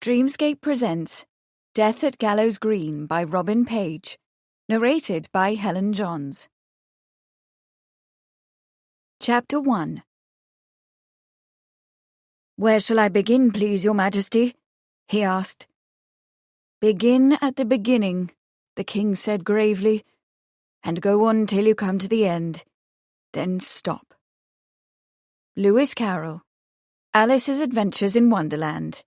Dreamscape presents Death at Gallows Green by Robin Paige, narrated by Helen Johns. Chapter 1. "Where shall I begin, please, Your Majesty?" he asked. "Begin at the beginning," the king said gravely, "and go on till you come to the end. Then stop." Lewis Carroll, Alice's Adventures in Wonderland.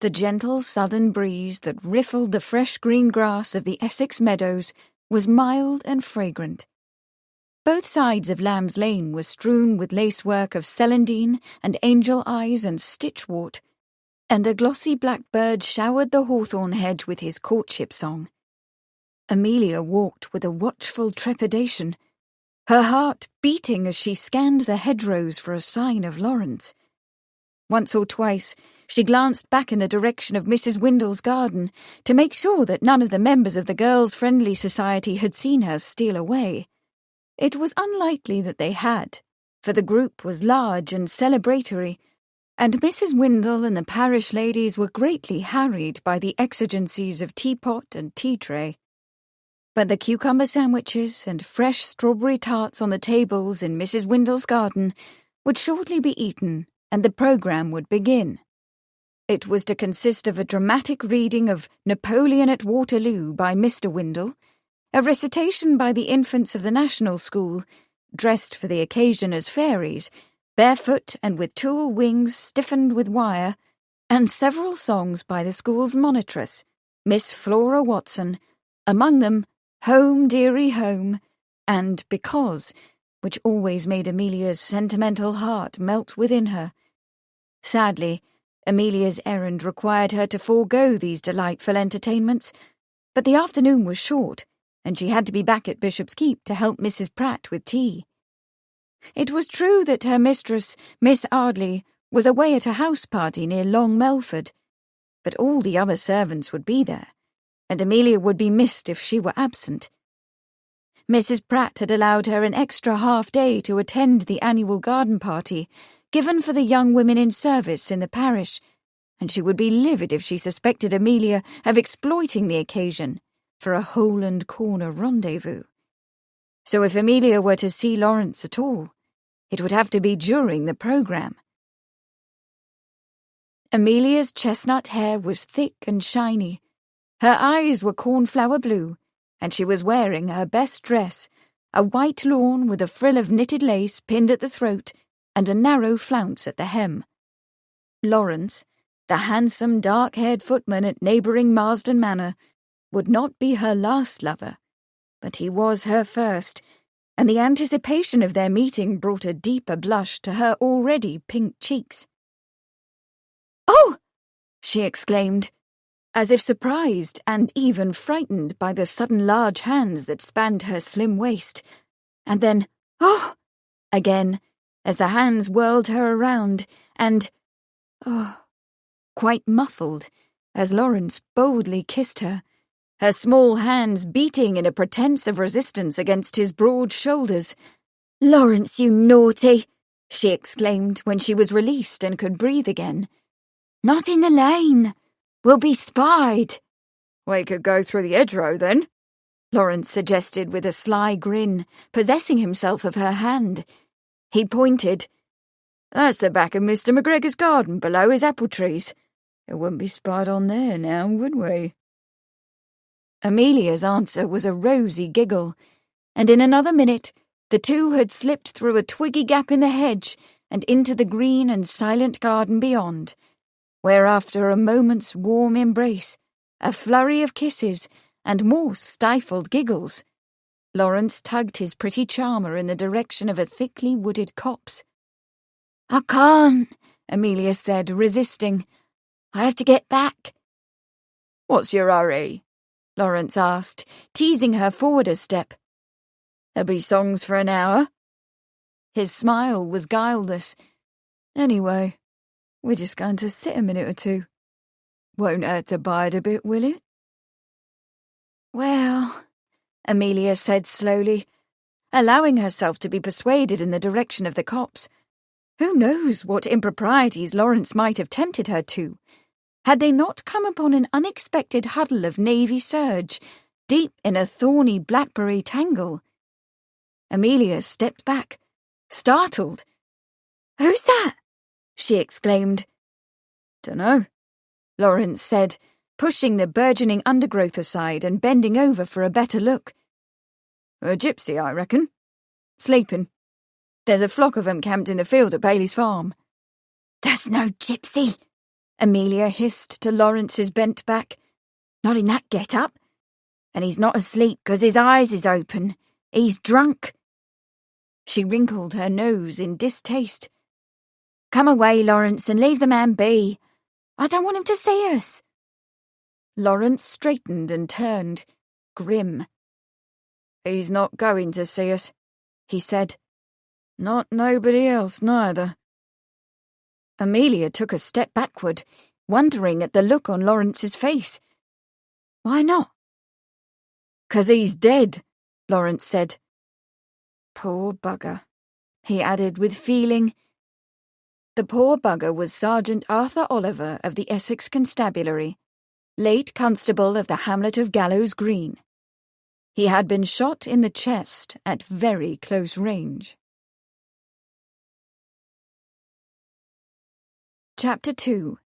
The gentle southern breeze that riffled the fresh green grass of the Essex meadows was mild and fragrant. Both sides of Lamb's Lane were strewn with lacework of celandine and angel eyes and stitchwort, and a glossy blackbird showered the hawthorn hedge with his courtship song. Amelia walked with a watchful trepidation, her heart beating as she scanned the hedgerows for a sign of Lawrence. Once or twice she glanced back in the direction of Mrs. Windle's garden to make sure that none of the members of the Girls' Friendly Society had seen her steal away. It was unlikely that they had, for the group was large and celebratory, and Mrs. Windle and the parish ladies were greatly harried by the exigencies of teapot and tea-tray. But the cucumber sandwiches and fresh strawberry tarts on the tables in Mrs. Windle's garden would shortly be eaten, and the programme would begin. It was to consist of a dramatic reading of Napoleon at Waterloo by Mr. Windle, a recitation by the infants of the National School, dressed for the occasion as fairies, barefoot and with tulle wings stiffened with wire, and several songs by the school's monitress, Miss Flora Watson, among them Home, Dearie Home, and Because, which always made Amelia's sentimental heart melt within her. Sadly, Amelia's errand required her to forego these delightful entertainments, but the afternoon was short, and she had to be back at Bishop's Keep to help Mrs. Pratt with tea. It was true that her mistress, Miss Arley, was away at a house party near Long Melford, but all the other servants would be there, and Amelia would be missed if she were absent. Mrs. Pratt had allowed her an extra half-day to attend the annual garden party, given for the young women in service in the parish, and she would be livid if she suspected Amelia of exploiting the occasion for a hole-and-corner rendezvous. So if Amelia were to see Lawrence at all, it would have to be during the programme. Amelia's chestnut hair was thick and shiny, her eyes were cornflower blue, and she was wearing her best dress, a white lawn with a frill of knitted lace pinned at the throat and a narrow flounce at the hem. Lawrence, the handsome dark-haired footman at neighbouring Marsden Manor, would not be her last lover, but he was her first, and the anticipation of their meeting brought a deeper blush to her already pink cheeks. "Oh!" she exclaimed, as if surprised and even frightened by the sudden large hands that spanned her slim waist, and then, "Oh!" again, as the hands whirled her around, and, "Oh!" quite muffled, as Lawrence boldly kissed her, her small hands beating in a pretence of resistance against his broad shoulders. "Lawrence, you naughty!" she exclaimed when she was released and could breathe again. "Not in the lane! We'll be spied." "We could go through the hedgerow, then," Lawrence suggested with a sly grin, possessing himself of her hand. He pointed. "That's the back of Mr. McGregor's garden below his apple trees. It wouldn't be spied on there now, would we?" Amelia's answer was a rosy giggle, and in another minute the two had slipped through a twiggy gap in the hedge and into the green and silent garden beyond, where after a moment's warm embrace, a flurry of kisses, and more stifled giggles, Lawrence tugged his pretty charmer in the direction of a thickly wooded copse. "I can't," Amelia said, resisting. "I have to get back." "What's your hurry?" Lawrence asked, teasing her forward a step. "There'll be songs for an hour." His smile was guileless. "Anyway, we're just going to sit a minute or two. Won't hurt to bide a bit, will it?" "Well," Amelia said slowly, allowing herself to be persuaded in the direction of the copse, Who knows what improprieties Lawrence might have tempted her to, had they not come upon an unexpected huddle of navy serge, deep in a thorny blackberry tangle. Amelia stepped back, startled. "Who's that?" she exclaimed. "Dunno," Lawrence said, pushing the burgeoning undergrowth aside and bending over for a better look. "A gypsy, I reckon. Sleeping. There's a flock of 'em camped in the field at Bailey's farm." "That's no gypsy," Amelia hissed to Lawrence's bent back. "Not in that get-up. And he's not asleep 'cause his eyes is open. He's drunk." She wrinkled her nose in distaste. "Come away, Lawrence, and leave the man be. I don't want him to see us." Lawrence straightened and turned, grim. "He's not going to see us," he said. "Not nobody else, neither." Amelia took a step backward, wondering at the look on Lawrence's face. "Why not?" "'Cause he's dead," Lawrence said. "Poor bugger," he added with feeling. The poor bugger was Sergeant Arthur Oliver of the Essex Constabulary, late constable of the hamlet of Gallows Green. He had been shot in the chest at very close range. Chapter 2.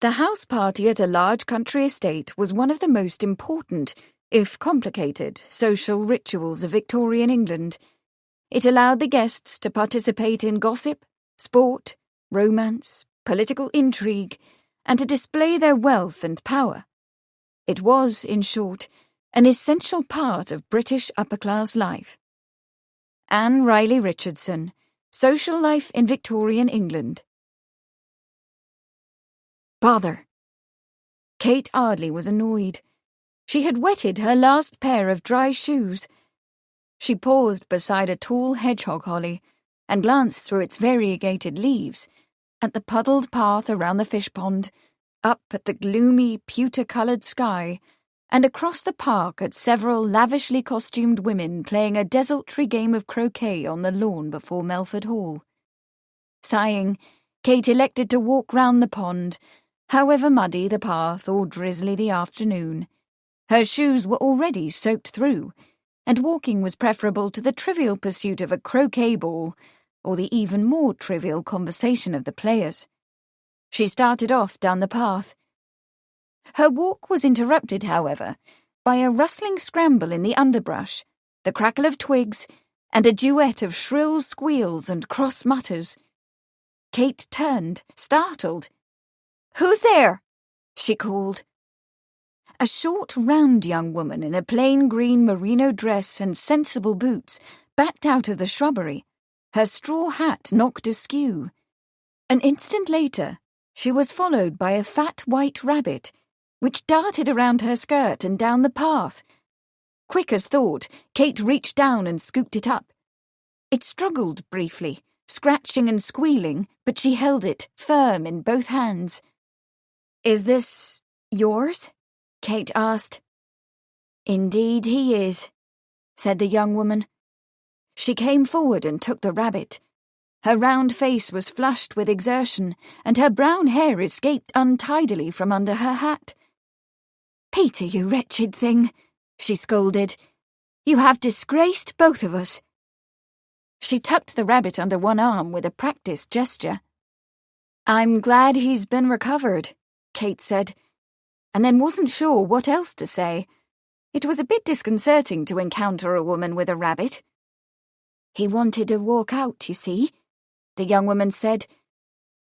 The house party at a large country estate was one of the most important, if complicated, social rituals of Victorian England. It allowed the guests to participate in gossip, sport, romance, political intrigue, and to display their wealth and power. It was, in short, an essential part of British upper-class life. Anne Riley Richardson, Social Life in Victorian England. Bother. Kate Arley was annoyed. She had wetted her last pair of dry shoes. She paused beside a tall hedgehog holly and glanced through its variegated leaves at the puddled path around the fish pond, up at the gloomy, pewter-coloured sky, and across the park at several lavishly costumed women playing a desultory game of croquet on the lawn before Melford Hall. Sighing, Kate elected to walk round the pond, however muddy the path or drizzly the afternoon. Her shoes were already soaked through, and walking was preferable to the trivial pursuit of a croquet ball or the even more trivial conversation of the players. She started off down the path. Her walk was interrupted, however, by a rustling scramble in the underbrush, the crackle of twigs, and a duet of shrill squeals and cross mutters. Kate turned, startled. "Who's there?" she called. A short, round young woman in a plain green merino dress and sensible boots backed out of the shrubbery, her straw hat knocked askew. An instant later, she was followed by a fat white rabbit, which darted around her skirt and down the path. Quick as thought, Kate reached down and scooped it up. It struggled briefly, scratching and squealing, but she held it, firm in both hands. "Is this yours?" Kate asked. "Indeed he is," said the young woman. She came forward and took the rabbit. Her round face was flushed with exertion, and her brown hair escaped untidily from under her hat. "Peter, you wretched thing," she scolded. "You have disgraced both of us." She tucked the rabbit under one arm with a practised gesture. "I'm glad he's been recovered," Kate said, and then wasn't sure what else to say. It was a bit disconcerting to encounter a woman with a rabbit. "He wanted to walk out, you see," the young woman said.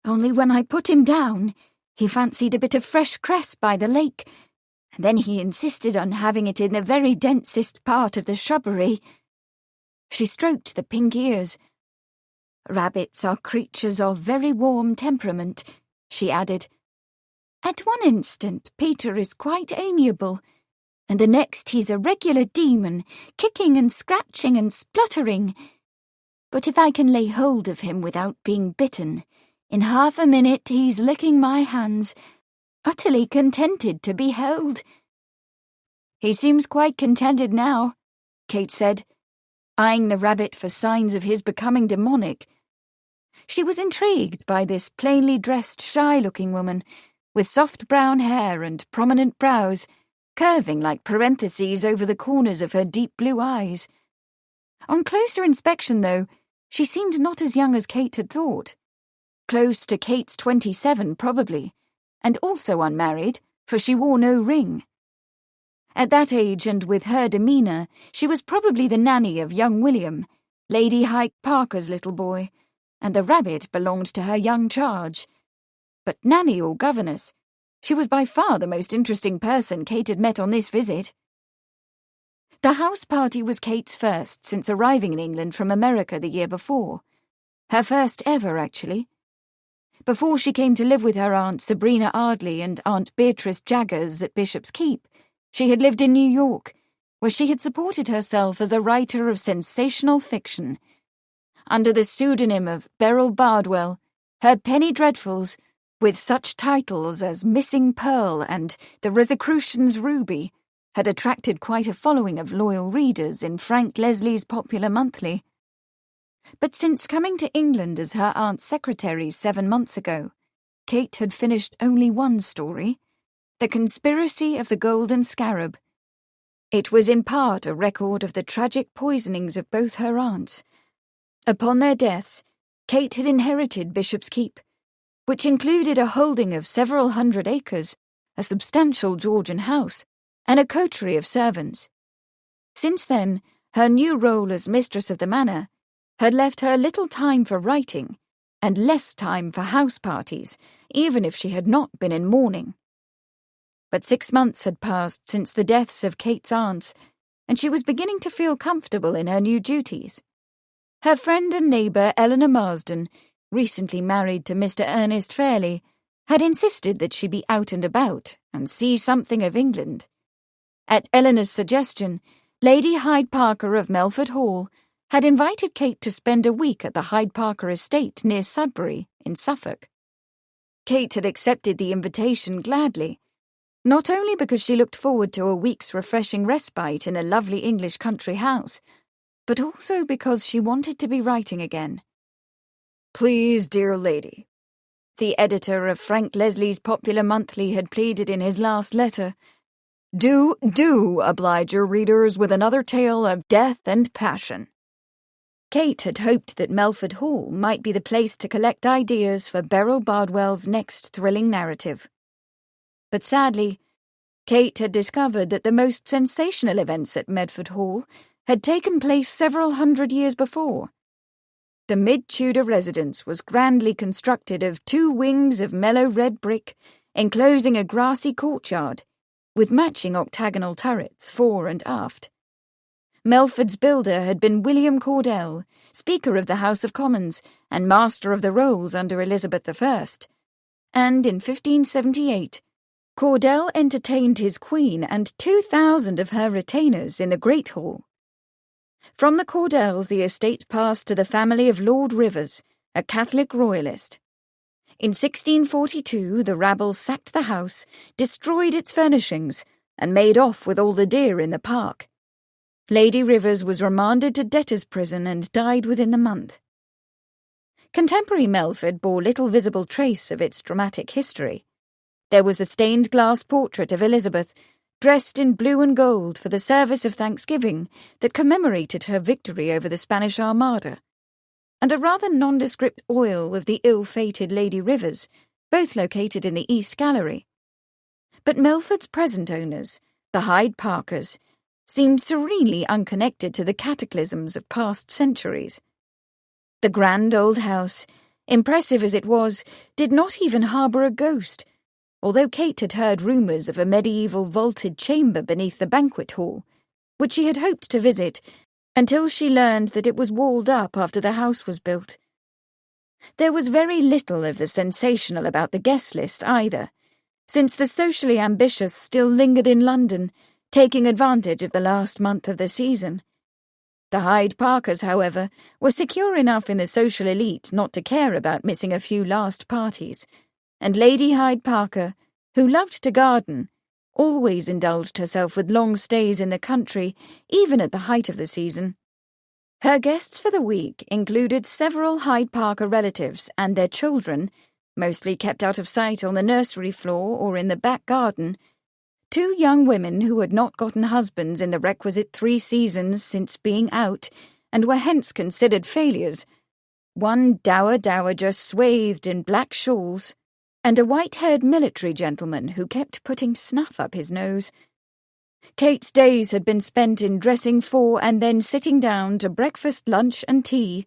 "Only when I put him down, he fancied a bit of fresh cress by the lake, and then he insisted on having it in the very densest part of the shrubbery." She stroked the pink ears. "Rabbits are creatures of very warm temperament," she added. "At one instant Peter is quite amiable, and the next he's a regular demon, kicking and scratching and spluttering. But if I can lay hold of him without being bitten, in half a minute he's licking my hands, utterly contented to be held." "He seems quite contented now," Kate said. eyeing the rabbit for signs of his becoming demonic. She was intrigued by this plainly dressed, shy-looking woman, with soft brown hair and prominent brows, curving like parentheses over the corners of her deep blue eyes. On closer inspection, though, she seemed not as young as Kate had thought. Close to Kate's 27, probably, and also unmarried, for she wore no ring. At that age, and with her demeanour, she was probably the nanny of young William, Lady Hyde Parker's little boy, and the rabbit belonged to her young charge. But nanny or governess, she was by far the most interesting person Kate had met on this visit. The house party was Kate's first since arriving in England from America the year before. Her first ever, actually. Before she came to live with her Aunt Sabrina Arley and Aunt Beatrix Jaggers at Bishop's Keep, she had lived in New York, where she had supported herself as a writer of sensational fiction. Under the pseudonym of Beryl Bardwell, her penny dreadfuls, with such titles as Missing Pearl and The Rosicrucian's Ruby, had attracted quite a following of loyal readers in Frank Leslie's Popular Monthly. But since coming to England as her aunt's secretary 7 months ago, Kate had finished only one story, The Conspiracy of the Golden Scarab. It was in part a record of the tragic poisonings of both her aunts. Upon their deaths, Kate had inherited Bishop's Keep, which included a holding of several hundred acres, a substantial Georgian house, and a coterie of servants. Since then, her new role as mistress of the manor had left her little time for writing and less time for house parties, even if she had not been in mourning. But 6 months had passed since the deaths of Kate's aunts, and she was beginning to feel comfortable in her new duties. Her friend and neighbour Eleanor Marsden, recently married to Mr. Ernest Fairley, had insisted that she be out and about and see something of England. At Eleanor's suggestion, Lady Hyde Parker of Melford Hall had invited Kate to spend a week at the Hyde Parker estate near Sudbury, in Suffolk. Kate had accepted the invitation gladly, not only because she looked forward to a week's refreshing respite in a lovely English country house, but also because she wanted to be writing again. "Please, dear lady," the editor of Frank Leslie's Popular Monthly had pleaded in his last letter, do oblige your readers with another tale of death and passion." Kate had hoped that Melford Hall might be the place to collect ideas for Beryl Bardwell's next thrilling narrative. But sadly, Kate had discovered that the most sensational events at Melford Hall had taken place several hundred years before. The mid-Tudor residence was grandly constructed of 2 wings of mellow red brick, enclosing a grassy courtyard, with matching octagonal turrets fore and aft. Melford's builder had been William Cordell, Speaker of the House of Commons and Master of the Rolls under Elizabeth I, and in 1578, Cordell entertained his queen and 2,000 of her retainers in the Great Hall. From the Cordells the estate passed to the family of Lord Rivers, a Catholic royalist. In 1642 the rabble sacked the house, destroyed its furnishings, and made off with all the deer in the park. Lady Rivers was remanded to debtor's prison and died within the month. Contemporary Melford bore little visible trace of its dramatic history. There was the stained-glass portrait of Elizabeth, dressed in blue and gold for the service of Thanksgiving that commemorated her victory over the Spanish Armada, and a rather nondescript oil of the ill-fated Lady Rivers, both located in the East Gallery. But Melford's present owners, the Hyde Parkers, seemed serenely unconnected to the cataclysms of past centuries. The grand old house, impressive as it was, did not even harbour a ghost, although Kate had heard rumours of a medieval vaulted chamber beneath the banquet hall, which she had hoped to visit until she learned that it was walled up after the house was built. There was very little of the sensational about the guest list either, since the socially ambitious still lingered in London, taking advantage of the last month of the season. The Hyde Parkers, however, were secure enough in the social elite not to care about missing a few last parties, and Lady Hyde Parker, who loved to garden, always indulged herself with long stays in the country, even at the height of the season. Her guests for the week included several Hyde Parker relatives and their children, mostly kept out of sight on the nursery floor or in the back garden, 2 young women who had not gotten husbands in the requisite 3 seasons since being out, and were hence considered failures, 1 dour dowager swathed in black shawls, and a white-haired military gentleman who kept putting snuff up his nose. Kate's days had been spent in dressing for and then sitting down to breakfast, lunch and tea,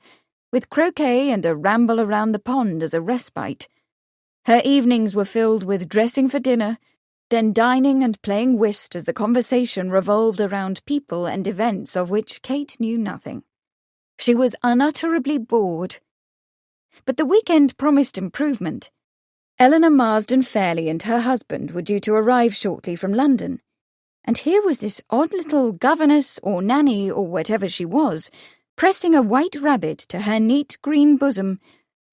with croquet and a ramble around the pond as a respite. Her evenings were filled with dressing for dinner, then dining and playing whist as the conversation revolved around people and events of which Kate knew nothing. She was unutterably bored. But the weekend promised improvement. Eleanor Marsden Fairley and her husband were due to arrive shortly from London, and here was this odd little governess or nanny or whatever she was, pressing a white rabbit to her neat green bosom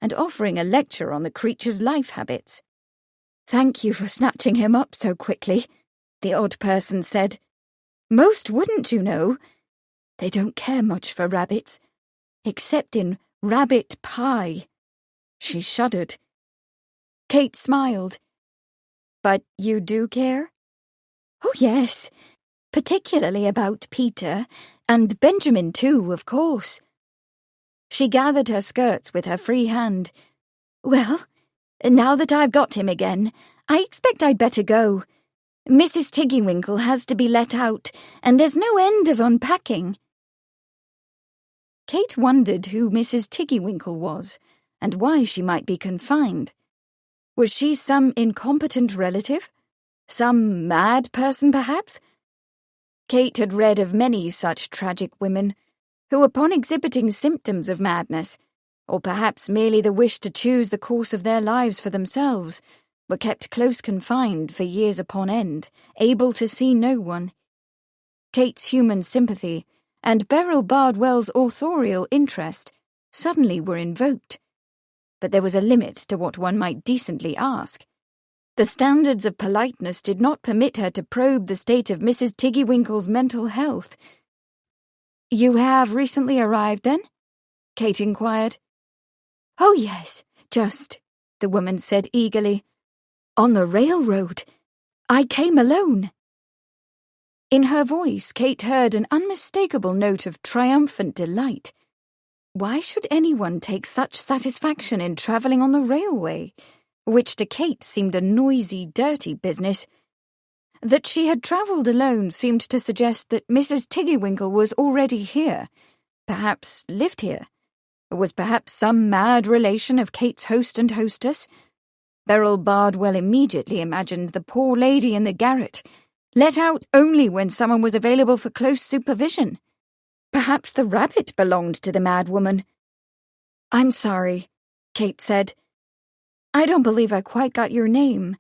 and offering a lecture on the creature's life habits. "Thank you for snatching him up so quickly," the odd person said. "Most wouldn't, you know. They don't care much for rabbits, except in rabbit pie." She shuddered. Kate smiled. "But you do care?" "Oh, yes, particularly about Peter, and Benjamin too, of course." She gathered her skirts with her free hand. "Well, now that I've got him again, I expect I'd better go. Mrs. Tiggywinkle has to be let out, and there's no end of unpacking." Kate wondered who Mrs. Tiggywinkle was, and why she might be confined. Was she some incompetent relative? Some mad person, perhaps? Kate had read of many such tragic women, who, upon exhibiting symptoms of madness, or perhaps merely the wish to choose the course of their lives for themselves, were kept close confined for years upon end, able to see no one. Kate's human sympathy and Beryl Bardwell's authorial interest suddenly were invoked. But there was a limit to what one might decently ask. The standards of politeness did not permit her to probe the state of Mrs. Tiggywinkle's mental health. "You have recently arrived, then?" Kate inquired. "Oh, yes, just," the woman said eagerly. "On the railroad. I came alone." In her voice, Kate heard an unmistakable note of triumphant delight. Why should anyone take such satisfaction in travelling on the railway, which to Kate seemed a noisy, dirty business? That she had travelled alone seemed to suggest that Mrs. Tiggywinkle was already here, perhaps lived here, or was perhaps some mad relation of Kate's host and hostess. Beryl Bardwell immediately imagined the poor lady in the garret, let out only when someone was available for close supervision. Perhaps the rabbit belonged to the mad woman. "I'm sorry," Kate said. "I don't believe I quite got your name.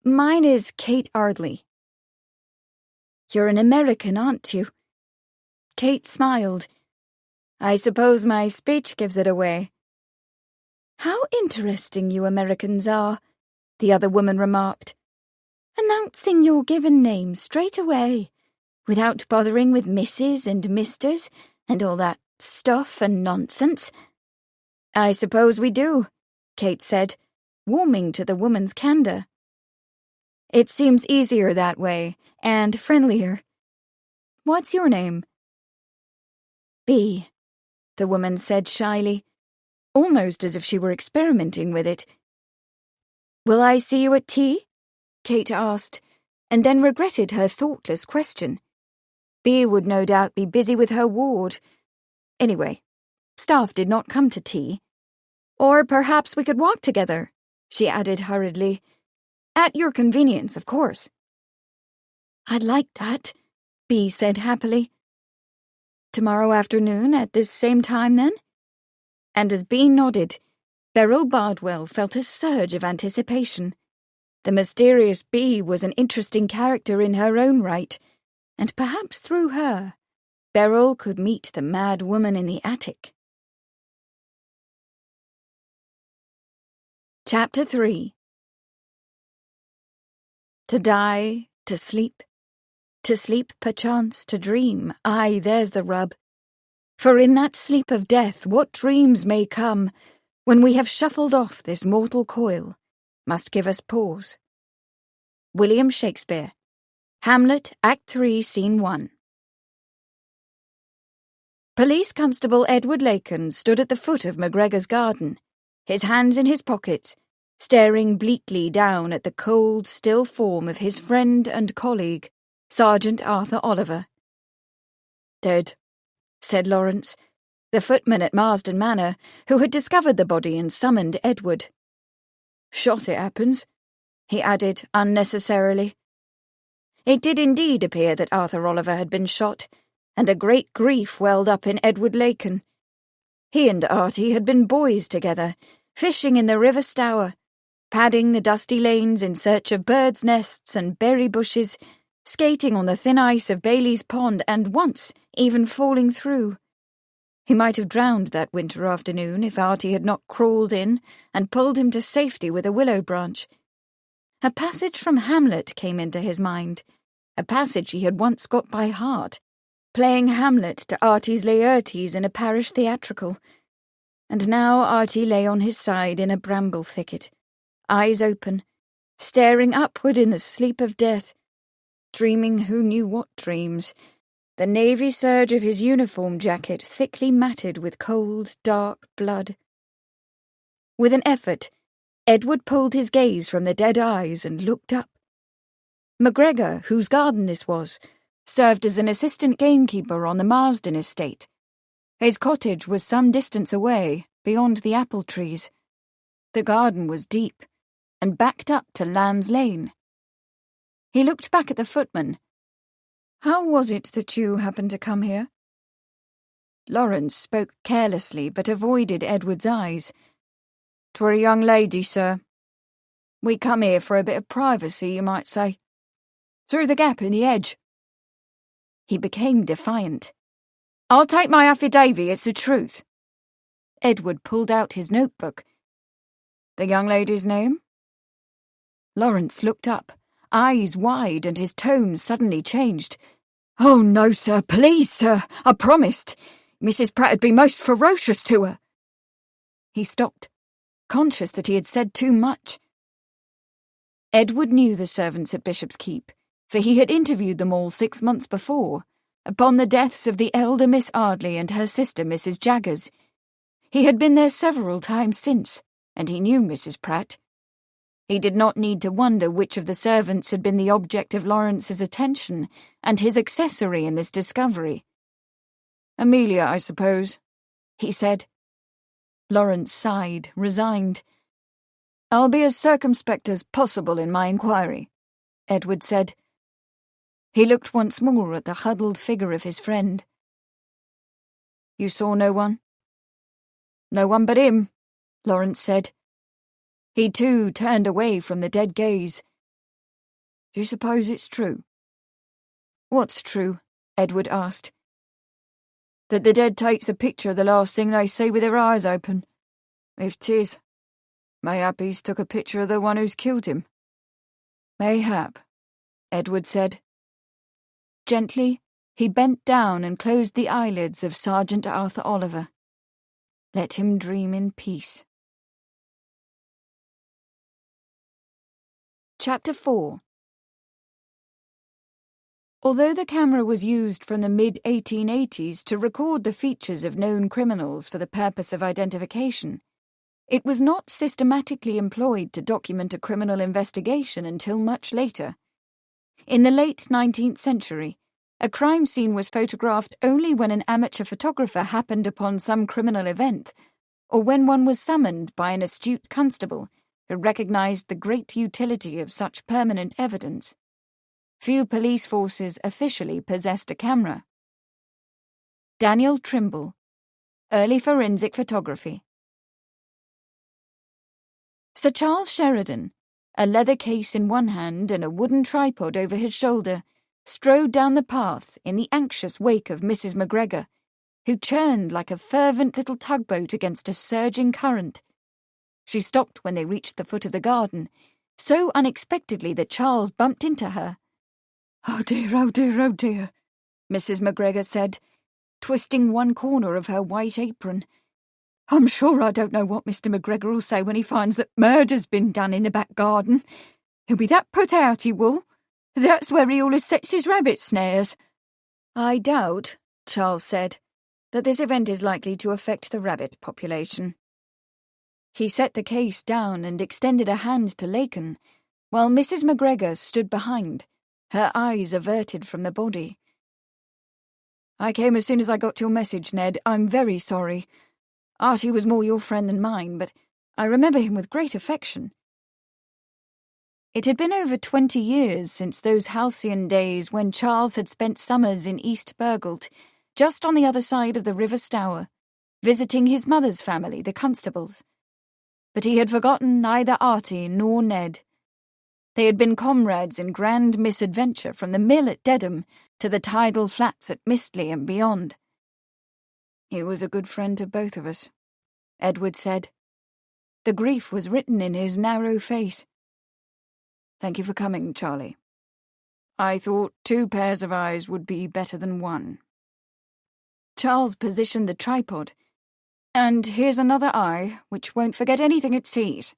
Mine is Kate Arley." "You're an American, aren't you?" Kate smiled. "I suppose my speech gives it away." "How interesting you Americans are," the other woman remarked. "Announcing your given name straight away, without bothering with Mrs. and Misters and all that stuff and nonsense." "I suppose we do," Kate said, warming to the woman's candour. "It seems easier that way, and friendlier. What's your name?" "Bea," the woman said shyly, almost as if she were experimenting with it. "Will I see you at tea?" Kate asked, and then regretted her thoughtless question. Bea would no doubt be busy with her ward. Anyway, staff did not come to tea. "Or perhaps we could walk together," she added hurriedly. "At your convenience, of course." "I'd like that," Bea said happily. "Tomorrow afternoon at this same time, then?" And as Bea nodded, Beryl Bardwell felt a surge of anticipation. The mysterious Bea was an interesting character in her own right, and perhaps through her, Beryl could meet the mad woman in the attic. Chapter 3. To die, to sleep perchance to dream, aye, there's the rub. For in that sleep of death what dreams may come, when we have shuffled off this mortal coil, must give us pause. William Shakespeare, Hamlet, Act 3, Scene 1. Police Constable Edward Laken stood at the foot of McGregor's garden, his hands in his pockets, staring bleakly down at the cold, still form of his friend and colleague, Sergeant Arthur Oliver. "Dead," said Lawrence, the footman at Marsden Manor, who had discovered the body and summoned Edward. "Shot, it happens," he added unnecessarily. It did indeed appear that Arthur Oliver had been shot, and a great grief welled up in Edward Laken. He and Artie had been boys together, fishing in the River Stour, padding the dusty lanes in search of birds' nests and berry bushes, skating on the thin ice of Bailey's Pond, and once even falling through. He might have drowned that winter afternoon if Artie had not crawled in and pulled him to safety with a willow branch. A passage from Hamlet came into his mind, a passage he had once got by heart, playing Hamlet to Artie's Laertes in a parish theatrical. And now Artie lay on his side in a bramble thicket, eyes open, staring upward in the sleep of death, dreaming who knew what dreams, the navy serge of his uniform jacket thickly matted with cold, dark blood. With an effort, Edward pulled his gaze from the dead eyes and looked up. McGregor, whose garden this was, served as an assistant gamekeeper on the Marsden estate. His cottage was some distance away, beyond the apple trees. The garden was deep, and backed up to Lamb's Lane. He looked back at the footman. "How was it that you happened to come here?" Lawrence spoke carelessly, but avoided Edward's eyes. "'Twere a young lady, sir. We come here for a bit of privacy, you might say. Through the gap in the hedge." He became defiant. "I'll take my affidavit, it's the truth." Edward pulled out his notebook. "The young lady's name?" Lawrence looked up, eyes wide, and his tone suddenly changed. "Oh, no, sir, please, sir, I promised. Mrs. Pratt had been most ferocious to her." He stopped, conscious that he had said too much. Edward knew the servants at Bishop's Keep, for he had interviewed them all 6 months before, upon the deaths of the elder Miss Arley and her sister Mrs. Jaggers. He had been there several times since, and he knew Mrs. Pratt. He did not need to wonder which of the servants had been the object of Lawrence's attention and his accessory in this discovery. "Amelia, I suppose," he said. Lawrence sighed, resigned. "I'll be as circumspect as possible in my inquiry," Edward said. He looked once more at the huddled figure of his friend. "You saw no one?" "No one but him," Lawrence said. He too turned away from the dead gaze. "Do you suppose it's true?" "What's true?" Edward asked. "That the dead takes a picture of the last thing they see with their eyes open. If 'tis, mayhap he's took a picture of the one who's killed him." "Mayhap," Edward said. Gently, he bent down and closed the eyelids of Sergeant Arthur Oliver. Let him dream in peace. Chapter 4. Although the camera was used from the mid-1880s to record the features of known criminals for the purpose of identification, it was not systematically employed to document a criminal investigation until much later. In the late 19th century, a crime scene was photographed only when an amateur photographer happened upon some criminal event, or when one was summoned by an astute constable who recognized the great utility of such permanent evidence. Few police forces officially possessed a camera. Daniel Trimble, Early Forensic Photography. Sir Charles Sheridan, a leather case in one hand and a wooden tripod over his shoulder, strode down the path in the anxious wake of Mrs. McGregor, who churned like a fervent little tugboat against a surging current. She stopped when they reached the foot of the garden, so unexpectedly that Charles bumped into her. "Oh dear, oh dear, oh dear," Mrs. McGregor said. twisting one corner of her white apron. "I'm sure I don't know what Mr. McGregor will say when he finds that murder's been done in the back garden. He'll be that put out, he will. That's where he always sets his rabbit snares." "I doubt," Charles said, "that this event is likely to affect the rabbit population." He set the case down and extended a hand to Lacan, while Mrs. McGregor stood behind, her eyes averted from the body. "I came as soon as I got your message, Ned. I'm very sorry. Archie was more your friend than mine, but I remember him with great affection." It had been over 20 years since those halcyon days when Charles had spent summers in East Burgalt, just on the other side of the River Stour, visiting his mother's family, the Constables. But he had forgotten neither Archie nor Ned. They had been comrades in grand misadventure from the mill at Dedham to the tidal flats at Mistley and beyond. "He was a good friend to both of us," Edward said. The grief was written in his narrow face. "Thank you for coming, Charlie. I thought 2 pairs of eyes would be better than 1. Charles positioned the tripod. "And here's another eye, which won't forget anything it sees."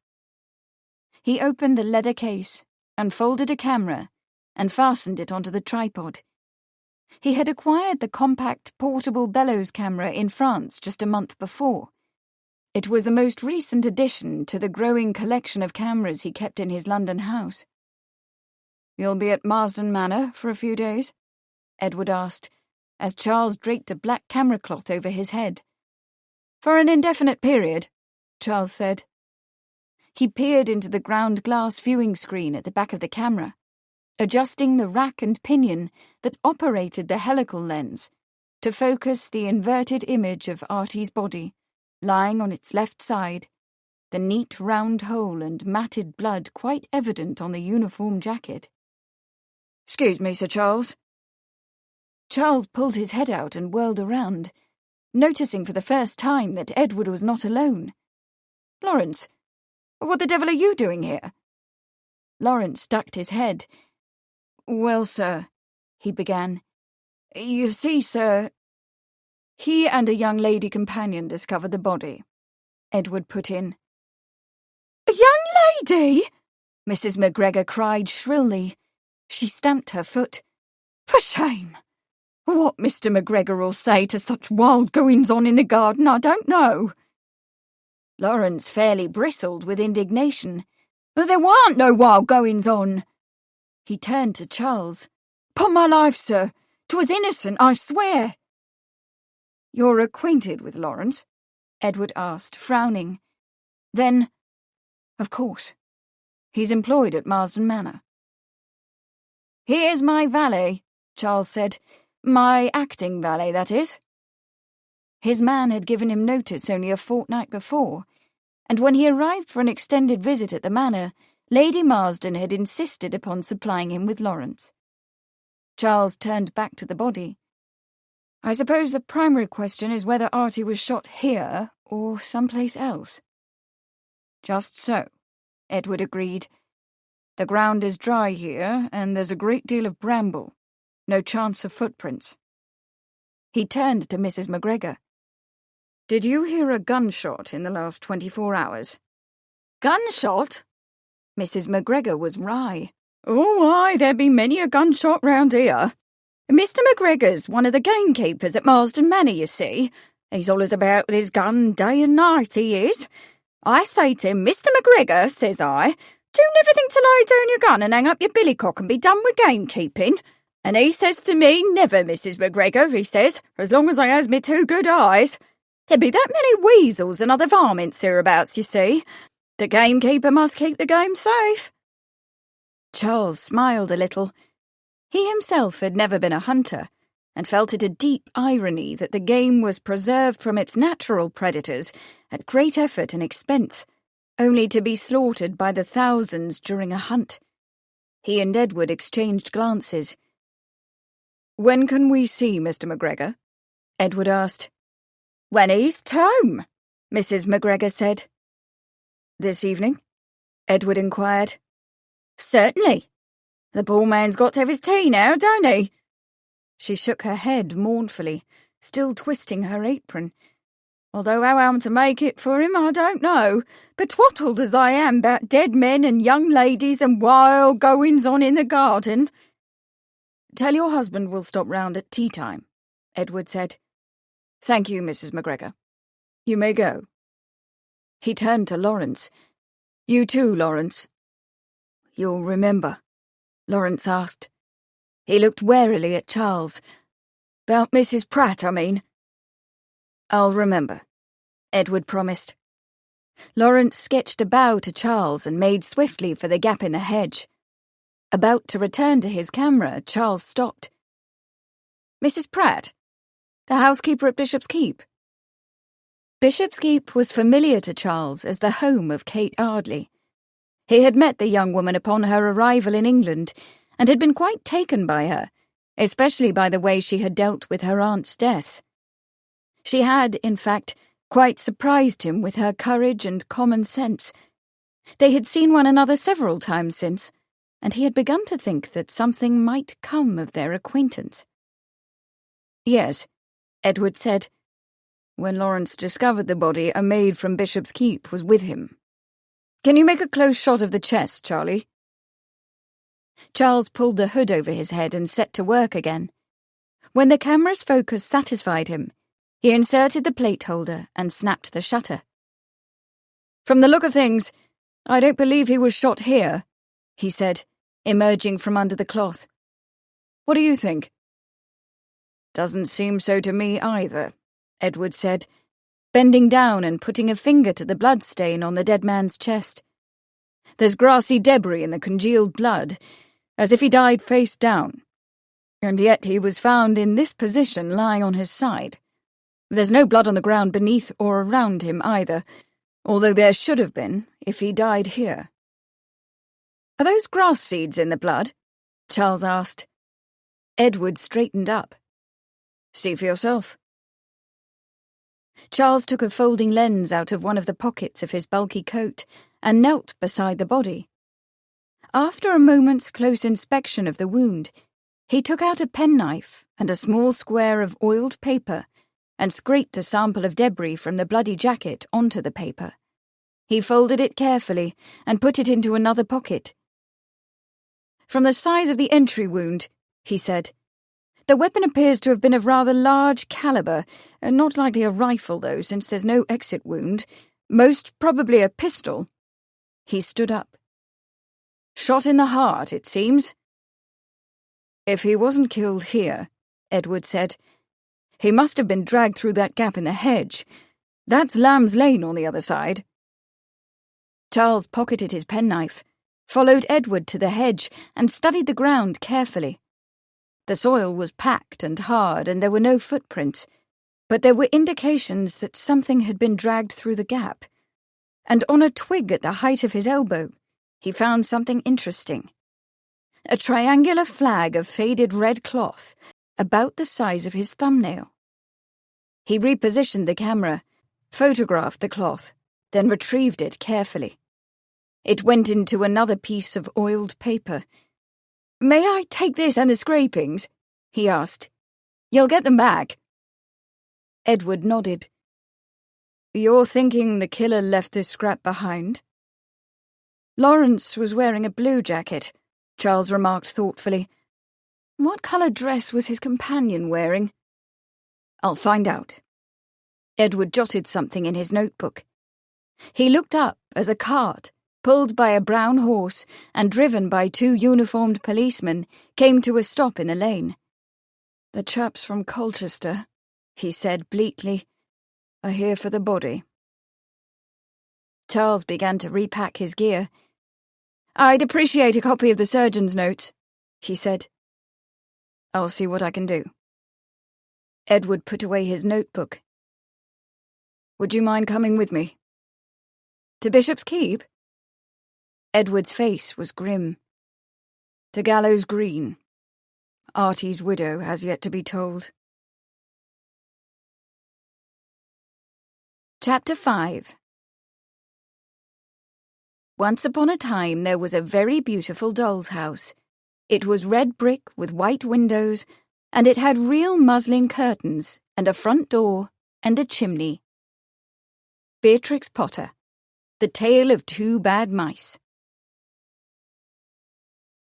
He opened the leather case, unfolded a camera, and fastened it onto the tripod. He had acquired the compact, portable bellows camera in France just a month before. It was the most recent addition to the growing collection of cameras he kept in his London house. "You'll be at Marsden Manor for a few days?" Edward asked, as Charles draped a black camera cloth over his head. "For an indefinite period," Charles said. He peered into the ground glass viewing screen at the back of the camera, adjusting the rack and pinion that operated the helical lens to focus the inverted image of Artie's body, lying on its left side, the neat round hole and matted blood quite evident on the uniform jacket. "Excuse me, Sir Charles." Charles pulled his head out and whirled around, noticing for the first time that Edward was not alone. "Lawrence, what the devil are you doing here?" Lawrence ducked his head. "Well, sir," he began. "You see, sir, he and a young lady companion discovered the body," Edward put in. "A young lady?" Mrs. McGregor cried shrilly. She stamped her foot. "For shame! What Mr. McGregor will say to such wild goings-on in the garden, I don't know." Lawrence fairly bristled with indignation. "But there warn't no wild goings-on." He turned to Charles. "'Pon my life, sir, 'twas innocent, I swear." "You're acquainted with Lawrence?" Edward asked, frowning. Then, "Of course. He's employed at Marsden Manor." "Here's my valet," Charles said. "My acting valet, that is." His man had given him notice only a fortnight before, and when he arrived for an extended visit at the manor, Lady Marsden had insisted upon supplying him with Lawrence. Charles turned back to the body. "I suppose the primary question is whether Artie was shot here or someplace else." "Just so," Edward agreed. "The ground is dry here, and there's a great deal of bramble. No chance of footprints." He turned to Mrs. McGregor. "Did you hear a gunshot in the last 24 hours?" "Gunshot?" Mrs. McGregor was wry. "Oh, aye, there be many a gunshot round here. Mr. McGregor's one of the gamekeepers at Marsden Manor, you see. He's allers about with his gun day and night, he is. I say to him, 'Mr. McGregor,' says I, 'do you never think to lay down your gun and hang up your billycock and be done with gamekeeping?' And he says to me, 'Never, Mrs. McGregor,' he says, 'as long as I has me 2 good eyes.' There be that many weasels and other varmints hereabouts, you see. The gamekeeper must keep the game safe." Charles smiled a little. He himself had never been a hunter, and felt it a deep irony that the game was preserved from its natural predators at great effort and expense, only to be slaughtered by the thousands during a hunt. He and Edward exchanged glances. "When can we see Mr. McGregor?" Edward asked. "When he's home," Mrs. McGregor said. "This evening?" Edward inquired. "Certainly. The poor man's got to have his tea now, don't he?" She shook her head mournfully. still twisting her apron. "Although how I'm to make it for him, I don't know. But twaddled as I am about dead men and young ladies and wild goings-on in the garden." "Tell your husband we'll stop round at tea time," Edward said. "Thank you, Mrs. McGregor. You may go." He turned to Lawrence. "You too, Lawrence." "You'll remember?" Lawrence asked. He looked warily at Charles. "About Mrs. Pratt, I mean." "I'll remember," Edward promised. Lawrence sketched a bow to Charles and made swiftly for the gap in the hedge. About to return to his camera, Charles stopped. "Mrs. Pratt? The housekeeper at Bishop's Keep?" Bishop's Keep was familiar to Charles as the home of Kate Arley. He had met the young woman upon her arrival in England, and had been quite taken by her, especially by the way she had dealt with her aunt's deaths. She had, in fact, quite surprised him with her courage and common sense. They had seen one another several times since, and he had begun to think that something might come of their acquaintance. "Yes," Edward said. "When Lawrence discovered the body, a maid from Bishop's Keep was with him. Can you make a close shot of the chest, Charlie?" Charles pulled the hood over his head and set to work again. When the camera's focus satisfied him, he inserted the plate holder and snapped the shutter. "From the look of things, I don't believe he was shot here," he said, emerging from under the cloth. "What do you think?" "Doesn't seem so to me either," Edward said, bending down and putting a finger to the blood stain on the dead man's chest. "There's grassy debris in the congealed blood, as if he died face down. And yet he was found in this position, lying on his side. There's no blood on the ground beneath or around him either, although there should have been if he died here." "Are those grass seeds in the blood?" Charles asked. Edward straightened up. "See for yourself." Charles took a folding lens out of one of the pockets of his bulky coat and knelt beside the body. After a moment's close inspection of the wound, he took out a penknife and a small square of oiled paper and scraped a sample of debris from the bloody jacket onto the paper. He folded it carefully and put it into another pocket. "From the size of the entry wound," he said, "the weapon appears to have been of rather large caliber, not likely a rifle, though, since there's no exit wound. Most probably a pistol." He stood up. "Shot in the heart, it seems." "If he wasn't killed here," Edward said, "he must have been dragged through that gap in the hedge. That's Lamb's Lane on the other side." Charles pocketed his penknife, followed Edward to the hedge, and studied the ground carefully. The soil was packed and hard, and there were no footprints, but there were indications that something had been dragged through the gap. And on a twig at the height of his elbow, he found something interesting. A triangular flag of faded red cloth, about the size of his thumbnail. He repositioned the camera, photographed the cloth, then retrieved it carefully. It went into another piece of oiled paper. "May I take this and the scrapings?" he asked. "You'll get them back." Edward nodded. "You're thinking the killer left this scrap behind?" "Lawrence was wearing a blue jacket," Charles remarked thoughtfully. "What colour dress was his companion wearing?" "I'll find out." Edward jotted something in his notebook. He looked up as a cart, pulled by a brown horse and driven by 2 uniformed policemen, came to a stop in the lane. "The chaps from Colchester," he said bleakly, "are here for the body." Charles began to repack his gear. "I'd appreciate a copy of the surgeon's notes," he said. "I'll see what I can do." Edward put away his notebook. "Would you mind coming with me?" "To Bishop's Keep?" Edward's face was grim. "To Gallows Green. Artie's widow has yet to be told." Chapter 5. Once upon a time there was a very beautiful doll's house. It was red brick with white windows, and it had real muslin curtains and a front door and a chimney. Beatrix Potter, The Tale of Two Bad Mice.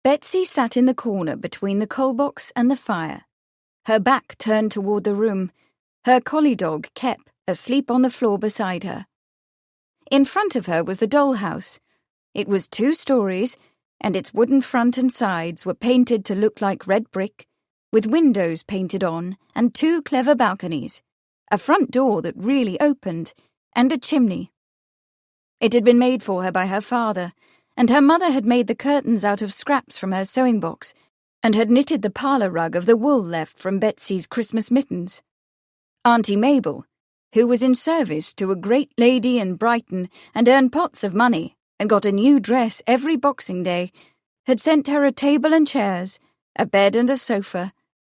Betsy sat in the corner between the coal box and the fire, her back turned toward the room, her collie dog, Kep, asleep on the floor beside her. In front of her was the dollhouse. It was 2 stories, and its wooden front and sides were painted to look like red brick, with windows painted on and 2 clever balconies, a front door that really opened, and a chimney. It had been made for her by her father, and her mother had made the curtains out of scraps from her sewing box, and had knitted the parlour rug of the wool left from Betsy's Christmas mittens. Auntie Mabel, who was in service to a great lady in Brighton and earned pots of money and got a new dress every Boxing Day, had sent her a table and chairs, a bed and a sofa,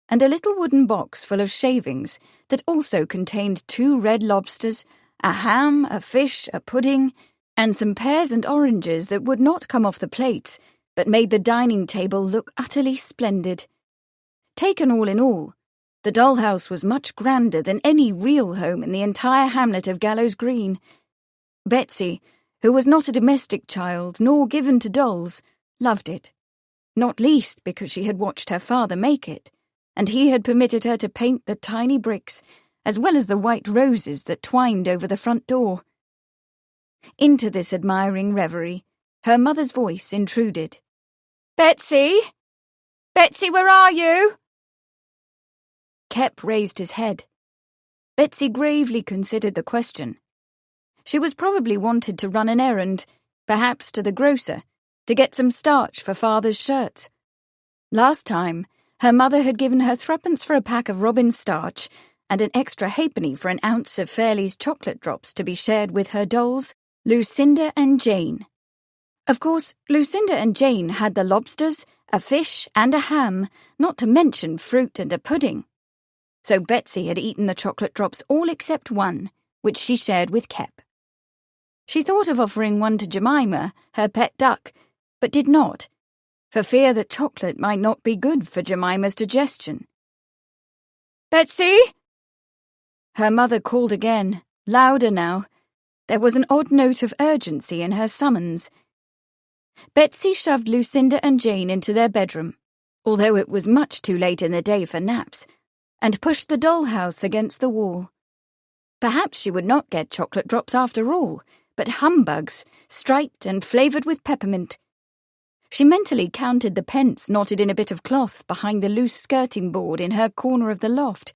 and a little wooden box full of shavings that also contained 2 red lobsters, a ham, a fish, a pudding, and some pears and oranges that would not come off the plates, but made the dining table look utterly splendid. Taken all in all, the dollhouse was much grander than any real home in the entire hamlet of Gallows Green. Betsy, who was not a domestic child nor given to dolls, loved it, not least because she had watched her father make it, and he had permitted her to paint the tiny bricks, as well as the white roses that twined over the front door. Into this admiring reverie, her mother's voice intruded. "Betsy! Betsy, where are you?" Kep raised his head. Betsy gravely considered the question. She was probably wanted to run an errand, perhaps to the grocer, to get some starch for father's shirts. Last time, her mother had given her 3 for a pack of Robin's starch and an extra halfpenny for an ounce of Fairlie's chocolate drops to be shared with her dolls, Lucinda and Jane. Of course, Lucinda and Jane had the lobsters, a fish and a ham, not to mention fruit and a pudding. So Betsy had eaten the chocolate drops all except one, which she shared with Kep. She thought of offering one to Jemima, her pet duck, but did not, for fear that chocolate might not be good for Jemima's digestion. "Betsy!" Her mother called again, louder now. There was an odd note of urgency in her summons. Betsy shoved Lucinda and Jane into their bedroom, although it was much too late in the day for naps, and pushed the dollhouse against the wall. Perhaps she would not get chocolate drops after all, but humbugs, striped and flavoured with peppermint. She mentally counted the pence knotted in a bit of cloth behind the loose skirting board in her corner of the loft.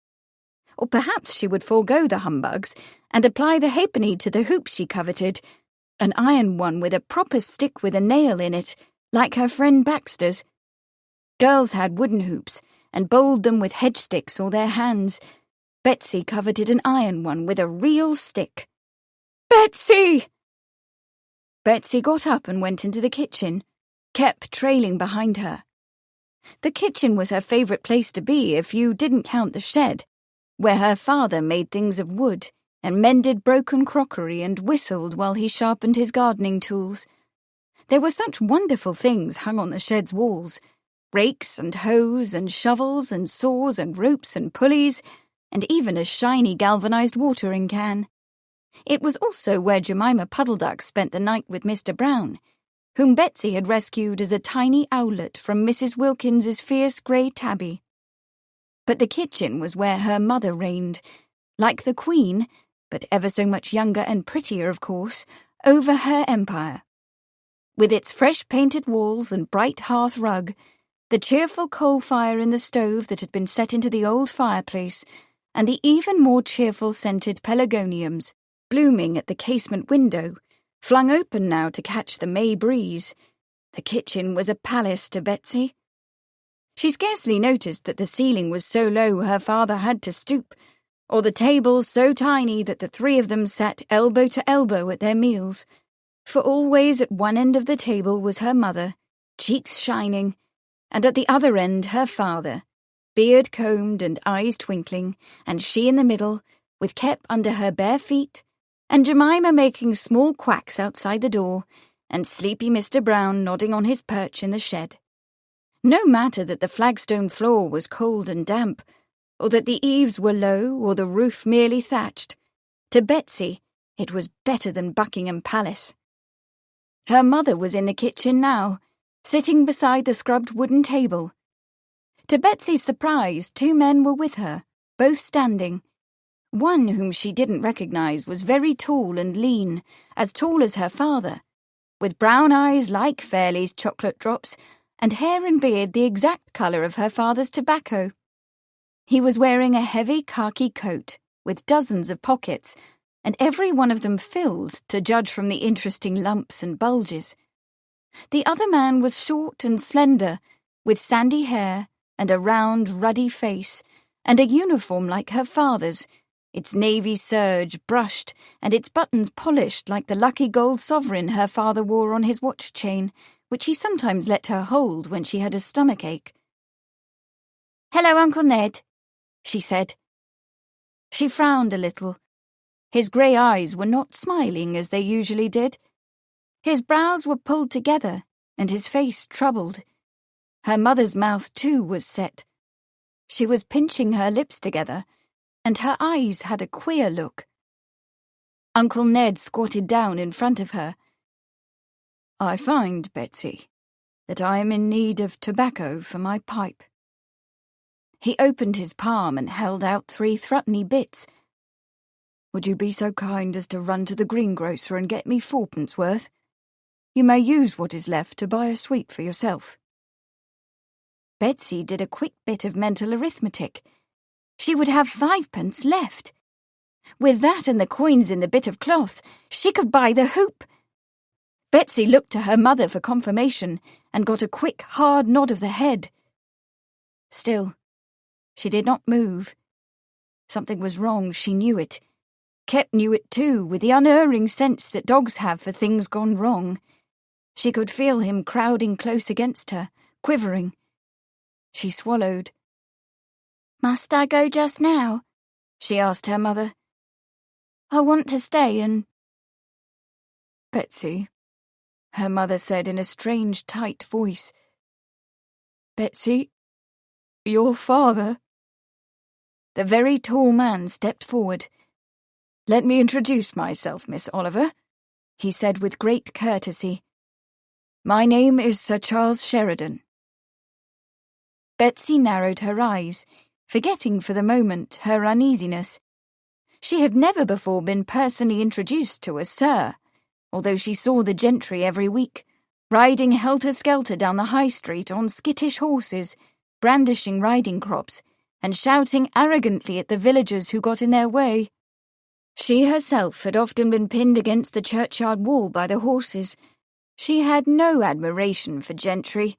Or perhaps she would forego the humbugs and apply the halfpenny to the hoop she coveted, an iron one with a proper stick with a nail in it, like her friend Baxter's. Girls had wooden hoops and bowled them with hedge sticks or their hands. Betsy coveted an iron one with a real stick. "Betsy!" Betsy got up and went into the kitchen, Kep trailing behind her. The kitchen was her favourite place to be if you didn't count the shed, where her father made things of wood and mended broken crockery and whistled while he sharpened his gardening tools. There were such wonderful things hung on the shed's walls, rakes and hoes and shovels and saws and ropes and pulleys, and even a shiny galvanized watering can. It was also where Jemima Puddleduck spent the night with Mr. Brown, whom Betsy had rescued as a tiny owlet from Mrs. Wilkins's fierce grey tabby. But the kitchen was where her mother reigned, like the Queen, but ever so much younger and prettier, of course, over her empire. With its fresh-painted walls and bright hearth rug, the cheerful coal fire in the stove that had been set into the old fireplace, and the even more cheerful scented pelargoniums blooming at the casement window, flung open now to catch the May breeze. The kitchen was a palace to Betsy. She scarcely noticed that the ceiling was so low her father had to stoop, or the table so tiny that the 3 of them sat elbow to elbow at their meals, for always at one end of the table was her mother, cheeks shining, and at the other end her father, beard combed and eyes twinkling, and she in the middle, with Kep under her bare feet, and Jemima making small quacks outside the door, and sleepy Mr. Brown nodding on his perch in the shed. No matter that the flagstone floor was cold and damp, or that the eaves were low or the roof merely thatched, to Betsy it was better than Buckingham Palace. Her mother was in the kitchen now, sitting beside the scrubbed wooden table. To Betsy's surprise, 2 men were with her, both standing. One whom she didn't recognize was very tall and lean, as tall as her father, with brown eyes like Fairlie's chocolate drops, and hair and beard the exact colour of her father's tobacco. He was wearing a heavy khaki coat with dozens of pockets, and every one of them filled, to judge from the interesting lumps and bulges. The other man was short and slender, with sandy hair and a round, ruddy face, and a uniform like her father's, its navy serge brushed and its buttons polished like the lucky gold sovereign her father wore on his watch chain, which he sometimes let her hold when she had a stomachache. "Hello, Uncle Ned," she said. She frowned a little. His grey eyes were not smiling as they usually did. His brows were pulled together and his face troubled. Her mother's mouth, too, was set. She was pinching her lips together, and her eyes had a queer look. Uncle Ned squatted down in front of her. "I find, Betsy, that I am in need of tobacco for my pipe." He opened his palm and held out 3 threepenny bits. "Would you be so kind as to run to the greengrocer and get me 4pence worth? You may use what is left to buy a sweet for yourself." Betsy did a quick bit of mental arithmetic. She would have 5pence left. With that and the coins in the bit of cloth, she could buy the hoop. Betsy looked to her mother for confirmation and got a quick, hard nod of the head. Still, she did not move. Something was wrong, she knew it. Kep knew it too, with the unerring sense that dogs have for things gone wrong. She could feel him crowding close against her, quivering. She swallowed. "Must I go just now?" she asked her mother. "I want to stay and—" "Betsy," her mother said in a strange, tight voice. "Betsy, your father—" The very tall man stepped forward. "Let me introduce myself, Miss Oliver," he said with great courtesy. "My name is Sir Charles Sheridan." Betsy narrowed her eyes, forgetting for the moment her uneasiness. She had never before been personally introduced to a sir, although she saw the gentry every week, riding helter-skelter down the high street on skittish horses, brandishing riding crops, and shouting arrogantly at the villagers who got in their way. She herself had often been pinned against the churchyard wall by the horses. She had no admiration for gentry.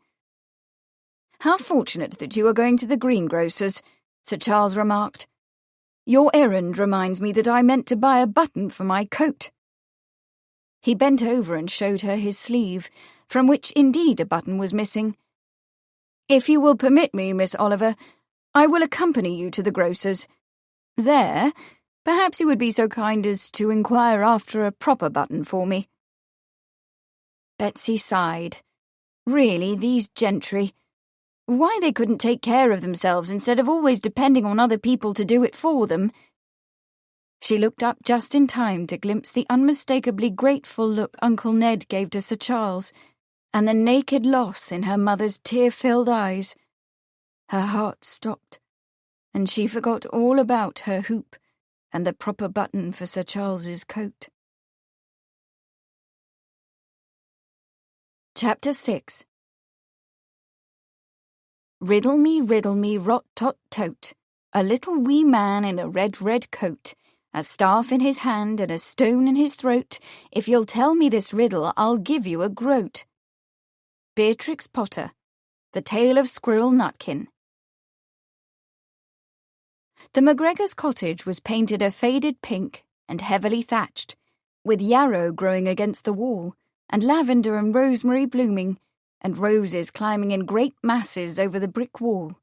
"How fortunate that you are going to the greengrocer's," Sir Charles remarked. "Your errand reminds me that I meant to buy a button for my coat." He bent over and showed her his sleeve, from which indeed a button was missing. "If you will permit me, Miss Oliver, I will accompany you to the grocer's. There, perhaps you would be so kind as to inquire after a proper button for me." Betsy sighed. Really, these gentry. Why they couldn't take care of themselves instead of always depending on other people to do it for them. She looked up just in time to glimpse the unmistakably grateful look Uncle Ned gave to Sir Charles, and the naked loss in her mother's tear-filled eyes. Her heart stopped, and she forgot all about her hoop and the proper button for Sir Charles's coat. Chapter 6. Riddle me, rot-tot-tote, a little wee man in a red coat, a staff in his hand and a stone in his throat. If you'll tell me this riddle, I'll give you a groat. Beatrix Potter, The Tale of Squirrel Nutkin. The McGregor's cottage was painted a faded pink and heavily thatched, with yarrow growing against the wall, and lavender and rosemary blooming, and roses climbing in great masses over the brick wall.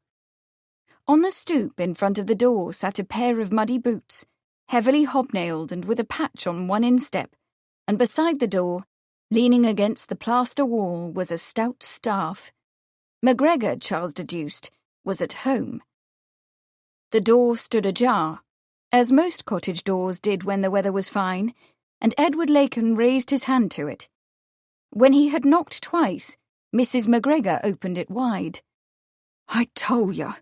On the stoop in front of the door sat a pair of muddy boots, heavily hobnailed and with a patch on one instep, and beside the door, leaning against the plaster wall, was a stout staff. McGregor, Charles deduced, was at home. The door stood ajar, as most cottage doors did when the weather was fine, and Edward Lacon raised his hand to it. When he had knocked twice, Mrs. McGregor opened it wide. "I told you,"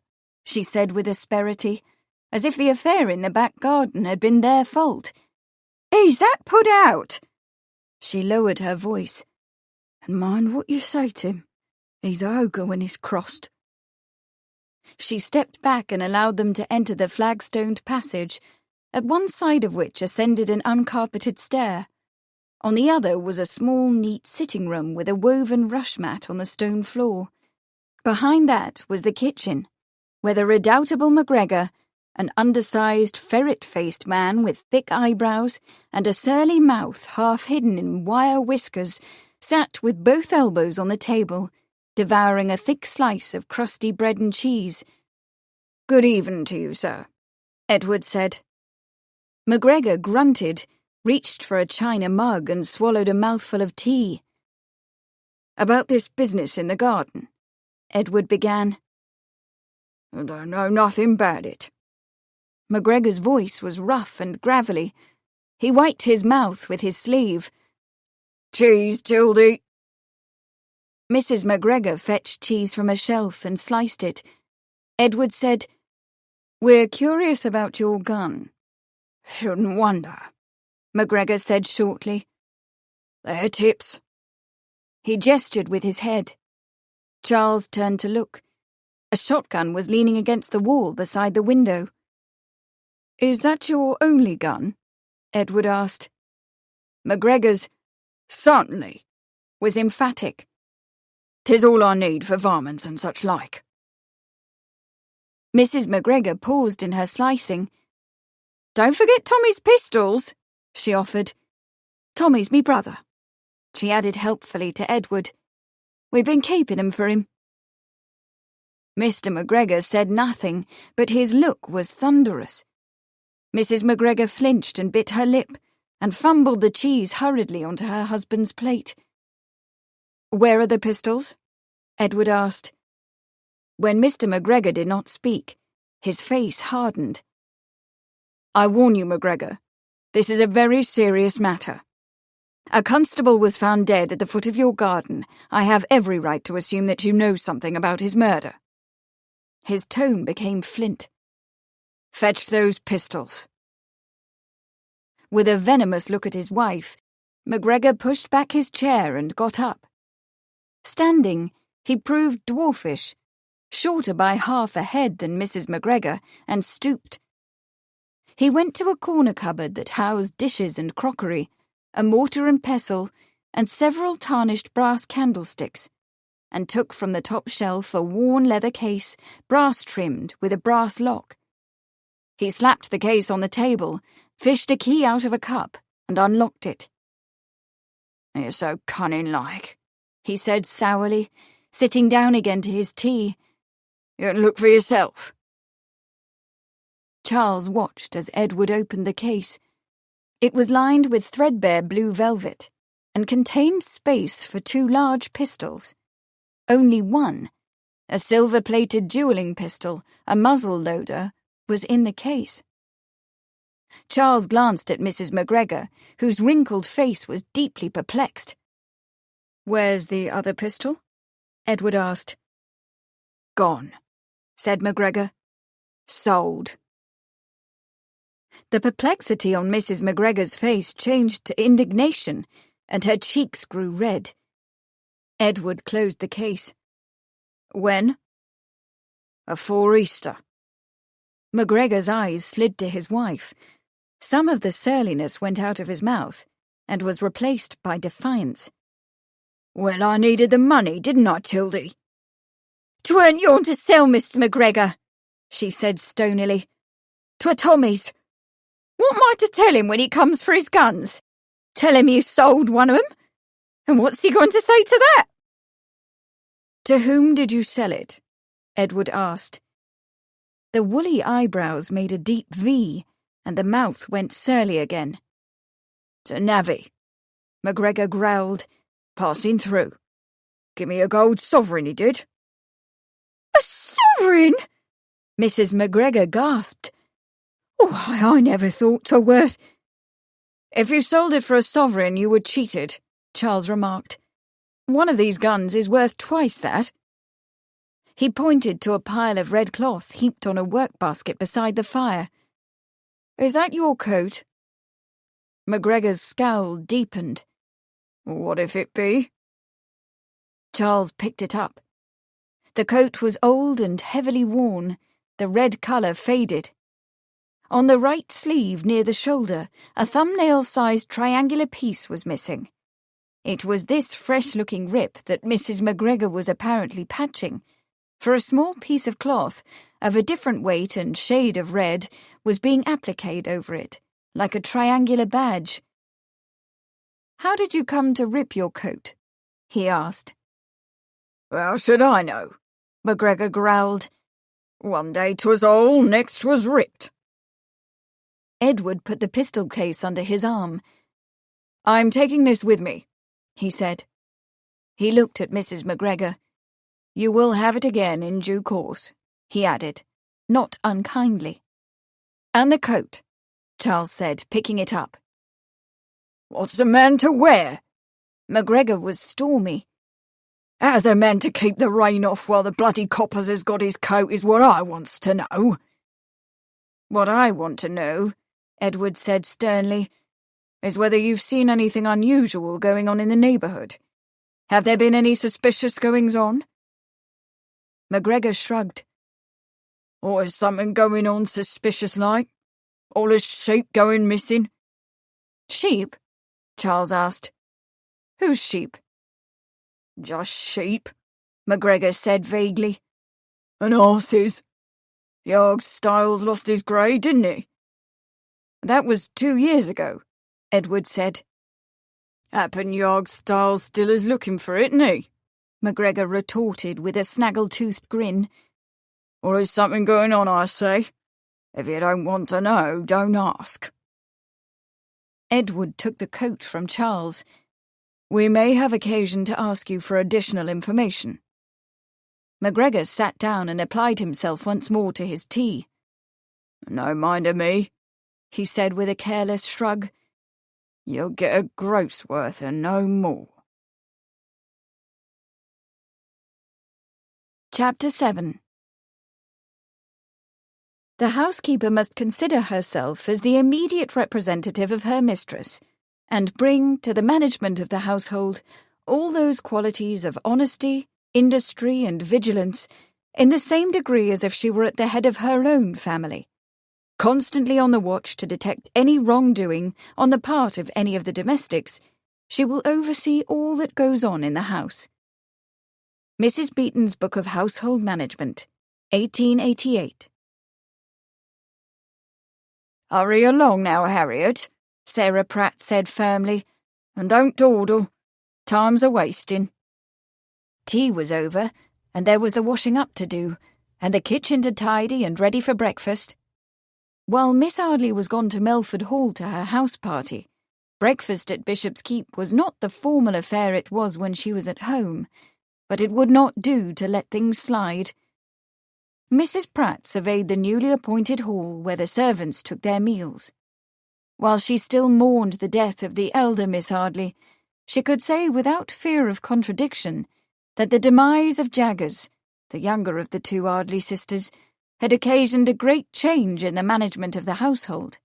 she said with asperity, as if the affair in the back garden had been their fault. "He's that put out." She lowered her voice. "And mind what you say to him. He's a ogre when he's crossed." She stepped back and allowed them to enter the flag-stoned passage, at one side of which ascended an uncarpeted stair. On the other was a small, neat sitting room with a woven rush mat on the stone floor. Behind that was the kitchen, where the redoubtable McGregor, an undersized, ferret-faced man with thick eyebrows and a surly mouth half hidden in wire whiskers, sat with both elbows on the table, devouring a thick slice of crusty bread and cheese. "Good even to you, sir," Edward said. McGregor grunted, reached for a china mug and swallowed a mouthful of tea. "About this business in the garden," Edward began. "I don't know nothing about it." McGregor's voice was rough and gravelly. He wiped his mouth with his sleeve. "Cheese, Tildy." Mrs. McGregor fetched cheese from a shelf and sliced it. Edward said, "We're curious about your gun." "Shouldn't wonder," McGregor said shortly. "They're tips." He gestured with his head. Charles turned to look. A shotgun was leaning against the wall beside the window. "Is that your only gun?" Edward asked. McGregor's "Certainly" was emphatic. "'Tis all I need for varmints and such like." Mrs. McGregor paused in her slicing. "Don't forget Tommy's pistols," she offered. "Tommy's me brother," she added helpfully to Edward. "We've been keeping 'em for him." Mr. McGregor said nothing, but his look was thunderous. Mrs. McGregor flinched and bit her lip, and fumbled the cheese hurriedly onto her husband's plate. "Where are the pistols?" Edward asked. When Mr. McGregor did not speak, his face hardened. "I warn you, McGregor, this is a very serious matter. A constable was found dead at the foot of your garden. I have every right to assume that you know something about his murder." His tone became flint. "Fetch those pistols." With a venomous look at his wife, McGregor pushed back his chair and got up. Standing, he proved dwarfish, shorter by half a head than Mrs. McGregor, and stooped. He went to a corner cupboard that housed dishes and crockery, a mortar and pestle, and several tarnished brass candlesticks, and took from the top shelf a worn leather case, brass-trimmed, with a brass lock. He slapped the case on the table, fished a key out of a cup, and unlocked it. "You're so cunning-like," he said sourly, sitting down again to his tea. "You can look for yourself." Charles watched as Edward opened the case. It was lined with threadbare blue velvet, and contained space for 2 large pistols. Only one, a silver-plated duelling pistol, a muzzle-loader, was in the case. Charles glanced at Mrs. McGregor, whose wrinkled face was deeply perplexed. "Where's the other pistol?" Edward asked. "Gone," said McGregor. "Sold." The perplexity on Mrs. McGregor's face changed to indignation, and her cheeks grew red. Edward closed the case. "When?" "Afore Easter." McGregor's eyes slid to his wife. Some of the surliness went out of his mouth, and was replaced by defiance. "Well, I needed the money, didn't I, Tildy?" "'Tweren't yourn to sell, Mr. McGregor," she said stonily. "'Twere Tommy's. What am I to tell him when he comes for his guns? Tell him you sold one of 'em? And what's he going to say to that?" "To whom did you sell it?" Edward asked. The woolly eyebrows made a deep V, and the mouth went surly again. "To Navvy," McGregor growled, "passing through. Give me a gold sovereign, he did. A sovereign? Mrs. McGregor gasped. Why, I never thought 'twere worth— If you sold it for a sovereign, you were cheated, Charles remarked. One of these guns is worth twice that. He pointed to a pile of red cloth heaped on a work-basket beside the fire. Is that your coat? McGregor's scowl deepened. What if it be? Charles picked it up. The coat was old and heavily worn, the red colour faded. On the right sleeve near the shoulder, a thumbnail-sized triangular piece was missing. It was this fresh-looking rip that Mrs. McGregor was apparently patching, for a small piece of cloth, of a different weight and shade of red, was being appliqued over it, like a triangular badge. How did you come to rip your coat? He asked. How should I know? McGregor growled. One day 'twas whole, next 'twas ripped. Edward put the pistol case under his arm. I'm taking this with me, he said. He looked at Mrs. McGregor. You will have it again in due course, he added, not unkindly. And the coat, Charles said, picking it up. What's a man to wear? McGregor was stormy. How's a man to keep the rain off while the bloody coppers has got his coat is what I wants to know. What I want to know, Edward said sternly, is whether you've seen anything unusual going on in the neighbourhood. Have there been any suspicious goings-on? McGregor shrugged. Or is something going on suspicious-like? All his sheep going missing? Sheep? Charles asked. Whose sheep? Just sheep, McGregor said vaguely. And horses. Yarg Styles lost his grey, didn't he? That was 2 years ago, Edward said. Happen Yarg Styles still is looking for it, isn't he? McGregor retorted with a snaggle-toothed grin. Or is something going on, I say? If you don't want to know, don't ask. Edward took the coat from Charles. We may have occasion to ask you for additional information. McGregor sat down and applied himself once more to his tea. No mind of me, he said with a careless shrug. You'll get a groat's worth and no more. Chapter 7. The housekeeper must consider herself as the immediate representative of her mistress, and bring to the management of the household all those qualities of honesty, industry, and vigilance in the same degree as if she were at the head of her own family, constantly on the watch to detect any wrongdoing on the part of any of the domestics. She will oversee all that goes on in the house. Mrs. Beeton's Book of Household Management, 1888. Hurry along now, Harriet, Sarah Pratt said firmly, and don't dawdle. Time's a-wasting. Tea was over, and there was the washing up to do, and the kitchen to tidy and ready for breakfast. While Miss Arley was gone to Melford Hall to her house party, breakfast at Bishop's Keep was not the formal affair it was when she was at home, but it would not do to let things slide. Mrs. Pratt surveyed the newly appointed hall where the servants took their meals. While she still mourned the death of the elder Miss Arley, she could say without fear of contradiction that the demise of Jaggers, the younger of the two Arley sisters, had occasioned a great change in the management of the household.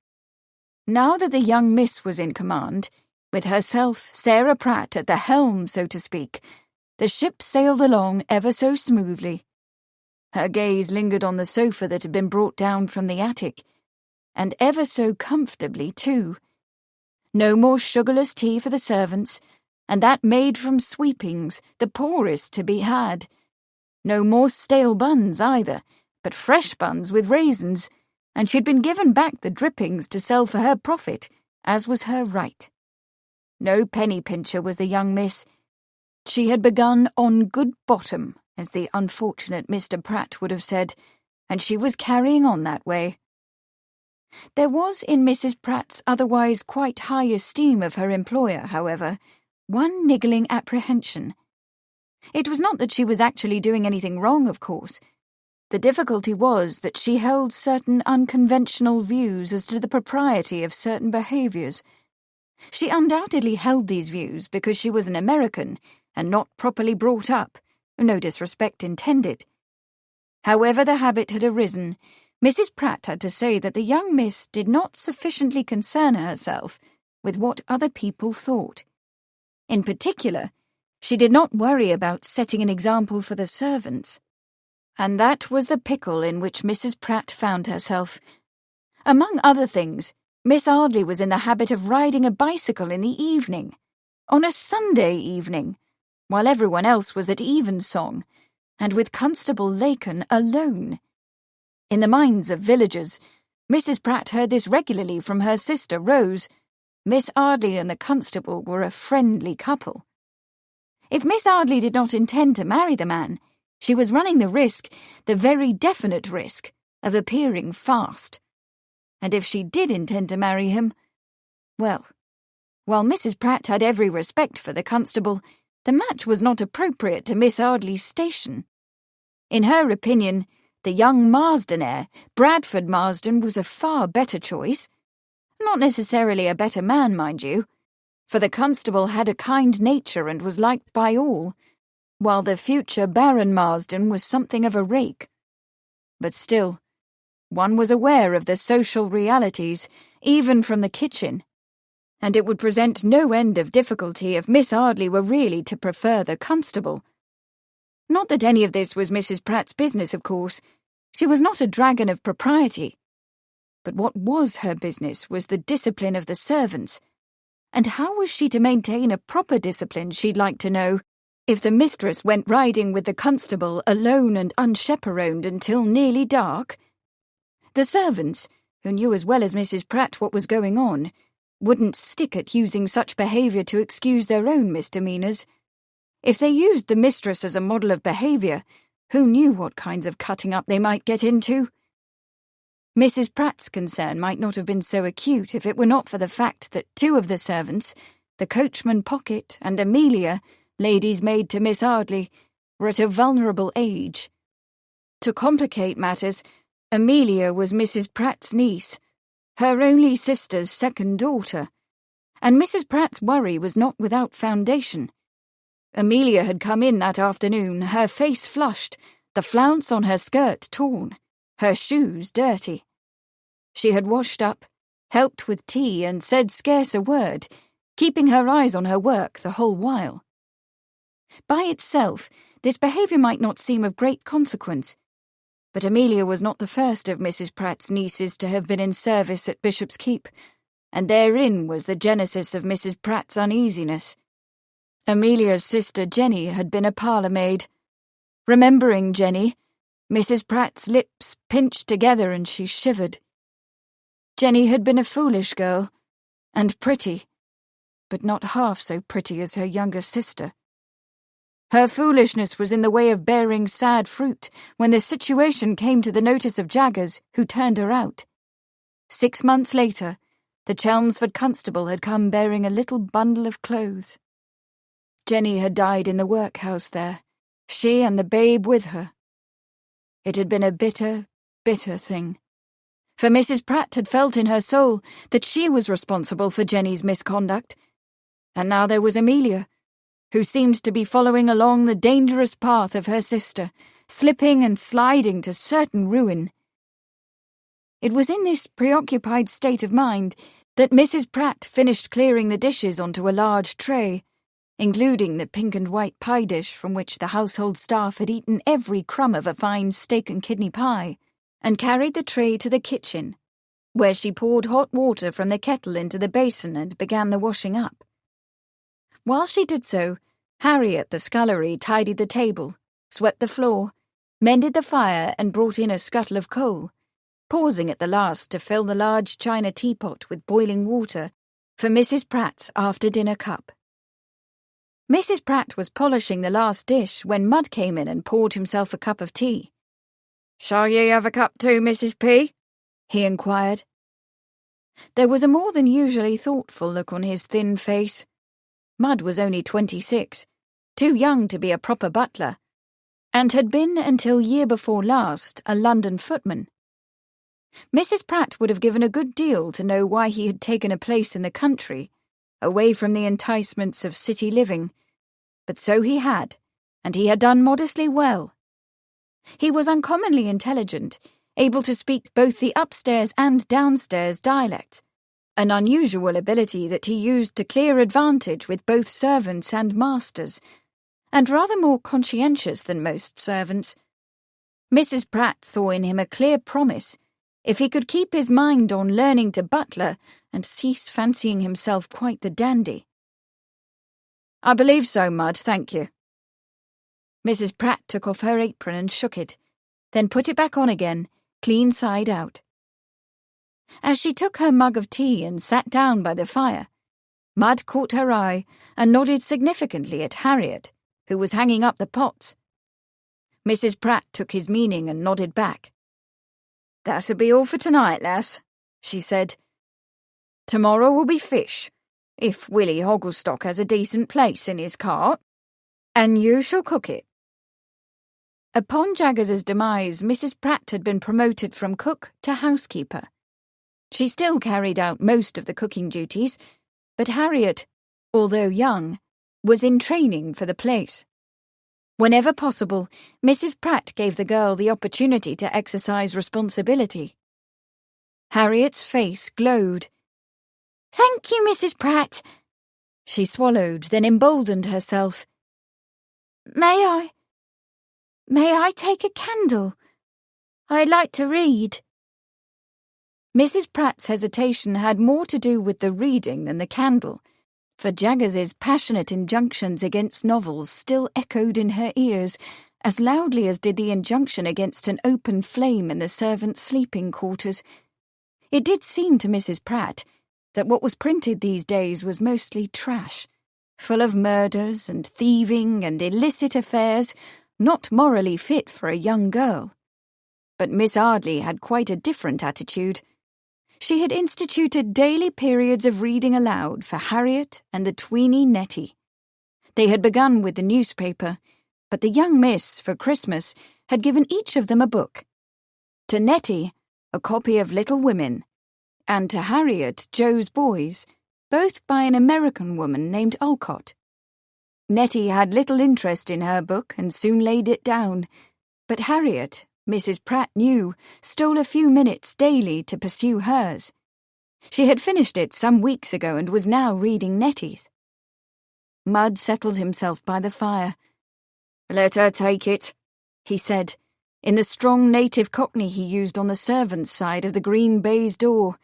Now that the young miss was in command, with herself, Sarah Pratt, at the helm, so to speak, the ship sailed along ever so smoothly. Her gaze lingered on the sofa that had been brought down from the attic, and ever so comfortably, too. No more sugarless tea for the servants, and that made from sweepings, the poorest to be had. No more stale buns either, but fresh buns with raisins, and she'd been given back the drippings to sell for her profit, as was her right. No penny pincher was the young miss. She had begun on good bottom, as the unfortunate Mr. Pratt would have said, and she was carrying on that way. There was in Mrs. Pratt's otherwise quite high esteem of her employer, however, one niggling apprehension. It was not that she was actually doing anything wrong, of course, The difficulty was that she held certain unconventional views as to the propriety of certain behaviours. She undoubtedly held these views because she was an American and not properly brought up, no disrespect intended. However the habit had arisen, Mrs. Pratt had to say that the young miss did not sufficiently concern herself with what other people thought. In particular, she did not worry about setting an example for the servants. And that was the pickle in which Mrs. Pratt found herself. Among other things, Miss Arley was in the habit of riding a bicycle in the evening, on a Sunday evening, while everyone else was at evensong, and with Constable Lacon alone. In the minds of villagers, Mrs. Pratt heard this regularly from her sister Rose. Miss Arley and the constable were a friendly couple. If Miss Arley did not intend to marry the man, she was running the risk, the very definite risk, of appearing fast. And if she did intend to marry him, well, while Mrs. Pratt had every respect for the constable, the match was not appropriate to Miss Arley's station. In her opinion, the young Marsden heir, Bradford Marsden, was a far better choice. Not necessarily a better man, mind you, for the constable had a kind nature and was liked by all, while the future Baron Marsden was something of a rake. But still, one was aware of the social realities, even from the kitchen, and it would present no end of difficulty if Miss Arley were really to prefer the constable. Not that any of this was Mrs. Pratt's business, of course. She was not a dragon of propriety. But what was her business was the discipline of the servants. And how was she to maintain a proper discipline, she'd like to know, if the mistress went riding with the constable alone and unchaperoned until nearly dark? The servants, who knew as well as Mrs. Pratt what was going on, wouldn't stick at using such behaviour to excuse their own misdemeanours. If they used the mistress as a model of behaviour, who knew what kinds of cutting up they might get into? Mrs. Pratt's concern might not have been so acute if it were not for the fact that two of the servants, the coachman Pocket and Amelia, ladies maid to Miss Arley, were at a vulnerable age. To complicate matters, Amelia was Mrs. Pratt's niece, her only sister's second daughter, and Mrs. Pratt's worry was not without foundation. Amelia had come in that afternoon, her face flushed, the flounce on her skirt torn, her shoes dirty. She had washed up, helped with tea, and said scarce a word, keeping her eyes on her work the whole while. By itself, this behaviour might not seem of great consequence, but Amelia was not the first of Mrs. Pratt's nieces to have been in service at Bishop's Keep, and therein was the genesis of Mrs. Pratt's uneasiness. Amelia's sister Jenny had been a parlour-maid. Remembering Jenny, Mrs. Pratt's lips pinched together and she shivered. Jenny had been a foolish girl, and pretty, but not half so pretty as her younger sister. Her foolishness was in the way of bearing sad fruit when the situation came to the notice of Jaggers, who turned her out. 6 months later, the Chelmsford constable had come bearing a little bundle of clothes. Jenny had died in the workhouse there, she and the babe with her. It had been a bitter, bitter thing, for Mrs. Pratt had felt in her soul that she was responsible for Jenny's misconduct, and now there was Amelia, who seemed to be following along the dangerous path of her sister, slipping and sliding to certain ruin. It was in this preoccupied state of mind that Mrs. Pratt finished clearing the dishes onto a large tray, including the pink and white pie dish from which the household staff had eaten every crumb of a fine steak and kidney pie, and carried the tray to the kitchen, where she poured hot water from the kettle into the basin and began the washing up. While she did so, Harriet the scullery tidied the table, swept the floor, mended the fire and brought in a scuttle of coal, pausing at the last to fill the large china teapot with boiling water for Mrs. Pratt's after-dinner cup. Mrs. Pratt was polishing the last dish when Mudd came in and poured himself a cup of tea. "Shall ye have a cup too, Mrs. P?" he inquired. There was a more than usually thoughtful look on his thin face. Mudd was only 26, too young to be a proper butler, and had been until year before last a London footman. Mrs. Pratt would have given a good deal to know why he had taken a place in the country, away from the enticements of city living, but so he had, and he had done modestly well. He was uncommonly intelligent, able to speak both the upstairs and downstairs dialect, an unusual ability that he used to clear advantage with both servants and masters, and rather more conscientious than most servants. Mrs. Pratt saw in him a clear promise, if he could keep his mind on learning to butler and cease fancying himself quite the dandy. "I believe so, Mud, thank you." Mrs. Pratt took off her apron and shook it, then put it back on again, clean side out. As she took her mug of tea and sat down by the fire, Mud caught her eye and nodded significantly at Harriet, who was hanging up the pots. Mrs. Pratt took his meaning and nodded back. "That'll be all for tonight, lass," she said. "Tomorrow will be fish, if Willie Hogglestock has a decent place in his cart, and you shall cook it." Upon Jaggers's demise, Mrs. Pratt had been promoted from cook to housekeeper. She still carried out most of the cooking duties, but Harriet, although young, was in training for the place. Whenever possible, Mrs. Pratt gave the girl the opportunity to exercise responsibility. Harriet's face glowed. "Thank you, Mrs. Pratt." She swallowed, then emboldened herself. May I take a candle? I'd like to read." Mrs. Pratt's hesitation had more to do with the reading than the candle, for Jaggers's passionate injunctions against novels still echoed in her ears as loudly as did the injunction against an open flame in the servants' sleeping quarters. It did seem to Mrs. Pratt that what was printed these days was mostly trash, full of murders and thieving and illicit affairs, not morally fit for a young girl. But Miss Arley had quite a different attitude. She had instituted daily periods of reading aloud for Harriet and the tweeny Nettie. They had begun with the newspaper, but the young miss, for Christmas, had given each of them a book. To Nettie, a copy of Little Women, and to Harriet, Joe's Boys, both by an American woman named Olcott. Nettie had little interest in her book and soon laid it down, but Harriet, Mrs. Pratt knew, stole a few minutes daily to pursue hers. She had finished it some weeks ago and was now reading Nettie's. Mud settled himself by the fire. "Let her take it," he said, in the strong native cockney he used on the servants' side of the green baize door.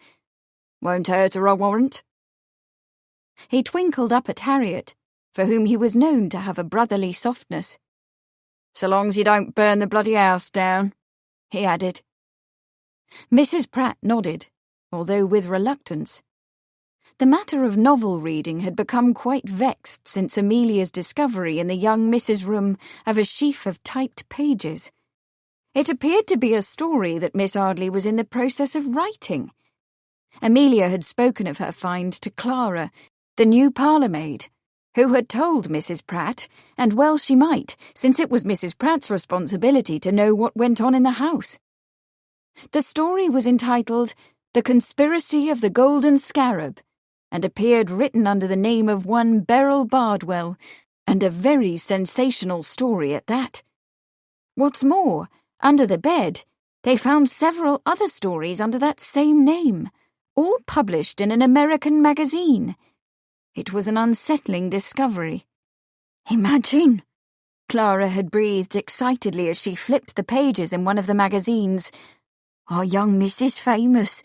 "Won't hurt her, I warrant." He twinkled up at Harriet, for whom he was known to have a brotherly softness. "So long's you don't burn the bloody house down," he added. Mrs. Pratt nodded, although with reluctance. The matter of novel reading had become quite vexed since Amelia's discovery in the young Miss's room of a sheaf of typed pages. It appeared to be a story that Miss Arley was in the process of writing. Amelia had spoken of her find to Clara, the new parlour-maid, who had told Mrs. Pratt, and well she might, since it was Mrs. Pratt's responsibility to know what went on in the house. The story was entitled The Conspiracy of the Golden Scarab, and appeared written under the name of one Beryl Bardwell, and a very sensational story at that. What's more, under the bed, they found several other stories under that same name, all published in an American magazine. It was an unsettling discovery. "Imagine!" Clara had breathed excitedly as she flipped the pages in one of the magazines. "Our young miss is famous.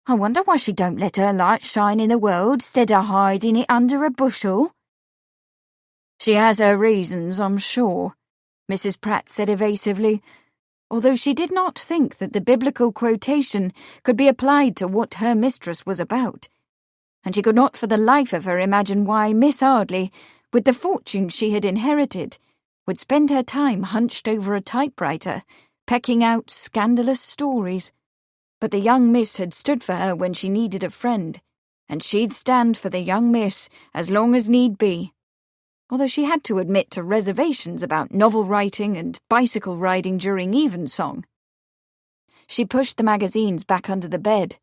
I wonder why she don't let her light shine in the world, 'stead of hiding it under a bushel." "She has her reasons, I'm sure," Mrs. Pratt said evasively, although she did not think that the biblical quotation could be applied to what her mistress was about, and she could not for the life of her imagine why Miss Arley, with the fortune she had inherited, would spend her time hunched over a typewriter, pecking out scandalous stories. But the young miss had stood for her when she needed a friend, and she'd stand for the young miss as long as need be. although she had to admit to reservations about novel writing and bicycle riding during evensong. She pushed the magazines back under the bed.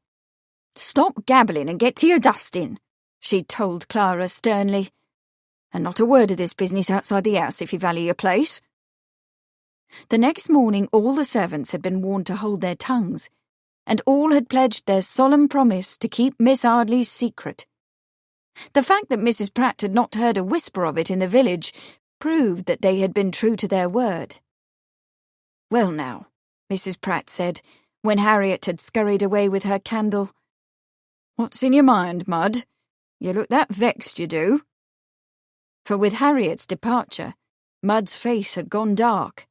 "Stop gabbling and get to your dusting," she told Clara sternly. "And not a word of this business outside the house if you value your place." The next morning all the servants had been warned to hold their tongues, and all had pledged their solemn promise to keep Miss Arley's secret. The fact that Mrs. Pratt had not heard a whisper of it in the village proved that they had been true to their word. "Well now," Mrs. Pratt said, when Harriet had scurried away with her candle, "what's in your mind, Mud? You look that vexed, you do." For with Harriet's departure, Mud's face had gone dark.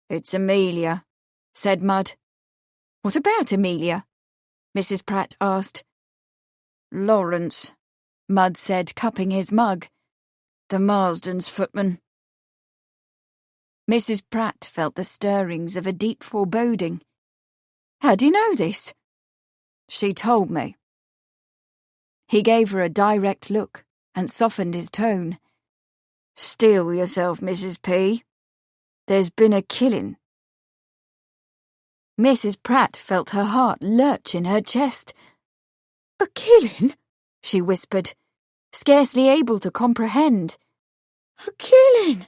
"It's Amelia," said Mud. "What about Amelia?" Mrs. Pratt asked. "Lawrence," Mud said, cupping his mug. "The Marsden's footman." Mrs. Pratt felt the stirrings of a deep foreboding. "How do you know this?" "She told me." He gave her a direct look and softened his tone. "Steel yourself, Mrs. P. There's been a killing." Mrs. Pratt felt her heart lurch in her chest. "A killing?" she whispered, scarcely able to comprehend. "A killing?"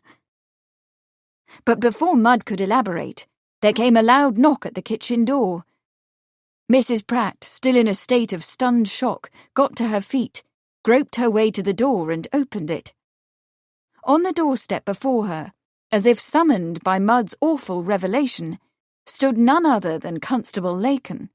But before Mud could elaborate, there came a loud knock at the kitchen door. Mrs. Pratt, still in a state of stunned shock, got to her feet, groped her way to the door and opened it. On the doorstep before her, as if summoned by Mud's awful revelation, stood none other than Constable Lakin.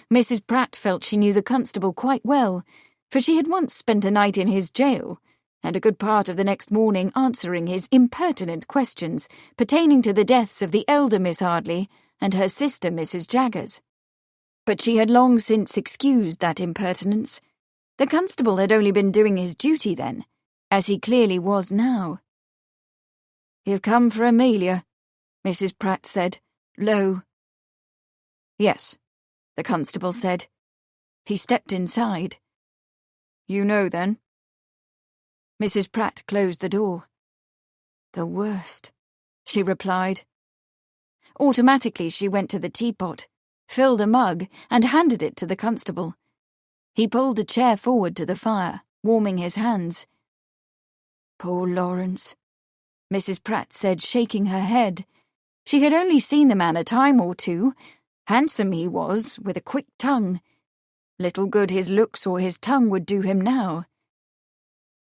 Mrs. Pratt felt she knew the constable quite well, for she had once spent a night in his jail, and a good part of the next morning answering his impertinent questions pertaining to the deaths of the elder Miss Arley and her sister Mrs. Jaggers. But she had long since excused that impertinence. The constable had only been doing his duty then, as he clearly was now. "You've come for Amelia," Mrs. Pratt said, low. "Yes," the constable said. He stepped inside. "You know, then?" Mrs. Pratt closed the door. "The worst," she replied. Automatically she went to the teapot, filled a mug, and handed it to the constable. He pulled a chair forward to the fire, warming his hands. "Poor Lawrence," Mrs. Pratt said, shaking her head. She had only seen the man a time or two. Handsome he was, with a quick tongue. Little good his looks or his tongue would do him now.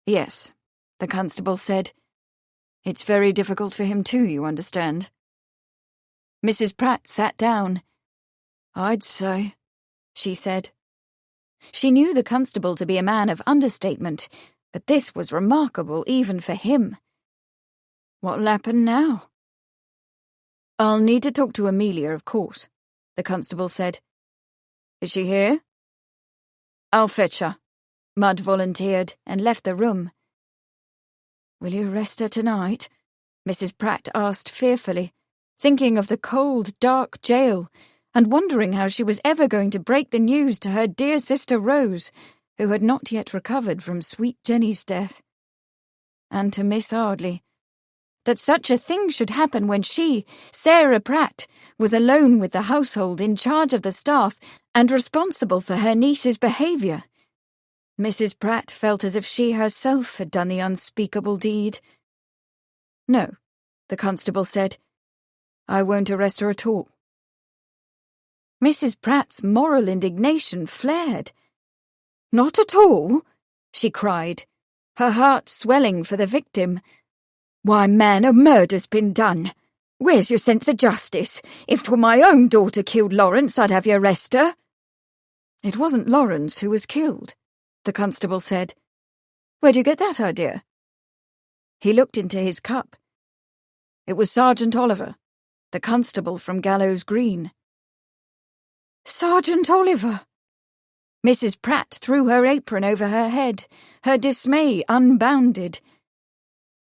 "Yes," the constable said. "It's very difficult for him too, you understand." Mrs. Pratt sat down. "I'd say," she said. She knew the constable to be a man of understatement, but this was remarkable even for him. "What'll happen now?" "I'll need to talk to Amelia, of course," the constable said. "Is she here?" "I'll fetch her," Mud volunteered, and left the room. "Will you arrest her tonight?" Mrs. Pratt asked fearfully, thinking of the cold, dark jail, and wondering how she was ever going to break the news to her dear sister Rose, who had not yet recovered from sweet Jenny's death. And to Miss Arley. That such a thing should happen when she, Sarah Pratt, was alone with the household, in charge of the staff, and responsible for her niece's behaviour. Mrs. Pratt felt as if she herself had done the unspeakable deed. "No," the constable said. "I won't arrest her at all." Mrs. Pratt's moral indignation flared. "Not at all?" she cried, her heart swelling for the victim. "Why, man, a murder's been done. Where's your sense of justice? If 'twere my own daughter killed Lawrence, I'd have you arrest her." "It wasn't Lawrence who was killed," the constable said. "Where'd you get that idea?" He looked into his cup. It was Sergeant Oliver, the constable from Gallows Green. "Sergeant Oliver!" Mrs. Pratt threw her apron over her head, her dismay unbounded.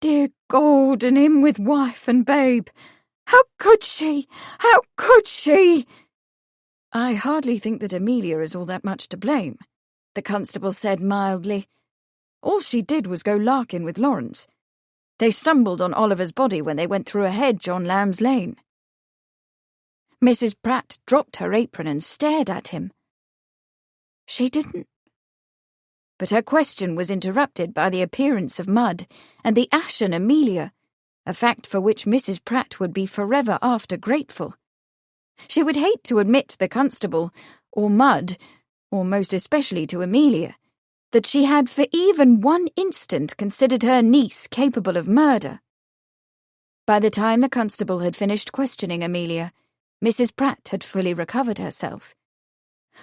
"Dear God, and him with wife and babe! How could she? How could she?" "I hardly think that Amelia is all that much to blame," the constable said mildly. All she did was go larking with Lawrence. They stumbled on Oliver's body when they went through a hedge on Lamb's Lane." Mrs. Pratt dropped her apron and stared at him. "She didn't—" But her question was interrupted by the appearance of Mudd and the ashen Amelia, a fact for which Mrs. Pratt would be forever after grateful. She would hate to admit to the constable, or Mudd, or most especially to Amelia, that she had for even one instant considered her niece capable of murder. By the time the constable had finished questioning Amelia, Mrs. Pratt had fully recovered herself.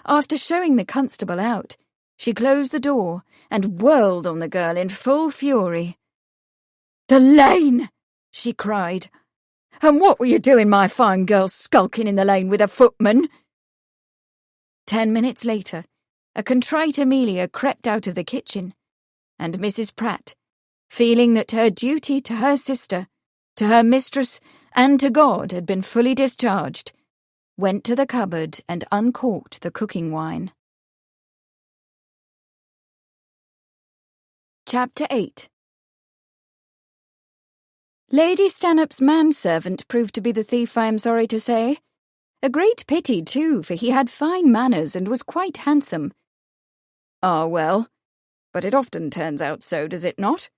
After showing the constable out, she closed the door and whirled on the girl in full fury. "The lane!" she cried. "And what were you doing, my fine girl, skulking in the lane with a footman?" 10 minutes later, a contrite Amelia crept out of the kitchen, and Mrs. Pratt, feeling that her duty to her sister, to her mistress, and to God had been fully discharged, went to the cupboard and uncorked the cooking wine. Chapter 8. Lady Stanhope's manservant proved to be the thief, I am sorry to say. A great pity, too, for he had fine manners and was quite handsome. "Ah, well, but it often turns out so, does it not?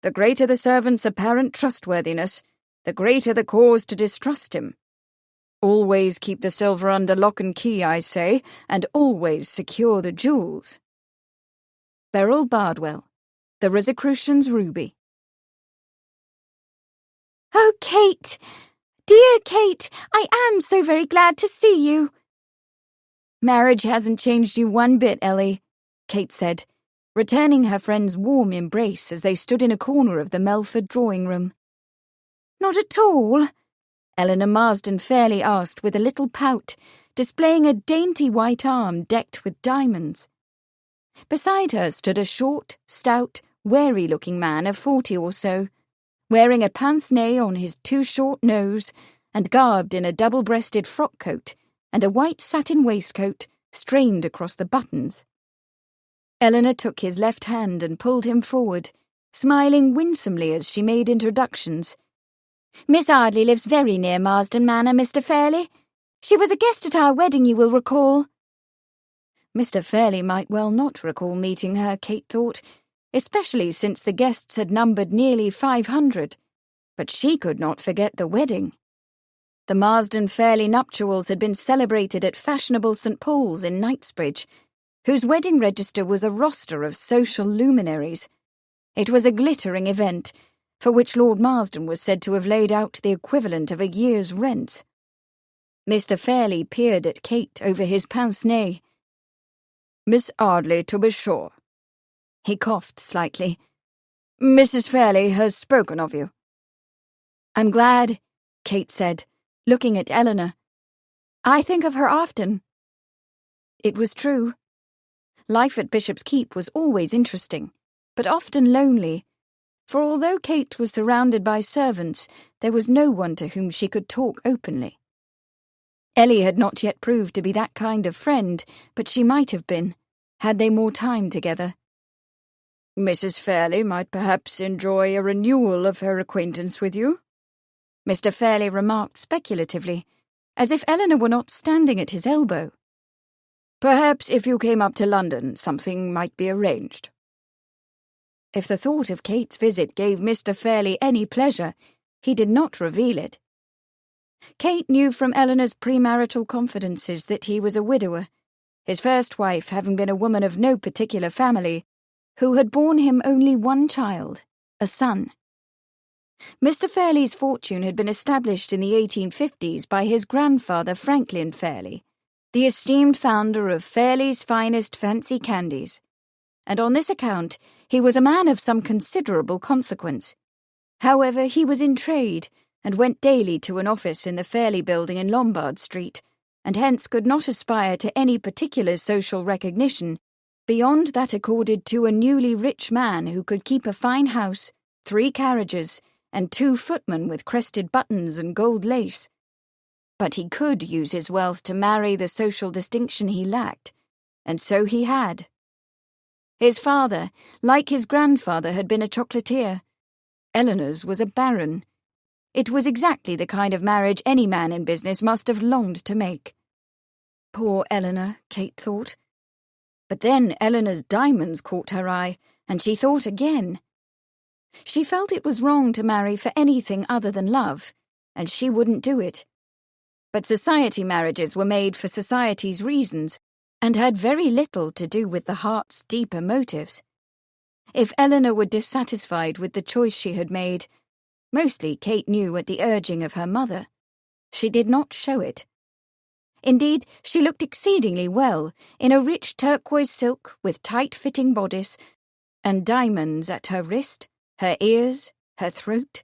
The greater the servant's apparent trustworthiness, the greater the cause to distrust him. Always keep the silver under lock and key, I say, and always secure the jewels." Beryl Bardwell, The Rosicrucian's Ruby. "Oh, Kate! Dear Kate, I am so very glad to see you." "Marriage hasn't changed you one bit, Ellie," Kate said, returning her friend's warm embrace as they stood in a corner of the Melford drawing-room. "Not at all?" Eleanor Marsden fairly asked with a little pout, displaying a dainty white arm decked with diamonds. Beside her stood a short, stout, wary-looking man of 40 or so, wearing a pince-nez on his too short nose and garbed in a double-breasted frock-coat and a white satin waistcoat strained across the buttons. Eleanor took his left hand and pulled him forward, smiling winsomely as she made introductions. "Miss Arley lives very near Marsden Manor, Mr. Fairley. She was a guest at our wedding, you will recall." Mr. Fairley might well not recall meeting her, Kate thought, especially since the guests had numbered nearly 500, but she could not forget the wedding. The Marsden Fairley nuptials had been celebrated at fashionable St. Paul's in Knightsbridge, whose wedding register was a roster of social luminaries. It was a glittering event, for which Lord Marsden was said to have laid out the equivalent of a year's rents. Mr. Fairley peered at Kate over his pince-nez. "Miss Arley, to be sure." He coughed slightly. "Mrs. Fairley has spoken of you." "I'm glad," Kate said, looking at Eleanor. "I think of her often." It was true. Life at Bishop's Keep was always interesting, but often lonely, for although Kate was surrounded by servants, there was no one to whom she could talk openly. Ellie had not yet proved to be that kind of friend, but she might have been, had they more time together. "Mrs. Fairley might perhaps enjoy a renewal of her acquaintance with you," Mr. Fairley remarked speculatively, as if Eleanor were not standing at his elbow. "Perhaps if you came up to London, something might be arranged." If the thought of Kate's visit gave Mr. Fairley any pleasure, he did not reveal it. Kate knew from Eleanor's premarital confidences that he was a widower, his first wife having been a woman of no particular family, who had borne him only one child, a son. Mr. Fairley's fortune had been established in the 1850s by his grandfather Franklin Fairley, the esteemed founder of Fairley's Finest Fancy Candies, and on this account he was a man of some considerable consequence. However, he was in trade, and went daily to an office in the Fairley Building in Lombard Street, and hence could not aspire to any particular social recognition beyond that accorded to a newly rich man who could keep a fine house, 3 carriages, and 2 footmen with crested buttons and gold lace. But he could use his wealth to marry the social distinction he lacked, and so he had. His father, like his grandfather, had been a chocolatier. Eleanor's was a baron. It was exactly the kind of marriage any man in business must have longed to make. Poor Eleanor, Kate thought. But then Eleanor's diamonds caught her eye, and she thought again. She felt it was wrong to marry for anything other than love, and she wouldn't do it. But society marriages were made for society's reasons, and had very little to do with the heart's deeper motives. If Eleanor were dissatisfied with the choice she had made, mostly Kate knew at the urging of her mother, she did not show it. Indeed, she looked exceedingly well in a rich turquoise silk with tight-fitting bodice, and diamonds at her wrist, her ears, her throat.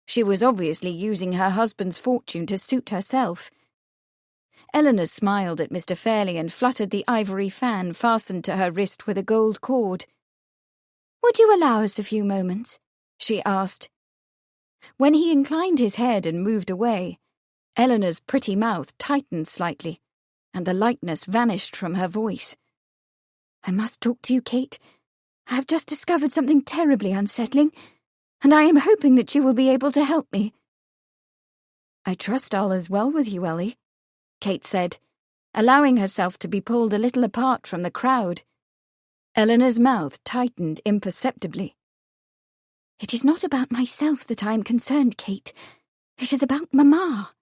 She was obviously using her husband's fortune to suit herself. Eleanor smiled at Mr. Fairley and fluttered the ivory fan fastened to her wrist with a gold cord. "Would you allow us a few moments?" she asked. When he inclined his head and moved away, Eleanor's pretty mouth tightened slightly, and the lightness vanished from her voice. "I must talk to you, Kate. I have just discovered something terribly unsettling, and I am hoping that you will be able to help me." "I trust all is well with you, Ellie," Kate said, allowing herself to be pulled a little apart from the crowd. Eleanor's mouth tightened imperceptibly. "It is not about myself that I am concerned, Kate. It is about Mamma."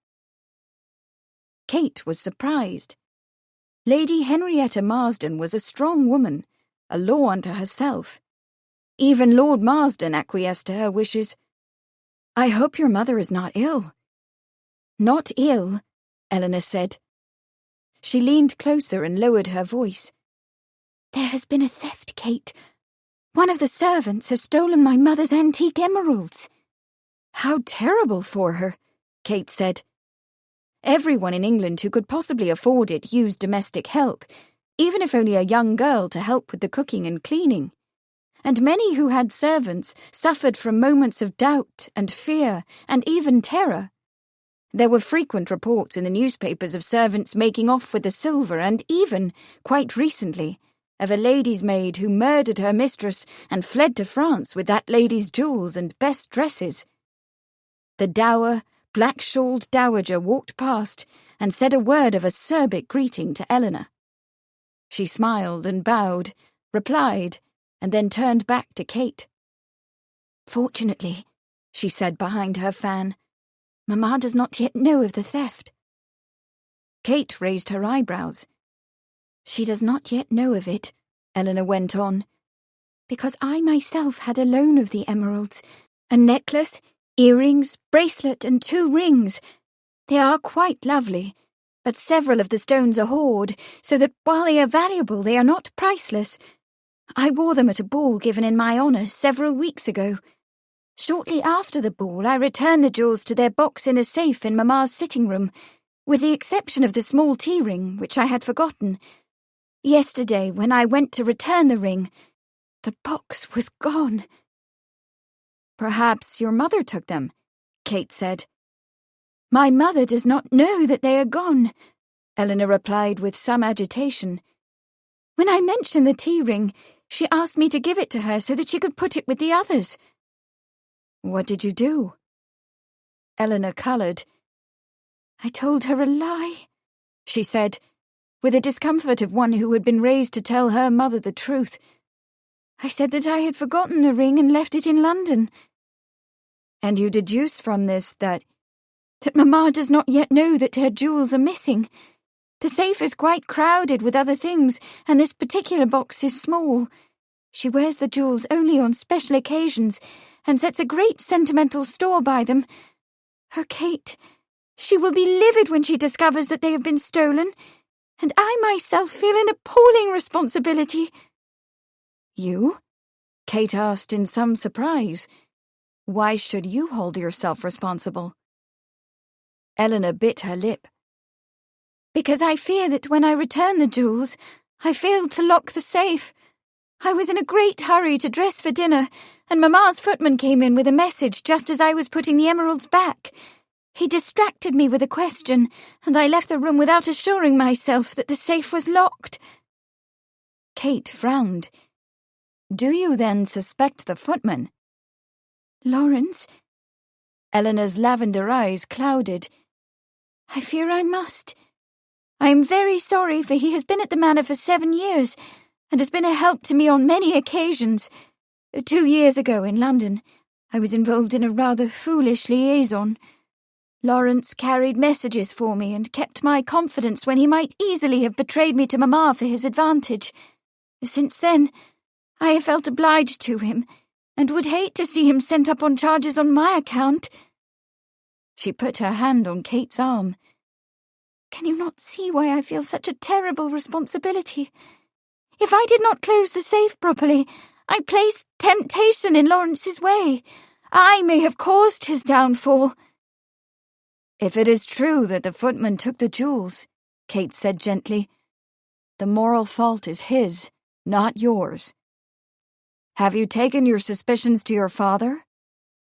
Kate was surprised. Lady Henrietta Marsden was a strong woman, a law unto herself. Even Lord Marsden acquiesced to her wishes. "I hope your mother is not ill." "Not ill," Eleanor said. She leaned closer and lowered her voice. "There has been a theft, Kate. One of the servants has stolen my mother's antique emeralds." "How terrible for her," Kate said. Everyone in England who could possibly afford it used domestic help, even if only a young girl to help with the cooking and cleaning. And many who had servants suffered from moments of doubt and fear and even terror. There were frequent reports in the newspapers of servants making off with the silver, and even, quite recently, of a lady's maid who murdered her mistress and fled to France with that lady's jewels and best dresses. The dour, black-shawled dowager walked past and said a word of acerbic greeting to Eleanor. She smiled and bowed, replied, and then turned back to Kate. "Fortunately," she said behind her fan, "Mamma does not yet know of the theft." Kate raised her eyebrows. "She does not yet know of it," Eleanor went on, "because I myself had a loan of the emeralds, a necklace, earrings, bracelet, and 2 rings. They are quite lovely, but several of the stones are hoard, so that while they are valuable, they are not priceless. I wore them at a ball given in my honour several weeks ago. Shortly after the ball, I returned the jewels to their box in the safe in Mamma's sitting room, with the exception of the small tea ring, which I had forgotten. Yesterday, when I went to return the ring, the box was gone." "Perhaps your mother took them," Kate said. "My mother does not know that they are gone," Eleanor replied with some agitation. "When I mentioned the tea ring, she asked me to give it to her so that she could put it with the others." "What did you do?" Eleanor coloured. "I told her a lie," she said, with the discomfort of one who had been raised to tell her mother the truth. "I said that I had forgotten the ring and left it in London." "And you deduce from this that—" "That Mamma does not yet know that her jewels are missing. The safe is quite crowded with other things, and this particular box is small. She wears the jewels only on special occasions, and sets a great sentimental store by them. Oh, Kate, she will be livid when she discovers that they have been stolen, and I myself feel an appalling responsibility." "You?" Kate asked in some surprise. "Why should you hold yourself responsible?" Eleanor bit her lip. "Because I fear that when I return the jewels, I failed to lock the safe. I was in a great hurry to dress for dinner, and Mamma's footman came in with a message just as I was putting the emeralds back. He distracted me with a question, and I left the room without assuring myself that the safe was locked." Kate frowned. Do you then suspect the footman? Lawrence? Eleanor's lavender eyes clouded. I fear I must. I am very sorry, for he has been at the manor for 7 years, and has been a help to me on many occasions. 2 years ago in London, I was involved in a rather foolish liaison. Lawrence carried messages for me and kept my confidence when he might easily have betrayed me to Mamma for his advantage. Since then, I have felt obliged to him, and would hate to see him sent up on charges on my account. She put her hand on Kate's arm. Can you not see why I feel such a terrible responsibility? If I did not close the safe properly, I placed temptation in Lawrence's way. I may have caused his downfall. If it is true that the footman took the jewels, Kate said gently, the moral fault is his, not yours. Have you taken your suspicions to your father?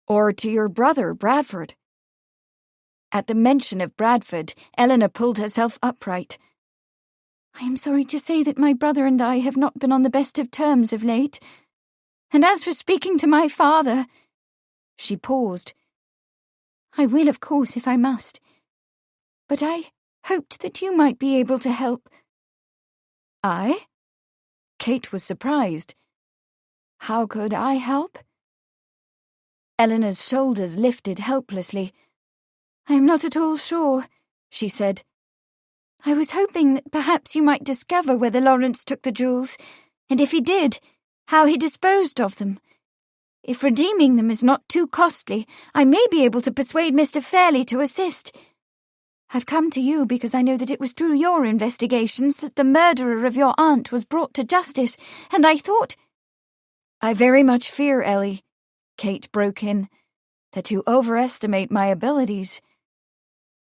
Or to your brother, Bradford? At the mention of Bradford, Eleanor pulled herself upright. I am sorry to say that my brother and I have not been on the best of terms of late. And as for speaking to my father... She paused. I will, of course, if I must. But I hoped that you might be able to help. I? Kate was surprised. How could I help? Eleanor's shoulders lifted helplessly. I am not at all sure, she said. I was hoping that perhaps you might discover whether Lawrence took the jewels, and if he did, how he disposed of them. If redeeming them is not too costly, I may be able to persuade Mr. Fairley to assist. I've come to you because I know that it was through your investigations that the murderer of your aunt was brought to justice, and I thought... I very much fear, Ellie, Kate broke in, that you overestimate my abilities.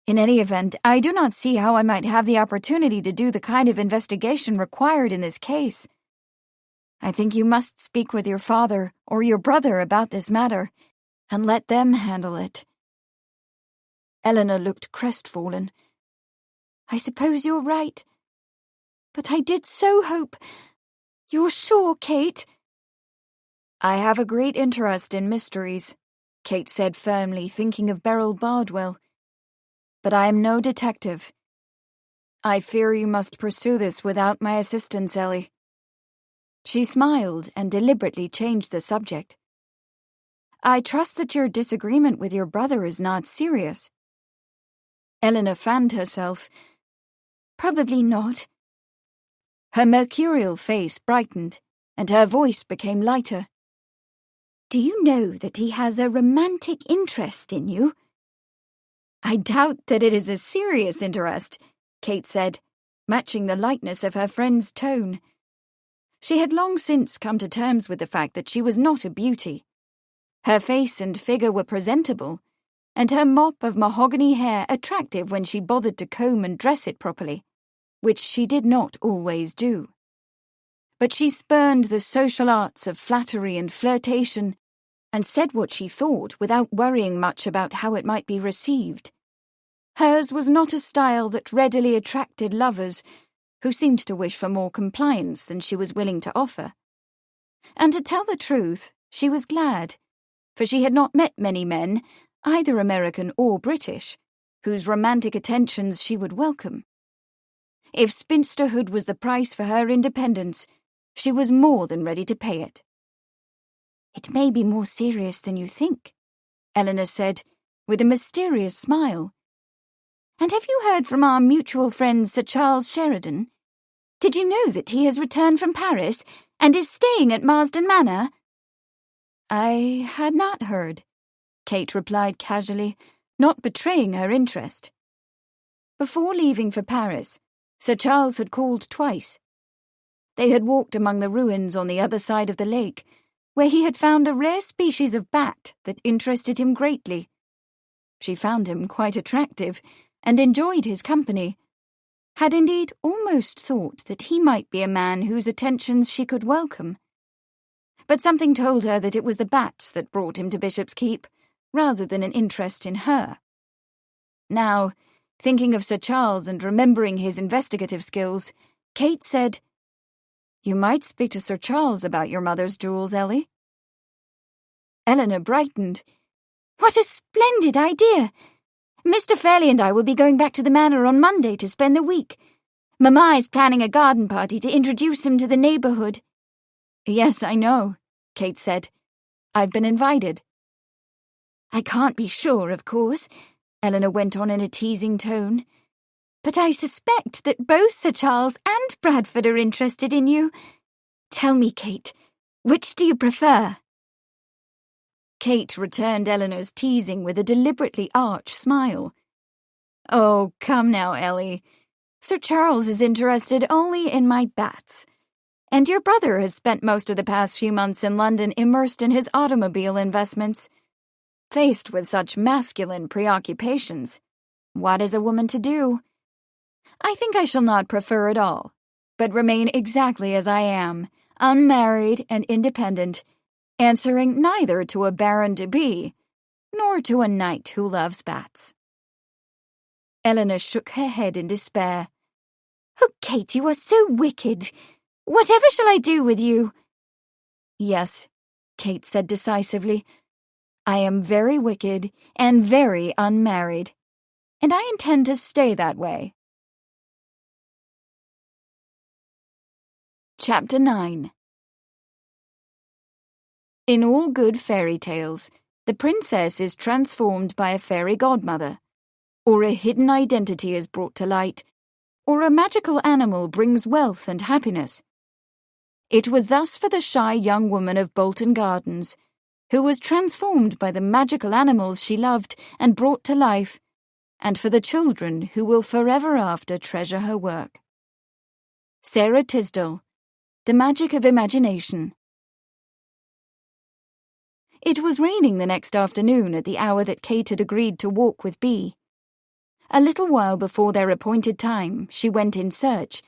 In any event, I do not see how I might have the opportunity to do the kind of investigation required in this case. I think you must speak with your father or your brother about this matter, and let them handle it. Eleanor looked crestfallen. I suppose you're right. But I did so hope... You're sure, Kate? I have a great interest in mysteries, Kate said firmly, thinking of Beryl Bardwell. But I am no detective. I fear you must pursue this without my assistance, Ellie. She smiled and deliberately changed the subject. I trust that your disagreement with your brother is not serious. Eleanor fanned herself. Probably not. Her mercurial face brightened, and her voice became lighter. Do you know that he has a romantic interest in you? I doubt that it is a serious interest, Kate said, matching the lightness of her friend's tone. She had long since come to terms with the fact that she was not a beauty. Her face and figure were presentable, and her mop of mahogany hair attractive when she bothered to comb and dress it properly, which she did not always do. But she spurned the social arts of flattery and flirtation, and said what she thought without worrying much about how it might be received. Hers was not a style that readily attracted lovers, who seemed to wish for more compliance than she was willing to offer. And to tell the truth, she was glad, for she had not met many men, either American or British, whose romantic attentions she would welcome. If spinsterhood was the price for her independence, she was more than ready to pay it. It may be more serious than you think, Eleanor said, with a mysterious smile. And have you heard from our mutual friend Sir Charles Sheridan? Did you know that he has returned from Paris and is staying at Marsden Manor? I had not heard, Kate replied casually, not betraying her interest. Before leaving for Paris, Sir Charles had called twice. They had walked among the ruins on the other side of the lake, where he had found a rare species of bat that interested him greatly. She found him quite attractive, and enjoyed his company, had indeed almost thought that he might be a man whose attentions she could welcome. But something told her that it was the bats that brought him to Bishop's Keep, rather than an interest in her. Now, thinking of Sir Charles and remembering his investigative skills, Kate said, You might speak to Sir Charles about your mother's jewels, Ellie. Eleanor brightened. What a splendid idea! Mr. Fairley and I will be going back to the manor on Monday to spend the week. Mamma is planning a garden party to introduce him to the neighbourhood. Yes, I know, Kate said. I've been invited. I can't be sure, of course, Eleanor went on in a teasing tone. But I suspect that both Sir Charles and Bradford are interested in you. Tell me, Kate, which do you prefer? Kate returned Eleanor's teasing with a deliberately arch smile. Oh, come now, Ellie. Sir Charles is interested only in my bats. And your brother has spent most of the past few months in London immersed in his automobile investments. Faced with such masculine preoccupations, what is a woman to do? I think I shall not prefer it all, but remain exactly as I am, unmarried and independent, answering neither to a baron-to-be, nor to a knight who loves bats. Eleanor shook her head in despair. Oh, Kate, you are so wicked. Whatever shall I do with you? Yes, Kate said decisively. I am very wicked and very unmarried, and I intend to stay that way. Chapter 9. In all good fairy tales, the princess is transformed by a fairy godmother, or a hidden identity is brought to light, or a magical animal brings wealth and happiness. It was thus for the shy young woman of Bolton Gardens, who was transformed by the magical animals she loved and brought to life, and for the children who will forever after treasure her work. Sarah Tisdall, The Magic of Imagination. It was raining the next afternoon at the hour that Kate had agreed to walk with Bea. A little while before their appointed time, she went in search,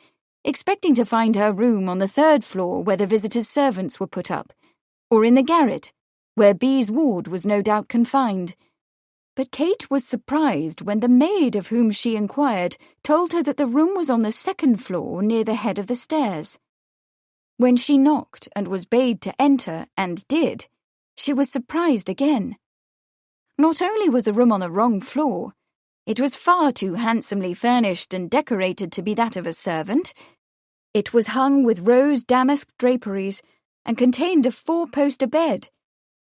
expecting to find her room on the 3rd floor where the visitors' servants were put up, or in the garret, where Bea's ward was no doubt confined. But Kate was surprised when the maid of whom she inquired told her that the room was on the 2nd floor near the head of the stairs. When she knocked and was bade to enter, and did, she was surprised again. Not only was the room on the wrong floor, it was far too handsomely furnished and decorated to be that of a servant. It was hung with rose damask draperies and contained a 4-poster bed,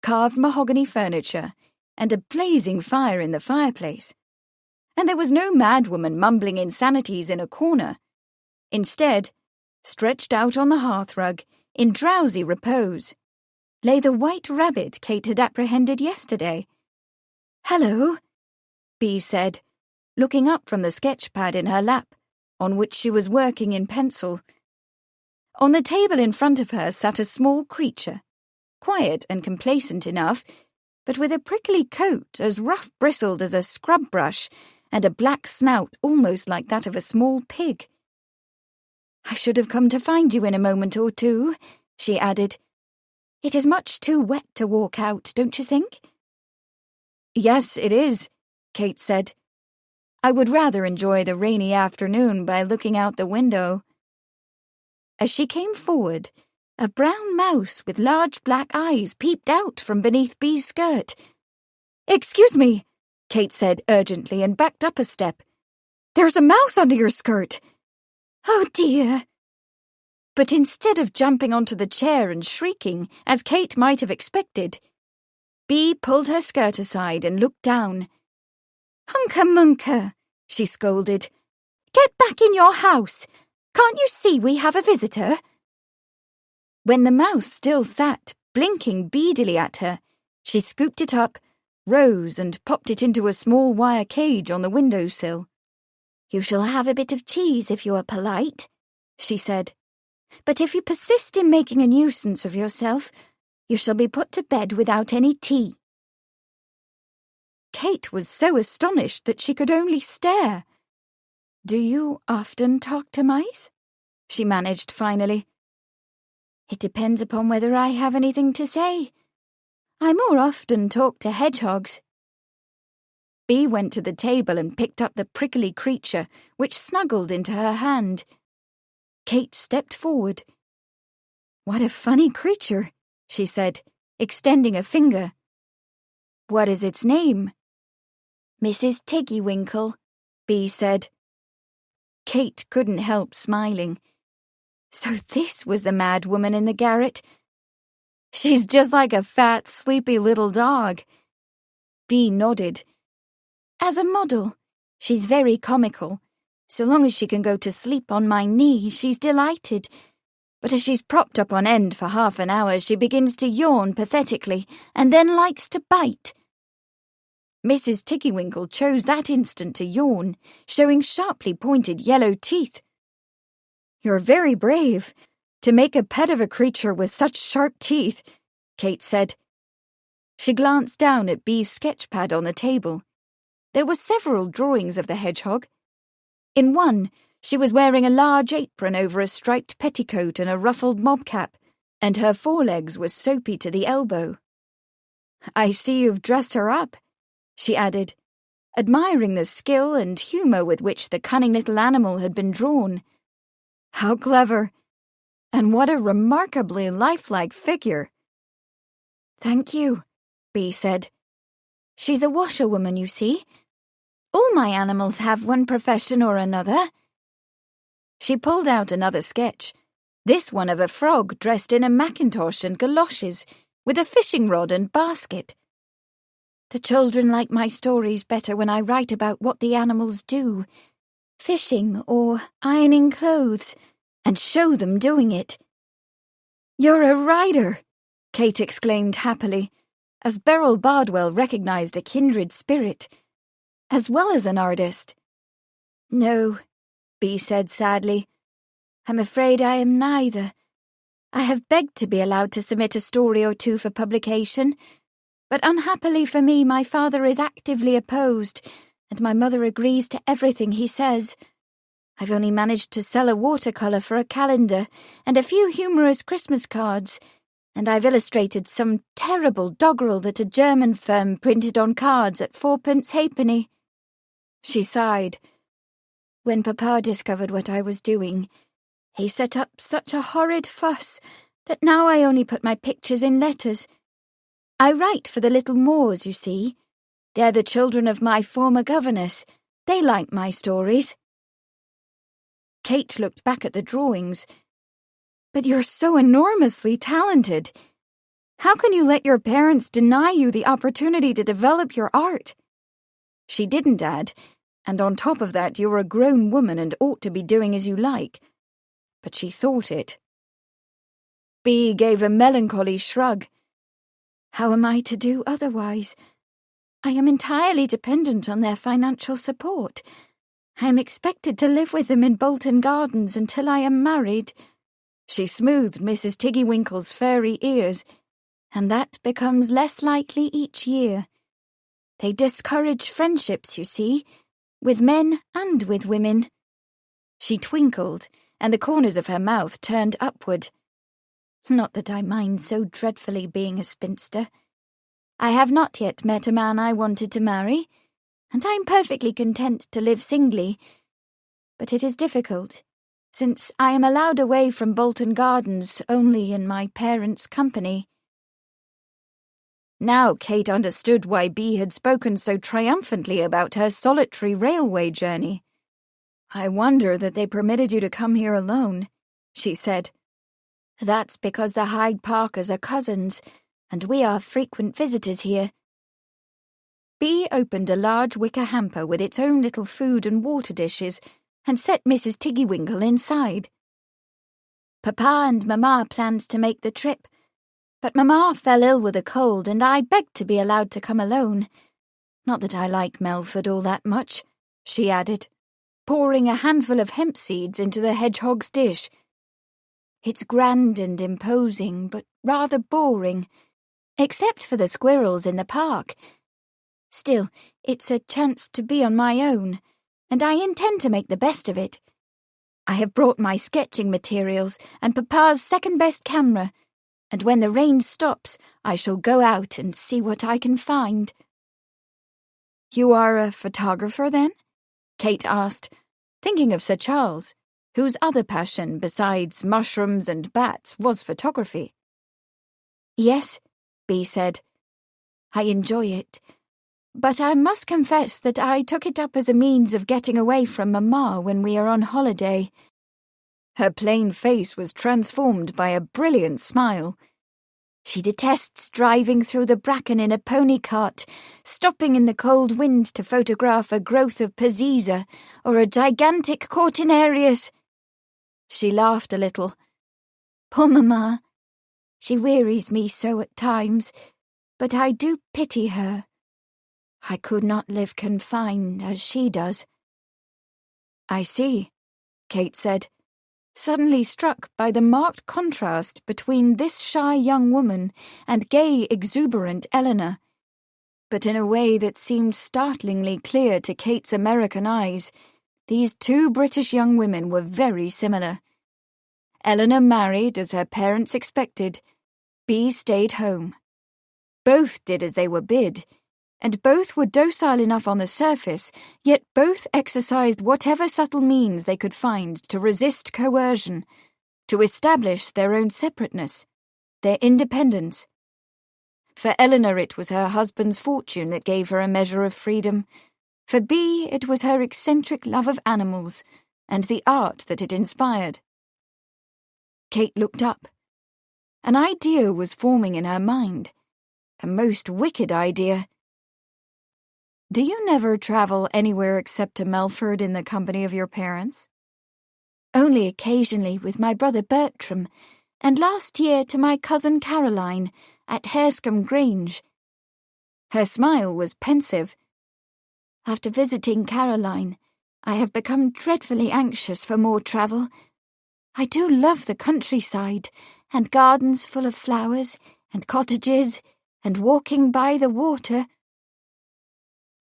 carved mahogany furniture, and a blazing fire in the fireplace. And there was no madwoman mumbling insanities in a corner. Instead, stretched out on the hearthrug, in drowsy repose, lay the white rabbit Kate had apprehended yesterday. "Hello," Bea said, looking up from the sketch-pad in her lap, on which she was working in pencil. On the table in front of her sat a small creature, quiet and complacent enough, but with a prickly coat as rough-bristled as a scrub brush and a black snout almost like that of a small pig. "I should have come to find you in a moment or two," she added. "It is much too wet to walk out, don't you think?" "Yes, it is," Kate said. "I would rather enjoy the rainy afternoon by looking out the window." As she came forward, a brown mouse with large black eyes peeped out from beneath Bea's skirt. "Excuse me," Kate said urgently and backed up a step. "There's a mouse under your skirt." "Oh dear." But instead of jumping onto the chair and shrieking, as Kate might have expected, Bea pulled her skirt aside and looked down. "Hunca-munca," she scolded. "Get back in your house. Can't you see we have a visitor?" When the mouse still sat, blinking beadily at her, she scooped it up, rose and popped it into a small wire cage on the window-sill. "You shall have a bit of cheese if you are polite," she said. "But if you persist in making a nuisance of yourself, you shall be put to bed without any tea." Kate was so astonished that she could only stare. "Do you often talk to mice?" she managed finally. "It depends upon whether I have anything to say. I more often talk to hedgehogs." Bea went to the table and picked up the prickly creature, which snuggled into her hand. Kate stepped forward. "What a funny creature," she said, extending a finger. "What is its name?" "Mrs. Tiggywinkle," Bea said. Kate couldn't help smiling. So this was the mad woman in the garret. "She's just like a fat, sleepy little dog." Bea nodded. "As a model, she's very comical. So long as she can go to sleep on my knee, she's delighted. But if she's propped up on end for half an hour, she begins to yawn pathetically, and then likes to bite." Mrs. Tiggywinkle chose that instant to yawn, showing sharply pointed yellow teeth. "You're very brave, to make a pet of a creature with such sharp teeth," Kate said. She glanced down at Bea's sketchpad on the table. There were several drawings of the hedgehog. In one, she was wearing a large apron over a striped petticoat and a ruffled mobcap, and her forelegs were soapy to the elbow. "I see you've dressed her up," she added, admiring the skill and humour with which the cunning little animal had been drawn. "How clever! And what a remarkably lifelike figure." "Thank you," Bea said. "She's a washerwoman, you see. All my animals have one profession or another." She pulled out another sketch, this one of a frog dressed in a mackintosh and galoshes, with a fishing rod and basket. "The children like my stories better when I write about what the animals do, fishing or ironing clothes, and show them doing it." "You're a writer!" Kate exclaimed happily, as Beryl Bardwell recognised a kindred spirit, as well as an artist. "No," Bea said sadly. "I'm afraid I am neither. I have begged to be allowed to submit a story or two for publication, but unhappily for me my father is actively opposed, and my mother agrees to everything he says. I've only managed to sell a watercolour for a calendar and a few humorous Christmas cards, and I've illustrated some terrible doggerel that a German firm printed on cards at 4p. halfpenny." She sighed. "When Papa discovered what I was doing, he set up such a horrid fuss that now I only put my pictures in letters. I write for the little Moors, you see. They're the children of my former governess. They like my stories." Kate looked back at the drawings. "But you're so enormously talented. How can you let your parents deny you the opportunity to develop your art?" She didn't add, "And on top of that, you're a grown woman and ought to be doing as you like." But she thought it. Bea gave a melancholy shrug. "How am I to do otherwise? I am entirely dependent on their financial support. I am expected to live with them in Bolton Gardens until I am married." She smoothed Mrs. Tiggywinkle's furry ears. "And that becomes less likely each year. They discourage friendships, you see, with men and with women." She twinkled, and the corners of her mouth turned upward. "Not that I mind so dreadfully being a spinster. I have not yet met a man I wanted to marry, and I am perfectly content to live singly. But it is difficult, since I am allowed away from Bolton Gardens only in my parents' company." Now Kate understood why Bea had spoken so triumphantly about her solitary railway journey. "I wonder that they permitted you to come here alone," she said. "That's because the Hyde Parkers are cousins, and we are frequent visitors here." Bea opened a large wicker hamper with its own little food and water dishes and set Mrs. Tiggywinkle inside. "Papa and Mamma planned to make the trip, but Mamma fell ill with a cold and I begged to be allowed to come alone. Not that I like Melford all that much," she added, pouring a handful of hemp seeds into the hedgehog's dish. "It's grand and imposing, but rather boring, except for the squirrels in the park. Still, it's a chance to be on my own, and I intend to make the best of it. I have brought my sketching materials and Papa's second-best camera, and when the rain stops, I shall go out and see what I can find." "You are a photographer, then?" Kate asked, thinking of Sir Charles, whose other passion besides mushrooms and bats was photography. "Yes," Bea said. "I enjoy it. But I must confess that I took it up as a means of getting away from Mamma when we are on holiday." Her plain face was transformed by a brilliant smile. "She detests driving through the bracken in a pony cart, stopping in the cold wind to photograph a growth of peziza or a gigantic cortinarius." She laughed a little. "Poor Mamma. She wearies me so at times, but I do pity her. I could not live confined as she does." "I see," Kate said, suddenly struck by the marked contrast between this shy young woman and gay, exuberant Eleanor. But in a way that seemed startlingly clear to Kate's American eyes, these two British young women were very similar. Eleanor married as her parents expected. Bea stayed home. Both did as they were bid, and both were docile enough on the surface, yet both exercised whatever subtle means they could find to resist coercion, to establish their own separateness, their independence. For Eleanor it was her husband's fortune that gave her a measure of freedom. For Bea it was her eccentric love of animals, and the art that it inspired. Kate looked up. An idea was forming in her mind, a most wicked idea. "Do you never travel anywhere except to Melford in the company of your parents?" "Only occasionally with my brother Bertram, and last year to my cousin Caroline at Harescombe Grange." Her smile was pensive. "After visiting Caroline, I have become dreadfully anxious for more travel. I do love the countryside, and gardens full of flowers, and cottages, and walking by the water."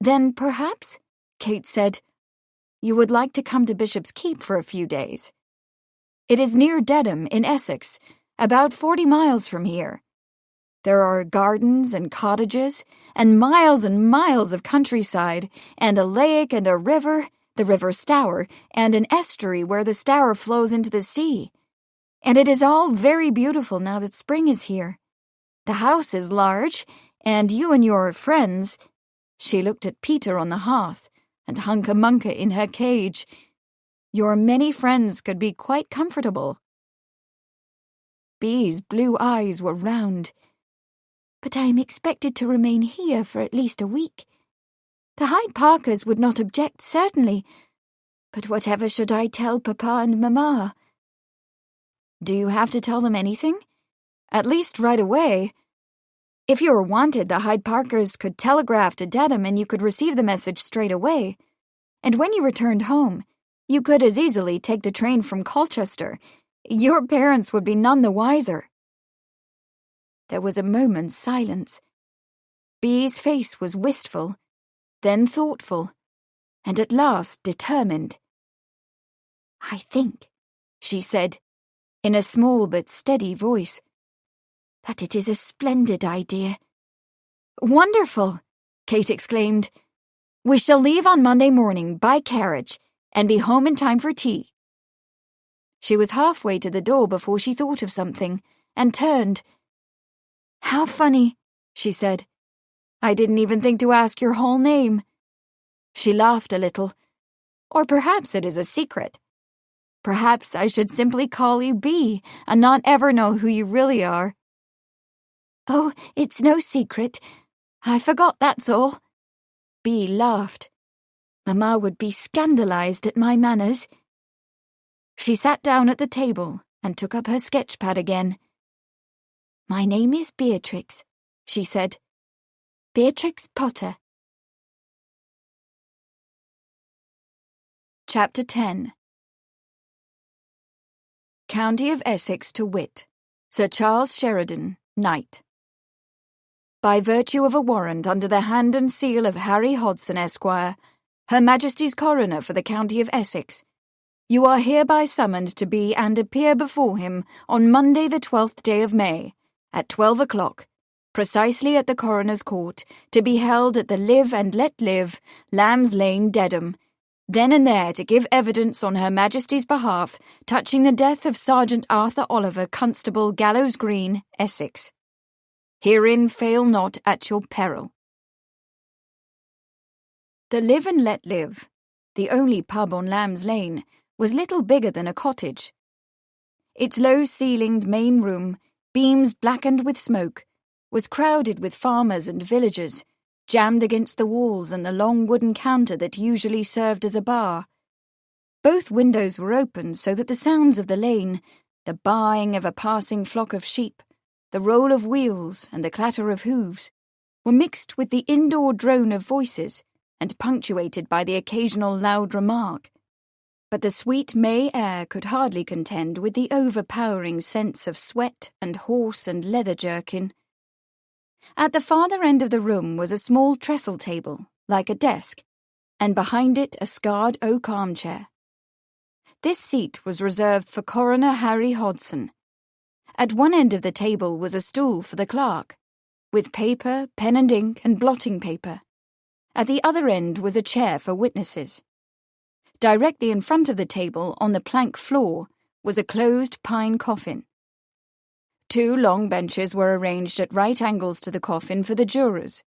"Then perhaps," Kate said, "you would like to come to Bishop's Keep for a few days. It is near Dedham, in Essex, about 40 miles from here. There are gardens and cottages, and miles of countryside, and a lake and a river, the River Stour, and an estuary where the Stour flows into the sea. And it is all very beautiful now that spring is here. The house is large, and you and your friends—" She looked at Peter on the hearth, and Hunca Munca in her cage. "Your many friends could be quite comfortable." Bea's blue eyes were round. "But I am expected to remain here for at least a week. The Hyde Parkers would not object, certainly, but whatever should I tell Papa and Mamma?" "Do you have to tell them anything? At least right away. If you were wanted, the Hyde Parkers could telegraph to Dedham and you could receive the message straight away. And when you returned home, you could as easily take the train from Colchester. Your parents would be none the wiser." There was a moment's silence. Bea's face was wistful, then thoughtful, and at last determined. "I think," she said, in a small but steady voice, "that it is a splendid idea." "Wonderful!" Kate exclaimed. "We shall leave on Monday morning by carriage and be home in time for tea." She was halfway to the door before she thought of something and turned. "How funny," she said. "I didn't even think to ask your whole name." She laughed a little. "Or perhaps it is a secret. Perhaps I should simply call you Bea and not ever know who you really are." "Oh, it's no secret. I forgot, that's all." Bea laughed. "Mamma would be scandalized at my manners." She sat down at the table and took up her sketch-pad again. "My name is Beatrix," she said. "Beatrix Potter." Chapter 10. County of Essex to wit. Sir Charles Sheridan, Knight. By virtue of a warrant under the hand and seal of Harry Hodson, Esquire, Her Majesty's Coroner for the County of Essex, you are hereby summoned to be and appear before him on Monday the 12th day of May, at 12 o'clock, precisely at the Coroner's Court, to be held at the Live and Let Live, Lamb's Lane, Dedham, then and there to give evidence on Her Majesty's behalf touching the death of Sergeant Arthur Oliver, Constable, Gallows Green, Essex. Herein fail not at your peril. The Live and Let Live, the only pub on Lamb's Lane, was little bigger than a cottage. Its low-ceilinged main room, beams blackened with smoke, was crowded with farmers and villagers, jammed against the walls and the long wooden counter that usually served as a bar. Both windows were open so that the sounds of the lane, the baaing of a passing flock of sheep, the roll of wheels and the clatter of hooves, were mixed with the indoor drone of voices and punctuated by the occasional loud remark. But the sweet May air could hardly contend with the overpowering sense of sweat and horse and leather jerkin. At the farther end of the room was a small trestle table, like a desk, and behind it a scarred oak armchair. This seat was reserved for Coroner Harry Hodson. At one end of the table was a stool for the clerk, with paper, pen and ink, and blotting paper. At the other end was a chair for witnesses. Directly in front of the table, on the plank floor, was a closed pine coffin. 2 long benches were arranged at right angles to the coffin for the jurors,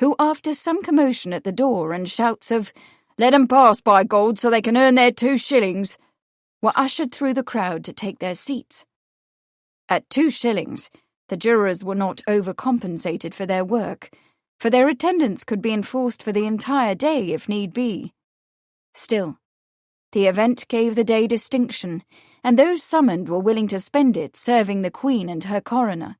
who, after some commotion at the door and shouts of, "Let 'em pass, by God, so they can earn their 2 shillings," were ushered through the crowd to take their seats. At 2 shillings, the jurors were not overcompensated for their work, for their attendance could be enforced for the entire day if need be. Still, the event gave the day distinction, and those summoned were willing to spend it serving the Queen and her coroner.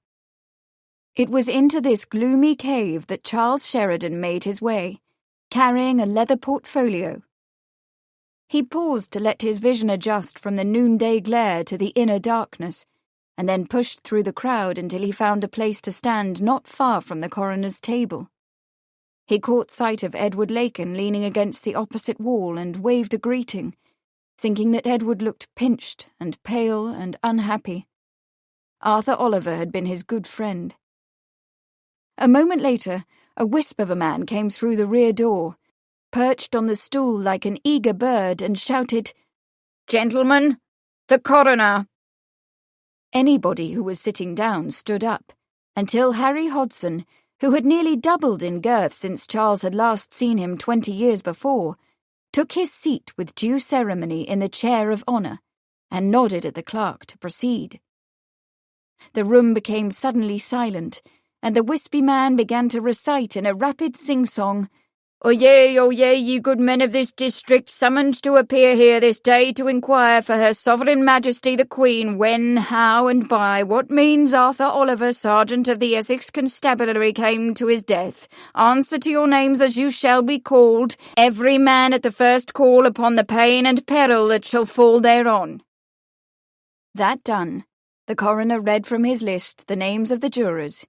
It was into this gloomy cave that Charles Sheridan made his way, carrying a leather portfolio. He paused to let his vision adjust from the noonday glare to the inner darkness, and then pushed through the crowd until he found a place to stand not far from the coroner's table. He caught sight of Edward Lakin leaning against the opposite wall and waved a greeting, thinking that Edward looked pinched and pale and unhappy. Arthur Oliver had been his good friend. A moment later, a wisp of a man came through the rear door, perched on the stool like an eager bird, and shouted, "Gentlemen, the coroner!" Anybody who was sitting down stood up, until Harry Hodson, who had nearly doubled in girth since Charles had last seen him 20 years before, took his seat with due ceremony in the chair of honour, and nodded at the clerk to proceed. The room became suddenly silent, and the wispy man began to recite in a rapid sing-song, oyez, ye good men of this district, summoned to appear here this day to inquire for Her Sovereign Majesty the Queen when, how, and by what means Arthur Oliver, Sergeant of the Essex Constabulary, came to his death. Answer to your names as you shall be called, every man at the first call upon the pain and peril that shall fall thereon. That done, the coroner read from his list the names of the jurors,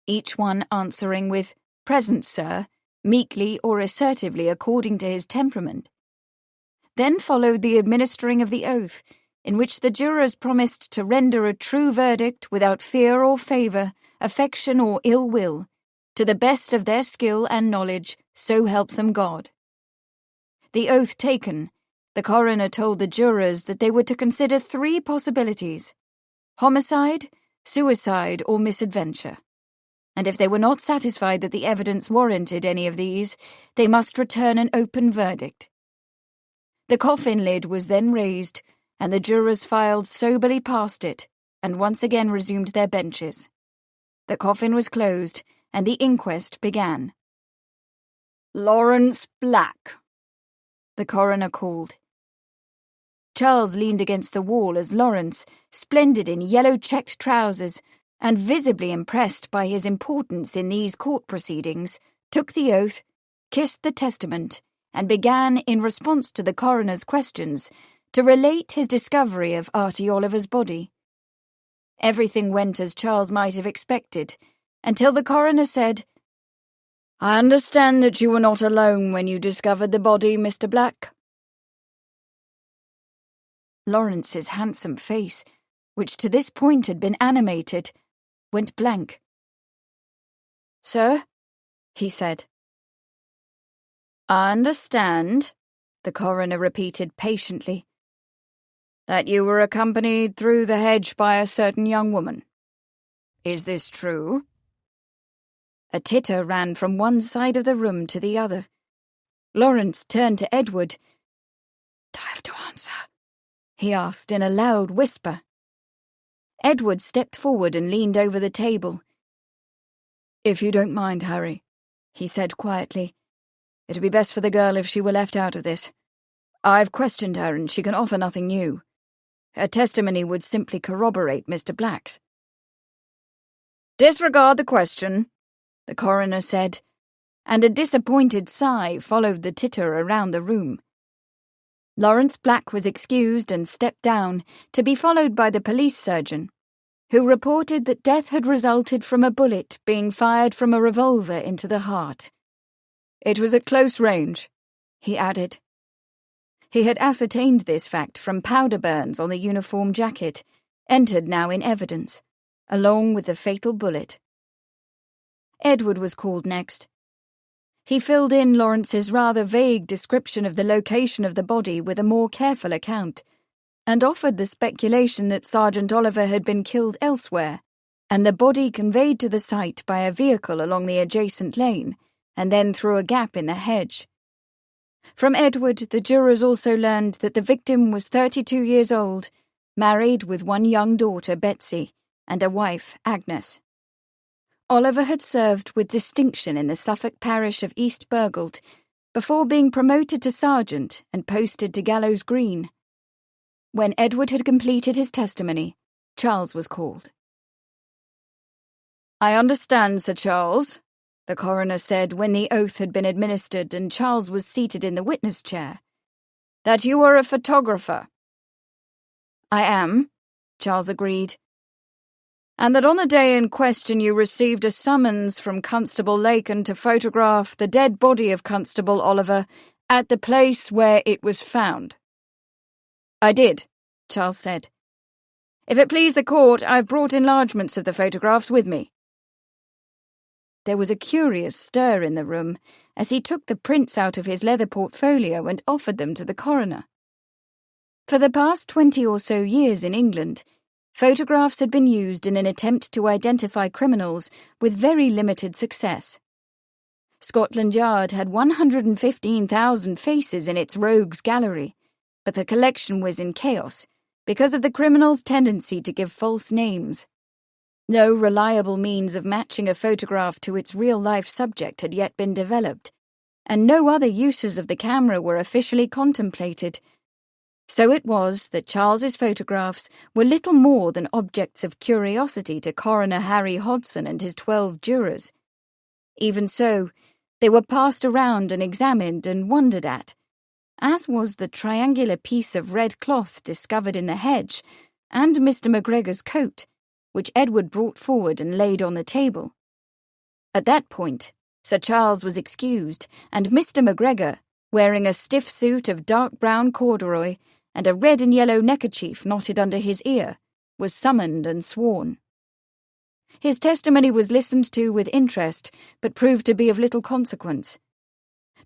each one answering with, "Present, sir," meekly or assertively according to his temperament. Then followed the administering of the oath, in which the jurors promised to render a true verdict without fear or favour, affection or ill will, to the best of their skill and knowledge, so help them God. The oath taken, the coroner told the jurors that they were to consider 3 possibilities: homicide, suicide, or misadventure. And if they were not satisfied that the evidence warranted any of these, they must return an open verdict. The coffin lid was then raised, and the jurors filed soberly past it, and once again resumed their benches. The coffin was closed, and the inquest began. "Lawrence Black," the coroner called. Charles leaned against the wall as Lawrence, splendid in yellow-checked trousers, and visibly impressed by his importance in these court proceedings, took the oath, kissed the testament, and began, in response to the coroner's questions, to relate his discovery of Artie Oliver's body. Everything went as Charles might have expected, until the coroner said, "I understand that you were not alone when you discovered the body, Mr. Black." Lawrence's handsome face, which to this point had been animated, went blank. "Sir?" he said. "I understand," the coroner repeated patiently. "That you were accompanied through the hedge by a certain young woman. Is this true?" A titter ran from one side of the room to the other. Lawrence turned to Edward. "Do I have to answer?" he asked in a loud whisper. Edward stepped forward and leaned over the table. "If you don't mind, Harry," he said quietly, "it'd be best for the girl if she were left out of this. I've questioned her and she can offer nothing new. Her testimony would simply corroborate Mr. Black's." "Disregard the question," the coroner said, and a disappointed sigh followed the titter around the room. Lawrence Black was excused and stepped down, to be followed by the police surgeon, who reported that death had resulted from a bullet being fired from a revolver into the heart. "It was at close range," he added. He had ascertained this fact from powder burns on the uniform jacket, entered now in evidence, along with the fatal bullet. Edward was called next. He filled in Lawrence's rather vague description of the location of the body with a more careful account, and offered the speculation that Sergeant Oliver had been killed elsewhere, and the body conveyed to the site by a vehicle along the adjacent lane, and then through a gap in the hedge. From Edward, the jurors also learned that the victim was 32 years old, married with one young daughter, Betsy, and a wife, Agnes. Oliver had served with distinction in the Suffolk parish of East Burgold before being promoted to sergeant and posted to Gallows Green. When Edward had completed his testimony, Charles was called. "I understand, Sir Charles," the coroner said when the oath had been administered and Charles was seated in the witness chair, "that you are a photographer." "I am," Charles agreed. "And that on the day in question you received a summons from Constable Laken to photograph the dead body of Constable Oliver at the place where it was found." "I did," Charles said. "If it please the court, I've brought enlargements of the photographs with me." There was a curious stir in the room as he took the prints out of his leather portfolio and offered them to the coroner. For the past 20 or so years in England, photographs had been used in an attempt to identify criminals with very limited success. Scotland Yard had 115,000 faces in its rogues gallery, but the collection was in chaos because of the criminals' tendency to give false names. No reliable means of matching a photograph to its real-life subject had yet been developed, and no other uses of the camera were officially contemplated. So it was that Charles's photographs were little more than objects of curiosity to Coroner Harry Hodson and his 12 jurors. Even so, they were passed around and examined and wondered at, as was the triangular piece of red cloth discovered in the hedge, and Mr. McGregor's coat, which Edward brought forward and laid on the table. At that point, Sir Charles was excused, and Mr. McGregor, wearing a stiff suit of dark brown corduroy and a red and yellow neckerchief knotted under his ear, was summoned and sworn. His testimony was listened to with interest, but proved to be of little consequence.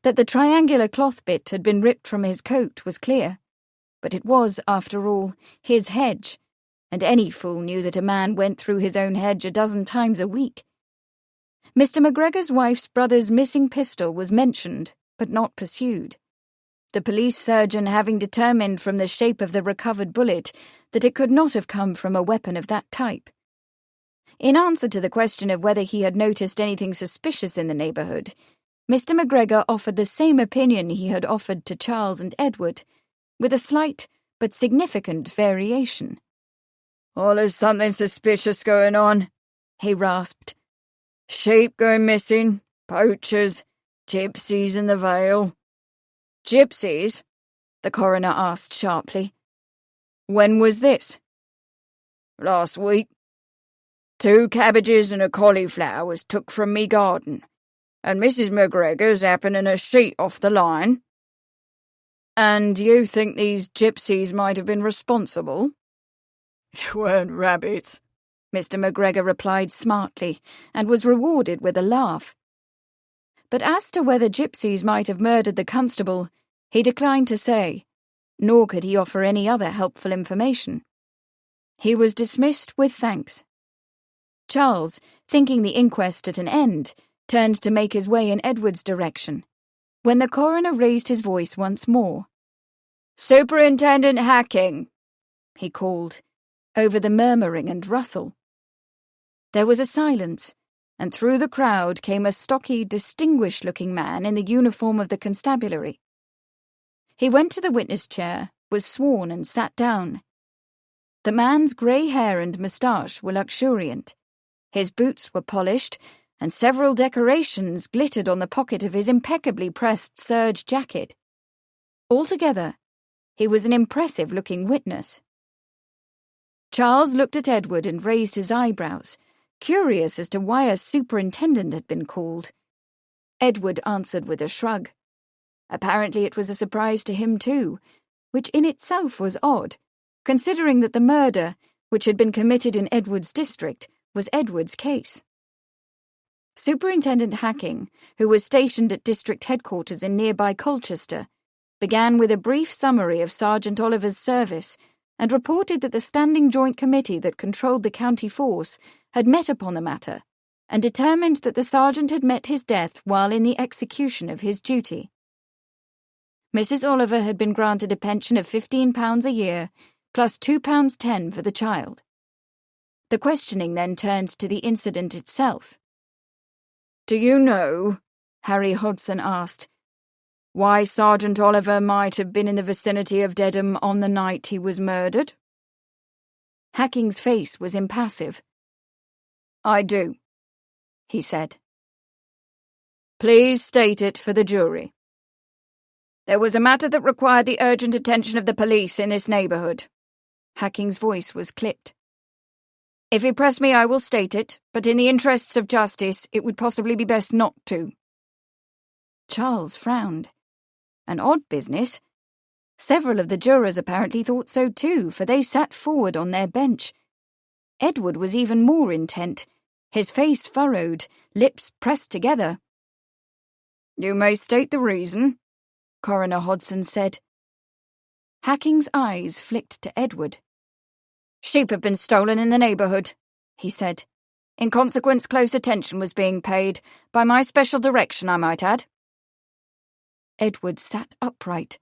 That the triangular cloth bit had been ripped from his coat was clear, but it was, after all, his hedge, and any fool knew that a man went through his own hedge a dozen times a week. Mr. McGregor's wife's brother's missing pistol was mentioned, but not pursued, the police surgeon having determined from the shape of the recovered bullet that it could not have come from a weapon of that type. In answer to the question of whether he had noticed anything suspicious in the neighbourhood, Mr. McGregor offered the same opinion he had offered to Charles and Edward, with a slight but significant variation. "Oh, there's something suspicious going on," he rasped. "Sheep going missing, poachers, gypsies in the Vale." "Gypsies?" the coroner asked sharply. "When was this?" "Last week. 2 cabbages and a cauliflower was took from me garden, and Mrs. McGregor's happening a sheet off the line." "And you think these gypsies might have been responsible?" "'Tweren't rabbits," Mr. McGregor replied smartly, and was rewarded with a laugh. But as to whether gypsies might have murdered the constable, He declined to say, nor could he offer any other helpful information. He was dismissed with thanks. Charles, thinking the inquest at an end, turned to make his way in Edward's direction, when the coroner raised his voice once more. "Superintendent Hacking," he called, over the murmuring and rustle. There was a silence, and through the crowd came a stocky, distinguished-looking man in the uniform of the constabulary. He went to the witness chair, was sworn and sat down. The man's grey hair and moustache were luxuriant. His boots were polished, and several decorations glittered on the pocket of his impeccably pressed serge jacket. Altogether, he was an impressive-looking witness. Charles looked at Edward and raised his eyebrows, curious as to why a superintendent had been called. Edward answered with a shrug. Apparently it was a surprise to him too, which in itself was odd, considering that the murder, which had been committed in Edward's district, was Edward's case. Superintendent Hacking, who was stationed at district headquarters in nearby Colchester, began with a brief summary of Sergeant Oliver's service and reported that the Standing Joint Committee that controlled the county force had met upon the matter and determined that the sergeant had met his death while in the execution of his duty. Mrs. Oliver had been granted a pension of £15 a year, plus £2.10 for the child. The questioning then turned to the incident itself. "Do you know," Harry Hodson asked, "why Sergeant Oliver might have been in the vicinity of Dedham on the night he was murdered?" Hacking's face was impassive. "I do," he said. "Please state it for the jury." "There was a matter that required the urgent attention of the police in this neighbourhood." Hacking's voice was clipped. "If you press me, I will state it, but in the interests of justice, it would possibly be best not to." Charles frowned. An odd business. Several of the jurors apparently thought so too, for they sat forward on their bench. Edward was even more intent, his face furrowed, lips pressed together. "You may state the reason," Coroner Hodson said. Hacking's eyes flicked to Edward. "Sheep have been stolen in the neighbourhood," he said. "In consequence, close attention was being paid, by my special direction, I might add." Edward sat upright.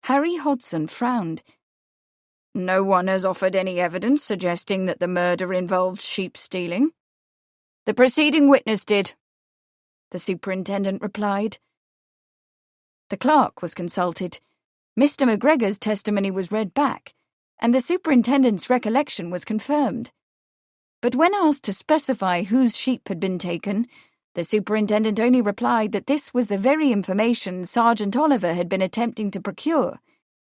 Harry Hodson frowned. "No one has offered any evidence suggesting that the murder involved sheep stealing." "The preceding witness did," the superintendent replied. The clerk was consulted. Mr. McGregor's testimony was read back, and the superintendent's recollection was confirmed. But when asked to specify whose sheep had been taken, the superintendent only replied that this was the very information Sergeant Oliver had been attempting to procure,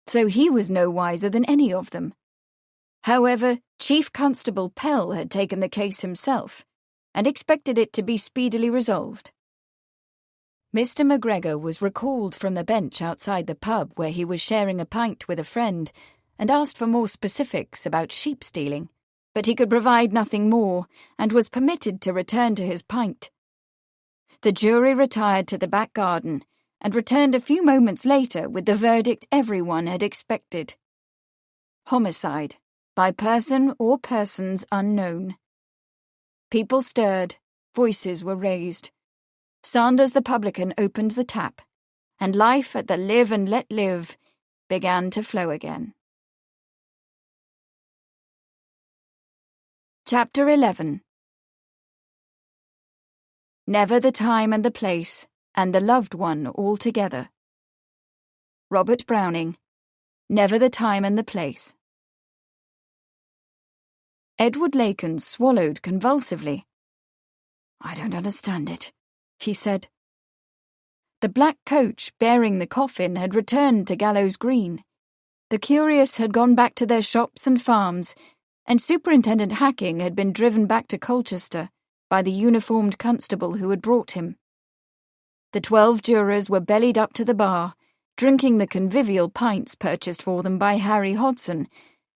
so he was no wiser than any of them. However, Chief Constable Pell had taken the case himself, and expected it to be speedily resolved. Mr. McGregor was recalled from the bench outside the pub where he was sharing a pint with a friend, and asked for more specifics about sheep stealing, but he could provide nothing more, and was permitted to return to his pint. The jury retired to the back garden, and returned a few moments later with the verdict everyone had expected. Homicide, by person or persons unknown. People stirred, voices were raised. Sanders the publican opened the tap, and life at the Live and Let Live began to flow again. Chapter 11. Never the time and the place, and the loved one altogether. Robert Browning, Never the Time and the Place. Edward Laken swallowed convulsively. "I don't understand it," he said. The black coach bearing the coffin had returned to Gallows Green. The curious had gone back to their shops and farms, and Superintendent Hacking had been driven back to Colchester by the uniformed constable who had brought him. The 12 jurors were bellied up to the bar, drinking the convivial pints purchased for them by Harry Hodson,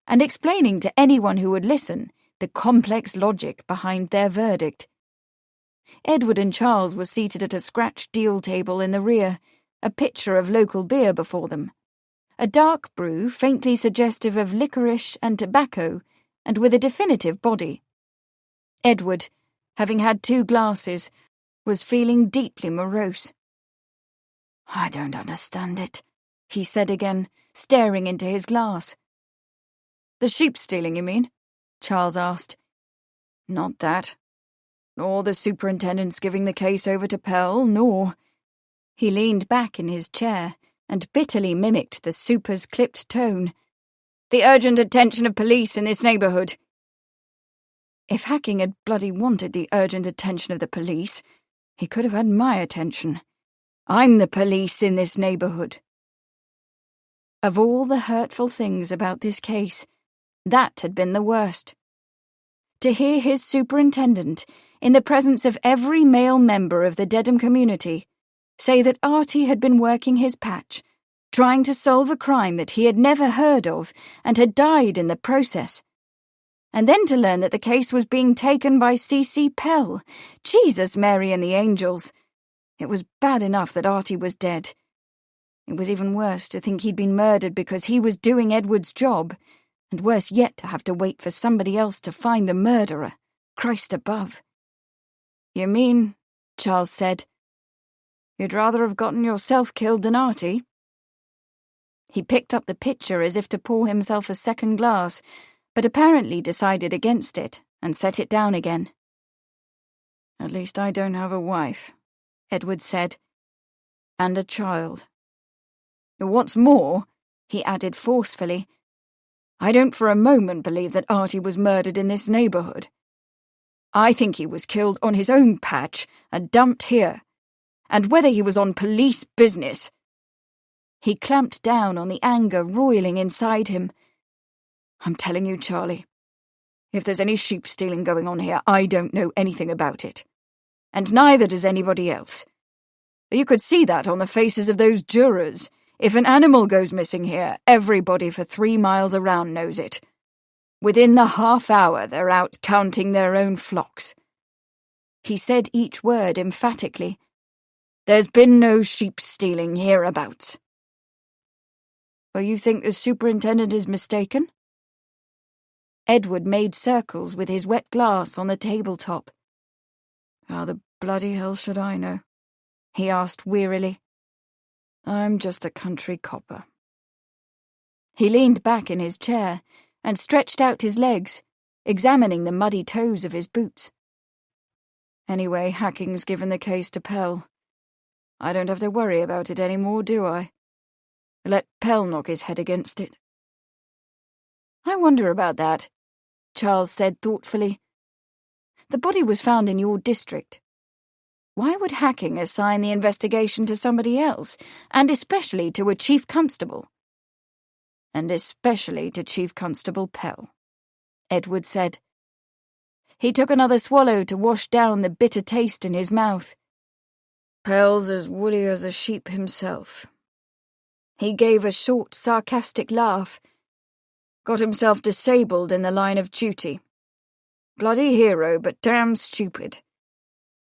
and explaining to anyone who would listen the complex logic behind their verdict. Edward and Charles were seated at a scratched deal table in the rear, a pitcher of local beer before them, a dark brew faintly suggestive of licorice and tobacco, and with a definitive body. Edward, having had 2 glasses, was feeling deeply morose. "I don't understand it," he said again, staring into his glass. "The sheep-stealing, you mean?" Charles asked. "Not that. Nor the superintendent's giving the case over to Pell, nor—" He leaned back in his chair and bitterly mimicked the super's clipped tone. "The urgent attention of police in this neighbourhood." If Hacking had bloody wanted the urgent attention of the police, he could have had my attention. I'm the police in this neighbourhood. Of all the hurtful things about this case, that had been the worst. To hear his superintendent, in the presence of every male member of the Dedham community, say that Artie had been working his patch, trying to solve a crime that he had never heard of and had died in the process. And then to learn that the case was being taken by C.C. Pell. Jesus, Mary and the angels. It was bad enough that Artie was dead. It was even worse to think he'd been murdered because he was doing Edward's job, and worse yet to have to wait for somebody else to find the murderer. Christ above. "You mean," Charles said, "you'd rather have gotten yourself killed than Artie?" He picked up the pitcher as if to pour himself a second glass, but apparently decided against it and set it down again. "At least I don't have a wife," Edward said, "and a child. What's more," he added forcefully, "I don't for a moment believe that Artie was murdered in this neighbourhood. I think he was killed on his own patch and dumped here. And whether he was on police business—" He clamped down on the anger roiling inside him. "I'm telling you, Charlie, if there's any sheep-stealing going on here, I don't know anything about it. And neither does anybody else. You could see that on the faces of those jurors. If an animal goes missing here, everybody for 3 miles around knows it. Within the half hour, they're out counting their own flocks." He said each word emphatically. "There's been no sheep-stealing hereabouts." "Or you think the superintendent is mistaken?" Edward made circles with his wet glass on the tabletop. "How the bloody hell should I know?" he asked wearily. "I'm just a country copper." He leaned back in his chair and stretched out his legs, examining the muddy toes of his boots. "Anyway, Hacking's given the case to Pell. I don't have to worry about it any more, do I? Let Pell knock his head against it." "I wonder about that," Charles said thoughtfully. "The body was found in your district. Why would Hacking assign the investigation to somebody else, and especially to a chief constable?" "And especially to Chief Constable Pell," Edward said. He took another swallow to wash down the bitter taste in his mouth. "Pell's as woolly as a sheep himself." He gave a short, sarcastic laugh. "Got himself disabled in the line of duty. Bloody hero, but damn stupid.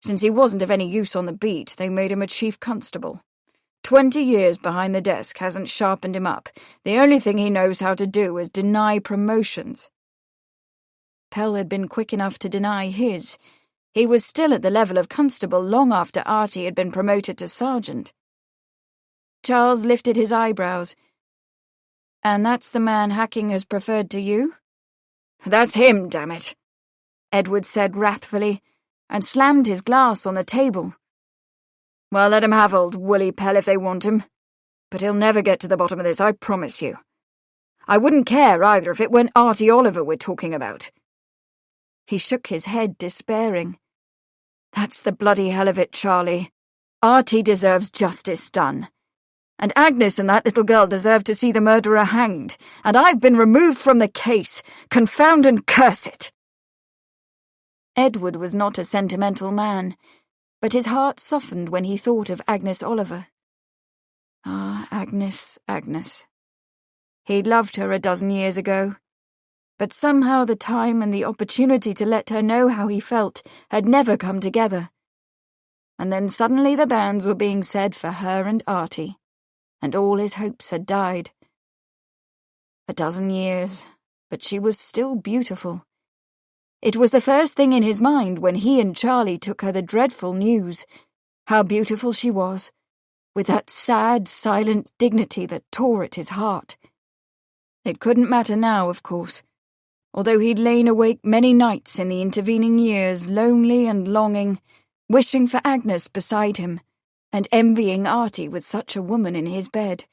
Since he wasn't of any use on the beat, they made him a chief constable. 20 years behind the desk hasn't sharpened him up. The only thing he knows how to do is deny promotions." Pell had been quick enough to deny his. He was still at the level of constable long after Artie had been promoted to sergeant. Charles lifted his eyebrows. "And that's the man Hacking has preferred to you?" "That's him, damn it," Edward said wrathfully, and slammed his glass on the table. "Well, let 'em have old woolly Pell if they want him. But he'll never get to the bottom of this, I promise you. I wouldn't care either if it weren't Artie Oliver we're talking about." He shook his head, despairing. "That's the bloody hell of it, Charlie. Artie deserves justice done. And Agnes and that little girl deserve to see the murderer hanged, and I've been removed from the case. Confound and curse it." Edward was not a sentimental man, but his heart softened when he thought of Agnes Oliver. Ah, Agnes, Agnes. He'd loved her a dozen years ago, but somehow the time and the opportunity to let her know how he felt had never come together. and then suddenly the banns were being said for her and Artie, and all his hopes had died. 12 years, but she was still beautiful. It was the first thing in his mind when he and Charlie took her the dreadful news, how beautiful she was, with that sad, silent dignity that tore at his heart. It couldn't matter now, of course, although he'd lain awake many nights in the intervening years, lonely and longing, wishing for Agnes beside him, and envying Artie with such a woman in his bed.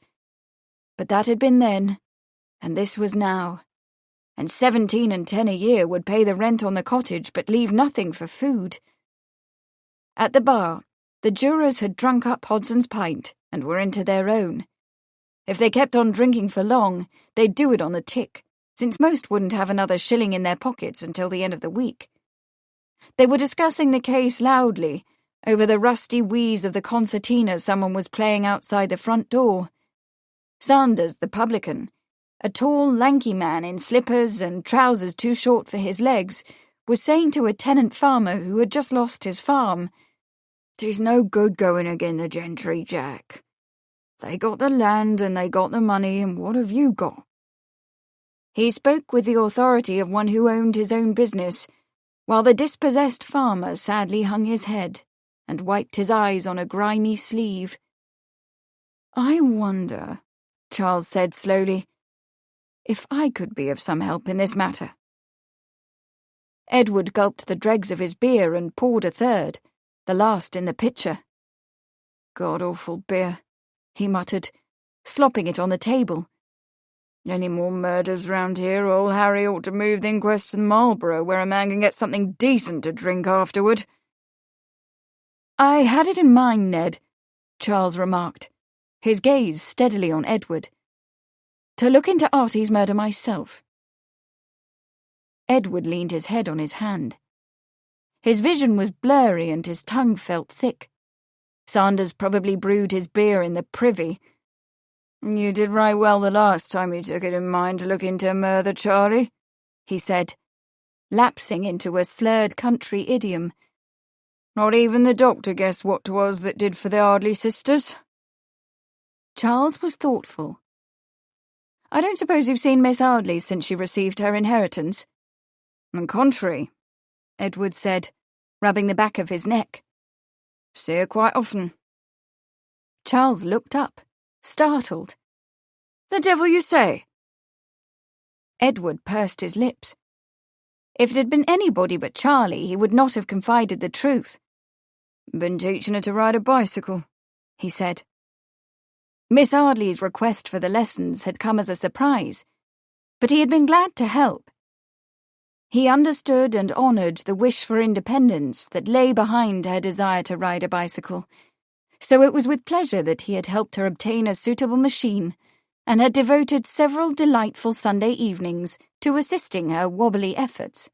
But that had been then, and this was now, and 17 and 10 a year would pay the rent on the cottage but leave nothing for food. At the bar, the jurors had drunk up Hodson's pint and were into their own. If they kept on drinking for long, they'd do it on the tick, since most wouldn't have another shilling in their pockets until the end of the week. They were discussing the case loudly, over the rusty wheeze of the concertina someone was playing outside the front door. Sanders, the publican, a tall, lanky man in slippers and trousers too short for his legs, was saying to a tenant farmer who had just lost his farm, "'Tis no good going agin the gentry, Jack. They got the land and they got the money, and what have you got?" He spoke with the authority of one who owned his own business, while the dispossessed farmer sadly hung his head and wiped his eyes on a grimy sleeve. "I wonder," Charles said slowly, "if I could be of some help in this matter." Edward gulped the dregs of his beer and poured a third, the last in the pitcher. "God-awful beer," he muttered, slopping it on the table. "Any more murders round here, old Harry ought to move the inquest to Marlborough, where a man can get something decent to drink afterward." "I had it in mind, Ned," Charles remarked, his gaze steadily on Edward, "to look into Artie's murder myself." Edward leaned his head on his hand. His vision was blurry and his tongue felt thick. Sanders probably brewed his beer in the privy. "You did right well the last time you took it in mind to look into murder, Charlie," he said, lapsing into a slurred country idiom. "Not even the doctor guessed what 'twas that did for the Arley sisters." Charles was thoughtful. "I don't suppose you've seen Miss Arley since she received her inheritance?" "On the contrary," Edward said, rubbing the back of his neck. "See her quite often." Charles looked up, startled. "The devil you say?" Edward pursed his lips. If it had been anybody but Charlie, he would not have confided the truth. "Been teaching her to ride a bicycle," he said. Miss Arley's request for the lessons had come as a surprise, but he had been glad to help. He understood and honoured the wish for independence that lay behind her desire to ride a bicycle, so it was with pleasure that he had helped her obtain a suitable machine and had devoted several delightful Sunday evenings to assisting her wobbly efforts.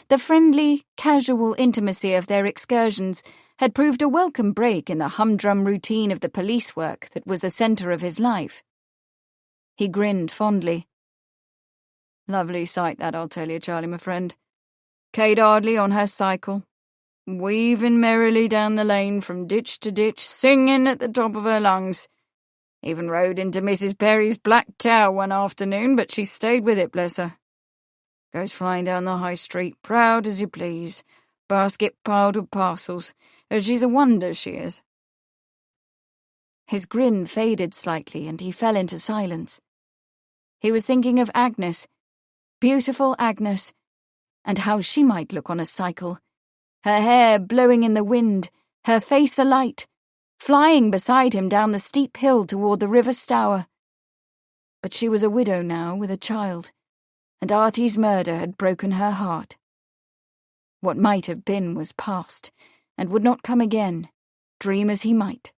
The friendly, casual intimacy of their excursions had proved a welcome break in the humdrum routine of the police work that was the centre of his life. He grinned fondly. "Lovely sight that, I'll tell you, Charlie, my friend. Kate Arley on her cycle, weaving merrily down the lane from ditch to ditch, singing at the top of her lungs. Even rode into Mrs. Perry's black cow one afternoon, but she stayed with it, bless her. Goes flying down the high street, proud as you please, basket piled with parcels, as she's a wonder, she is." His grin faded slightly, and he fell into silence. He was thinking of Agnes, beautiful Agnes, and how she might look on a cycle, her hair blowing in the wind, her face alight, flying beside him down the steep hill toward the River Stour. But she was a widow now with a child, and Artie's murder had broken her heart. What might have been was past, and would not come again, dream as he might.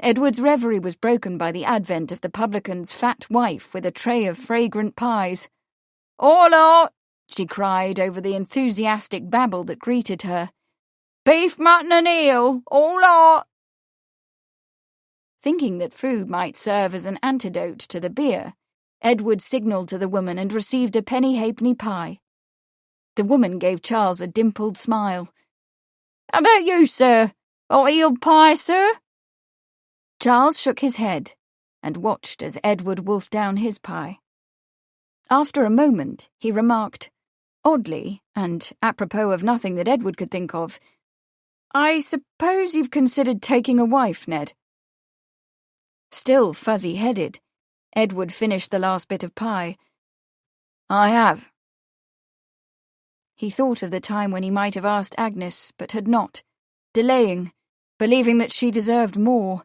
Edward's reverie was broken by the advent of the publican's fat wife with a tray of fragrant pies. "Hola!" she cried over the enthusiastic babble that greeted her. "Beef, mutton and eel, hola!" Thinking that food might serve as an antidote to the beer, Edward signalled to the woman and received a penny halfpenny pie. The woman gave Charles a dimpled smile. How about you, sir? Hot eel pie, sir? Charles shook his head and watched as Edward wolfed down his pie. After a moment, he remarked, oddly, and apropos of nothing that Edward could think of, "I suppose you've considered taking a wife, Ned?" Still fuzzy-headed, Edward finished the last bit of pie. "I have." He thought of the time when he might have asked Agnes, but had not, delaying, believing that she deserved more.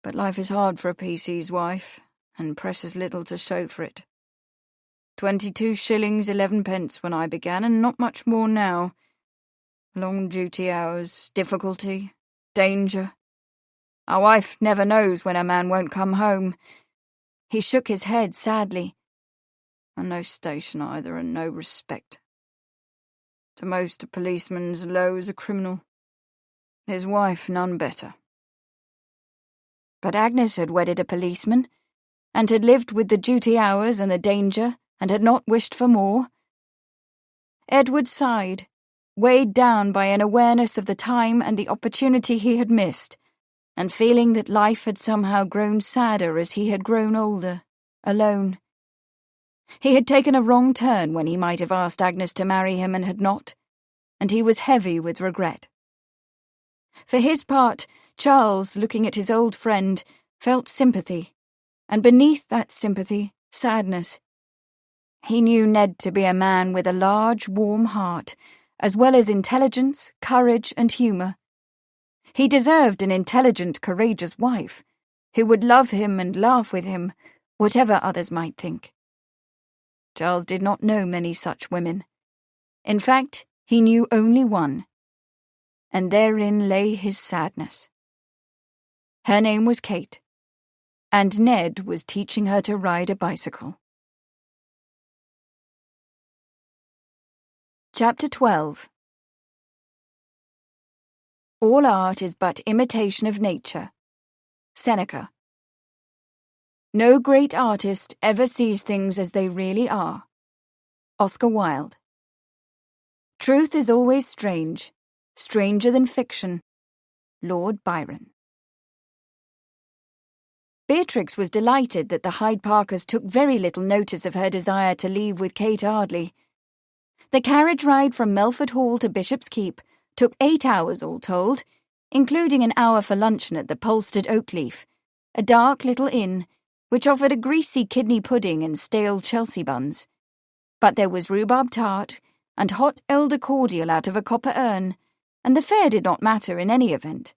But life is hard for a PC's wife, and precious little to show for it. 22 shillings 11 pence when I began, and not much more now. Long duty hours, difficulty, danger. Our wife never knows when a man won't come home. He shook his head sadly. And no station either, and no respect. To most, a policeman's low as a criminal. His wife none better. But Agnes had wedded a policeman, and had lived with the duty hours and the danger, and had not wished for more. Edward sighed, weighed down by an awareness of the time and the opportunity he had missed, and feeling that life had somehow grown sadder as he had grown older, alone. He had taken a wrong turn when he might have asked Agnes to marry him and had not, and he was heavy with regret. For his part, Charles, looking at his old friend, felt sympathy, and beneath that sympathy, sadness. He knew Ned to be a man with a large, warm heart, as well as intelligence, courage, and humour. He deserved an intelligent, courageous wife, who would love him and laugh with him, whatever others might think. Charles did not know many such women. In fact, he knew only one, and therein lay his sadness. Her name was Kate, and Ned was teaching her to ride a bicycle. Chapter 12. All art is but imitation of nature. Seneca. No great artist ever sees things as they really are. Oscar Wilde. Truth is always strange, stranger than fiction. Lord Byron. Beatrix was delighted that the Hyde Parkers took very little notice of her desire to leave with Kate Arley. The carriage ride from Melford Hall to Bishop's Keep took 8 hours all told, including an hour for luncheon at the Polstead Oakleaf, a dark little inn which offered a greasy kidney pudding and stale Chelsea buns. But there was rhubarb tart and hot elder cordial out of a copper urn, and the fare did not matter in any event.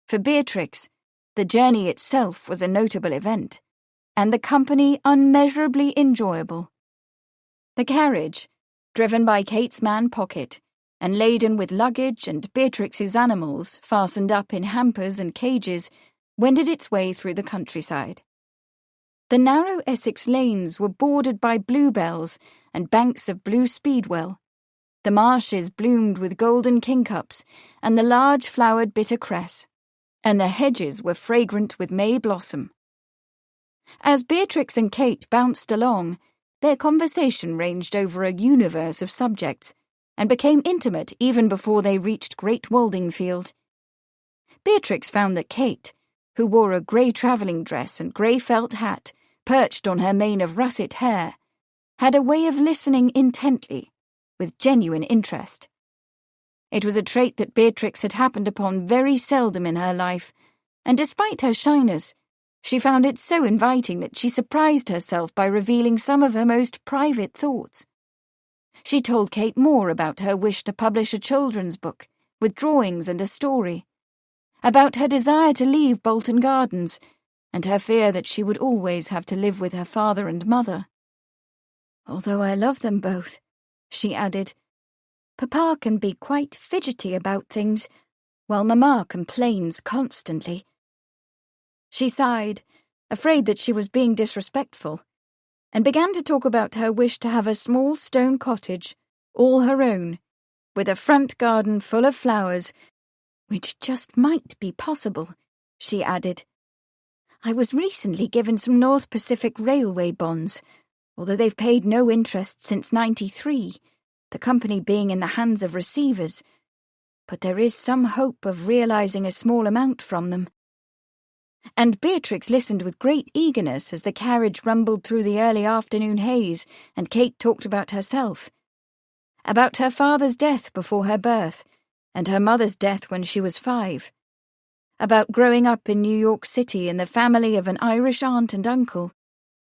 For Beatrix, the journey itself was a notable event, and the company unmeasurably enjoyable. The carriage, driven by Kate's man Pocket, and laden with luggage and Beatrix's animals fastened up in hampers and cages, wended its way through the countryside. The narrow Essex lanes were bordered by bluebells and banks of blue speedwell. The marshes bloomed with golden kingcups and the large flowered bitter cress, and the hedges were fragrant with May blossom. As Beatrix and Kate bounced along, their conversation ranged over a universe of subjects, and became intimate even before they reached Great Waldingfield. Beatrix found that Kate, who wore a grey travelling dress and grey felt hat, perched on her mane of russet hair, had a way of listening intently, with genuine interest. It was a trait that Beatrix had happened upon very seldom in her life, and despite her shyness, she found it so inviting that she surprised herself by revealing some of her most private thoughts. She told Kate more about her wish to publish a children's book, with drawings and a story, about her desire to leave Bolton Gardens, and her fear that she would always have to live with her father and mother. "Although I love them both," she added, "Papa can be quite fidgety about things, while Mamma complains constantly." She sighed, afraid that she was being disrespectful, and began to talk about her wish to have a small stone cottage, all her own, with a front garden full of flowers, which just might be possible, she added. "I was recently given some North Pacific Railway bonds, although they've paid no interest since '93, the company being in the hands of receivers. but there is some hope of realizing a small amount from them. And Beatrix listened with great eagerness as the carriage rumbled through the early afternoon haze, and Kate talked about herself. About her father's death before her birth, and her mother's death when she was 5. About growing up in New York City in the family of an Irish aunt and uncle,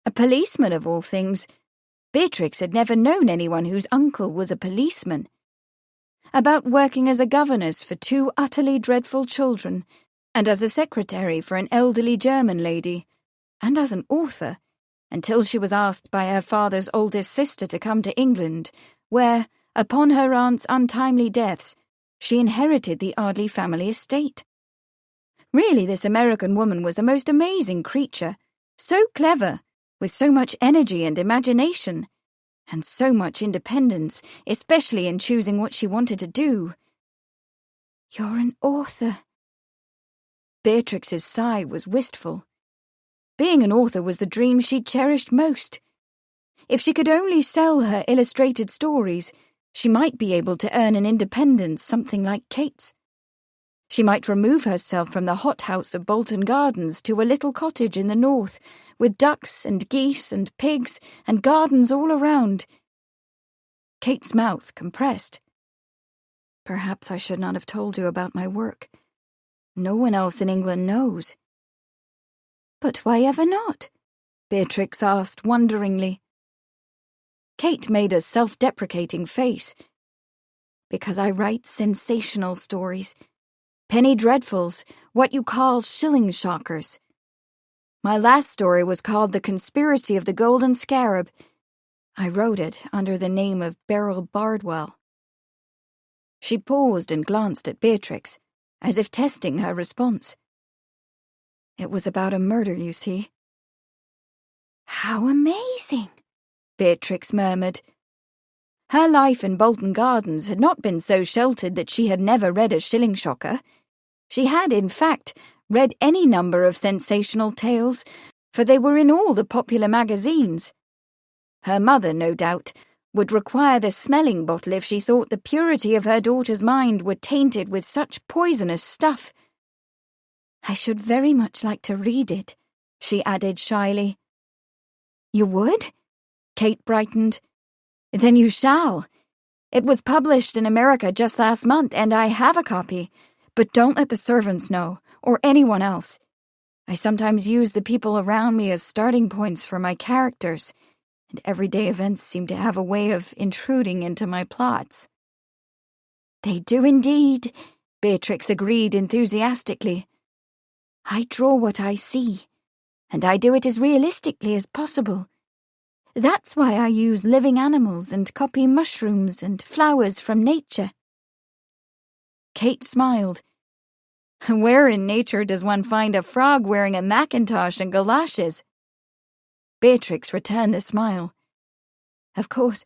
a policeman of all things. Beatrix had never known anyone whose uncle was a policeman. About working as a governess for 2 utterly dreadful children, and as a secretary for an elderly German lady, and as an author, until she was asked by her father's oldest sister to come to England, where, upon her aunt's untimely deaths, she inherited the Arley family estate. Really, this American woman was the most amazing creature, so clever, with so much energy and imagination, and so much independence, especially in choosing what she wanted to do. "You're an author." Beatrix's sigh was wistful. Being an author was the dream she cherished most. If she could only sell her illustrated stories, she might be able to earn an independence something like Kate's. She might remove herself from the hothouse of Bolton Gardens to a little cottage in the north, with ducks and geese and pigs and gardens all around. Kate's mouth compressed. "Perhaps I should not have told you about my work. No one else in England knows." "But why ever not?" Beatrix asked wonderingly. Kate made a self-deprecating face. "Because I write sensational stories. Penny dreadfuls, what you call shilling shockers. My last story was called The Conspiracy of the Golden Scarab. I wrote it under the name of Beryl Bardwell." She paused and glanced at Beatrix, as if testing her response. "It was about a murder, you see." "How amazing," Beatrix murmured. Her life in Bolton Gardens had not been so sheltered that she had never read a shilling shocker. She had, in fact, read any number of sensational tales, for they were in all the popular magazines. Her mother, no doubt, would require the smelling bottle if she thought the purity of her daughter's mind were tainted with such poisonous stuff. "I should very much like to read it," she added shyly. "You would?" Kate brightened. "Then you shall. It was published in America just last month, and I have a copy. But don't let the servants know, or anyone else. I sometimes use the people around me as starting points for my characters, and everyday events seem to have a way of intruding into my plots." "They do indeed," Beatrix agreed enthusiastically. "I draw what I see, and I do it as realistically as possible. That's why I use living animals and copy mushrooms and flowers from nature." Kate smiled. "Where in nature does one find a frog wearing a mackintosh and galoshes?" Beatrix returned the smile. "Of course,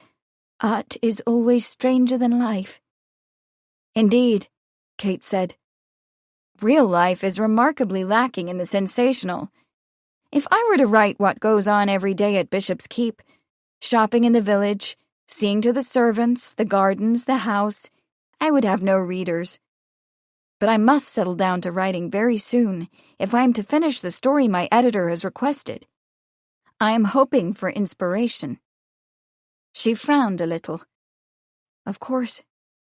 art is always stranger than life." "Indeed," Kate said. "Real life is remarkably lacking in the sensational. If I were to write what goes on every day at Bishop's Keep, shopping in the village, seeing to the servants, the gardens, the house, I would have no readers. But I must settle down to writing very soon if I am to finish the story my editor has requested. I am hoping for inspiration." She frowned a little. "Of course,"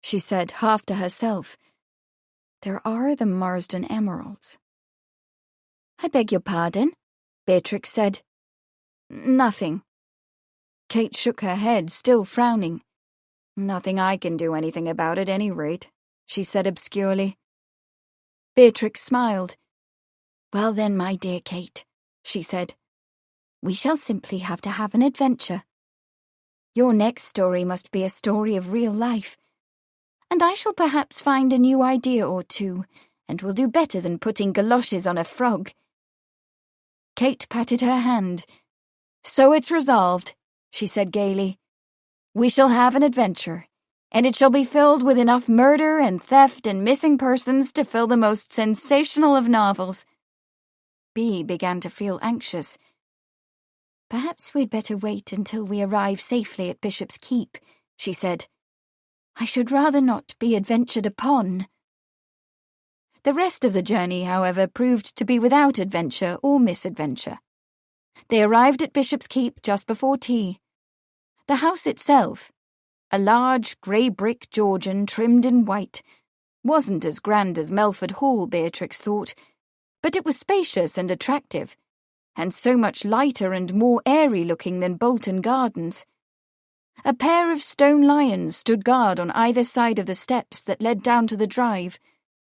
she said, half to herself, "there are the Marsden emeralds." "I beg your pardon?" Beatrix said. "Nothing." Kate shook her head, still frowning. "Nothing I can do anything about at any rate," she said obscurely. Beatrix smiled. "Well then, my dear Kate," she said, "we shall simply have to have an adventure. Your next story must be a story of real life, and I shall perhaps find a new idea or two, and will do better than putting galoshes on a frog." Kate patted her hand. "So it's resolved," she said gaily. "We shall have an adventure, and it shall be filled with enough murder and theft and missing persons to fill the most sensational of novels." Bea began to feel anxious. "Perhaps we'd better wait until we arrive safely at Bishop's Keep," she said. I should rather not be adventured upon. The rest of the journey, however, proved to be without adventure or misadventure. They arrived at Bishop's Keep just before tea. The house itself, a large grey brick Georgian trimmed in white, wasn't as grand as Melford Hall, Beatrix thought, but it was spacious and attractive, and so much lighter and more airy-looking than Bolton Gardens. A pair of stone lions stood guard on either side of the steps that led down to the drive,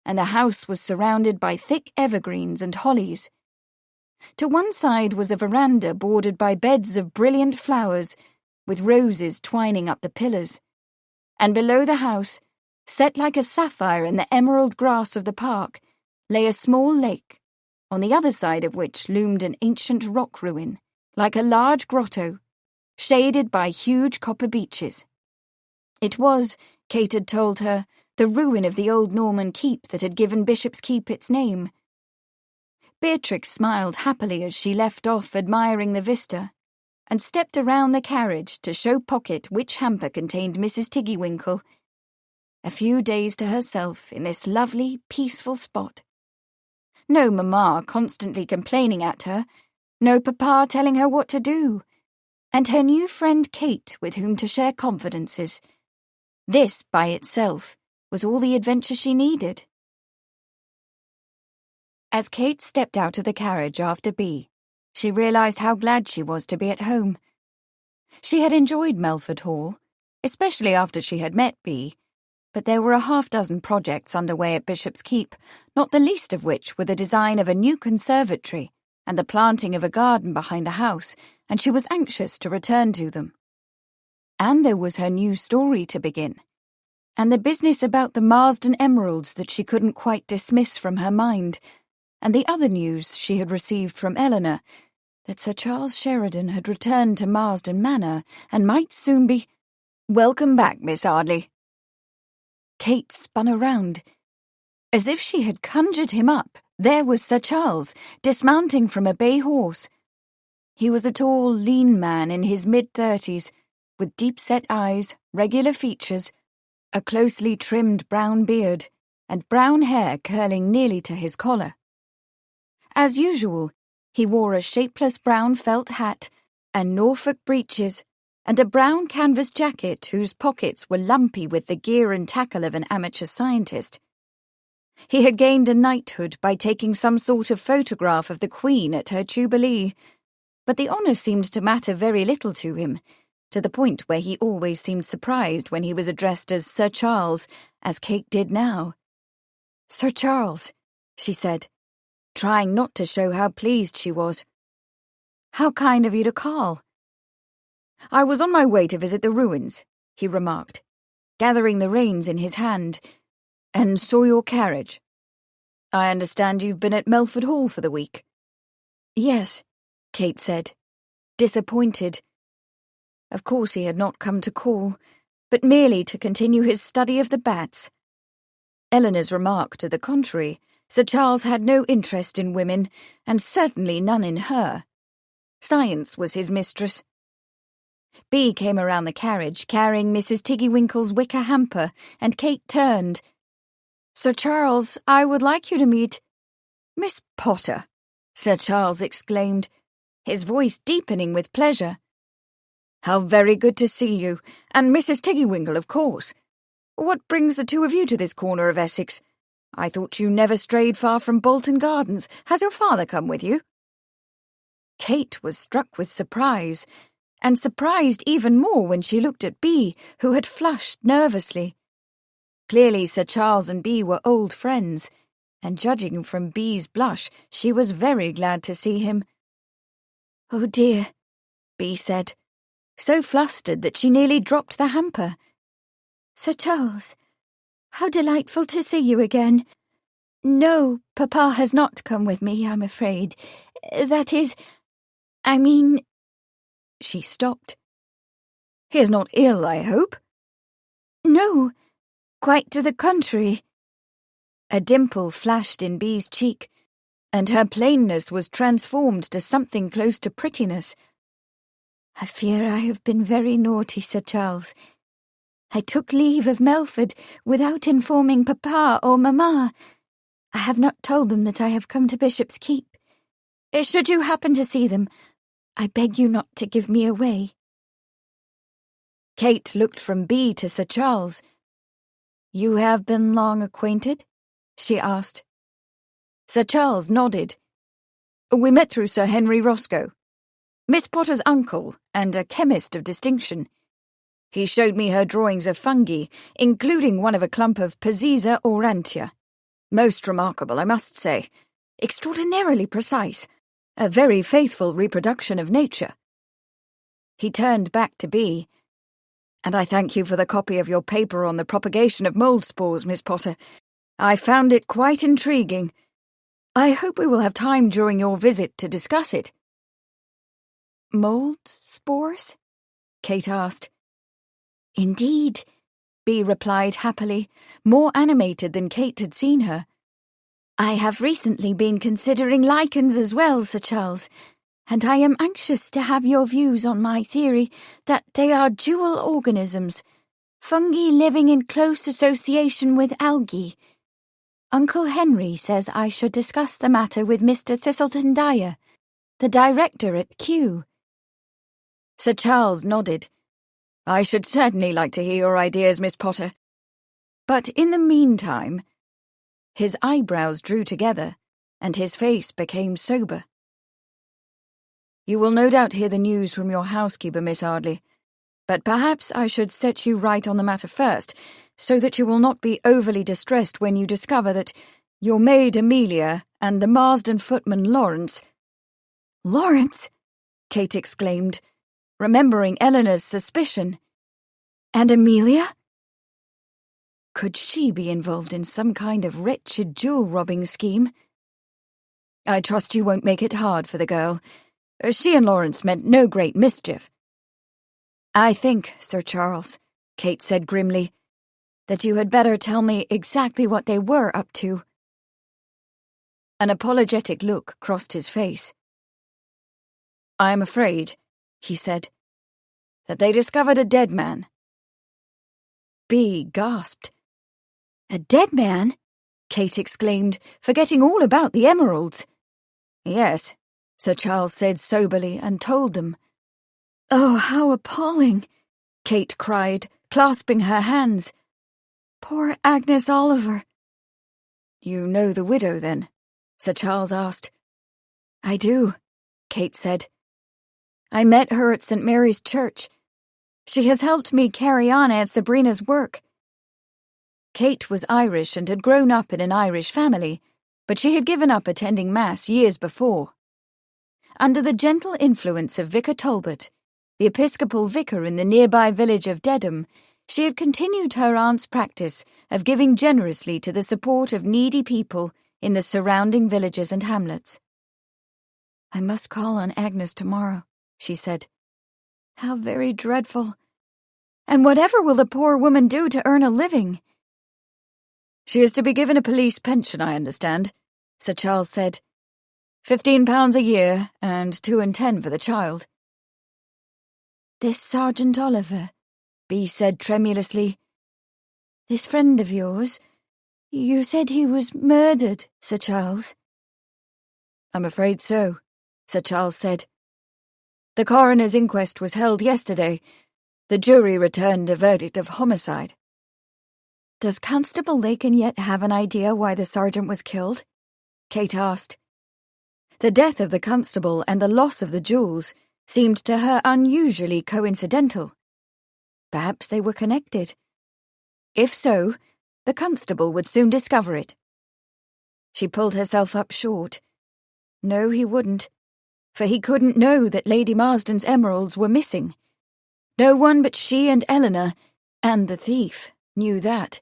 and the house was surrounded by thick evergreens and hollies. To one side was a veranda bordered by beds of brilliant flowers, with roses twining up the pillars, and below the house, set like a sapphire in the emerald grass of the park, lay a small lake, on the other side of which loomed an ancient rock ruin, like a large grotto, shaded by huge copper beeches. It was, Kate had told her, the ruin of the old Norman keep that had given Bishop's Keep its name. Beatrix smiled happily as she left off admiring the vista, and stepped around the carriage to show Pocket which hamper contained Mrs. Tiggywinkle. A few days to herself in this lovely, peaceful spot. No mamma constantly complaining at her, no papa telling her what to do, and her new friend Kate with whom to share confidences. This, by itself, was all the adventure she needed. As Kate stepped out of the carriage after Bea, she realised how glad she was to be at home. She had enjoyed Melford Hall, especially after she had met Bea, but there were a half-dozen projects underway at Bishop's Keep, not the least of which were the design of a new conservatory and the planting of a garden behind the house, and she was anxious to return to them. And there was her new story to begin, and the business about the Marsden emeralds that she couldn't quite dismiss from her mind, and the other news she had received from Eleanor, that Sir Charles Sheridan had returned to Marsden Manor and might soon be— "Welcome back, Miss Arley." Kate spun around. As if she had conjured him up, there was Sir Charles, dismounting from a bay horse. He was a tall, lean man in his mid-30s, with deep-set eyes, regular features, a closely trimmed brown beard, and brown hair curling nearly to his collar. As usual, he wore a shapeless brown felt hat and Norfolk breeches, and a brown canvas jacket whose pockets were lumpy with the gear and tackle of an amateur scientist. He had gained a knighthood by taking some sort of photograph of the Queen at her Jubilee, but the honour seemed to matter very little to him, to the point where he always seemed surprised when he was addressed as Sir Charles, as Kate did now. "Sir Charles," she said, trying not to show how pleased she was. "How kind of you to call." "I was on my way to visit the ruins," he remarked, gathering the reins in his hand, "and saw your carriage. I understand you've been at Melford Hall for the week." "Yes," Kate said, disappointed. Of course he had not come to call, but merely to continue his study of the bats. Eleanor's remark to the contrary, Sir Charles had no interest in women, and certainly none in her. Science was his mistress. Bea came around the carriage, carrying Mrs. Tiggywinkle's wicker hamper, and Kate turned. "Sir Charles, I would like you to meet—" "Miss Potter," Sir Charles exclaimed, his voice deepening with pleasure. "How very good to see you, and Mrs. Tiggywinkle, of course. What brings the two of you to this corner of Essex? I thought you never strayed far from Bolton Gardens. Has your father come with you?" Kate was struck with surprise, and surprised even more when she looked at Bea, who had flushed nervously. Clearly Sir Charles and Bea were old friends, and judging from Bea's blush, she was very glad to see him. "Oh dear," Bea said, so flustered that she nearly dropped the hamper. "Sir Charles, how delightful to see you again. No, Papa has not come with me, I'm afraid. That is, I mean—" She stopped. "He is not ill, I hope?" "No, quite to the contrary." A dimple flashed in Bea's cheek, and her plainness was transformed to something close to prettiness. "I fear I have been very naughty, Sir Charles. I took leave of Melford without informing Papa or Mamma. I have not told them that I have come to Bishop's Keep. Should you happen to see them, I beg you not to give me away." Kate looked from Bea to Sir Charles. "You have been long acquainted?" she asked. Sir Charles nodded. "We met through Sir Henry Roscoe, Miss Potter's uncle and a chemist of distinction. He showed me her drawings of fungi, including one of a clump of Peziza aurantia. Most remarkable, I must say. Extraordinarily precise. A very faithful reproduction of nature." He turned back to Bea. "And I thank you for the copy of your paper on the propagation of mould spores, Miss Potter. I found it quite intriguing. I hope we will have time during your visit to discuss it." "Mould spores?" Kate asked. "Indeed," Bea replied happily, more animated than Kate had seen her. "I have recently been considering lichens as well, Sir Charles, and I am anxious to have your views on my theory that they are dual organisms, fungi living in close association with algae. Uncle Henry says I should discuss the matter with Mr. Thistleton Dyer, the director at Kew." Sir Charles nodded. "I should certainly like to hear your ideas, Miss Potter. But in the meantime—" His eyebrows drew together, and his face became sober. "You will no doubt hear the news from your housekeeper, Miss Arley, but perhaps I should set you right on the matter first, so that you will not be overly distressed when you discover that your maid Amelia and the Marsden footman Lawrence—" "Lawrence!" Kate exclaimed, remembering Eleanor's suspicion. "And Amelia?" Could she be involved in some kind of wretched jewel-robbing scheme? "I trust you won't make it hard for the girl. She and Lawrence meant no great mischief." "I think, Sir Charles," Kate said grimly, "that you had better tell me exactly what they were up to." An apologetic look crossed his face. "I am afraid," he said, "that they discovered a dead man." Bea gasped. "A dead man?" Kate exclaimed, forgetting all about the emeralds. "Yes," Sir Charles said soberly, and told them. "Oh, how appalling!" Kate cried, clasping her hands. "Poor Agnes Oliver." "You know the widow, then?" Sir Charles asked. "I do," Kate said. "I met her at St. Mary's Church. She has helped me carry on Aunt Sabrina's work." Kate was Irish and had grown up in an Irish family, but she had given up attending Mass years before. Under the gentle influence of Vicar Talbot, the Episcopal vicar in the nearby village of Dedham, she had continued her aunt's practice of giving generously to the support of needy people in the surrounding villages and hamlets. "I must call on Agnes tomorrow," she said. "How very dreadful. And whatever will the poor woman do to earn a living?" "She is to be given a police pension, I understand," Sir Charles said. £15 a year, and 2 and 10 for the child." "This Sergeant Oliver," Bea said tremulously. "This friend of yours, you said he was murdered, Sir Charles." "I'm afraid so," Sir Charles said. "The coroner's inquest was held yesterday. The jury returned a verdict of homicide." "Does Constable Lakin yet have an idea why the sergeant was killed?" Kate asked. The death of the constable and the loss of the jewels seemed to her unusually coincidental. Perhaps they were connected. If so, the constable would soon discover it. She pulled herself up short. No, he wouldn't, for he couldn't know that Lady Marsden's emeralds were missing. No one but she and Eleanor, and the thief, knew that.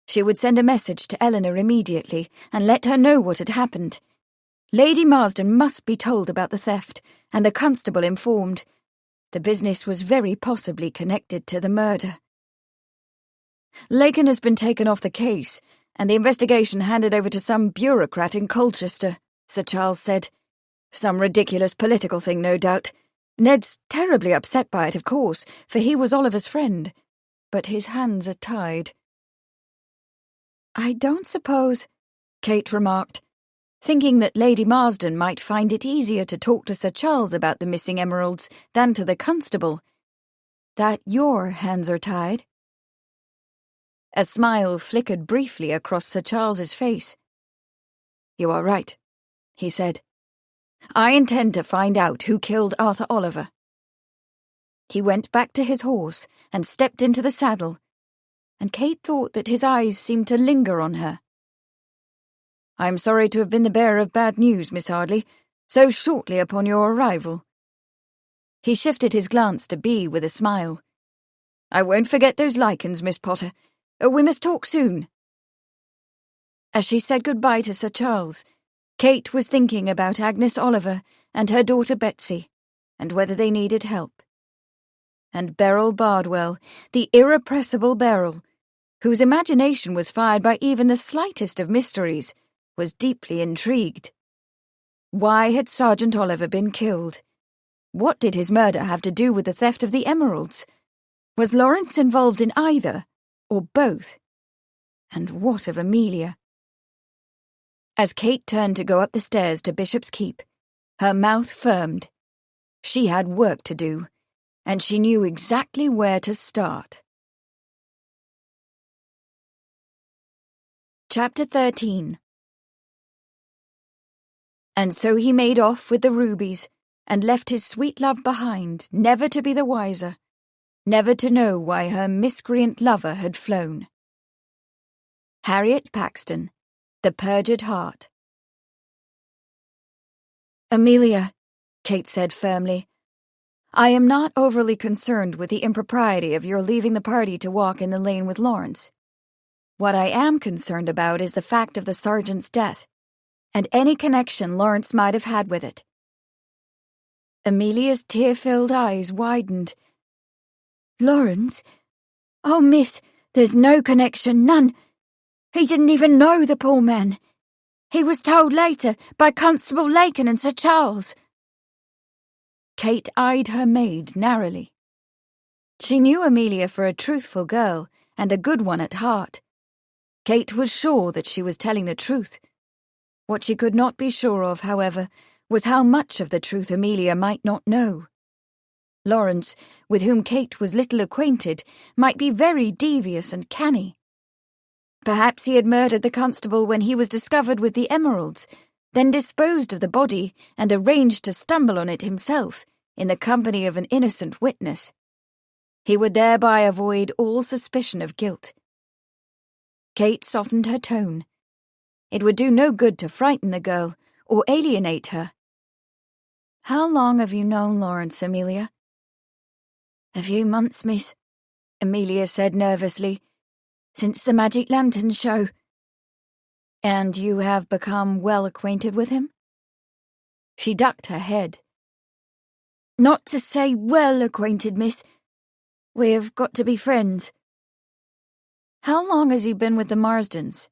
She would send a message to Eleanor immediately and let her know what had happened. Lady Marsden must be told about the theft, and the constable informed. The business was very possibly connected to the murder. "Lakin has been taken off the case, and the investigation handed over to some bureaucrat in Colchester," Sir Charles said. "Some ridiculous political thing, no doubt. Ned's terribly upset by it, of course, for he was Oliver's friend. but his hands are tied. "I don't suppose," Kate remarked, thinking that Lady Marsden might find it easier to talk to Sir Charles about the missing emeralds than to the constable, "that your hands are tied." A smile flickered briefly across Sir Charles's face. "You are right," he said. "I intend to find out who killed Arthur Oliver." He went back to his horse and stepped into the saddle, and Kate thought that his eyes seemed to linger on her. "I am sorry to have been the bearer of bad news, Miss Arley, so shortly upon your arrival." He shifted his glance to Bea with a smile. "I won't forget those lichens, Miss Potter. We must talk soon." As she said goodbye to Sir Charles, Kate was thinking about Agnes Oliver and her daughter Betsy, and whether they needed help. And Beryl Bardwell, the irrepressible Beryl, whose imagination was fired by even the slightest of mysteries, was deeply intrigued. Why had Sergeant Oliver been killed? What did his murder have to do with the theft of the emeralds? Was Lawrence involved in either, or both? And what of Amelia? As Kate turned to go up the stairs to Bishop's Keep, her mouth firmed. She had work to do, and she knew exactly where to start. Chapter 13. And so he made off with the rubies, and left his sweet love behind, never to be the wiser, never to know why her miscreant lover had flown. Harriet Paxton, The Perjured Heart. "Amelia," Kate said firmly, "I am not overly concerned with the impropriety of your leaving the party to walk in the lane with Lawrence. What I am concerned about is the fact of the sergeant's death, and any connection Lawrence might have had with it." Amelia's tear-filled eyes widened. "Lawrence? Oh, miss, there's no connection, none. He didn't even know the poor man. He was told later by Constable Lakin and Sir Charles." Kate eyed her maid narrowly. She knew Amelia for a truthful girl, and a good one at heart. Kate was sure that she was telling the truth. What she could not be sure of, however, was how much of the truth Amelia might not know. Lawrence, with whom Kate was little acquainted, might be very devious and canny. Perhaps he had murdered the constable when he was discovered with the emeralds, then disposed of the body and arranged to stumble on it himself, in the company of an innocent witness. He would thereby avoid all suspicion of guilt. Kate softened her tone. It would do no good to frighten the girl or alienate her. "How long have you known Lawrence, Amelia?" "A few months, miss," Amelia said nervously. "Since the Magic Lantern show." "And you have become well acquainted with him?" She ducked her head. "Not to say well acquainted, miss. We have got to be friends." "How long has he been with the Marsdens?"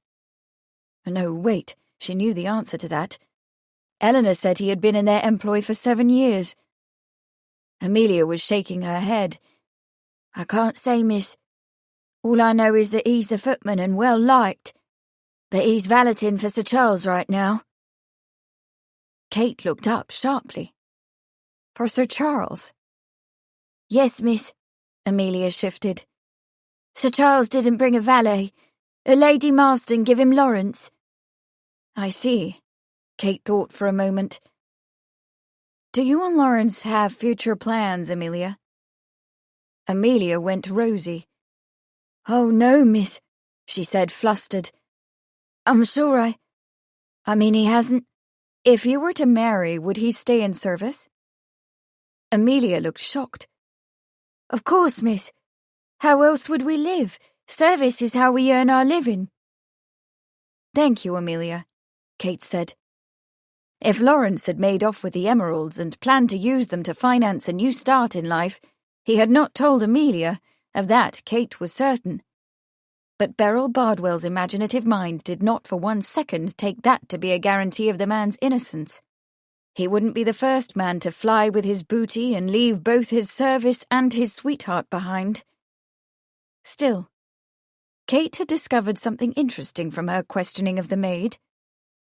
No, wait, she knew the answer to that. Eleanor said he had been in their employ for 7 years. Amelia was shaking her head. "I can't say, miss. All I know is that he's the footman and well liked. But he's valeting for Sir Charles right now." Kate looked up sharply. "For Sir Charles?" "Yes, miss," Amelia shifted. "Sir Charles didn't bring a valet. Lady Marsden give him Lawrence." "I see," Kate thought for a moment. "Do you and Lawrence have future plans, Amelia?" Amelia went rosy. "Oh, no, miss," she said, flustered. "I'm sure I mean, he hasn't." "If you were to marry, would he stay in service?" Amelia looked shocked. "Of course, miss. How else would we live? Service is how we earn our living." "Thank you, Amelia," Kate said. If Lawrence had made off with the emeralds and planned to use them to finance a new start in life, he had not told Amelia. Of that Kate was certain. But Beryl Bardwell's imaginative mind did not for 1 second take that to be a guarantee of the man's innocence. He wouldn't be the first man to fly with his booty and leave both his service and his sweetheart behind. Still, Kate had discovered something interesting from her questioning of the maid.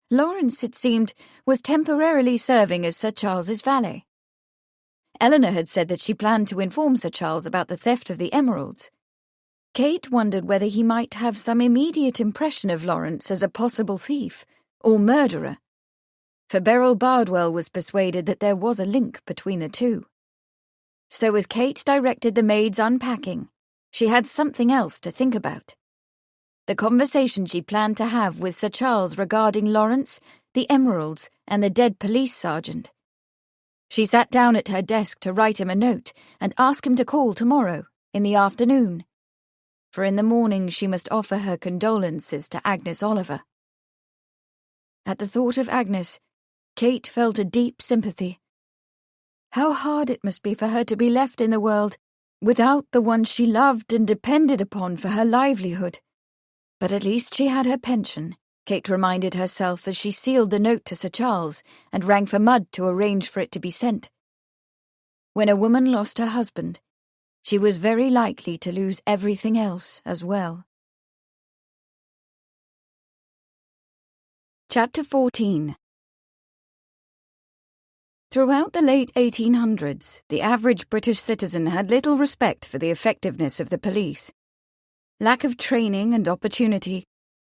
Lawrence, it seemed, was temporarily serving as Sir Charles's valet. Eleanor had said that she planned to inform Sir Charles about the theft of the emeralds. Kate wondered whether he might have some immediate impression of Lawrence as a possible thief or murderer, for Beryl Bardwell was persuaded that there was a link between the two. So as Kate directed the maid's unpacking, she had something else to think about. The conversation she planned to have with Sir Charles regarding Lawrence, the emeralds, and the dead police sergeant. She sat down at her desk to write him a note and ask him to call tomorrow, in the afternoon, for in the morning she must offer her condolences to Agnes Oliver. At the thought of Agnes, Kate felt a deep sympathy. How hard it must be for her to be left in the world without the one she loved and depended upon for her livelihood. But at least she had her pension, Kate reminded herself as she sealed the note to Sir Charles and rang for Mudd to arrange for it to be sent. When a woman lost her husband, she was very likely to lose everything else as well. Chapter 14. Throughout the late 1800s, the average British citizen had little respect for the effectiveness of the police. Lack of training and opportunity,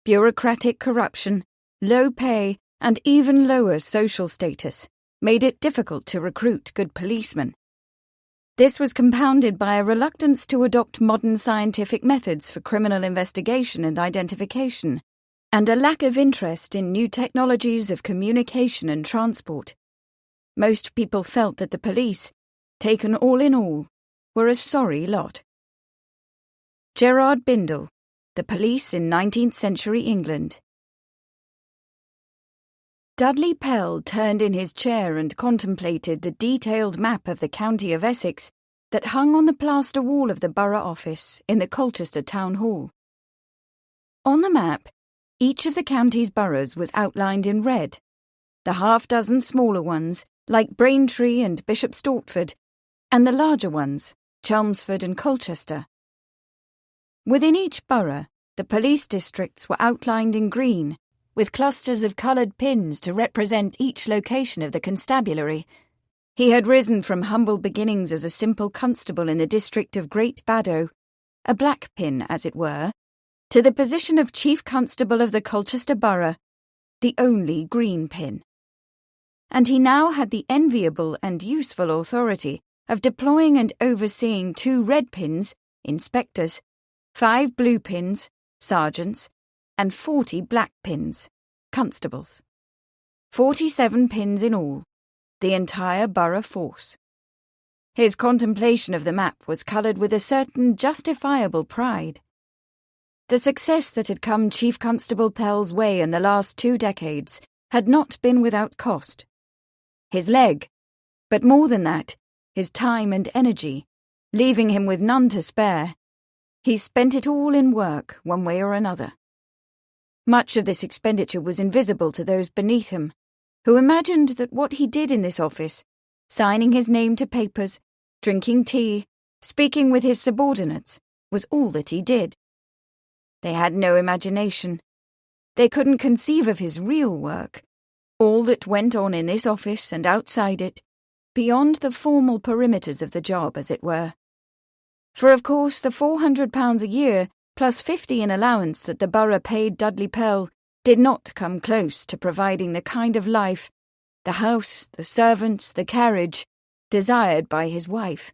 bureaucratic corruption, low pay, and even lower social status made it difficult to recruit good policemen. This was compounded by a reluctance to adopt modern scientific methods for criminal investigation and identification, and a lack of interest in new technologies of communication and transport. Most people felt that the police, taken all in all, were a sorry lot. Gerard Bindle, The Police in 19th Century England. Dudley Pell turned in his chair and contemplated the detailed map of the county of Essex that hung on the plaster wall of the borough office in the Colchester Town Hall. On the map, each of the county's boroughs was outlined in red, the half-dozen smaller ones, like Braintree and Bishop Stortford, and the larger ones, Chelmsford and Colchester. Within each borough, the police districts were outlined in green, with clusters of coloured pins to represent each location of the constabulary. He had risen from humble beginnings as a simple constable in the district of Great Baddow, a black pin, as it were, to the position of chief constable of the Colchester borough, the only green pin. And he now had the enviable and useful authority of deploying and overseeing 2 red pins, inspectors, 5 blue pins, sergeants, and 40 black pins, constables. 47 pins in all, the entire borough force. His contemplation of the map was coloured with a certain justifiable pride. The success that had come Chief Constable Pell's way in the last 2 decades had not been without cost. His leg, but more than that, his time and energy, leaving him with none to spare. He spent it all in work, one way or another. Much of this expenditure was invisible to those beneath him, who imagined that what he did in this office, signing his name to papers, drinking tea, speaking with his subordinates, was all that he did. They had no imagination. They couldn't conceive of his real work, all that went on in this office and outside it, beyond the formal perimeters of the job, as it were. For of course the £400 a year, plus 50 in allowance that the borough paid Dudley Pell, did not come close to providing the kind of life, the house, the servants, the carriage, desired by his wife.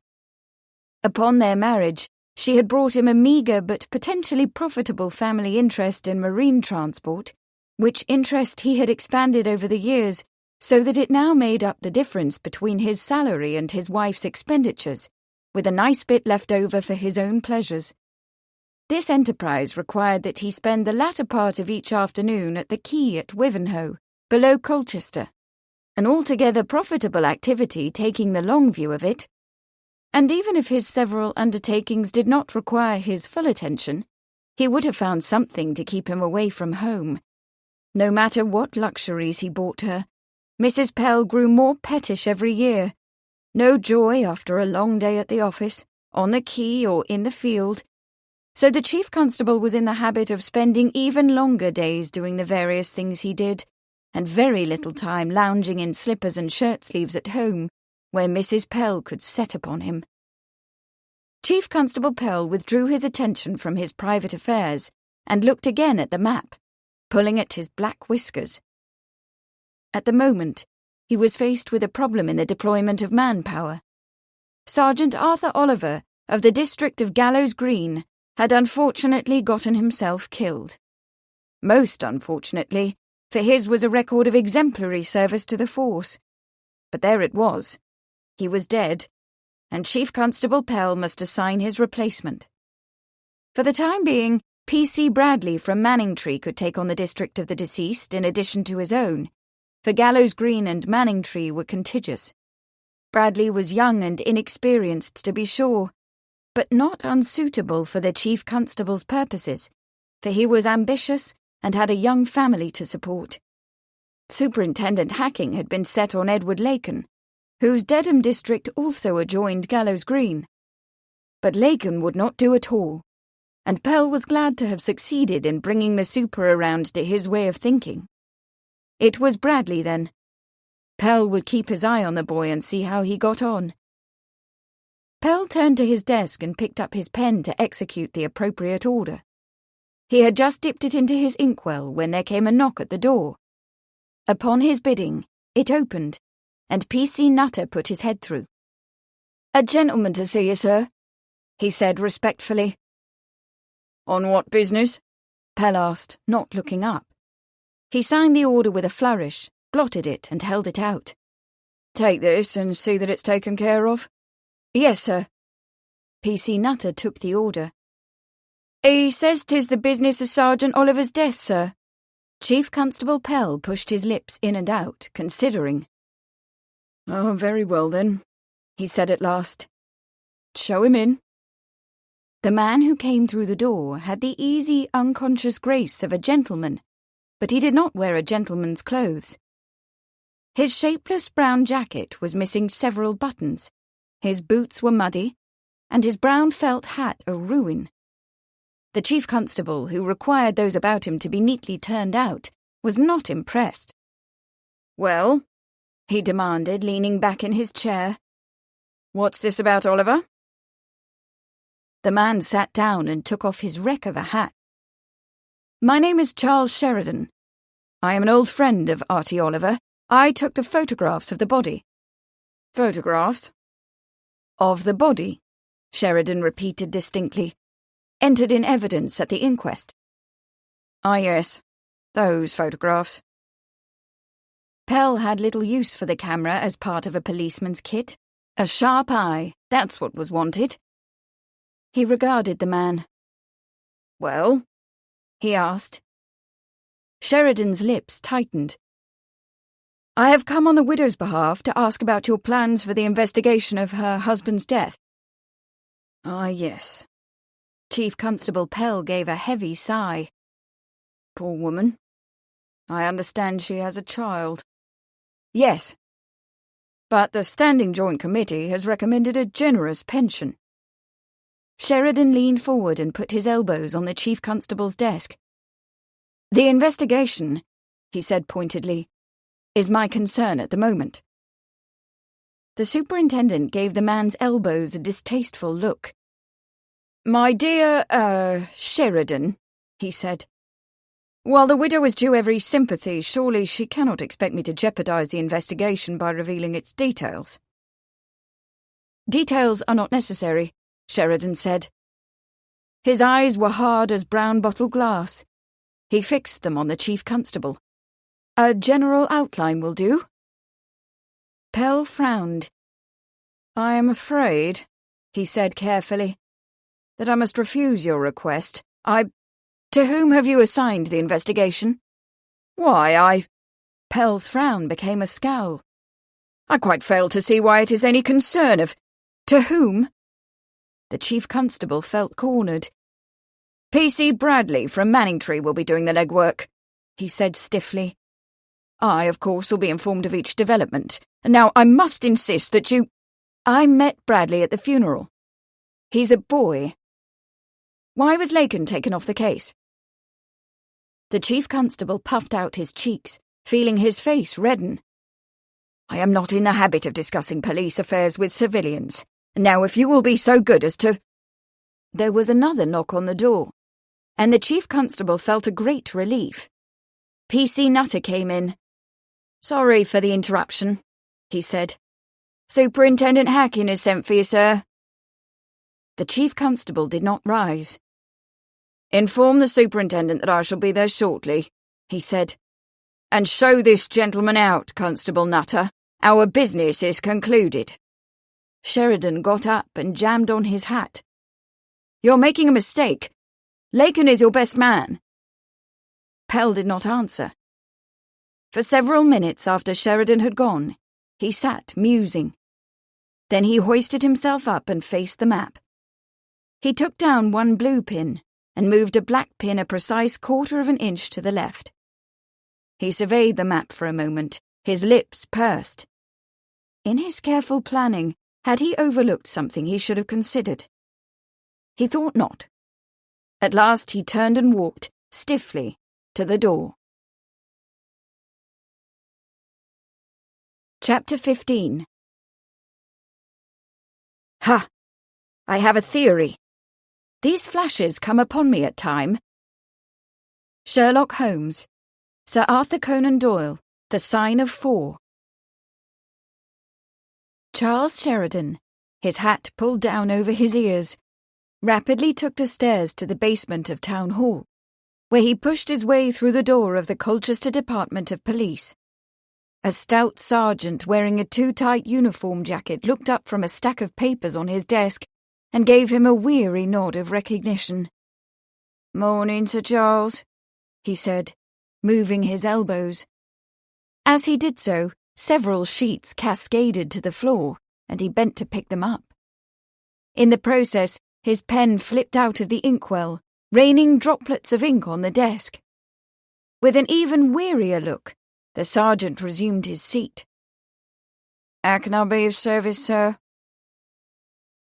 Upon their marriage, she had brought him a meagre but potentially profitable family interest in marine transport, which interest he had expanded over the years so that it now made up the difference between his salary and his wife's expenditures, with a nice bit left over for his own pleasures. This enterprise required that he spend the latter part of each afternoon at the quay at Wivenhoe, below Colchester, an altogether profitable activity taking the long view of it. And even if his several undertakings did not require his full attention, he would have found something to keep him away from home. No matter what luxuries he bought her, Mrs. Pell grew more pettish every year. No joy after a long day at the office, on the quay or in the field, So the chief constable was in the habit of spending even longer days doing the various things he did, and very little time lounging in slippers and shirt-sleeves at home, where Mrs. Pell could set upon him. Chief Constable Pell withdrew his attention from his private affairs and looked again at the map, pulling at his black whiskers. At the moment, he was faced with a problem in the deployment of manpower. Sergeant Arthur Oliver, of the district of Gallows Green, had unfortunately gotten himself killed. Most unfortunately, for his was a record of exemplary service to the force. But there it was. He was dead, and Chief Constable Pell must assign his replacement. For the time being, P.C. Bradley from Manningtree could take on the district of the deceased in addition to his own, for Gallows Green and Manningtree were contiguous. Bradley was young and inexperienced, to be sure, but not unsuitable for the Chief Constable's purposes, for he was ambitious and had a young family to support. Superintendent Hacking had been set on Edward Laken, whose Dedham district also adjoined Gallows Green. But Laken would not do at all, and Pell was glad to have succeeded in bringing the super around to his way of thinking. It was Bradley, then. Pell would keep his eye on the boy and see how he got on. Pell turned to his desk and picked up his pen to execute the appropriate order. He had just dipped it into his inkwell when there came a knock at the door. Upon his bidding, it opened, and P.C. Nutter put his head through. "A gentleman to see you, sir," he said respectfully. "On what business?" Pell asked, not looking up. He signed the order with a flourish, blotted it and held it out. "Take this and see that it's taken care of." "Yes, sir." P.C. Nutter took the order. "He says 'tis the business of Sergeant Oliver's death, sir." Chief Constable Pell pushed his lips in and out, considering. "Oh, very well then," he said at last. "Show him in." The man who came through the door had the easy, unconscious grace of a gentleman, but he did not wear a gentleman's clothes. His shapeless brown jacket was missing several buttons, his boots were muddy, and his brown felt hat a ruin. The chief constable, who required those about him to be neatly turned out, was not impressed. "Well?" he demanded, leaning back in his chair. "What's this about Oliver?" The man sat down and took off his wreck of a hat. "My name is Charles Sheridan. I am an old friend of Artie Oliver. I took the photographs of the body." "Photographs?" "Of the body," Sheridan repeated distinctly. "Entered in evidence at the inquest." "Ah, yes, those photographs." Pell had little use for the camera as part of a policeman's kit. A sharp eye, that's what was wanted. He regarded the man. "Well?" he asked. Sheridan's lips tightened. "I have come on the widow's behalf to ask about your plans for the investigation of her husband's death." "Ah, yes." Chief Constable Pell gave a heavy sigh. "Poor woman. I understand she has a child." "Yes. But the Standing Joint Committee has recommended a generous pension." Sheridan leaned forward and put his elbows on the Chief Constable's desk. "The investigation," he said pointedly, "is my concern at the moment." The superintendent gave the man's elbows a distasteful look. "My dear, Sheridan," he said, "while the widow is due every sympathy, surely she cannot expect me to jeopardize the investigation by revealing its details." "Details are not necessary," Sheridan said. His eyes were hard as brown bottle glass. He fixed them on the chief constable. "A general outline will do." Pell frowned. "I am afraid," he said carefully, "that I must refuse your request. To whom have you assigned the investigation?" "Why, Pell's frown became a scowl. "I quite fail to see why it is any concern of—" "To whom?" The chief constable felt cornered. "P.C. Bradley from Manningtree will be doing the legwork," he said stiffly. "I, of course, will be informed of each development. Now, I must insist that you—" "I met Bradley at the funeral. He's a boy." Why was Lakin taken off the case? The chief constable puffed out his cheeks, feeling his face redden. I am not in the habit of discussing police affairs with civilians. Now, if you will be so good as to... There was another knock on the door, and the chief constable felt a great relief. P.C. Nutter came in. Sorry for the interruption, he said. Superintendent Hacking has sent for you, sir. The chief constable did not rise. Inform the superintendent that I shall be there shortly, he said. And show this gentleman out, Constable Nutter. Our business is concluded. Sheridan got up and jammed on his hat. You're making a mistake. Lakin is your best man. Pell did not answer. For several minutes after Sheridan had gone, he sat musing. Then he hoisted himself up and faced the map. He took down one blue pin and moved a black pin a precise 1/4 of an inch to the left. He surveyed the map for a moment, his lips pursed. In his careful planning, had he overlooked something he should have considered? He thought not. At last he turned and walked, stiffly, to the door. Chapter 15. Ha! I have a theory. These flashes come upon me at time. Sherlock Holmes, Sir Arthur Conan Doyle, The Sign of 4. Charles Sheridan, his hat pulled down over his ears, rapidly took the stairs to the basement of Town Hall, where he pushed his way through the door of the Colchester Department of Police. A stout sergeant wearing a too-tight uniform jacket looked up from a stack of papers on his desk and gave him a weary nod of recognition. "Morning, Sir Charles," he said, moving his elbows. As he did so, several sheets cascaded to the floor, and he bent to pick them up. In the process, his pen flipped out of the inkwell, raining droplets of ink on the desk. With an even wearier look, the sergeant resumed his seat. "How can I be of service, sir?"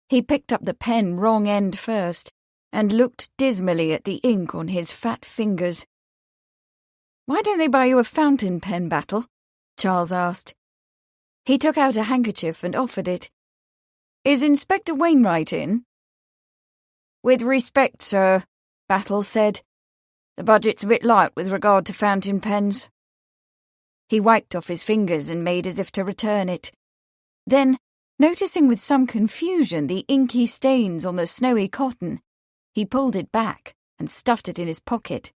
He picked up the pen wrong end first, and looked dismally at the ink on his fat fingers. "Why don't they buy you a fountain pen, Battle?" Charles asked. He took out a handkerchief and offered it. "Is Inspector Wainwright in?" "With respect, sir," Battle said. "The budget's a bit light with regard to fountain pens." He wiped off his fingers and made as if to return it. Then, noticing with some confusion the inky stains on the snowy cotton, he pulled it back and stuffed it in his pocket.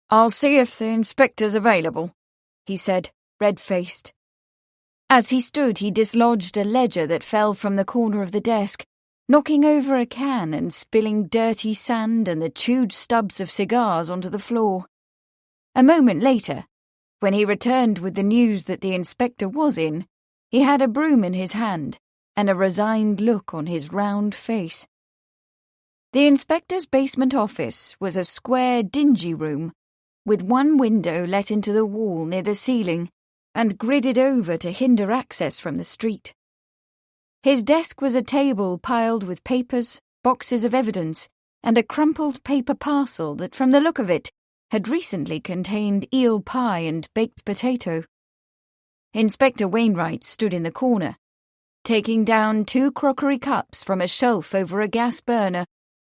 "I'll see if the inspector's available," he said, red-faced. As he stood, he dislodged a ledger that fell from the corner of the desk, knocking over a can and spilling dirty sand and the chewed stubs of cigars onto the floor. A moment later, when he returned with the news that the inspector was in, he had a broom in his hand and a resigned look on his round face. The inspector's basement office was a square, dingy room, with one window let into the wall near the ceiling and gridded over to hinder access from the street. His desk was a table piled with papers, boxes of evidence, and a crumpled paper parcel that, from the look of it, had recently contained eel pie and baked potato. Inspector Wainwright stood in the corner, taking down 2 crockery cups from a shelf over a gas burner,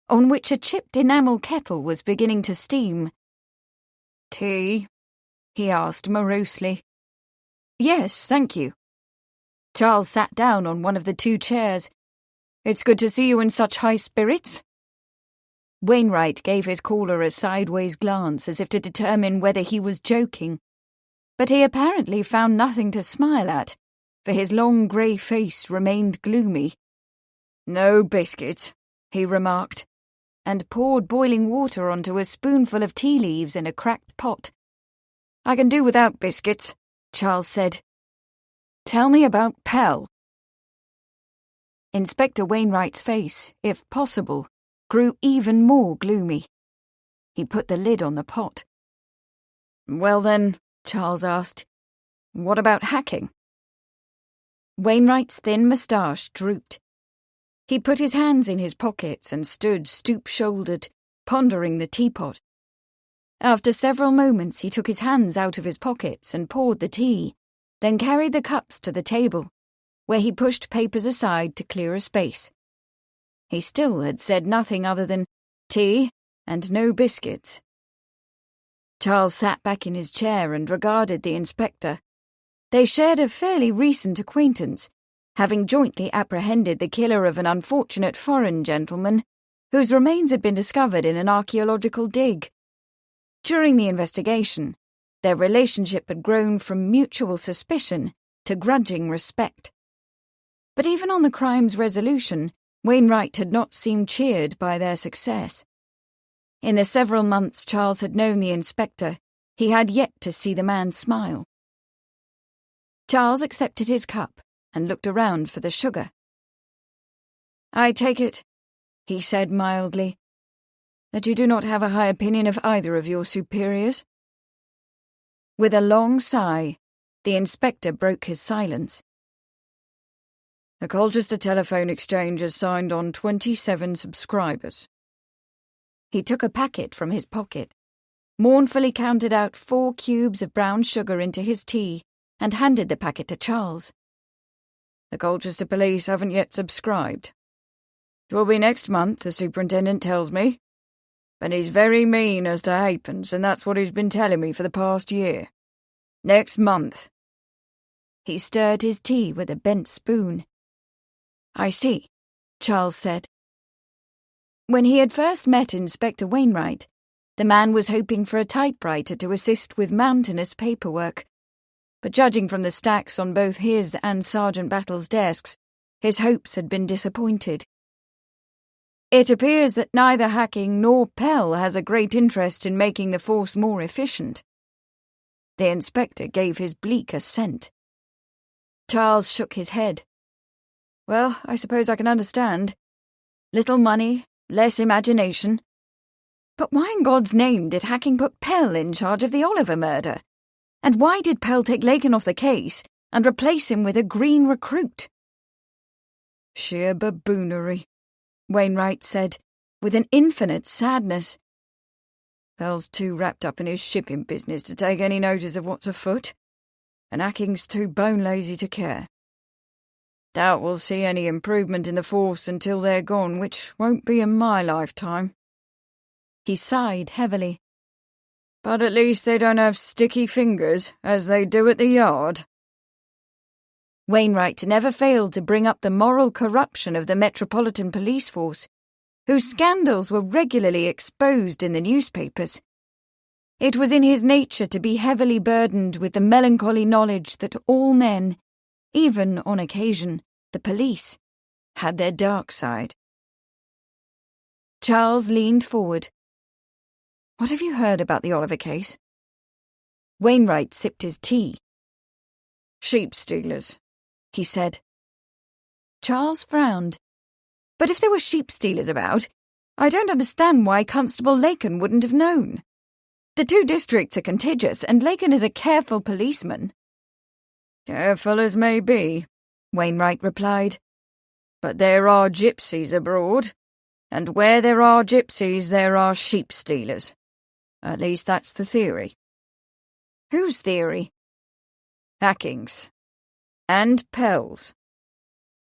on which a chipped enamel kettle was beginning to steam. "Tea?" he asked morosely. "Yes, thank you." Charles sat down on one of the 2 chairs. "It's good to see you in such high spirits." Wainwright gave his caller a sideways glance as if to determine whether he was joking, but he apparently found nothing to smile at, for his long grey face remained gloomy. "No biscuits," he remarked, and poured boiling water onto a spoonful of tea leaves in a cracked pot. "I can do without biscuits," Charles said. "Tell me about Pell." Inspector Wainwright's face, if possible, grew even more gloomy. He put the lid on the pot. "Well then," Charles asked, "what about hacking?" Wainwright's thin moustache drooped. He put his hands in his pockets and stood stoop-shouldered, pondering the teapot. After several moments he took his hands out of his pockets and poured the tea, then carried the cups to the table, where he pushed papers aside to clear a space. He still had said nothing other than tea and no biscuits. Charles sat back in his chair and regarded the inspector. They shared a fairly recent acquaintance, having jointly apprehended the killer of an unfortunate foreign gentleman whose remains had been discovered in an archaeological dig. During the investigation, their relationship had grown from mutual suspicion to grudging respect. But even on the crime's resolution, Wainwright had not seemed cheered by their success. In the several months Charles had known the inspector, he had yet to see the man smile. Charles accepted his cup and looked around for the sugar. "I take it," he said mildly, "that you do not have a high opinion of either of your superiors?" With a long sigh, the inspector broke his silence. "The Colchester Telephone Exchange has signed on 27 subscribers." He took a packet from his pocket, mournfully counted out 4 cubes of brown sugar into his tea, and handed the packet to Charles. "The Colchester police haven't yet subscribed. It will be next month, the superintendent tells me. But he's very mean as to halfpence, and that's what he's been telling me for the past year. Next month." He stirred his tea with a bent spoon. "I see," Charles said. When he had first met Inspector Wainwright, the man was hoping for a typewriter to assist with mountainous paperwork. But judging from the stacks on both his and Sergeant Battle's desks, his hopes had been disappointed. "It appears that neither Hacking nor Pell has a great interest in making the force more efficient." The inspector gave his bleak assent. Charles shook his head. "Well, I suppose I can understand. Little money, less imagination. But why in God's name did Hacking put Pell in charge of the Oliver murder? And why did Pell take Lakin off the case and replace him with a green recruit?" "Sheer baboonery," Wainwright said, with an infinite sadness. "Pell's too wrapped up in his shipping business to take any notice of what's afoot, and Hacking's too bone-lazy to care. Doubt we'll see any improvement in the force until they're gone, which won't be in my lifetime." He sighed heavily. "But at least they don't have sticky fingers, as they do at the yard." Wainwright never failed to bring up the moral corruption of the Metropolitan Police Force, whose scandals were regularly exposed in the newspapers. It was in his nature to be heavily burdened with the melancholy knowledge that all men, even on occasion the police, had their dark side. Charles leaned forward. "What have you heard about the Oliver case?" Wainwright sipped his tea. "Sheep stealers," he said. Charles frowned. "But if there were sheep stealers about, I don't understand why Constable Lakin wouldn't have known. The 2 districts are contiguous, and Lakin is a careful policeman." "Careful as may be," Wainwright replied. "But there are gypsies abroad, and where there are gypsies there are sheep stealers. At least that's the theory." "Whose theory?" "Hacking's. And Pell's."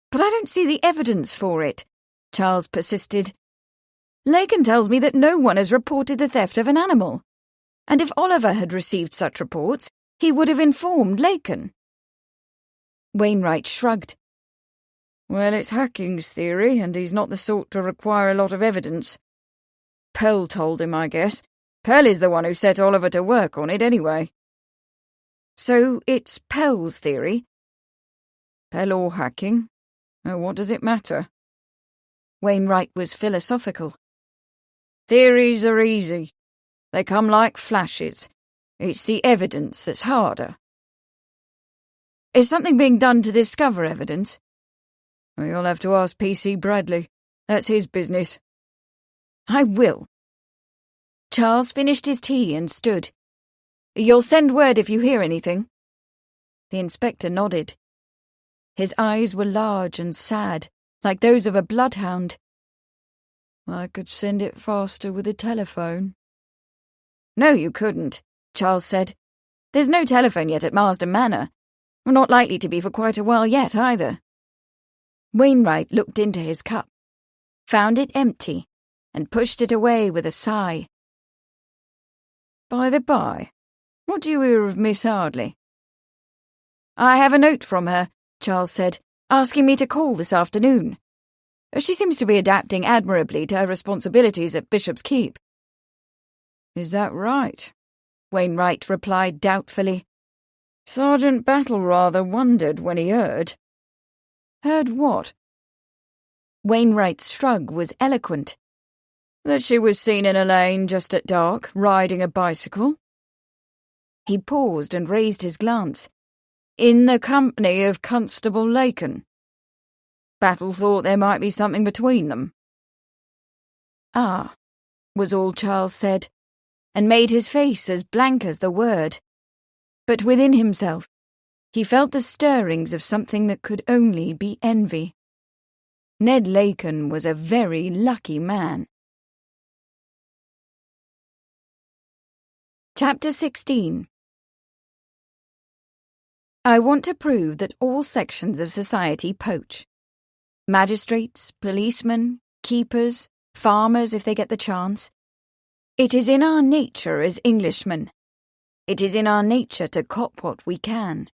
"But I don't see the evidence for it," Charles persisted. "Lakin tells me that no one has reported the theft of an animal. And if Oliver had received such reports, he would have informed Lakin." Wainwright shrugged. "Well, it's Hacking's theory, and he's not the sort to require a lot of evidence. Pell told him, I guess. Pell is the one who set Oliver to work on it, anyway." "So it's Pell's theory?" "Pell or Hacking. Oh, what does it matter?" Wainwright was philosophical. "Theories are easy. They come like flashes. It's the evidence that's harder." "Is something being done to discover evidence?" "Well, you'll have to ask P.C. Bradley. That's his business." "I will." Charles finished his tea and stood. "You'll send word if you hear anything?" The inspector nodded. His eyes were large and sad, like those of a bloodhound. I could send it faster with a telephone. No, you couldn't, Charles said. There's no telephone yet at Marsden Manor. We're not likely to be for quite a while yet, either. Wainwright looked into his cup, found it empty, and pushed it away with a sigh. By the by, what do you hear of Miss Arley? I have a note from her, Charles said, asking me to call this afternoon. She seems to be adapting admirably to her responsibilities at Bishop's Keep. Is that right? Wainwright replied doubtfully. Sergeant Battle rather wondered when he heard. Heard what? Wainwright's shrug was eloquent. That she was seen in a lane just at dark, riding a bicycle. He paused and raised his glance. In the company of Constable Laken. Battle thought there might be something between them. Ah, was all Charles said, and made his face as blank as the word. But within himself, he felt the stirrings of something that could only be envy. Ned Laken was a very lucky man. Chapter 16. I want to prove that all sections of society poach. Magistrates, policemen, keepers, farmers if they get the chance. It is in our nature as Englishmen. It is in our nature to cop what we can.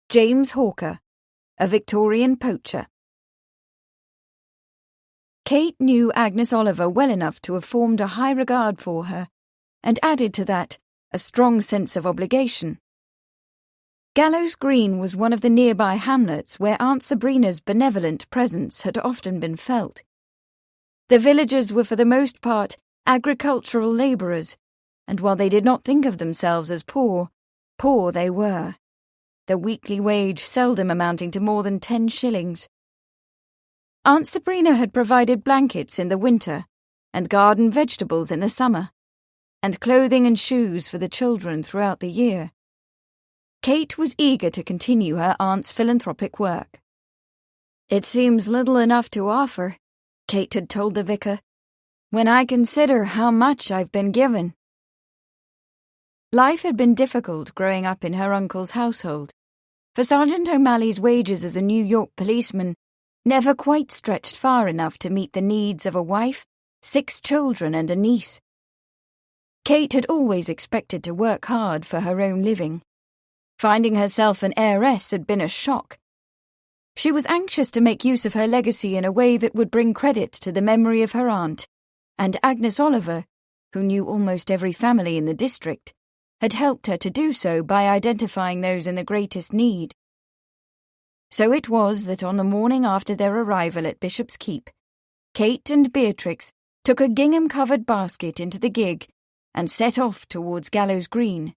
James Hawker, a Victorian poacher. Kate knew Agnes Oliver well enough to have formed a high regard for her, and added to that a strong sense of obligation. Gallows Green was one of the nearby hamlets where Aunt Sabrina's benevolent presence had often been felt. The villagers were for the most part agricultural labourers, and while they did not think of themselves as poor, poor they were, their weekly wage seldom amounting to more than 10 shillings. Aunt Sabrina had provided blankets in the winter, and garden vegetables in the summer, and clothing and shoes for the children throughout the year. Kate was eager to continue her aunt's philanthropic work. It seems little enough to offer, Kate had told the vicar, when I consider how much I've been given. Life had been difficult growing up in her uncle's household, for Sergeant O'Malley's wages as a New York policeman never quite stretched far enough to meet the needs of a wife, 6 children and a niece. Kate had always expected to work hard for her own living. Finding herself an heiress had been a shock. She was anxious to make use of her legacy in a way that would bring credit to the memory of her aunt, and Agnes Oliver, who knew almost every family in the district, had helped her to do so by identifying those in the greatest need. So it was that on the morning after their arrival at Bishop's Keep, Kate and Beatrix took a gingham-covered basket into the gig and set off towards Gallows Green,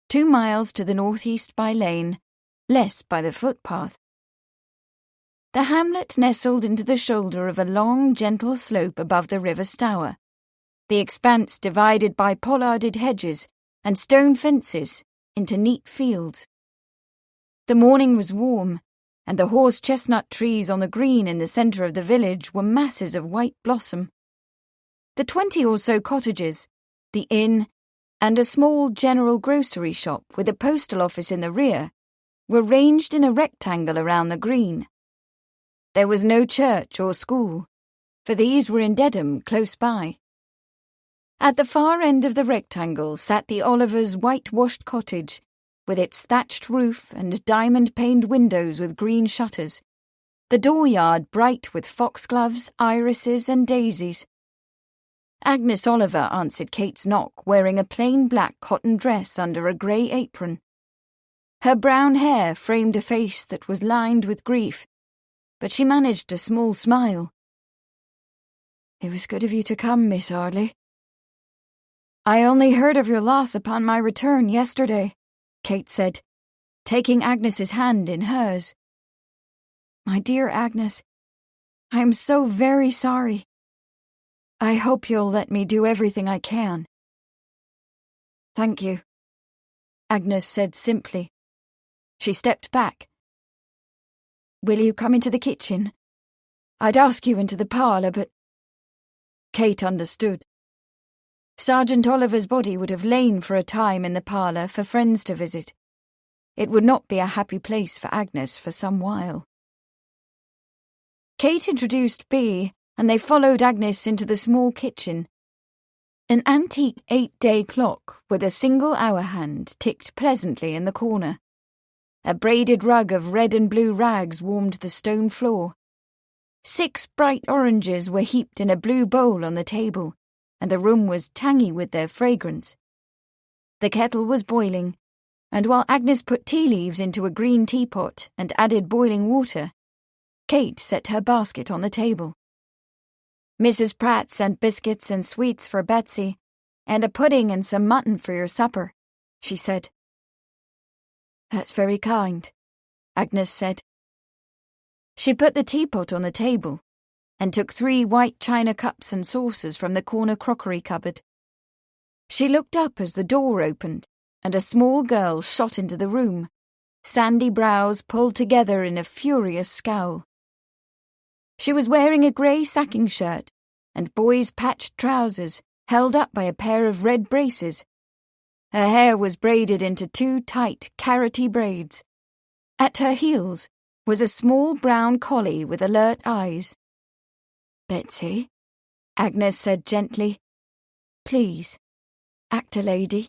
2 miles to the northeast by lane, less by the footpath. The hamlet nestled into the shoulder of a long, gentle slope above the River Stour, the expanse divided by pollarded hedges and stone fences into neat fields. The morning was warm, and the horse-chestnut trees on the green in the centre of the village were masses of white blossom. The 20 or so cottages, the inn, and a small general grocery shop with a postal office in the rear were ranged in a rectangle around the green. There was no church or school, for these were in Dedham, close by. At the far end of the rectangle sat the Olivers' whitewashed cottage, with its thatched roof and diamond-paned windows with green shutters, the dooryard bright with foxgloves, irises, and daisies. Agnes Oliver answered Kate's knock wearing a plain black cotton dress under a grey apron. Her brown hair framed a face that was lined with grief, but she managed a small smile. "It was good of you to come, Miss Arley." "I only heard of your loss upon my return yesterday," Kate said, taking Agnes's hand in hers. "My dear Agnes, I am so very sorry. I hope you'll let me do everything I can." "Thank you," Agnes said simply. She stepped back. "Will you come into the kitchen? I'd ask you into the parlour, but... Kate understood. Sergeant Oliver's body would have lain for a time in the parlour for friends to visit. It would not be a happy place for Agnes for some while. Kate introduced Bea, and they followed Agnes into the small kitchen. An antique 8-day clock with a single hour hand ticked pleasantly in the corner. A braided rug of red and blue rags warmed the stone floor. 6 bright oranges were heaped in a blue bowl on the table, and the room was tangy with their fragrance. The kettle was boiling, and while Agnes put tea leaves into a green teapot and added boiling water, Kate set her basket on the table. Mrs. Pratt sent biscuits and sweets for Betsy, and a pudding and some mutton for your supper, she said. That's very kind, Agnes said. She put the teapot on the table and took 3 white china cups and saucers from the corner crockery cupboard. She looked up as the door opened and a small girl shot into the room, sandy brows pulled together in a furious scowl. She was wearing a grey sacking shirt and boys' patched trousers held up by a pair of red braces. Her hair was braided into 2 tight, carroty braids. At her heels was a small brown collie with alert eyes. Betsy, Agnes said gently, please, act a lady.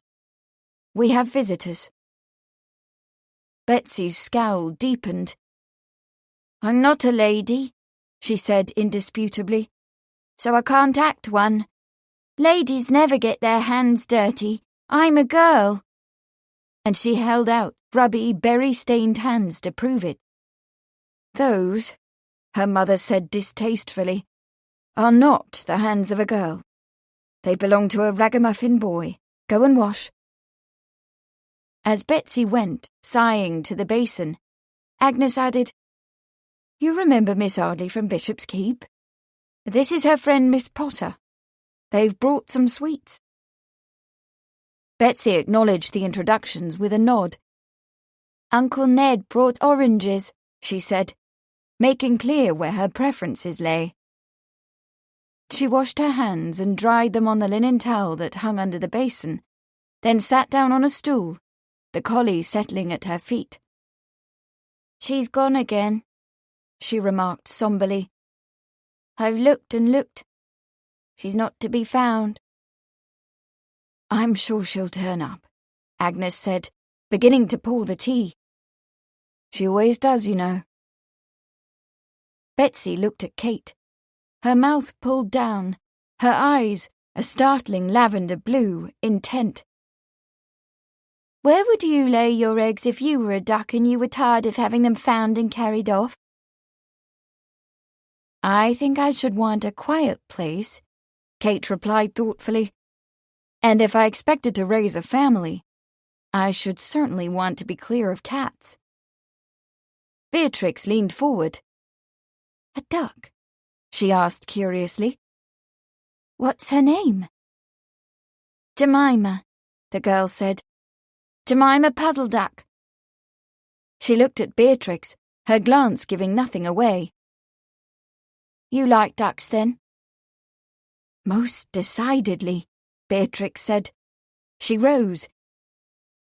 We have visitors. Betsy's scowl deepened. I'm not a lady, she said indisputably, so I can't act one. Ladies never get their hands dirty. I'm a girl. And she held out grubby, berry-stained hands to prove it. Those, her mother said distastefully, are not the hands of a girl. They belong to a ragamuffin boy. Go and wash. As Betsy went, sighing, to the basin, Agnes added, You remember Miss Arley from Bishop's Keep? This is her friend Miss Potter. They've brought some sweets. Betsy acknowledged the introductions with a nod. Uncle Ned brought oranges, she said, making clear where her preferences lay. She washed her hands and dried them on the linen towel that hung under the basin, then sat down on a stool, the collie settling at her feet. She's gone again, she remarked somberly. I've looked and looked. She's not to be found. I'm sure she'll turn up, Agnes said, beginning to pour the tea. She always does, you know. Betsy looked at Kate, her mouth pulled down, her eyes, a startling lavender blue, intent. Where would you lay your eggs if you were a duck and you were tired of having them found and carried off? I think I should want a quiet place, Kate replied thoughtfully. And if I expected to raise a family, I should certainly want to be clear of cats. Beatrix leaned forward. A duck? She asked curiously. What's her name? Jemima, the girl said. Jemima Puddle Duck. She looked at Beatrix, her glance giving nothing away. You like ducks, then? Most decidedly, Beatrix said. She rose.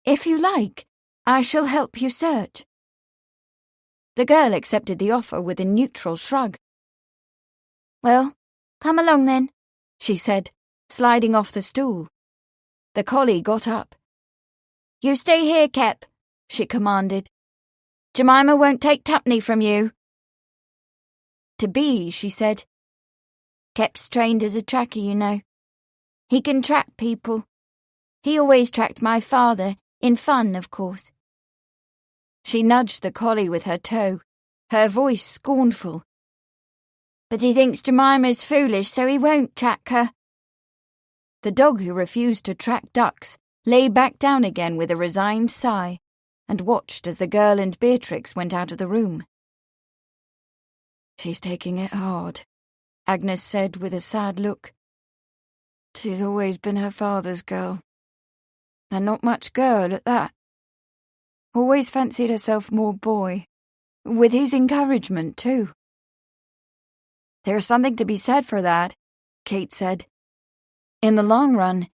If you like, I shall help you search. The girl accepted the offer with a neutral shrug. Well, come along then, she said, sliding off the stool. The collie got up. You stay here, Kep, she commanded. Jemima won't take tuppenny from you. To Bea, she said, Kep's trained as a tracker, you know. He can track people. He always tracked my father, in fun, of course. She nudged the collie with her toe, her voice scornful. But he thinks Jemima's foolish, so he won't track her. The dog who refused to track ducks lay back down again with a resigned sigh and watched as the girl and Beatrix went out of the room. She's taking it hard, Agnes said with a sad look. She's always been her father's girl. And not much girl at that. Always fancied herself more boy. With his encouragement, too. There's something to be said for that, Kate said. In the long run,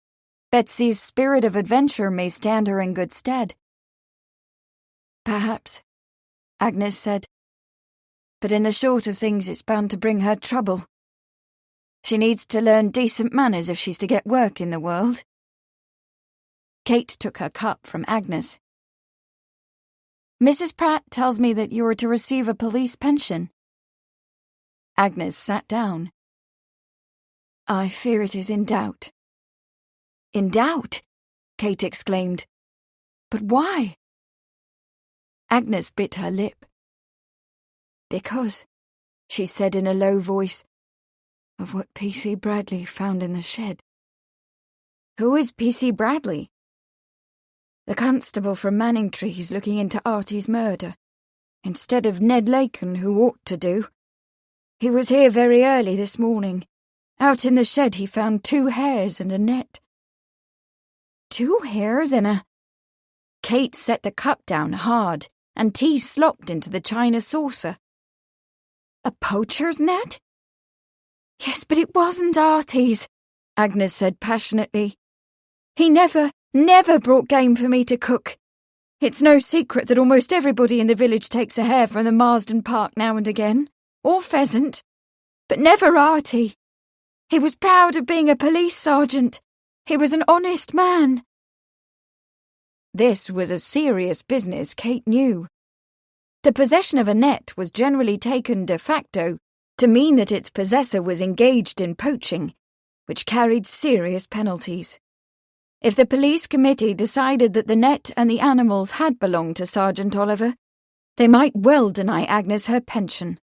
Betsy's spirit of adventure may stand her in good stead. Perhaps, Agnes said. But in the short of things, it's bound to bring her trouble. She needs to learn decent manners if she's to get work in the world. Kate took her cup from Agnes. Mrs. Pratt tells me that you are to receive a police pension. Agnes sat down. I fear it is in doubt. In doubt? Kate exclaimed. But why? Agnes bit her lip. Because, she said in a low voice, of what P.C. Bradley found in the shed. Who is P.C. Bradley? The constable from Manningtree who's looking into Artie's murder, instead of Ned Lakin, who ought to do. He was here very early this morning. Out in the shed he found 2 hares and a net. 2 hares and a... Kate set the cup down hard, and tea slopped into the china saucer. A poacher's net? Yes, but it wasn't Artie's, Agnes said passionately. He never brought game for me to cook. It's no secret that almost everybody in the village takes a hare from the Marsden Park now and again, or pheasant, but never Artie. He was proud of being a police sergeant. He was an honest man. This was a serious business, Kate knew. The possession of a net was generally taken de facto to mean that its possessor was engaged in poaching, which carried serious penalties. If the police committee decided that the net and the animals had belonged to Sergeant Oliver, they might well deny Agnes her pension.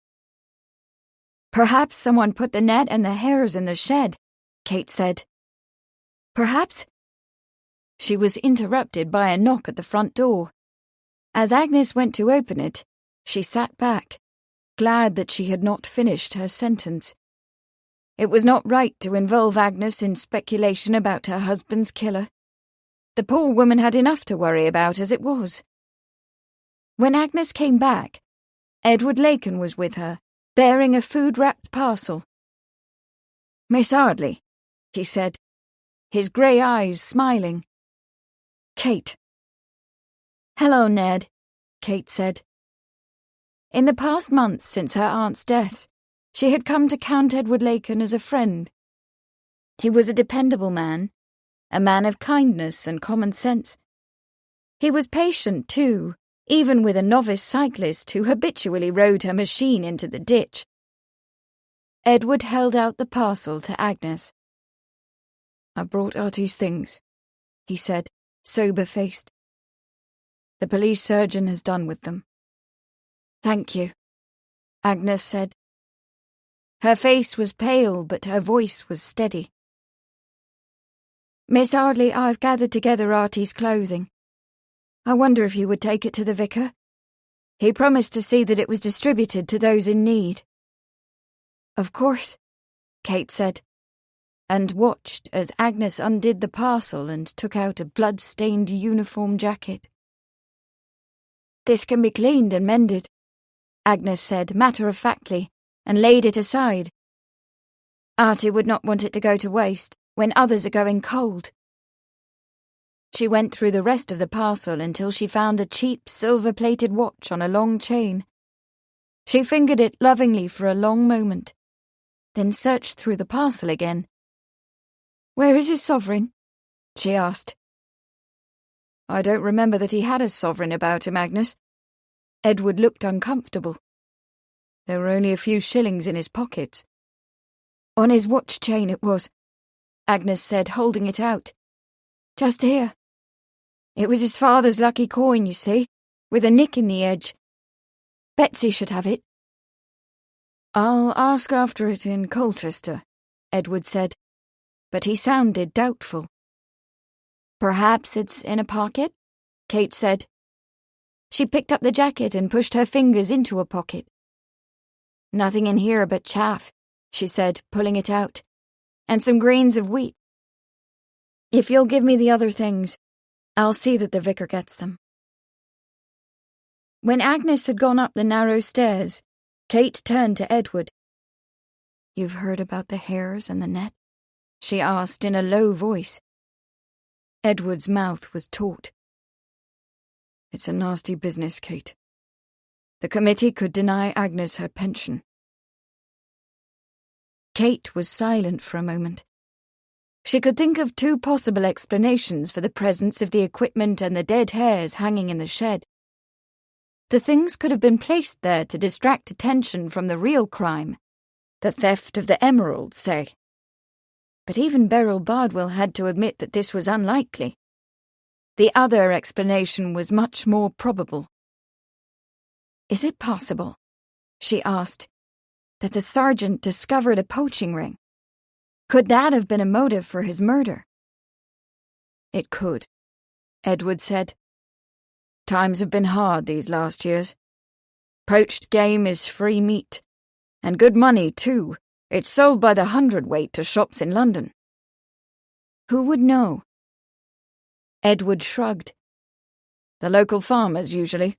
Perhaps someone put the net and the hares in the shed, Kate said. Perhaps... She was interrupted by a knock at the front door. As Agnes went to open it, she sat back, glad that she had not finished her sentence. It was not right to involve Agnes in speculation about her husband's killer. The poor woman had enough to worry about as it was. When Agnes came back, Edward Lakin was with her, bearing a food-wrapped parcel. Miss Arley, he said, his grey eyes smiling. Kate. Hello, Ned, Kate said. In the past months since her aunt's death, she had come to count Edward Lakin as a friend. He was a dependable man, a man of kindness and common sense. He was patient, too, even with a novice cyclist who habitually rode her machine into the ditch. Edward held out the parcel to Agnes. I've brought Artie's things, he said, sober-faced. The police surgeon has done with them. Thank you, Agnes said. Her face was pale, but her voice was steady. Miss Arley, I've gathered together Artie's clothing. I wonder if you would take it to the vicar? He promised to see that it was distributed to those in need. Of course, Kate said, and watched as Agnes undid the parcel and took out a blood-stained uniform jacket. This can be cleaned and mended, Agnes said matter-of-factly, and laid it aside. Artie would not want it to go to waste when others are going cold. She went through the rest of the parcel until she found a cheap silver-plated watch on a long chain. She fingered it lovingly for a long moment, then searched through the parcel again. Where is his sovereign? She asked. I don't remember that he had a sovereign about him, Agnes. Edward looked uncomfortable. There were only a few shillings in his pockets. On his watch chain it was, Agnes said, holding it out. Just here. It was his father's lucky coin, you see, with a nick in the edge. Betsy should have it. I'll ask after it in Colchester, Edward said, but he sounded doubtful. Perhaps it's in a pocket, Kate said. She picked up the jacket and pushed her fingers into a pocket. Nothing in here but chaff, she said, pulling it out, and some grains of wheat. If you'll give me the other things, I'll see that the vicar gets them. When Agnes had gone up the narrow stairs, Kate turned to Edward. "You've heard about the hares and the net?" she asked in a low voice. Edward's mouth was taut. "It's a nasty business, Kate. The committee could deny Agnes her pension." Kate was silent for a moment. She could think of two possible explanations for the presence of the equipment and the dead hares hanging in the shed. The things could have been placed there to distract attention from the real crime, the theft of the emeralds, say. But even Beryl Bardwell had to admit that this was unlikely. The other explanation was much more probable. "Is it possible," she asked, "that the sergeant discovered a poaching ring? Could that have been a motive for his murder?" "It could," Edward said. "Times have been hard these last years. Poached game is free meat, and good money too. It's sold by the hundredweight to shops in London." "Who would know?" Edward shrugged. "The local farmers, usually.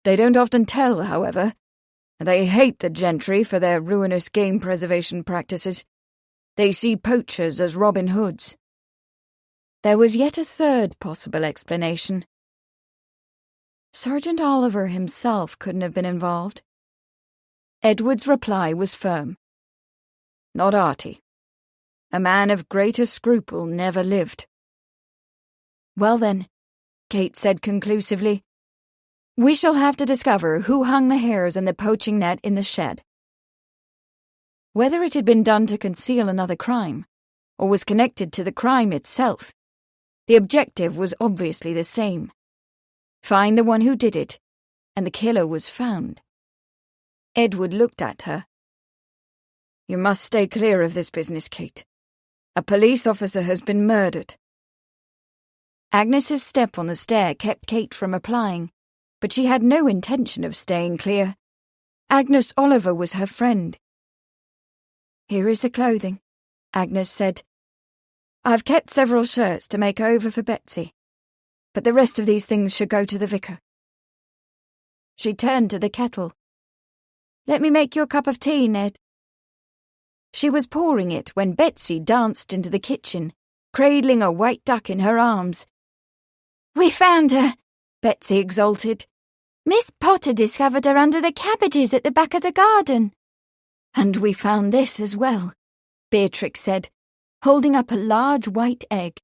They don't often tell, however. They hate the gentry for their ruinous game preservation practices. They see poachers as Robin Hoods." There was yet a third possible explanation. Sergeant Oliver himself couldn't have been involved. Edward's reply was firm. "Not Artie. A man of greater scruple never lived." "Well then," Kate said conclusively, "we shall have to discover who hung the hares and the poaching net in the shed." Whether it had been done to conceal another crime, or was connected to the crime itself, the objective was obviously the same. Find the one who did it, and the killer was found. Edward looked at her. "You must stay clear of this business, Kate. A police officer has been murdered." Agnes's step on the stair kept Kate from replying, but she had no intention of staying clear. Agnes Oliver was her friend. "Here is the clothing," Agnes said. "I've kept several shirts to make over for Betsy, but the rest of these things should go to the vicar." She turned to the kettle. "Let me make you a cup of tea, Ned." She was pouring it when Betsy danced into the kitchen, cradling a white duck in her arms. "We found her," Betsy exulted. "Miss Potter discovered her under the cabbages at the back of the garden." "And we found this as well," Beatrix said, holding up a large white egg.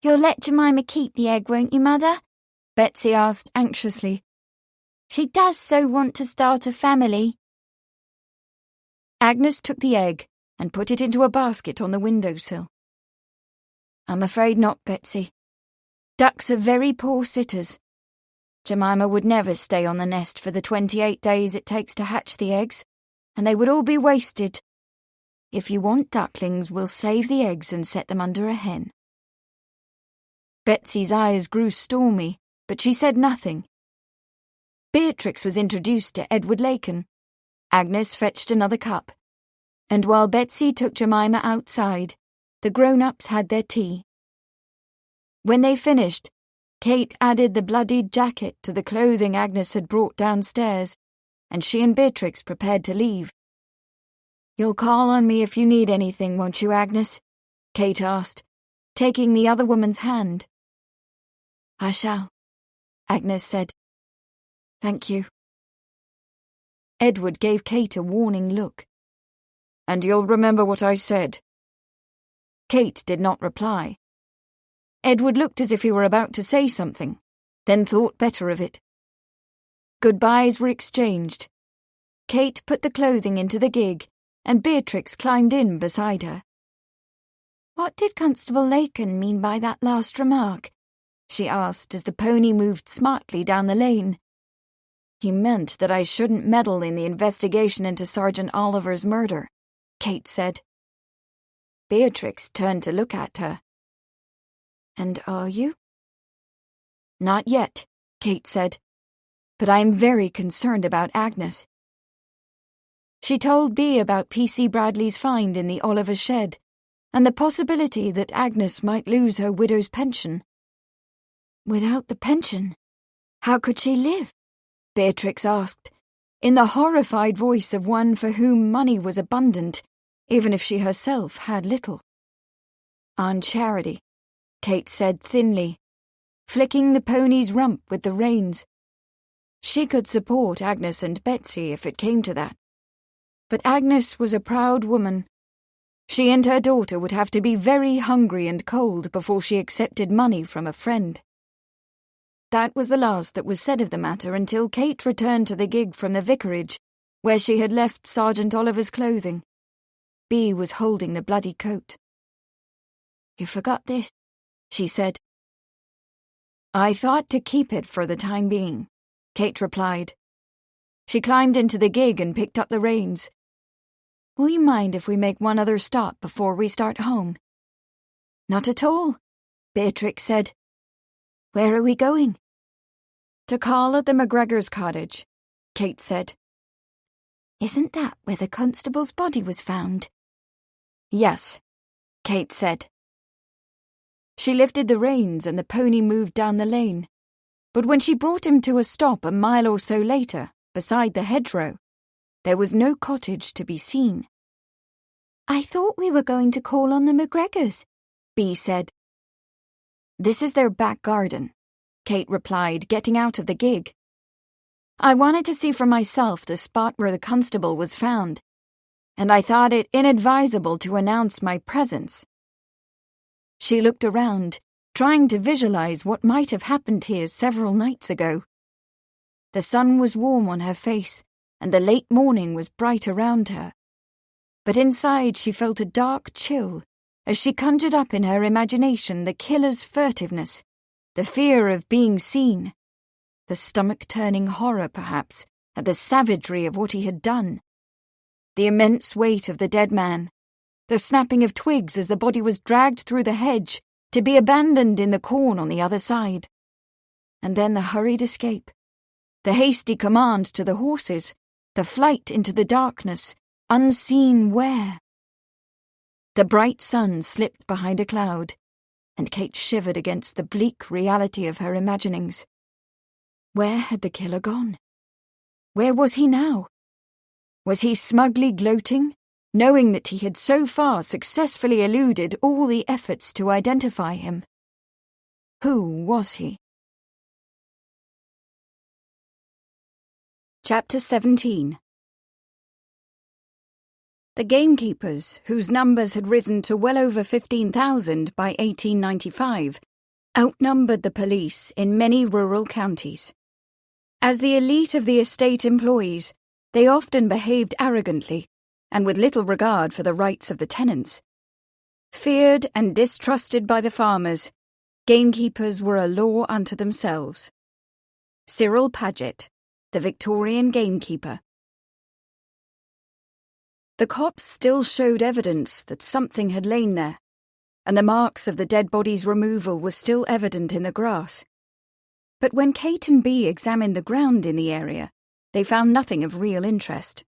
"You'll let Jemima keep the egg, won't you, Mother?" Betsy asked anxiously. "She does so want to start a family." Agnes took the egg and put it into a basket on the windowsill. "I'm afraid not, Betsy. Ducks are very poor sitters. Jemima would never stay on the nest for the 28 days it takes to hatch the eggs, and they would all be wasted. If you want ducklings, we'll save the eggs and set them under a hen." Betsy's eyes grew stormy, but she said nothing. Beatrix was introduced to Edward Laken. Agnes fetched another cup, and while Betsy took Jemima outside, the grown-ups had their tea. When they finished, Kate added the bloodied jacket to the clothing Agnes had brought downstairs, and she and Beatrix prepared to leave. "You'll call on me if you need anything, won't you, Agnes?" Kate asked, taking the other woman's hand. "I shall," Agnes said. "Thank you." Edward gave Kate a warning look. "And you'll remember what I said?" Kate did not reply. Edward looked as if he were about to say something, then thought better of it. Goodbyes were exchanged. Kate put the clothing into the gig, and Beatrix climbed in beside her. "What did Constable Laken mean by that last remark?" she asked as the pony moved smartly down the lane. "He meant that I shouldn't meddle in the investigation into Sergeant Oliver's murder," Kate said. Beatrix turned to look at her. "And are you?" "Not yet," Kate said, "but I am very concerned about Agnes." She told Bea about P.C. Bradley's find in the Oliver shed, and the possibility that Agnes might lose her widow's pension. "Without the pension, how could she live?" Beatrix asked, in the horrified voice of one for whom money was abundant, even if she herself had little. "Aunt Charity," Kate said thinly, flicking the pony's rump with the reins. She could support Agnes and Betsy if it came to that. But Agnes was a proud woman. She and her daughter would have to be very hungry and cold before she accepted money from a friend. That was the last that was said of the matter until Kate returned to the gig from the vicarage, where she had left Sergeant Oliver's clothing. Bea was holding the bloody coat. "You forgot this," she said. "I thought to keep it for the time being," Kate replied. She climbed into the gig and picked up the reins. "Will you mind if we make one other stop before we start home?" "Not at all," Beatrix said. "Where are we going?" "To call at the McGregor's cottage," Kate said. "Isn't that where the constable's body was found?" "Yes," Kate said. She lifted the reins and the pony moved down the lane, but when she brought him to a stop a mile or so later, beside the hedgerow, there was no cottage to be seen. "I thought we were going to call on the McGregors," Bea said. "This is their back garden," Kate replied, getting out of the gig. "I wanted to see for myself the spot where the constable was found, and I thought it inadvisable to announce my presence." She looked around, trying to visualize what might have happened here several nights ago. The sun was warm on her face, and the late morning was bright around her. But inside she felt a dark chill as she conjured up in her imagination the killer's furtiveness, the fear of being seen, the stomach-turning horror, perhaps, at the savagery of what he had done, the immense weight of the dead man, the snapping of twigs as the body was dragged through the hedge to be abandoned in the corn on the other side, and then the hurried escape, the hasty command to the horses, the flight into the darkness, unseen where. The bright sun slipped behind a cloud, and Kate shivered against the bleak reality of her imaginings. Where had the killer gone? Where was he now? Was he smugly gloating, knowing that he had so far successfully eluded all the efforts to identify him? Who was he? Chapter 17. The gamekeepers, whose numbers had risen to well over 15,000 by 1895, outnumbered the police in many rural counties. As the elite of the estate employees, they often behaved arrogantly and with little regard for the rights of the tenants. Feared and distrusted by the farmers, gamekeepers were a law unto themselves. Cyril Paget, the Victorian gamekeeper. The cops still showed evidence that something had lain there, and the marks of the dead body's removal were still evident in the grass. But when Kate and Bea examined the ground in the area, they found nothing of real interest.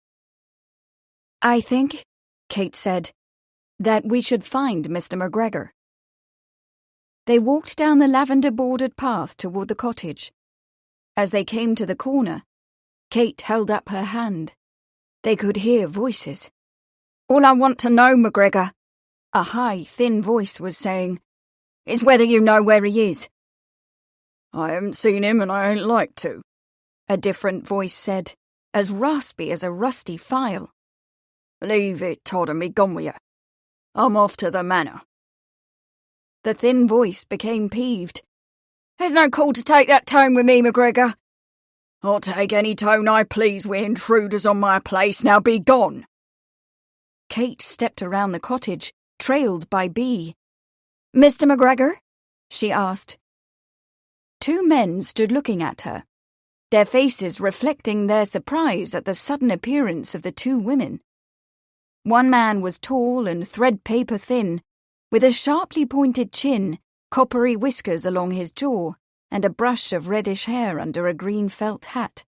"I think," Kate said, "that we should find Mr. McGregor." They walked down the lavender-bordered path toward the cottage. As they came to the corner, Kate held up her hand. They could hear voices. "All I want to know, McGregor," a high, thin voice was saying, "is whether you know where he is." "I haven't seen him and I ain't like to," a different voice said, as raspy as a rusty file. "Leave it, Todd, and be gone with you. I'm off to the manor." The thin voice became peeved. "There's no call to take that tone with me, McGregor." "I'll take any tone I please with intruders on my place. Now be gone." Kate stepped around the cottage, trailed by Bea. "Mr. McGregor?" she asked. Two men stood looking at her, their faces reflecting their surprise at the sudden appearance of the two women. One man was tall and threadpaper thin, with a sharply pointed chin, coppery whiskers along his jaw, and a brush of reddish hair under a green felt hat.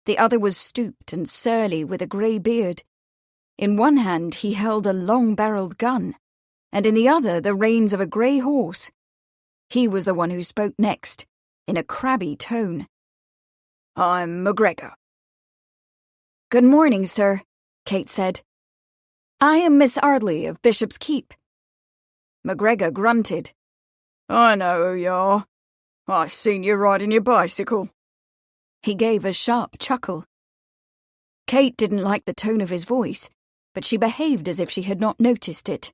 The other was stooped and surly with a grey beard. In one hand he held a long-barreled gun, and in the other the reins of a grey horse. He was the one who spoke next, in a crabby tone. "I'm McGregor." "Good morning, sir," Kate said. "I am Miss Arley of Bishop's Keep." McGregor grunted. "I know who you are. I seen you riding your bicycle." He gave a sharp chuckle. Kate didn't like the tone of his voice, but she behaved as if she had not noticed it.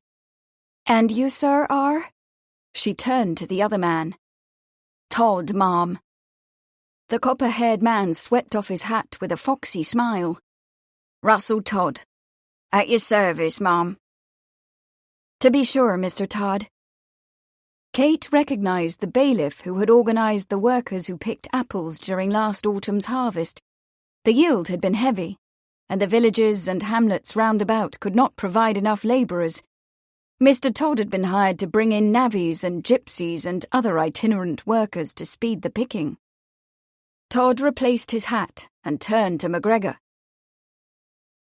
"And you, sir, are?" She turned to the other man. "Todd, ma'am." The copper-haired man swept off his hat with a foxy smile. "Russell Todd. At your service, ma'am." "To be sure, Mr. Todd." Kate recognized the bailiff who had organized the workers who picked apples during last autumn's harvest. The yield had been heavy, and the villages and hamlets round about could not provide enough labourers. Mr. Todd had been hired to bring in navvies and gypsies and other itinerant workers to speed the picking. Todd replaced his hat and turned to McGregor.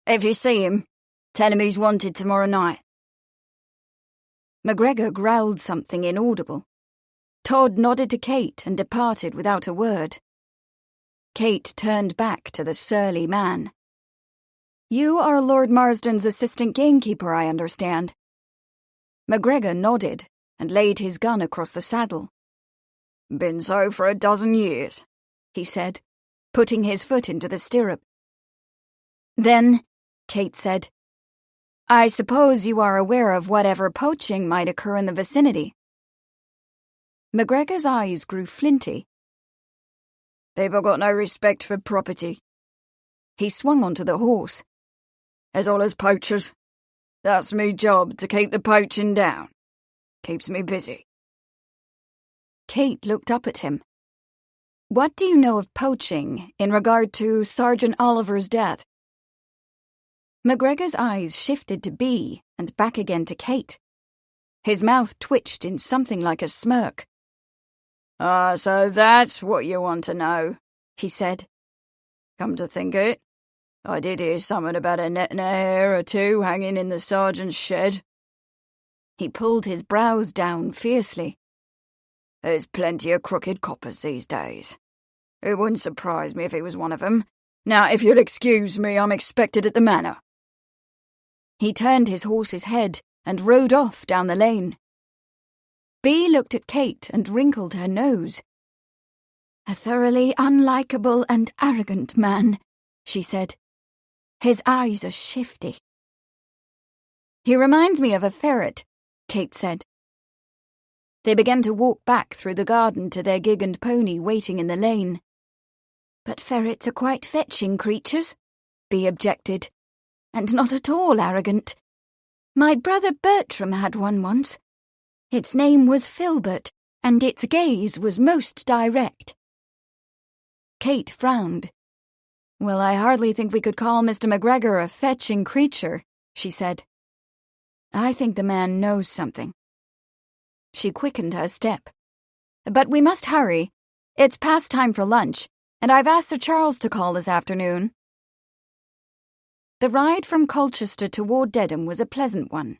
"If you see him, tell him he's wanted tomorrow night." McGregor growled something inaudible. Todd nodded to Kate and departed without a word. Kate turned back to the surly man. "You are Lord Marsden's assistant gamekeeper, I understand." McGregor nodded and laid his gun across the saddle. "Been so for a dozen years," he said, putting his foot into the stirrup. "Then," Kate said, "I suppose you are aware of whatever poaching might occur in the vicinity." McGregor's eyes grew flinty. "People got no respect for property." He swung onto the horse. "As all as poachers. That's me job, to keep the poaching down. Keeps me busy." Kate looked up at him. "What do you know of poaching in regard to Sergeant Oliver's death?" McGregor's eyes shifted to Bea and back again to Kate. His mouth twitched in something like a smirk. "Ah, so that's what you want to know," he said. "Come to think of it, I did hear something about a net and a hair or two hanging in the sergeant's shed." He pulled his brows down fiercely. "There's plenty of crooked coppers these days. It wouldn't surprise me if he was one of them. Now, if you'll excuse me, I'm expected at the manor." He turned his horse's head and rode off down the lane. Bea looked at Kate and wrinkled her nose. "A thoroughly unlikable and arrogant man," she said. "His eyes are shifty." "He reminds me of a ferret," Kate said. They began to walk back through the garden to their gig and pony waiting in the lane. "But ferrets are quite fetching creatures," Bea objected, "and not at all arrogant. My brother Bertram had one once. Its name was Filbert, and its gaze was most direct." Kate frowned. "Well, I hardly think we could call Mr. McGregor a fetching creature," she said. "I think the man knows something." She quickened her step. "But we must hurry. It's past time for lunch, and I've asked Sir Charles to call this afternoon." The ride from Colchester toward Dedham was a pleasant one,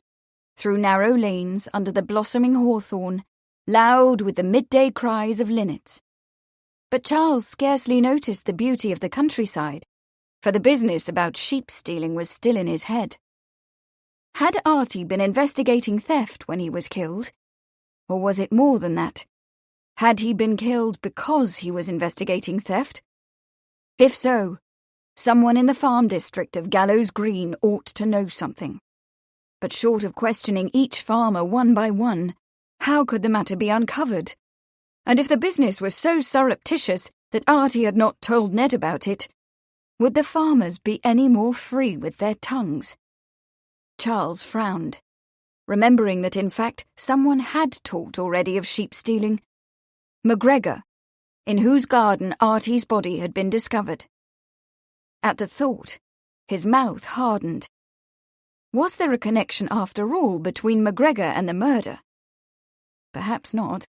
through narrow lanes under the blossoming hawthorn, loud with the midday cries of linnets. But Charles scarcely noticed the beauty of the countryside, for the business about sheep-stealing was still in his head. Had Artie been investigating theft when he was killed? Or was it more than that? Had he been killed because he was investigating theft? If so, someone in the farm district of Gallows Green ought to know something. But short of questioning each farmer one by one, how could the matter be uncovered? And if the business was so surreptitious that Artie had not told Ned about it, would the farmers be any more free with their tongues? Charles frowned, remembering that in fact someone had talked already of sheep-stealing. McGregor, in whose garden Artie's body had been discovered. At the thought, his mouth hardened. Was there a connection after all between McGregor and the murder? Perhaps not.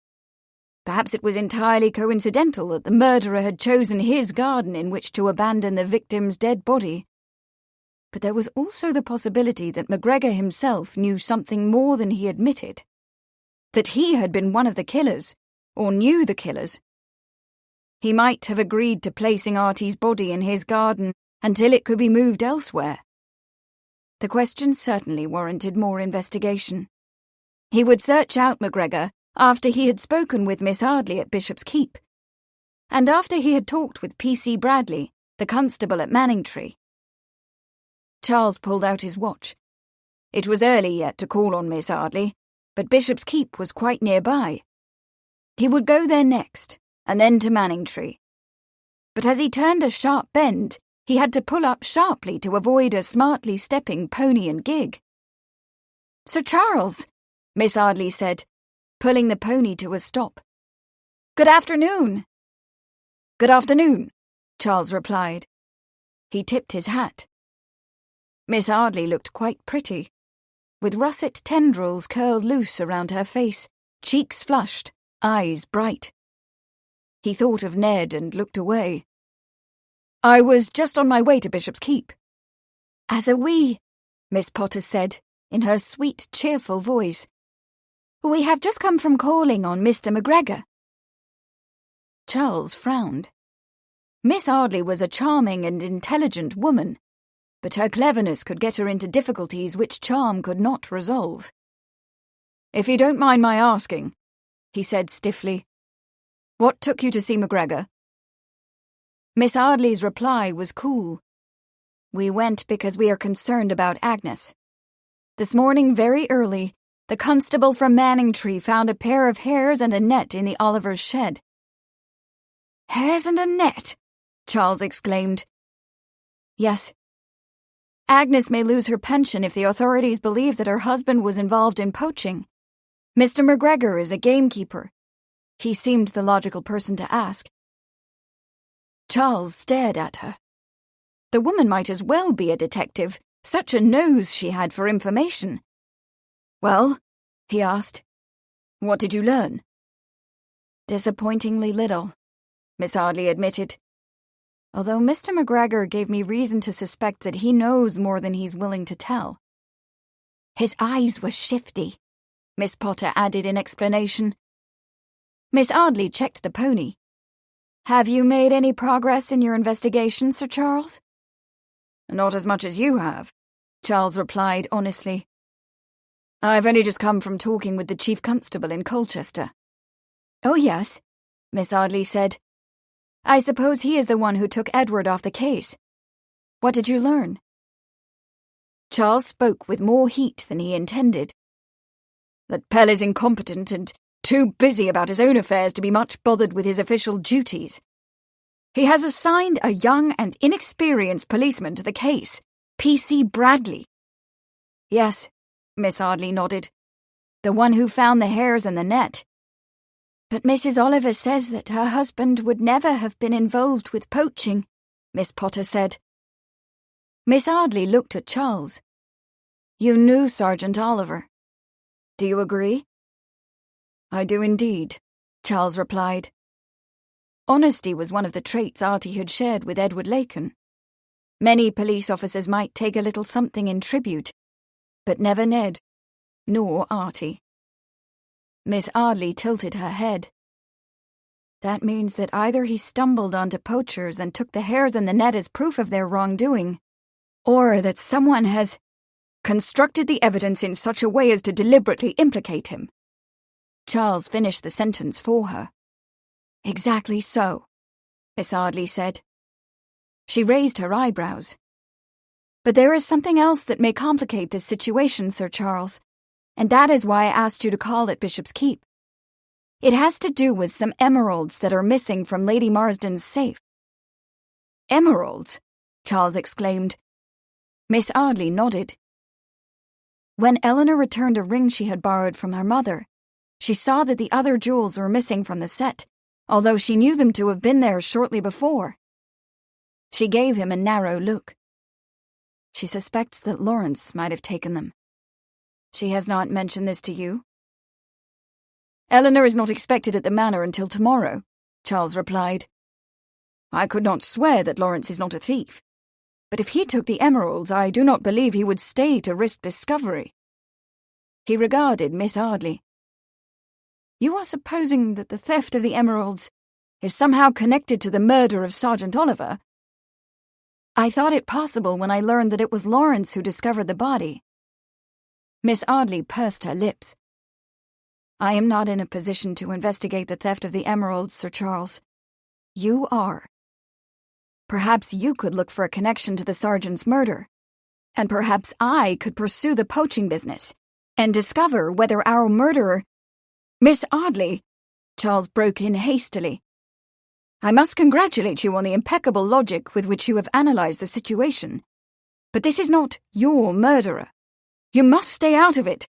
Perhaps it was entirely coincidental that the murderer had chosen his garden in which to abandon the victim's dead body. But there was also the possibility that McGregor himself knew something more than he admitted. That he had been one of the killers, or knew the killers. He might have agreed to placing Artie's body in his garden until it could be moved elsewhere. The question certainly warranted more investigation. He would search out McGregor after he had spoken with Miss Arley at Bishop's Keep, and after he had talked with P.C. Bradley, the constable at Manningtree. Charles pulled out his watch. It was early yet to call on Miss Arley, but Bishop's Keep was quite nearby. He would go there next, and then to Manningtree. But as he turned a sharp bend, he had to pull up sharply to avoid a smartly stepping pony and gig. "Sir Charles," Miss Arley said, pulling the pony to a stop. "Good afternoon." "Good afternoon," Charles replied. He tipped his hat. Miss Arley looked quite pretty, with russet tendrils curled loose around her face, cheeks flushed, eyes bright. He thought of Ned and looked away. "I was just on my way to Bishop's Keep." "As are we," Miss Potter said, in her sweet, cheerful voice. "We have just come from calling on Mr. McGregor." Charles frowned. Miss Arley was a charming and intelligent woman, but her cleverness could get her into difficulties which charm could not resolve. "If you don't mind my asking," he said stiffly, "what took you to see McGregor?" Miss Arley's reply was cool. "We went because we are concerned about Agnes. This morning, very early, the constable from Manningtree found a pair of hares and a net in the Olivers' shed." "Hares and a net?" Charles exclaimed. "Yes. Agnes may lose her pension if the authorities believe that her husband was involved in poaching. Mr. McGregor is a gamekeeper. He seemed the logical person to ask." Charles stared at her. The woman might as well be a detective, such a nose she had for information. "Well," he asked, "what did you learn?" "Disappointingly little," Miss Arley admitted, "although Mr. McGregor gave me reason to suspect that he knows more than he's willing to tell." "His eyes were shifty," Miss Potter added in explanation. Miss Arley checked the pony. "Have you made any progress in your investigation, Sir Charles?" "Not as much as you have," Charles replied honestly. "I've only just come from talking with the Chief Constable in Colchester." "Oh, yes," Miss Arley said. "I suppose he is the one who took Edward off the case. What did you learn?" Charles spoke with more heat than he intended. "That Pell is incompetent and too busy about his own affairs to be much bothered with his official duties. He has assigned a young and inexperienced policeman to the case, P.C. Bradley." "Yes," Miss Arley nodded. "The one who found the hares and the net." "But Mrs. Oliver says that her husband would never have been involved with poaching," Miss Potter said. Miss Arley looked at Charles. "You knew Sergeant Oliver. Do you agree?" "I do indeed," Charles replied. Honesty was one of the traits Artie had shared with Edward Lakin. Many police officers might take a little something in tribute, but never Ned, nor Artie. Miss Arley tilted her head. "That means that either he stumbled onto poachers and took the hares and the net as proof of their wrongdoing, or that someone has constructed the evidence in such a way as to deliberately implicate him." Charles finished the sentence for her. "Exactly so," Miss Arley said. She raised her eyebrows. "But there is something else that may complicate this situation, Sir Charles, and that is why I asked you to call at Bishop's Keep. It has to do with some emeralds that are missing from Lady Marsden's safe." "Emeralds?" Charles exclaimed. Miss Arley nodded. "When Eleanor returned a ring she had borrowed from her mother, she saw that the other jewels were missing from the set, although she knew them to have been there shortly before." She gave him a narrow look. "She suspects that Lawrence might have taken them. She has not mentioned this to you?" "Eleanor is not expected at the manor until tomorrow," Charles replied. "I could not swear that Lawrence is not a thief, but if he took the emeralds, I do not believe he would stay to risk discovery." He regarded Miss Arley. "You are supposing that the theft of the emeralds is somehow connected to the murder of Sergeant Oliver?" I thought it possible when I learned that it was Lawrence who discovered the body. Miss Arley pursed her lips. I am not in a position to investigate the theft of the emeralds, Sir Charles. You are. Perhaps you could look for a connection to the sergeant's murder, and perhaps I could pursue the poaching business and discover whether our murderer— Miss Arley, Charles broke in hastily. I must congratulate you on the impeccable logic with which you have analysed the situation. But this is not your murderer. You must stay out of it.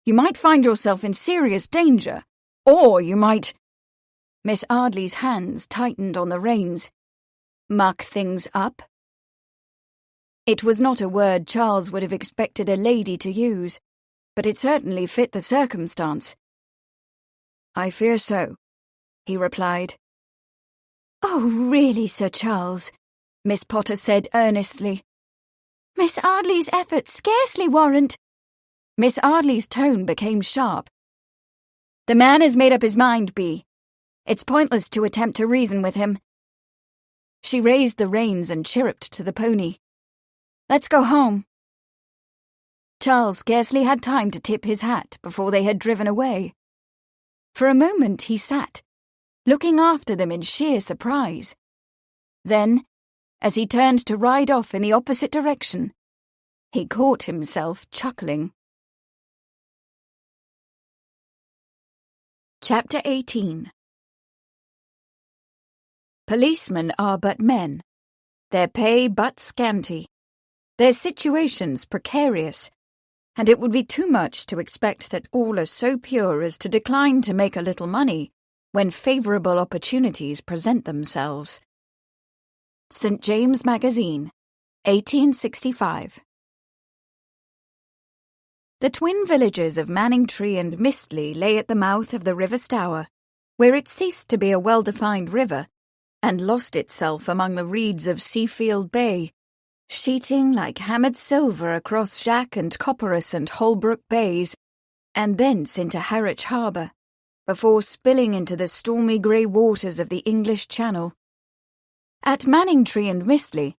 You might find yourself in serious danger, or you might— Miss Arley's hands tightened on the reins. Muck things up? It was not a word Charles would have expected a lady to use, but it certainly fit the circumstance. I fear so, he replied. Oh, really, Sir Charles, Miss Potter said earnestly. Miss Arley's efforts scarcely warrant— Miss Arley's tone became sharp. The man has made up his mind, Bee. It's pointless to attempt to reason with him. She raised the reins and chirruped to the pony. Let's go home. Charles scarcely had time to tip his hat before they had driven away. For a moment he sat, looking after them in sheer surprise. Then, as he turned to ride off in the opposite direction, he caught himself chuckling. Chapter 18. Policemen are but men, their pay but scanty, their situations precarious, and it would be too much to expect that all are so pure as to decline to make a little money when favourable opportunities present themselves. St. James Magazine, 1865. The twin villages of Manningtree and Mistley lay at the mouth of the River Stour, where it ceased to be a well-defined river and lost itself among the reeds of Seafield Bay, sheeting like hammered silver across Jack and Copperas and Holbrook Bays, and thence into Harwich Harbour, before spilling into the stormy grey waters of the English Channel. At Manningtree and Mistley,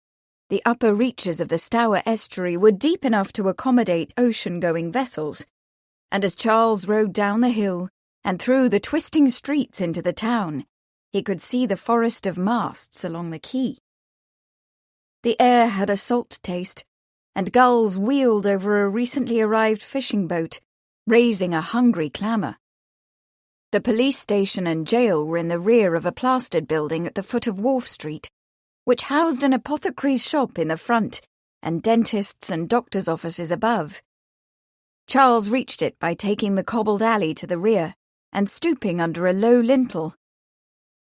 the upper reaches of the Stour estuary were deep enough to accommodate ocean-going vessels, and as Charles rode down the hill and through the twisting streets into the town, he could see the forest of masts along the quay. The air had a salt taste, and gulls wheeled over a recently arrived fishing boat, raising a hungry clamour. The police station and jail were in the rear of a plastered building at the foot of Wharf Street, which housed an apothecary's shop in the front and dentists' and doctors' offices above. Charles reached it by taking the cobbled alley to the rear and stooping under a low lintel.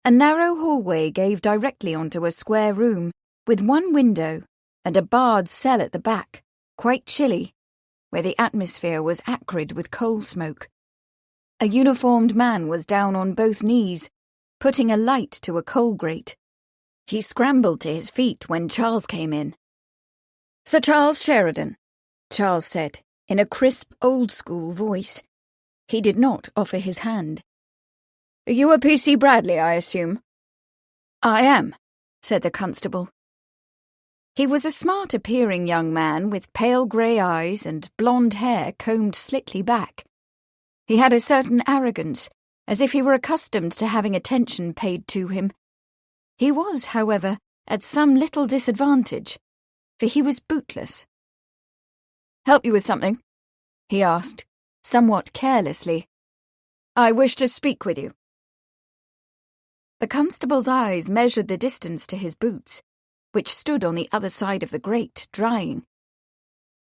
A narrow hallway gave directly onto a square room with one window and a barred cell at the back, quite chilly, where the atmosphere was acrid with coal smoke. A uniformed man was down on both knees, putting a light to a coal grate. He scrambled to his feet when Charles came in. "Sir Charles Sheridan," Charles said, in a crisp, old-school voice. He did not offer his hand. "You are P.C. Bradley, I assume?" "I am," said the constable. He was a smart-appearing young man with pale grey eyes and blonde hair combed slickly back. He had a certain arrogance, as if he were accustomed to having attention paid to him. He was, however, at some little disadvantage, for he was bootless. "Help you with something?" he asked, somewhat carelessly. "I wish to speak with you." The constable's eyes measured the distance to his boots, which stood on the other side of the grate, drying.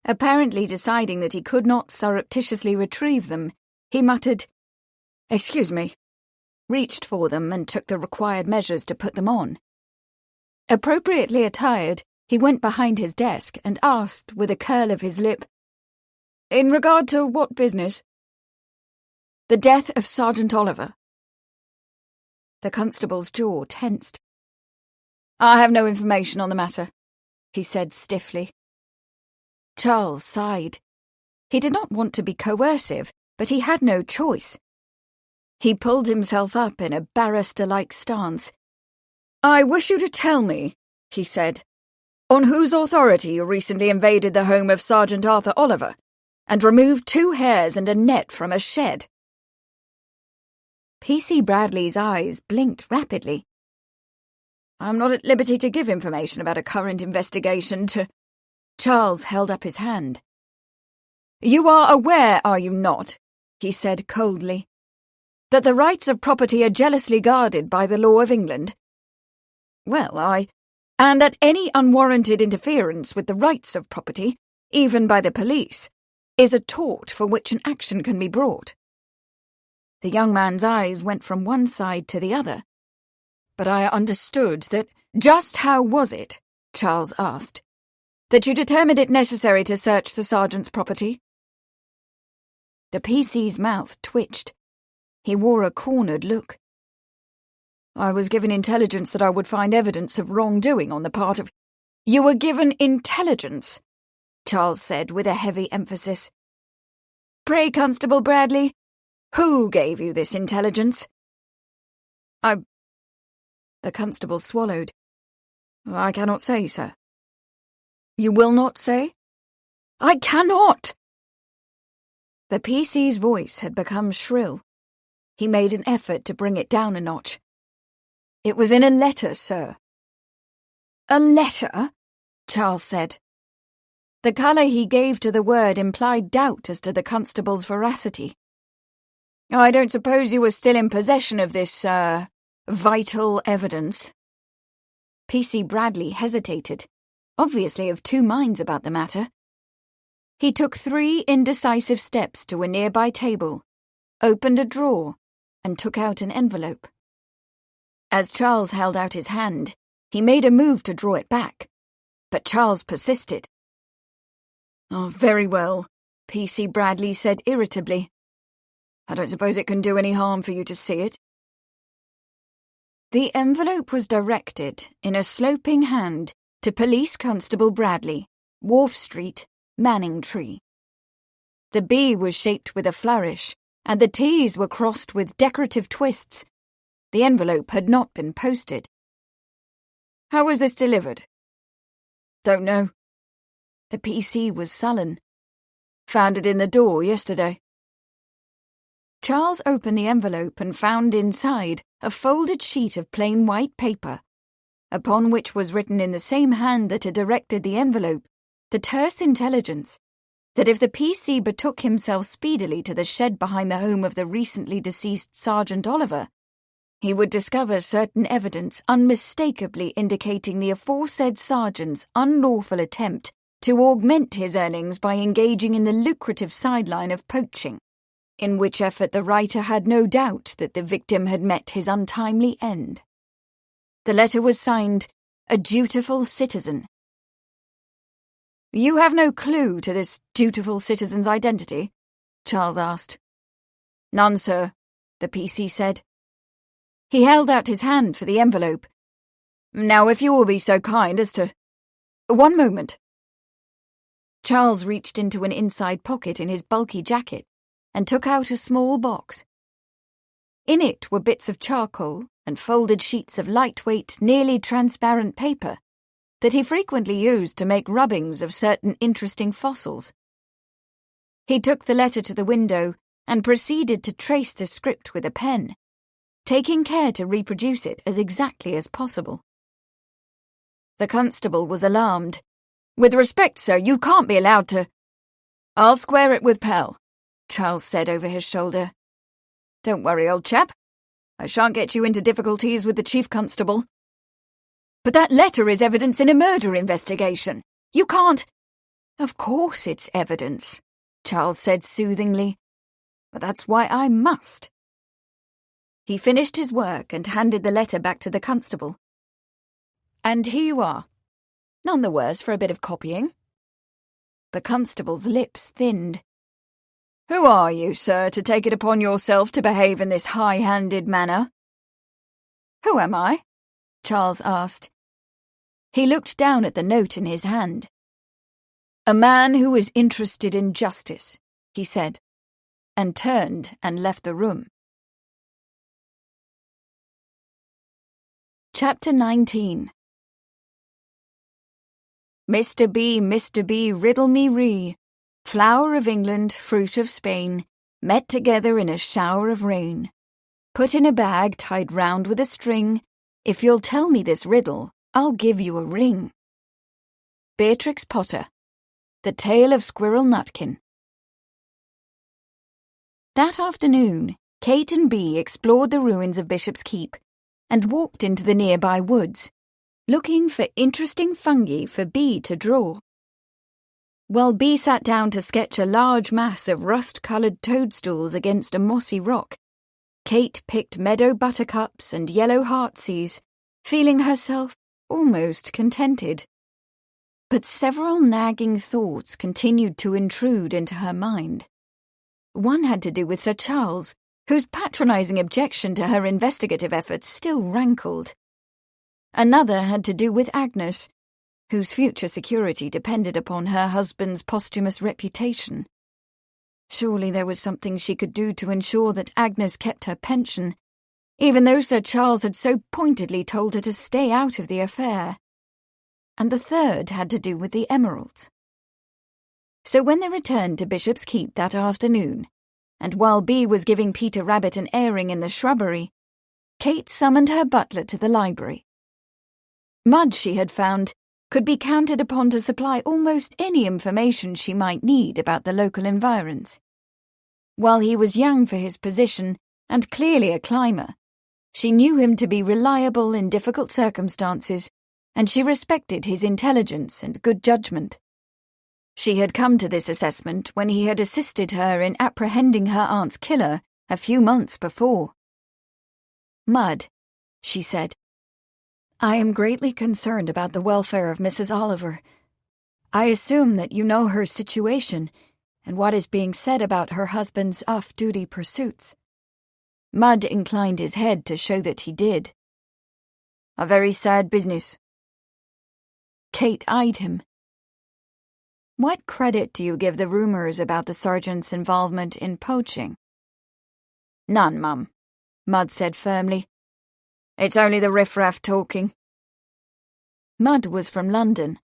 Apparently deciding that he could not surreptitiously retrieve them, he muttered, "Excuse me," reached for them and took the required measures to put them on. Appropriately attired, he went behind his desk and asked, with a curl of his lip, "In regard to what business?" "The death of Sergeant Oliver." The constable's jaw tensed. "I have no information on the matter," he said stiffly. Charles sighed. He did not want to be coercive, but he had no choice. He pulled himself up in a barrister-like stance. "I wish you to tell me," he said, on whose authority you recently invaded the home of Sergeant Arthur Oliver and removed 2 hares and a net from a shed." P.C. Bradley's eyes blinked rapidly. "I'm not at liberty to give information about a current investigation to—" Charles held up his hand. "You are aware, are you not," he said coldly, "that the rights of property are jealously guarded by the law of England? Well, and that any unwarranted interference with the rights of property, even by the police, is a tort for which an action can be brought." The young man's eyes went from one side to the other. "But I understood that—" "Just how was it," Charles asked, "that you determined it necessary to search the sergeant's property?" The PC's mouth twitched. He wore a cornered look. "I was given intelligence that I would find evidence of wrongdoing on the part of—" "You were given intelligence," Charles said with a heavy emphasis. "Pray, Constable Bradley, who gave you this intelligence?" The constable swallowed. "I cannot say, sir." "You will not say?" "I cannot!" The PC's voice had become shrill. He made an effort to bring it down a notch. "It was in a letter, sir." "A letter?" Charles said. The colour he gave to the word implied doubt as to the constable's veracity. "I don't suppose you were still in possession of this, vital evidence?" P.C. Bradley hesitated, obviously of 2 minds about the matter. He took 3 indecisive steps to a nearby table, opened a drawer, and took out an envelope. As Charles held out his hand, he made a move to draw it back, but Charles persisted. "Oh, very well," P.C. Bradley said irritably. "I don't suppose it can do any harm for you to see it." The envelope was directed, in a sloping hand, to Police Constable Bradley, Wharf Street, Manningtree. The B was shaped with a flourish, and the T's were crossed with decorative twists. The envelope had not been posted. "How was this delivered?" "Don't know." The PC was sullen. "Found it in the door yesterday." Charles opened the envelope and found inside a folded sheet of plain white paper, upon which was written in the same hand that had directed the envelope the terse intelligence that if the PC betook himself speedily to the shed behind the home of the recently deceased Sergeant Oliver, he would discover certain evidence unmistakably indicating the aforesaid sergeant's unlawful attempt to augment his earnings by engaging in the lucrative sideline of poaching, in which effort the writer had no doubt that the victim had met his untimely end. The letter was signed, "A Dutiful Citizen." "You have no clue to this dutiful citizen's identity?" Charles asked. "None, sir," the PC said. He held out his hand for the envelope. "Now, if you will be so kind as to—" "One moment." Charles reached into an inside pocket in his bulky jacket and took out a small box. In it were bits of charcoal and folded sheets of lightweight, nearly transparent paper that he frequently used to make rubbings of certain interesting fossils. He took the letter to the window and proceeded to trace the script with a pen, taking care to reproduce it as exactly as possible. The constable was alarmed. "With respect, sir, you can't be allowed to—" "I'll square it with Pell," Charles said over his shoulder. "Don't worry, old chap. I shan't get you into difficulties with the chief constable." "But that letter is evidence in a murder investigation. You can't—" "Of course it's evidence," Charles said soothingly. "But that's why I must." He finished his work and handed the letter back to the constable. "And here you are. None the worse for a bit of copying." The constable's lips thinned. "Who are you, sir, to take it upon yourself to behave in this high-handed manner?" "Who am I?" Charles asked. He looked down at the note in his hand. "A man who is interested in justice," he said, and turned and left the room. Chapter 19. Mr. B, riddle me ree. Flower of England, fruit of Spain, met together in a shower of rain. Put in a bag tied round with a string. If you'll tell me this riddle, I'll give you a ring. Beatrix Potter. The Tale of Squirrel Nutkin. That afternoon, Kate and Bea explored the ruins of Bishop's Keep and walked into the nearby woods, looking for interesting fungi for Bea to draw. While Bea sat down to sketch a large mass of rust-coloured toadstools against a mossy rock, Kate picked meadow buttercups and yellow heartsease, feeling herself almost contented. But several nagging thoughts continued to intrude into her mind. One had to do with Sir Charles, whose patronising objection to her investigative efforts still rankled. Another had to do with Agnes, whose future security depended upon her husband's posthumous reputation. Surely there was something she could do to ensure that Agnes kept her pension, even though Sir Charles had so pointedly told her to stay out of the affair. And the third had to do with the emeralds. So when they returned to Bishop's Keep that afternoon, and while Bea was giving Peter Rabbit an airing in the shrubbery, Kate summoned her butler to the library. Mud, she had found, could be counted upon to supply almost any information she might need about the local environs. While he was young for his position and clearly a climber, she knew him to be reliable in difficult circumstances, and she respected his intelligence and good judgment. She had come to this assessment when he had assisted her in apprehending her aunt's killer a few months before. "Mud," she said, "I am greatly concerned about the welfare of Mrs. Oliver. I assume that you know her situation and what is being said about her husband's off-duty pursuits." Mud inclined his head to show that he did. "A very sad business." Kate eyed him. "What credit do you give the rumours about the sergeant's involvement in poaching?" "None, Mum," Mud said firmly. "It's only the riffraff talking." Mud was from London,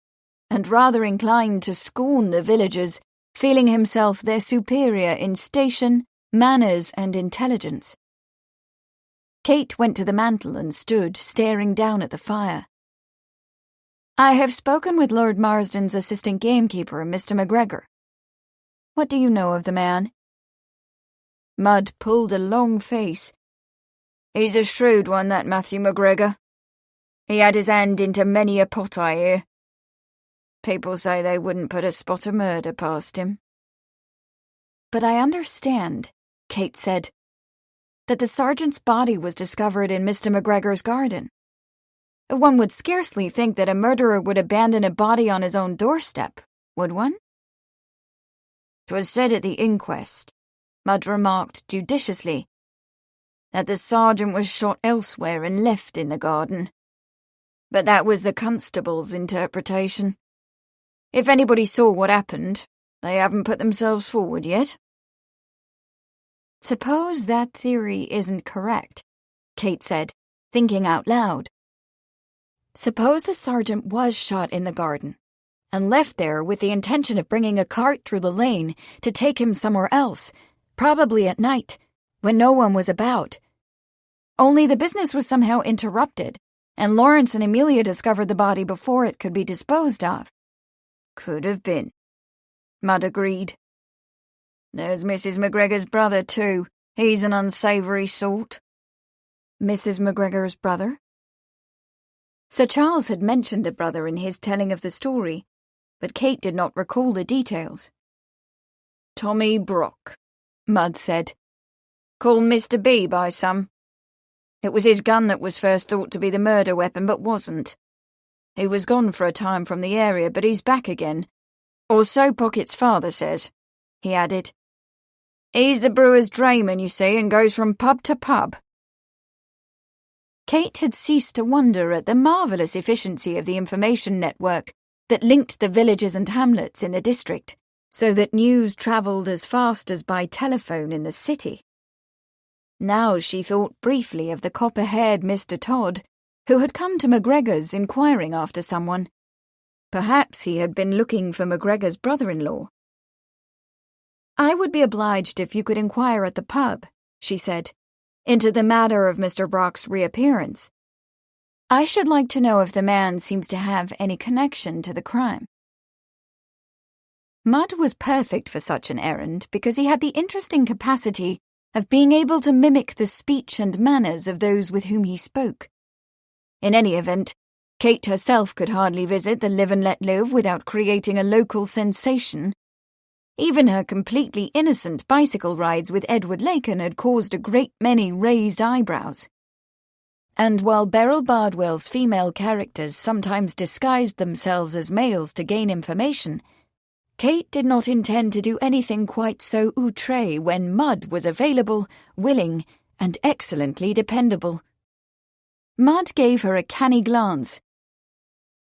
and rather inclined to scorn the villagers, feeling himself their superior in station, manners, and intelligence. Kate went to the mantel and stood staring down at the fire. "I have spoken with Lord Marsden's assistant gamekeeper, Mr. McGregor. What do you know of the man?" Mud pulled a long face. "He's a shrewd one, that Matthew McGregor. He had his hand into many a pot, I hear. People say they wouldn't put a spot of murder past him." "But I understand," Kate said, "that the sergeant's body was discovered in Mr. McGregor's garden. One would scarcely think that a murderer would abandon a body on his own doorstep, would one?" "'Twas said at the inquest," Mud remarked judiciously, "that the sergeant was shot elsewhere and left in the garden. But that was the constable's interpretation. If anybody saw what happened, they haven't put themselves forward yet." "Suppose that theory isn't correct," Kate said, thinking out loud. "Suppose the sergeant was shot in the garden, and left there with the intention of bringing a cart through the lane to take him somewhere else, probably at night, when no one was about. Only the business was somehow interrupted, and Lawrence and Amelia discovered the body before it could be disposed of." "Could have been," Mud agreed. "There's Mrs. McGregor's brother, too. He's an unsavoury sort." "Mrs. McGregor's brother?" Sir Charles had mentioned a brother in his telling of the story, but Kate did not recall the details. "Tommy Brock," Mud said. "Called Mr. B by some. It was his gun that was first thought to be the murder weapon, but wasn't. He was gone for a time from the area, but he's back again. Or so Pocket's father says," he added. "He's the brewer's drayman, you see, and goes from pub to pub." Kate had ceased to wonder at the marvellous efficiency of the information network that linked the villages and hamlets in the district, so that news travelled as fast as by telephone in the city. Now she thought briefly of the copper-haired Mr. Todd, who had come to McGregor's inquiring after someone. Perhaps he had been looking for McGregor's brother-in-law. "I would be obliged if you could inquire at the pub," she said, "into the matter of Mr. Brock's reappearance. I should like to know if the man seems to have any connection to the crime." Mudd was perfect for such an errand because he had the interesting capacity of being able to mimic the speech and manners of those with whom he spoke. In any event, Kate herself could hardly visit the Live and Let Live without creating a local sensation. Even her completely innocent bicycle rides with Edward Lakin had caused a great many raised eyebrows. And while Beryl Bardwell's female characters sometimes disguised themselves as males to gain information, Kate did not intend to do anything quite so outré when Mudd was available, willing, and excellently dependable. Mudd gave her a canny glance.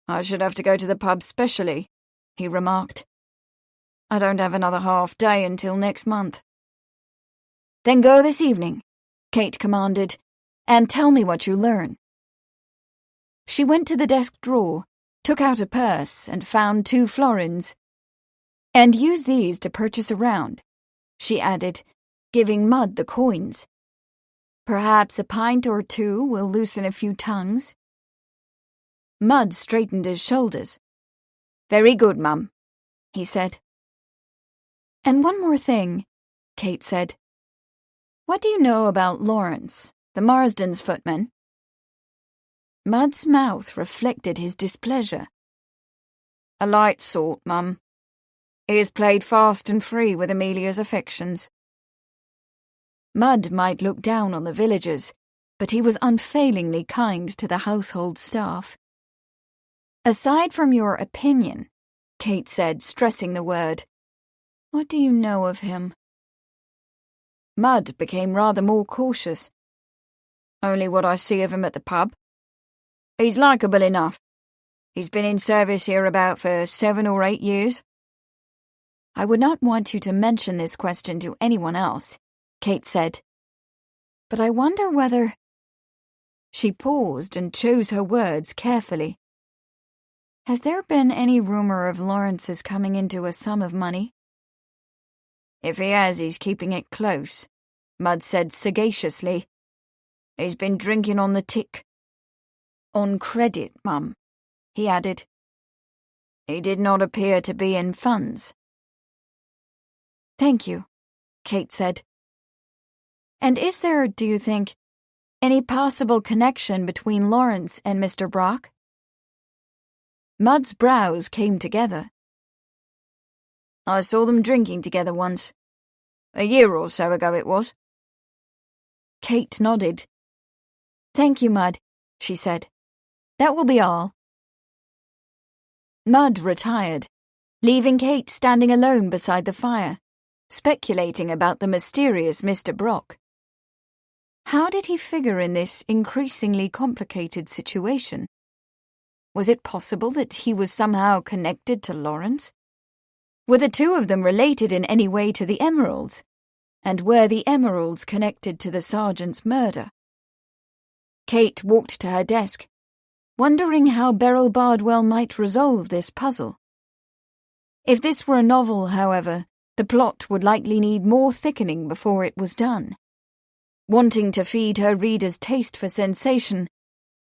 "I should have to go to the pub specially," he remarked. "I don't have another half day until next month." "Then go this evening," Kate commanded, "and tell me what you learn." She went to the desk drawer, took out a purse, and found 2 florins. "And use these to purchase a round," she added, giving Mudd the coins. "Perhaps a pint or 2 will loosen a few tongues." Mudd straightened his shoulders. "Very good, Mum," he said. "And one more thing," Kate said. "What do you know about Lawrence, the Marsden's footman?" Mudd's mouth reflected his displeasure. "A light sort, Mum. He has played fast and free with Amelia's affections." Mudd might look down on the villagers, but he was unfailingly kind to the household staff. "Aside from your opinion," Kate said, stressing the word, "what do you know of him?" Mudd became rather more cautious. "Only what I see of him at the pub. He's likeable enough. He's been in service here about for 7 or 8 years. "I would not want you to mention this question to anyone else," Kate said. "But I wonder whether—" She paused and chose her words carefully. "Has there been any rumor of Lawrence's coming into a sum of money?" "If he has, he's keeping it close," Mudd said sagaciously. "He's been drinking on the tick." "On credit, Mum," he added. "He did not appear to be in funds." "Thank you," Kate said. "And is there, do you think, any possible connection between Lawrence and Mr. Brock?" Mudd's brows came together. "I saw them drinking together once. A year or so ago it was." Kate nodded. "Thank you, Mudd," she said. "That will be all." Mudd retired, leaving Kate standing alone beside the fire, speculating about the mysterious Mr. Brock. How did he figure in this increasingly complicated situation? Was it possible that he was somehow connected to Lawrence? Were the 2 of them related in any way to the emeralds? And were the emeralds connected to the sergeant's murder? Kate walked to her desk, wondering how Beryl Bardwell might resolve this puzzle. If this were a novel, however, the plot would likely need more thickening before it was done. Wanting to feed her readers' taste for sensation,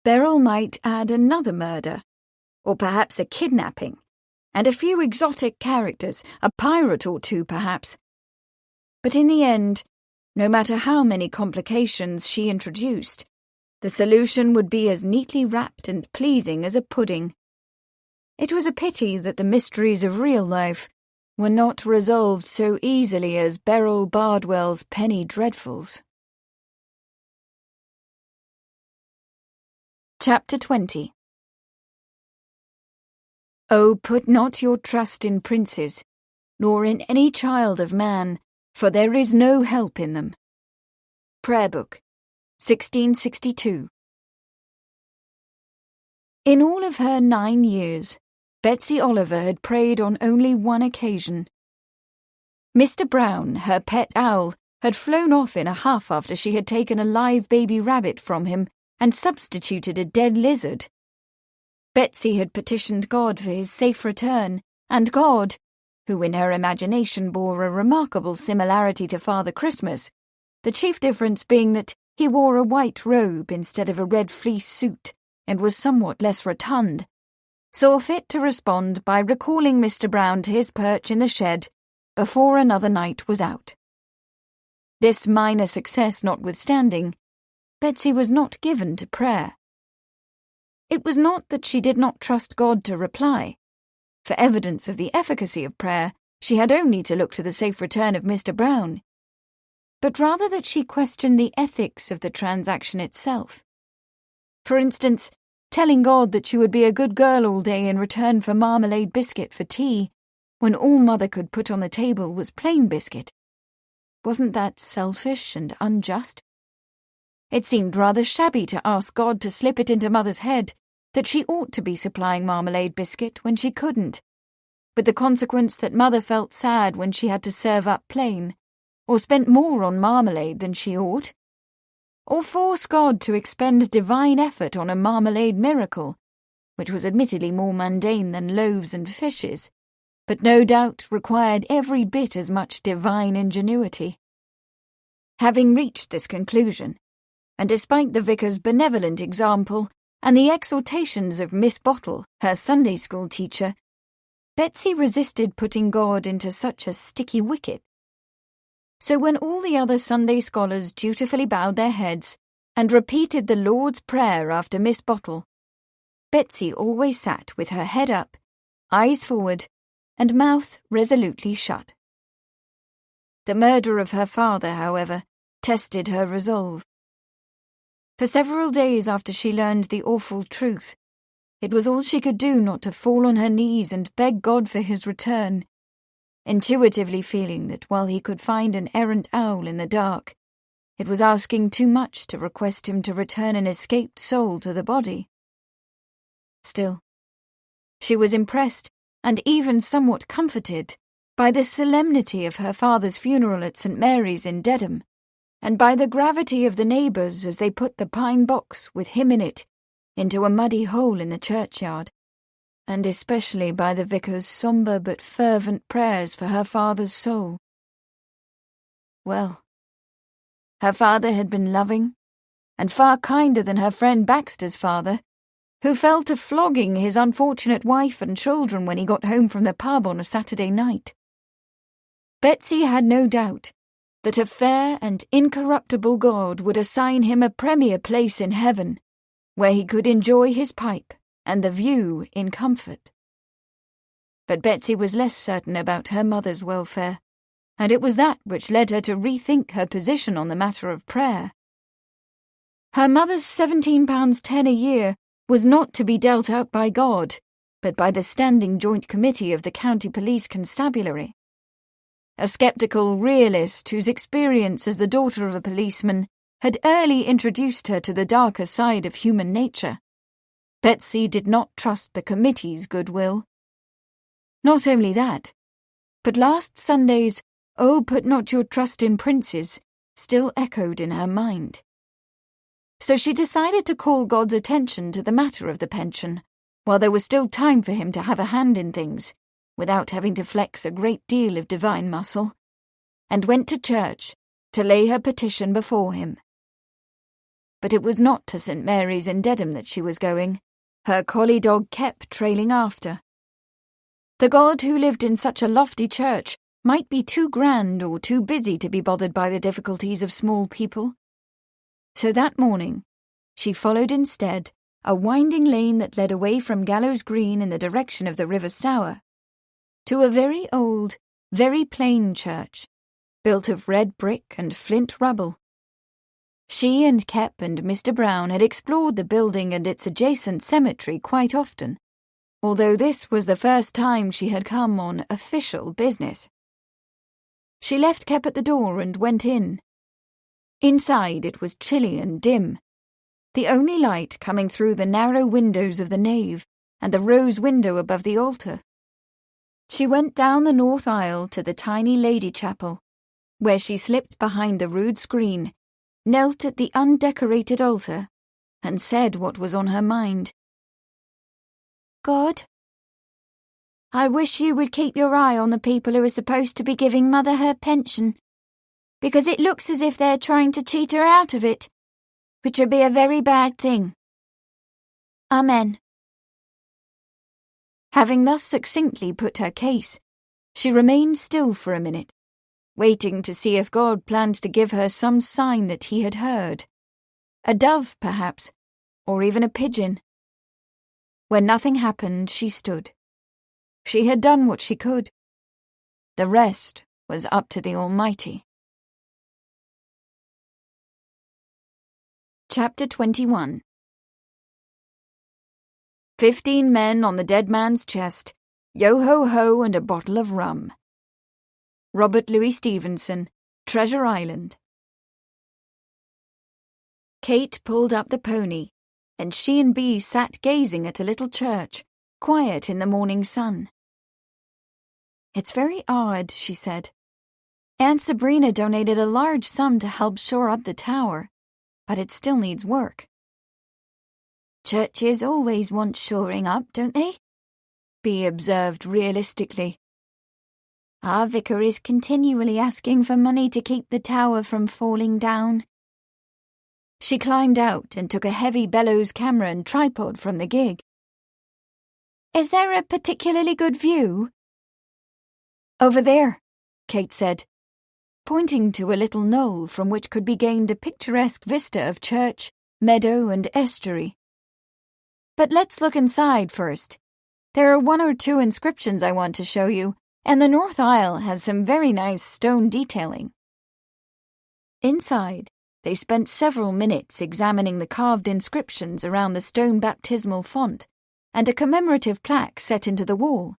Beryl might add another murder, or perhaps a kidnapping, and a few exotic characters, a pirate or 2 perhaps. But in the end, no matter how many complications she introduced, the solution would be as neatly wrapped and pleasing as a pudding. It was a pity that the mysteries of real life were not resolved so easily as Beryl Bardwell's penny dreadfuls. Chapter 20. "O put not your trust in princes, nor in any child of man, for there is no help in them." Prayer Book, 1662. In all of her 9 years, Betsy Oliver had prayed on only one occasion. Mr. Brown, her pet owl, had flown off in a huff after she had taken a live baby rabbit from him and substituted a dead lizard. Betsy had petitioned God for his safe return, and God, who in her imagination bore a remarkable similarity to Father Christmas, the chief difference being that he wore a white robe instead of a red fleece suit and was somewhat less rotund, saw fit to respond by recalling Mr. Brown to his perch in the shed before another night was out. This minor success notwithstanding, Betsy was not given to prayer. It was not that she did not trust God to reply. For evidence of the efficacy of prayer, she had only to look to the safe return of Mr. Brown, but rather that she questioned the ethics of the transaction itself. For instance, telling God that she would be a good girl all day in return for marmalade biscuit for tea, when all Mother could put on the table was plain biscuit. Wasn't that selfish and unjust? It seemed rather shabby to ask God to slip it into Mother's head that she ought to be supplying marmalade biscuit when she couldn't, with the consequence that Mother felt sad when she had to serve up plain, or spent more on marmalade than she ought, or force God to expend divine effort on a marmalade miracle, which was admittedly more mundane than loaves and fishes, but no doubt required every bit as much divine ingenuity. Having reached this conclusion, and despite the vicar's benevolent example and the exhortations of Miss Bottle, her Sunday school teacher, Betsy resisted putting God into such a sticky wicket. So when all the other Sunday scholars dutifully bowed their heads and repeated the Lord's Prayer after Miss Bottle, Betsy always sat with her head up, eyes forward, and mouth resolutely shut. The murder of her father, however, tested her resolve. For several days after she learned the awful truth, it was all she could do not to fall on her knees and beg God for his return, intuitively feeling that while he could find an errant owl in the dark, it was asking too much to request him to return an escaped soul to the body. Still, she was impressed and even somewhat comforted by the solemnity of her father's funeral at St. Mary's in Dedham, and by the gravity of the neighbours as they put the pine box with him in it into a muddy hole in the churchyard, and especially by the vicar's sombre but fervent prayers for her father's soul. Well, her father had been loving, and far kinder than her friend Baxter's father, who fell to flogging his unfortunate wife and children when he got home from the pub on a Saturday night. Betsy had no doubt that a fair and incorruptible God would assign him a premier place in heaven, where he could enjoy his pipe and the view in comfort. But Betsy was less certain about her mother's welfare, and it was that which led her to rethink her position on the matter of prayer. Her mother's £17.10 a year was not to be dealt out by God, but by the Standing Joint Committee of the County Police Constabulary. A sceptical realist whose experience as the daughter of a policeman had early introduced her to the darker side of human nature, Betsy did not trust the committee's goodwill. Not only that, but last Sunday's "Oh, put not your trust in princes" still echoed in her mind. So she decided to call God's attention to the matter of the pension, while there was still time for him to have a hand in things, without having to flex a great deal of divine muscle, and went to church to lay her petition before him. But it was not to St. Mary's in Dedham that she was going, her collie dog Kep trailing after. The God who lived in such a lofty church might be too grand or too busy to be bothered by the difficulties of small people. So that morning, she followed instead a winding lane that led away from Gallows Green in the direction of the River Stour, to a very old, very plain church, built of red brick and flint rubble. She and Kep and Mr. Brown had explored the building and its adjacent cemetery quite often, although this was the first time she had come on official business. She left Kep at the door and went in. Inside it was chilly and dim, the only light coming through the narrow windows of the nave and the rose window above the altar. She went down the north aisle to the tiny lady chapel, where she slipped behind the rude screen, knelt at the undecorated altar, and said what was on her mind. God, I wish you would keep your eye on the people who are supposed to be giving Mother her pension, because it looks as if they're trying to cheat her out of it, which would be a very bad thing. Amen. Having thus succinctly put her case, she remained still for a minute, waiting to see if God planned to give her some sign that he had heard. A dove, perhaps, or even a pigeon. When nothing happened, she stood. She had done what she could. The rest was up to the Almighty. Chapter 21. 15 men on the dead man's chest, yo-ho-ho and a bottle of rum. Robert Louis Stevenson, Treasure Island. Kate pulled up the pony, and she and Bee sat gazing at a little church, quiet in the morning sun. "It's very odd," she said. "Aunt Sabrina donated a large sum to help shore up the tower, but it still needs work." Churches always want shoring up, don't they? Bee observed realistically. Our vicar is continually asking for money to keep the tower from falling down. She climbed out and took a heavy bellows camera and tripod from the gig. "Is there a particularly good view?" "Over there," Kate said, pointing to a little knoll from which could be gained a picturesque vista of church, meadow, and estuary. "But let's look inside first. There are 1 or 2 inscriptions I want to show you, and the north aisle has some very nice stone detailing." Inside, they spent several minutes examining the carved inscriptions around the stone baptismal font and a commemorative plaque set into the wall.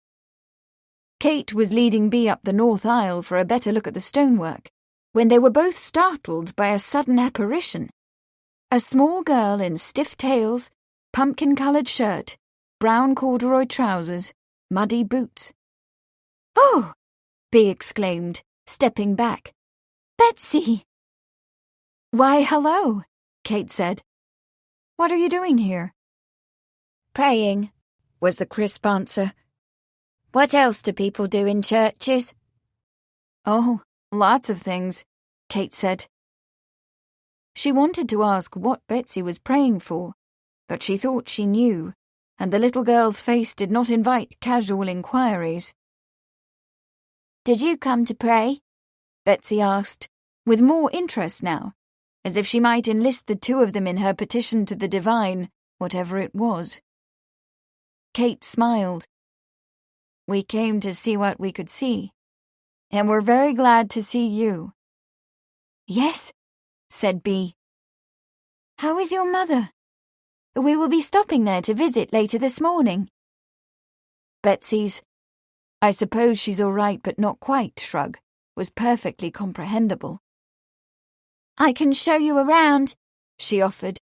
Kate was leading Bee up the north aisle for a better look at the stonework, when they were both startled by a sudden apparition. A small girl in stiff tails, pumpkin-coloured shirt, brown corduroy trousers, muddy boots. "Oh!" Bee exclaimed, stepping back. "Betsy!" "Why, hello," Kate said. "What are you doing here?" "Praying," was the crisp answer. "What else do people do in churches?" "Oh, lots of things," Kate said. She wanted to ask what Betsy was praying for, but she thought she knew, and the little girl's face did not invite casual inquiries. "Did you come to pray?" Betsy asked, with more interest now, as if she might enlist the 2 of them in her petition to the divine, whatever it was. Kate smiled. "We came to see what we could see, and we're very glad to see you." "Yes," said Bee. "How is your mother? We will be stopping there to visit later this morning." Betsy's "I suppose she's all right but not quite" shrug was perfectly comprehensible. "I can show you around," she offered,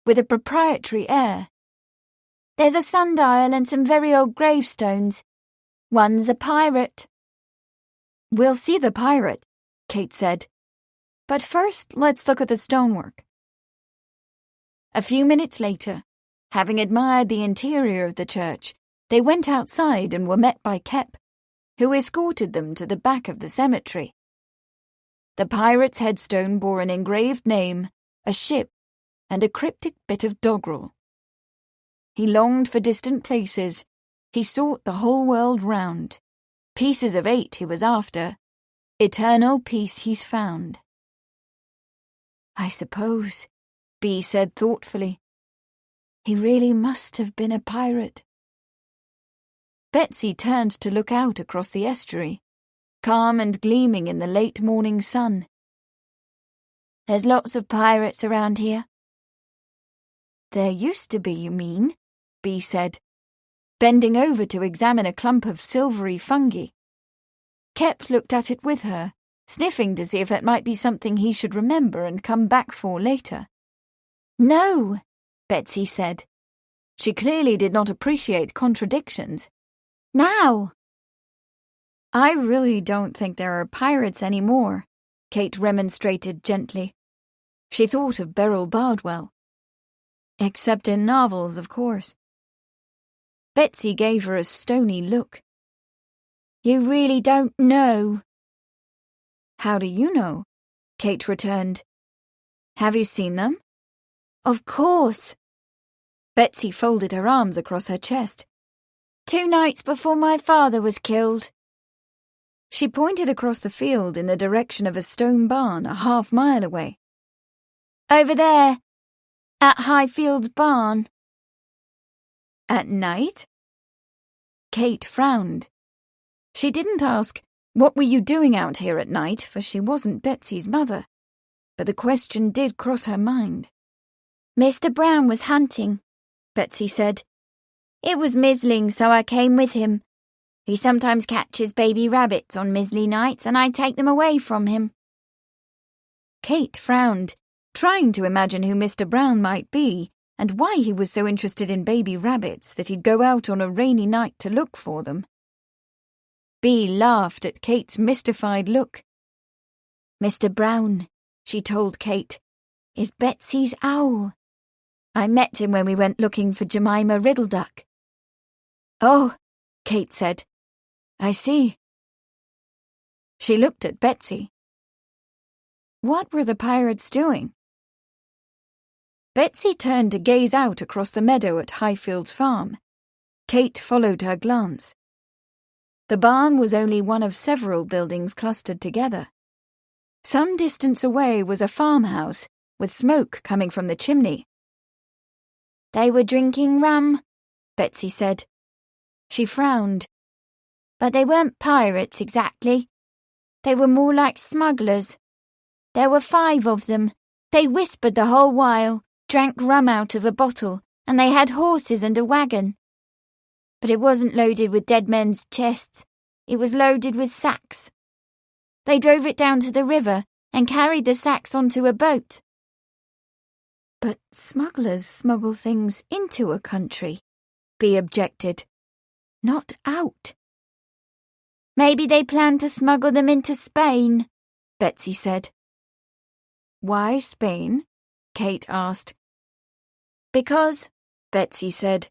with a proprietary air. "There's a sundial and some very old gravestones. One's a pirate." "We'll see the pirate," Kate said. "But first, let's look at the stonework." A few minutes later, having admired the interior of the church, they went outside and were met by Kep, who escorted them to the back of the cemetery. The pirate's headstone bore an engraved name, a ship, and a cryptic bit of doggerel. He longed for distant places. He sought the whole world round. Pieces of 8 he was after. Eternal peace he's found. "I suppose," Bee said thoughtfully, "he really must have been a pirate." Betsy turned to look out across the estuary, calm and gleaming in the late morning sun. "There's lots of pirates around here." "There used to be, you mean?" Bee said, bending over to examine a clump of silvery fungi. Kep looked at it with her, sniffing to see if it might be something he should remember and come back for later. "No," Betsy said. She clearly did not appreciate contradictions. "Now." "I really don't think there are pirates anymore," Kate remonstrated gently. She thought of Beryl Bardwell. "Except in novels, of course." Betsy gave her a stony look. "You really don't know." "How do you know?" Kate returned. "Have you seen them?" "Of course." Betsy folded her arms across her chest. "2 nights before my father was killed." She pointed across the field in the direction of a stone barn 1/2 mile away. "Over there, at Highfield Barn." "At night?" Kate frowned. She didn't ask, "What were you doing out here at night?" for she wasn't Betsy's mother. But the question did cross her mind. "Mr. Brown was hunting," Betsy said. "It was mizzling, so I came with him. He sometimes catches baby rabbits on mizzly nights, and I take them away from him." Kate frowned, trying to imagine who Mr. Brown might be and why he was so interested in baby rabbits that he'd go out on a rainy night to look for them. Bea laughed at Kate's mystified look. "Mr. Brown," she told Kate, "is Betsy's owl. I met him when we went looking for Jemima Riddleduck." "Oh," Kate said. "I see." She looked at Betsy. "What were the pirates doing?" Betsy turned to gaze out across the meadow at Highfield's farm. Kate followed her glance. The barn was only one of several buildings clustered together. Some distance away was a farmhouse, with smoke coming from the chimney. "They were drinking rum," Betsy said. She frowned. "But they weren't pirates exactly. They were more like smugglers. There were 5 of them. They whispered the whole while, drank rum out of a bottle, and they had horses and a wagon. But it wasn't loaded with dead men's chests. It was loaded with sacks. They drove it down to the river and carried the sacks onto a boat." "But smugglers smuggle things into a country," Bea objected. "Not out." "Maybe they planned to smuggle them into Spain," Betsy said. "Why Spain?" Kate asked. "Because," Betsy said,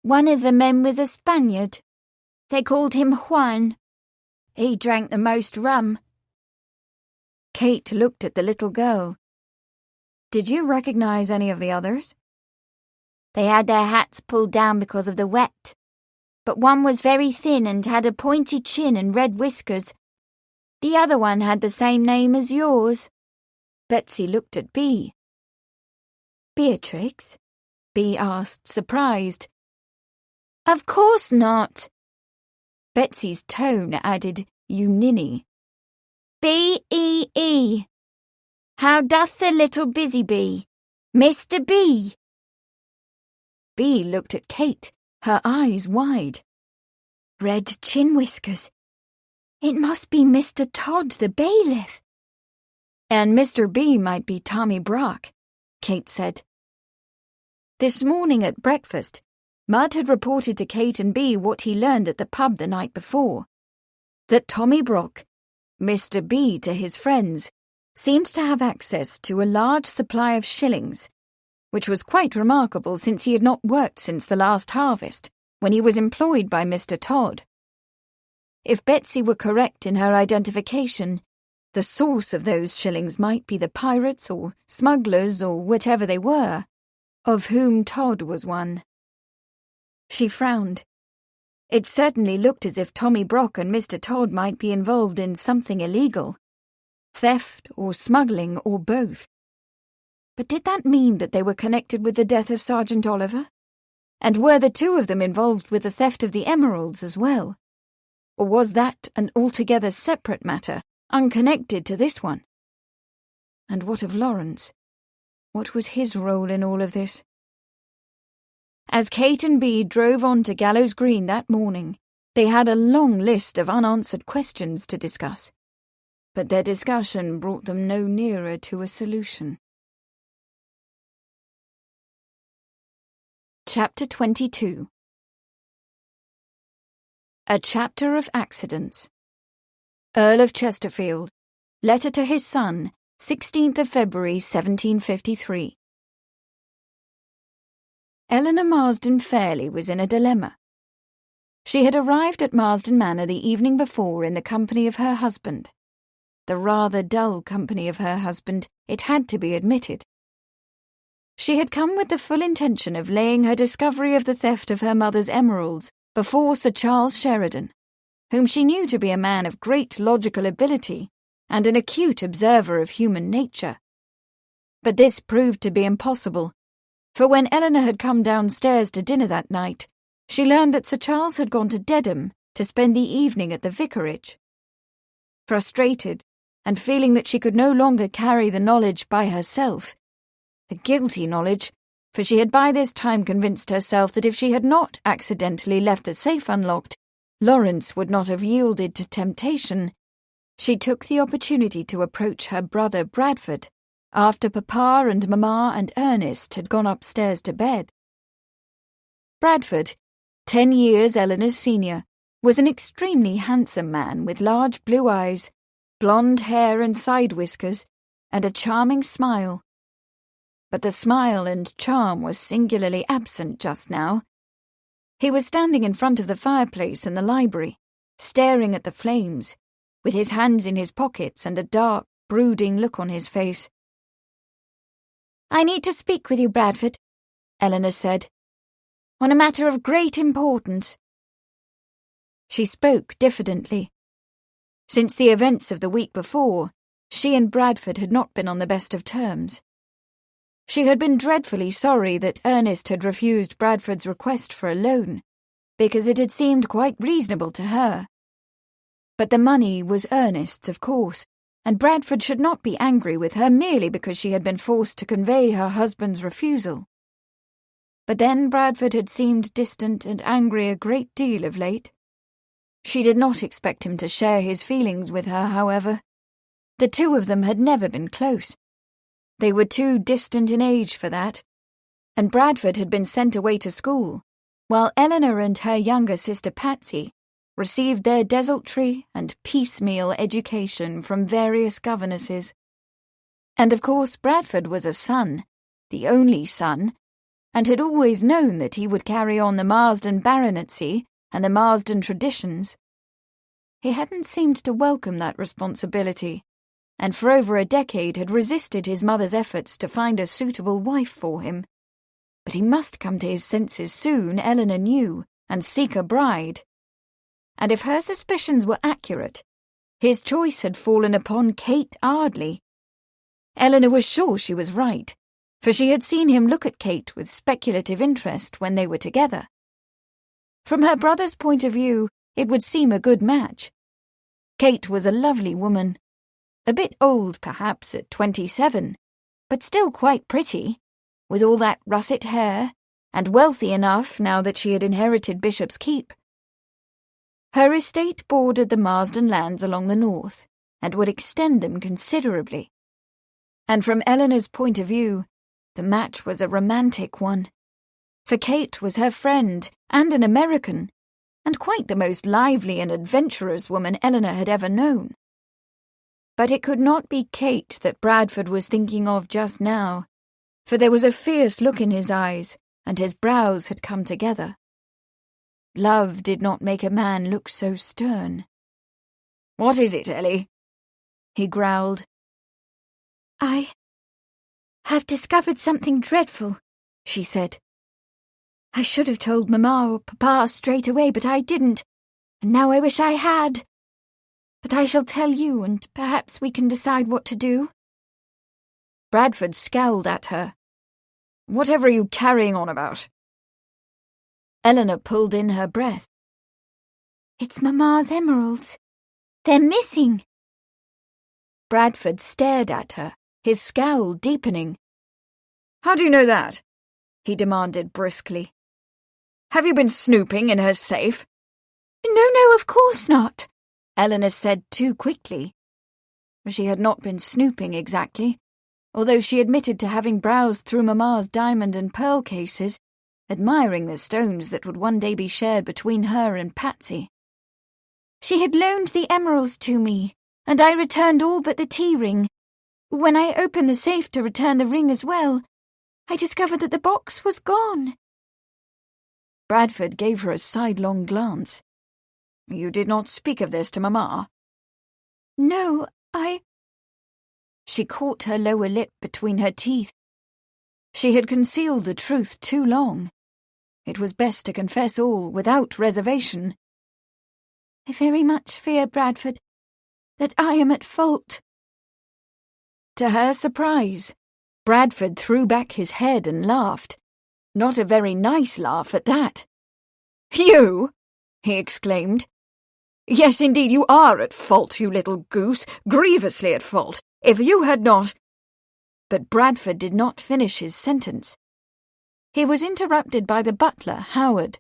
"one of the men was a Spaniard. They called him Juan. He drank the most rum." Kate looked at the little girl. "Did you recognize any of the others?" "They had their hats pulled down because of the wet. But one was very thin and had a pointed chin and red whiskers. The other one had the same name as yours." Betsy looked at Bea. "Beatrix?" Bea asked, surprised. "Of course not." Betsy's tone added, "You ninny." "B-E-E. How doth the little busy bee? Mr. B." Bea looked at Kate, her eyes wide. "Red chin whiskers. It must be Mr. Todd, the bailiff." "And Mr. B might be Tommy Brock," Kate said. This morning at breakfast, Mud had reported to Kate and Bea what he learned at the pub the night before. That Tommy Brock, Mr. B to his friends, seemed to have access to a large supply of shillings, which was quite remarkable since he had not worked since the last harvest, when he was employed by Mr. Todd. If Betsy were correct in her identification, the source of those shillings might be the pirates or smugglers or whatever they were, of whom Todd was one. She frowned. It certainly looked as if Tommy Brock and Mr. Todd might be involved in something illegal. Theft or smuggling or both. But did that mean that they were connected with the death of Sergeant Oliver? And were the 2 of them involved with the theft of the emeralds as well? Or was that an altogether separate matter, unconnected to this one? And what of Lawrence? What was his role in all of this? As Kate and Bea drove on to Gallows Green that morning, they had a long list of unanswered questions to discuss. But their discussion brought them no nearer to a solution. Chapter 22. A Chapter of Accidents. Earl of Chesterfield. Letter to his son, 16th of February, 1753. Eleanor Marsden Fairley was in a dilemma. She had arrived at Marsden Manor the evening before in the company of her husband. The rather dull company of her husband, it had to be admitted. She had come with the full intention of laying her discovery of the theft of her mother's emeralds before Sir Charles Sheridan, whom she knew to be a man of great logical ability and an acute observer of human nature. But this proved to be impossible, for when Eleanor had come downstairs to dinner that night, she learned that Sir Charles had gone to Dedham to spend the evening at the vicarage. Frustrated, and feeling that she could no longer carry the knowledge by herself, a guilty knowledge, for she had by this time convinced herself that if she had not accidentally left the safe unlocked, Lawrence would not have yielded to temptation, she took the opportunity to approach her brother Bradford, after Papa and Mamma and Ernest had gone upstairs to bed. Bradford, 10 years Eleanor's senior, was an extremely handsome man with large blue eyes, blonde hair and side whiskers, and a charming smile. But the smile and charm was singularly absent just now. He was standing in front of the fireplace in the library, staring at the flames, with his hands in his pockets and a dark, brooding look on his face. "I need to speak with you, Bradford," Eleanor said, "on a matter of great importance." She spoke diffidently. Since the events of the week before, she and Bradford had not been on the best of terms. She had been dreadfully sorry that Ernest had refused Bradford's request for a loan, because it had seemed quite reasonable to her. But the money was Ernest's, of course, and Bradford should not be angry with her merely because she had been forced to convey her husband's refusal. But then Bradford had seemed distant and angry a great deal of late. She did not expect him to share his feelings with her, however. The two of them had never been close. They were too distant in age for that, and Bradford had been sent away to school, while Eleanor and her younger sister Patsy received their desultory and piecemeal education from various governesses. And of course Bradford was a son, the only son, and had always known that he would carry on the Marsden baronetcy and the Marsden traditions. He hadn't seemed to welcome that responsibility, and for over a decade had resisted his mother's efforts to find a suitable wife for him. But he must come to his senses soon, Eleanor knew, and seek a bride. And if her suspicions were accurate, his choice had fallen upon Kate Arley. Eleanor was sure she was right, for she had seen him look at Kate with speculative interest when they were together. From her brother's point of view, it would seem a good match. Kate was a lovely woman, a bit old perhaps at 27, but still quite pretty, with all that russet hair, and wealthy enough now that she had inherited Bishop's Keep. Her estate bordered the Marsden lands along the north, and would extend them considerably. And from Eleanor's point of view, the match was a romantic one. For Kate was her friend, and an American, and quite the most lively and adventurous woman Eleanor had ever known. But it could not be Kate that Bradford was thinking of just now, for there was a fierce look in his eyes, and his brows had come together. Love did not make a man look so stern. "What is it, Ellie?" he growled. "I have discovered something dreadful," she said. "I should have told Mamma or Papa straight away, but I didn't, and now I wish I had. But I shall tell you, and perhaps we can decide what to do." Bradford scowled at her. "Whatever are you carrying on about?" Eleanor pulled in her breath. "It's Mamma's emeralds. They're missing." Bradford stared at her, his scowl deepening. "How do you know that?" he demanded brusquely. "Have you been snooping in her safe?" No, of course not," Eleanor said too quickly. She had not been snooping exactly, although she admitted to having browsed through Mamma's diamond and pearl cases, admiring the stones that would one day be shared between her and Patsy. "She had loaned the emeralds to me, and I returned all but the tea ring. When I opened the safe to return the ring as well, I discovered that the box was gone." Bradford gave her a sidelong glance. "You did not speak of this to Mamma?" "No, I—" She caught her lower lip between her teeth. She had concealed the truth too long. It was best to confess all without reservation. "I very much fear, Bradford, that I am at fault." To her surprise, Bradford threw back his head and laughed. Not a very nice laugh at that. "You?" he exclaimed. "Yes, indeed, you are at fault, you little goose, grievously at fault. If you had not—" But Bradford did not finish his sentence. He was interrupted by the butler, Howard,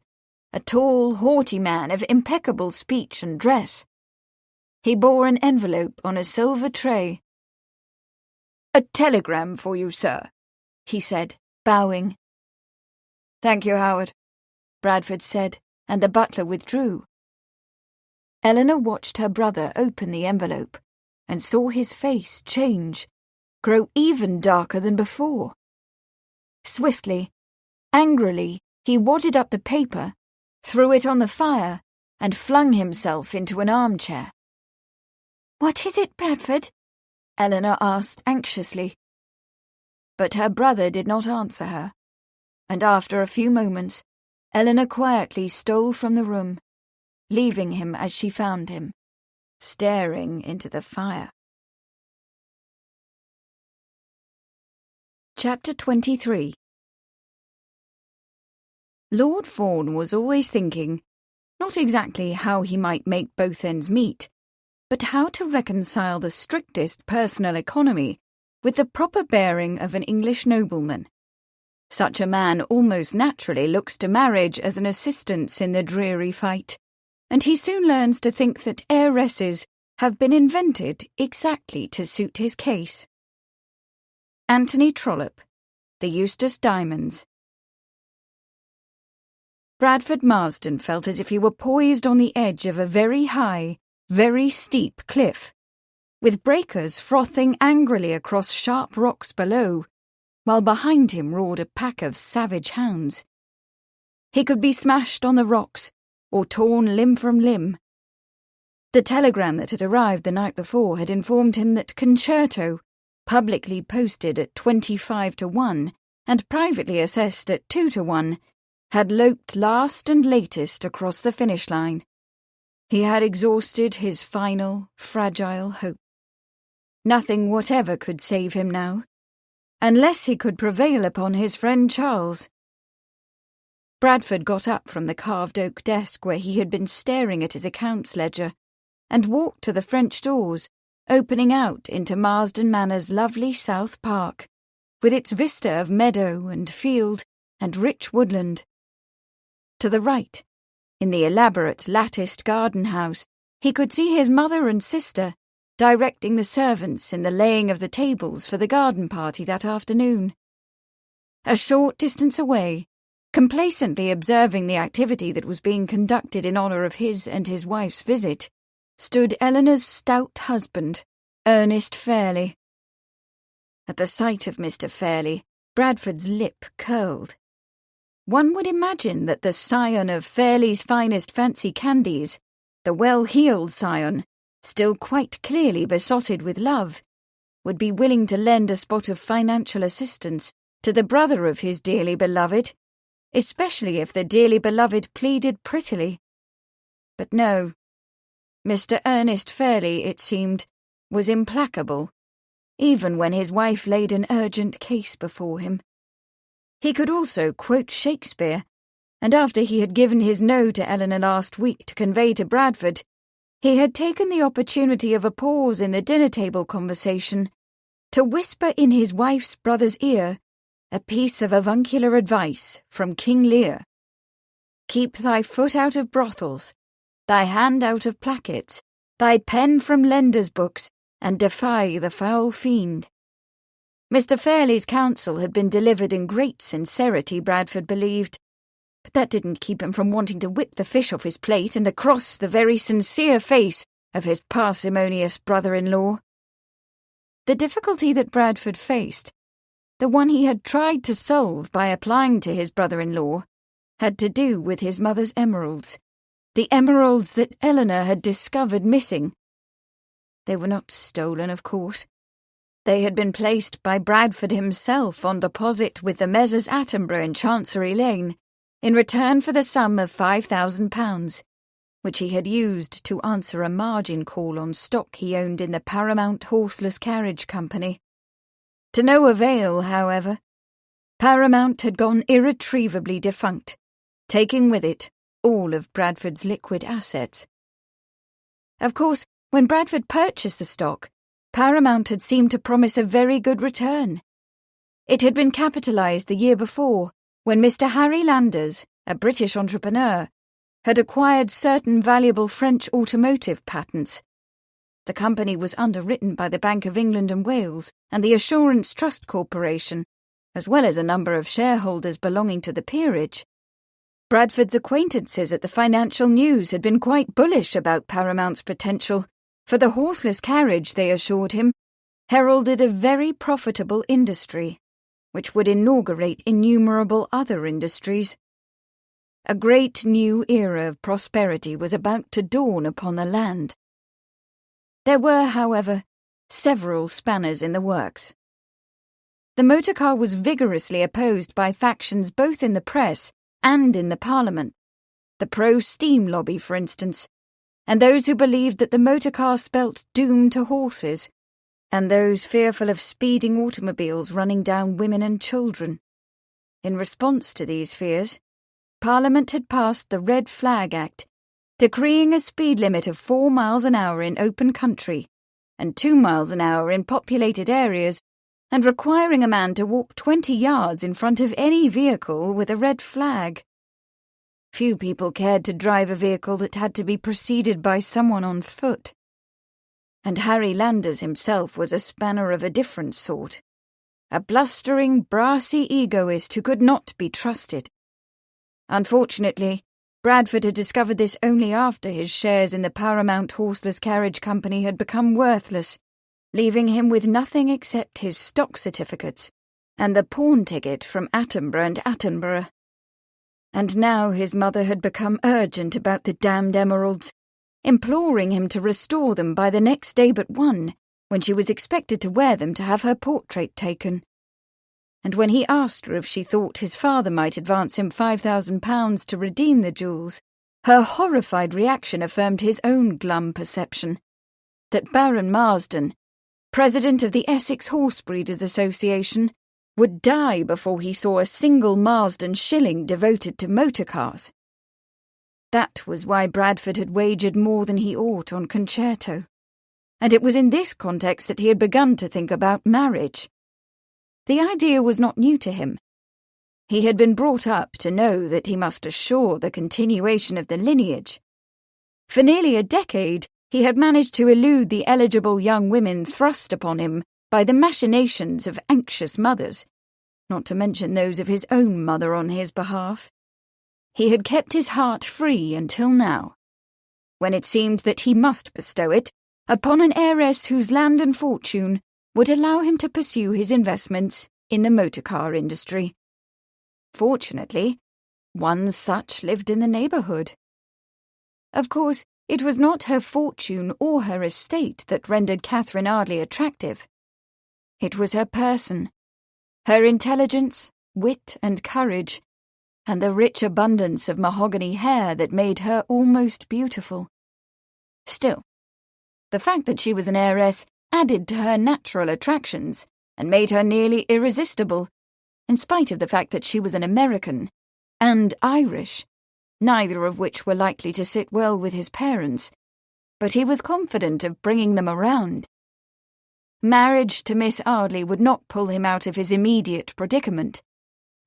a tall, haughty man of impeccable speech and dress. He bore an envelope on a silver tray. "A telegram for you, sir," he said, bowing. "Thank you, Howard," Bradford said, and the butler withdrew. Eleanor watched her brother open the envelope and saw his face change, grow even darker than before. Swiftly, angrily, he wadded up the paper, threw it on the fire, and flung himself into an armchair. "What is it, Bradford?" Eleanor asked anxiously. But her brother did not answer her, and after a few moments, Eleanor quietly stole from the room, leaving him as she found him, staring into the fire. Chapter 23. Lord Fawn was always thinking, not exactly how he might make both ends meet, but how to reconcile the strictest personal economy with the proper bearing of an English nobleman. Such a man almost naturally looks to marriage as an assistance in the dreary fight, and he soon learns to think that heiresses have been invented exactly to suit his case. Anthony Trollope, The Eustace Diamonds. Bradford Marsden felt as if he were poised on the edge of a very high, very steep cliff, with breakers frothing angrily across sharp rocks below, while behind him roared a pack of savage hounds. He could be smashed on the rocks, or torn limb from limb. The telegram that had arrived the night before had informed him that Concerto, publicly posted at 25 to 1 and privately assessed at 2 to 1, had loped last and latest across the finish line. He had exhausted his final, fragile hope. Nothing whatever could save him now, unless he could prevail upon his friend Charles. Bradford got up from the carved oak desk where he had been staring at his accounts ledger, and walked to the French doors, opening out into Marsden Manor's lovely South Park, with its vista of meadow and field and rich woodland. To the right, in the elaborate latticed garden house, he could see his mother and sister directing the servants in the laying of the tables for the garden party that afternoon. A short distance away, complacently observing the activity that was being conducted in honour of his and his wife's visit, stood Eleanor's stout husband, Ernest Fairley. At the sight of Mr. Fairley, Bradford's lip curled. One would imagine that the scion of Fairley's finest fancy candies, the well-heeled scion, still quite clearly besotted with love, would be willing to lend a spot of financial assistance to the brother of his dearly beloved, especially if the dearly beloved pleaded prettily. But no. Mr. Ernest Fairley, it seemed, was implacable, even when his wife laid an urgent case before him. He could also quote Shakespeare, and after he had given his no to Eleanor last week to convey to Bradford, he had taken the opportunity of a pause in the dinner-table conversation to whisper in his wife's brother's ear a piece of avuncular advice from King Lear. "Keep thy foot out of brothels, thy hand out of plackets, thy pen from lenders' books, and defy the foul fiend." Mr. Fairley's counsel had been delivered in great sincerity, Bradford believed, but that didn't keep him from wanting to whip the fish off his plate and across the very sincere face of his parsimonious brother-in-law. The difficulty that Bradford faced, the one he had tried to solve by applying to his brother-in-law, had to do with his mother's emeralds, the emeralds that Eleanor had discovered missing. They were not stolen, of course. They had been placed by Bradford himself on deposit with the Messrs. Attenborough in Chancery Lane, in return for the sum of £5,000, which he had used to answer a margin call on stock he owned in the Paramount Horseless Carriage Company. To no avail, however. Paramount had gone irretrievably defunct, taking with it all of Bradford's liquid assets. Of course, when Bradford purchased the stock, Paramount had seemed to promise a very good return. It had been capitalised the year before, when Mr. Harry Landers, a British entrepreneur, had acquired certain valuable French automotive patents. The company was underwritten by the Bank of England and Wales and the Assurance Trust Corporation, as well as a number of shareholders belonging to the peerage. Bradford's acquaintances at the Financial News had been quite bullish about Paramount's potential, for the horseless carriage, they assured him, heralded a very profitable industry, which would inaugurate innumerable other industries. A great new era of prosperity was about to dawn upon the land. There were, however, several spanners in the works. The motor car was vigorously opposed by factions both in the press and in the Parliament, the pro-steam lobby, for instance, and those who believed that the motor car spelt doom to horses, and those fearful of speeding automobiles running down women and children. In response to these fears, Parliament had passed the Red Flag Act, decreeing a speed limit of 4 miles an hour in open country and 2 miles an hour in populated areas, and requiring a man to walk 20 yards in front of any vehicle with a red flag. Few people cared to drive a vehicle that had to be preceded by someone on foot. And Harry Landers himself was a spanner of a different sort, a blustering, brassy egoist who could not be trusted. Unfortunately, Bradford had discovered this only after his shares in the Paramount Horseless Carriage Company had become worthless, leaving him with nothing except his stock certificates and the pawn ticket from Attenborough and Attenborough. And now his mother had become urgent about the damned emeralds, imploring him to restore them by the next day but one, when she was expected to wear them to have her portrait taken. And when he asked her if she thought his father might advance him £5,000 to redeem the jewels, her horrified reaction affirmed his own glum perception, that Baron Marsden, president of the Essex Horse Breeders' Association, would die before he saw a single Marsden shilling devoted to motor cars. That was why Bradford had wagered more than he ought on Concerto, and it was in this context that he had begun to think about marriage. The idea was not new to him. He had been brought up to know that he must assure the continuation of the lineage. For nearly a decade, he had managed to elude the eligible young women thrust upon him by the machinations of anxious mothers, not to mention those of his own mother on his behalf. He had kept his heart free until now, when it seemed that he must bestow it upon an heiress whose land and fortune would allow him to pursue his investments in the motor car industry. Fortunately, one such lived in the neighbourhood. Of course, it was not her fortune or her estate that rendered Catherine Arley attractive. It was her person, her intelligence, wit and courage, and the rich abundance of mahogany hair that made her almost beautiful. Still, the fact that she was an heiress added to her natural attractions and made her nearly irresistible, in spite of the fact that she was an American and Irish, neither of which were likely to sit well with his parents, but he was confident of bringing them around. Marriage to Miss Arley would not pull him out of his immediate predicament,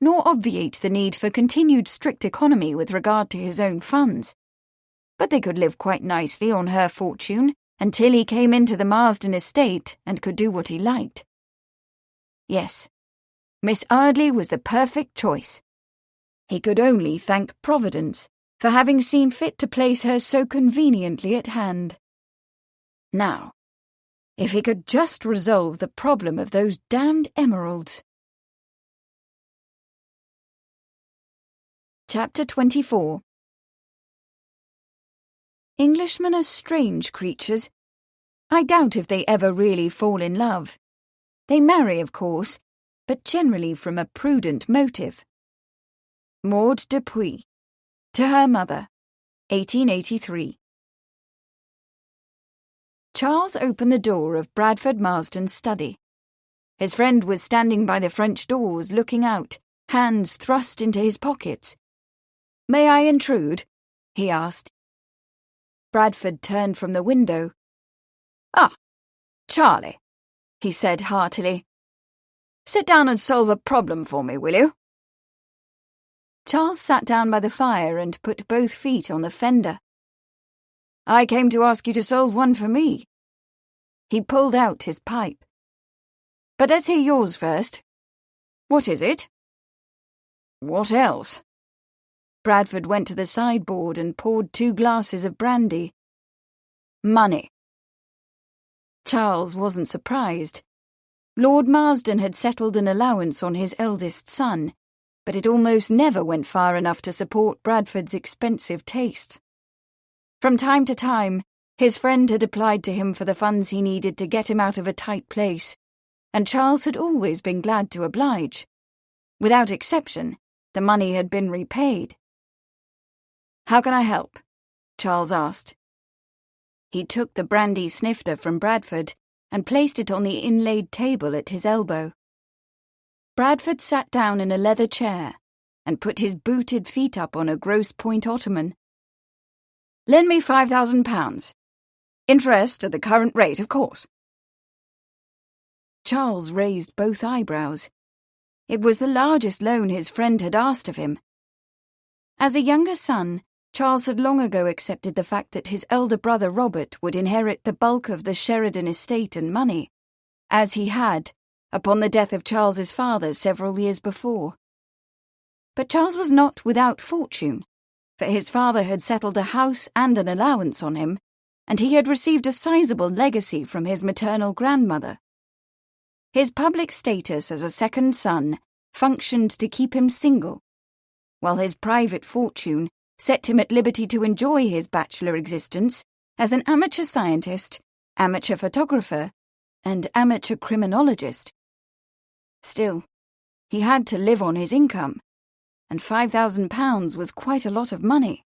nor obviate the need for continued strict economy with regard to his own funds. But they could live quite nicely on her fortune until he came into the Marsden estate and could do what he liked. Yes, Miss Arley was the perfect choice. He could only thank Providence for having seen fit to place her so conveniently at hand. Now, if he could just resolve the problem of those damned emeralds. Chapter 24. Englishmen are strange creatures. I doubt if they ever really fall in love. They marry, of course, but generally from a prudent motive. Maud Dupuy. To her mother. 1883. Charles opened the door of Bradford Marsden's study. His friend was standing by the French doors, looking out, hands thrust into his pockets. "May I intrude?" he asked. Bradford turned from the window. "Ah, Charlie," he said heartily. "Sit down and solve a problem for me, will you?" Charles sat down by the fire and put both feet on the fender. "I came to ask you to solve one for me." He pulled out his pipe. "But let's hear yours first. What is it?" "What else?" Bradford went to the sideboard and poured 2 glasses of brandy. "Money." Charles wasn't surprised. Lord Marsden had settled an allowance on his eldest son, but it almost never went far enough to support Bradford's expensive tastes. From time to time, his friend had applied to him for the funds he needed to get him out of a tight place, and Charles had always been glad to oblige. Without exception, the money had been repaid. "How can I help?" Charles asked. He took the brandy snifter from Bradford and placed it on the inlaid table at his elbow. Bradford sat down in a leather chair and put his booted feet up on a grosse-point ottoman. "Lend me £5,000. Interest at the current rate, of course." Charles raised both eyebrows. It was the largest loan his friend had asked of him. As a younger son, Charles had long ago accepted the fact that his elder brother Robert would inherit the bulk of the Sheridan estate and money, as he had, upon the death of Charles's father several years before. But Charles was not without fortune, for his father had settled a house and an allowance on him, and he had received a sizable legacy from his maternal grandmother. His public status as a second son functioned to keep him single, while his private fortune set him at liberty to enjoy his bachelor existence as an amateur scientist, amateur photographer, and amateur criminologist. Still, he had to live on his income, and £5,000 was quite a lot of money.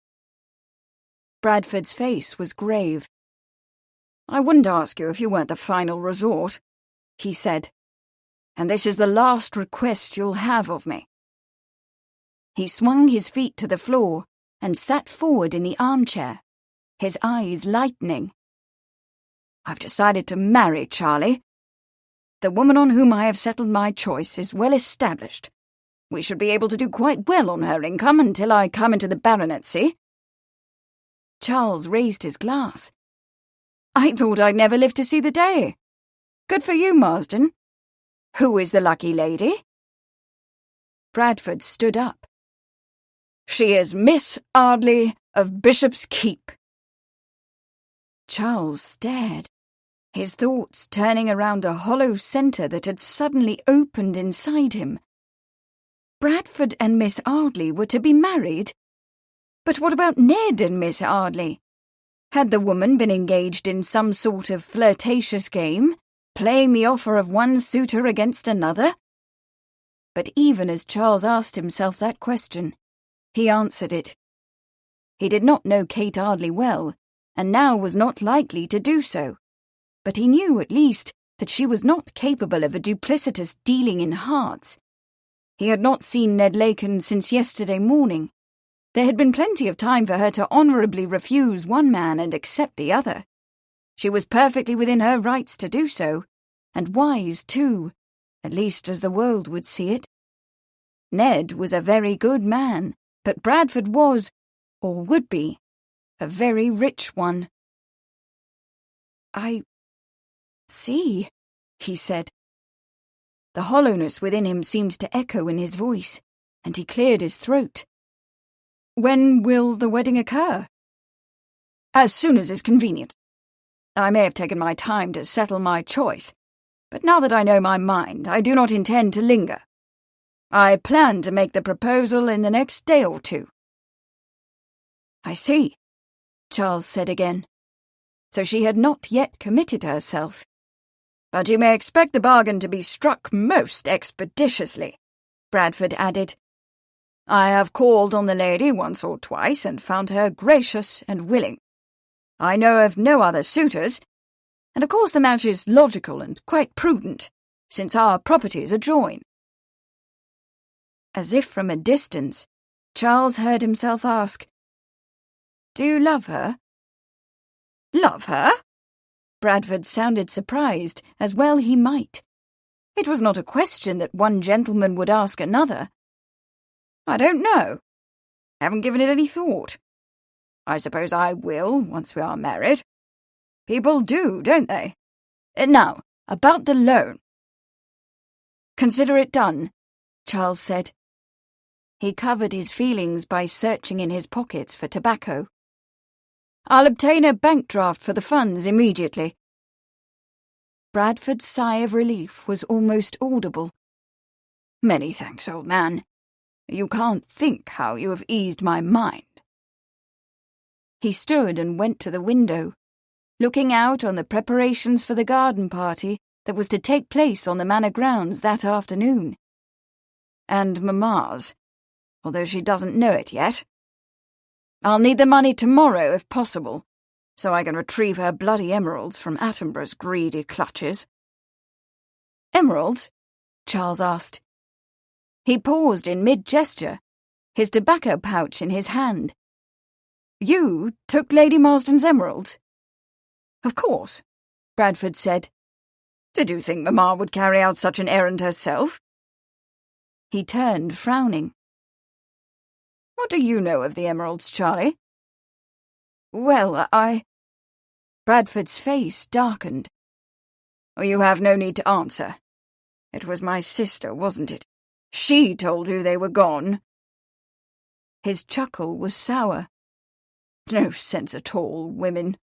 Bradford's face was grave. "I wouldn't ask you if you weren't the final resort," he said, "and this is the last request you'll have of me." He swung his feet to the floor and sat forward in the armchair, his eyes lightening. "I've decided to marry Charlie. The woman on whom I have settled my choice is well established. We should be able to do quite well on her income until I come into the baronetcy." Charles raised his glass. "I thought I'd never live to see the day. Good for you, Marsden. Who is the lucky lady?" Bradford stood up. "She is Miss Arley of Bishop's Keep." Charles stared, his thoughts turning around a hollow centre that had suddenly opened inside him. Bradford and Miss Arley were to be married? But what about Ned and Miss Arley? Had the woman been engaged in some sort of flirtatious game, playing the offer of one suitor against another? But even as Charles asked himself that question, he answered it. He did not know Kate Arley well, and now was not likely to do so. But he knew, at least, that she was not capable of a duplicitous dealing in hearts. He had not seen Ned Lakin since yesterday morning. There had been plenty of time for her to honourably refuse one man and accept the other. She was perfectly within her rights to do so, and wise too, at least as the world would see it. Ned was a very good man, but Bradford was, or would be, a very rich one. "I see," he said. The hollowness within him seemed to echo in his voice, and he cleared his throat. "When will the wedding occur?" "As soon as is convenient. I may have taken my time to settle my choice, but now that I know my mind, I do not intend to linger." I plan to make the proposal in the next day or two." "I see," Charles said again. So she had not yet committed herself. "But you may expect the bargain to be struck most expeditiously," Bradford added. "I have called on the lady once or twice and found her gracious and willing. I know of no other suitors, and of course the match is logical and quite prudent, since our properties adjoin." As if from a distance, Charles heard himself ask, "Do you love her?" "Love her?" Bradford sounded surprised, as well he might. It was not a question that one gentleman would ask another. "I don't know. Haven't given it any thought. I suppose I will, once we are married. People do, don't they? Now, about the loan." "Consider it done," Charles said. He covered his feelings by searching in his pockets for tobacco. "I'll obtain a bank draft for the funds immediately." Bradford's sigh of relief was almost audible. "Many thanks, old man. You can't think how you have eased my mind." He stood and went to the window, looking out on the preparations for the garden party that was to take place on the manor grounds that afternoon. And Mamma's, although she doesn't know it yet. I'll need the money tomorrow, if possible, so I can retrieve her bloody emeralds from Attenborough's greedy clutches. "Emeralds?" Charles asked. He paused in mid-gesture, his tobacco pouch in his hand. "You took Lady Marsden's emeralds?" "Of course," Bradford said. "Did you think Mamma would carry out such an errand herself?" He turned, frowning. "What do you know of the emeralds, Charlie?" "Well, Bradford's face darkened. "Oh, you have no need to answer. It was my sister, wasn't it? She told you they were gone." His chuckle was sour. "No sense at all, women.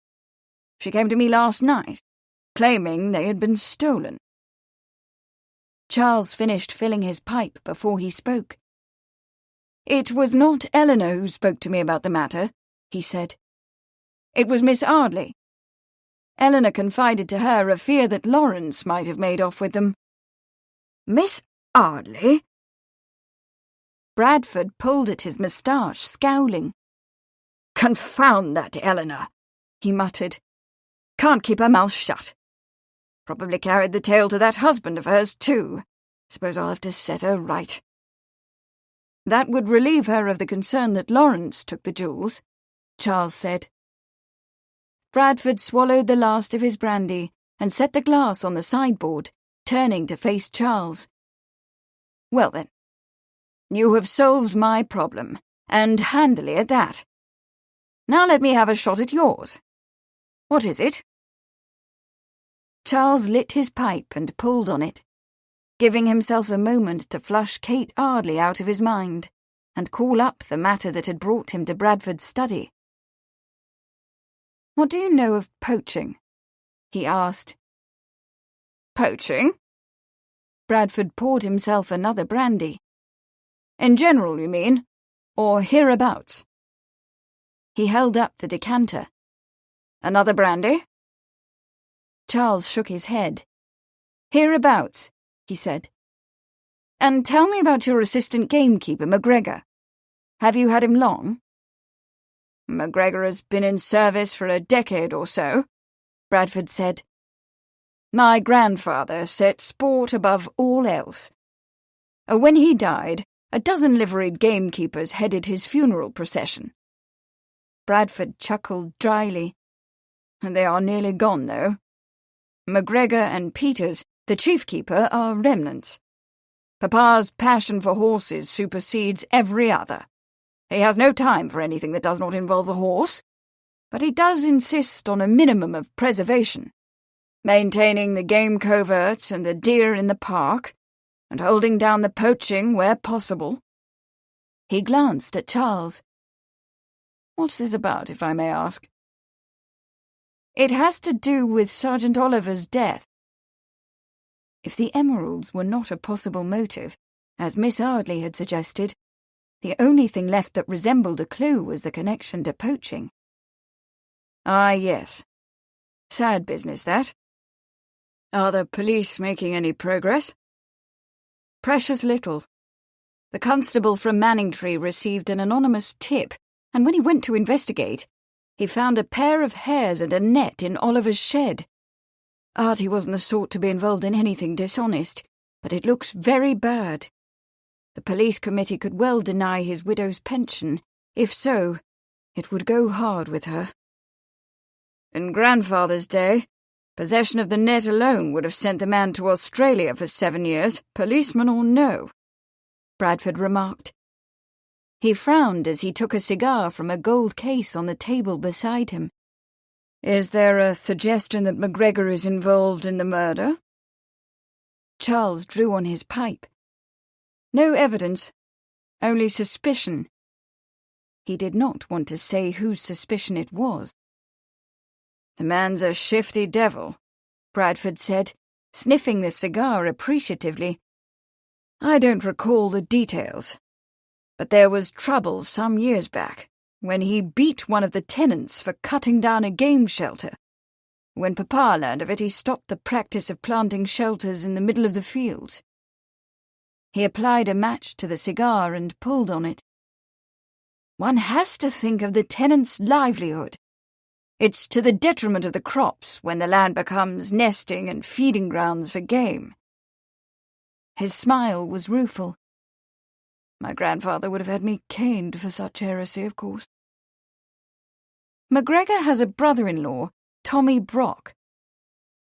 She came to me last night, claiming they had been stolen." Charles finished filling his pipe before he spoke. "It was not Eleanor who spoke to me about the matter," he said. "It was Miss Arley. Eleanor confided to her a fear that Lawrence might have made off with them." "Miss Arley?" Bradford pulled at his moustache, scowling. "Confound that Eleanor," he muttered. "Can't keep her mouth shut. Probably carried the tale to that husband of hers, too. Suppose I'll have to set her right." "That would relieve her of the concern that Lawrence took the jewels," Charles said. Bradford swallowed the last of his brandy and set the glass on the sideboard, turning to face Charles. "Well then, you have solved my problem, and handily at that. Now let me have a shot at yours. What is it?" Charles lit his pipe and pulled on it, giving himself a moment to flush Kate Arley out of his mind and call up the matter that had brought him to Bradford's study. "What do you know of poaching?" he asked. "Poaching?" Bradford poured himself another brandy. "In general, you mean? Or hereabouts?" He held up the decanter. "Another brandy?" Charles shook his head. "Hereabouts," he said. "And tell me about your assistant gamekeeper, McGregor. Have you had him long?" "McGregor has been in service for a decade or so," Bradford said. "My grandfather set sport above all else. When he died, a dozen liveried gamekeepers headed his funeral procession." Bradford chuckled dryly. "They are nearly gone, though. McGregor and Peters, the chief keeper, are remnants. Papa's passion for horses supersedes every other. He has no time for anything that does not involve a horse, but he does insist on a minimum of preservation, maintaining the game coverts and the deer in the park, and holding down the poaching where possible." He glanced at Charles. "What's this about, if I may ask?" "It has to do with Sergeant Oliver's death." If the emeralds were not a possible motive, As Miss Arley had suggested, the only thing left that resembled a clue was the connection to poaching. Ah, yes. Sad business, that. Are the police making any progress? Precious little. The constable from Manningtree received an anonymous tip, and when he went to investigate, he found a pair of hares and a net in Oliver's shed. Artie wasn't the sort to be involved in anything dishonest, but it looks very bad. The police committee could well deny his widow's pension. If so, it would go hard with her. In grandfather's day, possession of the net alone would have sent the man to Australia for 7 years, policeman or no, Bradford remarked. He frowned as he took a cigar from a gold case on the table beside him. Is there a suggestion that McGregor is involved in the murder? Charles drew on his pipe. No evidence, only suspicion. He did not want to say whose suspicion it was. The man's a shifty devil, Bradford said, sniffing the cigar appreciatively. I don't recall the details, but there was trouble some years back when he beat one of the tenants for cutting down a game shelter. When Papa learned of it, he stopped the practice of planting shelters in the middle of the fields. He applied a match to the cigar and pulled on it. One has to think of the tenant's livelihood. It's to the detriment of the crops when the land becomes nesting and feeding grounds for game. His smile was rueful. My grandfather would have had me caned for such heresy, of course. McGregor has a brother-in-law, Tommy Brock.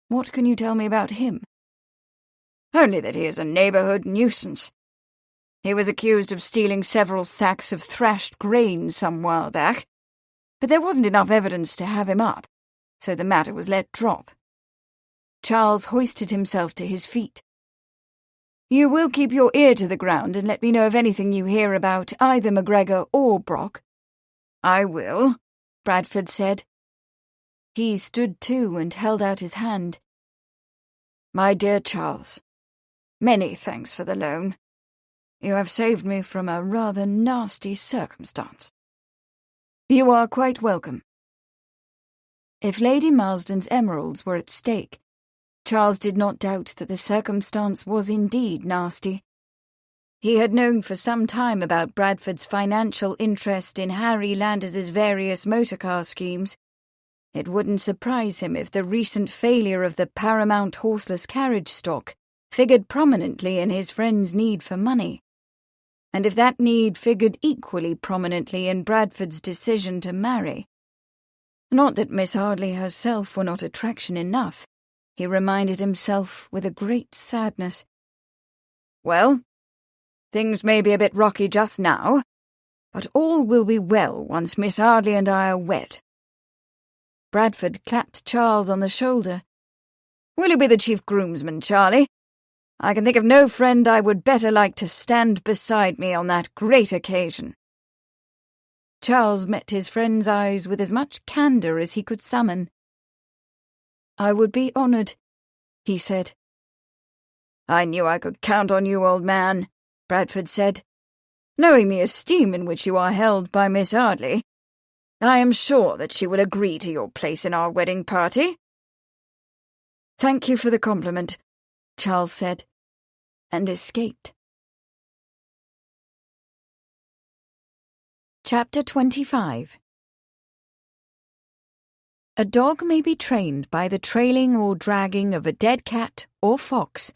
What can you tell me about him? Only that he is a neighbourhood nuisance. He was accused of stealing several sacks of thrashed grain some while back, but there wasn't enough evidence to have him up, so the matter was let drop. Charles hoisted himself to his feet. You will keep your ear to the ground and let me know of anything you hear about either McGregor or Brock. I will, Bradford said. He stood too and held out his hand. My dear Charles, many thanks for the loan. You have saved me from a rather nasty circumstance. You are quite welcome. If Lady Marsden's emeralds were at stake, Charles did not doubt that the circumstance was indeed nasty. He had known for some time about Bradford's financial interest in Harry Landis's various motor-car schemes. It wouldn't surprise him if the recent failure of the Paramount horseless carriage stock figured prominently in his friend's need for money. And if that need figured equally prominently in Bradford's decision to marry. Not that Miss Arley herself were not attraction enough, he reminded himself with a great sadness. Well, things may be a bit rocky just now, but all will be well once Miss Arley and I are wed. Bradford clapped Charles on the shoulder. Will you be the chief groomsman, Charlie? I can think of no friend I would better like to stand beside me on that great occasion. Charles met his friend's eyes with as much candour as he could summon. I would be honoured, he said. I knew I could count on you, old man, Bradford said. Knowing the esteem in which you are held by Miss Arley, I am sure that she will agree to your place in our wedding party. Thank you for the compliment, Charles said, and escaped. Chapter 25. A dog may be trained by the trailing or dragging of a dead cat or fox,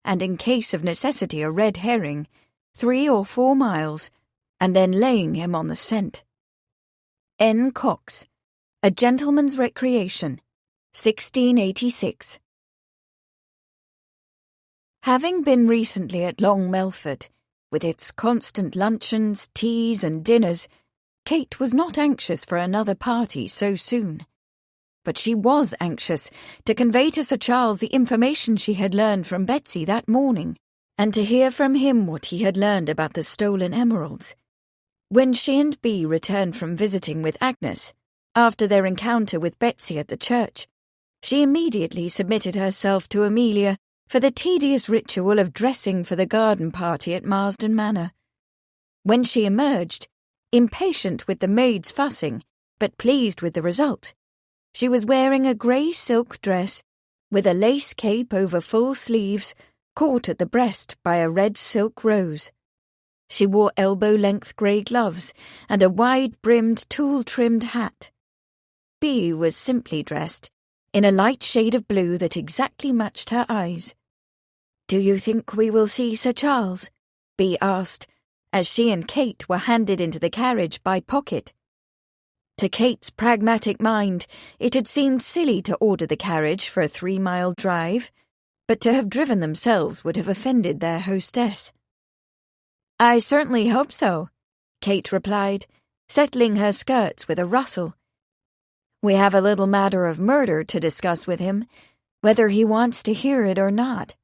and in case of necessity a red herring, 3 or 4 miles, and then laying him on the scent. N. Cox, A Gentleman's Recreation, 1686. Having been recently at Long Melford, with its constant luncheons, teas and dinners, Kate was not anxious for another party so soon. But she was anxious to convey to Sir Charles the information she had learned from Betsy that morning, and to hear from him what he had learned about the stolen emeralds. When she and Bea returned from visiting with Agnes, after their encounter with Betsy at the church, she immediately submitted herself to Amelia for the tedious ritual of dressing for the garden party at Marsden Manor. When she emerged, impatient with the maid's fussing, but pleased with the result, she was wearing a grey silk dress with a lace cape over full sleeves, caught at the breast by a red silk rose. She wore elbow-length grey gloves and a wide-brimmed, tulle-trimmed hat. Bea was simply dressed, in a light shade of blue that exactly matched her eyes. "Do you think we will see Sir Charles?" Bea asked, as she and Kate were handed into the carriage by Pocket. To Kate's pragmatic mind, it had seemed silly to order the carriage for a 3-mile drive, but to have driven themselves would have offended their hostess. "I certainly hope so," Kate replied, settling her skirts with a rustle. "We have a little matter of murder to discuss with him, whether he wants to hear it or not."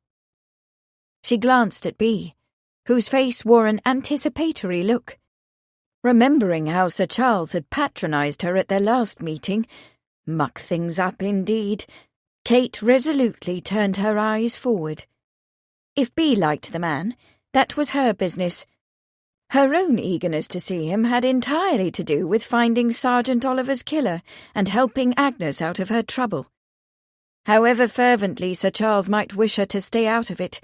She glanced at Bea, whose face wore an anticipatory look. Remembering how Sir Charles had patronised her at their last meeting, muck things up indeed, Kate resolutely turned her eyes forward. If Bea liked the man, that was her business. Her own eagerness to see him had entirely to do with finding Sergeant Oliver's killer and helping Agnes out of her trouble. However fervently Sir Charles might wish her to stay out of it,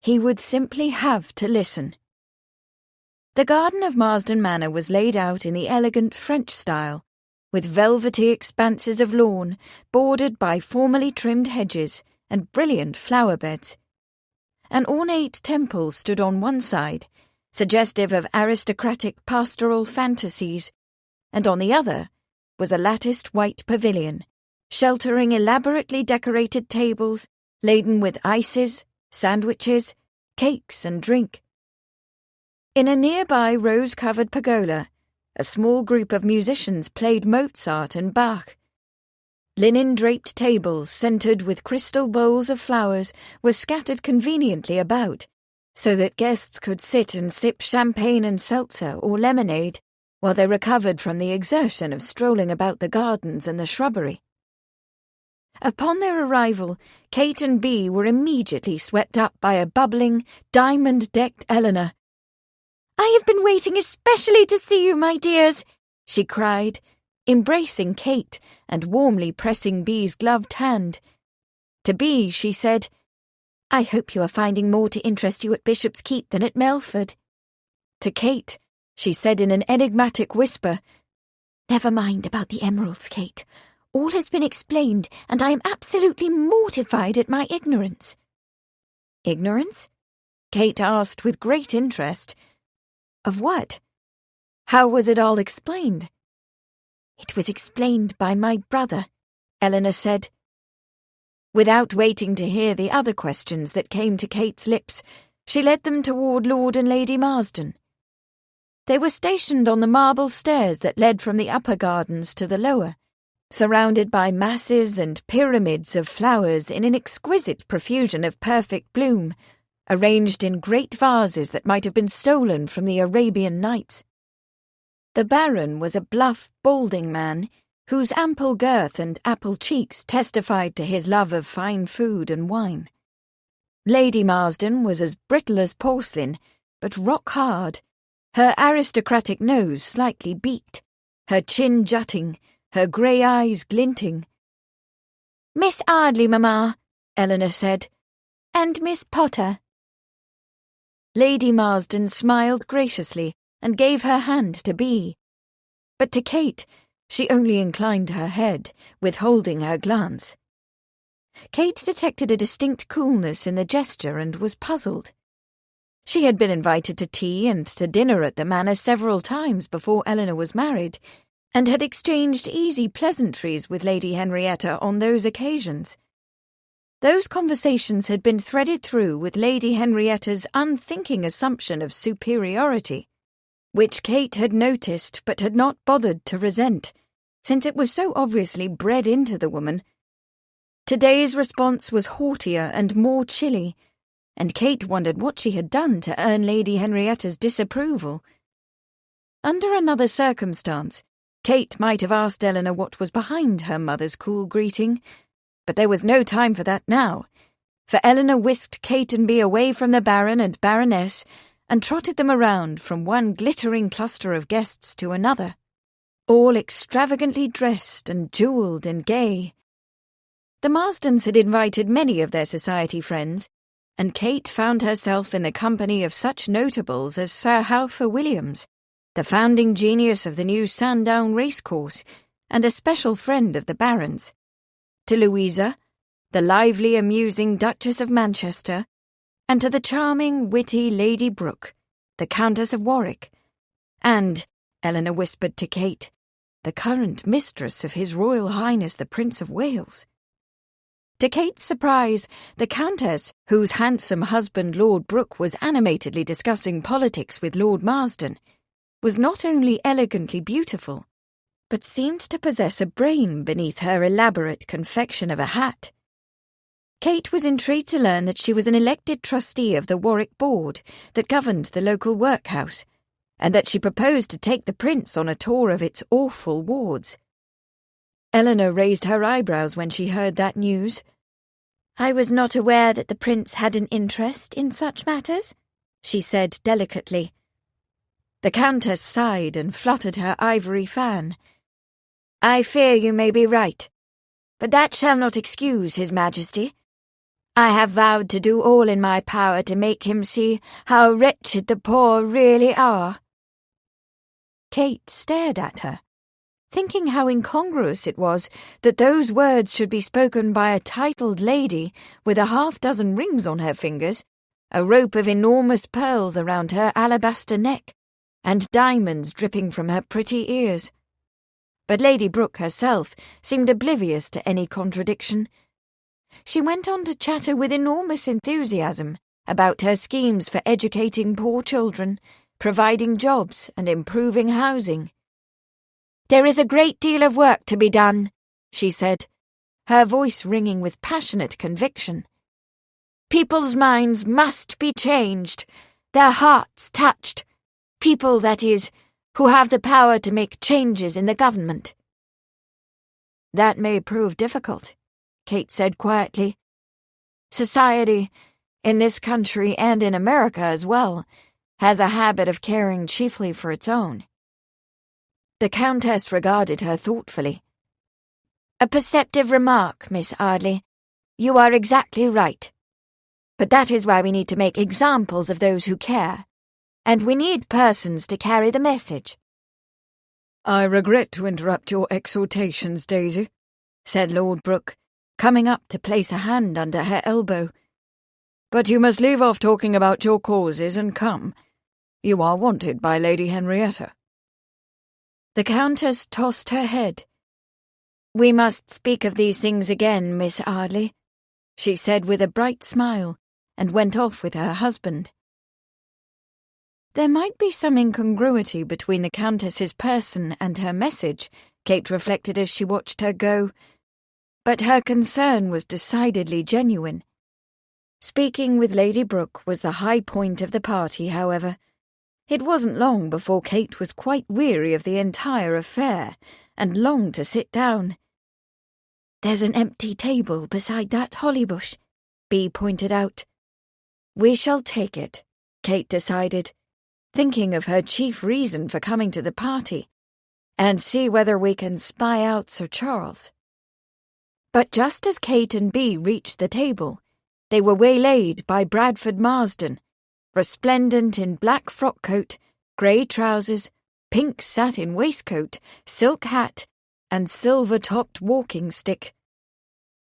he would simply have to listen. The garden of Marsden Manor was laid out in the elegant French style, with velvety expanses of lawn bordered by formally trimmed hedges and brilliant flower beds. An ornate temple stood on one side, suggestive of aristocratic pastoral fantasies, and on the other was a latticed white pavilion, sheltering elaborately decorated tables laden with ices, sandwiches, cakes and drink. In a nearby rose-covered pergola, a small group of musicians played Mozart and Bach. Linen-draped tables scented with crystal bowls of flowers were scattered conveniently about, so that guests could sit and sip champagne and seltzer or lemonade while they recovered from the exertion of strolling about the gardens and the shrubbery. Upon their arrival, Kate and Bea were immediately swept up by a bubbling, diamond-decked Eleanor. "I have been waiting especially to see you, my dears," she cried, embracing Kate and warmly pressing Bea's gloved hand. To Bea she said, "I hope you are finding more to interest you at Bishop's Keep than at Melford." To Kate she said in an enigmatic whisper, "Never mind about the emeralds, Kate. All has been explained, and I am absolutely mortified at my ignorance." "Ignorance?" Kate asked with great interest. "Of what? How was it all explained?" "It was explained by my brother," Eleanor said. Without waiting to hear the other questions that came to Kate's lips, she led them toward Lord and Lady Marsden. They were stationed on the marble stairs that led from the upper gardens to the lower, surrounded by masses and pyramids of flowers in an exquisite profusion of perfect bloom, arranged in great vases that might have been stolen from the Arabian Nights. The Baron was a bluff, balding man, whose ample girth and apple cheeks testified to his love of fine food and wine. Lady Marsden was as brittle as porcelain, but rock-hard, her aristocratic nose slightly beaked, her chin jutting, her grey eyes glinting. "Miss Arley, Mamma," Eleanor said, "and Miss Potter." Lady Marsden smiled graciously and gave her hand to Bea, but to Kate she only inclined her head, withholding her glance. Kate detected a distinct coolness in the gesture and was puzzled. She had been invited to tea and to dinner at the manor several times before Eleanor was married, and had exchanged easy pleasantries with Lady Henrietta on those occasions. Those conversations had been threaded through with Lady Henrietta's unthinking assumption of superiority, which Kate had noticed but had not bothered to resent, since it was so obviously bred into the woman. Today's response was haughtier and more chilly, and Kate wondered what she had done to earn Lady Henrietta's disapproval. Under another circumstance, Kate might have asked Eleanor what was behind her mother's cool greeting, but there was no time for that now. for Eleanor whisked Kate and Bea away from the Baron and Baroness and trotted them around from one glittering cluster of guests to another, all extravagantly dressed and jewelled and gay. The Marstons had invited many of their society friends, and Kate found herself in the company of such notables as Sir Halfer Williams, the founding genius of the new Sandown racecourse, and a special friend of the Baron's, to Louisa, the lively, amusing Duchess of Manchester, and to the charming, witty Lady Brooke, the Countess of Warwick, and, Eleanor whispered to Kate, the current mistress of His Royal Highness the Prince of Wales. To Kate's surprise, the Countess, whose handsome husband Lord Brooke was animatedly discussing politics with Lord Marsden, was not only elegantly beautiful, but seemed to possess a brain beneath her elaborate confection of a hat. Kate was intrigued to learn that she was an elected trustee of the Warwick Board that governed the local workhouse, and that she proposed to take the Prince on a tour of its awful wards. Eleanor raised her eyebrows when she heard that news. "I was not aware that the Prince had an interest in such matters," she said delicately. The Countess sighed and fluttered her ivory fan. "I fear you may be right, but that shall not excuse His Majesty. I have vowed to do all in my power to make him see how wretched the poor really are." Kate stared at her, thinking how incongruous it was that those words should be spoken by a titled lady with 6 rings on her fingers, a rope of enormous pearls around her alabaster neck, and diamonds dripping from her pretty ears. But Lady Brooke herself seemed oblivious to any contradiction. She went on to chatter with enormous enthusiasm about her schemes for educating poor children, providing jobs, and improving housing. "There is a great deal of work to be done," she said, her voice ringing with passionate conviction. "People's minds must be changed, their hearts touched. People, that is, who have the power to make changes in the government." "That may prove difficult," Kate said quietly. "Society, in this country and in America as well, has a habit of caring chiefly for its own." The Countess regarded her thoughtfully. "A perceptive remark, Miss Arley. You are exactly right. But that is why we need to make examples of those who care, and we need persons to carry the message." "I regret to interrupt your exhortations, Daisy," said Lord Brooke, coming up to place a hand under her elbow. "But you must leave off talking about your causes and come. You are wanted by Lady Henrietta." The Countess tossed her head. "We must speak of these things again, Miss Arley," she said with a bright smile, and went off with her husband. There might be some incongruity between the Countess's person and her message, Kate reflected as she watched her go, but her concern was decidedly genuine. Speaking with Lady Brooke was the high point of the party, however. It wasn't long before Kate was quite weary of the entire affair, and longed to sit down. "There's an empty table beside that holly bush," Bea pointed out. "We shall take it," Kate decided, thinking of her chief reason for coming to the party, "and see whether we can spy out Sir Charles." But just as Kate and Bea reached the table, they were waylaid by Bradford Marsden, resplendent in black frock coat, grey trousers, pink satin waistcoat, silk hat, and silver-topped walking stick.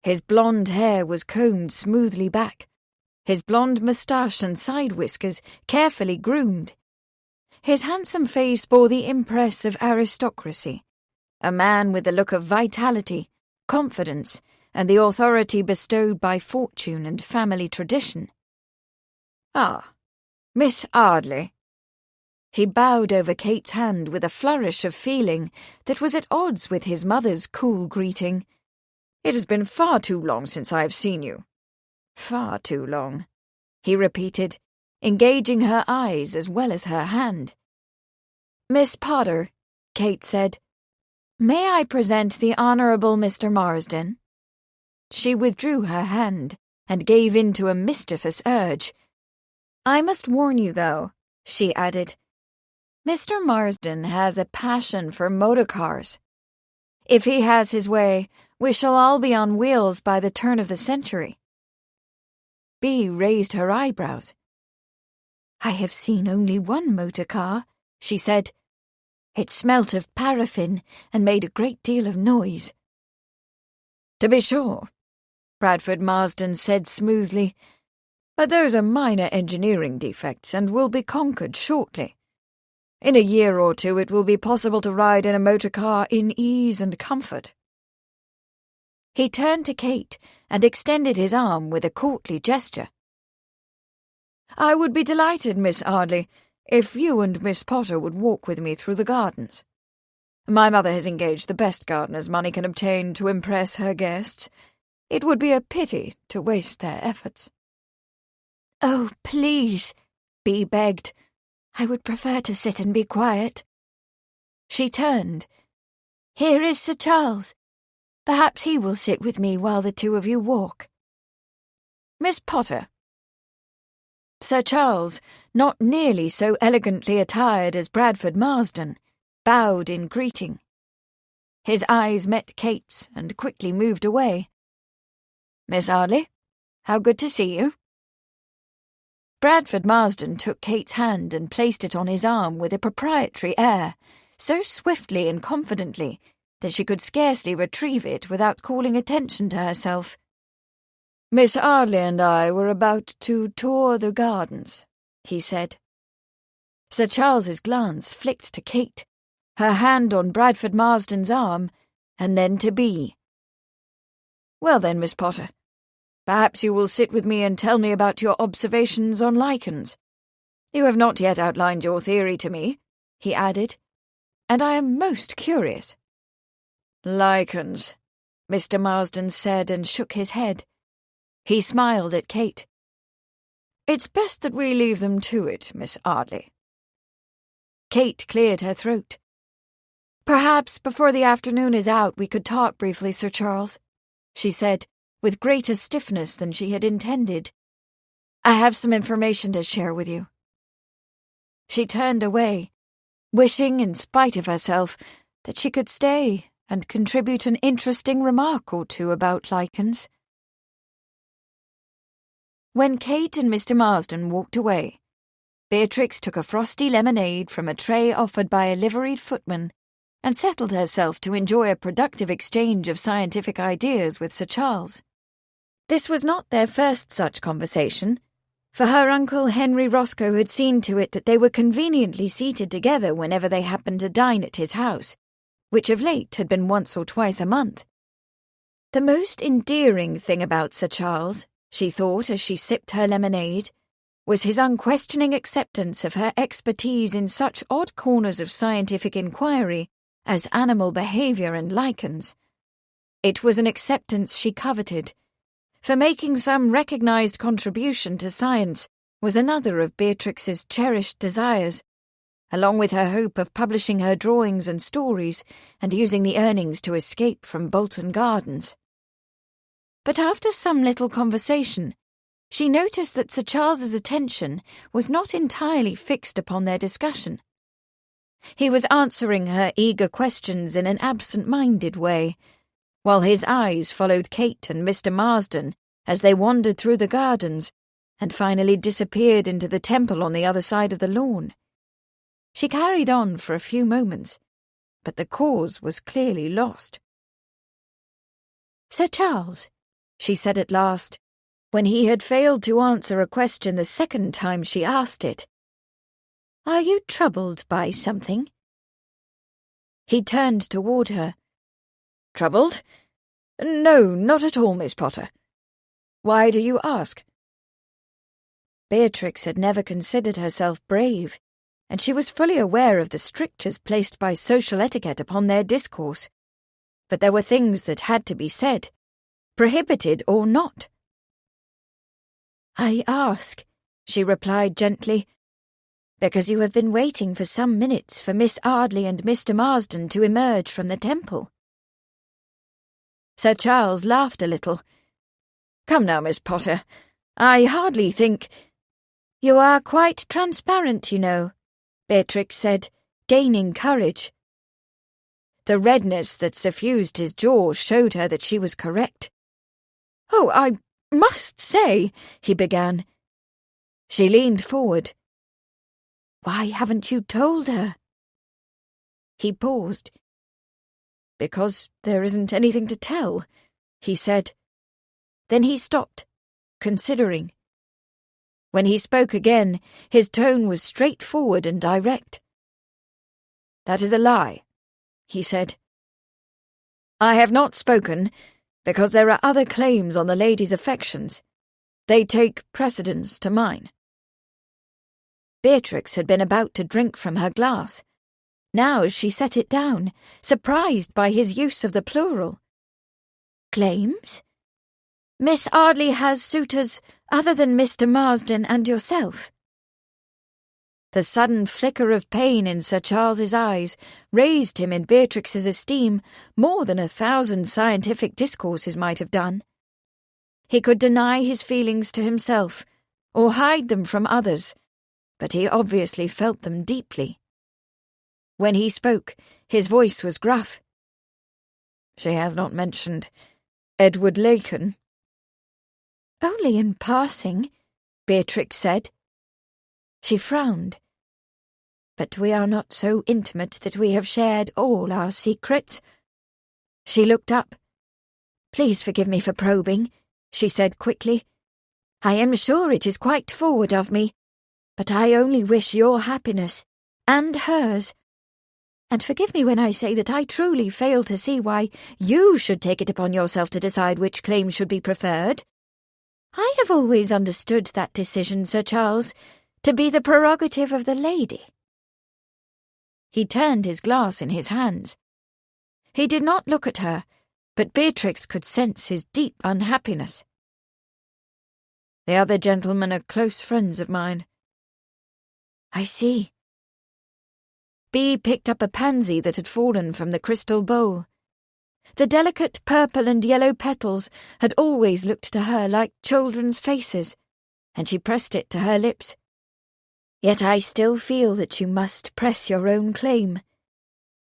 His blonde hair was combed smoothly back, his blonde moustache and side whiskers carefully groomed. His handsome face bore the impress of aristocracy, a man with the look of vitality, confidence, and the authority bestowed by fortune and family tradition. "Ah, Miss Arley." He bowed over Kate's hand with a flourish of feeling that was at odds with his mother's cool greeting. "It has been far too long since I have seen you." "Far too long," he repeated, engaging her eyes as well as her hand. "Miss Potter," Kate said, "may I present the Honourable Mr. Marsden?" She withdrew her hand, and gave in to a mischievous urge. "I must warn you, though," she added. "Mr. Marsden has a passion for motor cars. If he has his way, we shall all be on wheels by the turn of the century." Bea raised her eyebrows. "I have seen only one motor car," she said. "It smelt of paraffin and made a great deal of noise." "To be sure," Bradford Marsden said smoothly, "but those are minor engineering defects and will be conquered shortly. In a year or two it will be possible to ride in a motor car in ease and comfort." He turned to Kate and extended his arm with a courtly gesture. "I would be delighted, Miss Arley, if you and Miss Potter would walk with me through the gardens. My mother has engaged the best gardeners money can obtain to impress her guests. It would be a pity to waste their efforts." "Oh, please," Bea begged. "I would prefer to sit and be quiet." She turned. "Here is Sir Charles. Perhaps he will sit with me while the two of you walk." "Miss Potter." Sir Charles, not nearly so elegantly attired as Bradford Marsden, bowed in greeting. His eyes met Kate's and quickly moved away. "Miss Arley, how good to see you." Bradford Marsden took Kate's hand and placed it on his arm with a proprietary air, so swiftly and confidently that she could scarcely retrieve it without calling attention to herself. "Miss Arley and I were about to tour the gardens," he said. Sir Charles's glance flicked to Kate, her hand on Bradford Marsden's arm, and then to Bea. "Well then, Miss Potter, perhaps you will sit with me and tell me about your observations on lichens. You have not yet outlined your theory to me," he added, "and I am most curious." "Lichens," Mr. Marsden said and shook his head. He smiled at Kate. "It's best that we leave them to it, Miss Arley." Kate cleared her throat. "Perhaps before the afternoon is out we could talk briefly, Sir Charles," she said, with greater stiffness than she had intended. "I have some information to share with you." She turned away, wishing in spite of herself that she could stay and contribute an interesting remark or two about lichens. When Kate and Mr. Marsden walked away, Beatrix took a frosty lemonade from a tray offered by a liveried footman and settled herself to enjoy a productive exchange of scientific ideas with Sir Charles. This was not their first such conversation, for her uncle Henry Roscoe had seen to it that they were conveniently seated together whenever they happened to dine at his house, which of late had been once or twice a month. The most endearing thing about Sir Charles, she thought as she sipped her lemonade, was his unquestioning acceptance of her expertise in such odd corners of scientific inquiry as animal behaviour and lichens. It was an acceptance she coveted, for making some recognised contribution to science was another of Beatrix's cherished desires, along with her hope of publishing her drawings and stories and using the earnings to escape from Bolton Gardens. But after some little conversation, she noticed that Sir Charles's attention was not entirely fixed upon their discussion. He was answering her eager questions in an absent-minded way, while his eyes followed Kate and Mr. Marsden as they wandered through the gardens and finally disappeared into the temple on the other side of the lawn. She carried on for a few moments, but the cause was clearly lost. "Sir Charles," she said at last, when he had failed to answer a question the second time she asked it, "are you troubled by something?" He turned toward her. "Troubled? No, not at all, Miss Potter. Why do you ask?" Beatrix had never considered herself brave, and she was fully aware of the strictures placed by social etiquette upon their discourse. But there were things that had to be said, prohibited or not. "I ask," she replied gently, "because you have been waiting for some minutes for Miss Arley and Mr. Marsden to emerge from the temple." Sir Charles laughed a little. Come now, Miss Potter. I hardly think—" "You are quite transparent, you know," Beatrix said, gaining courage. The redness that suffused his jaw showed her that she was correct. "Oh, I must say—" he began. She leaned forward. "Why haven't you told her?" He paused. "Because there isn't anything to tell," he said. Then he stopped, considering. When he spoke again, his tone was straightforward and direct. "That is a lie," he said. "I have not spoken because there are other claims on the lady's affections. They take precedence to mine." Beatrix had been about to drink from her glass. Now she set it down, surprised by his use of the plural. "Claims? Miss Arley has suitors other than Mr. Marsden and yourself." The sudden flicker of pain in Sir Charles's eyes raised him in Beatrix's esteem more than 1,000 scientific discourses might have done. He could deny his feelings to himself, or hide them from others, but he obviously felt them deeply. When he spoke, his voice was gruff. "She has not mentioned Edward Lacon." "Only in passing," Beatrix said. She frowned. "But we are not so intimate that we have shared all our secrets." She looked up. "Please forgive me for probing," she said quickly. "I am sure it is quite forward of me, but I only wish your happiness, and hers. And forgive me when I say that I truly fail to see why you should take it upon yourself to decide which claim should be preferred. I have always understood that decision, Sir Charles, to be the prerogative of the lady." He turned his glass in his hands. He did not look at her, but Beatrix could sense his deep unhappiness. "The other gentlemen are close friends of mine." "I see." Bea picked up a pansy that had fallen from the crystal bowl. The delicate purple and yellow petals had always looked to her like children's faces, and she pressed it to her lips. "Yet I still feel that you must press your own claim."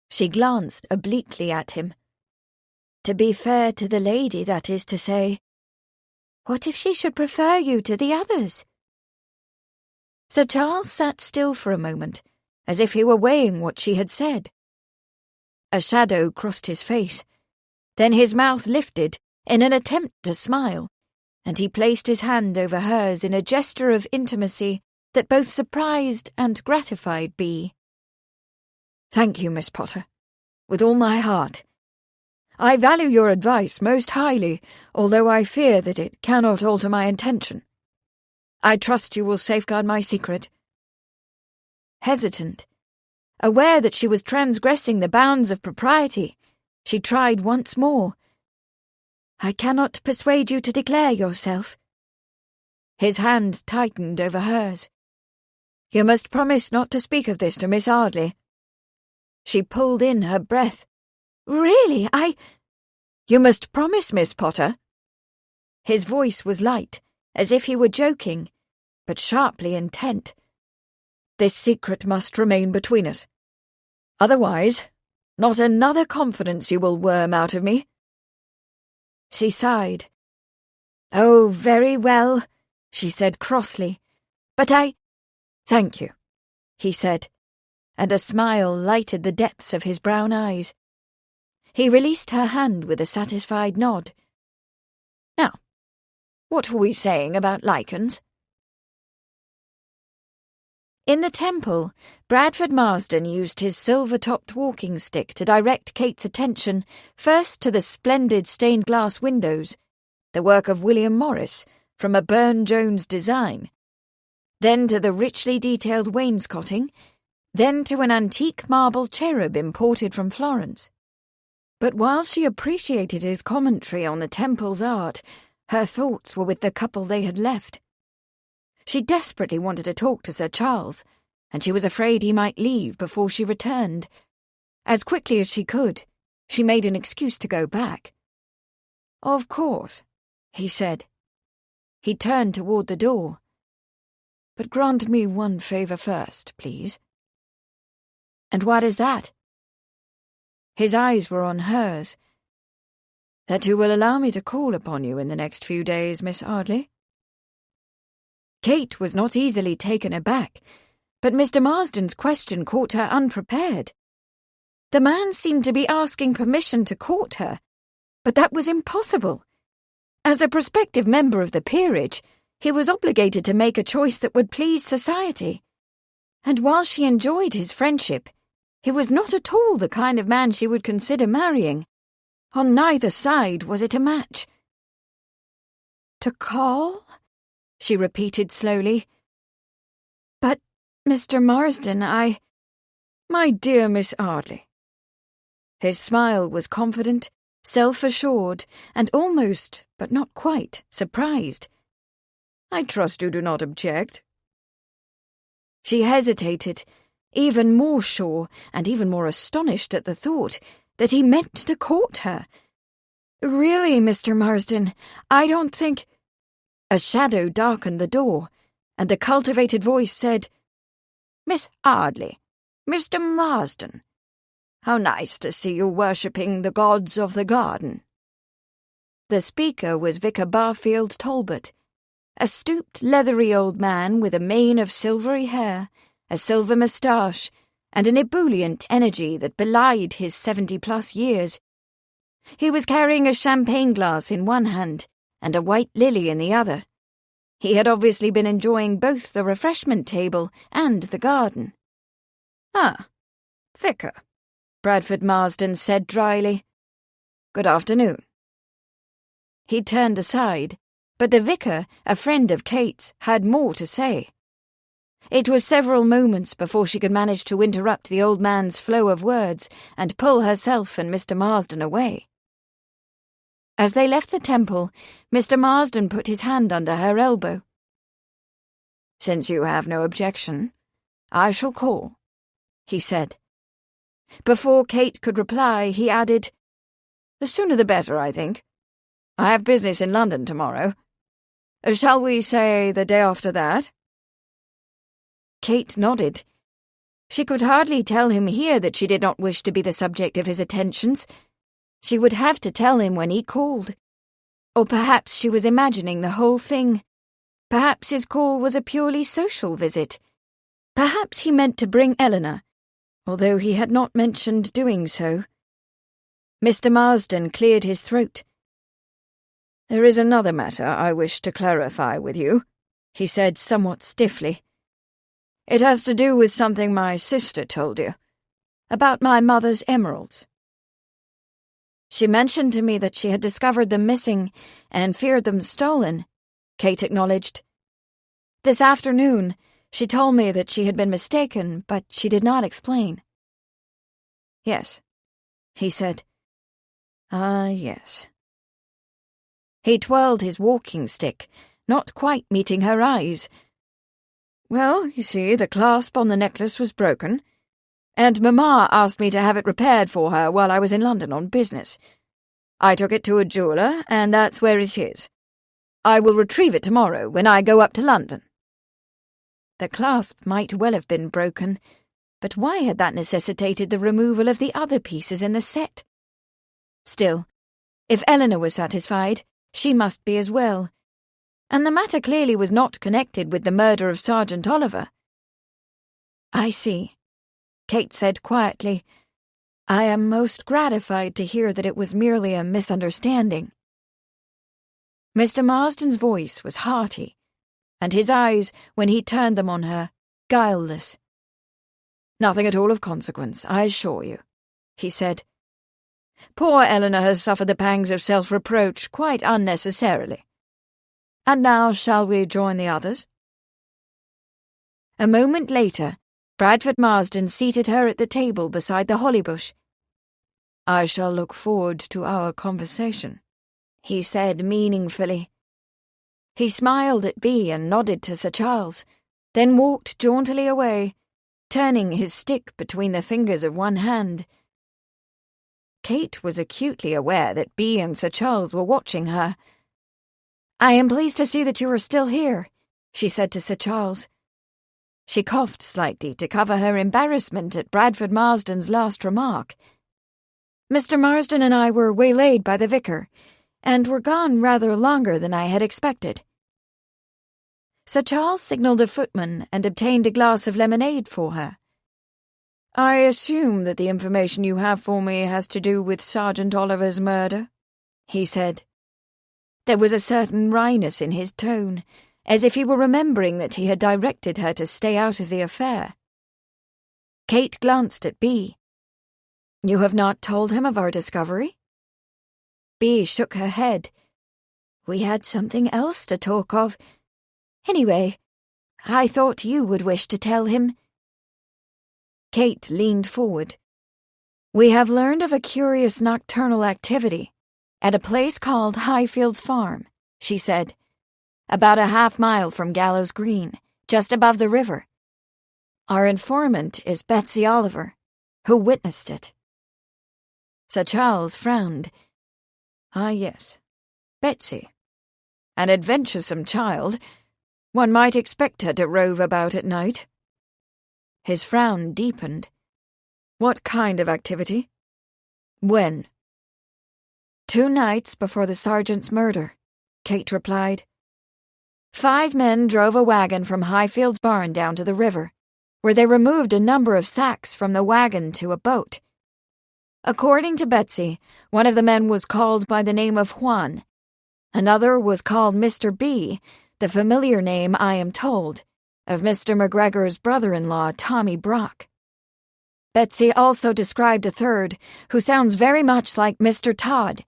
She glanced obliquely at him. "To be fair to the lady, that is to say." "What if she should prefer you to the others?" Sir Charles sat still for a moment, as if he were weighing what she had said. A shadow crossed his face. Then his mouth lifted in an attempt to smile, and he placed his hand over hers in a gesture of intimacy that both surprised and gratified Bea. "Thank you, Miss Potter, with all my heart. I value your advice most highly, although I fear that it cannot alter my intention. I trust you will safeguard my secret." Hesitant, aware that she was transgressing the bounds of propriety, she tried once more. "I cannot persuade you to declare yourself." His hand tightened over hers. "You must promise not to speak of this to Miss Arley." She pulled in her breath. "Really, "You must promise, Miss Potter." His voice was light, as if he were joking, but sharply intent. "This secret must remain between us. Otherwise, not another confidence you will worm out of me." She sighed. "Oh, very well," she said crossly. "But "Thank you," he said, and a smile lighted the depths of his brown eyes. He released her hand with a satisfied nod. "Now, what were we saying about lichens?" In the temple, Bradford Marsden used his silver-topped walking stick to direct Kate's attention first to the splendid stained-glass windows, the work of William Morris, from a Burne-Jones design, then to the richly detailed wainscoting, then to an antique marble cherub imported from Florence. But while she appreciated his commentary on the temple's art, her thoughts were with the couple they had left. She desperately wanted to talk to Sir Charles, and she was afraid he might leave before she returned. As quickly as she could, she made an excuse to go back. "Of course," he said. He turned toward the door. "But grant me one favour first, please." "And what is that?" His eyes were on hers. "That you will allow me to call upon you in the next few days, Miss Arley." Kate was not easily taken aback, but Mr. Marsden's question caught her unprepared. The man seemed to be asking permission to court her, but that was impossible. As a prospective member of the peerage, he was obligated to make a choice that would please society. And while she enjoyed his friendship, he was not at all the kind of man she would consider marrying. On neither side was it a match. "To call?" she repeated slowly. "But, Mr. Marsden, My dear Miss Arley." His smile was confident, self-assured, and almost, but not quite, surprised. "I trust you do not object." She hesitated, even more sure and even more astonished at the thought that he meant to court her. "Really, Mr. Marsden, I don't think—" A shadow darkened the door, and a cultivated voice said, "Miss Arley, Mr. Marsden. How nice to see you worshipping the gods of the garden." The speaker was Vicar Barfield Talbot, a stooped, leathery old man with a mane of silvery hair, a silver moustache, and an ebullient energy that belied his 70-plus years. He was carrying a champagne glass in one hand and a white lily in the other. He had obviously been enjoying both the refreshment table and the garden. "Ah, Vicar," Bradford Marsden said dryly. "Good afternoon." He turned aside, but the vicar, a friend of Kate's, had more to say. It was several moments before she could manage to interrupt the old man's flow of words and pull herself and Mr. Marsden away. As they left the temple, Mr. Marsden put his hand under her elbow. "Since you have no objection, I shall call," he said. Before Kate could reply, he added, "The sooner the better, I think. I have business in London tomorrow. Shall we say the day after that?" Kate nodded. She could hardly tell him here that she did not wish to be the subject of his attentions. She would have to tell him when he called. Or perhaps she was imagining the whole thing. Perhaps his call was a purely social visit. Perhaps he meant to bring Eleanor, although he had not mentioned doing so. Mr. Marsden cleared his throat. "There is another matter I wish to clarify with you," he said somewhat stiffly. "It has to do with something my sister told you, about my mother's emeralds." "She mentioned to me that she had discovered them missing and feared them stolen," Kate acknowledged. "This afternoon, she told me that she had been mistaken, but she did not explain." "Yes," he said. "Ah, yes." He twirled his walking stick, not quite meeting her eyes. "Well, you see, the clasp on the necklace was broken, and Mamma asked me to have it repaired for her while I was in London on business. I took it to a jeweller, and that's where it is. I will retrieve it tomorrow when I go up to London." The clasp might well have been broken, but why had that necessitated the removal of the other pieces in the set? Still, if Eleanor was satisfied, she must be as well. And the matter clearly was not connected with the murder of Sergeant Oliver. "I see," Kate said quietly. "I am most gratified to hear that it was merely a misunderstanding." Mr. Marsden's voice was hearty, and his eyes, when he turned them on her, guileless. "Nothing at all of consequence, I assure you," he said. "Poor Eleanor has suffered the pangs of self-reproach quite unnecessarily. And now shall we join the others?" A moment later, Bradford Marsden seated her at the table beside the holly bush. "I shall look forward to our conversation," he said meaningfully. He smiled at Bea and nodded to Sir Charles, then walked jauntily away, turning his stick between the fingers of one hand. Kate was acutely aware that Bea and Sir Charles were watching her. "I am pleased to see that you are still here," she said to Sir Charles. She coughed slightly to cover her embarrassment at Bradford Marsden's last remark. "Mr. Marsden and I were waylaid by the vicar, and were gone rather longer than I had expected." Sir Charles signalled a footman and obtained a glass of lemonade for her. "I assume that the information you have for me has to do with Sergeant Oliver's murder," he said. There was a certain wryness in his tone, as if he were remembering that he had directed her to stay out of the affair. Kate glanced at Bea. "You have not told him of our discovery?" Bea shook her head. "We had something else to talk of. Anyway, I thought you would wish to tell him." Kate leaned forward. "We have learned of a curious nocturnal activity at a place called Highfields Farm," she said, "about a half-mile from Gallows Green, just above the river. Our informant is Betsy Oliver, who witnessed it." Sir Charles frowned. "Ah, yes, Betsy. An adventuresome child. One might expect her to rove about at night." His frown deepened. "What kind of activity? When?" "2 nights before the sergeant's murder," Kate replied. 5 men drove a wagon from Highfield's barn down to the river, where they removed a number of sacks from the wagon to a boat. According to Betsy, one of the men was called by the name of Juan. Another was called Mr. B., the familiar name, I am told, of Mr. McGregor's brother-in-law, Tommy Brock. Betsy also described a third, who sounds very much like Mr. Todd,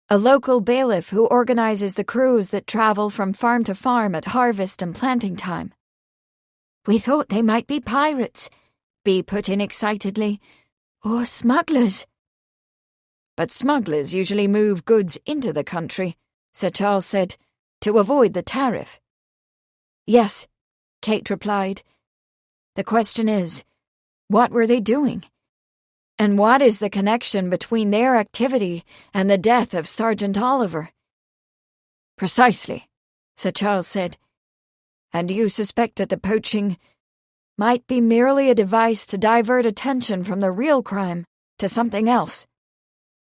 a local bailiff who organizes the crews that travel from farm to farm at harvest and planting time. "We thought they might be pirates," Bea put in excitedly, "or smugglers." "But smugglers usually move goods into the country," Sir Charles said, "to avoid the tariff." "Yes," Kate replied. "The question is, what were they doing? And what is the connection between their activity and the death of Sergeant Oliver?" "Precisely," Sir Charles said. "And you suspect that the poaching might be merely a device to divert attention from the real crime to something else.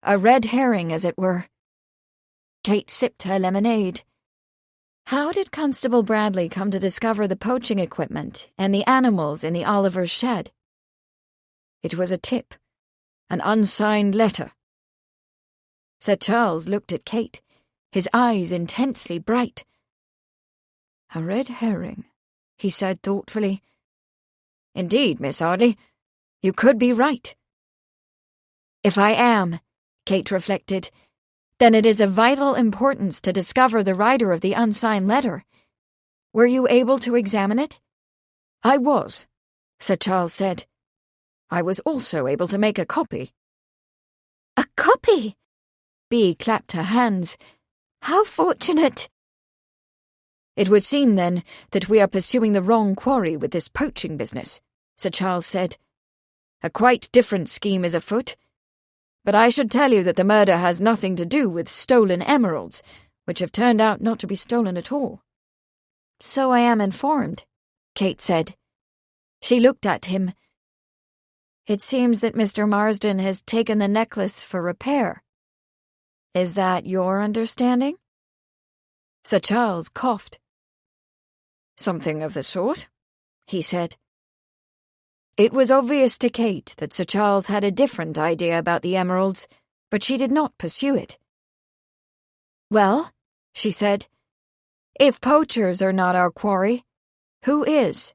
A red herring, as it were." Kate sipped her lemonade. "How did Constable Bradley come to discover the poaching equipment and the animals in the Oliver's shed?" "It was a tip, an unsigned letter." Sir Charles looked at Kate, his eyes intensely bright. "A red herring," he said thoughtfully. "Indeed, Miss Arley, you could be right." "If I am," Kate reflected, "then it is of vital importance to discover the writer of the unsigned letter. Were you able to examine it?" "I was," Sir Charles said. "I was also able to make a copy." "A copy?" Bea clapped her hands. "How fortunate!" "It would seem, then, that we are pursuing the wrong quarry with this poaching business," Sir Charles said. "A quite different scheme is afoot. But I should tell you that the murder has nothing to do with stolen emeralds, which have turned out not to be stolen at all." "So I am informed," Kate said. She looked at him. "It seems that Mr. Marsden has taken the necklace for repair. Is that your understanding?" Sir Charles coughed. "Something of the sort," he said. It was obvious to Kate that Sir Charles had a different idea about the emeralds, but she did not pursue it. "Well," she said, "if poachers are not our quarry, who is?"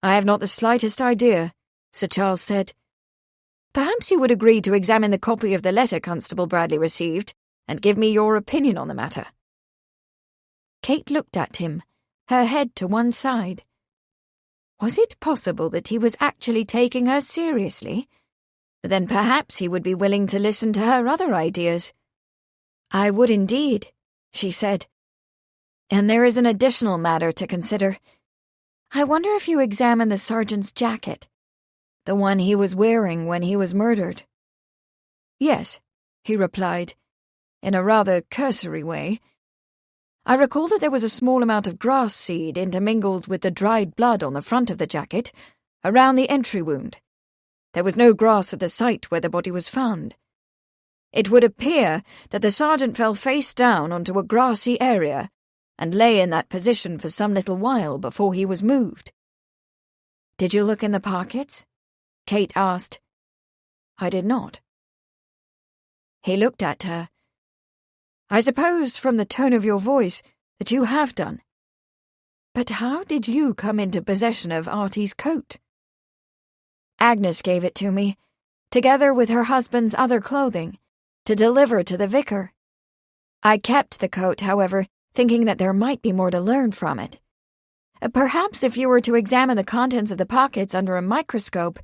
"I have not the slightest idea," Sir Charles said. "Perhaps you would agree to examine the copy of the letter Constable Bradley received and give me your opinion on the matter." Kate looked at him, her head to one side. Was it possible that he was actually taking her seriously? Then perhaps he would be willing to listen to her other ideas. "I would indeed," she said. "And there is an additional matter to consider. I wonder if you examined the sergeant's jacket, the one he was wearing when he was murdered." "Yes," he replied, in a rather cursory way. I recall that there was a small amount of grass seed intermingled with the dried blood on the front of the jacket, around the entry wound. There was no grass at the site where the body was found. It would appear that the sergeant fell face down onto a grassy area and lay in that position for some little while before he was moved. Did you look in the pockets? Kate asked. I did not. He looked at her. I suppose from the tone of your voice that you have done. But how did you come into possession of Artie's coat? Agnes gave it to me, together with her husband's other clothing, to deliver to the vicar. I kept the coat, however, thinking that there might be more to learn from it. Perhaps if you were to examine the contents of the pockets under a microscope—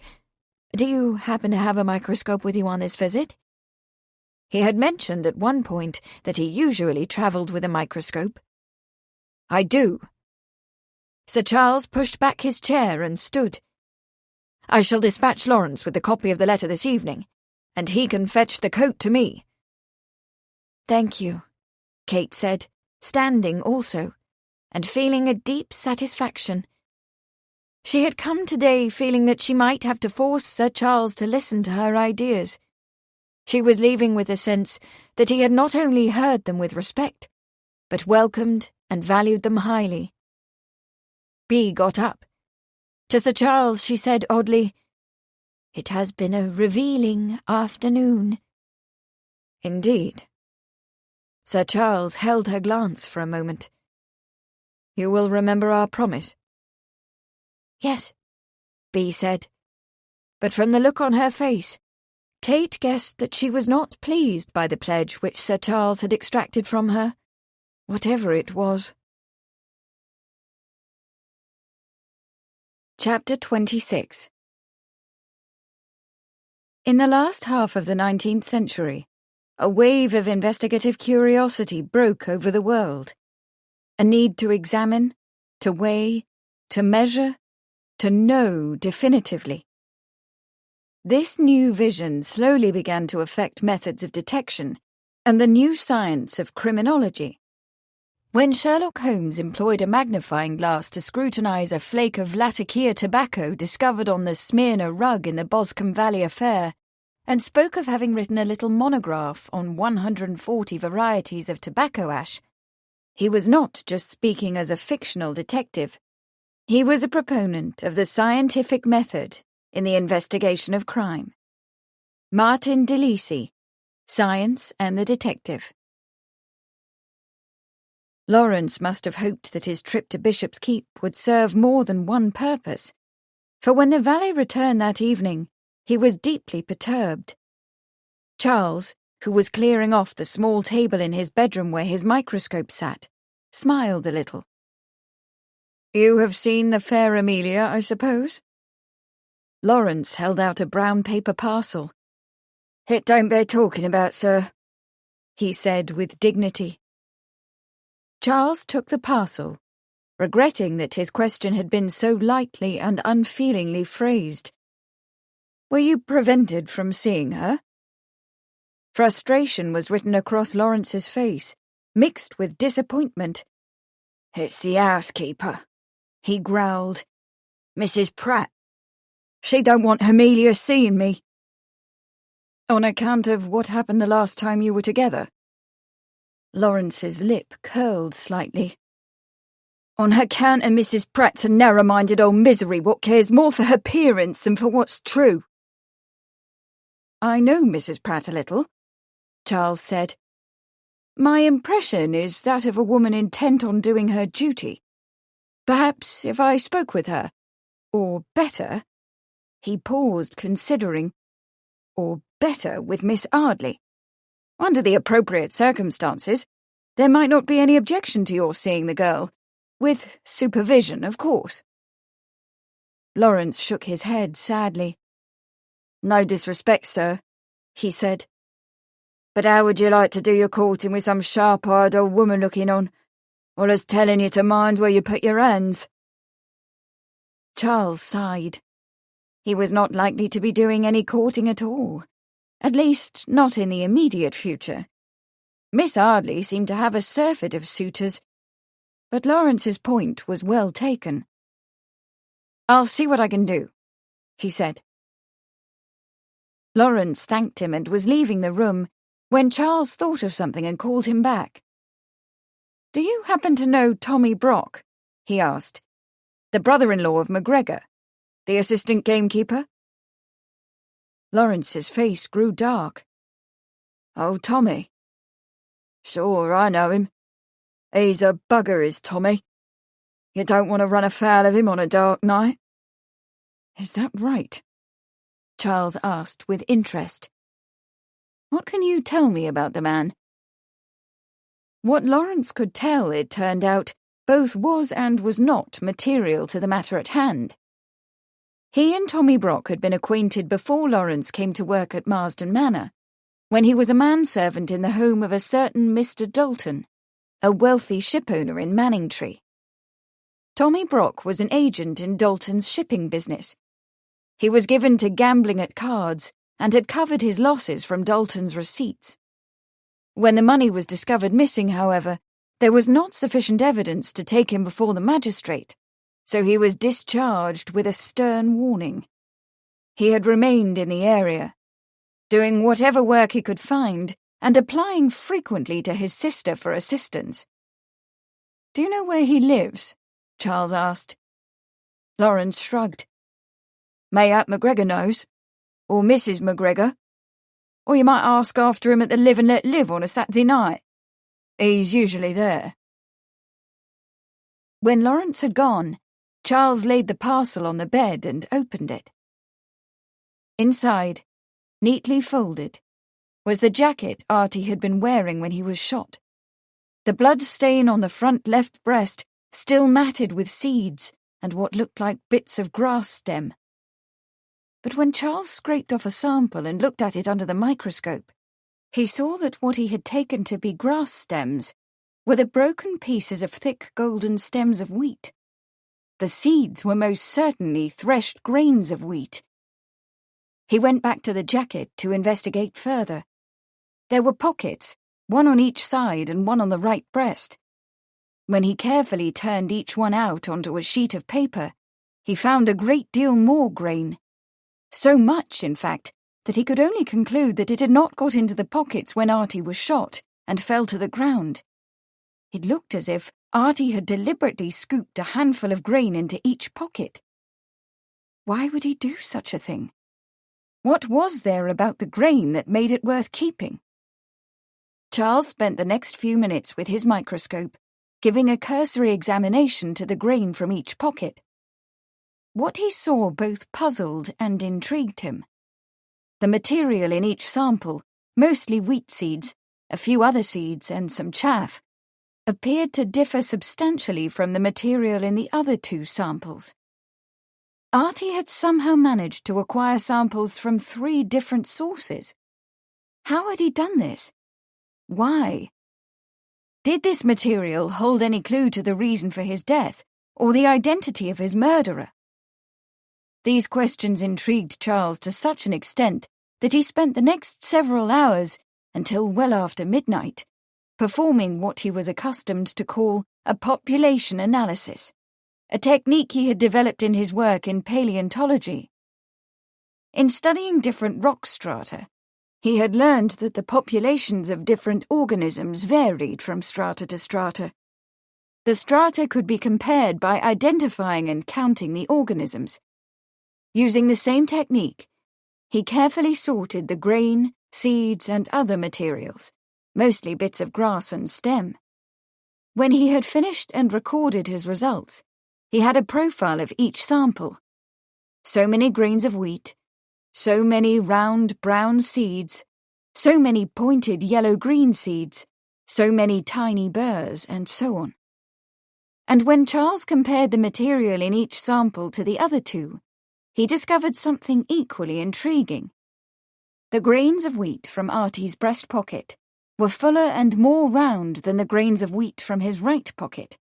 Do you happen to have a microscope with you on this visit? He had mentioned at one point that he usually travelled with a microscope. I do. Sir Charles pushed back his chair and stood. I shall dispatch Lawrence with the copy of the letter this evening, and he can fetch the coat to me. Thank you, Kate said, standing also, and feeling a deep satisfaction. She had come today feeling that she might have to force Sir Charles to listen to her ideas. She was leaving with a sense that he had not only heard them with respect, but welcomed and valued them highly. Bea got up. To Sir Charles she said oddly, "It has been a revealing afternoon." Indeed. Sir Charles held her glance for a moment. You will remember our promise? Yes, Bea said. But from the look on her face, Kate guessed that she was not pleased by the pledge which Sir Charles had extracted from her, whatever it was. Chapter 26. In the last half of the 19th century, a wave of investigative curiosity broke over the world. A need to examine, to weigh, to measure, to know definitively. This new vision slowly began to affect methods of detection and the new science of criminology. When Sherlock Holmes employed a magnifying glass to scrutinize a flake of Latakia tobacco discovered on the Smyrna rug in the Boscombe Valley affair, and spoke of having written a little monograph on 140 varieties of tobacco ash, he was not just speaking as a fictional detective. He was a proponent of the scientific method in the investigation of crime. Martin DeLisi, Science and the Detective. Lawrence must have hoped that his trip to Bishop's Keep would serve more than one purpose, for when the valet returned that evening, he was deeply perturbed. Charles, who was clearing off the small table in his bedroom where his microscope sat, smiled a little. "You have seen the fair Amelia, I suppose?" Lawrence held out a brown paper parcel. "It don't bear talking about, sir," he said with dignity. Charles took the parcel, regretting that his question had been so lightly and unfeelingly phrased. "Were you prevented from seeing her?" Frustration was written across Lawrence's face, mixed with disappointment. "It's the housekeeper," he growled. "Mrs. Pratt. She don't want Amelia seeing me." "On account of what happened the last time you were together?" Lawrence's lip curled slightly. "On account of Mrs. Pratt's a narrow-minded old misery what cares more for her appearance than for what's true." "I know Mrs. Pratt a little," Charles said. "My impression is that of a woman intent on doing her duty. Perhaps if I spoke with her, or better—" he paused, considering— "or better with Miss Arley. Under the appropriate circumstances, there might not be any objection to your seeing the girl, with supervision, of course." Lawrence shook his head sadly. "No disrespect, sir," he said, "but how would you like to do your courting with some sharp-eyed old woman looking on, or as telling you to mind where you put your hands?" Charles sighed. He was not likely to be doing any courting at all, at least not in the immediate future. Miss Arley seemed to have a surfeit of suitors But Lawrence's point was well taken. "I'll see what I can do," he said. Lawrence thanked him and was leaving the room when Charles thought of something and called him back. "Do you happen to know Tommy Brock?" he asked. "The brother-in-law of McGregor, the assistant gamekeeper?" Lawrence's face grew dark. "Oh, Tommy. Sure, I know him. He's a bugger, is Tommy. You don't want to run afoul of him on a dark night." "Is that right?" Charles asked with interest. "What can you tell me about the man?" What Lawrence could tell, it turned out, both was and was not material to the matter at hand. He and Tommy Brock had been acquainted before Lawrence came to work at Marsden Manor, when he was a manservant in the home of a certain Mr. Dalton, a wealthy shipowner in Manningtree. Tommy Brock was an agent in Dalton's shipping business. He was given to gambling at cards and had covered his losses from Dalton's receipts. When the money was discovered missing, however, there was not sufficient evidence to take him before the magistrate, so he was discharged with a stern warning. He had remained in the area, doing whatever work he could find and applying frequently to his sister for assistance. "Do you know where he lives?" Charles asked. Lawrence shrugged. "Mayhap McGregor knows, or Mrs. McGregor. Or you might ask after him at the Live and Let Live on a Saturday night. He's usually there." When Lawrence had gone, Charles laid the parcel on the bed and opened it. Inside, neatly folded, was the jacket Artie had been wearing when he was shot. The blood stain on the front left breast still matted with seeds and what looked like bits of grass stem. But when Charles scraped off a sample and looked at it under the microscope, he saw that what he had taken to be grass stems were the broken pieces of thick golden stems of wheat. The seeds were most certainly threshed grains of wheat. He went back to the jacket to investigate further. There were pockets, one on each side and one on the right breast. When he carefully turned each one out onto a sheet of paper, he found a great deal more grain. So much, in fact, that he could only conclude that it had not got into the pockets when Artie was shot and fell to the ground. It looked as if Artie had deliberately scooped a handful of grain into each pocket. Why would he do such a thing? What was there about the grain that made it worth keeping? Charles spent the next few minutes with his microscope, giving a cursory examination to the grain from each pocket. What he saw both puzzled and intrigued him. The material in each sample, mostly wheat seeds, a few other seeds and some chaff, appeared to differ substantially from the material in the other two samples. Artie had somehow managed to acquire samples from 3 different sources. How had he done this? Why? Did this material hold any clue to the reason for his death, or the identity of his murderer? These questions intrigued Charles to such an extent that he spent the next several hours, until well after midnight, performing what he was accustomed to call a population analysis, a technique he had developed in his work in paleontology. In studying different rock strata, he had learned that the populations of different organisms varied from strata to strata. The strata could be compared by identifying and counting the organisms. Using the same technique, he carefully sorted the grain, seeds, and other materials, mostly bits of grass and stem. When he had finished and recorded his results, he had a profile of each sample. So many grains of wheat, so many round brown seeds, so many pointed yellow-green seeds, so many tiny burrs, and so on. And when Charles compared the material in each sample to the other two, he discovered something equally intriguing. The grains of wheat from Artie's breast pocket were fuller and more round than the grains of wheat from his right pocket,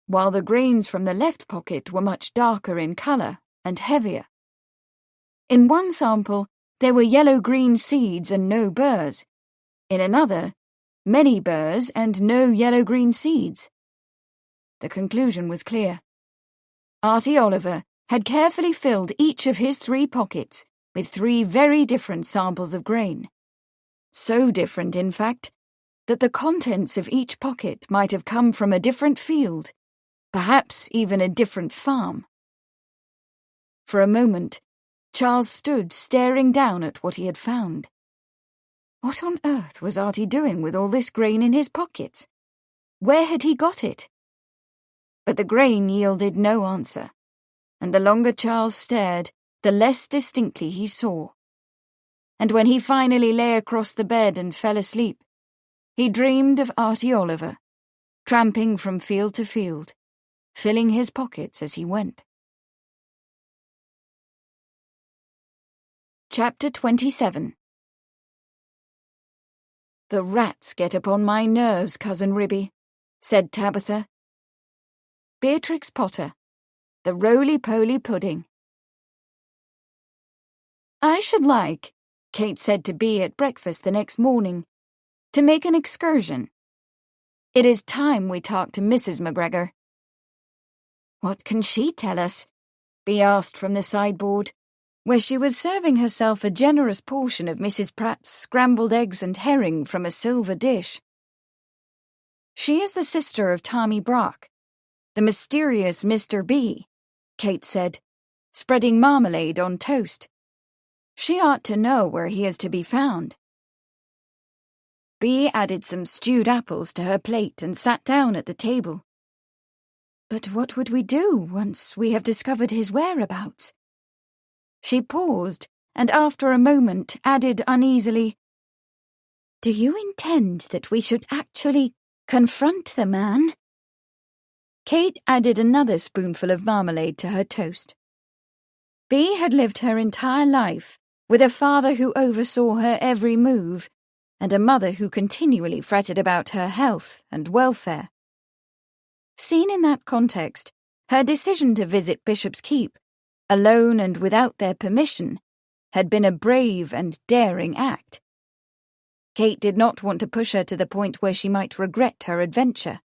while the grains from the left pocket were much darker in colour and heavier. In one sample, there were yellow-green seeds and no burrs. In another, many burrs and no yellow-green seeds. The conclusion was clear. Artie Oliver had carefully filled each of his 3 pockets with 3 very different samples of grain. So different, in fact, that the contents of each pocket might have come from a different field, perhaps even a different farm. For a moment, Charles stood staring down at what he had found. What on earth was Artie doing with all this grain in his pockets? Where had he got it? But the grain yielded no answer, and the longer Charles stared, the less distinctly he saw. And when he finally lay across the bed and fell asleep, he dreamed of Artie Oliver, tramping from field to field, filling his pockets as he went. Chapter 27. "The rats get upon my nerves, Cousin Ribby," said Tabitha. Beatrix Potter, The Roly-Poly Pudding. "I should like," Kate said to Bea at breakfast the next morning, "to make an excursion. It is time we talked to Mrs. McGregor." "What can she tell us?" Bea asked from the sideboard, where she was serving herself a generous portion of Mrs. Pratt's scrambled eggs and herring from a silver dish. "She is the sister of Tommy Brock, the mysterious Mr. B," Kate said, spreading marmalade on toast. "She ought to know where he is to be found." Bea added some stewed apples to her plate and sat down at the table. "But what would we do once we have discovered his whereabouts?" She paused, and after a moment added uneasily, "Do you intend that we should actually confront the man?" Kate added another spoonful of marmalade to her toast. Bea had lived her entire life with a father who oversaw her every move, and a mother who continually fretted about her health and welfare. Seen in that context, her decision to visit Bishop's Keep, alone and without their permission, had been a brave and daring act. Kate did not want to push her to the point where she might regret her adventure.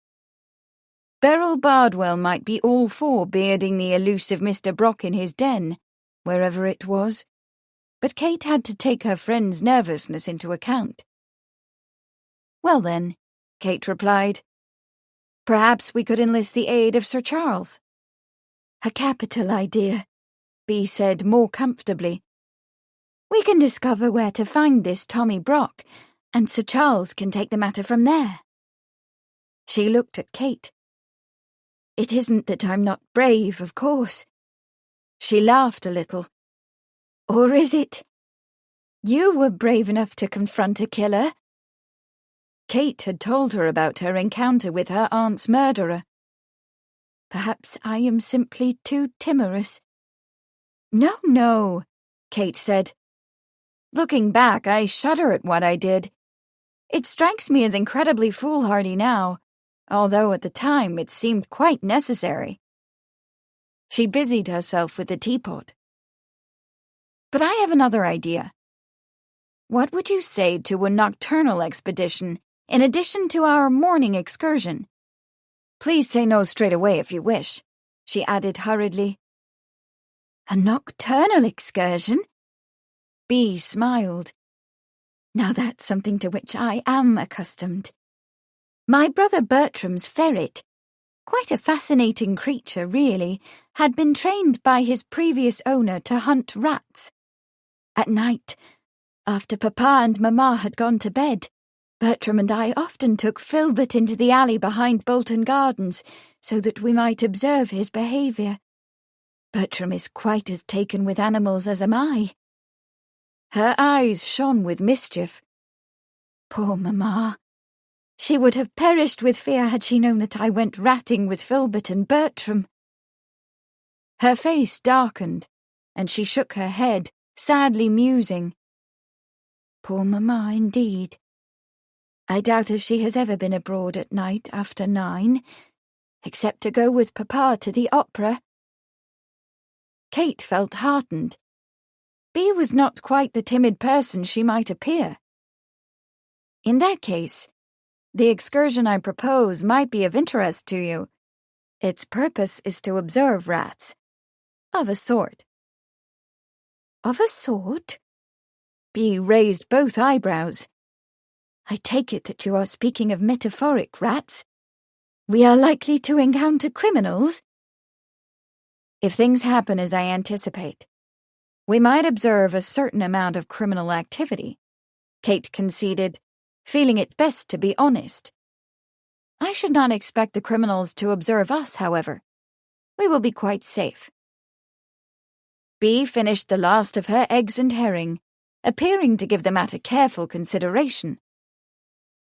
Beryl Bardwell might be all for bearding the elusive Mr. Brock in his den, wherever it was, but Kate had to take her friend's nervousness into account. "Well then," Kate replied, "perhaps we could enlist the aid of Sir Charles." "A capital idea," Bea said more comfortably. "We can discover where to find this Tommy Brock, and Sir Charles can take the matter from there." She looked at Kate. "It isn't that I'm not brave, of course." She laughed a little. "Or is it? You were brave enough to confront a killer." Kate had told her about her encounter with her aunt's murderer. "Perhaps I am simply too timorous." No, Kate said. "Looking back, I shudder at what I did. It strikes me as incredibly foolhardy now, although at the time it seemed quite necessary." She busied herself with the teapot. "But I have another idea. What would you say to a nocturnal expedition in addition to our morning excursion? Please say no straight away if you wish," she added hurriedly. "A nocturnal excursion?" Bea smiled. "Now that's something to which I am accustomed. My brother Bertram's ferret, quite a fascinating creature really, had been trained by his previous owner to hunt rats. At night, after Papa and Mamma had gone to bed, Bertram and I often took Filbert into the alley behind Bolton Gardens so that we might observe his behaviour. Bertram is quite as taken with animals as am I." Her eyes shone with mischief. "Poor Mamma. She would have perished with fear had she known that I went ratting with Filbert and Bertram." Her face darkened, and she shook her head, sadly musing. "Poor Mamma, indeed. I doubt if she has ever been abroad at night after 9, except to go with Papa to the opera." Kate felt heartened. Bea was not quite the timid person she might appear. "In that case, the excursion I propose might be of interest to you. Its purpose is to observe rats. Of a sort. Of a sort? Bee raised both eyebrows. I take it that you are speaking of metaphoric rats. We are likely to encounter criminals? If things happen as I anticipate, we might observe a certain amount of criminal activity, Kate conceded, feeling it best to be honest. I should not expect the criminals to observe us, however. We will be quite safe. Bee finished the last of her eggs and herring, appearing to give the matter careful consideration.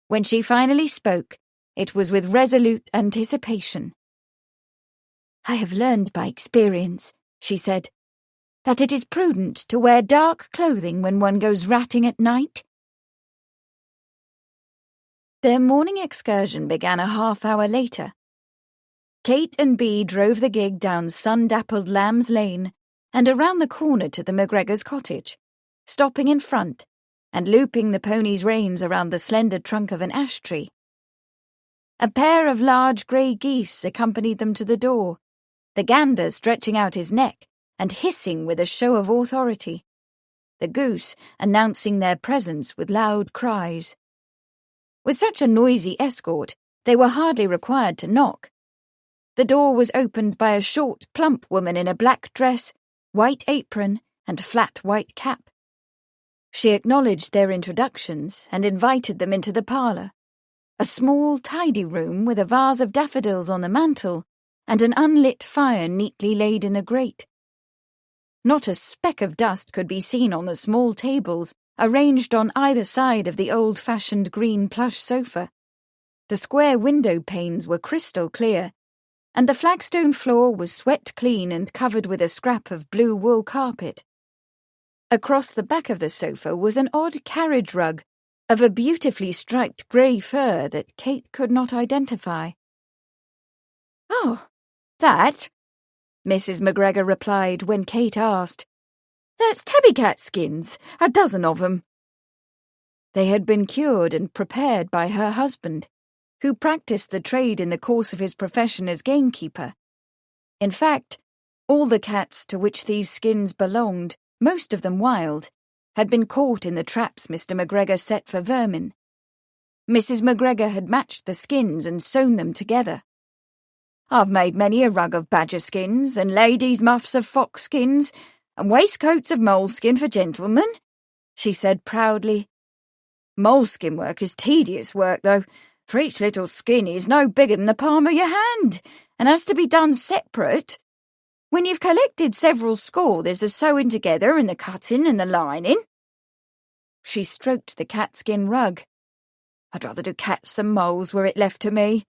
When she finally spoke, it was with resolute anticipation. I have learned by experience, she said, that it is prudent to wear dark clothing when one goes ratting at night. Their morning excursion began a half-hour later. Kate and Bee drove the gig down sun-dappled Lamb's Lane and around the corner to the McGregor's cottage, stopping in front and looping the pony's reins around the slender trunk of an ash tree. A pair of large grey geese accompanied them to the door, the gander stretching out his neck and hissing with a show of authority, the goose announcing their presence with loud cries. With such a noisy escort, they were hardly required to knock. The door was opened by a short, plump woman in a black dress, white apron, and flat white cap. She acknowledged their introductions and invited them into the parlour, a small, tidy room with a vase of daffodils on the mantel and an unlit fire neatly laid in the grate. Not a speck of dust could be seen on the small tables arranged on either side of the old-fashioned green plush sofa. The square window panes were crystal clear, and the flagstone floor was swept clean and covered with a scrap of blue wool carpet. Across the back of the sofa was an odd carriage rug of a beautifully striped grey fur that Kate could not identify. "Oh, that," Mrs. McGregor replied when Kate asked. "That's tabby cat skins, a dozen of 'em." They had been cured and prepared by her husband, who practiced the trade in the course of his profession as gamekeeper. In fact, all the cats to which these skins belonged, most of them wild, had been caught in the traps Mr. McGregor set for vermin. Mrs. McGregor had matched the skins and sewn them together. "I've made many a rug of badger skins, and ladies' muffs of fox skins, and waistcoats of moleskin for gentlemen," she said proudly. "Moleskin work is tedious work, though, for each little skin is no bigger than the palm of your hand, and has to be done separate. When you've collected several score, there's the sewing together and the cutting and the lining." She stroked the catskin rug. "I'd rather do cats than moles were it left to me."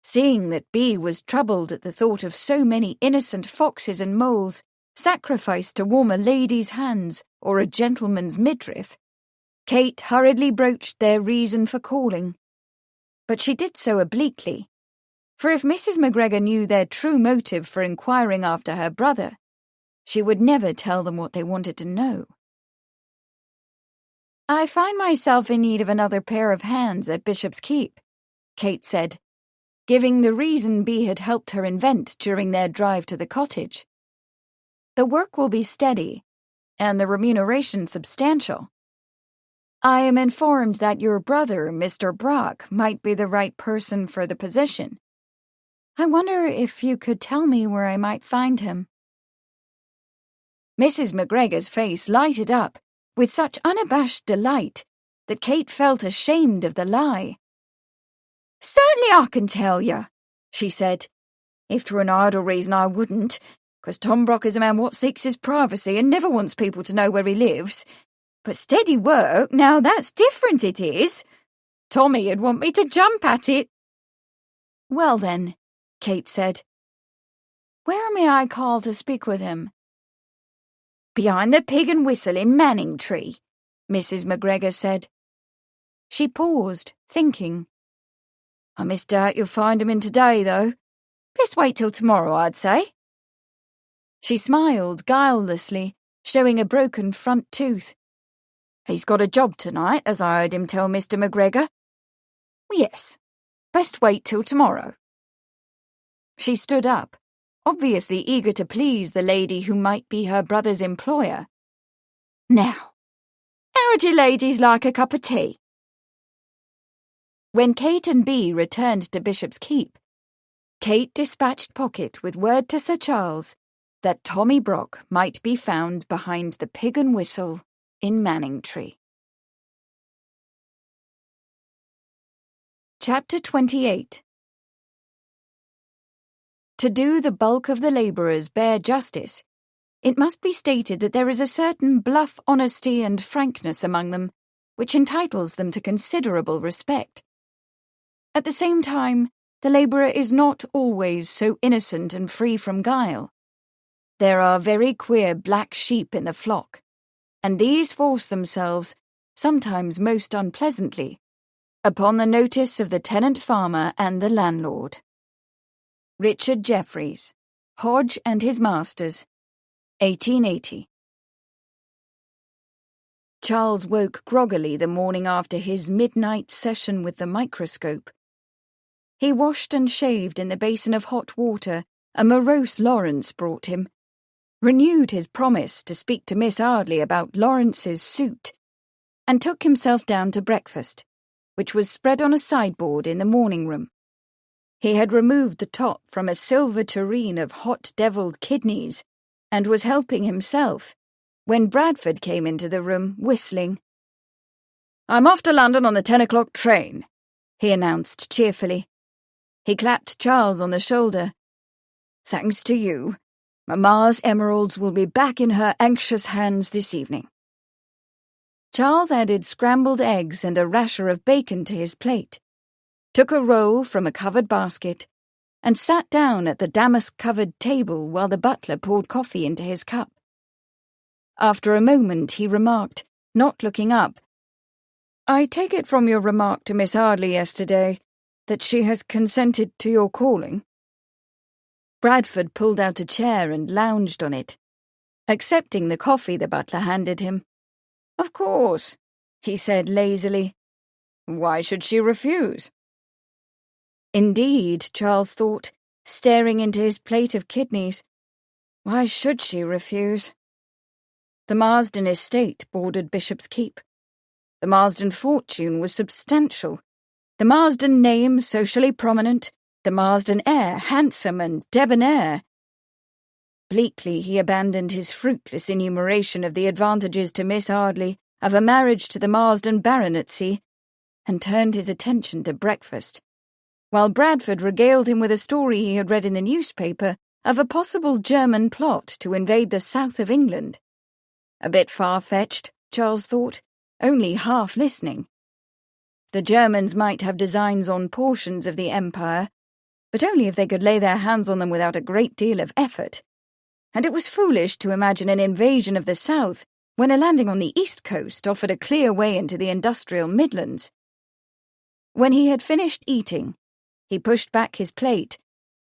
Seeing that Bee was troubled at the thought of so many innocent foxes and moles sacrificed to warm a lady's hands or a gentleman's midriff, Kate hurriedly broached their reason for calling. But she did so obliquely, for if Mrs. McGregor knew their true motive for inquiring after her brother, she would never tell them what they wanted to know. "I find myself in need of another pair of hands at Bishop's Keep," Kate said, giving the reason Bee had helped her invent during their drive to the cottage. "The work will be steady, and the remuneration substantial. I am informed that your brother, Mr. Brock, might be the right person for the position. I wonder if you could tell me where I might find him." Mrs. McGregor's face lighted up with such unabashed delight that Kate felt ashamed of the lie. "Certainly I can tell you," she said. "If for an idle reason I wouldn't, 'cause Tom Brock is a man what seeks his privacy and never wants people to know where he lives. But steady work, now that's different it is. Tommy'd want me to jump at it." "Well then," Kate said, "where may I call to speak with him?" "Behind the Pig and Whistle in Manning Tree," Mrs. McGregor said. She paused, thinking. "I misdoubt you'll find him in today, though. Best wait till tomorrow, I'd say." She smiled guilelessly, showing a broken front tooth. "He's got a job tonight, as I heard him tell Mr. McGregor. Yes, best wait till tomorrow." She stood up, obviously eager to please the lady who might be her brother's employer. "Now, how would you ladies like a cup of tea?" When Kate and Bea returned to Bishop's Keep, Kate dispatched Pocket with word to Sir Charles that Tommy Brock might be found behind the Pig and Whistle in Manningtree. Chapter 28. To do the bulk of the labourers bare justice, it must be stated that there is a certain bluff honesty and frankness among them which entitles them to considerable respect. At the same time, the labourer is not always so innocent and free from guile. There are very queer black sheep in the flock, and these force themselves, sometimes most unpleasantly, upon the notice of the tenant farmer and the landlord. Richard Jeffreys, Hodge and His Masters, 1880. Charles woke groggily the morning after his midnight session with the microscope. He washed and shaved in the basin of hot water a morose Lawrence brought him, renewed his promise to speak to Miss Arley about Lawrence's suit, and took himself down to breakfast, which was spread on a sideboard in the morning-room. He had removed the top from a silver tureen of hot-devilled kidneys, and was helping himself, when Bradford came into the room, whistling. "I'm off to London on the 10 o'clock train," he announced cheerfully. He clapped Charles on the shoulder. "Thanks to you, Mamma's emeralds will be back in her anxious hands this evening." Charles added scrambled eggs and a rasher of bacon to his plate, took a roll from a covered basket, and sat down at the damask-covered table while the butler poured coffee into his cup. After a moment he remarked, not looking up, "I take it from your remark to Miss Arley yesterday that she has consented to your calling?" Bradford pulled out a chair and lounged on it, accepting the coffee the butler handed him. "Of course," he said lazily. "Why should she refuse?" Indeed, Charles thought, staring into his plate of kidneys. Why should she refuse? The Marsden estate bordered Bishop's Keep. The Marsden fortune was substantial. The Marsden name socially prominent. The Marsden heir handsome and debonair. Bleakly he abandoned his fruitless enumeration of the advantages to Miss Arley of a marriage to the Marsden baronetcy, and turned his attention to breakfast, while Bradford regaled him with a story he had read in the newspaper of a possible German plot to invade the south of England. A bit far-fetched, Charles thought, only half listening. The Germans might have designs on portions of the empire, but only if they could lay their hands on them without a great deal of effort. And it was foolish to imagine an invasion of the south when a landing on the east coast offered a clear way into the industrial Midlands. When he had finished eating, he pushed back his plate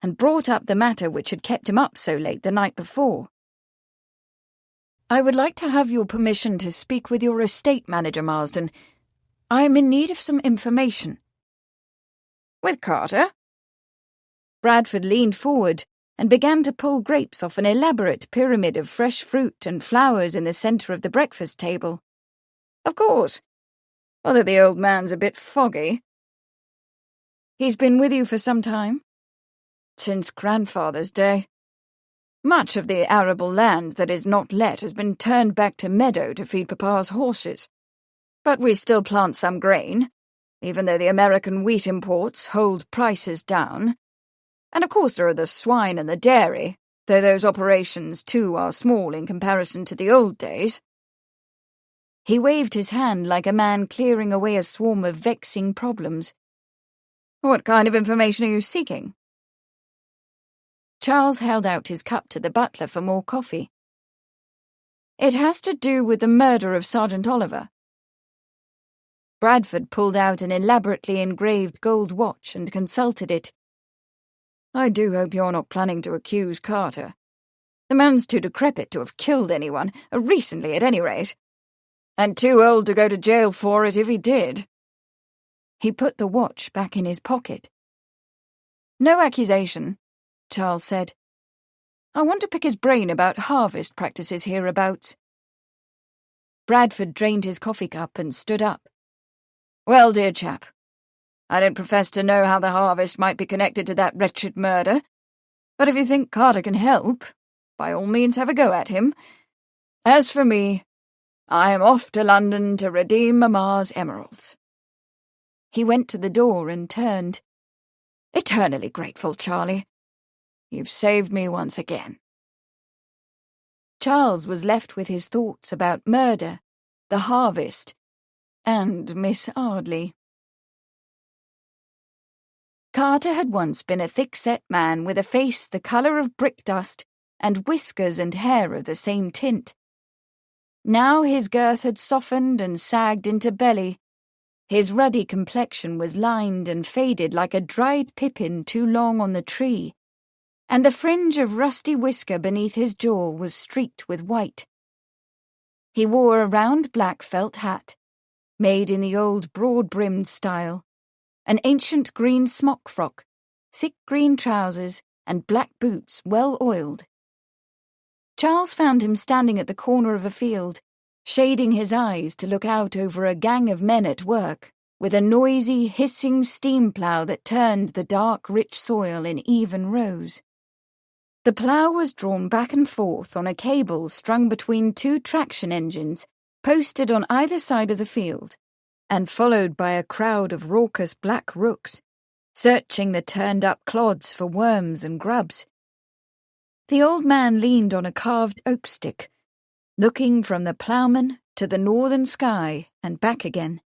and brought up the matter which had kept him up so late the night before. "I would like to have your permission to speak with your estate manager, Marsden. I am in need of some information." "With Carter?" Bradford leaned forward and began to pull grapes off an elaborate pyramid of fresh fruit and flowers in the centre of the breakfast table. "Of course, although the old man's a bit foggy." "He's been with you for some time?" "Since grandfather's day. Much of the arable land that is not let has been turned back to meadow to feed Papa's horses. But we still plant some grain, even though the American wheat imports hold prices down. And of course there are the swine and the dairy, though those operations too are small in comparison to the old days." He waved his hand like a man clearing away a swarm of vexing problems. "What kind of information are you seeking?" Charles held out his cup to the butler for more coffee. "It has to do with the murder of Sergeant Oliver." Bradford pulled out an elaborately engraved gold watch and consulted it. "I do hope you're not planning to accuse Carter. The man's too decrepit to have killed anyone, recently at any rate. And too old to go to jail for it if he did." He put the watch back in his pocket. "No accusation. Charles said. "I want to pick his brain about harvest practices hereabouts." Bradford drained his coffee cup and stood up. "Well, dear chap, I don't profess to know how the harvest might be connected to that wretched murder, but if you think Carter can help, by all means have a go at him. As for me, I am off to London to redeem Mamma's emeralds." He went to the door and turned. "Eternally grateful, Charlie. You've saved me once again." Charles was left with his thoughts about murder, the harvest, and Miss Arley. Carter had once been a thick-set man with a face the colour of brick dust and whiskers and hair of the same tint. Now his girth had softened and sagged into belly. His ruddy complexion was lined and faded like a dried pippin too long on the tree, and the fringe of rusty whisker beneath his jaw was streaked with white. He wore a round black felt hat, made in the old broad-brimmed style, an ancient green smock frock, thick green trousers, and black boots well oiled. Charles found him standing at the corner of a field, shading his eyes to look out over a gang of men at work, with a noisy, hissing steam plough that turned the dark, rich soil in even rows. The plough was drawn back and forth on a cable strung between two traction engines, posted on either side of the field, and followed by a crowd of raucous black rooks, searching the turned-up clods for worms and grubs. The old man leaned on a carved oak stick, looking from the ploughman to the northern sky and back again.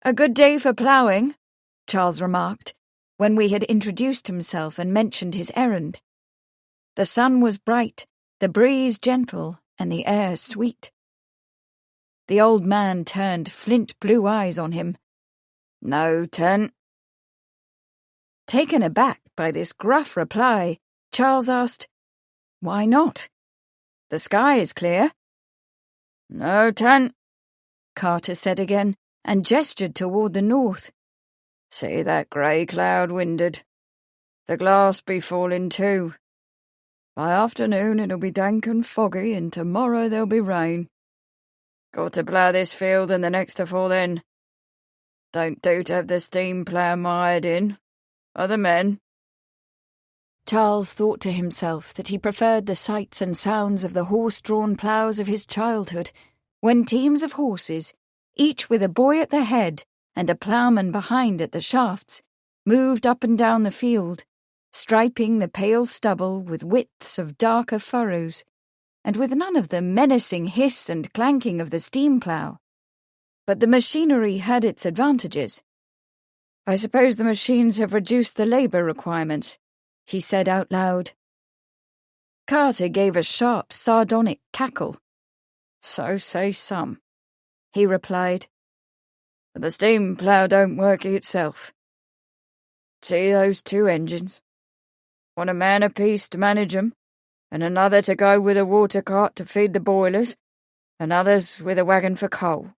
"A good day for ploughing," Charles remarked, when we had introduced himself and mentioned his errand. The sun was bright, the breeze gentle, and the air sweet. The old man turned flint blue eyes on him. "No, turn." Taken aback by this gruff reply, Charles asked, "Why not? The sky is clear." "No, turn," Carter said again, and gestured toward the north. "See that grey cloud winded? The glass be falling too. By afternoon it'll be dank and foggy, and tomorrow there'll be rain. Got to plough this field and the next afore then. Don't do to have the steam plough mired in. Other men." Charles thought to himself that he preferred the sights and sounds of the horse-drawn ploughs of his childhood, when teams of horses, each with a boy at the head and a ploughman behind at the shafts, moved up and down the field, striping the pale stubble with widths of darker furrows, and with none of the menacing hiss and clanking of the steam plough. But the machinery had its advantages. "I suppose the machines have reduced the labour requirements," he said out loud. Carter gave a sharp, sardonic cackle. "So say some," he replied. "But the steam plough don't work itself. See those two engines? One a man apiece to manage 'em, and another to go with a water cart to feed the boilers, and others with a wagon for coal.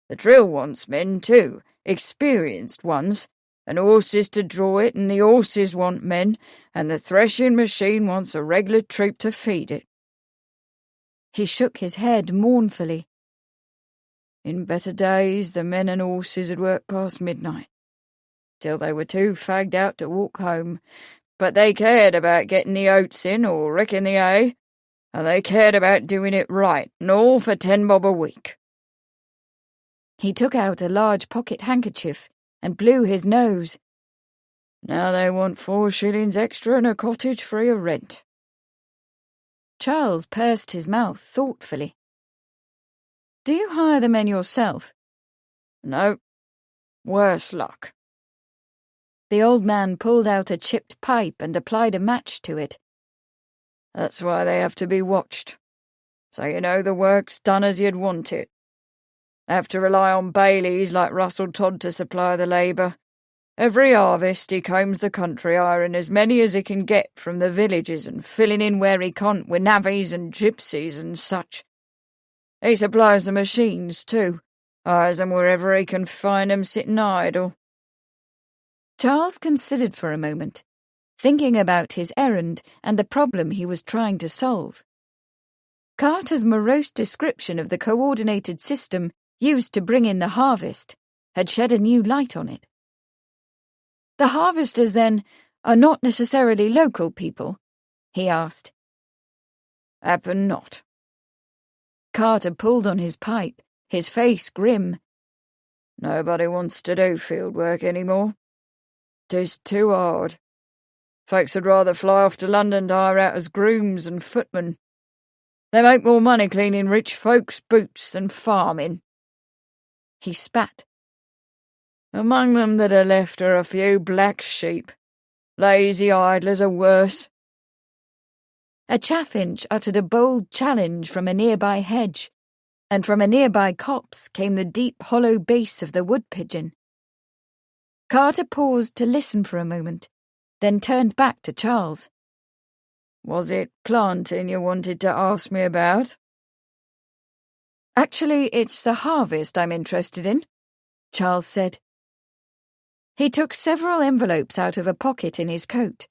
The drill wants men too, experienced ones, and horses to draw it, and the horses want men, and the threshing machine wants a regular troop to feed it." He shook his head mournfully. "In better days the men and horses had worked past midnight, till they were too fagged out to walk home, but they cared about getting the oats in or wrecking the hay, and they cared about doing it right, and all for 10 bob a week." He took out a large pocket handkerchief and blew his nose. "Now they want 4 shillings extra and a cottage free of rent." Charles pursed his mouth thoughtfully. "Do you hire the men yourself?" "No. Worse luck." The old man pulled out a chipped pipe and applied a match to it. "That's why they have to be watched, so you know the work's done as you'd want it. Have to rely on bailies like Russell Todd to supply the labour. Every harvest he combs the country, hiring as many as he can get from the villages and filling in where he can't with navvies and gypsies and such. He supplies the machines too, hires them wherever he can find them sitting idle." Charles considered for a moment, thinking about his errand and the problem he was trying to solve. Carter's morose description of the coordinated system used to bring in the harvest had shed a new light on it. The harvesters, then, are not necessarily local people? He asked. Happen not. Carter pulled on his pipe, his face grim. Nobody wants to do field work any more. 'Tis too hard. Folks would rather fly off to London to hire out as grooms and footmen. They make more money cleaning rich folks' boots than farming. He spat. Among them that are left are a few black sheep. Lazy idlers are worse. A chaffinch uttered a bold challenge from a nearby hedge, and from a nearby copse came the deep hollow bass of the wood pigeon. Carter paused to listen for a moment, then turned back to Charles. Was it planting you wanted to ask me about? Actually, it's the harvest I'm interested in, Charles said. He took several envelopes out of a pocket in his coat.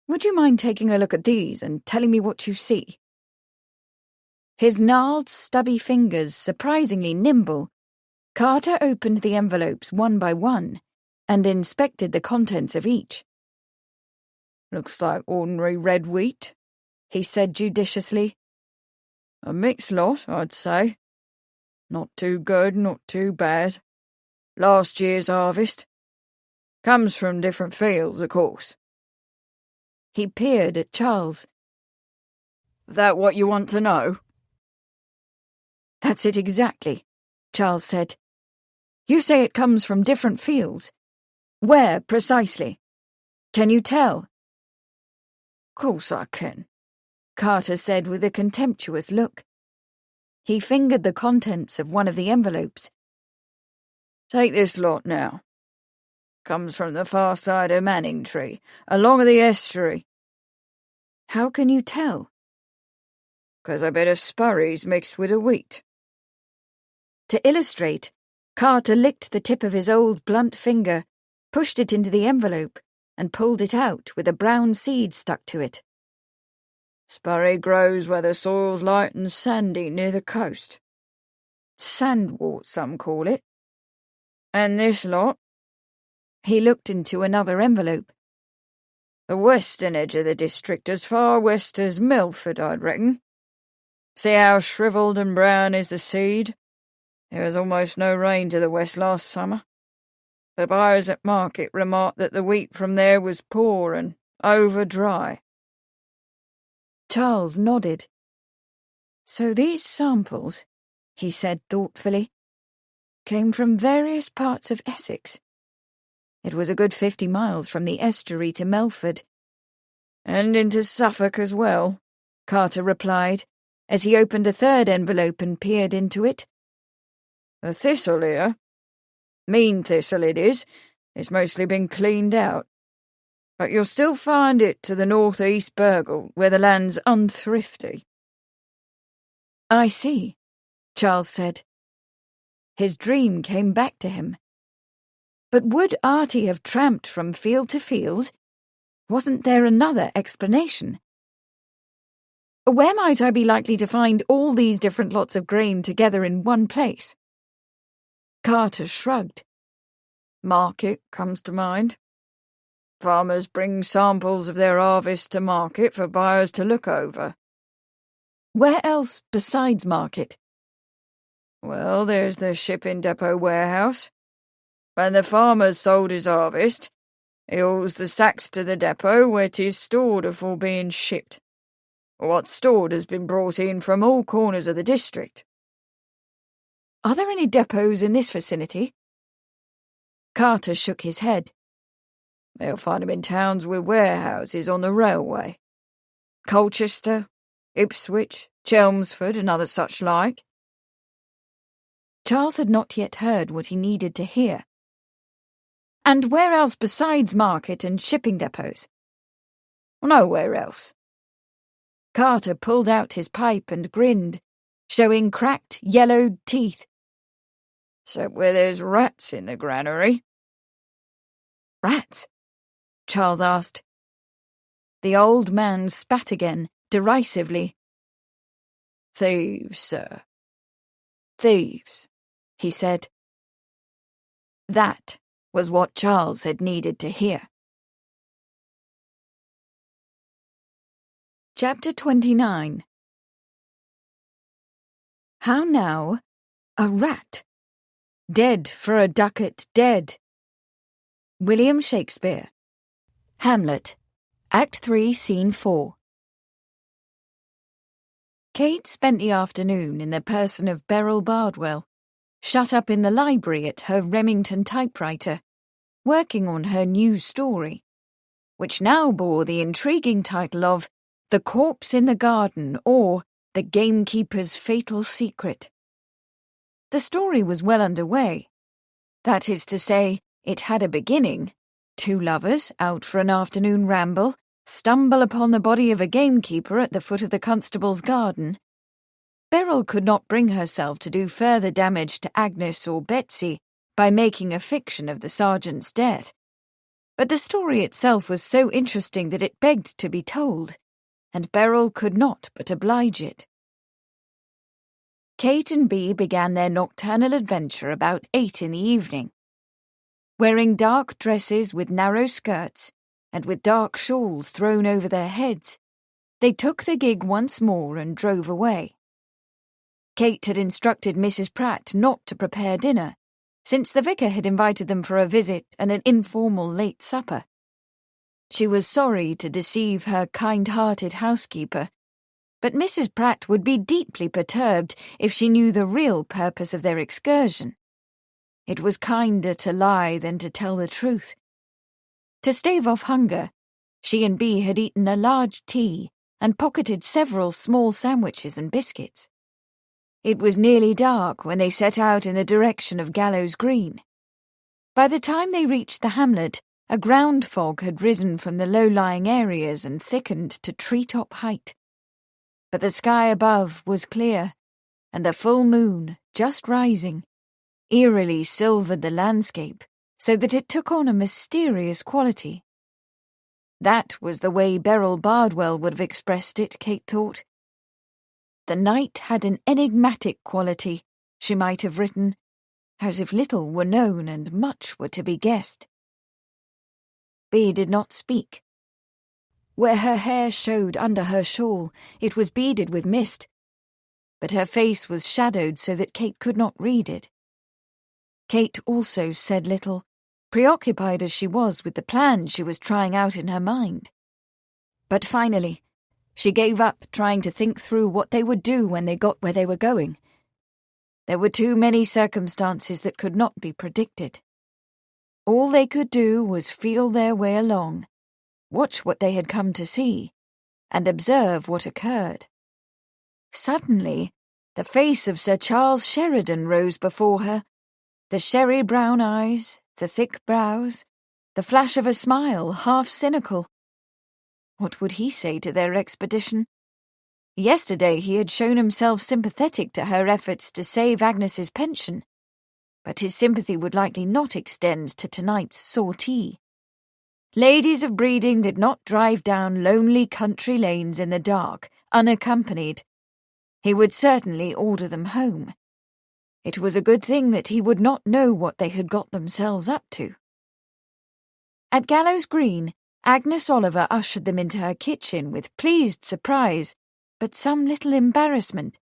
Would you mind taking a look at these and telling me what you see? His gnarled, stubby fingers surprisingly nimble, Carter opened the envelopes one by one and inspected the contents of each. Looks like ordinary red wheat, he said judiciously. A mixed lot, I'd say. Not too good, not too bad. Last year's harvest. Comes from different fields, of course. He peered at Charles. That what you want to know? That's it exactly, Charles said. You say it comes from different fields. Where, precisely? Can you tell? Course I can, Carter said with a contemptuous look. He fingered the contents of one of the envelopes. Take this lot now. Comes from the far side of Manningtree, along of the estuary. How can you tell? 'Cause a bit of spurries mixed with the wheat. To illustrate, Carter licked the tip of his old blunt finger, pushed it into the envelope, and pulled it out with a brown seed stuck to it. Spurry grows where the soil's light and sandy near the coast. Sandwort, some call it. And this lot? He looked into another envelope. The western edge of the district, as far west as Melford, I'd reckon. See how shrivelled and brown is the seed? There was almost no rain to the west last summer. The buyers at market remarked that the wheat from there was poor and over dry. Charles nodded. So these samples, he said thoughtfully, came from various parts of Essex. It was a good 50 miles from the estuary to Melford. And into Suffolk as well, Carter replied, as he opened a third envelope and peered into it. The thistle here. Mean thistle it is. It's mostly been cleaned out. But you'll still find it to the north-east Burgle, where the land's unthrifty. I see, Charles said. His dream came back to him. But would Artie have tramped from field to field? Wasn't there another explanation? Where might I be likely to find all these different lots of grain together in one place? Carter shrugged. Market comes to mind. Farmers bring samples of their harvest to market for buyers to look over. Where else besides market? Well, there's the shipping depot warehouse. When the farmer's sold his harvest, he hauls the sacks to the depot where 'tis stored afore being shipped. What's stored has been brought in from all corners of the district. Are there any depots in this vicinity? Carter shook his head. They'll find 'em in towns with warehouses on the railway. Colchester, Ipswich, Chelmsford, and other such like. Charles had not yet heard what he needed to hear. And where else besides market and shipping depots? Nowhere else. Carter pulled out his pipe and grinned, showing cracked, yellowed teeth. Except where there's rats in the granary. Rats? Charles asked. The old man spat again, derisively. "Thieves, sir. Thieves," he said. That was what Charles had needed to hear. Chapter 29. How now? A rat. Dead for a ducat, dead. William Shakespeare. Hamlet, Act 3, Scene 4. Kate spent the afternoon in the person of Beryl Bardwell, shut up in the library at her Remington typewriter, working on her new story, which now bore the intriguing title of The Corpse in the Garden, or The Gamekeeper's Fatal Secret. The story was well underway. That is to say, it had a beginning. Two lovers, out for an afternoon ramble, stumble upon the body of a gamekeeper at the foot of the constable's garden. Beryl could not bring herself to do further damage to Agnes or Betsy by making a fiction of the sergeant's death. But the story itself was so interesting that it begged to be told, and Beryl could not but oblige it. Kate and Bea began their nocturnal adventure about 8 in the evening. Wearing dark dresses with narrow skirts, and with dark shawls thrown over their heads, they took the gig once more and drove away. Kate had instructed Mrs. Pratt not to prepare dinner, since the vicar had invited them for a visit and an informal late supper. She was sorry to deceive her kind-hearted housekeeper, but Mrs. Pratt would be deeply perturbed if she knew the real purpose of their excursion. It was kinder to lie than to tell the truth. To stave off hunger, she and Bea had eaten a large tea and pocketed several small sandwiches and biscuits. It was nearly dark when they set out in the direction of Gallows Green. By the time they reached the hamlet, a ground fog had risen from the low-lying areas and thickened to tree-top height. But the sky above was clear, and the full moon, just rising, eerily silvered the landscape so that it took on a mysterious quality. That was the way Beryl Bardwell would have expressed it, Kate thought. The night had an enigmatic quality, she might have written, as if little were known and much were to be guessed. Bea did not speak. Where her hair showed under her shawl, it was beaded with mist, but her face was shadowed so that Kate could not read it. Kate also said little, preoccupied as she was with the plan she was trying out in her mind. But finally, she gave up trying to think through what they would do when they got where they were going. There were too many circumstances that could not be predicted. All they could do was feel their way along, watch what they had come to see, and observe what occurred. Suddenly, the face of Sir Charles Sheridan rose before her, the sherry-brown eyes, the thick brows, the flash of a smile, half cynical. What would he say to their expedition? Yesterday he had shown himself sympathetic to her efforts to save Agnes's pension, but his sympathy would likely not extend to tonight's sortie. Ladies of breeding did not drive down lonely country lanes in the dark, unaccompanied. He would certainly order them home. It was a good thing that he would not know what they had got themselves up to. At Gallows Green, Agnes Oliver ushered them into her kitchen with pleased surprise, but some little embarrassment,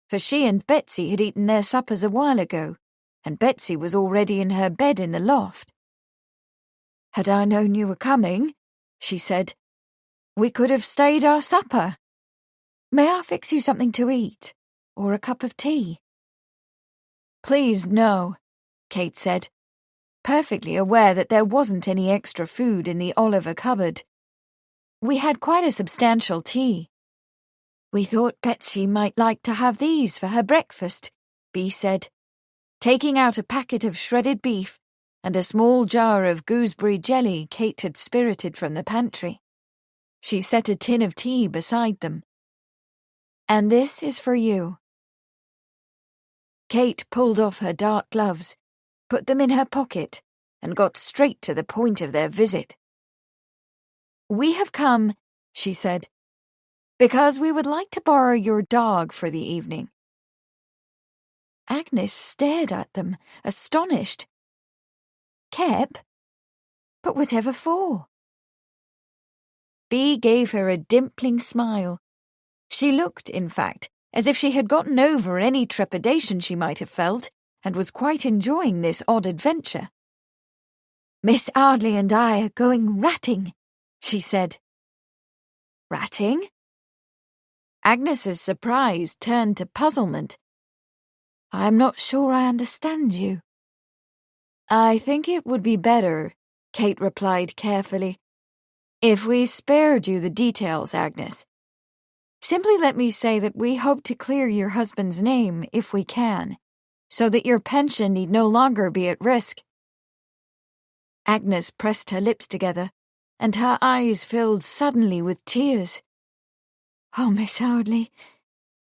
for she and Betsy had eaten their suppers a while ago, and Betsy was already in her bed in the loft. "Had I known you were coming," she said, "we could have stayed our supper. May I fix you something to eat, or a cup of tea?" "Please, no," Kate said, perfectly aware that there wasn't any extra food in the Oliver cupboard. "We had quite a substantial tea." "We thought Betsy might like to have these for her breakfast," Bea said, taking out a packet of shredded beef and a small jar of gooseberry jelly Kate had spirited from the pantry. She set a tin of tea beside them. "And this is for you." Kate pulled off her dark gloves, put them in her pocket, and got straight to the point of their visit. "We have come she said, "because we would like to borrow your dog for the evening." Agnes stared at them, astonished. "Kep? But whatever for?" Bea gave her a dimpling smile. She looked, in fact, as if she had gotten over any trepidation she might have felt and was quite enjoying this odd adventure. "Miss Arley and I are going ratting," she said. "Ratting?" Agnes's surprise turned to puzzlement. "I'm not sure I understand you." "I think it would be better," Kate replied carefully, "if we spared you the details, Agnes. Simply let me say that we hope to clear your husband's name if we can, so that your pension need no longer be at risk." Agnes pressed her lips together, and her eyes filled suddenly with tears. "Oh, Miss Arley,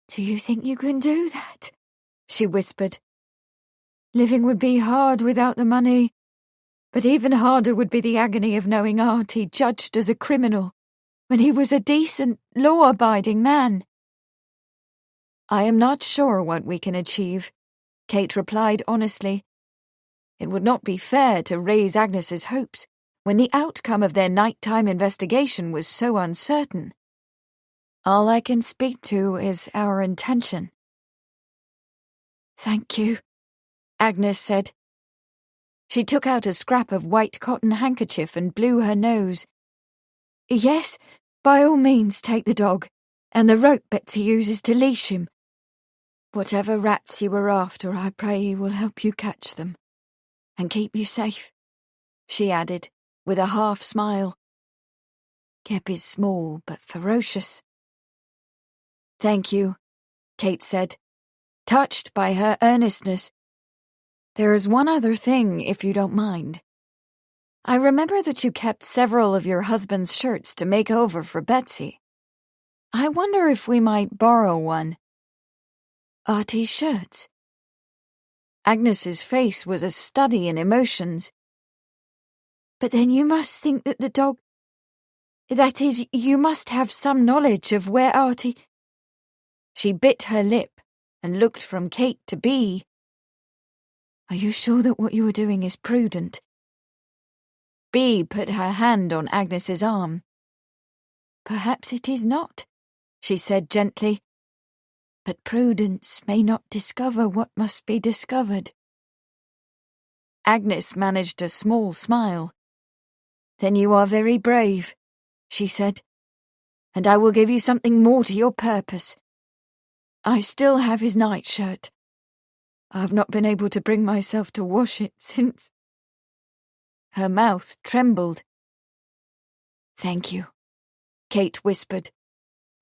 do you think you can do that?" she whispered. "Living would be hard without the money, but even harder would be the agony of knowing Artie judged as a criminal when he was a decent, law-abiding man." "I am not sure what we can achieve," Kate replied honestly. It would not be fair to raise Agnes's hopes when the outcome of their nighttime investigation was so uncertain. "All I can speak to is our intention." "Thank you," Agnes said. She took out a scrap of white cotton handkerchief and blew her nose. "Yes, by all means take the dog, and the rope Betsy uses to leash him. Whatever rats you were after, I pray he will help you catch them, and keep you safe," she added, with a half-smile. "Kep is small but ferocious." "Thank you," Kate said, touched by her earnestness. "There is one other thing, if you don't mind. I remember that you kept several of your husband's shirts to make over for Betsy. I wonder if we might borrow one." "Artie's shirts?" Agnes's face was a study in emotions. "But then you must think that the dog... That is, you must have some knowledge of where Artie..." She bit her lip and looked from Kate to Bea. "Are you sure that what you are doing is prudent?" Bea put her hand on Agnes's arm. "Perhaps it is not," she said gently. "But prudence may not discover what must be discovered." Agnes managed a small smile. "Then you are very brave," she said, "and I will give you something more to your purpose. I still have his nightshirt. I have not been able to bring myself to wash it since..." Her mouth trembled. "Thank you," Kate whispered,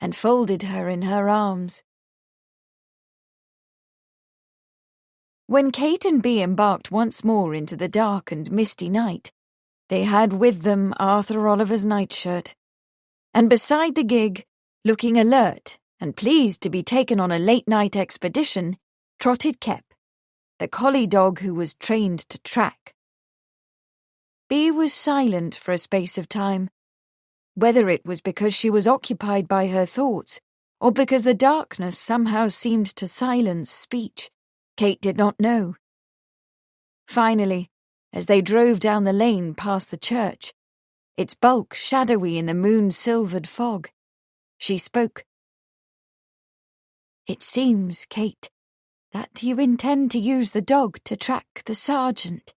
and folded her in her arms. When Kate and Bea embarked once more into the dark and misty night, they had with them Arthur Oliver's nightshirt, and beside the gig, looking alert and pleased to be taken on a late-night expedition, trotted Kep, the collie dog who was trained to track. Bea was silent for a space of time. Whether it was because she was occupied by her thoughts, or because the darkness somehow seemed to silence speech, Kate did not know. Finally, as they drove down the lane past the church, its bulk shadowy in the moon-silvered fog, she spoke. "It seems, Kate, that you intend to use the dog to track the sergeant,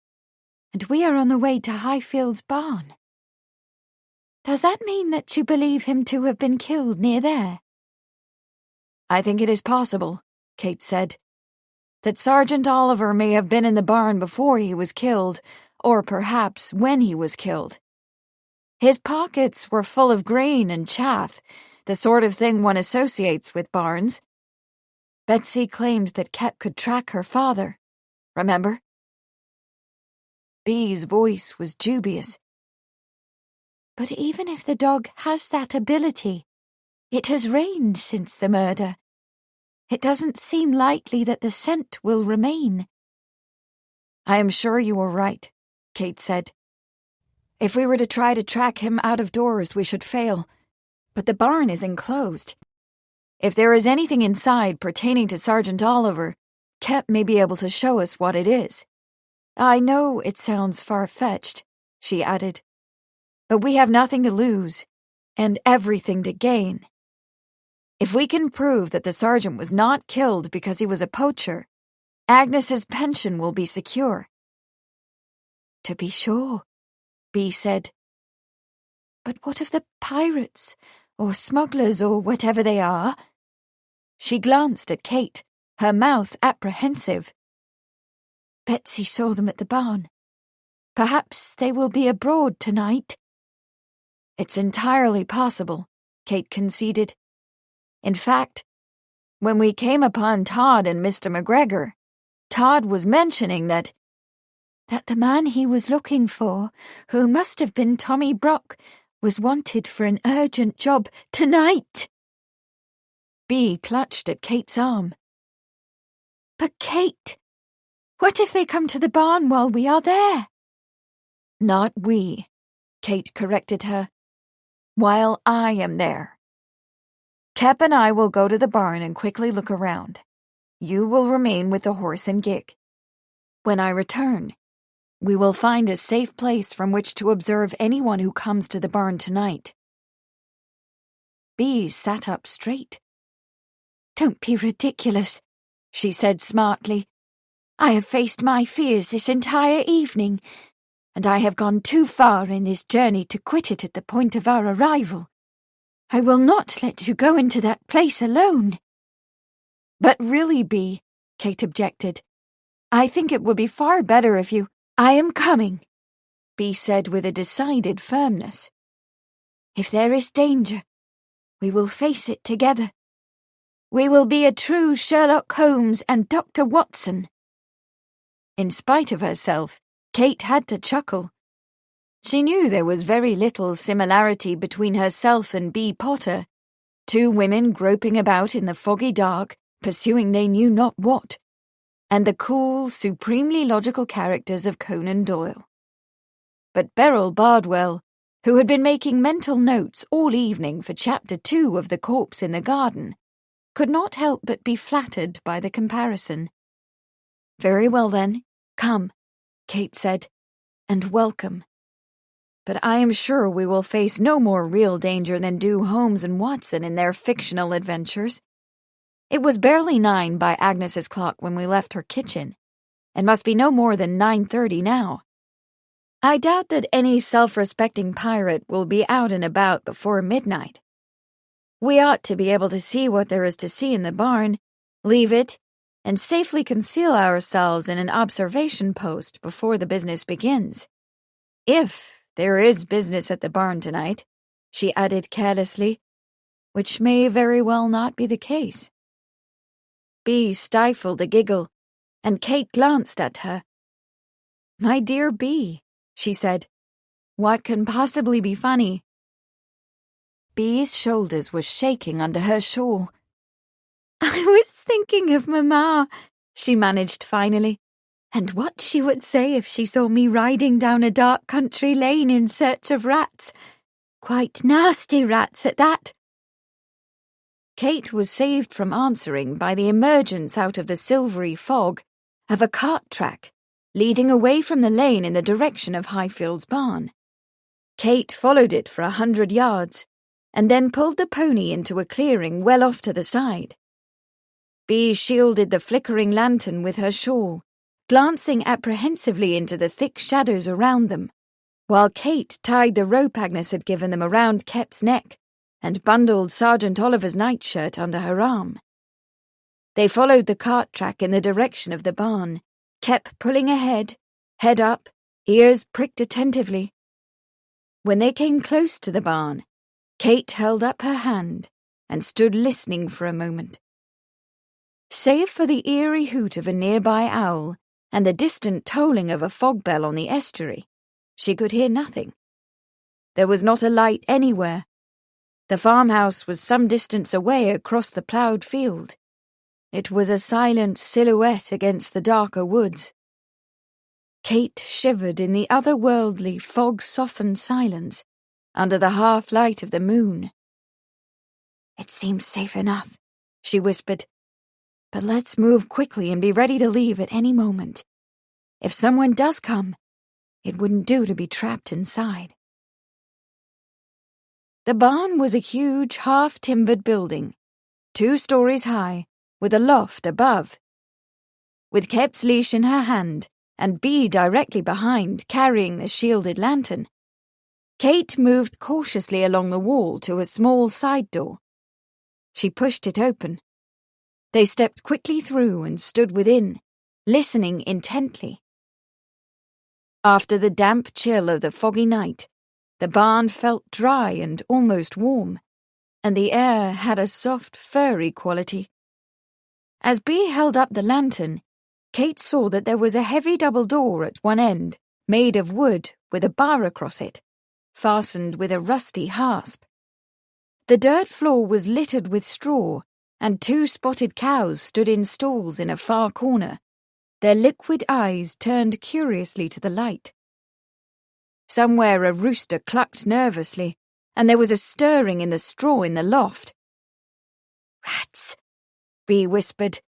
and we are on the way to Highfield's barn. Does that mean that you believe him to have been killed near there?" "I think it is possible," Kate said, "that Sergeant Oliver may have been in the barn before he was killed, or perhaps when he was killed. His pockets were full of grain and chaff, the sort of thing one associates with barns. Betsy claimed that Kep could track her father. Remember?" Bea's voice was dubious. "But even if the dog has that ability, it has rained since the murder. It doesn't seem likely that the scent will remain." "I am sure you are right," Kate said. "If we were to try to track him out of doors, we should fail. But the barn is enclosed. If there is anything inside pertaining to Sergeant Oliver, Kep may be able to show us what it is. I know it sounds far-fetched," she added, "but we have nothing to lose, and everything to gain. If we can prove that the sergeant was not killed because he was a poacher, Agnes's pension will be secure." "To be sure," Bee said. "But what of the pirates, or smugglers, or whatever they are?" She glanced at Kate, her mouth apprehensive. "Betsy saw them at the barn. Perhaps they will be abroad tonight." "It's entirely possible," Kate conceded. "In fact, when we came upon Todd and Mr. McGregor, Todd was mentioning that the man he was looking for, who must have been Tommy Brock, was wanted for an urgent job tonight." Bee clutched at Kate's arm. "But Kate, what if they come to the barn while we are there?" "Not we," Kate corrected her. "While I am there. Kep and I will go to the barn and quickly look around. You will remain with the horse and gig. When I return, we will find a safe place from which to observe anyone who comes to the barn tonight." Bee sat up straight. "Don't be ridiculous," she said smartly. "I have faced my fears this entire evening, and I have gone too far in this journey to quit it at the point of our arrival. I will not let you go into that place alone." "But really, Bee," Kate objected, "I think it would be far better if you—" "I am coming," Bee said with a decided firmness. "If there is danger, we will face it together. We will be a true Sherlock Holmes and Dr. Watson." In spite of herself, Kate had to chuckle. She knew there was very little similarity between herself and Bee Potter, two women groping about in the foggy dark, pursuing they knew not what, and the cool, supremely logical characters of Conan Doyle. But Beryl Bardwell, who had been making mental notes all evening for Chapter 2 of The Corpse in the Garden, could not help but be flattered by the comparison. "Very well then, come," Kate said, "and welcome. But I am sure we will face no more real danger than do Holmes and Watson in their fictional adventures. It was barely 9 by Agnes's clock when we left her kitchen, and must be no more than 9:30 now. I doubt that any self-respecting pirate will be out and about before midnight. We ought to be able to see what there is to see in the barn, leave it, and safely conceal ourselves in an observation post before the business begins. If there is business at the barn tonight," she added carelessly, "which may very well not be the case." Bee stifled a giggle, and Kate glanced at her. "My dear Bee," she said, "what can possibly be funny?" Bee's shoulders were shaking under her shawl. "I was thinking of Mamma," she managed finally, "and what she would say if she saw me riding down a dark country lane in search of rats. Quite nasty rats at that." Kate was saved from answering by the emergence out of the silvery fog of a cart track leading away from the lane in the direction of Highfield's barn. Kate followed it for 100 yards, and then pulled the pony into a clearing well off to the side. Bee shielded the flickering lantern with her shawl, glancing apprehensively into the thick shadows around them, while Kate tied the rope Agnes had given them around Kep's neck and bundled Sergeant Oliver's nightshirt under her arm. They followed the cart track in the direction of the barn, Kep pulling ahead, head up, ears pricked attentively. When they came close to the barn, Kate held up her hand and stood listening for a moment. Save for the eerie hoot of a nearby owl and the distant tolling of a fog bell on the estuary, she could hear nothing. There was not a light anywhere. The farmhouse was some distance away across the ploughed field. It was a silent silhouette against the darker woods. Kate shivered in the otherworldly, fog-softened silence under the half-light of the moon, "It seems safe enough," she whispered. "But let's move quickly and be ready to leave at any moment. If someone does come, it wouldn't do to be trapped inside." The barn was a huge, half-timbered building, 2 stories high, with a loft above. With Kep's leash in her hand, and Bee directly behind, carrying the shielded lantern, Kate moved cautiously along the wall to a small side door. She pushed it open. They stepped quickly through and stood within, listening intently. After the damp chill of the foggy night, the barn felt dry and almost warm, and the air had a soft, furry quality. As Bee held up the lantern, Kate saw that there was a heavy double door at one end, made of wood with a bar across it, fastened with a rusty hasp. The dirt floor was littered with straw, and 2 spotted cows stood in stalls in a far corner, their liquid eyes turned curiously to the light. Somewhere a rooster clucked nervously, and there was a stirring in the straw in the loft. "Rats," Bee whispered.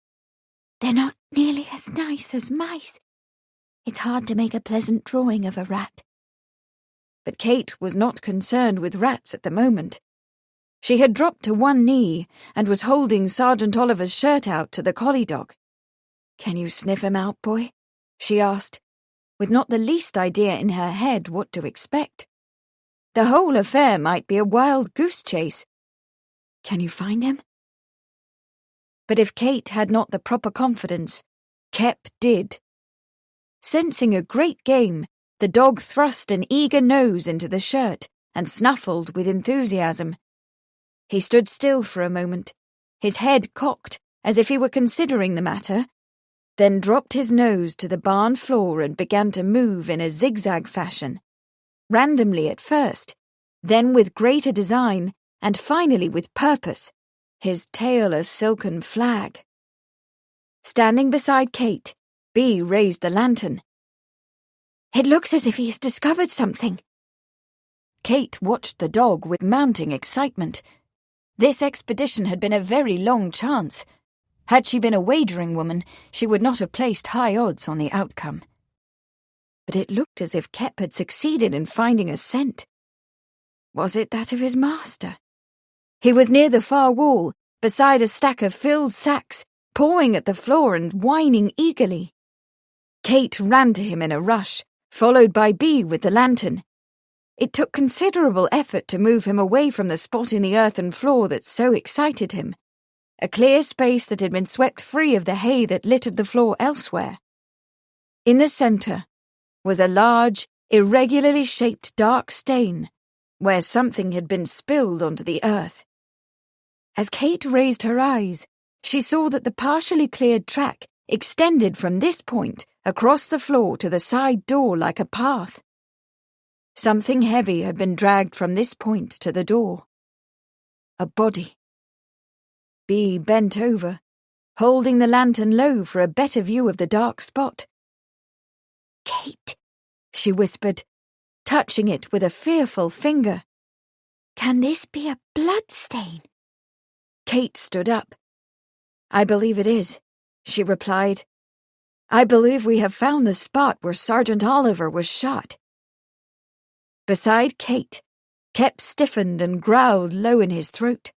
"They're not nearly as nice as mice. It's hard to make a pleasant drawing of a rat." But Kate was not concerned with rats at the moment. She had dropped to one knee and was holding Sergeant Oliver's shirt out to the collie dog. "Can you sniff him out, boy?" she asked, with not the least idea in her head what to expect. The whole affair might be a wild goose chase. "Can you find him?" But if Kate had not the proper confidence, Kep did. Sensing a great game, the dog thrust an eager nose into the shirt and snuffled with enthusiasm. He stood still for a moment, his head cocked as if he were considering the matter, then dropped his nose to the barn floor and began to move in a zigzag fashion, randomly at first, then with greater design, and finally with purpose, his tail a silken flag. Standing beside Kate, Bee raised the lantern. "It looks as if he's discovered something." Kate watched the dog with mounting excitement. This expedition had been a very long chance. Had she been a wagering woman, she would not have placed high odds on the outcome. But it looked as if Kep had succeeded in finding a scent. Was it that of his master? He was near the far wall, beside a stack of filled sacks, pawing at the floor and whining eagerly. Kate ran to him in a rush, followed by Bee with the lantern. It took considerable effort to move him away from the spot in the earthen floor that so excited him, a clear space that had been swept free of the hay that littered the floor elsewhere. In the centre was a large, irregularly shaped dark stain, where something had been spilled onto the earth. As Kate raised her eyes, she saw that the partially cleared track extended from this point across the floor to the side door like a path. Something heavy had been dragged from this point to the door. A body. Bee bent over, holding the lantern low for a better view of the dark spot. "Kate," she whispered, touching it with a fearful finger. "Can this be a blood stain?" Kate stood up. "I believe it is," she replied. "I believe we have found the spot where Sergeant Oliver was shot." Beside Kate, Kep stiffened and growled low in his throat.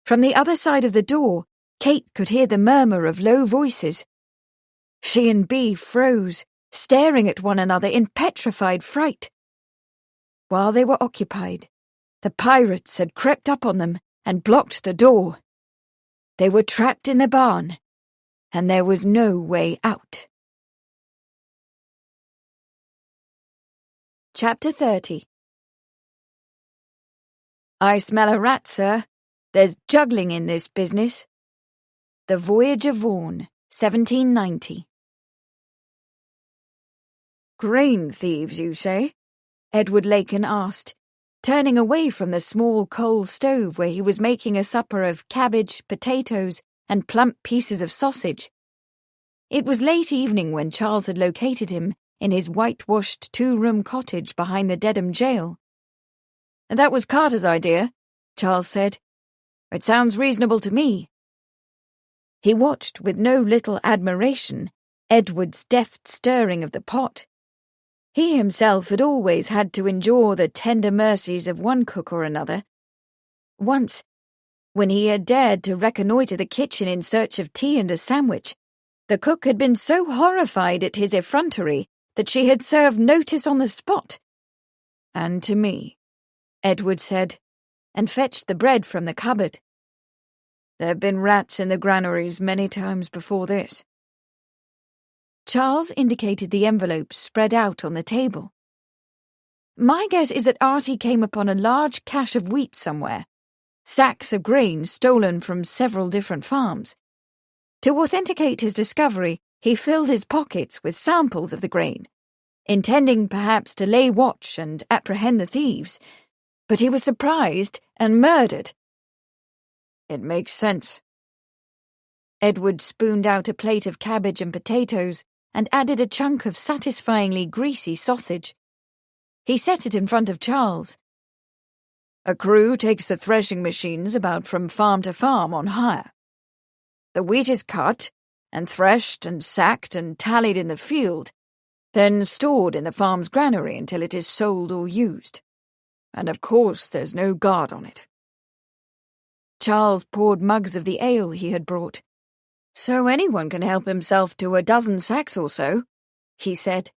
From the other side of the door, Kate could hear the murmur of low voices. She and Bee froze, staring at one another in petrified fright. While they were occupied, the pirates had crept up on them and blocked the door. They were trapped in the barn, and there was no way out. Chapter 30. "I smell a rat, sir. There's juggling in this business." The Voyage of Vaughan, 1790. "Grain thieves, you say?" Edward Lakin asked, turning away from the small coal stove where he was making a supper of cabbage, potatoes, and plump pieces of sausage. It was late evening when Charles had located him in his whitewashed 2-room cottage behind the Dedham jail. "That was Carter's idea," Charles said. It sounds reasonable to me." He watched with no little admiration Edward's deft stirring of the pot. He himself had always had to endure the tender mercies of one cook or another. Once, when he had dared to reconnoitre the kitchen in search of tea and a sandwich, the cook had been so horrified at his effrontery that she had served notice on the spot. "And to me," Edward said, and fetched the bread from the cupboard. "There have been rats in the granaries many times before this." Charles indicated the envelopes spread out on the table. "My guess is that Artie came upon a large cache of wheat somewhere, sacks of grain stolen from several different farms. To authenticate his discovery, he filled his pockets with samples of the grain, intending perhaps to lay watch and apprehend the thieves, but he was surprised and murdered." "It makes sense." Edward spooned out a plate of cabbage and potatoes and added a chunk of satisfyingly greasy sausage. He set it in front of Charles. "A crew takes the threshing machines about from farm to farm on hire. The wheat is cut and threshed and sacked and tallied in the field, then stored in the farm's granary until it is sold or used. And of course there's no guard on it." Charles poured mugs of the ale he had brought. "So anyone can help himself to a dozen sacks or so," he said,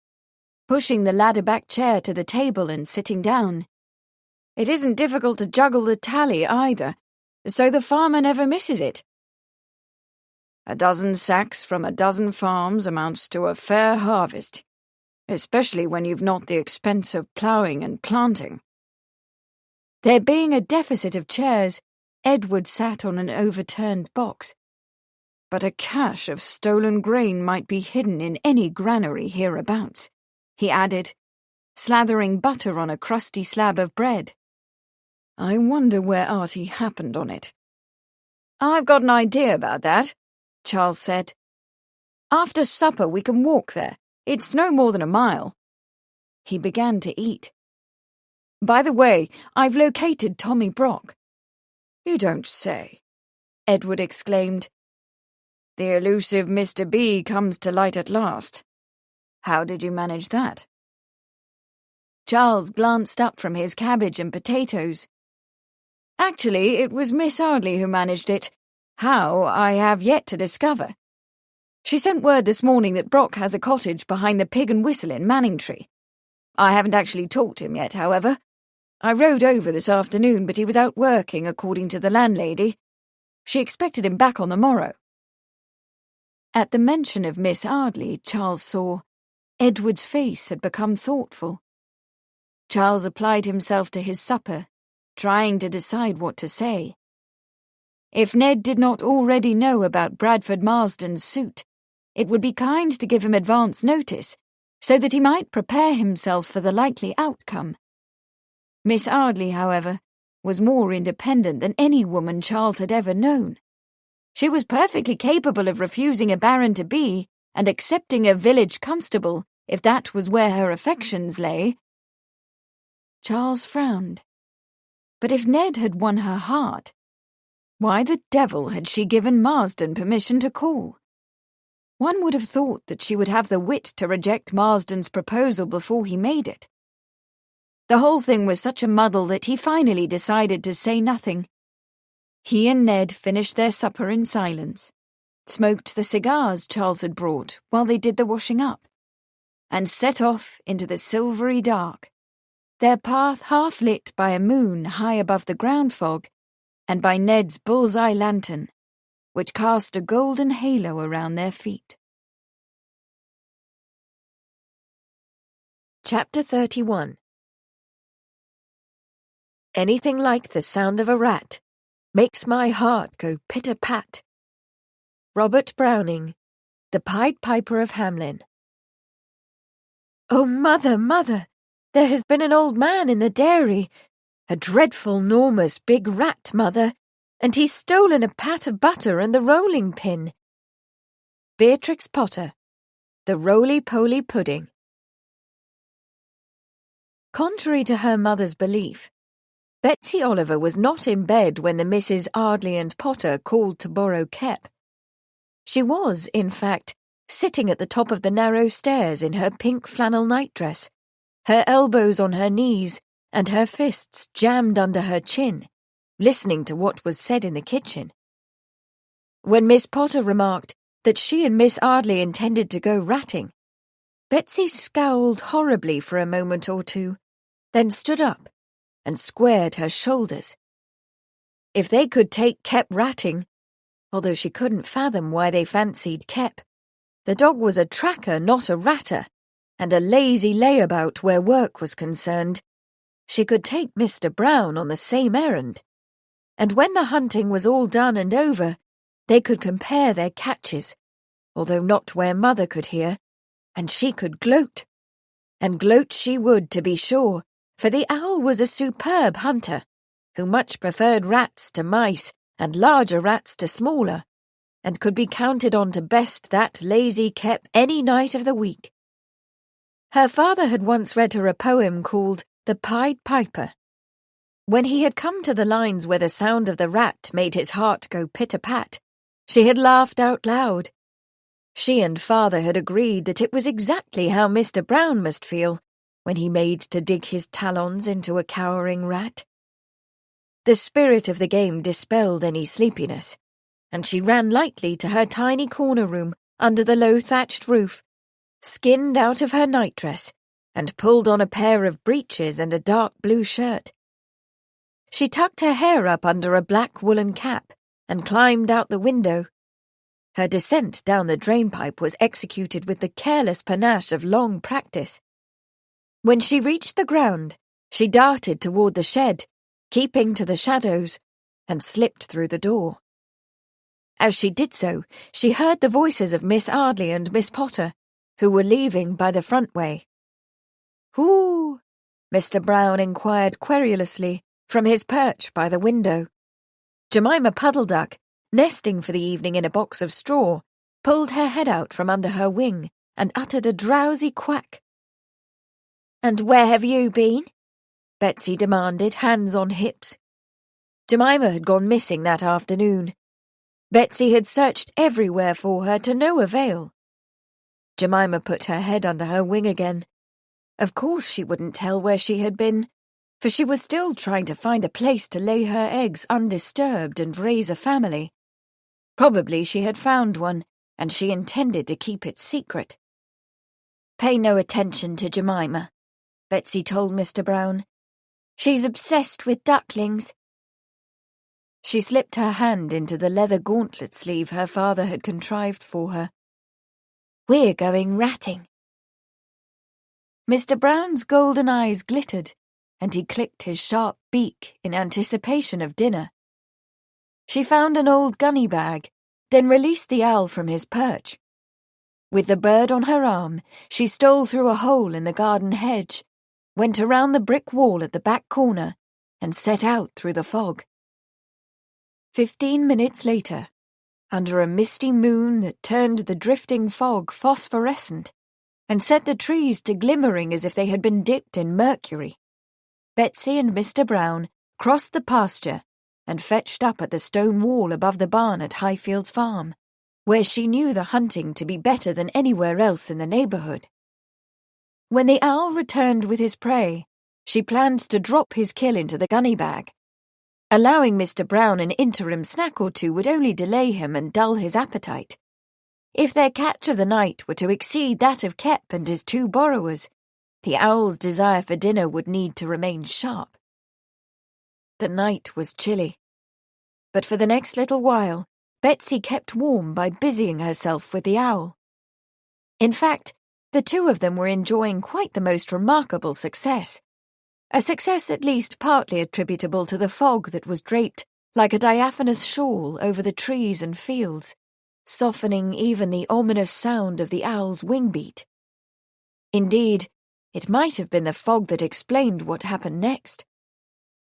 pushing the ladder-back chair to the table and sitting down. "It isn't difficult to juggle the tally either, so the farmer never misses it. A dozen sacks from a dozen farms amounts to a fair harvest, especially when you've not the expense of ploughing and planting." There being a deficit of chairs, Edward sat on an overturned box. "But a cache of stolen grain might be hidden in any granary hereabouts," he added, slathering butter on a crusty slab of bread. "I wonder where Artie happened on it." "I've got an idea about that," Charles said. "After supper we can walk there. It's no more than a mile." He began to eat. "By the way, I've located Tommy Brock." "You don't say," Edward exclaimed. "The elusive Mr. B comes to light at last. How did you manage that?" Charles glanced up from his cabbage and potatoes. "Actually, it was Miss Arley who managed it. How, I have yet to discover. She sent word this morning that Brock has a cottage behind the Pig and Whistle in Manningtree. I haven't actually talked to him yet, however. I rode over this afternoon, but he was out working, according to the landlady. She expected him back on the morrow." At the mention of Miss Arley, Charles saw Edward's face had become thoughtful. Charles applied himself to his supper, trying to decide what to say. If Ned did not already know about Bradford Marsden's suit, it would be kind to give him advance notice, so that he might prepare himself for the likely outcome. Miss Arley, however, was more independent than any woman Charles had ever known. She was perfectly capable of refusing a baron-to-be and accepting a village constable if that was where her affections lay. Charles frowned. But if Ned had won her heart, why the devil had she given Marsden permission to call? One would have thought that she would have the wit to reject Marsden's proposal before he made it. The whole thing was such a muddle that he finally decided to say nothing. He and Ned finished their supper in silence, smoked the cigars Charles had brought while they did the washing up, and set off into the silvery dark, their path half lit by a moon high above the ground fog and by Ned's bull's-eye lantern, which cast a golden halo around their feet. Chapter 31. Anything like the sound of a rat makes my heart go pitter-pat. Robert Browning, The Pied Piper of Hamelin. "Oh, mother, mother, there has been an old man in the dairy, a dreadful, enormous, big rat, mother, and he's stolen a pat of butter and the rolling pin." Beatrix Potter, The Roly-Poly Pudding. Contrary to her mother's belief, Betsy Oliver was not in bed when the Misses Arley and Potter called to borrow Kep. She was, in fact, sitting at the top of the narrow stairs in her pink flannel nightdress, her elbows on her knees and her fists jammed under her chin, listening to what was said in the kitchen. When Miss Potter remarked that she and Miss Arley intended to go ratting, Betsy scowled horribly for a moment or two, then stood up and squared her shoulders. If they could take Kep ratting, although she couldn't fathom why they fancied Kep, the dog was a tracker, not a ratter, and a lazy layabout where work was concerned, she could take Mr. Brown on the same errand. And when the hunting was all done and over, they could compare their catches, although not where Mother could hear, and she could gloat. And gloat she would, to be sure, for the owl was a superb hunter, who much preferred rats to mice and larger rats to smaller, and could be counted on to best that lazy Kep any night of the week. Her father had once read her a poem called The Pied Piper. When he had come to the lines where the sound of the rat made his heart go pit-a-pat, she had laughed out loud. She and father had agreed that it was exactly how Mr. Brown must feel when he made to dig his talons into a cowering rat. The spirit of the game dispelled any sleepiness, and she ran lightly to her tiny corner room under the low thatched roof, skinned out of her nightdress, and pulled on a pair of breeches and a dark blue shirt. She tucked her hair up under a black woolen cap and climbed out the window. Her descent down the drainpipe was executed with the careless panache of long practice. When she reached the ground, she darted toward the shed, keeping to the shadows, and slipped through the door. As she did so, she heard the voices of Miss Arley and Miss Potter, who were leaving by the front way. "Who?" Mr. Brown inquired querulously from his perch by the window. Jemima Puddleduck, nesting for the evening in a box of straw, pulled her head out from under her wing and uttered a drowsy quack. "And where have you been?" Betsy demanded, hands on hips. Jemima had gone missing that afternoon. Betsy had searched everywhere for her to no avail. Jemima put her head under her wing again. Of course she wouldn't tell where she had been, for she was still trying to find a place to lay her eggs undisturbed and raise a family. Probably she had found one, and she intended to keep it secret. "Pay no attention to Jemima," Betsy told Mr. Brown. "She's obsessed with ducklings." She slipped her hand into the leather gauntlet sleeve her father had contrived for her. "We're going ratting." Mr. Brown's golden eyes glittered, and he clicked his sharp beak in anticipation of dinner. She found an old gunny bag, then released the owl from his perch. With the bird on her arm, she stole through a hole in the garden hedge, went around the brick wall at the back corner, and set out through the fog. 15 minutes later, under a misty moon that turned the drifting fog phosphorescent and set the trees to glimmering as if they had been dipped in mercury, Betsy and Mr. Brown crossed the pasture and fetched up at the stone wall above the barn at Highfields Farm, where she knew the hunting to be better than anywhere else in the neighbourhood. When the owl returned with his prey, she planned to drop his kill into the gunny bag. Allowing Mr. Brown an interim snack or two would only delay him and dull his appetite. If their catch of the night were to exceed that of Kep and his 2 borrowers, the owl's desire for dinner would need to remain sharp. The night was chilly, but for the next little while, Betsy kept warm by busying herself with the owl. In fact, the 2 of them were enjoying quite the most remarkable success. A success at least partly attributable to the fog that was draped like a diaphanous shawl over the trees and fields, softening even the ominous sound of the owl's wing-beat. Indeed, it might have been the fog that explained what happened next.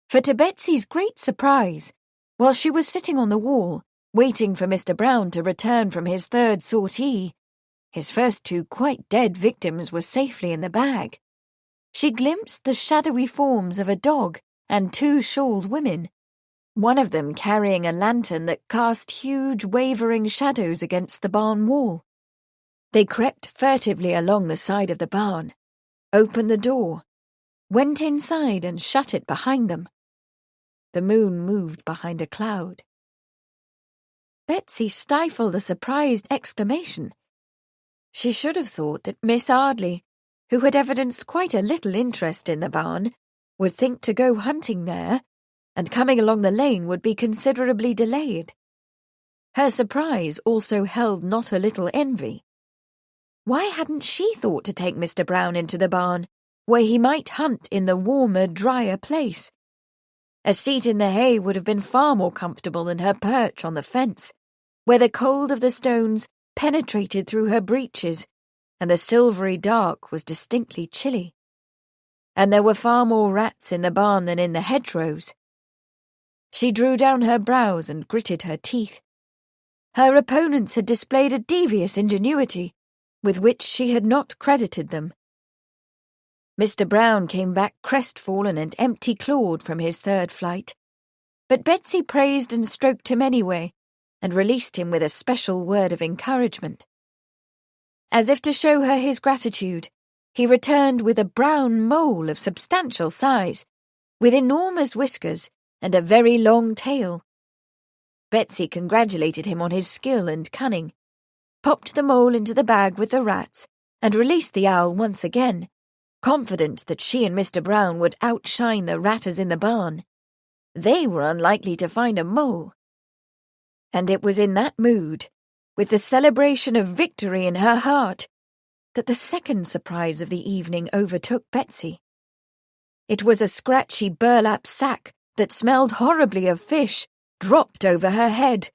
For to Betsy's great surprise, while she was sitting on the wall, waiting for Mr. Brown to return from his 3rd sortie, his first 2 quite dead victims were safely in the bag. She glimpsed the shadowy forms of a dog and 2 shawled women, one of them carrying a lantern that cast huge wavering shadows against the barn wall. They crept furtively along the side of the barn, opened the door, went inside and shut it behind them. The moon moved behind a cloud. Betsy stifled a surprised exclamation. She should have thought that Miss Arley, who had evidenced quite a little interest in the barn, would think to go hunting there, and coming along the lane would be considerably delayed. Her surprise also held not a little envy. Why hadn't she thought to take Mr. Brown into the barn, where he might hunt in the warmer, drier place? A seat in the hay would have been far more comfortable than her perch on the fence, where the cold of the stones penetrated through her breeches, and the silvery dark was distinctly chilly. And there were far more rats in the barn than in the hedgerows. She drew down her brows and gritted her teeth. Her opponents had displayed a devious ingenuity, with which she had not credited them. Mr. Brown came back crestfallen and empty-clawed from his 3rd flight, but Betsy praised and stroked him anyway, and released him with a special word of encouragement. As if to show her his gratitude, he returned with a brown mole of substantial size, with enormous whiskers and a very long tail. Betsy congratulated him on his skill and cunning, popped the mole into the bag with the rats, and released the owl once again, confident that she and Mr. Brown would outshine the ratters in the barn. They were unlikely to find a mole. And it was in that mood, with the celebration of victory in her heart, that the second surprise of the evening overtook Betsy. It was a scratchy burlap sack that smelled horribly of fish, dropped over her head.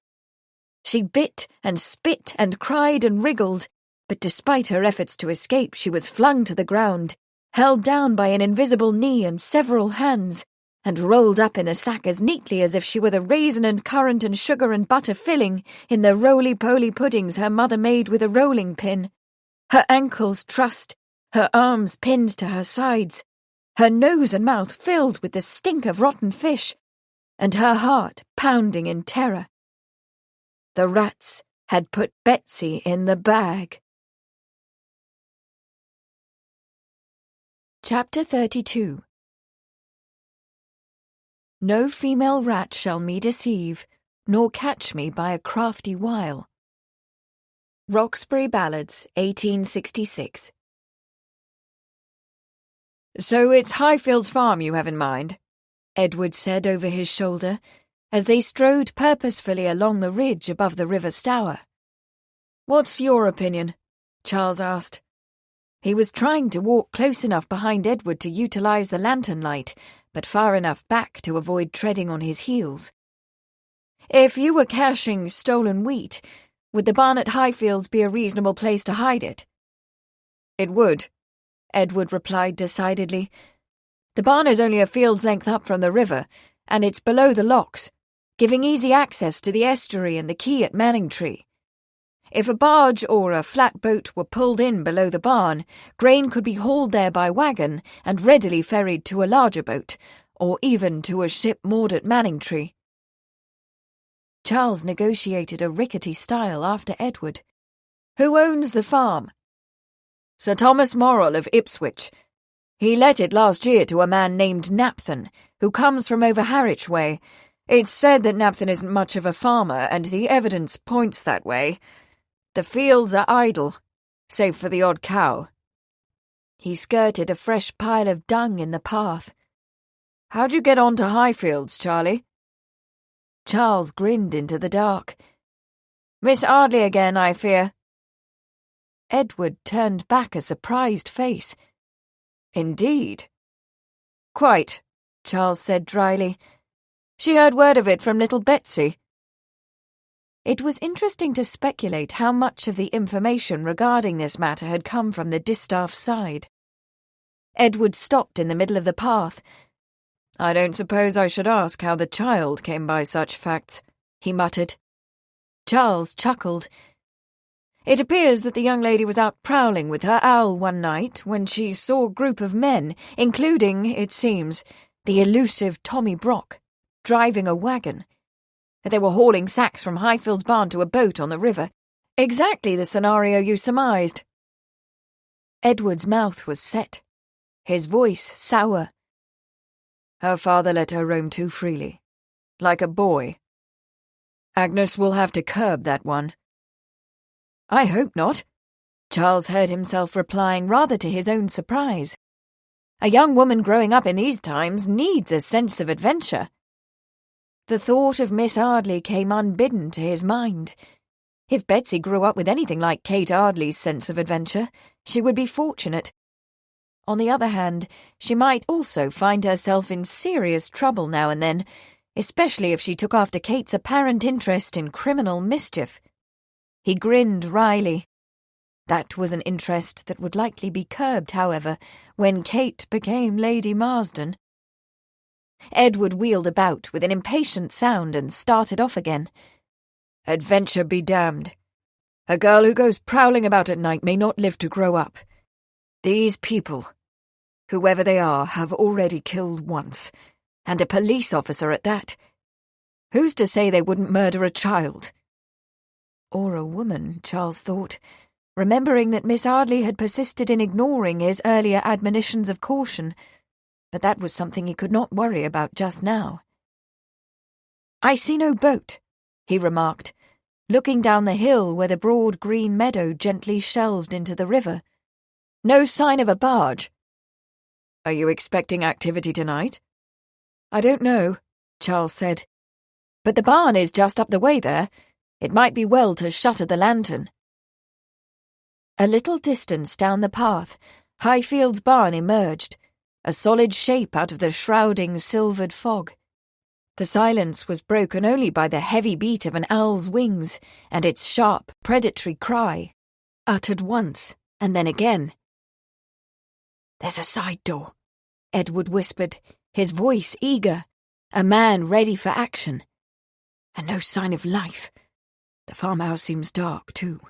She bit and spit and cried and wriggled, but despite her efforts to escape, she was flung to the ground, held down by an invisible knee and several hands, and rolled up in the sack as neatly as if she were the raisin and currant and sugar and butter filling in the roly-poly puddings her mother made with a rolling pin. Her ankles trussed, her arms pinned to her sides, her nose and mouth filled with the stink of rotten fish, and her heart pounding in terror. The rats had put Betsy in the bag. Chapter 32. No female rat shall me deceive, nor catch me by a crafty wile. Roxbury Ballads, 1866. So it's Highfield's farm you have in mind? Edward said over his shoulder, as they strode purposefully along the ridge above the river Stour. What's your opinion? Charles asked. He was trying to walk close enough behind Edward to utilize the lantern light, but far enough back to avoid treading on his heels. If you were caching stolen wheat, would the barn at Highfields be a reasonable place to hide it? It would, Edward replied decidedly. The barn is only a field's length up from the river, and it's below the locks, giving easy access to the estuary and the quay at Manningtree. If a barge or a flat boat were pulled in below the barn, grain could be hauled there by wagon and readily ferried to a larger boat, or even to a ship moored at Manningtree. Charles negotiated a rickety stile after Edward. Who owns the farm? Sir Thomas Morrell of Ipswich. He let it last year to a man named Napthon, who comes from over Harwich way. It's said that Napthon isn't much of a farmer, and the evidence points that way. The fields are idle, save for the odd cow. He skirted a fresh pile of dung in the path. How'd you get on to Highfields, Charlie? Charles grinned into the dark. Miss Arley again, I fear. Edward turned back a surprised face. Indeed. Quite, Charles said dryly. She heard word of it from little Betsy. It was interesting to speculate how much of the information regarding this matter had come from the distaff side. Edward stopped in the middle of the path. I don't suppose I should ask how the child came by such facts, he muttered. Charles chuckled. It appears that the young lady was out prowling with her owl one night when she saw a group of men, including, it seems, The elusive Tommy Brock, driving a wagon. They were hauling sacks from Highfield's barn to a boat on the river. Exactly the scenario you surmised. Edward's mouth was set, his voice sour. Her father let her roam too freely, like a boy. Agnes will have to curb that one. I hope not, Charles heard himself replying rather to his own surprise. A young woman growing up in these times needs a sense of adventure. The thought of Miss Arley came unbidden to his mind. If Betsy grew up with anything like Kate Ardley's sense of adventure, she would be fortunate. On the other hand, she might also find herself in serious trouble now and then, especially if she took after Kate's apparent interest in criminal mischief. He grinned wryly. That was an interest that would likely be curbed, however, when Kate became Lady Marsden. Edward wheeled about with an impatient sound and started off again. Adventure be damned. A girl who goes prowling about at night may not live to grow up. These people, whoever they are, have already killed once, and a police officer at that. Who's to say they wouldn't murder a child? Or a woman, Charles thought, remembering that Miss Arley had persisted in ignoring his earlier admonitions of caution, but that was something he could not worry about just now. I see no boat, he remarked, looking down the hill where the broad green meadow gently shelved into the river. No sign of a barge. Are you expecting activity tonight? I don't know, Charles said. But the barn is just up the way there. It might be well to shutter the lantern. A little distance down the path, Highfield's barn emerged, a solid shape out of the shrouding silvered fog. The silence was broken only by the heavy beat of an owl's wings and its sharp, predatory cry, uttered once and then again. There's a side door, Edward whispered, his voice eager, a man ready for action. And no sign of life. The farmhouse seems dark, too.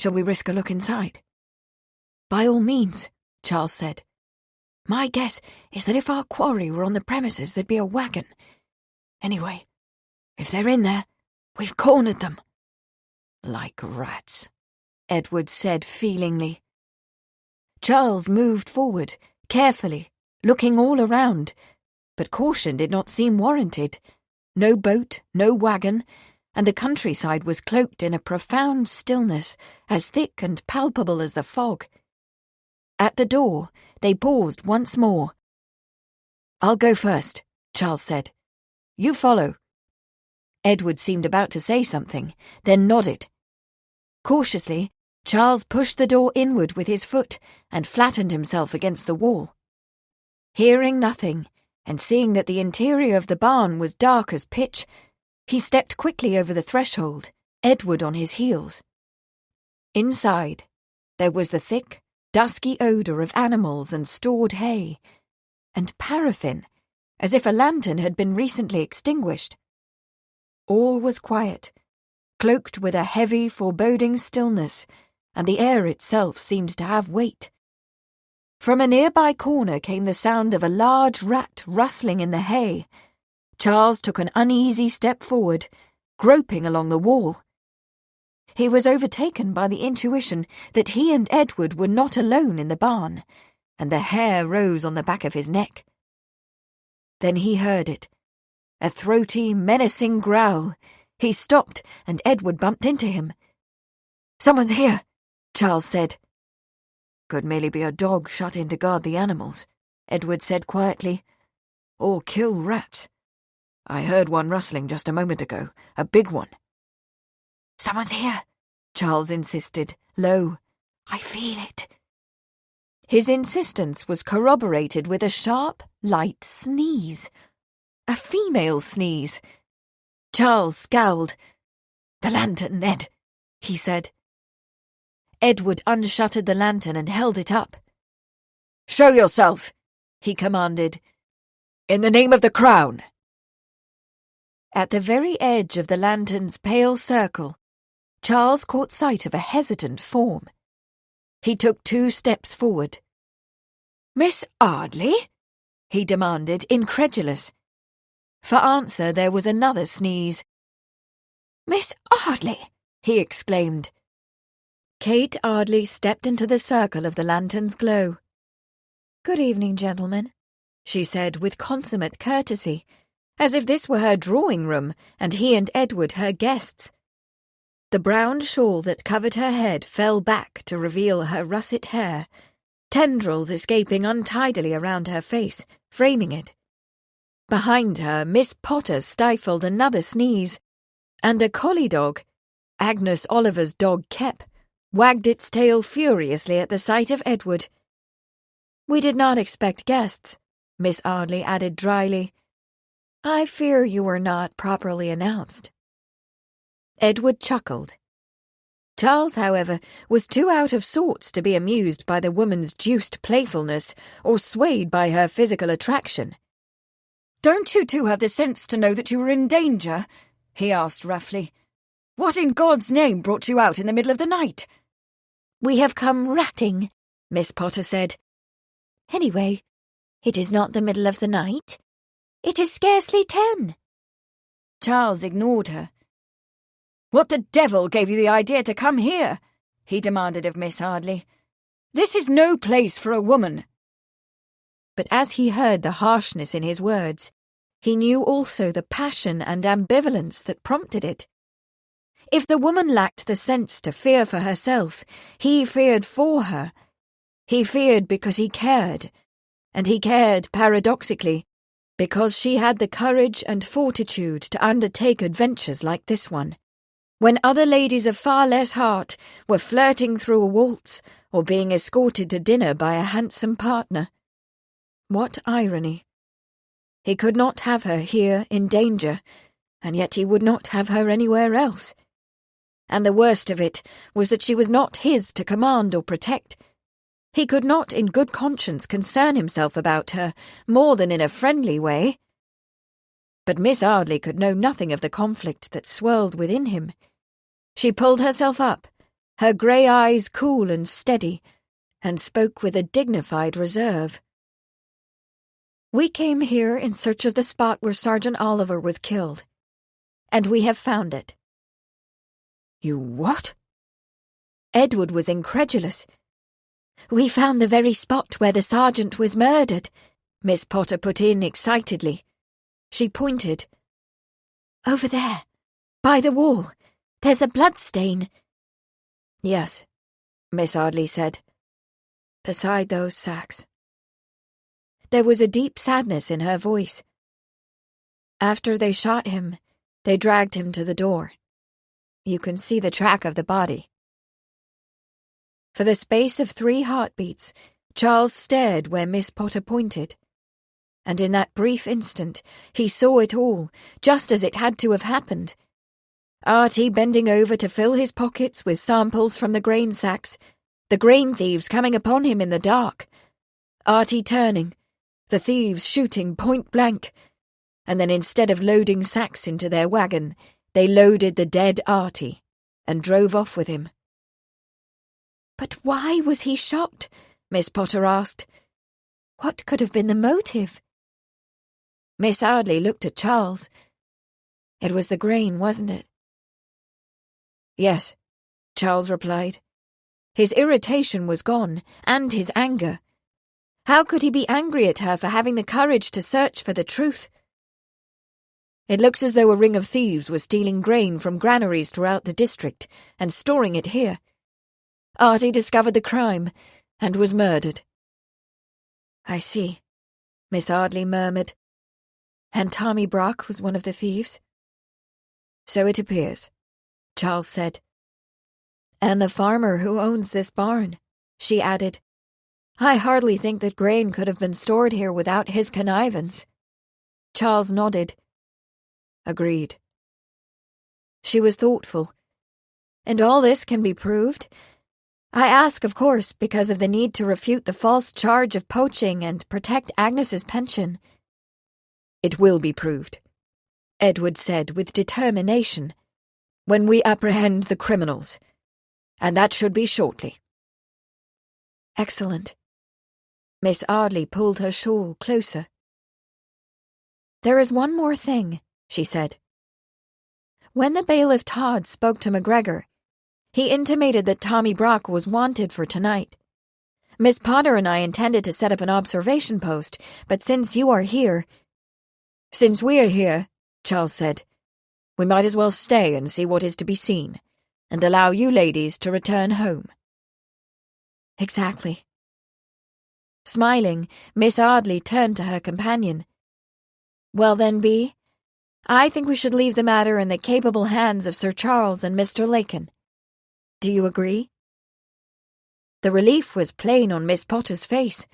Shall we risk a look inside? By all means, Charles said. My guess is that if our quarry were on the premises, there'd be a wagon. Anyway, if they're in there, we've cornered them. Like rats, Edward said feelingly. Charles moved forward, carefully, looking all around, but caution did not seem warranted. No boat, no wagon, and the countryside was cloaked in a profound stillness, as thick and palpable as the fog. At the door, they paused once more. I'll go first, Charles said. You follow. Edward seemed about to say something, then nodded. Cautiously, Charles pushed the door inward with his foot and flattened himself against the wall. Hearing nothing, and seeing that the interior of the barn was dark as pitch, he stepped quickly over the threshold, Edward on his heels. Inside, there was the thick, dusky odour of animals and stored hay, and paraffin, as if a lantern had been recently extinguished. All was quiet, cloaked with a heavy, foreboding stillness, and the air itself seemed to have weight. From a nearby corner came the sound of a large rat rustling in the hay. Charles took an uneasy step forward, groping along the wall. He was overtaken by the intuition that he and Edward were not alone in the barn, and the hair rose on the back of his neck. Then he heard it. A throaty, menacing growl. He stopped, and Edward bumped into him. Someone's here, Charles said. Could merely be a dog shut in to guard the animals, Edward said quietly. Or kill rats. I heard one rustling just a moment ago, a big one. Someone's here, Charles insisted, low. I feel it. His insistence was corroborated with a sharp, light sneeze. A female sneeze. Charles scowled. The lantern, Ned, he said. Edward unshuttered the lantern and held it up. Show yourself, he commanded. In the name of the Crown. At the very edge of the lantern's pale circle, Charles caught sight of a hesitant form. He took 2 steps forward. Miss Arley? he demanded, incredulous. For answer there was another sneeze. "Miss Arley!" he exclaimed. Kate Arley stepped into the circle of the lantern's glow. "Good evening, gentlemen," she said with consummate courtesy, as if this were her drawing-room and he and Edward her guests. The brown shawl that covered her head fell back to reveal her russet hair, tendrils escaping untidily around her face, framing it. Behind her, Miss Potter stifled another sneeze, and a collie dog, Agnes Oliver's dog Kep, wagged its tail furiously at the sight of Edward. "We did not expect guests," Miss Arley added dryly. "I fear you were not properly announced." Edward chuckled. Charles, however, was too out of sorts to be amused by the woman's juiced playfulness or swayed by her physical attraction. "Don't you two have the sense to know that you were in danger?" he asked roughly. "What in God's name brought you out in the middle of the night?" "We have come ratting," Miss Potter said. "Anyway, it is not the middle of the night. It is scarcely 10. Charles ignored her. "What the devil gave you the idea to come here?" he demanded of Miss Arley. "This is no place for a woman." But as he heard the harshness in his words, he knew also the passion and ambivalence that prompted it. If the woman lacked the sense to fear for herself, he feared for her. He feared because he cared, and he cared, paradoxically, because she had the courage and fortitude to undertake adventures like this one, when other ladies of far less heart were flirting through a waltz or being escorted to dinner by a handsome partner. What irony! He could not have her here in danger, and yet he would not have her anywhere else. And the worst of it was that she was not his to command or protect. He could not in good conscience concern himself about her more than in a friendly way. But Miss Arley could know nothing of the conflict that swirled within him. She pulled herself up, her grey eyes cool and steady, and spoke with a dignified reserve. "We came here in search of the spot where Sergeant Oliver was killed, and we have found it." "You what?" Edward was incredulous. "We found the very spot where the sergeant was murdered," Miss Potter put in excitedly. She pointed. "Over there, by the wall. There's a bloodstain." "Yes," Miss Arley said. "Beside those sacks." There was a deep sadness in her voice. "After they shot him, they dragged him to the door. You can see the track of the body." For the space of 3 heartbeats, Charles stared where Miss Potter pointed. And in that brief instant, he saw it all, just as it had to have happened. Artie bending over to fill his pockets with samples from the grain sacks, the grain thieves coming upon him in the dark. Artie turning, the thieves shooting point blank, and then instead of loading sacks into their wagon, they loaded the dead Artie and drove off with him. "But why was he shot?" Miss Potter asked. "What could have been the motive?" Miss Arley looked at Charles. "It was the grain, wasn't it?" "Yes," Charles replied. His irritation was gone, and his anger. How could he be angry at her for having the courage to search for the truth? "It looks as though a ring of thieves was stealing grain from granaries throughout the district and storing it here. Artie discovered the crime and was murdered." "I see," Miss Arley murmured. "And Tommy Brock was one of the thieves?" "So it appears," Charles said. "And the farmer who owns this barn," she added. "I hardly think that grain could have been stored here without his connivance." Charles nodded. "Agreed." She was thoughtful. "And all this can be proved? I ask, of course, because of the need to refute the false charge of poaching and protect Agnes's pension." "It will be proved," Edward said with determination, "when we apprehend the criminals. And that should be shortly." "Excellent." Miss Arley pulled her shawl closer. "There is one more thing," she said. "When the bailiff Todd spoke to McGregor, he intimated that Tommy Brock was wanted for tonight. Miss Potter and I intended to set up an observation post, but since you are here—" "Since we're here," Charles said, "we might as well stay and see what is to be seen, and allow you ladies to return home." "Exactly." Smiling, Miss Arley turned to her companion. "Well then, Bee, I think we should leave the matter in the capable hands of Sir Charles and Mr. Lakin. Do you agree?" The relief was plain on Miss Potter's face.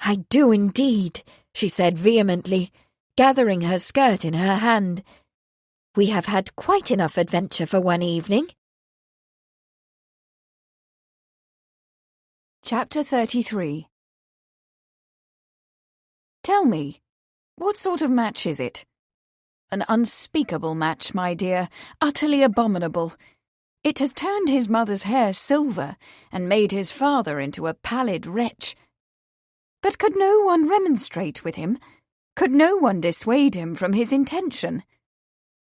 "I do indeed," she said vehemently, gathering her skirt in her hand. "We have had quite enough adventure for one evening." Chapter 33. Tell me, what sort of match is it? An unspeakable match, my dear, utterly abominable. It has turned his mother's hair silver and made his father into a pallid wretch. But could no one remonstrate with him? Could no one dissuade him from his intention?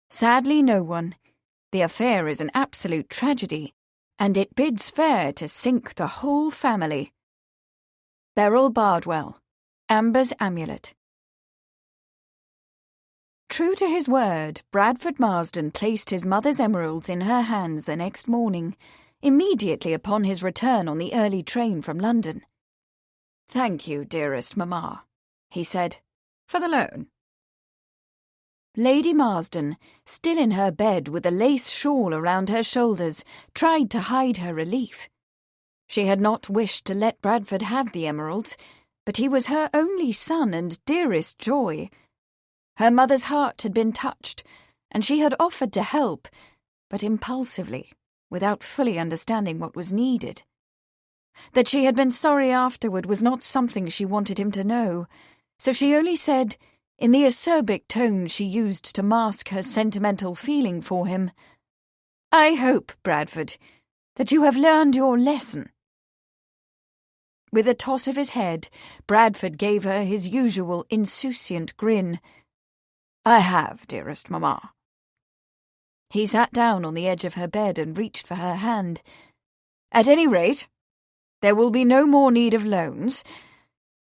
Sadly, no one. The affair is an absolute tragedy, and it bids fair to sink the whole family. Beryl Bardwell, Amber's Amulet. True to his word, Bradford Marsden placed his mother's emeralds in her hands the next morning, immediately upon his return on the early train from London. "Thank you, dearest mamma," he said, "for the loan." Lady Marsden, still in her bed with a lace shawl around her shoulders, tried to hide her relief. She had not wished to let Bradford have the emeralds, but he was her only son and dearest joy. Her mother's heart had been touched, and she had offered to help, but impulsively, without fully understanding what was needed. That she had been sorry afterward was not something she wanted him to know, so she only said, in the acerbic tone she used to mask her sentimental feeling for him, "I hope, Bradford, that you have learned your lesson." With a toss of his head, Bradford gave her his usual insouciant grin. "I have, dearest mamma." He sat down on the edge of her bed and reached for her hand. "At any rate, there will be no more need of loans.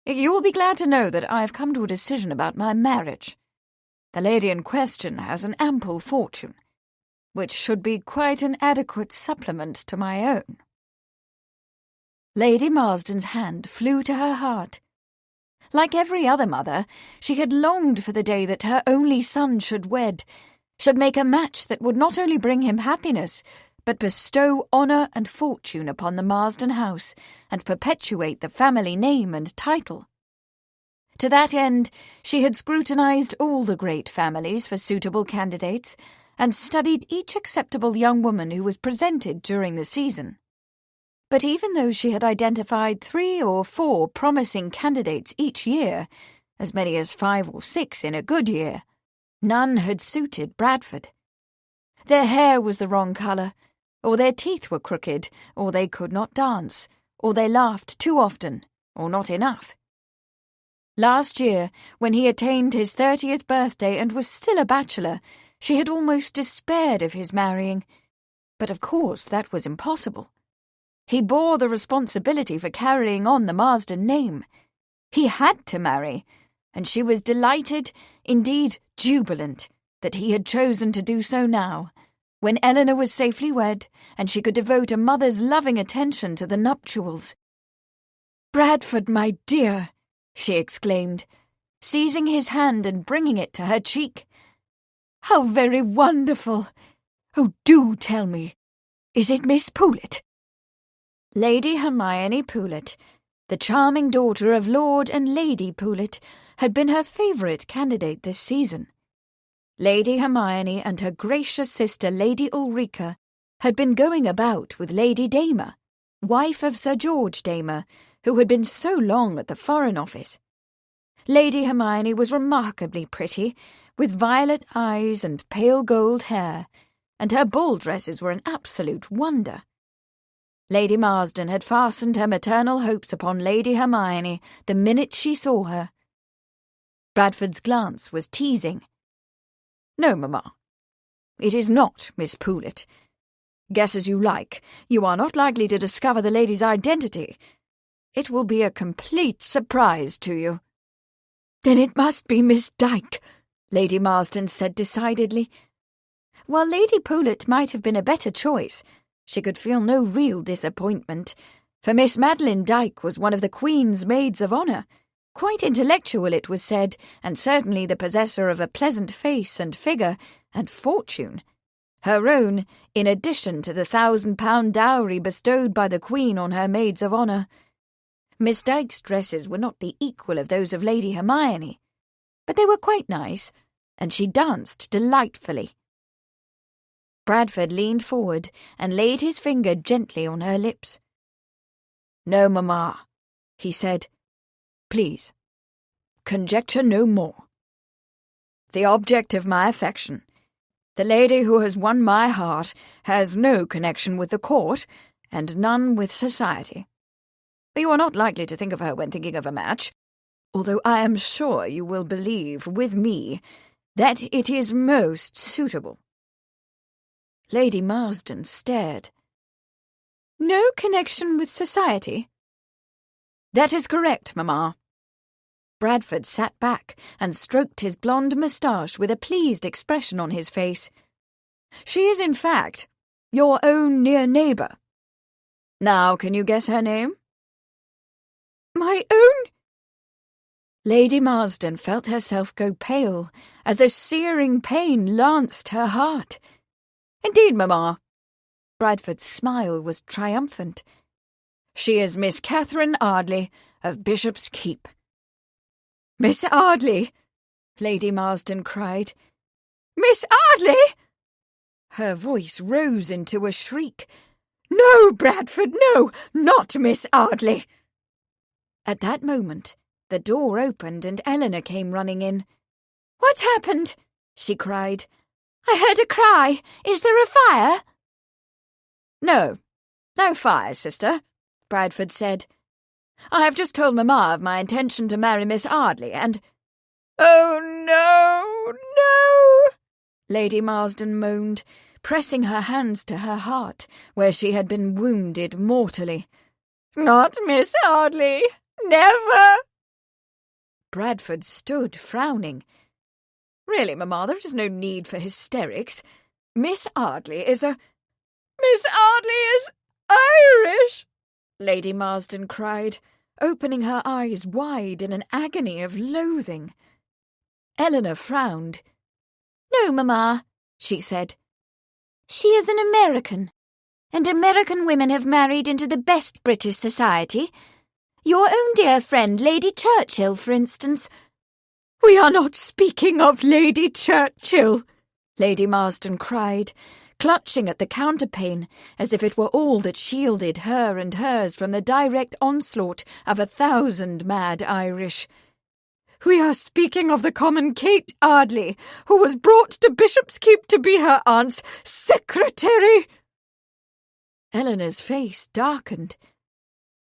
You will be glad to know that I have come to a decision about my marriage. The lady in question has an ample fortune, which should be quite an adequate supplement to my own." Lady Marsden's hand flew to her heart. Like every other mother, she had longed for the day that her only son should wed, should make a match that would not only bring him happiness, but bestow honour and fortune upon the Marsden house, and perpetuate the family name and title. To that end, she had scrutinised all the great families for suitable candidates, and studied each acceptable young woman who was presented during the season. But even though she had identified 3 or 4 promising candidates each year, as many as 5 or 6 in a good year, none had suited Bradford. Their hair was the wrong colour, or their teeth were crooked, or they could not dance, or they laughed too often, or not enough. Last year, when he attained his 30th birthday and was still a bachelor, she had almost despaired of his marrying. But of course that was impossible. He bore the responsibility for carrying on the Marsden name. He had to marry, and she was delighted, indeed jubilant, that he had chosen to do so now, when Eleanor was safely wed, and she could devote a mother's loving attention to the nuptials. "Bradford, my dear," she exclaimed, seizing his hand and bringing it to her cheek. "How very wonderful! Oh, do tell me, is it Miss Poulet?" Lady Hermione Poulet, the charming daughter of Lord and Lady Poulet, had been her favourite candidate this season. Lady Hermione and her gracious sister Lady Ulrica had been going about with Lady Damer, wife of Sir George Damer, who had been so long at the Foreign Office. Lady Hermione was remarkably pretty, with violet eyes and pale gold hair, and her ball dresses were an absolute wonder. Lady Marsden had fastened her maternal hopes upon Lady Hermione the minute she saw her. Bradford's glance was teasing. "No, Mamma. It is not Miss Poulett. Guess as you like, you are not likely to discover the lady's identity. It will be a complete surprise to you." "Then it must be Miss Dyke," Lady Marsden said decidedly. While Lady Poulett might have been a better choice, she could feel no real disappointment, for Miss Madeline Dyke was one of the Queen's maids of honour, quite intellectual, it was said, and certainly the possessor of a pleasant face and figure and fortune. Her own, in addition to the £1,000 dowry bestowed by the Queen on her maids of honour. Miss Dyke's dresses were not the equal of those of Lady Hermione, but they were quite nice, and she danced delightfully. Bradford leaned forward and laid his finger gently on her lips. "No, Mamma," he said. "Please, conjecture no more. The object of my affection, the lady who has won my heart, has no connection with the court, and none with society. You are not likely to think of her when thinking of a match, although I am sure you will believe, with me, that it is most suitable." Lady Marsden stared. "No connection with society?" "That is correct, Mamma." Bradford sat back and stroked his blonde moustache with a pleased expression on his face. "She is, in fact, your own near neighbour. Now, can you guess her name?" "My own?" Lady Marsden felt herself go pale as a searing pain lanced her heart. "Indeed, Mamma." Bradford's smile was triumphant. "She is Miss Catherine Arley of Bishop's Keep." "Miss Arley!" Lady Marsden cried. "Miss Arley!" Her voice rose into a shriek. "No, Bradford, no, not Miss Arley!" At that moment, the door opened and Eleanor came running in. "What's happened?" she cried. "I heard a cry. Is there a fire?" "No fire, sister," Bradford said. "I have just told Mamma of my intention to marry Miss Arley, and—" "Oh, no, no!" Lady Marsden moaned, pressing her hands to her heart, where she had been wounded mortally. "Not Miss Arley! Never!" Bradford stood, frowning. "Really, Mamma, there is no need for hysterics. Miss Arley is a—" "Miss Arley is Irish!" Lady Marsden cried, opening her eyes wide in an agony of loathing. Eleanor frowned. "No, Mamma," she said. "She is an American, and American women have married into the best British society. Your own dear friend, Lady Churchill, for instance." "We are not speaking of Lady Churchill," Lady Marsden cried, clutching at the counterpane as if it were all that shielded her and hers from the direct onslaught of 1,000 mad Irish. "We are speaking of the common Kate Arley, who was brought to Bishop's Keep to be her aunt's secretary." Eleanor's face darkened.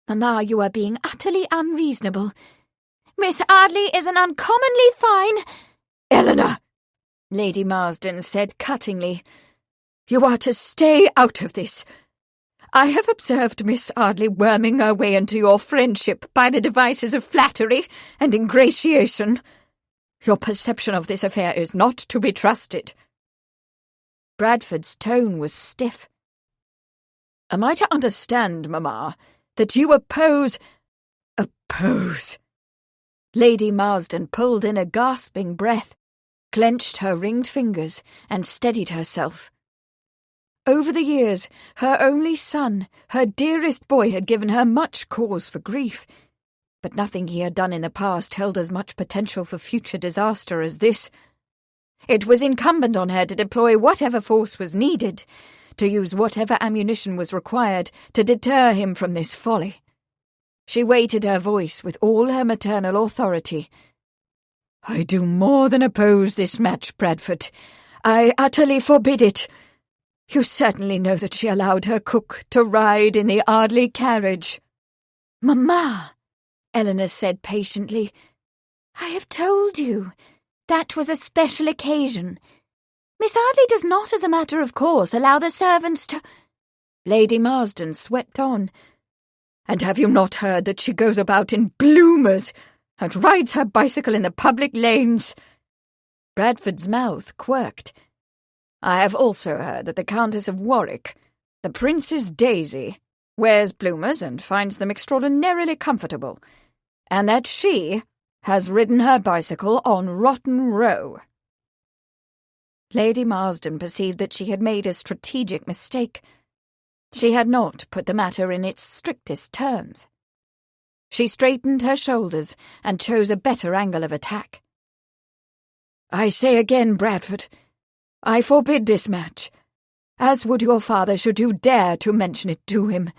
"Mamma, you are being utterly unreasonable. Miss Arley is an uncommonly fine—" "Eleanor," Lady Marsden said cuttingly, "you are to stay out of this. I have observed Miss Arley worming her way into your friendship by the devices of flattery and ingratiation. Your perception of this affair is not to be trusted." Bradford's tone was stiff. "Am I to understand, Mamma, that you oppose—" "Oppose?" Lady Marsden pulled in a gasping breath, clenched her ringed fingers, and steadied herself. Over the years, her only son, her dearest boy, had given her much cause for grief, but nothing he had done in the past held as much potential for future disaster as this. It was incumbent on her to deploy whatever force was needed, to use whatever ammunition was required to deter him from this folly. She weighted her voice with all her maternal authority. "I do more than oppose this match, Bradford. I utterly forbid it. You certainly know that she allowed her cook to ride in the Arley carriage." "Mamma," Eleanor said patiently, I have told you. That was a special occasion. Miss Arley does not, as a matter of course, allow the servants to—" Lady Marsden swept on. "And have you not heard that she goes about in bloomers and rides her bicycle in the public lanes?" Bradford's mouth quirked. "I have also heard that the Countess of Warwick, the Prince's Daisy, wears bloomers and finds them extraordinarily comfortable, and that she has ridden her bicycle on Rotten Row." Lady Marsden perceived that she had made a strategic mistake. She had not put the matter in its strictest terms. She straightened her shoulders and chose a better angle of attack. "I say again, Bradford, I forbid this match, as would your father should you dare to mention it to him.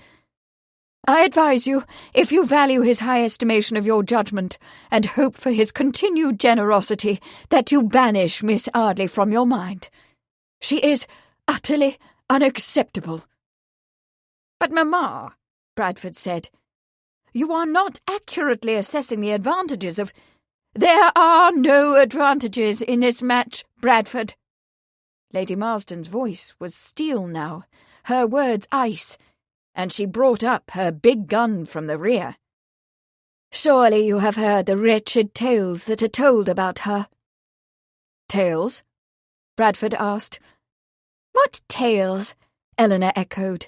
I advise you, if you value his high estimation of your judgment and hope for his continued generosity, that you banish Miss Arley from your mind. She is utterly unacceptable." "But, Mamma," Bradford said, "you are not accurately assessing the advantages of—" "There are no advantages in this match, Bradford." Lady Marsden's voice was steel now, her words ice, and she brought up her big gun from the rear. "Surely you have heard the wretched tales that are told about her." "Tales?" Bradford asked. "What tales?" Eleanor echoed.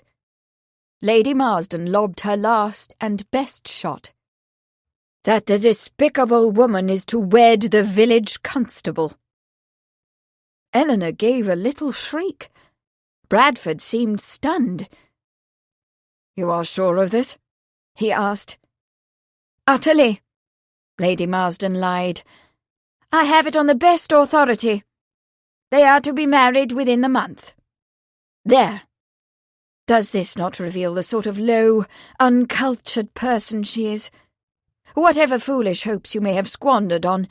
Lady Marsden lobbed her last and best shot. "That the despicable woman is to wed the village constable." Eleanor gave a little shriek. Bradford seemed stunned. "You are sure of this?" he asked. "Utterly," Lady Marsden lied. "I have it on the best authority. They are to be married within the month. There. Does this not reveal the sort of low, uncultured person she is? Whatever foolish hopes you may have squandered on—"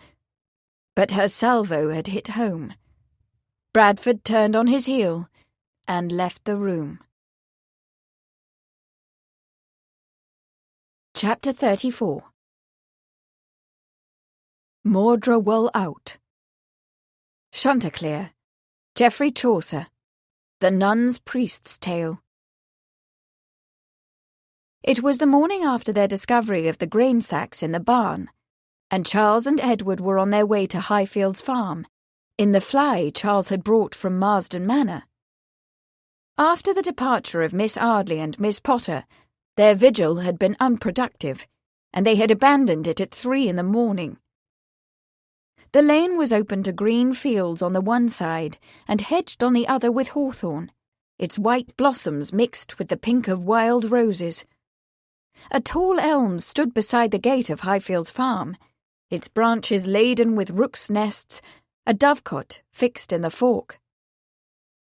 But her salvo had hit home. Bradford turned on his heel and left the room. Chapter 34. Mordre Woll Out. Chanticleer, Geoffrey Chaucer, The Nun's Priest's Tale. It was the morning after their discovery of the grain sacks in the barn, and Charles and Edward were on their way to Highfields Farm, in the fly Charles had brought from Marsden Manor. After the departure of Miss Arley and Miss Potter, their vigil had been unproductive, and they had abandoned it at 3 in the morning. The lane was open to green fields on the one side and hedged on the other with hawthorn, its white blossoms mixed with the pink of wild roses. A tall elm stood beside the gate of Highfields Farm, its branches laden with rooks' nests, a dovecot fixed in the fork.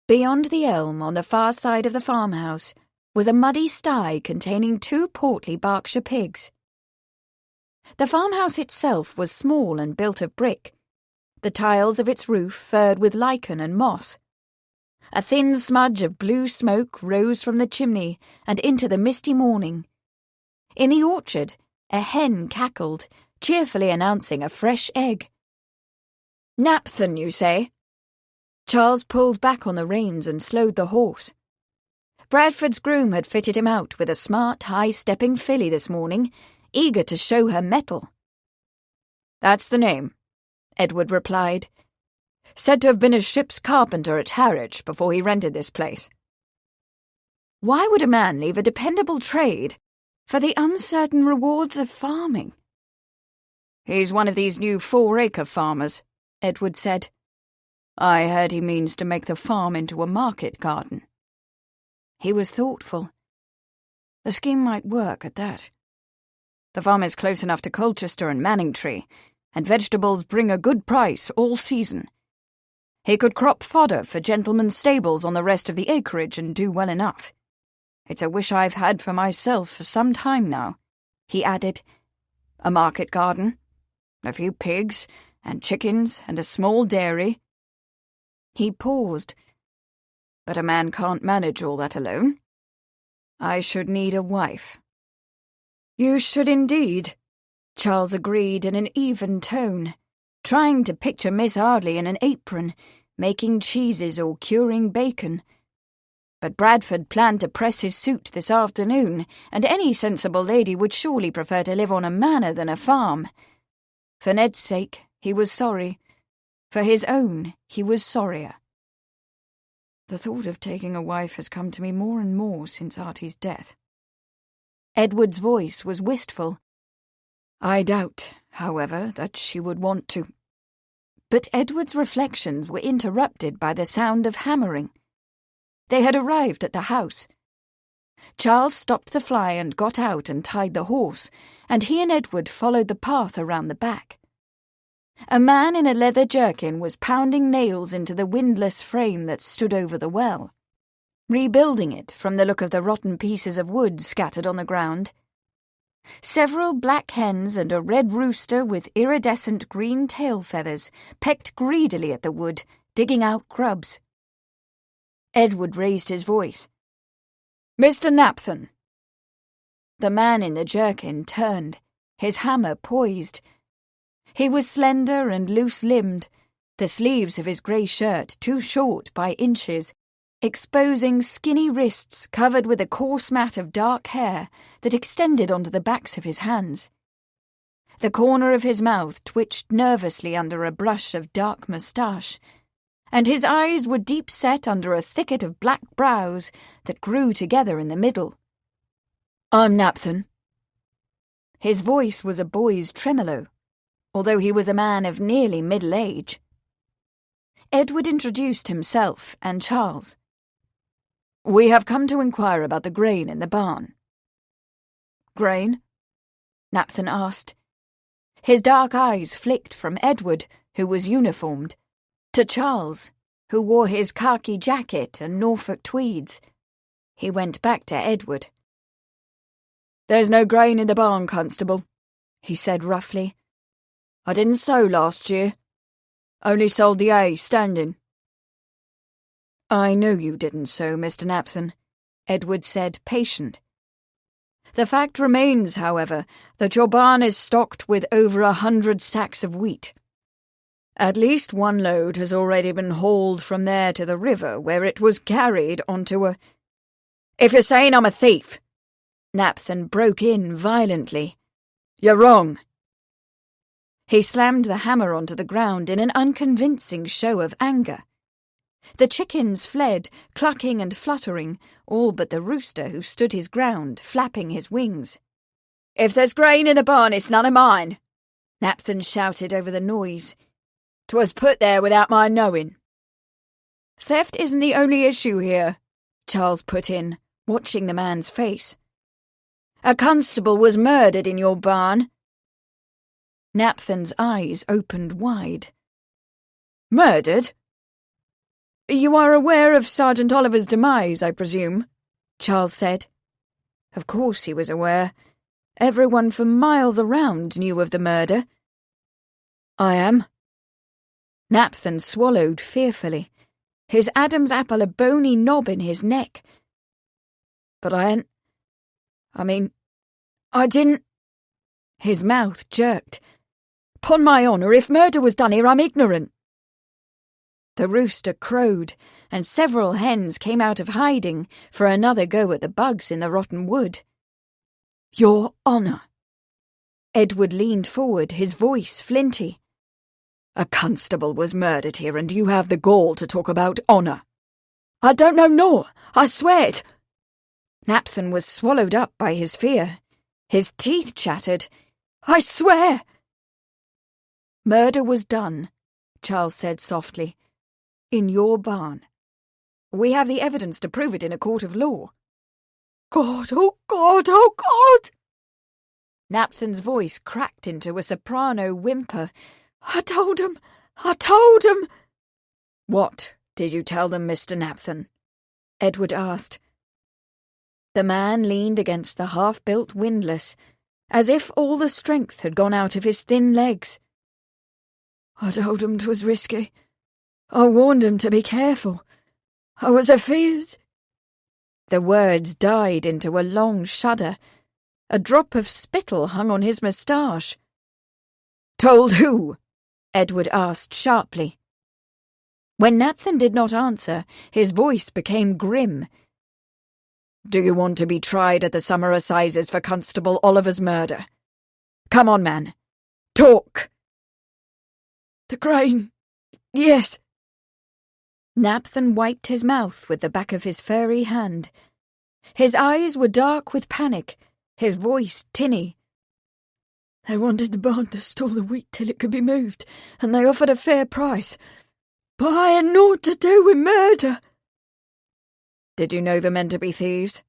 Beyond the elm, on the far side of the farmhouse, was a muddy sty containing 2 portly Berkshire pigs. The farmhouse itself was small and built of brick, the tiles of its roof furred with lichen and moss. A thin smudge of blue smoke rose from the chimney and into the misty morning. In the orchard, a hen cackled, cheerfully announcing a fresh egg. "Napthon, you say?" Charles pulled back on the reins and slowed the horse. Bradford's groom had fitted him out with a smart, high-stepping filly this morning, eager to show her mettle. "That's the name," Edward replied. "Said to have been a ship's carpenter at Harwich before he rented this place." Why would a man leave a dependable trade for the uncertain rewards of farming? "He's one of these new 4-acre farmers," Edward said. "I heard he means to make the farm into a market garden." He was thoughtful. The scheme might work at that. The farm is close enough to Colchester and Manningtree, and vegetables bring a good price all season. He could crop fodder for gentlemen's stables on the rest of the acreage and do well enough. It's a wish I've had for myself for some time now," he added. "A market garden, a few pigs and chickens and a small dairy." He paused. "But a man can't manage all that alone. I should need a wife." "You should indeed," Charles agreed in an even tone, trying to picture Miss Arley in an apron, making cheeses or curing bacon. But Bradford planned to press his suit this afternoon, and any sensible lady would surely prefer to live on a manor than a farm. For Ned's sake, he was sorry. For his own, he was sorrier. The thought of taking a wife has come to me more and more since Artie's death. Edward's voice was wistful. I doubt, however, that she would want to. But Edward's reflections were interrupted by the sound of hammering. They had arrived at the house. Charles stopped the fly and got out and tied the horse, and he and Edward followed the path around the back. A man in a leather jerkin was pounding nails into the windlass frame that stood over the well, rebuilding it from the look of the rotten pieces of wood scattered on the ground. Several black hens and a red rooster with iridescent green tail feathers pecked greedily at the wood, digging out grubs. Edward raised his voice. "Mr. Napthon." The man in the jerkin turned, his hammer poised. He was slender and loose-limbed, the sleeves of his grey shirt too short by inches, exposing skinny wrists covered with a coarse mat of dark hair that extended onto the backs of his hands. The corner of his mouth twitched nervously under a brush of dark moustache, and his eyes were deep-set under a thicket of black brows that grew together in the middle. "I'm Napthon." His voice was a boy's tremolo, although he was a man of nearly middle age. Edward introduced himself and Charles. "We have come to inquire about the grain in the barn." "Grain?" Napthon asked. His dark eyes flicked from Edward, who was uniformed, to Charles, who wore his khaki jacket and Norfolk tweeds. He went back to Edward. "There's no grain in the barn, Constable," he said roughly. "I didn't sow last year. Only sold the hay standing." "I know you didn't sow, Mr. Napthon," Edward said, patient. "The fact remains, however, that your barn is stocked with over 100 sacks of wheat. At least one load has already been hauled from there to the river, where it was carried onto a—" "If you're saying I'm a thief," Napthon broke in violently, "you're wrong." He slammed the hammer onto the ground in an unconvincing show of anger. The chickens fled, clucking and fluttering, all but the rooster who stood his ground, flapping his wings. "If there's grain in the barn, it's none of mine," Napthon shouted over the noise. "'Twas put there without my knowing." "Theft isn't the only issue here," Charles put in, watching the man's face. "A constable was murdered in your barn." Napthon's eyes opened wide. "Murdered? You are aware of Sergeant Oliver's demise, I presume?" Charles said. Of course he was aware. Everyone for miles around knew of the murder. "I am." Napthon swallowed fearfully, his Adam's apple a bony knob in his neck. "But I didn't—" His mouth jerked. "'Pon my honour, if murder was done here, I'm ignorant." The rooster crowed, and several hens came out of hiding for another go at the bugs in the rotten wood. "Your honour." Edward leaned forward, his voice flinty. "A constable was murdered here, and you have the gall to talk about honour." "I don't know nor, I swear it." Napthon was swallowed up by his fear. His teeth chattered. "I swear." "Murder was done," Charles said softly, "in your barn. We have the evidence to prove it in a court of law." "God, oh God, oh God!" Napthon's voice cracked into a soprano whimper. I told him! "What did you tell them, Mr. Napthon?" Edward asked. The man leaned against the half-built windlass, as if all the strength had gone out of his thin legs. "I told 'em 'twas risky. I warned 'em to be careful. I was afeard." The words died into a long shudder. A drop of spittle hung on his moustache. Told who? Edward asked sharply. When Napthon did not answer, his voice became grim. Do you want to be tried at the summer assizes for Constable Oliver's murder? Come on, man. Talk! The Crane. Yes. Napthon wiped his mouth with the back of his furry hand. His eyes were dark with panic, his voice tinny. They wanted the barn to store the wheat till it could be moved, and they offered a fair price. But I had naught to do with murder. Did you know the men to be thieves?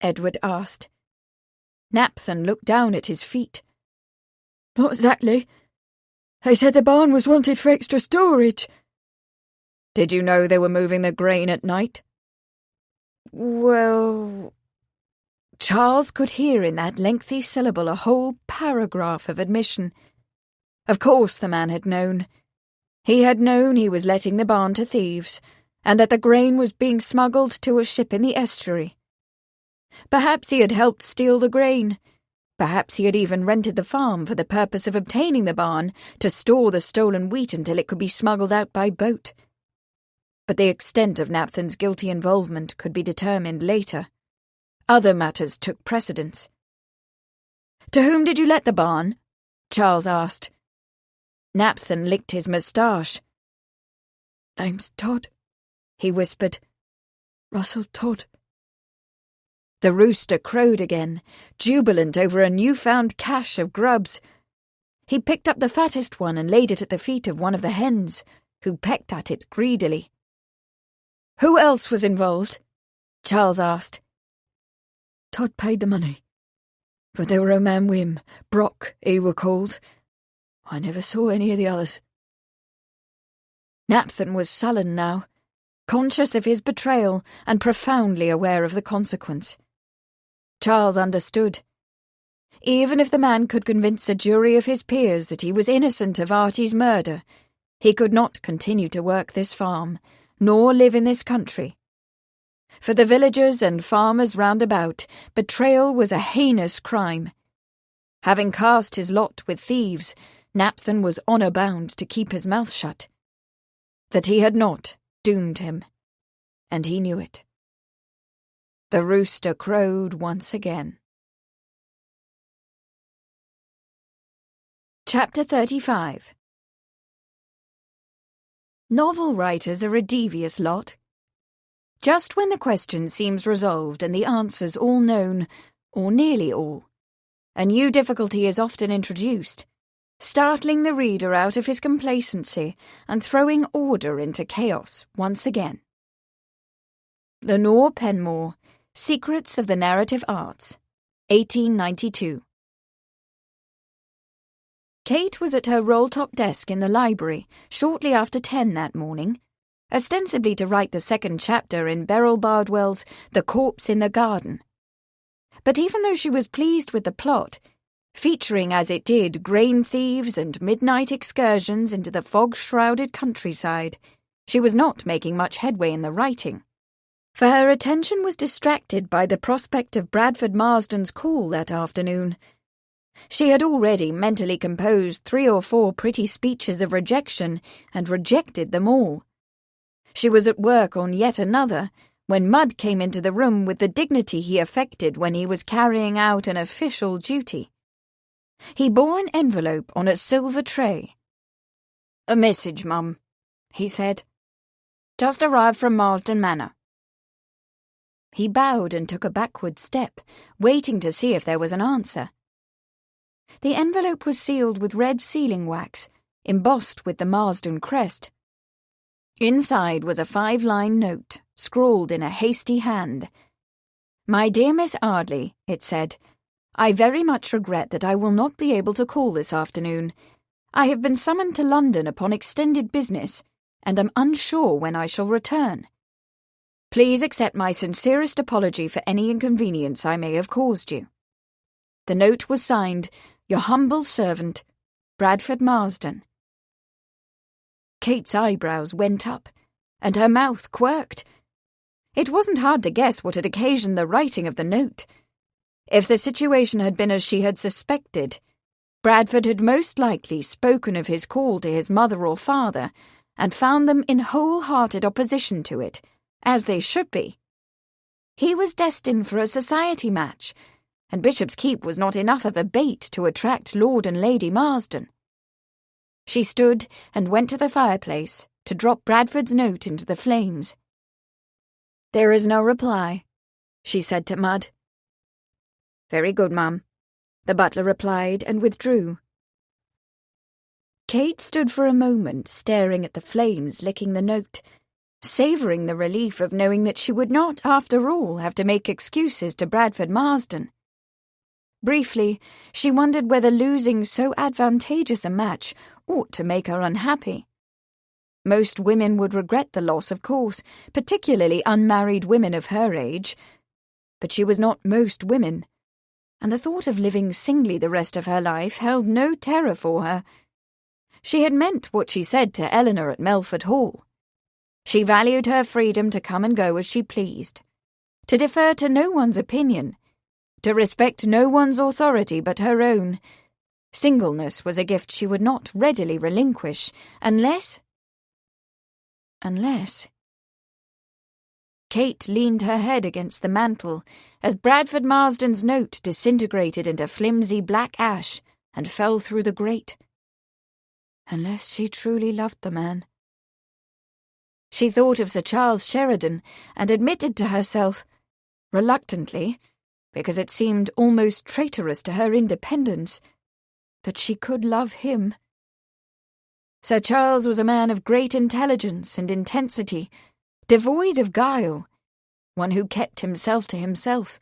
Edward asked. Napthon looked down at his feet. Not exactly. They said the barn was wanted for extra storage. Did you know they were moving the grain at night? Well... Charles could hear in that lengthy syllable a whole paragraph of admission. Of course the man had known. He had known he was letting the barn to thieves, and that the grain was being smuggled to a ship in the estuary. Perhaps he had helped steal the grain. Perhaps he had even rented the farm for the purpose of obtaining the barn to store the stolen wheat until it could be smuggled out by boat. But the extent of Napthon's guilty involvement could be determined later. Other matters took precedence. To whom did you let the barn? Charles asked. Napthon licked his moustache. Name's Todd, he whispered. Russell Todd. The rooster crowed again, jubilant over a newfound cache of grubs. He picked up the fattest one and laid it at the feet of one of the hens, who pecked at it greedily. Who else was involved? Charles asked. Todd paid the money. But there were a man with him, Brock, he were called. I never saw any of the others. Napthon was sullen now, conscious of his betrayal and profoundly aware of the consequence. Charles understood. Even if the man could convince a jury of his peers that he was innocent of Artie's murder, he could not continue to work this farm, nor live in this country. For the villagers and farmers round about, betrayal was a heinous crime. Having cast his lot with thieves, Napthon was honour-bound to keep his mouth shut. That he had not doomed him, and he knew it. The rooster crowed once again. Chapter 35. Novel writers are a devious lot. Just when the question seems resolved and the answers all known, or nearly all, a new difficulty is often introduced, startling the reader out of his complacency and throwing order into chaos once again. Lenore Penmore, Secrets of the Narrative Arts, 1892. Kate was at her roll-top desk in the library shortly after 10 that morning, ostensibly to write the second chapter in Beryl Bardwell's The Corpse in the Garden. But even though she was pleased with the plot, featuring as it did grain thieves and midnight excursions into the fog-shrouded countryside, she was not making much headway in the writing. For her attention was distracted by the prospect of Bradford Marsden's call that afternoon. She had already mentally composed 3 or 4 pretty speeches of rejection and rejected them all. She was at work on yet another when Mudd came into the room with the dignity he affected when he was carrying out an official duty. He bore an envelope on a silver tray. "A message, Mum," he said. "Just arrived from Marsden Manor." He bowed and took a backward step, waiting to see if there was an answer. The envelope was sealed with red sealing wax, embossed with the Marsden crest. Inside was a 5-line note, scrawled in a hasty hand. "My dear Miss Arley," it said, "I very much regret that I will not be able to call this afternoon. I have been summoned to London upon extended business, and am unsure when I shall return. Please accept my sincerest apology for any inconvenience I may have caused you." The note was signed, "Your humble servant, Bradford Marsden." Kate's eyebrows went up, and her mouth quirked. It wasn't hard to guess what had occasioned the writing of the note. If the situation had been as she had suspected, Bradford had most likely spoken of his call to his mother or father, and found them in wholehearted opposition to it, as they should be. He was destined for a society match, and Bishop's Keep was not enough of a bait to attract Lord and Lady Marsden. She stood and went to the fireplace to drop Bradford's note into the flames. "There is no reply," she said to Mudd. "Very good, ma'am," the butler replied and withdrew. Kate stood for a moment staring at the flames licking the note, savouring the relief of knowing that she would not, after all, have to make excuses to Bradford Marsden. Briefly, she wondered whether losing so advantageous a match ought to make her unhappy. Most women would regret the loss, of course, particularly unmarried women of her age. But she was not most women, and the thought of living singly the rest of her life held no terror for her. She had meant what she said to Eleanor at Melford Hall. She valued her freedom to come and go as she pleased, to defer to no one's opinion, to respect no one's authority but her own. Singleness was a gift she would not readily relinquish, unless... Kate leaned her head against the mantel as Bradford Marsden's note disintegrated into flimsy black ash and fell through the grate. Unless she truly loved the man. She thought of Sir Charles Sheridan and admitted to herself, reluctantly, because it seemed almost traitorous to her independence, that she could love him. Sir Charles was a man of great intelligence and intensity, devoid of guile, one who kept himself to himself,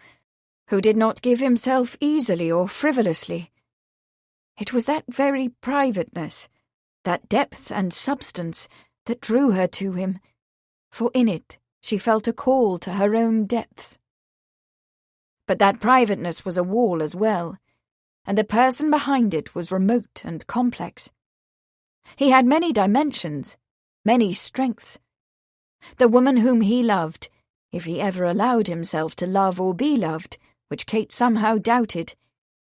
who did not give himself easily or frivolously. It was that very privateness, that depth and substance, that drew her to him, for in it she felt a call to her own depths. But that privateness was a wall as well, and the person behind it was remote and complex. He had many dimensions, many strengths. The woman whom he loved, if he ever allowed himself to love or be loved, which Kate somehow doubted,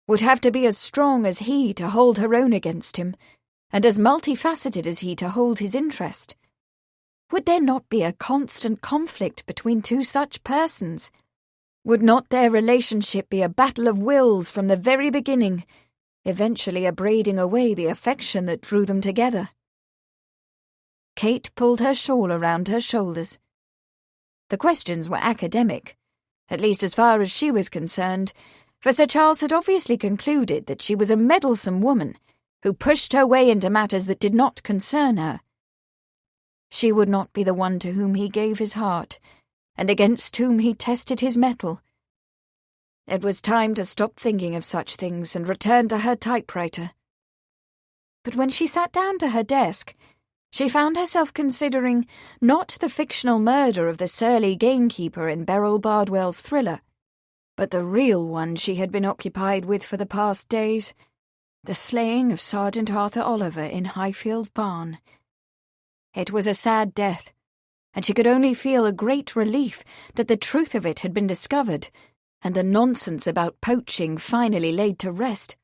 would have to be as strong as he to hold her own against him, and as multifaceted as he to hold his interest. Would there not be a constant conflict between two such persons? Would not their relationship be a battle of wills from the very beginning, eventually abrading away the affection that drew them together? Kate pulled her shawl around her shoulders. The questions were academic, at least as far as she was concerned, for Sir Charles had obviously concluded that she was a meddlesome woman who pushed her way into matters that did not concern her. She would not be the one to whom he gave his heart, and against whom he tested his mettle. It was time to stop thinking of such things and return to her typewriter. But when she sat down to her desk, she found herself considering not the fictional murder of the surly gamekeeper in Beryl Bardwell's thriller, but the real one she had been occupied with for the past days, the slaying of Sergeant Arthur Oliver in Highfield Barn. It was a sad death, and she could only feel a great relief that the truth of it had been discovered, and the nonsense about poaching finally laid to rest.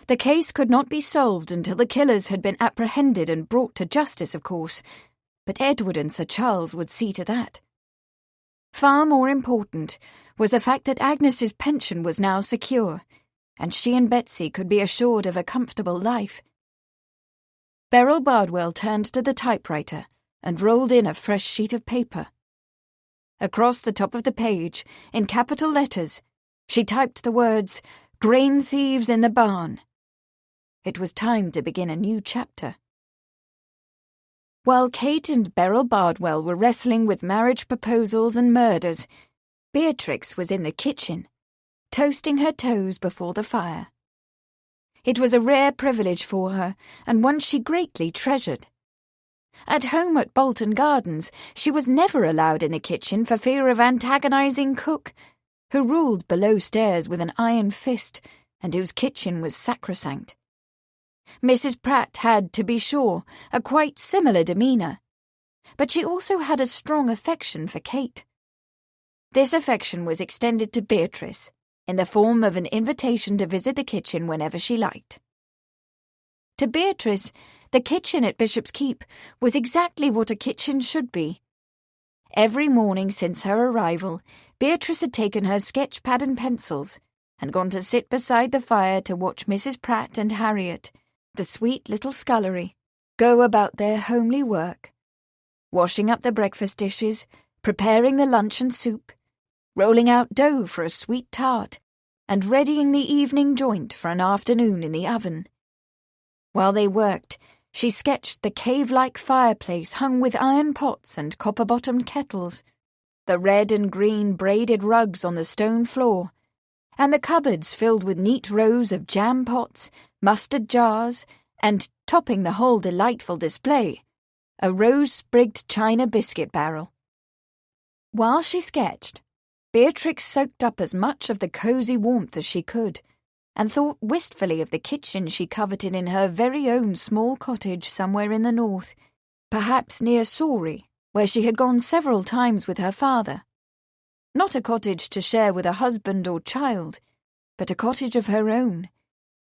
The case could not be solved until the killers had been apprehended and brought to justice, of course, but Edward and Sir Charles would see to that. Far more important was the fact that Agnes's pension was now secure, and she and Betsy could be assured of a comfortable life. Beryl Bardwell turned to the typewriter and rolled in a fresh sheet of paper. Across the top of the page, in capital letters, she typed the words, "Grain thieves in the barn." It was time to begin a new chapter. While Kate and Beryl Bardwell were wrestling with marriage proposals and murders, Beatrix was in the kitchen, toasting her toes before the fire. It was a rare privilege for her, and one she greatly treasured. At home at Bolton Gardens, she was never allowed in the kitchen for fear of antagonizing cook, who ruled below stairs with an iron fist, and whose kitchen was sacrosanct. Mrs. Pratt had, to be sure, a quite similar demeanour, but she also had a strong affection for Kate. This affection was extended to Beatrice, in the form of an invitation to visit the kitchen whenever she liked. To Beatrice, the kitchen at Bishop's Keep was exactly what a kitchen should be. Every morning since her arrival, Beatrice had taken her sketch pad and pencils and gone to sit beside the fire to watch Mrs. Pratt and Harriet, the sweet little scullery, go about their homely work, washing up the breakfast dishes, preparing the lunch and soup, rolling out dough for a sweet tart, and readying the evening joint for an afternoon in the oven. While they worked, she sketched the cave-like fireplace hung with iron pots and copper-bottomed kettles, the red and green braided rugs on the stone floor, and the cupboards filled with neat rows of jam pots, mustard jars, and, topping the whole delightful display, a rose-sprigged china biscuit barrel. While she sketched, Beatrix soaked up as much of the cosy warmth as she could, and thought wistfully of the kitchen she coveted in her very own small cottage somewhere in the north, perhaps near Sawrey, where she had gone several times with her father. Not a cottage to share with a husband or child, but a cottage of her own,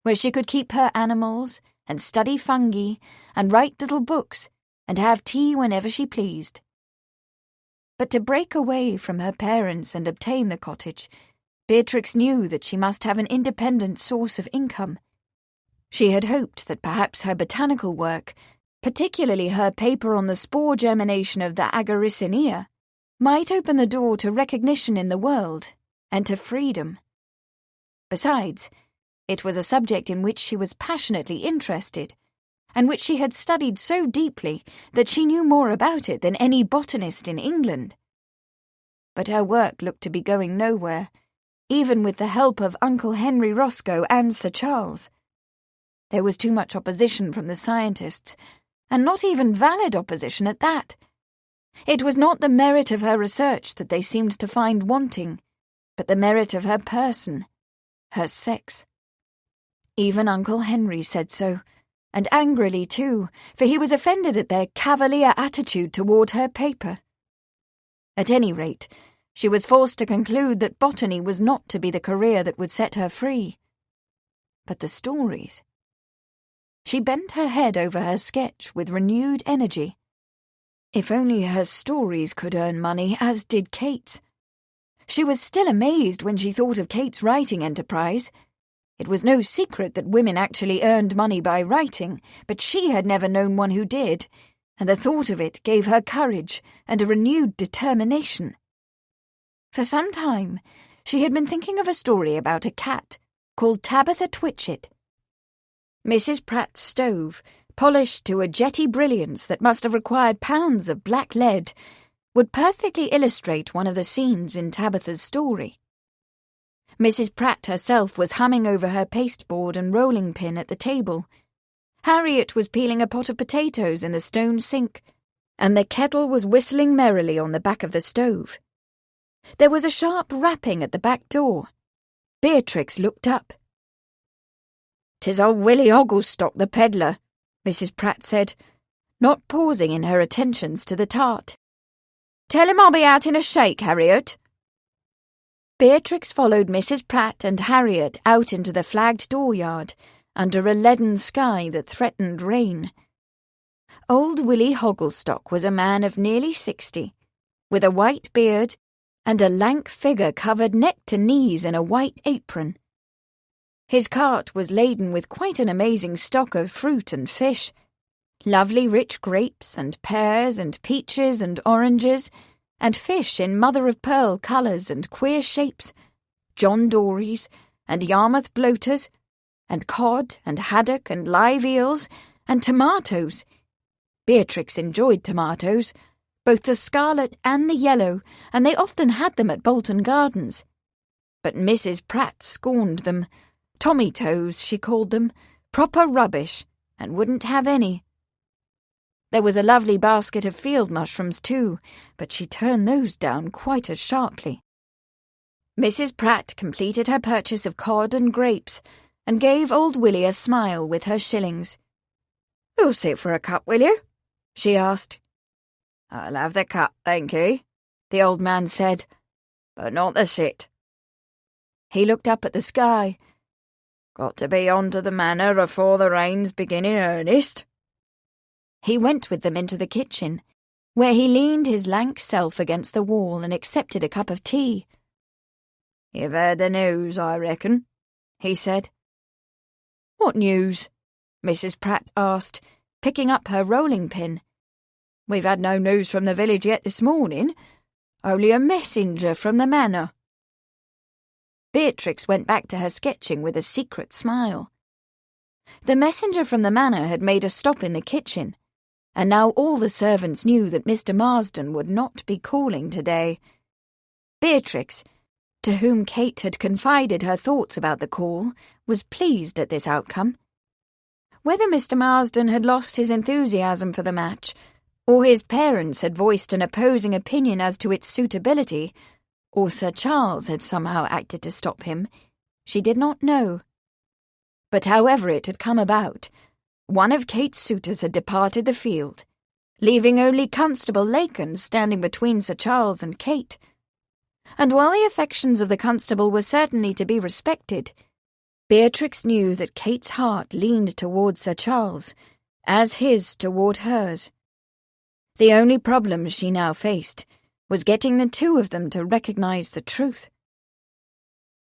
where she could keep her animals, and study fungi, and write little books, and have tea whenever she pleased. But to break away from her parents and obtain the cottage, Beatrix knew that she must have an independent source of income. She had hoped that perhaps her botanical work, particularly her paper on the spore germination of the Agaricinaea, might open the door to recognition in the world and to freedom. Besides, it was a subject in which she was passionately interested, and which she had studied so deeply that she knew more about it than any botanist in England. But her work looked to be going nowhere, even with the help of Uncle Henry Roscoe and Sir Charles. There was too much opposition from the scientists, and not even valid opposition at that. It was not the merit of her research that they seemed to find wanting, but the merit of her person, her sex. Even Uncle Henry said so, and angrily too, for he was offended at their cavalier attitude toward her paper. At any rate, she was forced to conclude that botany was not to be the career that would set her free. But the stories. She bent her head over her sketch with renewed energy. If only her stories could earn money, as did Kate's. She was still amazed when she thought of Kate's writing enterprise. It was no secret that women actually earned money by writing, but she had never known one who did, and the thought of it gave her courage and a renewed determination. For some time, she had been thinking of a story about a cat called Tabitha Twitchit. Mrs. Pratt's stove, polished to a jetty brilliance that must have required pounds of black lead, would perfectly illustrate one of the scenes in Tabitha's story. Mrs. Pratt herself was humming over her pasteboard and rolling pin at the table. Harriet was peeling a pot of potatoes in the stone sink, and the kettle was whistling merrily on the back of the stove. There was a sharp rapping at the back door. Beatrix looked up. "'Tis old Willie Ogglestock the pedlar," Mrs. Pratt said, not pausing in her attentions to the tart. "Tell him I'll be out in a shake, Harriet." Beatrix followed Mrs. Pratt and Harriet out into the flagged dooryard, under a leaden sky that threatened rain. Old Willie Hogglestock was a man of nearly 60, with a white beard and a lank figure covered neck to knees in a white apron. His cart was laden with quite an amazing stock of fruit and fish, lovely rich grapes and pears and peaches and oranges, and fish in mother-of-pearl colours and queer shapes, John Dories and Yarmouth bloaters, and cod and haddock and live eels, and tomatoes. Beatrix enjoyed tomatoes, both the scarlet and the yellow, and they often had them at Bolton Gardens. But Mrs. Pratt scorned them. Tommy-toes, she called them, proper rubbish, and wouldn't have any. There was a lovely basket of field mushrooms too, but she turned those down quite as sharply. Mrs. Pratt completed her purchase of cod and grapes, and gave old Willie a smile with her shillings. "You'll sit for a cup, will you?" she asked. "I'll have the cup, thank you," the old man said, "but not the sit." He looked up at the sky. "Got to be on to the manor afore the rains begin in earnest." He went with them into the kitchen, where he leaned his lank self against the wall and accepted a cup of tea. "You've heard the news, I reckon," he said. "What news?" Mrs. Pratt asked, picking up her rolling pin. "We've had no news from the village yet this morning, only a messenger from the manor." Beatrix went back to her sketching with a secret smile. The messenger from the manor had made a stop in the kitchen, and now all the servants knew that Mr. Marsden would not be calling today. Beatrix, to whom Kate had confided her thoughts about the call, was pleased at this outcome. Whether Mr. Marsden had lost his enthusiasm for the match, or his parents had voiced an opposing opinion as to its suitability, or Sir Charles had somehow acted to stop him, she did not know. But however it had come about, one of Kate's suitors had departed the field, leaving only Constable Lakin standing between Sir Charles and Kate. And while the affections of the constable were certainly to be respected, Beatrix knew that Kate's heart leaned towards Sir Charles, as his toward hers. The only problem she now faced was getting the two of them to recognise the truth.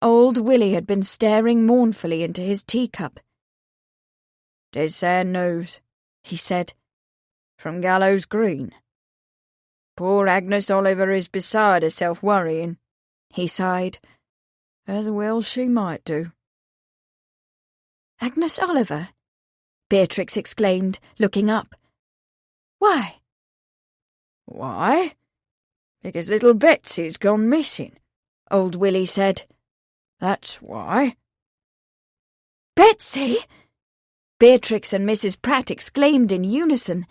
Old Willie had been staring mournfully into his teacup. "'Tis sad news," he said, "from Gallows Green. Poor Agnes Oliver is beside herself worrying," he sighed, "as well she might do." "Agnes Oliver?" Beatrix exclaimed, looking up. "Why?" "Why? Because little Betsy's gone missing," old Willie said. "That's why." "Betsy!" Beatrix and Mrs. Pratt exclaimed in unison.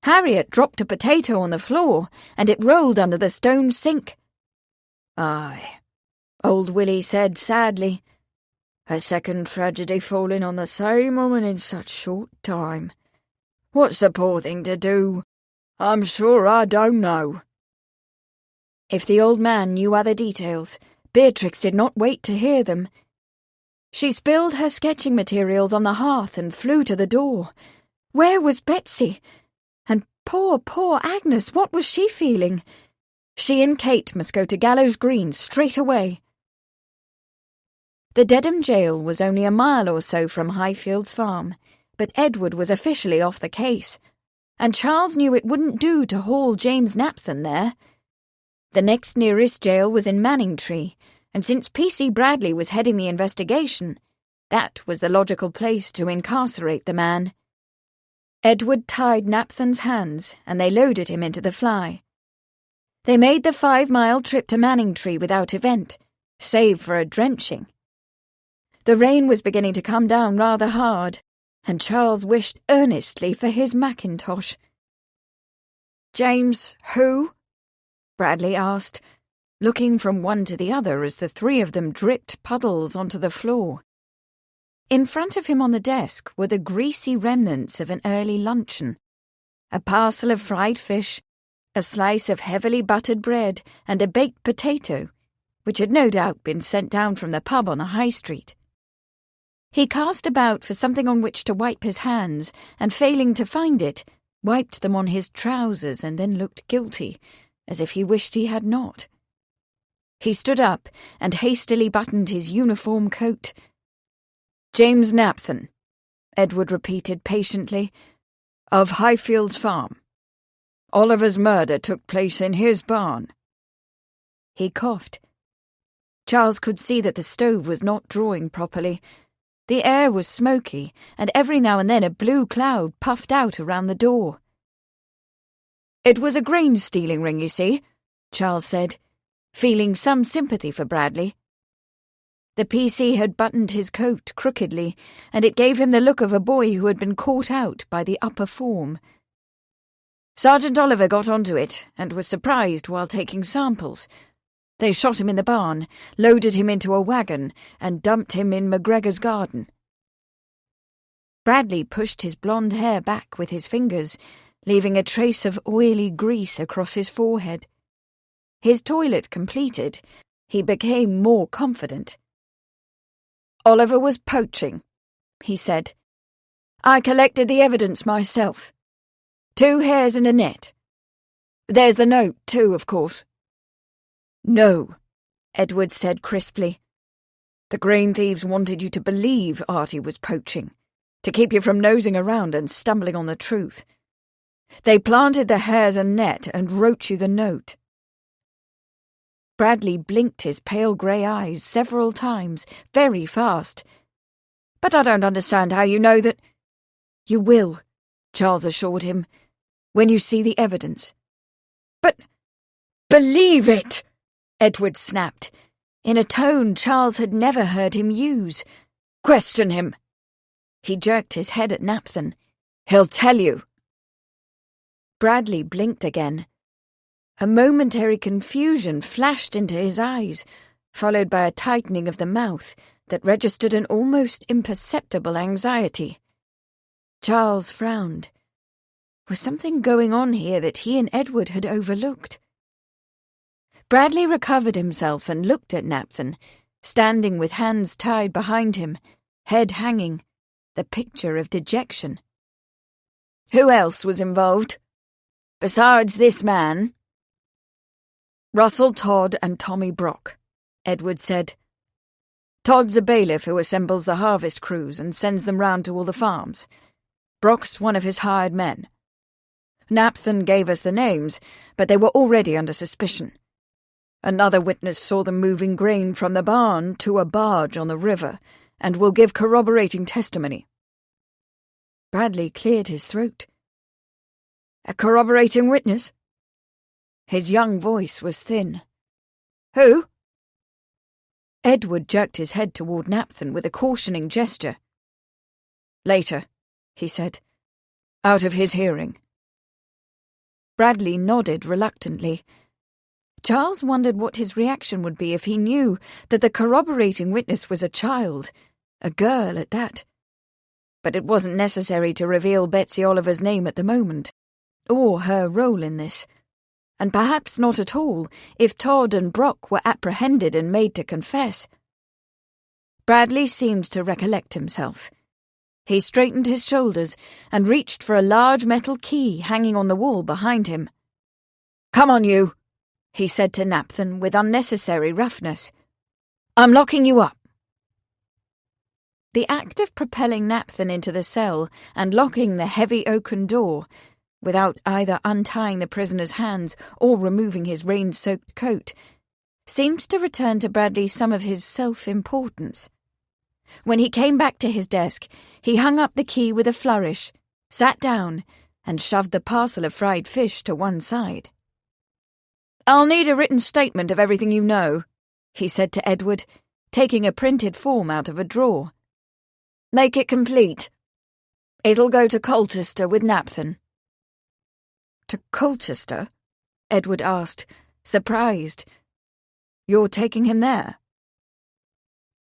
Harriet dropped a potato on the floor, and it rolled under the stone sink. "Aye," old Willie said sadly. "A second tragedy falling on the same woman in such short time. What's the poor thing to do? I'm sure I don't know." If the old man knew other details, Beatrix did not wait to hear them. She spilled her sketching materials on the hearth and flew to the door. Where was Betsy? And poor Agnes, what was she feeling? She and Kate must go to Gallows Green straight away. The Dedham jail was only a mile or so from Highfields Farm, but Edward was officially off the case, and Charles knew it wouldn't do to haul James Napthon there. The next nearest jail was in Manningtree, and since P.C. Bradley was heading the investigation, that was the logical place to incarcerate the man. Edward tied Napthon's hands, and they loaded him into the fly. They made the 5-mile trip to Manningtree without event, save for a drenching. The rain was beginning to come down rather hard, and Charles wished earnestly for his mackintosh. "James who?" Bradley asked, looking from one to the other as the three of them dripped puddles onto the floor. In front of him on the desk were the greasy remnants of an early luncheon: a parcel of fried fish, a slice of heavily buttered bread, and a baked potato, which had no doubt been sent down from the pub on the high street. He cast about for something on which to wipe his hands, and failing to find it, wiped them on his trousers and then looked guilty, as if he wished he had not. He stood up and hastily buttoned his uniform coat. "James Napthon," Edward repeated patiently, "of Highfields Farm. Oliver's murder took place in his barn." He coughed. Charles could see that the stove was not drawing properly. The air was smoky, and every now and then a blue cloud puffed out around the door. "It was a grain-stealing ring, you see," Charles said, feeling some sympathy for Bradley. The PC had buttoned his coat crookedly, and it gave him the look of a boy who had been caught out by the upper form. "Sergeant Oliver got onto it, and was surprised while taking samples. They shot him in the barn, loaded him into a wagon, and dumped him in McGregor's garden." Bradley pushed his blonde hair back with his fingers, leaving a trace of oily grease across his forehead. His toilet completed, he became more confident, Oliver was poaching, he said. I collected the evidence myself. 2 hares in a net. There's the note, too, of course. No, Edward said crisply. The grain thieves wanted you to believe Artie was poaching, to keep you from nosing around and stumbling on the truth. They planted the hares and net and wrote you the note. Bradley blinked his pale grey eyes several times, very fast. But I don't understand how you know that— You will, Charles assured him, when you see the evidence. But believe it, Edward snapped, in a tone Charles had never heard him use. Question him. He jerked his head at Napthon. He'll tell you. Bradley blinked again. A momentary confusion flashed into his eyes, followed by a tightening of the mouth that registered an almost imperceptible anxiety. Charles frowned. Was something going on here that he and Edward had overlooked? Bradley recovered himself and looked at Napthon, standing with hands tied behind him, head hanging, the picture of dejection. Who else was involved? Besides this man? Russell Todd and Tommy Brock, Edward said. Todd's a bailiff who assembles the harvest crews and sends them round to all the farms. Brock's one of his hired men. Napthon gave us the names, but they were already under suspicion. Another witness saw them moving grain from the barn to a barge on the river, and will give corroborating testimony. Bradley cleared his throat. A corroborating witness? His young voice was thin. Who? Edward jerked his head toward Napthon with a cautioning gesture. Later, he said, out of his hearing. Bradley nodded reluctantly. Charles wondered what his reaction would be if he knew that the corroborating witness was a child, a girl at that. But it wasn't necessary to reveal Betsy Oliver's name at the moment, or her role in this, and perhaps not at all if Todd and Brock were apprehended and made to confess. Bradley seemed to recollect himself. He straightened his shoulders and reached for a large metal key hanging on the wall behind him. Come on, you, he said to Napthon with unnecessary roughness. I'm locking you up. The act of propelling Napthon into the cell and locking the heavy oaken door, without either untying the prisoner's hands or removing his rain-soaked coat, seemed to return to Bradley some of his self-importance. When he came back to his desk, he hung up the key with a flourish, sat down, and shoved the parcel of fried fish to one side. I'll need a written statement of everything you know, he said to Edward, taking a printed form out of a drawer. Make it complete. It'll go to Colchester with Napthon. To Colchester? Edward asked, surprised. You're taking him there?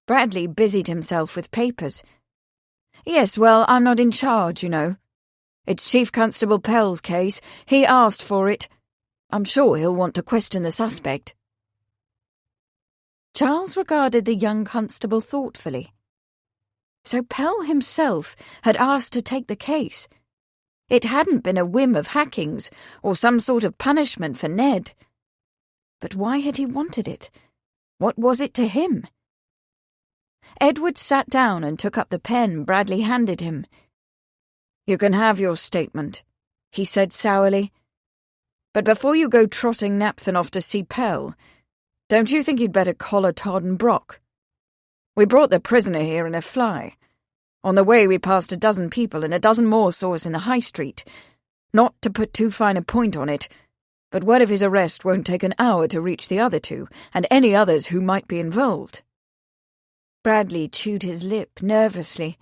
Bradley busied himself with papers. Yes, well, I'm not in charge, you know. It's Chief Constable Pell's case. He asked for it. I'm sure he'll want to question the suspect. Charles regarded the young constable thoughtfully. So Pell himself had asked to take the case. It hadn't been a whim of Hacking's or some sort of punishment for Ned. But why had he wanted it? What was it to him? Edward sat down and took up the pen Bradley handed him. You can have your statement, he said sourly. But before you go trotting Napthon off to see Pell, don't you think you'd better collar Todd and Brock? We brought the prisoner here in a fly. On the way we passed a dozen people and a dozen more saw us in the high street. Not to put too fine a point on it, but word of his arrest won't take an hour to reach the other two, and any others who might be involved. Bradley chewed his lip nervously.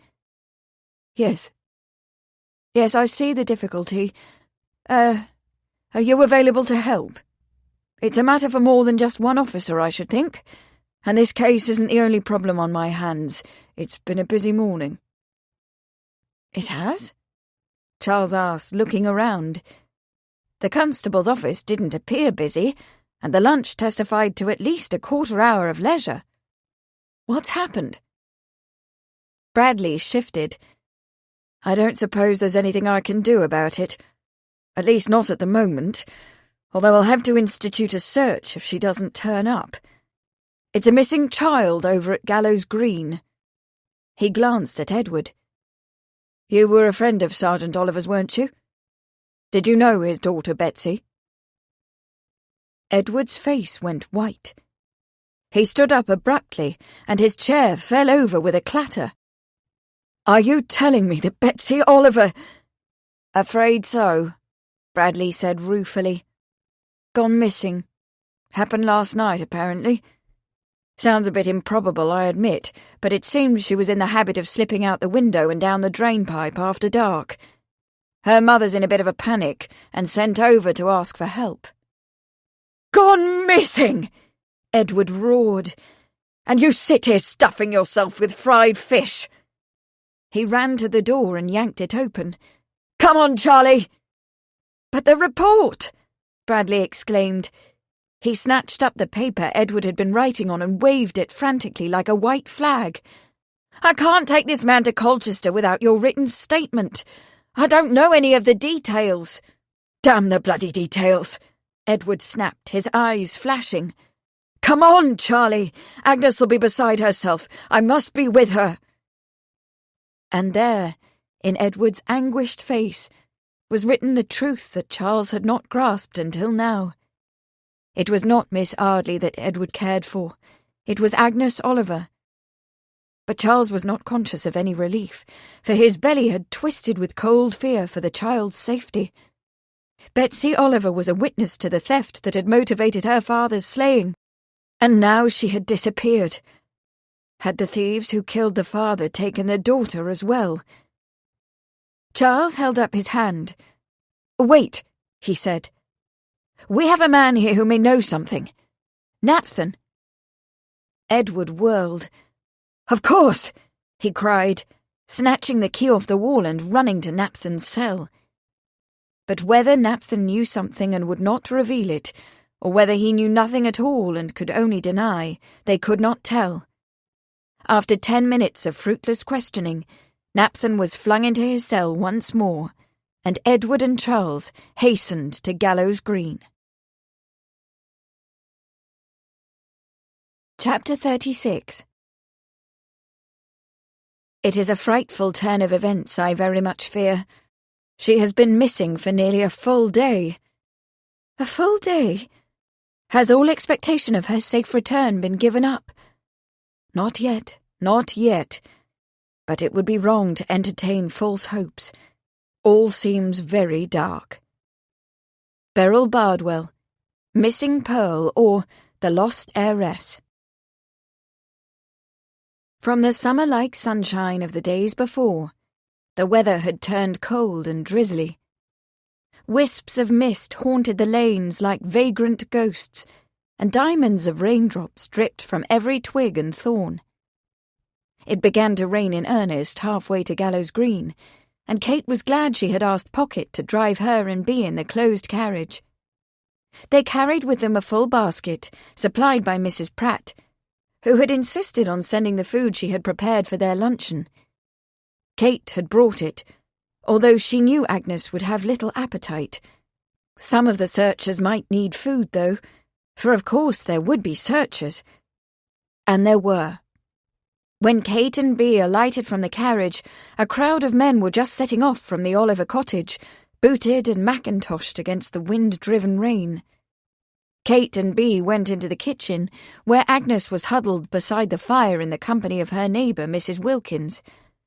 Yes, I see the difficulty. Are you available to help? It's a matter for more than just one officer, I should think. And this case isn't the only problem on my hands. It's been a busy morning. It has? Charles asked, looking around. The constable's office didn't appear busy, and the lunch testified to at least a quarter hour of leisure. What's happened? Bradley shifted. "I don't suppose there's anything I can do about it. At least not at the moment, although I'll have to institute a search if she doesn't turn up. It's a missing child over at Gallows Green." He glanced at Edward. "You were a friend of Sergeant Oliver's, weren't you? Did you know his daughter Betsy?" Edward's face went white. He stood up abruptly, and his chair fell over with a clatter. "Are you telling me that Betsy Oliver—" "Afraid so," Bradley said ruefully. "Gone missing. Happened last night, apparently. Sounds a bit improbable, I admit, but it seems she was in the habit of slipping out the window and down the drainpipe after dark. Her mother's in a bit of a panic and sent over to ask for help." "Gone missing!" Edward roared. "And you sit here stuffing yourself with fried fish!" He ran to the door and yanked it open. "Come on, Charlie!" "But the report!" Bradley exclaimed. He snatched up the paper Edward had been writing on and waved it frantically like a white flag. "I can't take this man to Colchester without your written statement. I don't know any of the details." "Damn the bloody details!" Edward snapped, his eyes flashing. "Come on, Charlie! Agnes will be beside herself. I must be with her." And there, in Edward's anguished face, was written the truth that Charles had not grasped until now. It was not Miss Arley that Edward cared for. It was Agnes Oliver. But Charles was not conscious of any relief, for his belly had twisted with cold fear for the child's safety. Betsy Oliver was a witness to the theft that had motivated her father's slaying, and now she had disappeared. Had the thieves who killed the father taken the daughter as well? Charles held up his hand. "Wait," he said. "We have a man here who may know something. Napthon." Edward whirled. "Of course!" he cried, snatching the key off the wall and running to Napthon's cell. But whether Napthon knew something and would not reveal it, or whether he knew nothing at all and could only deny, they could not tell. After 10 minutes of fruitless questioning, Napthon was flung into his cell once more, and Edward and Charles hastened to Gallows Green. Chapter 36. It is a frightful turn of events, I very much fear. She has been missing for nearly a full day. A full day? Has all expectation of her safe return been given up? Not yet, not yet. But it would be wrong to entertain false hopes. All seems very dark. Beryl Bardwell, Missing Pearl, or The Lost Heiress. From the summer-like sunshine of the days before, the weather had turned cold and drizzly. Wisps of mist haunted the lanes like vagrant ghosts, and diamonds of raindrops dripped from every twig and thorn. It began to rain in earnest halfway to Gallows Green, and Kate was glad she had asked Pocket to drive her and Bee in the closed carriage. They carried with them a full basket, supplied by Mrs. Pratt, who had insisted on sending the food she had prepared for their luncheon. Kate had brought it, although she knew Agnes would have little appetite. Some of the searchers might need food, though, for of course there would be searchers. And there were. When Kate and Bee alighted from the carriage, a crowd of men were just setting off from the Oliver cottage, booted and mackintoshed against the wind-driven rain. Kate and Bee went into the kitchen, where Agnes was huddled beside the fire in the company of her neighbour, Mrs. Wilkins,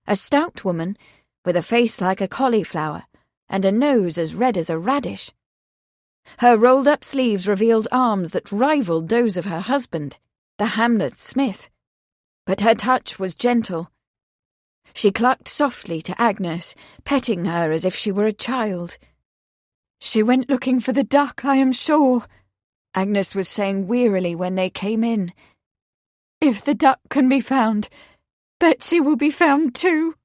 a stout woman with a face like a cauliflower and a nose as red as a radish. Her rolled-up sleeves revealed arms that rivalled those of her husband, the Hamlet Smith. But her touch was gentle. She clucked softly to Agnes, petting her as if she were a child. "She went looking for the duck, I am sure," Agnes was saying wearily when they came in. "If the duck can be found, Betsy will be found too."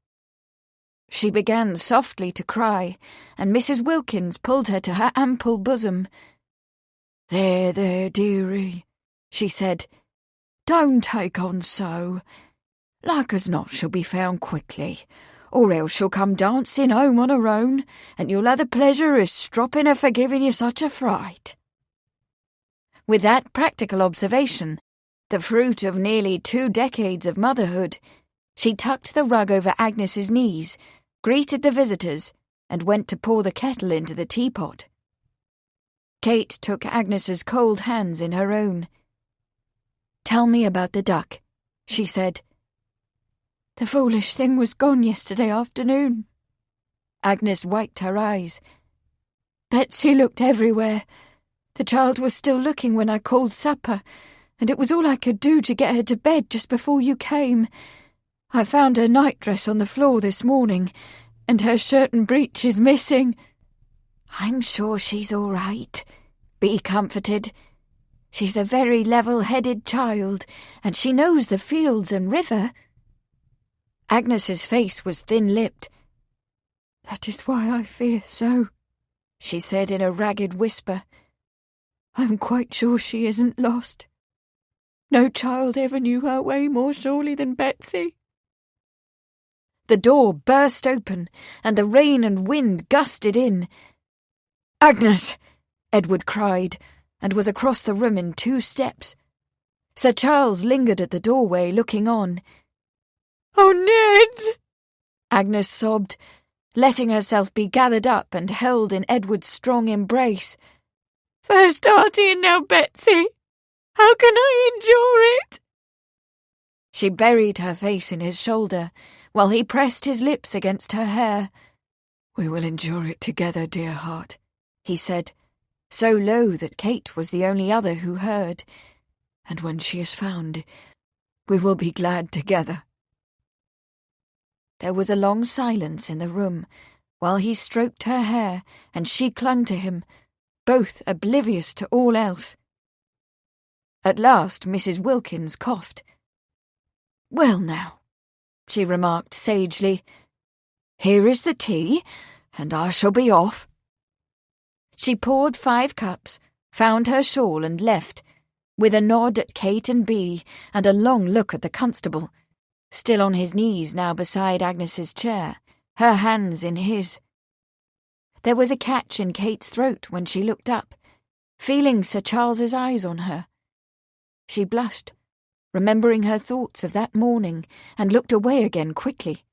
She began softly to cry, and Mrs. Wilkins pulled her to her ample bosom. "There, dearie," she said. "Don't take on so. Like as not she'll be found quickly, or else she'll come dancing home on her own, and you'll have the pleasure of stropping her for giving you such a fright." With that practical observation, the fruit of nearly 2 decades of motherhood, she tucked the rug over Agnes's knees, greeted the visitors, and went to pour the kettle into the teapot. Kate took Agnes's cold hands in her own. "Tell me about the duck," she said. "The foolish thing was gone yesterday afternoon." Agnes wiped her eyes. "Betsy looked everywhere. The child was still looking when I called supper, and it was all I could do to get her to bed just before you came. I found her nightdress on the floor this morning, and her shirt and breeches missing." "I'm sure she's all right. Be comforted. She's a very level-headed child, and she knows the fields and river." Agnes's face was thin-lipped. "That is why I fear so," she said in a ragged whisper. "I'm quite sure she isn't lost. No child ever knew her way more surely than Betsy." The door burst open, and the rain and wind gusted in. "Agnes!" Edward cried, and was across the room in 2 steps. Sir Charles lingered at the doorway, looking on. "Oh, Ned!" Agnes sobbed, letting herself be gathered up and held in Edward's strong embrace. "First Artie and now Betsy. How can I endure it?" She buried her face in his shoulder, while he pressed his lips against her hair. "We will endure it together, dear heart," he said, so low that Kate was the only other who heard. "And when she is found, we will be glad together." There was a long silence in the room, while he stroked her hair and she clung to him, both oblivious to all else. At last Mrs. Wilkins coughed. "Well now," she remarked sagely, "here is the tea, and I shall be off." She poured 5 cups, found her shawl and left, with a nod at Kate and Bea and a long look at the constable, still on his knees now beside Agnes's chair, her hands in his. There was a catch in Kate's throat when she looked up, feeling Sir Charles's eyes on her. She blushed, remembering her thoughts of that morning, and looked away again quickly.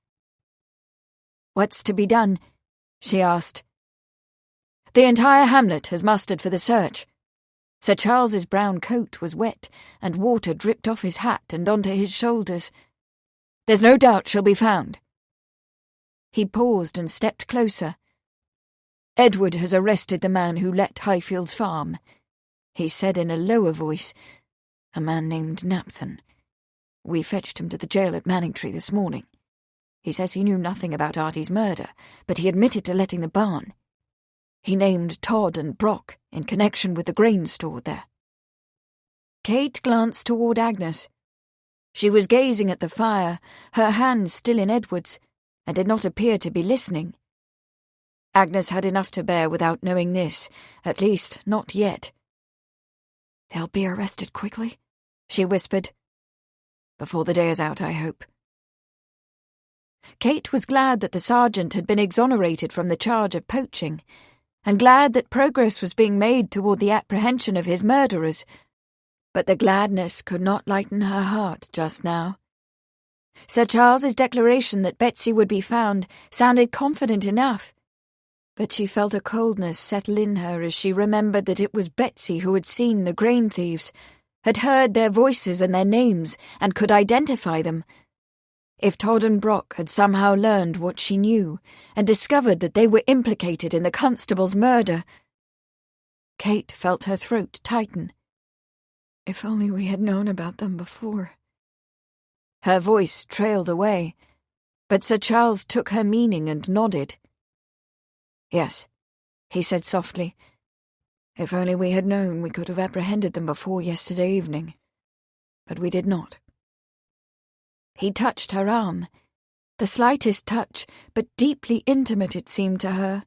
"What's to be done?" she asked. "The entire hamlet has mustered for the search." Sir Charles's brown coat was wet, and water dripped off his hat and onto his shoulders. "There's no doubt she'll be found." He paused and stepped closer. "Edward has arrested the man who let Highfields farm," he said in a lower voice. "A man named Napthon. We fetched him to the jail at Manningtree this morning. He says he knew nothing about Artie's murder, but he admitted to letting the barn. He named Todd and Brock in connection with the grain stored there." Kate glanced toward Agnes. She was gazing at the fire, her hands still in Edward's, and did not appear to be listening. Agnes had enough to bear without knowing this, at least not yet. "They'll be arrested quickly," she whispered. "Before the day is out, I hope." Kate was glad that the sergeant had been exonerated from the charge of poaching, and glad that progress was being made toward the apprehension of his murderers, but the gladness could not lighten her heart just now. Sir Charles's declaration that Betsy would be found sounded confident enough, but she felt a coldness settle in her as she remembered that it was Betsy who had seen the grain thieves, had heard their voices and their names, and could identify them. If Todd and Brock had somehow learned what she knew, and discovered that they were implicated in the constable's murder... Kate felt her throat tighten. "If only we had known about them before." Her voice trailed away, but Sir Charles took her meaning and nodded. "Yes," he said softly. "If only we had known, we could have apprehended them before yesterday evening. But we did not." He touched her arm. The slightest touch, but deeply intimate it seemed to her.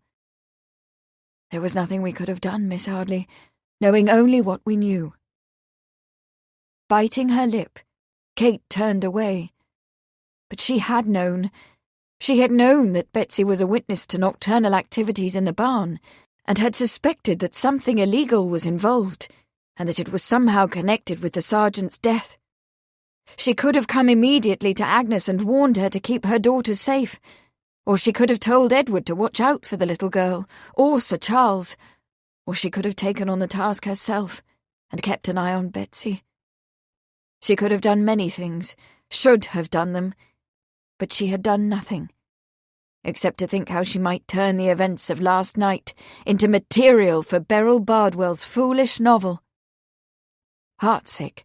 "There was nothing we could have done, Miss Arley, knowing only what we knew." Biting her lip, Kate turned away. But she had known. She had known that Betsy was a witness to nocturnal activities in the barn, and had suspected that something illegal was involved, and that it was somehow connected with the sergeant's death. She could have come immediately to Agnes and warned her to keep her daughter safe, or she could have told Edward to watch out for the little girl, or Sir Charles, or she could have taken on the task herself and kept an eye on Betsy. She could have done many things, should have done them, but she had done nothing, except to think how she might turn the events of last night into material for Beryl Bardwell's foolish novel. Heartsick,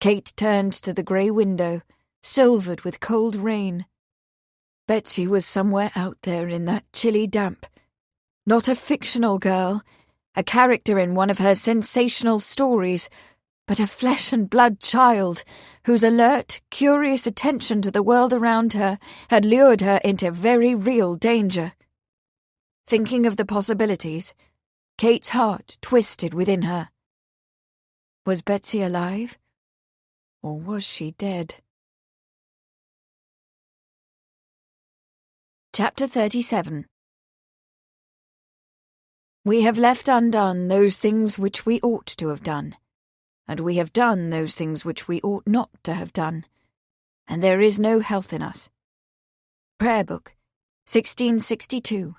Kate turned to the grey window, silvered with cold rain. Betsy was somewhere out there in that chilly damp. Not a fictional girl, a character in one of her sensational stories, but a flesh-and-blood child whose alert, curious attention to the world around her had lured her into very real danger. Thinking of the possibilities, Kate's heart twisted within her. Was Betsy alive? Or was she dead? Chapter 37. We have left undone those things which we ought to have done, and we have done those things which we ought not to have done, and there is no health in us. Prayer Book, 1662.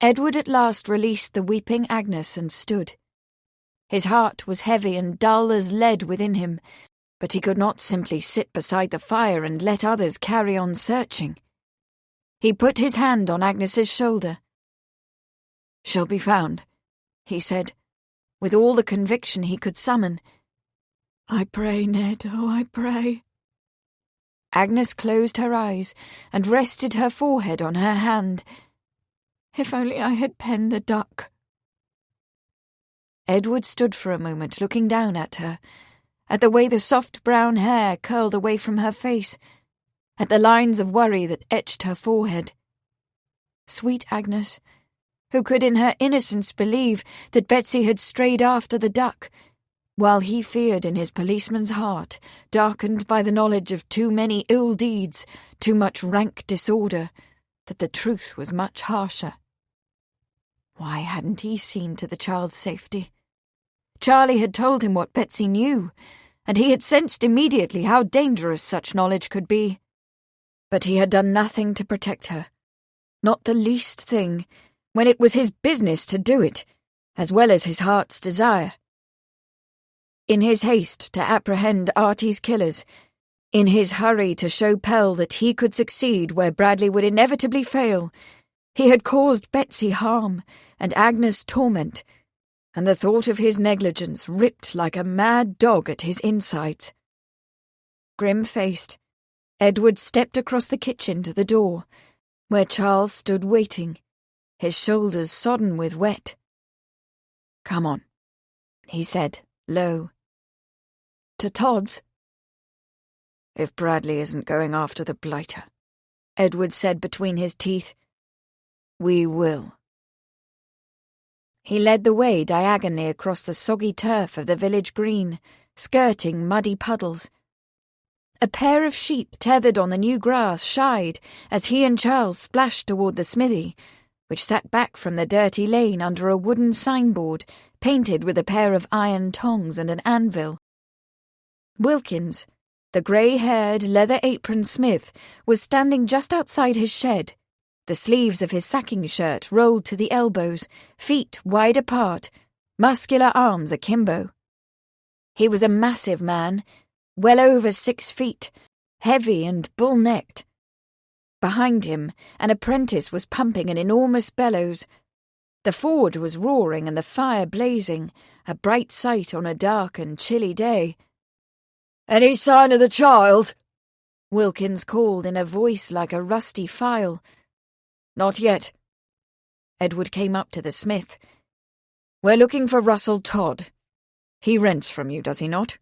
Edward at last released the weeping Agnes and stood. His heart was heavy and dull as lead within him, but he could not simply sit beside the fire and let others carry on searching. He put his hand on Agnes's shoulder. "She'll be found," he said, with all the conviction he could summon. "I pray, Ned, oh, I pray." Agnes closed her eyes and rested her forehead on her hand. "If only I had penned the duck." Edward stood for a moment looking down at her, at the way the soft brown hair curled away from her face, at the lines of worry that etched her forehead. Sweet Agnes, who could in her innocence believe that Betsy had strayed after the duck, while he feared in his policeman's heart, darkened by the knowledge of too many ill deeds, too much rank disorder, that the truth was much harsher. Why hadn't he seen to the child's safety? Charlie had told him what Betsy knew, and he had sensed immediately how dangerous such knowledge could be. But he had done nothing to protect her, not the least thing, when it was his business to do it, as well as his heart's desire. In his haste to apprehend Artie's killers, in his hurry to show Pell that he could succeed where Bradley would inevitably fail, he had caused Betsy harm and Agnes torment, and the thought of his negligence ripped like a mad dog at his insides. Grim-faced, Edward stepped across the kitchen to the door, where Charles stood waiting, his shoulders sodden with wet. "Come on," he said, low. "To Todd's?" "If Bradley isn't going after the blighter," Edward said between his teeth, "we will." He led the way diagonally across the soggy turf of the village green, skirting muddy puddles. A pair of sheep tethered on the new grass shied as he and Charles splashed toward the smithy, which sat back from the dirty lane under a wooden signboard painted with a pair of iron tongs and an anvil. Wilkins, the grey-haired, leather-aproned smith, was standing just outside his shed, the sleeves of his sacking shirt rolled to the elbows, feet wide apart, muscular arms akimbo. He was a massive man, well over 6 feet, heavy and bull-necked. Behind him, an apprentice was pumping an enormous bellows. The forge was roaring and the fire blazing, a bright sight on a dark and chilly day. "Any sign of the child?" Wilkins called in a voice like a rusty file. "Not yet." Edward came up to the smith. "We're looking for Russell Todd. He rents from you, does he not?"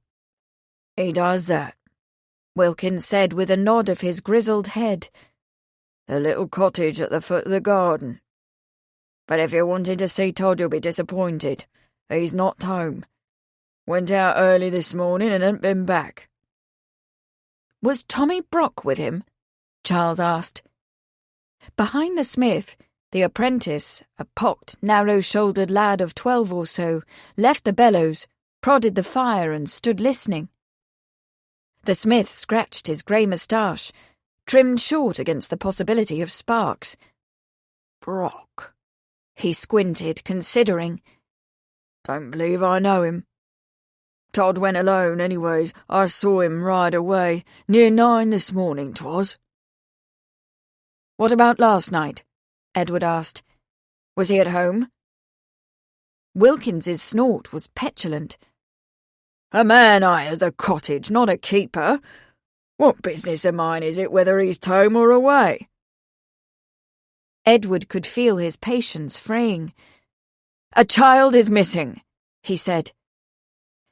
"He does that," Wilkins said with a nod of his grizzled head. "The little cottage at the foot of the garden. But if you're wanting to see Todd, you'll be disappointed. He's not home. Went out early this morning and ain't been back." Was Tommy Brock with him? Charles asked. Behind the smith, the apprentice, a pocked, narrow-shouldered lad of 12 or so, left the bellows, prodded the fire and stood listening. The smith scratched his grey moustache, trimmed short against the possibility of sparks. Brock. He squinted, considering. Don't believe I know him. Todd went alone, anyways. I saw him ride away. Near 9 this morning, 'twas. What about last night? Edward asked. Was he at home? Wilkins's snort was petulant. A man hires a cottage, not a keeper. What business of mine is it whether he's home or away? Edward could feel his patience fraying. A child is missing, he said.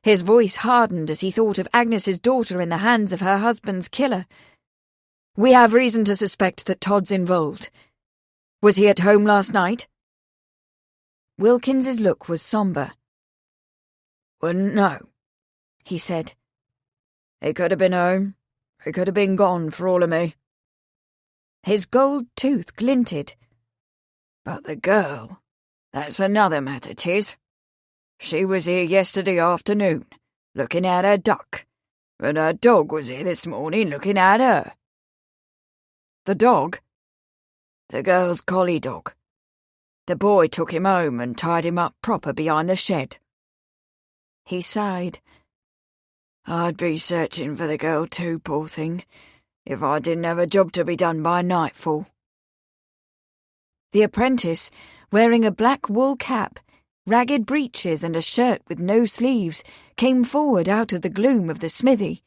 His voice hardened as he thought of Agnes's daughter in the hands of her husband's killer. We have reason to suspect that Todd's involved. Was he at home last night? Wilkins's look was sombre. Wouldn't know, he said. He could have been home. He could have been gone for all of me. His gold tooth glinted. But the girl, that's another matter, 'tis. She was here yesterday afternoon, looking at her duck, and her dog was here this morning looking at her. The dog? The girl's collie dog. The boy took him home and tied him up proper behind the shed. He sighed. I'd be searching for the girl too, poor thing, if I didn't have a job to be done by nightfall. The apprentice, wearing a black wool cap, ragged breeches and a shirt with no sleeves, came forward out of the gloom of the smithy.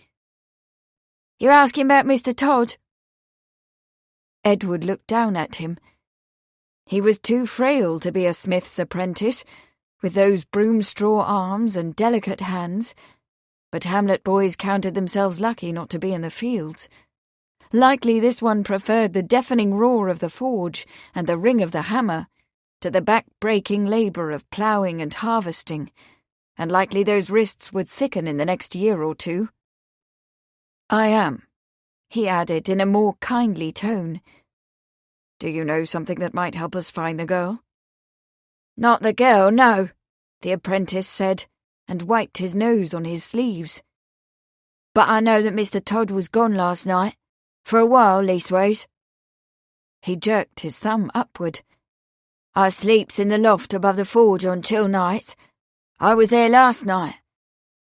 You're asking about Mr. Todd? Edward looked down at him. He was too frail to be a smith's apprentice, with those broom-straw arms and delicate hands, but Hamlet boys counted themselves lucky not to be in the fields. Likely this one preferred the deafening roar of the forge and the ring of the hammer to the back-breaking labour of ploughing and harvesting, and likely those wrists would thicken in the next year or two. I am, he added in a more kindly tone. Do you know something that might help us find the girl? Not the girl, no, the apprentice said, and wiped his nose on his sleeves. But I know that Mr. Todd was gone last night, for a while, leastways. He jerked his thumb upward. I sleeps in the loft above the forge on chill nights. I was there last night.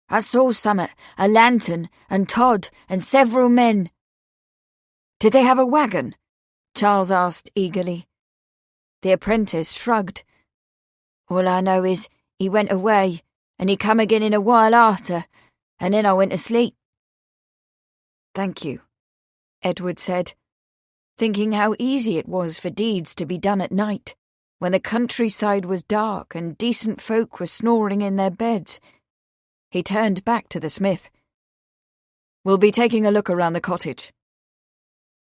I saw summat, a lantern, and Todd, and several men. Did they have a wagon? Charles asked eagerly. The apprentice shrugged. All I know is he went away, and he come again in a while after, and then I went to sleep. Thank you, Edward said, thinking how easy it was for deeds to be done at night, when the countryside was dark and decent folk were snoring in their beds. He turned back to the smith. We'll be taking a look around the cottage.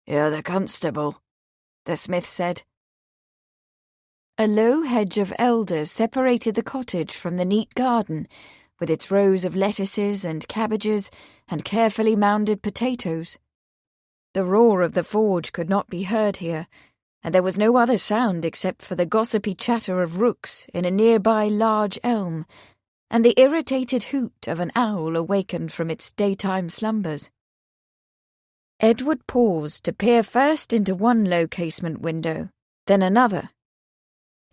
You're the constable, the smith said. A low hedge of elders separated the cottage from the neat garden, with its rows of lettuces and cabbages and carefully mounded potatoes. The roar of the forge could not be heard here, and there was no other sound except for the gossipy chatter of rooks in a nearby large elm, and the irritated hoot of an owl awakened from its daytime slumbers. Edward paused to peer first into one low casement window, then another.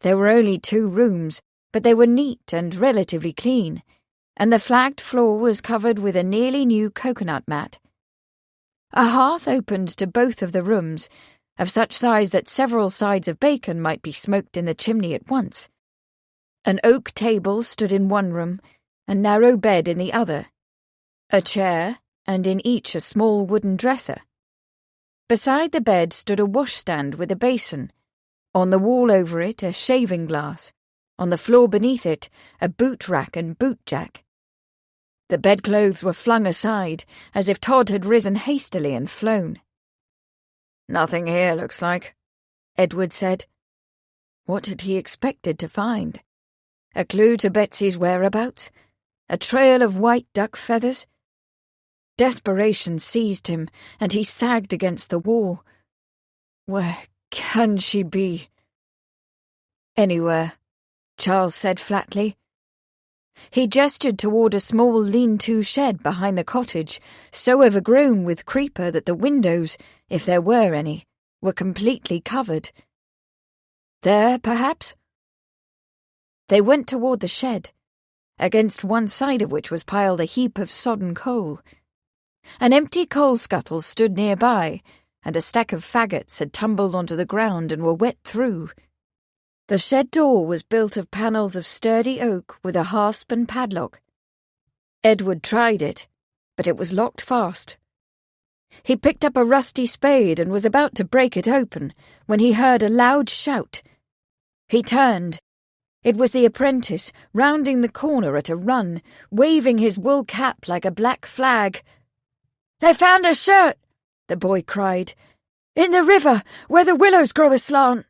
There were only 2 rooms, but they were neat and relatively clean, and the flagged floor was covered with a nearly new coconut mat. A hearth opened to both of the rooms, of such size that several sides of bacon might be smoked in the chimney at once. An oak table stood in one room, a narrow bed in the other, a chair, and in each a small wooden dresser. Beside the bed stood a washstand with a basin. On the wall over it, a shaving glass. On the floor beneath it, a boot rack and boot jack. The bedclothes were flung aside, as if Todd had risen hastily and flown. Nothing here, looks like, Edward said. What had he expected to find? A clue to Betsy's whereabouts? A trail of white duck feathers? Desperation seized him, and he sagged against the wall. Where can she be? Anywhere, Charles said flatly. He gestured toward a small lean-to shed behind the cottage, so overgrown with creeper that the windows, if there were any, were completely covered. There, perhaps? They went toward the shed, against one side of which was piled a heap of sodden coal. An empty coal scuttle stood nearby, and a stack of faggots had tumbled onto the ground and were wet through. The shed door was built of panels of sturdy oak with a hasp and padlock. Edward tried it, but it was locked fast. He picked up a rusty spade and was about to break it open when he heard a loud shout. He turned. It was the apprentice, rounding the corner at a run, waving his wool cap like a black flag. "They found a shirt," the boy cried. "In the river, where the willows grow aslant.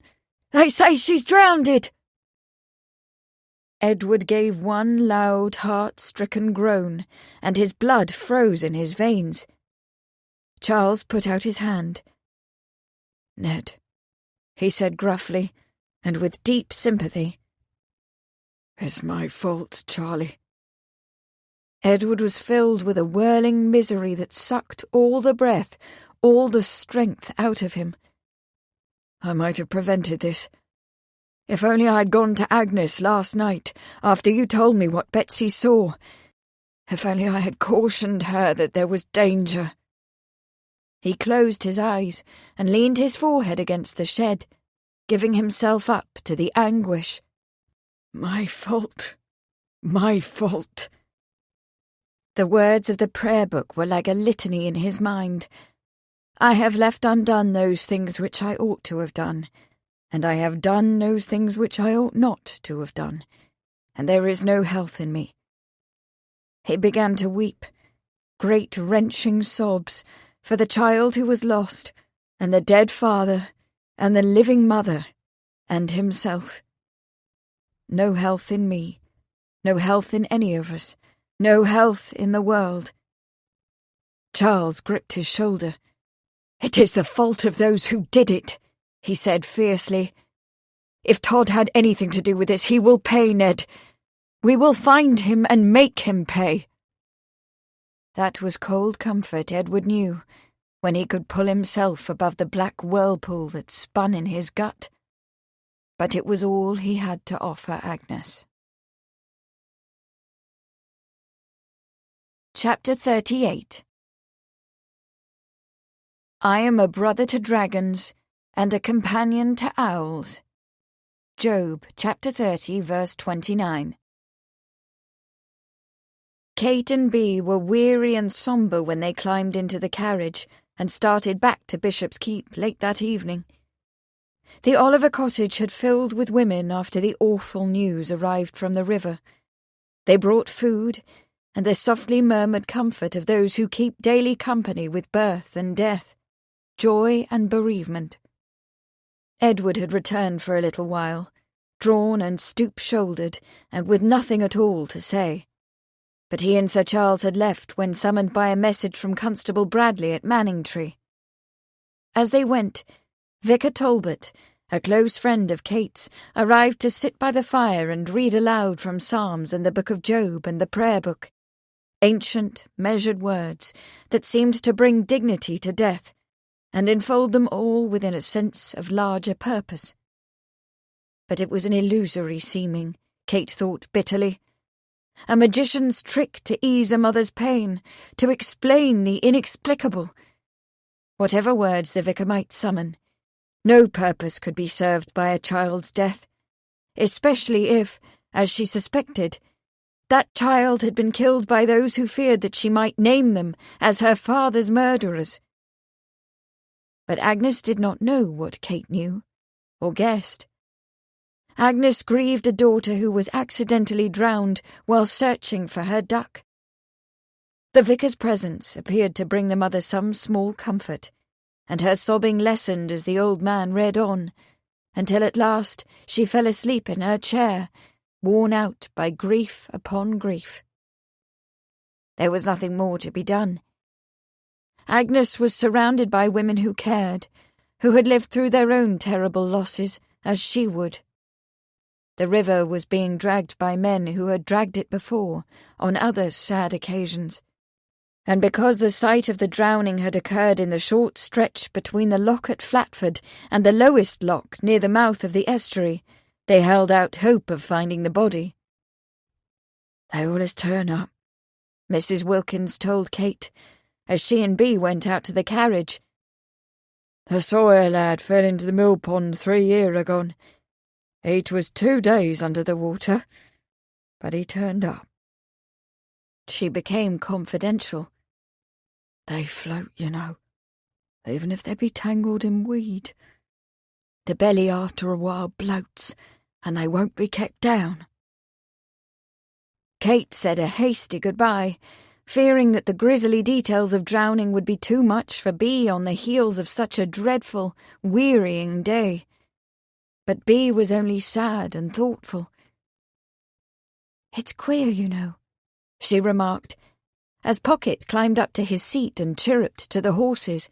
They say she's drowned." Edward gave one loud, heart-stricken groan, and his blood froze in his veins. Charles put out his hand. "Ned," he said gruffly, and with deep sympathy. "It's my fault, Charlie." Edward was filled with a whirling misery that sucked all the breath, all the strength out of him. "I might have prevented this. If only I had gone to Agnes last night, after you told me what Betsy saw. If only I had cautioned her that there was danger." He closed his eyes and leaned his forehead against the shed, giving himself up to the anguish. "My fault. My fault." The words of the prayer book were like a litany in his mind. "I have left undone those things which I ought to have done, and I have done those things which I ought not to have done, and there is no health in me." He began to weep, great wrenching sobs, for the child who was lost, and the dead father, and the living mother, and himself. No health in me, no health in any of us, no health in the world. Charles gripped his shoulder. "It is the fault of those who did it," he said fiercely. "If Todd had anything to do with this, he will pay, Ned. We will find him and make him pay." That was cold comfort, Edward knew, when he could pull himself above the black whirlpool that spun in his gut. But it was all he had to offer Agnes. Chapter 38. I am a brother to dragons, and a companion to owls. Job, chapter 30, verse 29. Kate and Bea were weary and sombre when they climbed into the carriage and started back to Bishop's Keep late that evening. The Oliver cottage had filled with women after the awful news arrived from the river. They brought food, and the softly murmured comfort of those who keep daily company with birth and death, joy and bereavement. Edward had returned for a little while, drawn and stoop-shouldered, and with nothing at all to say. But he and Sir Charles had left when summoned by a message from Constable Bradley at Manningtree. As they went, Vicar Talbot, a close friend of Kate's, arrived to sit by the fire and read aloud from Psalms and the Book of Job and the Prayer Book, ancient, measured words that seemed to bring dignity to death and enfold them all within a sense of larger purpose. But it was an illusory seeming, Kate thought bitterly. A magician's trick to ease a mother's pain, to explain the inexplicable. Whatever words the vicar might summon, no purpose could be served by a child's death, especially if, as she suspected, that child had been killed by those who feared that she might name them as her father's murderers. But Agnes did not know what Kate knew, or guessed. Agnes grieved a daughter who was accidentally drowned while searching for her duck. The vicar's presence appeared to bring the mother some small comfort, and her sobbing lessened as the old man read on, until at last she fell asleep in her chair, worn out by grief upon grief. There was nothing more to be done. Agnes was surrounded by women who cared, who had lived through their own terrible losses, as she would. The river was being dragged by men who had dragged it before, on other sad occasions. And because the sight of the drowning had occurred in the short stretch between the lock at Flatford and the lowest lock near the mouth of the estuary, they held out hope of finding the body. "They will turn up," Mrs. Wilkins told Kate, as she and Bea went out to the carriage. "The Sawyer lad fell into the mill pond 3 year agone. It was 2 days under the water, but he turned up." She became confidential. "They float, you know, even if they be tangled in weed. The belly after a while bloats, and they won't be kept down." Kate said a hasty goodbye, fearing that the grisly details of drowning would be too much for Bea on the heels of such a dreadful, wearying day. But Bea was only sad and thoughtful. "It's queer, you know," she remarked, as Pocket climbed up to his seat and chirruped to the horses.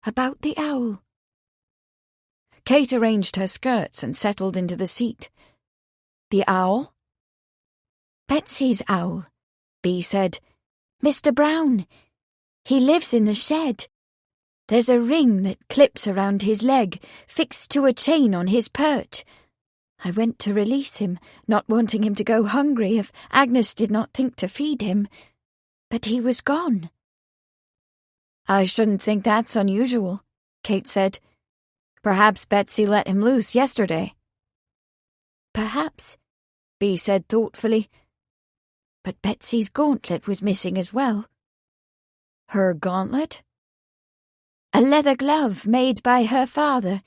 "About the owl." Kate arranged her skirts and settled into the seat. "The owl?" "Betsy's owl," Bea said. "Mr. Brown. He lives in the shed. There's a ring that clips around his leg, fixed to a chain on his perch. I went to release him, not wanting him to go hungry if Agnes did not think to feed him. But he was gone." "I shouldn't think that's unusual," Kate said. "Perhaps Betsy let him loose yesterday." "Perhaps," Bea said thoughtfully. "But Betsy's gauntlet was missing as well." "Her gauntlet?" "A leather glove made by her father.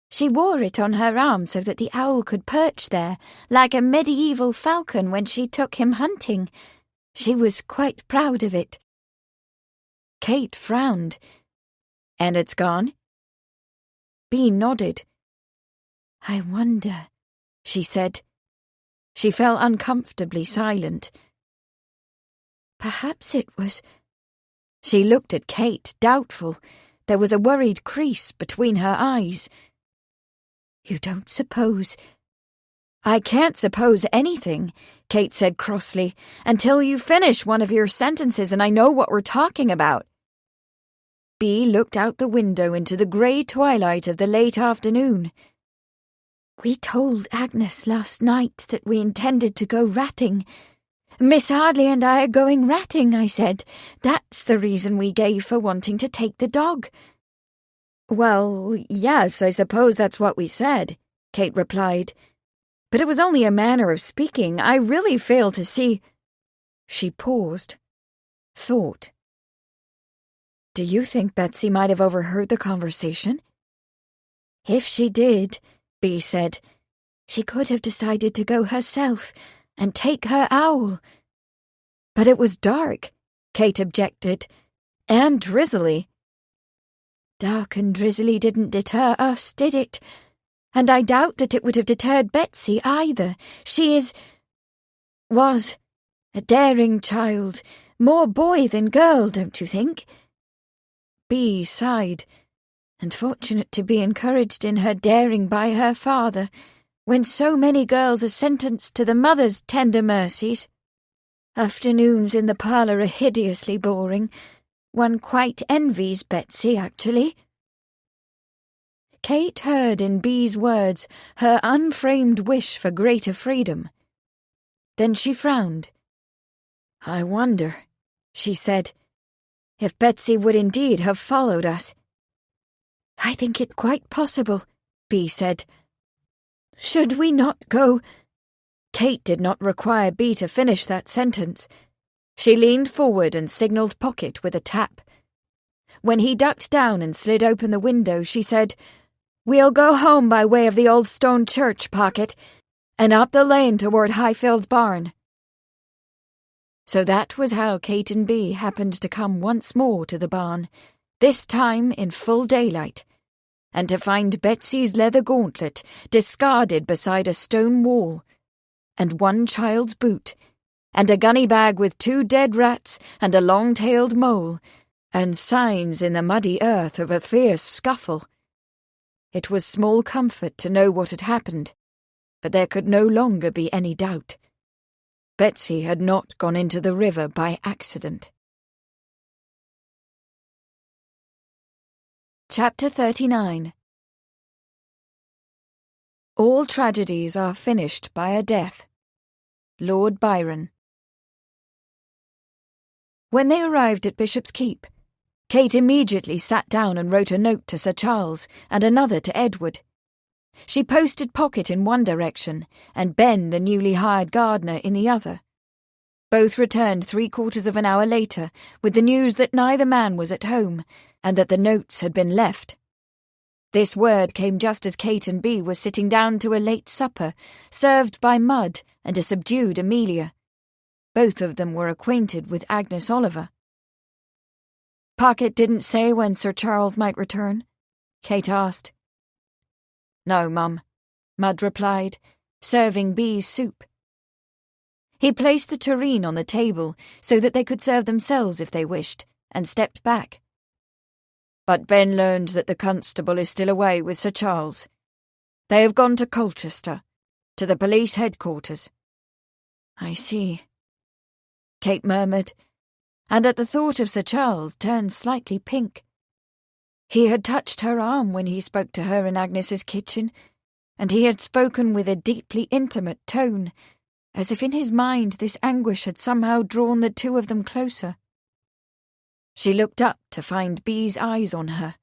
She wore it on her arm so that the owl could perch there, like a medieval falcon when she took him hunting. She was quite proud of it." Kate frowned. "And it's gone?" Bea nodded. "I wonder," she said. She fell uncomfortably silent. "Perhaps it was—" She looked at Kate, doubtful. There was a worried crease between her eyes. "You don't suppose—" "I can't suppose anything," Kate said crossly, "until you finish one of your sentences and I know what we're talking about." Bea looked out the window into the grey twilight of the late afternoon. "We told Agnes last night that we intended to go ratting. 'Miss Arley and I are going ratting,' I said. 'That's the reason we gave for wanting to take the dog.'" "Well, yes, I suppose that's what we said," Kate replied. "But it was only a manner of speaking. I really fail to see—" She paused. Thought. "Do you think Betsy might have overheard the conversation?" "If she did," Bea said, "she could have decided to go herself and take her owl." "But it was dark," Kate objected, "and drizzly." "Dark and drizzly didn't deter us, did it? And I doubt that it would have deterred Betsy either. She was a daring child, more boy than girl, don't you think?" Bea sighed. "And fortunate to be encouraged in her daring by her father, when so many girls are sentenced to the mother's tender mercies. Afternoons in the parlour are hideously boring. One quite envies Betsy, actually." Kate heard in Bea's words her unframed wish for greater freedom. Then she frowned. "I wonder," she said, "if Betsy would indeed have followed us." "I think it quite possible," Bea said. "Should we not go—" Kate did not require Bea to finish that sentence. She leaned forward and signalled Pocket with a tap. When he ducked down and slid open the window, she said, "We'll go home by way of the old stone church, Pocket, and up the lane toward Highfield's barn." So that was how Kate and Bea happened to come once more to the barn, this time in full daylight, and to find Betsy's leather gauntlet discarded beside a stone wall, and one child's boot, and a gunny bag with 2 dead rats and a long-tailed mole, and signs in the muddy earth of a fierce scuffle. It was small comfort to know what had happened, but there could no longer be any doubt. Betsy had not gone into the river by accident. Chapter 39. All tragedies are finished by a death. Lord Byron. When they arrived at Bishop's Keep, Kate immediately sat down and wrote a note to Sir Charles and another to Edward. She posted Pocket in one direction and Ben, the newly hired gardener, in the other. Both returned 3/4 of an hour later with the news that neither man was at home and that the notes had been left. This word came just as Kate and Bea were sitting down to a late supper, served by Mudd and a subdued Amelia. Both of them were acquainted with Agnes Oliver. Pocket didn't say when Sir Charles might return? Kate asked. No, Mum, Mudd replied, serving Bea's soup. He placed the tureen on the table so that they could serve themselves if they wished, and stepped back. But Ben learned that the constable is still away with Sir Charles. They have gone to Colchester, to the police headquarters. I see, Kate murmured, and at the thought of Sir Charles turned slightly pink. He had touched her arm when he spoke to her in Agnes's kitchen, and he had spoken with a deeply intimate tone, as if in his mind this anguish had somehow drawn the two of them closer. She looked up to find Bea's eyes on her,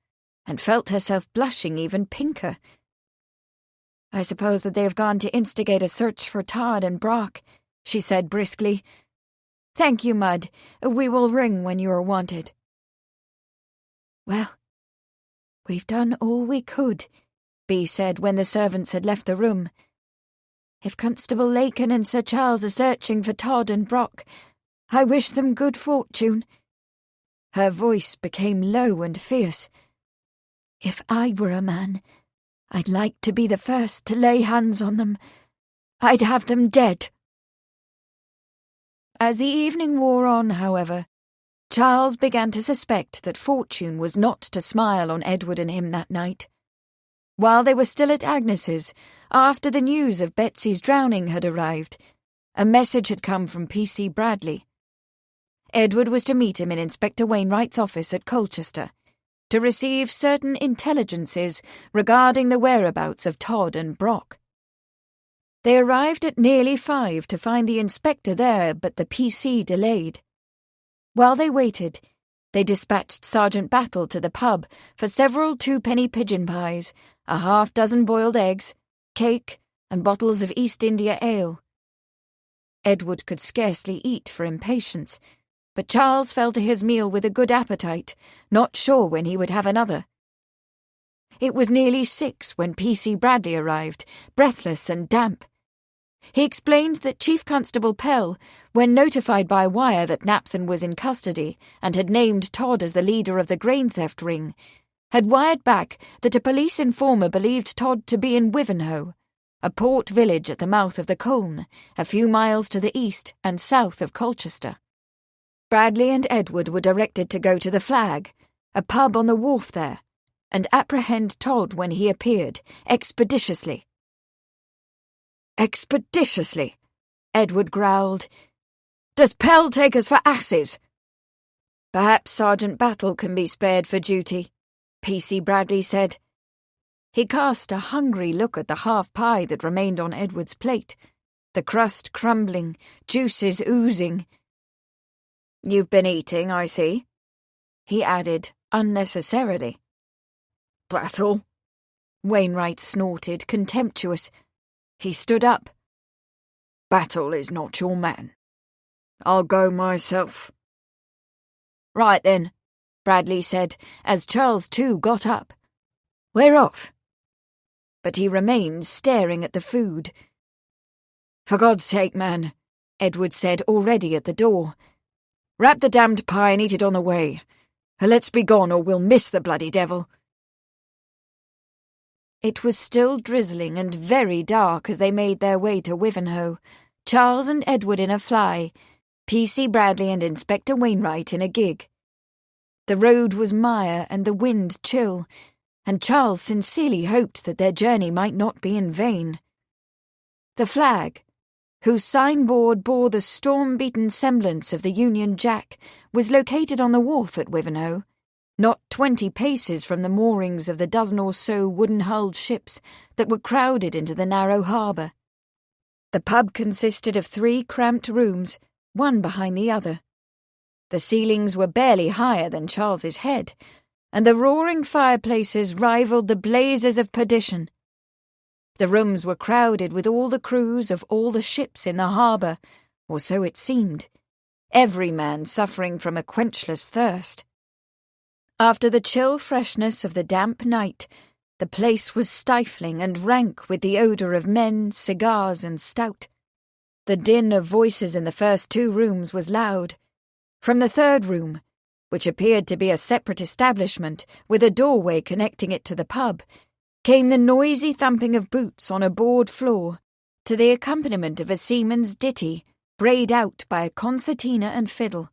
and felt herself blushing even pinker. "I suppose that they have gone to instigate a search for Todd and Brock," she said briskly. "Thank you, Mudd. We will ring when you are wanted." "Well, we've done all we could," Bea said when the servants had left the room. "If Constable Lakin and Sir Charles are searching for Todd and Brock, I wish them good fortune." Her voice became low and fierce. "If I were a man, I'd like to be the first to lay hands on them. I'd have them dead." As the evening wore on, however, Charles began to suspect that fortune was not to smile on Edward and him that night. While they were still at Agnes's, after the news of Betsy's drowning had arrived, a message had come from P.C. Bradley. Edward was to meet him in Inspector Wainwright's office at Colchester, to receive certain intelligences regarding the whereabouts of Todd and Brock. They arrived at nearly 5 to find the inspector there, but the PC delayed. While they waited, they dispatched Sergeant Battle to the pub for several 2-penny pigeon pies, a half-dozen boiled eggs, cake, and bottles of East India ale. Edward could scarcely eat for impatience, but Charles fell to his meal with a good appetite, not sure when he would have another. It was nearly 6 when P.C. Bradley arrived, breathless and damp. He explained that Chief Constable Pell, when notified by wire that Napthon was in custody and had named Todd as the leader of the grain theft ring, had wired back that a police informer believed Todd to be in Wivenhoe, a port village at the mouth of the Colne, a few miles to the east and south of Colchester. Bradley and Edward were directed to go to the Flag, a pub on the wharf there, and apprehend Todd when he appeared, expeditiously. "Expeditiously," Edward growled. "Does Pell take us for asses?" "Perhaps Sergeant Battle can be spared for duty," P.C. Bradley said. He cast a hungry look at the half-pie that remained on Edward's plate, the crust crumbling, juices oozing. "You've been eating, I see," he added, unnecessarily. "Battle?" Wainwright snorted, contemptuous. He stood up. "Battle is not your man. I'll go myself." "Right then," Bradley said, as Charles too got up. "We're off." But he remained staring at the food. "For God's sake, man," Edward said, already at the door. "Wrap the damned pie and eat it on the way. Let's be gone or we'll miss the bloody devil." It was still drizzling and very dark as they made their way to Wivenhoe, Charles and Edward in a fly, P.C. Bradley and Inspector Wainwright in a gig. The road was mire and the wind chill, and Charles sincerely hoped that their journey might not be in vain. The flag, whose signboard bore the storm-beaten semblance of the Union Jack, was located on the wharf at Wivenhoe, not 20 paces from the moorings of the dozen or so wooden-hulled ships that were crowded into the narrow harbour. The pub consisted of 3 cramped rooms, one behind the other. The ceilings were barely higher than Charles's head, and the roaring fireplaces rivalled the blazes of perdition. The rooms were crowded with all the crews of all the ships in the harbour, or so it seemed, every man suffering from a quenchless thirst. After the chill freshness of the damp night, the place was stifling and rank with the odour of men, cigars, and stout. The din of voices in the first 2 rooms was loud. From the 3rd room, which appeared to be a separate establishment with a doorway connecting it to the pub, came the noisy thumping of boots on a board floor, to the accompaniment of a seaman's ditty, brayed out by a concertina and fiddle.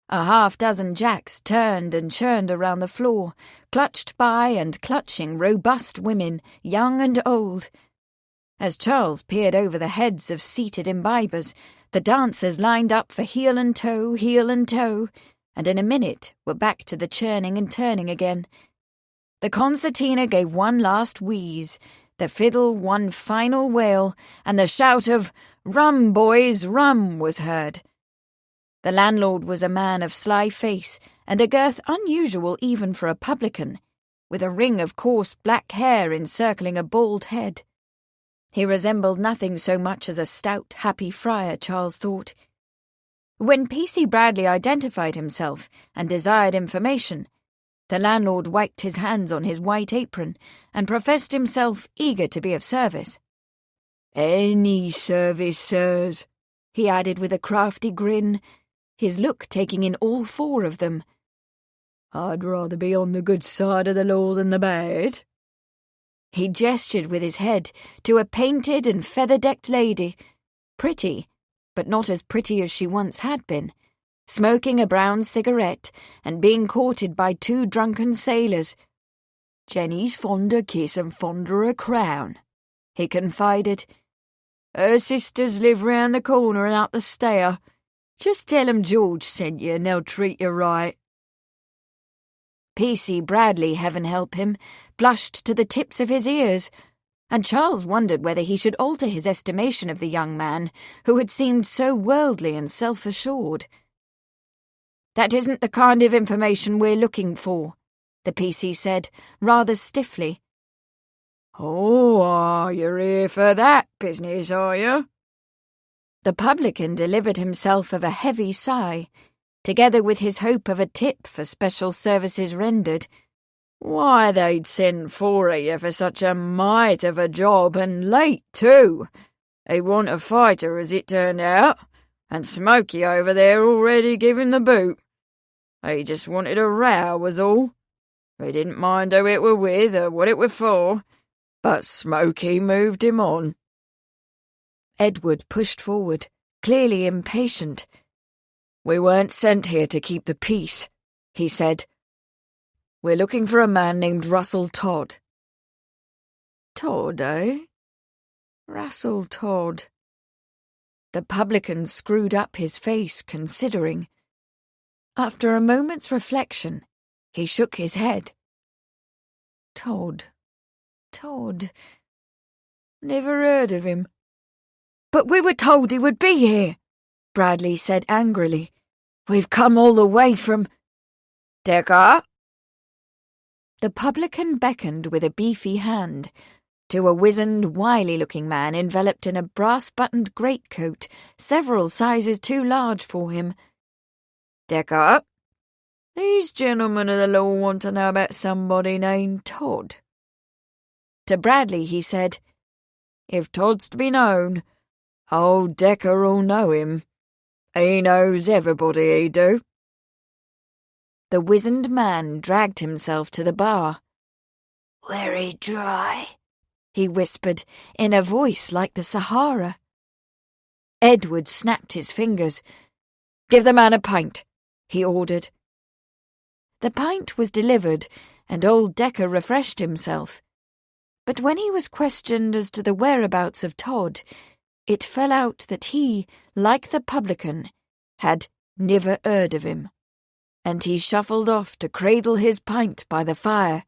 A half-dozen jacks turned and churned around the floor, clutched by and clutching robust women, young and old. As Charles peered over the heads of seated imbibers, the dancers lined up for heel and toe, and in a minute were back to the churning and turning again. The concertina gave one last wheeze, the fiddle one final wail, and the shout of "Rum, boys, rum!" was heard. The landlord was a man of sly face and a girth unusual even for a publican, with a ring of coarse black hair encircling a bald head. He resembled nothing so much as a stout, happy friar, Charles thought. When P.C. Bradley identified himself and desired information, the landlord wiped his hands on his white apron and professed himself eager to be of service. "Any service, sirs," he added with a crafty grin, his look taking in all 4 of them. "I'd rather be on the good side of the law than the bad." He gestured with his head to a painted and feather-decked lady, pretty, but not as pretty as she once had been, smoking a brown cigarette and being courted by 2 drunken sailors. "Jenny's fonder kiss and fonder a crown," he confided. "Her sisters live round the corner and up the stair. Just tell 'em George sent you and they'll treat you right." P.C. Bradley, heaven help him, blushed to the tips of his ears, and Charles wondered whether he should alter his estimation of the young man who had seemed so worldly and self-assured. "That isn't the kind of information we're looking for," the P.C. said, rather stiffly. "Oh, you're here for that business, are you?" The publican delivered himself of a heavy sigh, together with his hope of a tip for special services rendered. "Why, they'd send 4 of you for such a mite of a job, and late, too. They want a fighter, as it turned out, and Smokey over there already give him the boot. They just wanted a row, was all. They didn't mind who it were with or what it were for, but Smokey moved him on." Edward pushed forward, clearly impatient. "We weren't sent here to keep the peace," he said. "We're looking for a man named Russell Todd." "Todd, eh? Russell Todd." The publican screwed up his face, considering. After a moment's reflection, he shook his head. Todd. Never heard of him." "But we were told he would be here," Bradley said angrily. "We've come all the way from—" "Decker?" The publican beckoned with a beefy hand to a wizened, wily-looking man enveloped in a brass-buttoned greatcoat several sizes too large for him. "Decker, these gentlemen of the law want to know about somebody named Todd." To Bradley he said, "If Todd's to be known, old Decker'll know him. He knows everybody, he do." The wizened man dragged himself to the bar. "Very dry," he whispered, in a voice like the Sahara. Edward snapped his fingers. "Give the man a pint," he ordered. The pint was delivered, and old Decker refreshed himself. But when he was questioned as to the whereabouts of Todd, it fell out that he, like the publican, had never heard of him, and he shuffled off to cradle his pint by the fire,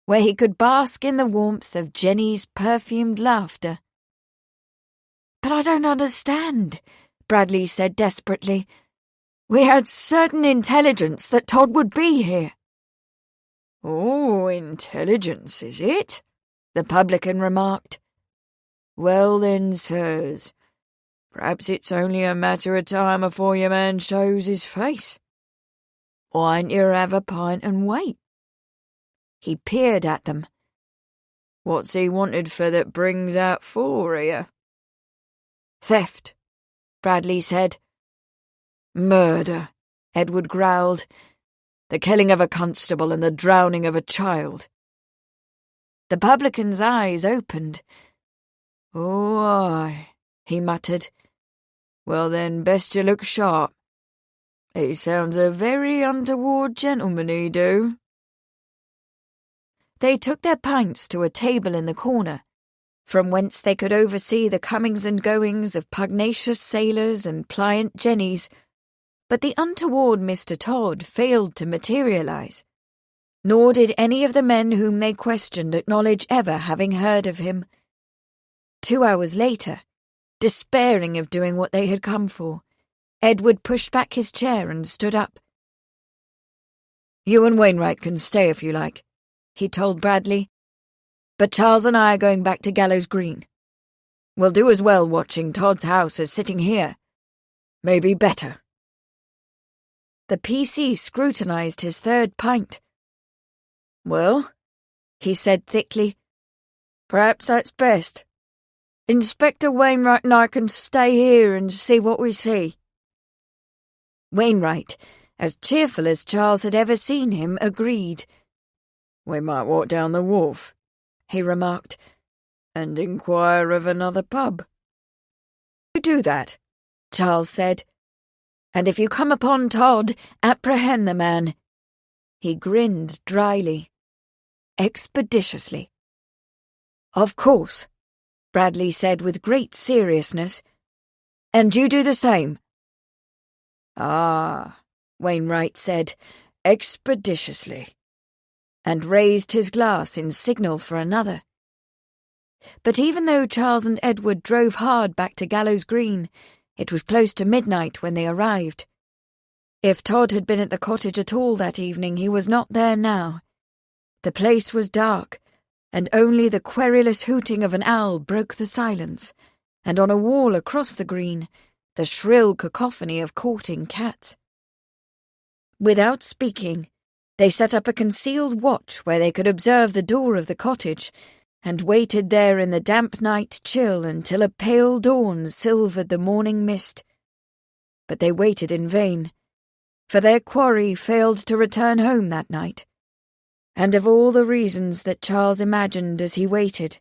where he could bask in the warmth of Jenny's perfumed laughter. "But I don't understand," Bradley said desperately. "We had certain intelligence that Todd would be here." "Oh, intelligence, is it?" the publican remarked. "Well then, sirs, perhaps it's only a matter of time afore your man shows his face. Why'n't you have a pint and wait?" He peered at them. "What's he wanted for that brings out four here?" "Theft," Bradley said. "Murder," Edward growled. "The killing of a constable and the drowning of a child." The publican's eyes opened. "Oh, aye," he muttered. "Well then, best you look sharp. He sounds a very untoward gentleman, he do." They took their pints to a table in the corner, from whence they could oversee the comings and goings of pugnacious sailors and pliant jennies, but the untoward Mr. Todd failed to materialize, nor did any of the men whom they questioned acknowledge ever having heard of him. 2 hours later, despairing of doing what they had come for, Edward pushed back his chair and stood up. "You and Wainwright can stay if you like," he told Bradley, "but Charles and I are going back to Gallows Green. We'll do as well watching Todd's house as sitting here. Maybe better." The PC scrutinized his third pint. "Well," he said thickly, "perhaps that's best. Inspector Wainwright and I can stay here and see what we see." Wainwright, as cheerful as Charles had ever seen him, agreed. "We might walk down the wharf," he remarked, "and inquire of another pub." "You do that," Charles said, "and if you come upon Todd, apprehend the man." He grinned dryly. "Expeditiously." "Of course," Bradley said with great seriousness. "And you do the same." "Ah," Wainwright said, "expeditiously," and raised his glass in signal for another. But even though Charles and Edward drove hard back to Gallows Green, it was close to midnight when they arrived. If Todd had been at the cottage at all that evening, he was not there now. The place was dark, and only the querulous hooting of an owl broke the silence, and on a wall across the green, the shrill cacophony of courting cats. Without speaking, they set up a concealed watch where they could observe the door of the cottage, and waited there in the damp night chill until a pale dawn silvered the morning mist. But they waited in vain, for their quarry failed to return home that night. And of all the reasons that Charles imagined as he waited,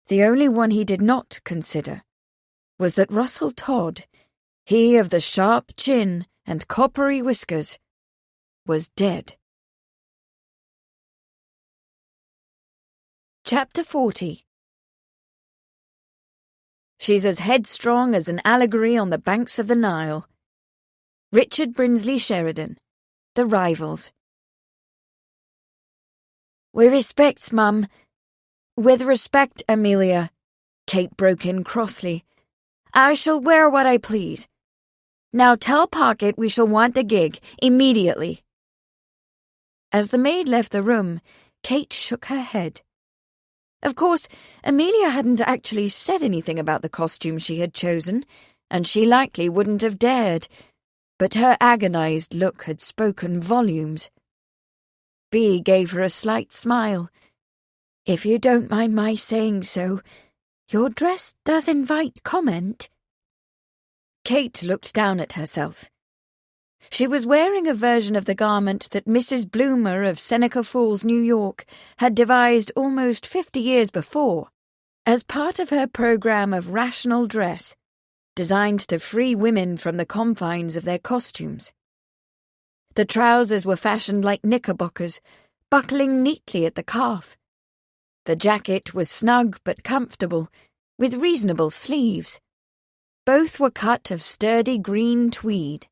the only one he did not consider was that Russell Todd, he of the sharp chin and coppery whiskers, was dead. Chapter 40. She's as headstrong as an allegory on the banks of the Nile. Richard Brinsley Sheridan, The Rivals. "With respect, Mum." "With respect, Amelia," Kate broke in crossly. "I shall wear what I please. Now tell Pocket we shall want the gig, immediately." As the maid left the room, Kate shook her head. Of course, Amelia hadn't actually said anything about the costume she had chosen, and she likely wouldn't have dared, but her agonized look had spoken volumes. Bea gave her a slight smile. "If you don't mind my saying so, your dress does invite comment." Kate looked down at herself. She was wearing a version of the garment that Mrs. Bloomer of Seneca Falls, New York, had devised almost 50 years before, as part of her program of rational dress, designed to free women from the confines of their costumes. The trousers were fashioned like knickerbockers, buckling neatly at the calf. The jacket was snug but comfortable, with reasonable sleeves. Both were cut of sturdy green tweed.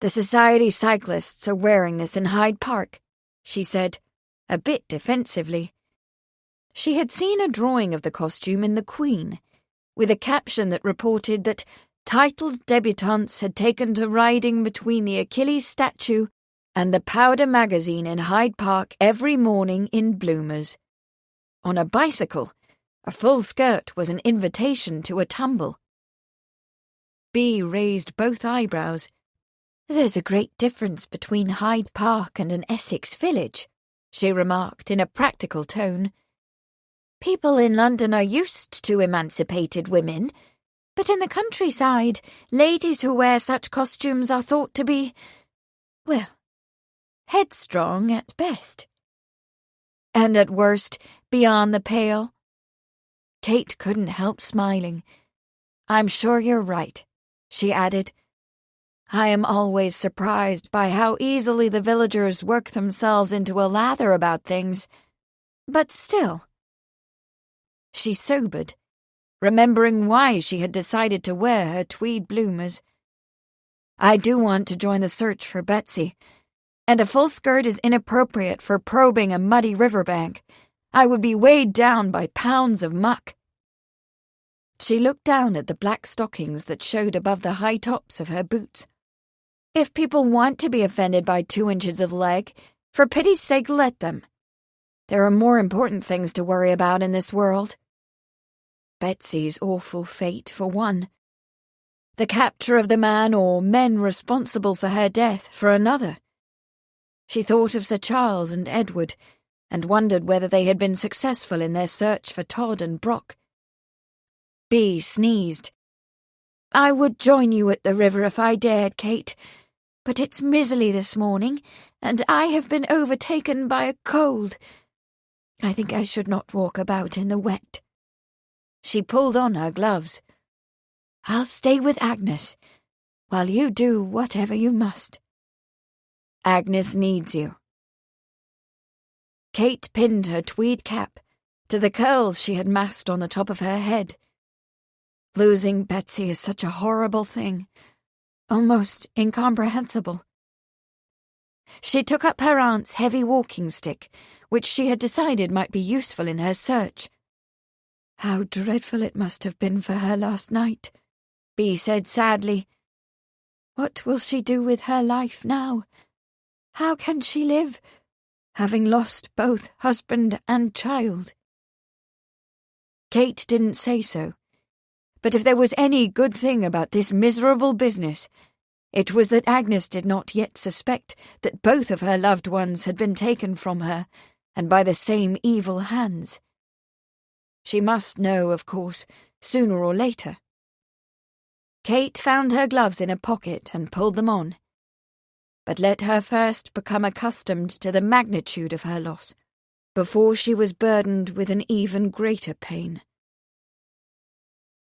"The society cyclists are wearing this in Hyde Park," she said, a bit defensively. She had seen a drawing of the costume in The Queen, with a caption that reported that titled debutantes had taken to riding between the Achilles statue and the Powder magazine in Hyde Park every morning in bloomers. On a bicycle, a full skirt was an invitation to a tumble. Bea raised both eyebrows. "There's a great difference between Hyde Park and an Essex village," she remarked in a practical tone. "People in London are used to emancipated women, but in the countryside, ladies who wear such costumes are thought to be, well, headstrong at best. And at worst, beyond the pale." Kate couldn't help smiling. "I'm sure you're right," she added. "I am always surprised by how easily the villagers work themselves into a lather about things. But still—" She sobered, remembering why she had decided to wear her tweed bloomers. "I do want to join the search for Betsy, and a full skirt is inappropriate for probing a muddy riverbank. I would be weighed down by pounds of muck." She looked down at the black stockings that showed above the high tops of her boots. "If people want to be offended by 2 inches of leg, for pity's sake let them. There are more important things to worry about in this world. Betsy's awful fate, for one. The capture of the man or men responsible for her death, for another. She thought of Sir Charles and Edward, and wondered whether they had been successful in their search for Todd and Brock. Bea sneezed. "I would join you at the river if I dared, Kate, but it's miserly this morning, and I have been overtaken by a cold. I think I should not walk about in the wet." She pulled on her gloves. "I'll stay with Agnes, while you do whatever you must." "Agnes needs you." Kate pinned her tweed cap to the curls she had massed on the top of her head. Losing Betsy is such a horrible thing, almost incomprehensible. She took up her aunt's heavy walking stick, which she had decided might be useful in her search. "How dreadful it must have been for her last night," Bea said sadly. "What will she do with her life now? How can she live, having lost both husband and child?" Kate didn't say so, but if there was any good thing about this miserable business, it was that Agnes did not yet suspect that both of her loved ones had been taken from her, and by the same evil hands. She must know, of course, sooner or later. Kate found her gloves in a pocket and pulled them on. But let her first become accustomed to the magnitude of her loss, before she was burdened with an even greater pain.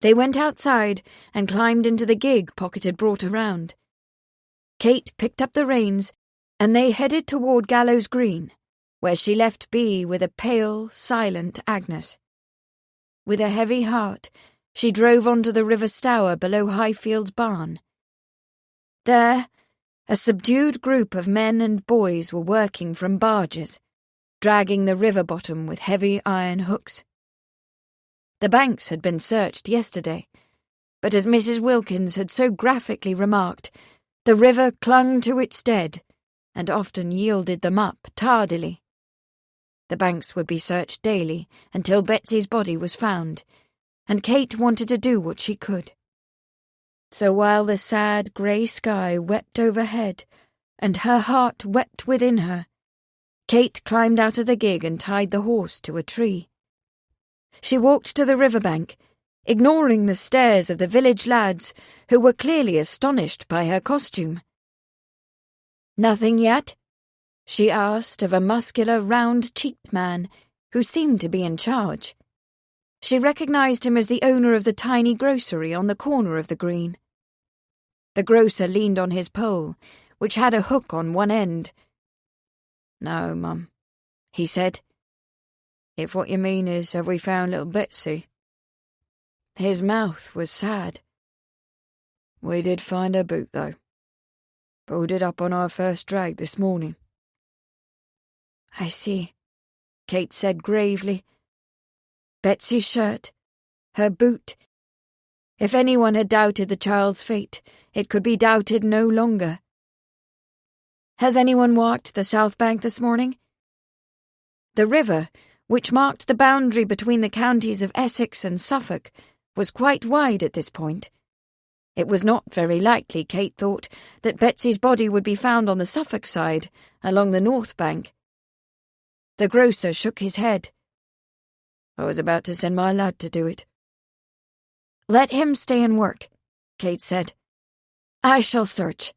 They went outside and climbed into the gig Pocket had brought around. Kate picked up the reins, and they headed toward Gallows Green, where she left Bea with a pale, silent Agnes. With a heavy heart, she drove onto the river Stour below Highfield's barn. There, a subdued group of men and boys were working from barges, dragging the river bottom with heavy iron hooks. The banks had been searched yesterday, but as Mrs. Wilkins had so graphically remarked, the river clung to its dead, and often yielded them up tardily. The banks would be searched daily until Betsy's body was found, and Kate wanted to do what she could. So while the sad grey sky wept overhead, and her heart wept within her, Kate climbed out of the gig and tied the horse to a tree. She walked to the riverbank, ignoring the stares of the village lads, who were clearly astonished by her costume. "Nothing yet?" she asked of a muscular, round-cheeked man who seemed to be in charge. She recognized him as the owner of the tiny grocery on the corner of the green. The grocer leaned on his pole, which had a hook on one end. "No, Mum," he said. "If what you mean is, have we found little Betsy?" His mouth was sad. "We did find her boot, though. Pulled it up on our first drag this morning." "I see," Kate said gravely. Betsy's shirt, her boot. If anyone had doubted the child's fate, it could be doubted no longer. "Has anyone walked the south bank this morning?" The river, which marked the boundary between the counties of Essex and Suffolk, was quite wide at this point. It was not very likely, Kate thought, that Betsy's body would be found on the Suffolk side, along the north bank. The grocer shook his head. "I was about to send my lad to do it." "Let him stay and work," Kate said. "I shall search."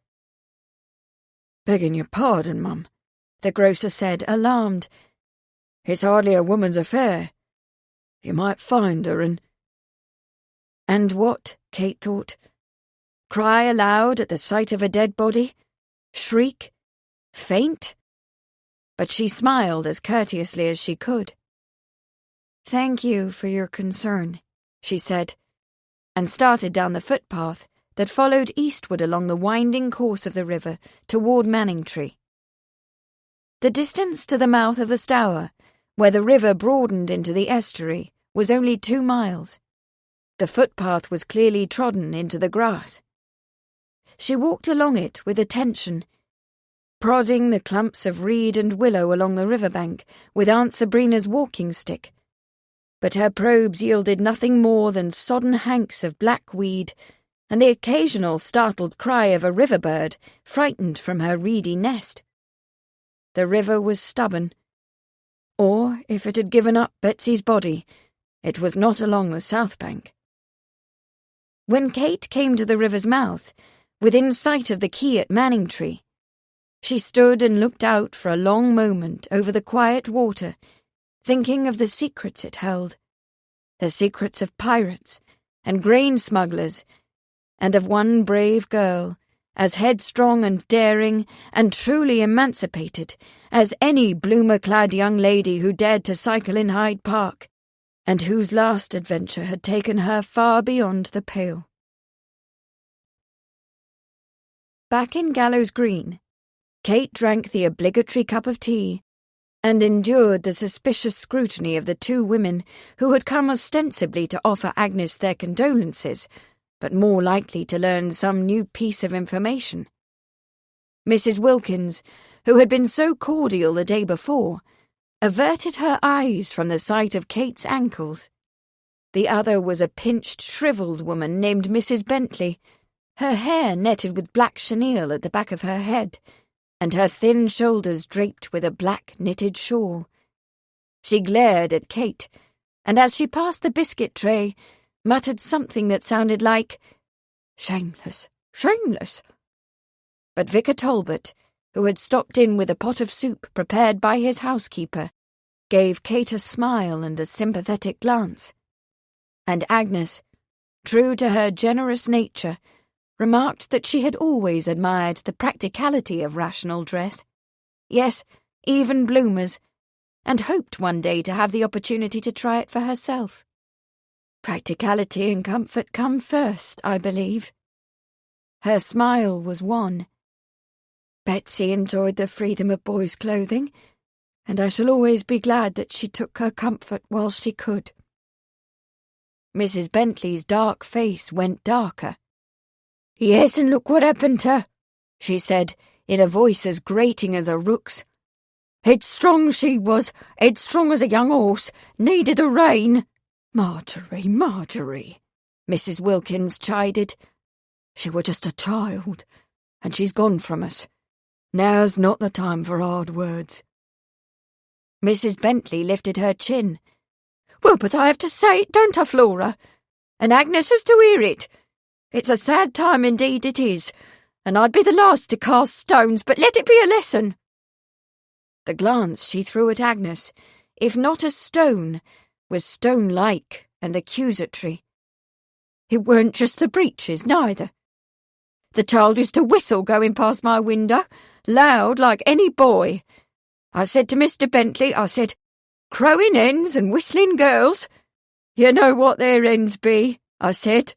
"Begging your pardon, Mum," the grocer said, alarmed. "It's hardly a woman's affair. You might find her and—" And what, Kate thought? Cry aloud at the sight of a dead body? Shriek? Faint? But she smiled as courteously as she could. "Thank you for your concern," she said, and started down the footpath that followed eastward along the winding course of the river toward Manningtree. The distance to the mouth of the Stour, where the river broadened into the estuary, was only 2 miles. The footpath was clearly trodden into the grass. She walked along it with attention, prodding the clumps of reed and willow along the riverbank with Aunt Sabrina's walking stick. But her probes yielded nothing more than sodden hanks of black weed and the occasional startled cry of a river bird frightened from her reedy nest. The river was stubborn. Or, if it had given up Betsy's body, it was not along the south bank. When Kate came to the river's mouth, within sight of the quay at Manningtree, she stood and looked out for a long moment over the quiet water, thinking of the secrets it held, the secrets of pirates and grain smugglers, and of one brave girl, as headstrong and daring and truly emancipated as any bloomer-clad young lady who dared to cycle in Hyde Park, and whose last adventure had taken her far beyond the pale. Back in Gallows Green, Kate drank the obligatory cup of tea and endured the suspicious scrutiny of the 2 women who had come ostensibly to offer Agnes their condolences, but more likely to learn some new piece of information. Mrs. Wilkins, who had been so cordial the day before, averted her eyes from the sight of Kate's ankles. The other was a pinched, shriveled woman named Mrs. Bentley, her hair netted with black chenille at the back of her head, and her thin shoulders draped with a black knitted shawl. She glared at Kate, and as she passed the biscuit tray, muttered something that sounded like, "Shameless, shameless." But Vicar Talbot, who had stopped in with a pot of soup prepared by his housekeeper, gave Kate a smile and a sympathetic glance. And Agnes, true to her generous nature, remarked that she had always admired the practicality of rational dress, yes, even bloomers, and hoped one day to have the opportunity to try it for herself. Practicality and comfort come first, I believe. Her smile was wan. Betsy enjoyed the freedom of boys' clothing, and I shall always be glad that she took her comfort while she could. Mrs. Bentley's dark face went darker. "Yes, and look what happened to her," she said, in a voice as grating as a rook's. "Headstrong she was, headstrong as a young horse, needed a rein." "Marjorie, Marjorie," Mrs. Wilkins chided. "She were just a child, and she's gone from us. Now's not the time for hard words." Mrs. Bentley lifted her chin. "Well, but I have to say it, don't I, Flora? And Agnes has to hear it. It's a sad time indeed it is, and I'd be the last to cast stones, but let it be a lesson." The glance she threw at Agnes, if not a stone, was stone-like and accusatory. "It weren't just the breeches, neither. The child used to whistle going past my window, loud like any boy. I said to Mr. Bentley, I said, 'Crowing hens and whistling girls. You know what their hens be,' I said."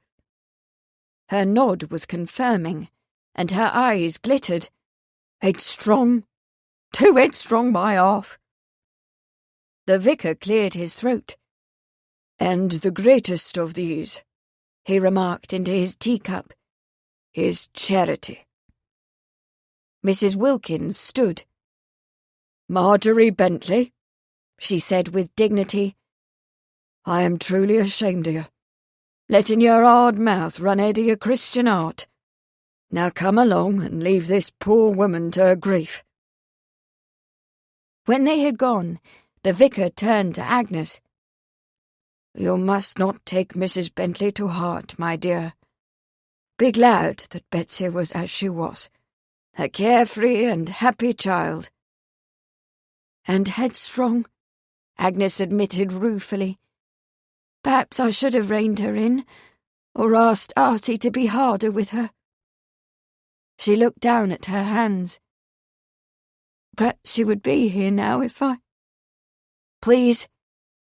Her nod was confirming, and her eyes glittered. "Headstrong. Too headstrong by half." The vicar cleared his throat. "And the greatest of these," he remarked into his teacup, "is charity." Mrs. Wilkins stood. "Marjorie Bentley," she said with dignity, "I am truly ashamed of you, letting your hard mouth run ahead of your Christian heart. Now come along and leave this poor woman to her grief." When they had gone, the vicar turned to Agnes. "You must not take Mrs. Bentley to heart, my dear. Be glad that Betsy was as she was, a carefree and happy child." "And headstrong," Agnes admitted ruefully. "Perhaps I should have reined her in, or asked Artie to be harder with her." She looked down at her hands. "Perhaps she would be here now if I—" "Please,"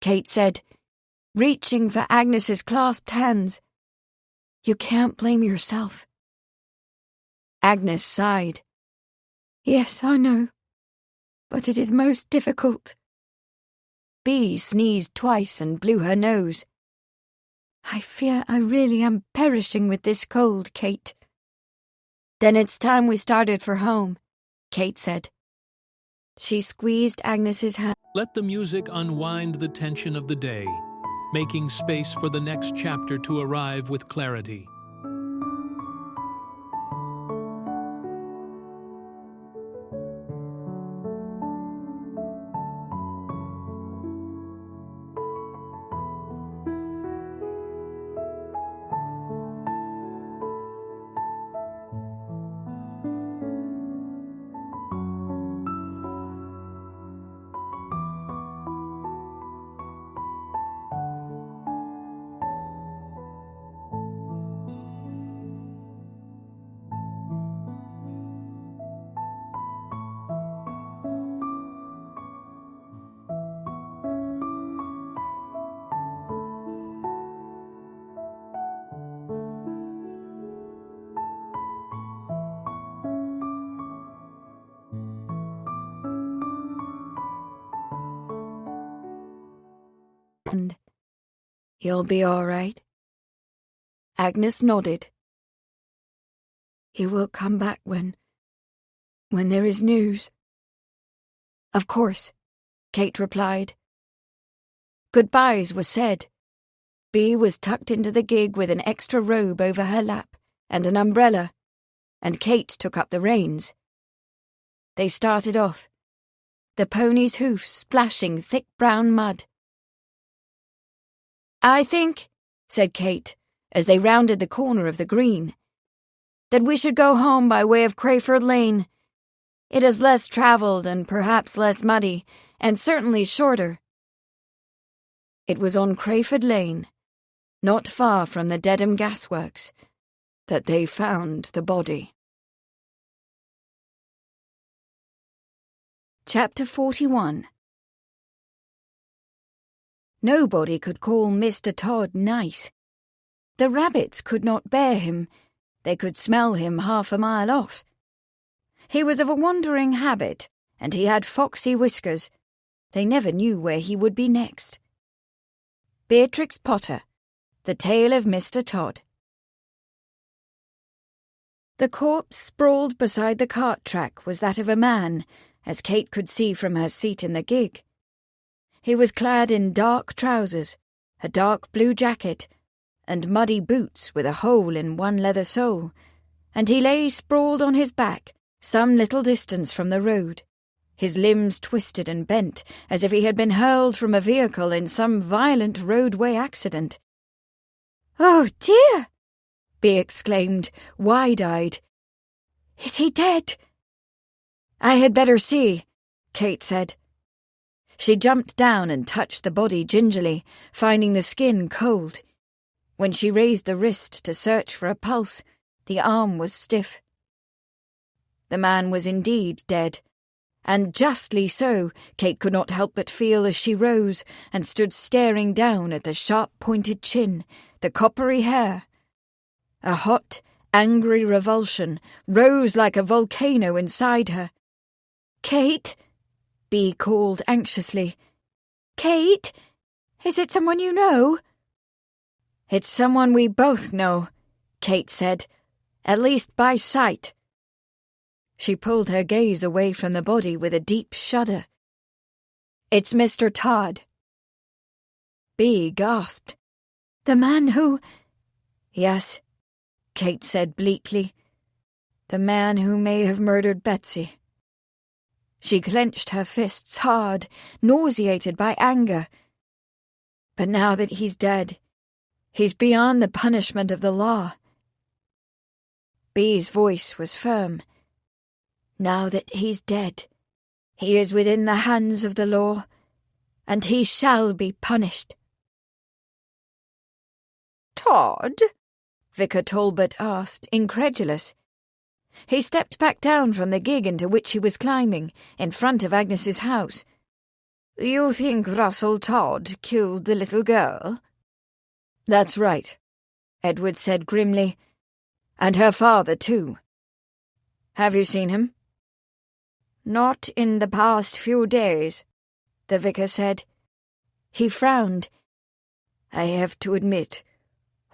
Kate said, reaching for Agnes's clasped hands. "You can't blame yourself." Agnes sighed. "Yes, I know, but it is most difficult." Bee sneezed twice and blew her nose. "I fear I really am perishing with this cold, Kate." "Then it's time we started for home," Kate said. She squeezed Agnes's hand. Let the music unwind the tension of the day, making space for the next chapter to arrive with clarity. "You'll be all right?" Agnes nodded. "You will come back when there is news?" "Of course," Kate replied. Goodbyes were said. Bee was tucked into the gig with an extra robe over her lap and an umbrella, and Kate took up the reins. They started off, the pony's hoofs splashing thick brown mud. "I think," said Kate, as they rounded the corner of the green, "that we should go home by way of Crayford Lane. It is less travelled and perhaps less muddy, and certainly shorter." It was on Crayford Lane, not far from the Dedham gasworks, that they found the body. Chapter 41. Nobody could call Mr. Todd nice. The rabbits could not bear him. They could smell him half a mile off. He was of a wandering habit, and he had foxy whiskers. They never knew where he would be next. Beatrix Potter, The Tale of Mr. Todd. The corpse sprawled beside the cart track was that of a man, as Kate could see from her seat in the gig. He was clad in dark trousers, a dark blue jacket, and muddy boots with a hole in one leather sole, and he lay sprawled on his back, some little distance from the road, his limbs twisted and bent, as if he had been hurled from a vehicle in some violent roadway accident. "Oh, dear!" Bee exclaimed, wide-eyed. "Is he dead?" "I had better see," Kate said. She jumped down and touched the body gingerly, finding the skin cold. When she raised the wrist to search for a pulse, The arm was stiff. The man was indeed dead, and justly so, Kate could not help but feel as she rose and stood staring down at the sharp-pointed chin, the coppery hair. A hot, angry revulsion rose like a volcano inside her. "Kate?" Bea called anxiously. "Kate? Is it someone you know?" "It's someone we both know," Kate said, "at least by sight." She pulled her gaze away from the body with a deep shudder. "It's Mr. Todd." Bea gasped. "The man who—" "Yes," Kate said bleakly. "The man who may have murdered Betsy." She clenched her fists hard, nauseated by anger. "But now that he's dead, he's beyond the punishment of the law." Bea's voice was firm. "Now that he's dead, he is within the hands of the law, and he shall be punished." "Todd?" Vicar Talbot asked, incredulous. He stepped back down from the gig into which he was climbing, in front of Agnes's house. "You think Russell Todd killed the little girl?" "That's right," Edward said grimly. "And her father, too. Have you seen him?" "Not in the past few days," the vicar said. He frowned. "I have to admit,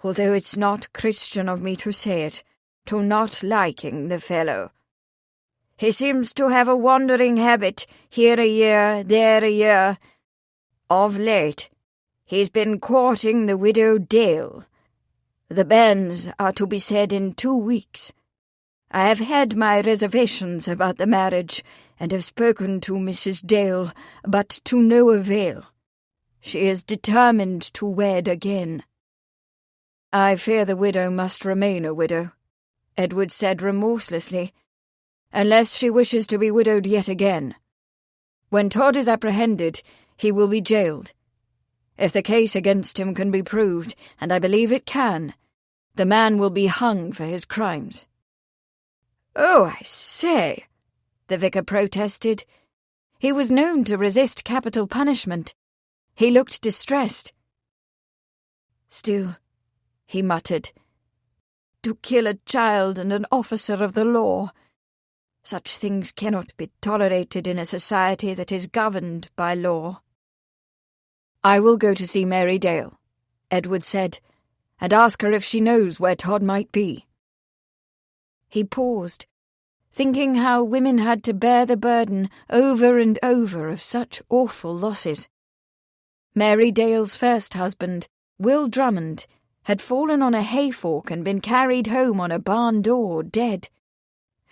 although it's not Christian of me to say it, to not liking the fellow. He seems to have a wandering habit, here a year, there a year. Of late, he's been courting the widow Dale. The banns are to be said in 2 weeks. I have had my reservations about the marriage, and have spoken to Mrs. Dale, but to no avail. She is determined to wed again." "I fear the widow must remain a widow," Edward said remorselessly, "unless she wishes to be widowed yet again. When Todd is apprehended, he will be jailed. If the case against him can be proved, and I believe it can, the man will be hung for his crimes." "Oh, I say," the vicar protested. He was known to resist capital punishment. He looked distressed. "Still," he muttered, "to kill a child and an officer of the law, such things cannot be tolerated in a society that is governed by law." "I will go to see Mary Dale," Edward said, "and ask her if she knows where Todd might be." He paused, thinking how women had to bear the burden over and over of such awful losses. Mary Dale's first husband, Will Drummond, had fallen on a hayfork and been carried home on a barn door, dead.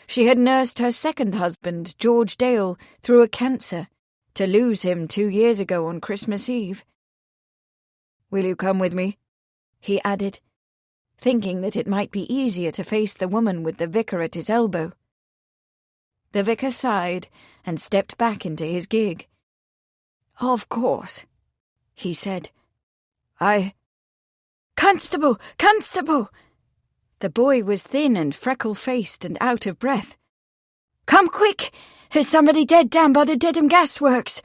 She had nursed her second husband, George Dale, through a cancer, to lose him 2 years ago on Christmas Eve. "Will you come with me?" he added, thinking that it might be easier to face the woman with the vicar at his elbow. The vicar sighed and stepped back into his gig. "Of course," he said. "Constable! Constable!" The boy was thin and freckle-faced and out of breath. "Come quick! There's somebody dead down by the Dedham Gasworks."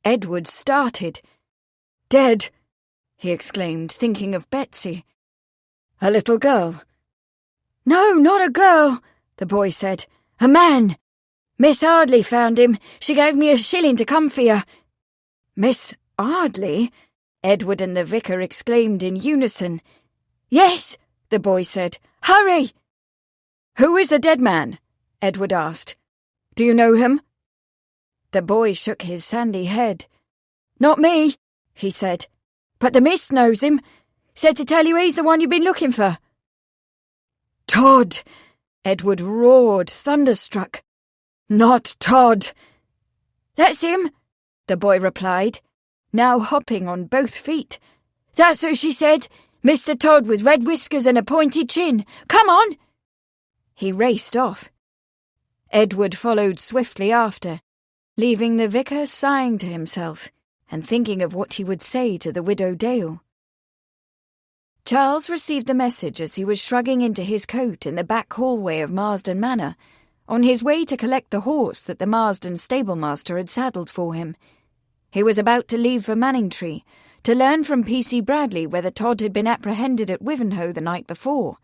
Edward started. "Dead!" he exclaimed, thinking of Betsy. "A little girl?" "No, not a girl," the boy said. "A man. Miss Arley found him. She gave me a shilling to come for you." "Miss Arley?" Edward and the vicar exclaimed in unison. "Yes," the boy said. "Hurry!" "Who is the dead man?" Edward asked. "Do you know him?" The boy shook his sandy head. "Not me," he said. "But the miss knows him. Said to tell you he's the one you've been looking for." "Todd!" Edward roared, thunderstruck. "Not Todd!" "That's him," the boy replied, now hopping on both feet. "That's who she said. Mr. Todd with red whiskers and a pointed chin. Come on!" He raced off. Edward followed swiftly after, leaving the vicar sighing to himself and thinking of what he would say to the widow Dale. Charles received the message as he was shrugging into his coat in the back hallway of Marsden Manor, on his way to collect the horse that the Marsden stablemaster had saddled for him. He was about to leave for Manningtree, to learn from P.C. Bradley whether Todd had been apprehended at Wivenhoe the night before.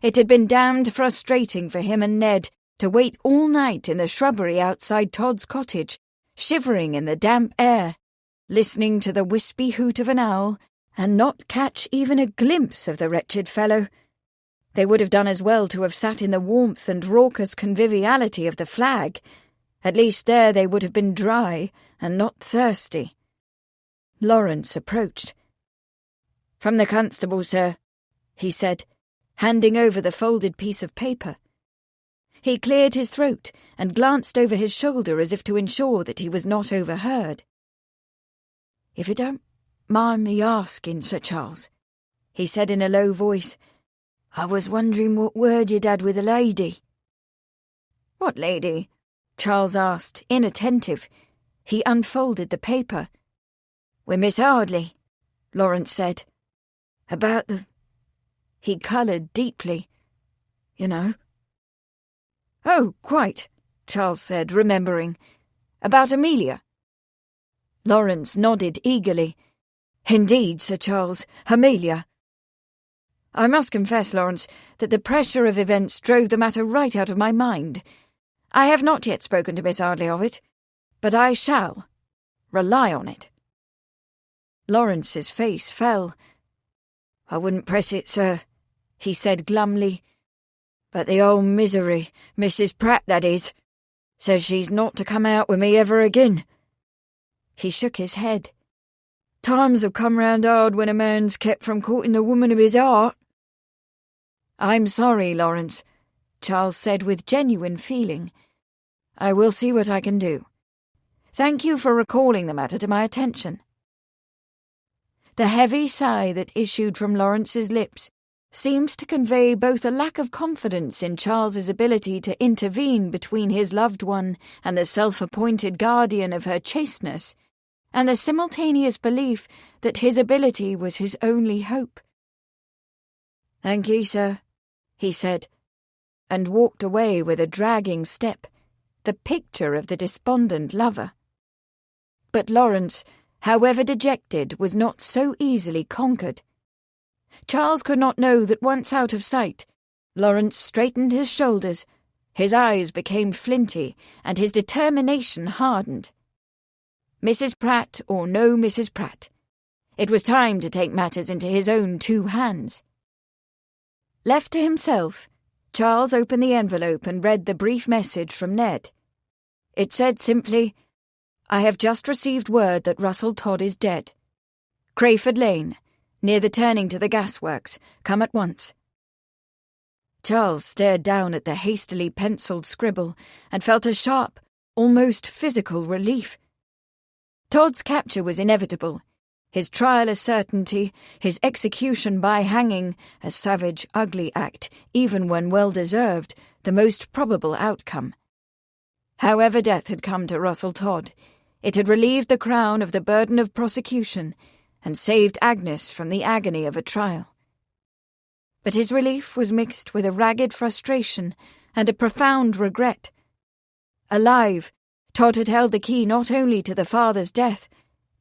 It had been damned frustrating for him and Ned to wait all night in the shrubbery outside Todd's cottage, shivering in the damp air, listening to the wispy hoot of an owl, and not catch even a glimpse of the wretched fellow. They would have done as well to have sat in the warmth and raucous conviviality of the Flag. At least there they would have been dry and not thirsty. Lawrence approached. "From the constable, sir," he said, handing over the folded piece of paper. He cleared his throat and glanced over his shoulder as if to ensure that he was not overheard. "If you don't mind me asking, Sir Charles," he said in a low voice, "I was wondering what word you'd had with the lady." "What lady?" Charles asked, inattentive. He unfolded the paper. "With Miss Arley," Lawrence said. "About the—" He coloured deeply. "You know." "Oh, quite," Charles said, remembering. "About Amelia?" Lawrence nodded eagerly. "Indeed, Sir Charles, Amelia." "I must confess, Lawrence, that the pressure of events drove the matter right out of my mind. I have not yet spoken to Miss Arley of it, but I shall. Rely on it." Lawrence's face fell. "I wouldn't press it, sir," he said glumly. "But the old misery, Mrs. Pratt, that is, says she's not to come out with me ever again." He shook his head. "Times have come round hard when a man's kept from courting the woman of his heart." "I'm sorry, Lawrence," Charles said with genuine feeling. "I will see what I can do. Thank you for recalling the matter to my attention." The heavy sigh that issued from Lawrence's lips seemed to convey both a lack of confidence in Charles's ability to intervene between his loved one and the self-appointed guardian of her chasteness, and the simultaneous belief that his ability was his only hope. "Thank ye, sir," he said, and walked away with a dragging step, the picture of the despondent lover. But Lawrence, however dejected, was not so easily conquered. Charles could not know that once out of sight, Lawrence straightened his shoulders, his eyes became flinty, and his determination hardened. Mrs. Pratt or no Mrs. Pratt, it was time to take matters into his own two hands. Left to himself, Charles opened the envelope and read the brief message from Ned. It said simply, "I have just received word that Russell Todd is dead. Crayford Lane, near the turning to the gasworks. Come at once." Charles stared down at the hastily penciled scribble and felt a sharp, almost physical relief. Todd's capture was inevitable, his trial a certainty, his execution by hanging, a savage, ugly act, even when well-deserved, the most probable outcome. However death had come to Russell Todd, it had relieved the Crown of the burden of prosecution and saved Agnes from the agony of a trial. But his relief was mixed with a ragged frustration and a profound regret. Alive, Todd had held the key not only to the father's death,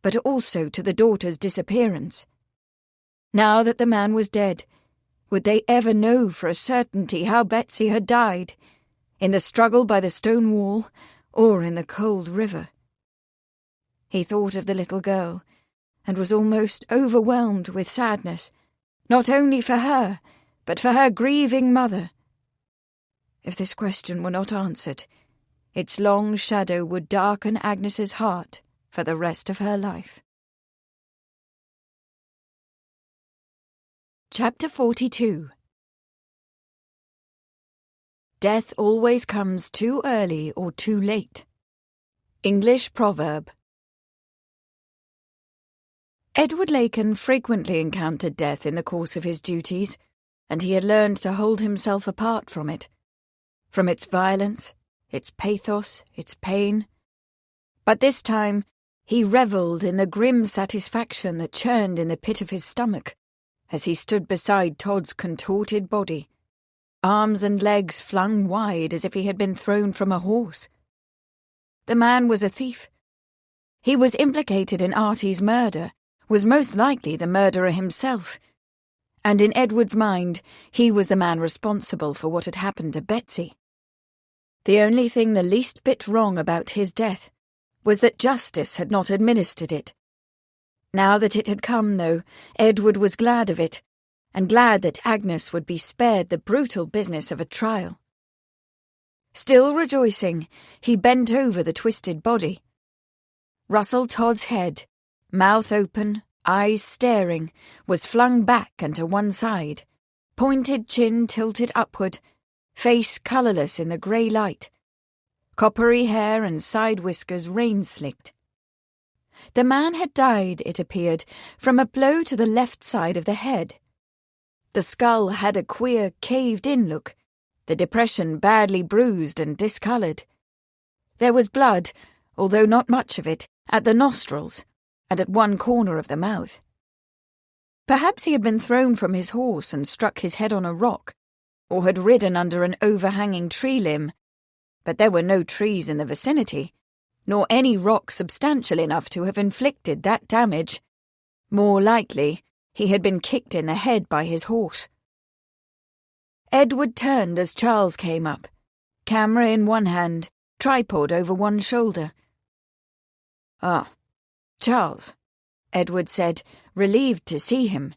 but also to the daughter's disappearance. Now that the man was dead, would they ever know for a certainty how Betsy had died, in the struggle by the stone wall or in the cold river? He thought of the little girl, and was almost overwhelmed with sadness, not only for her, but for her grieving mother. If this question were not answered, its long shadow would darken Agnes's heart for the rest of her life. Chapter 42. Death always comes too early or too late. English proverb. Edward Laken frequently encountered death in the course of his duties, and he had learned to hold himself apart from it, from its violence, its pathos, its pain. But this time he revelled in the grim satisfaction that churned in the pit of his stomach, as he stood beside Todd's contorted body, arms and legs flung wide as if he had been thrown from a horse. The man was a thief. He was implicated in Artie's murder, was most likely the murderer himself, and in Edward's mind he was the man responsible for what had happened to Betsy. The only thing the least bit wrong about his death was that justice had not administered it. Now that it had come, though, Edward was glad of it, and glad that Agnes would be spared the brutal business of a trial. Still rejoicing, he bent over the twisted body. Russell Todd's head, mouth open, eyes staring, was flung back and to one side, pointed chin tilted upward, face colourless in the grey light, coppery hair and side whiskers rain-slicked. The man had died, it appeared, from a blow to the left side of the head. The skull had a queer, caved-in look, the depression badly bruised and discoloured. There was blood, although not much of it, at the nostrils and at one corner of the mouth. Perhaps he had been thrown from his horse and struck his head on a rock, or had ridden under an overhanging tree limb, but there were no trees in the vicinity, nor any rock substantial enough to have inflicted that damage. More likely, he had been kicked in the head by his horse. Edward turned as Charles came up, camera in one hand, tripod over one shoulder. "Ah, Charles," Edward said, relieved to see him.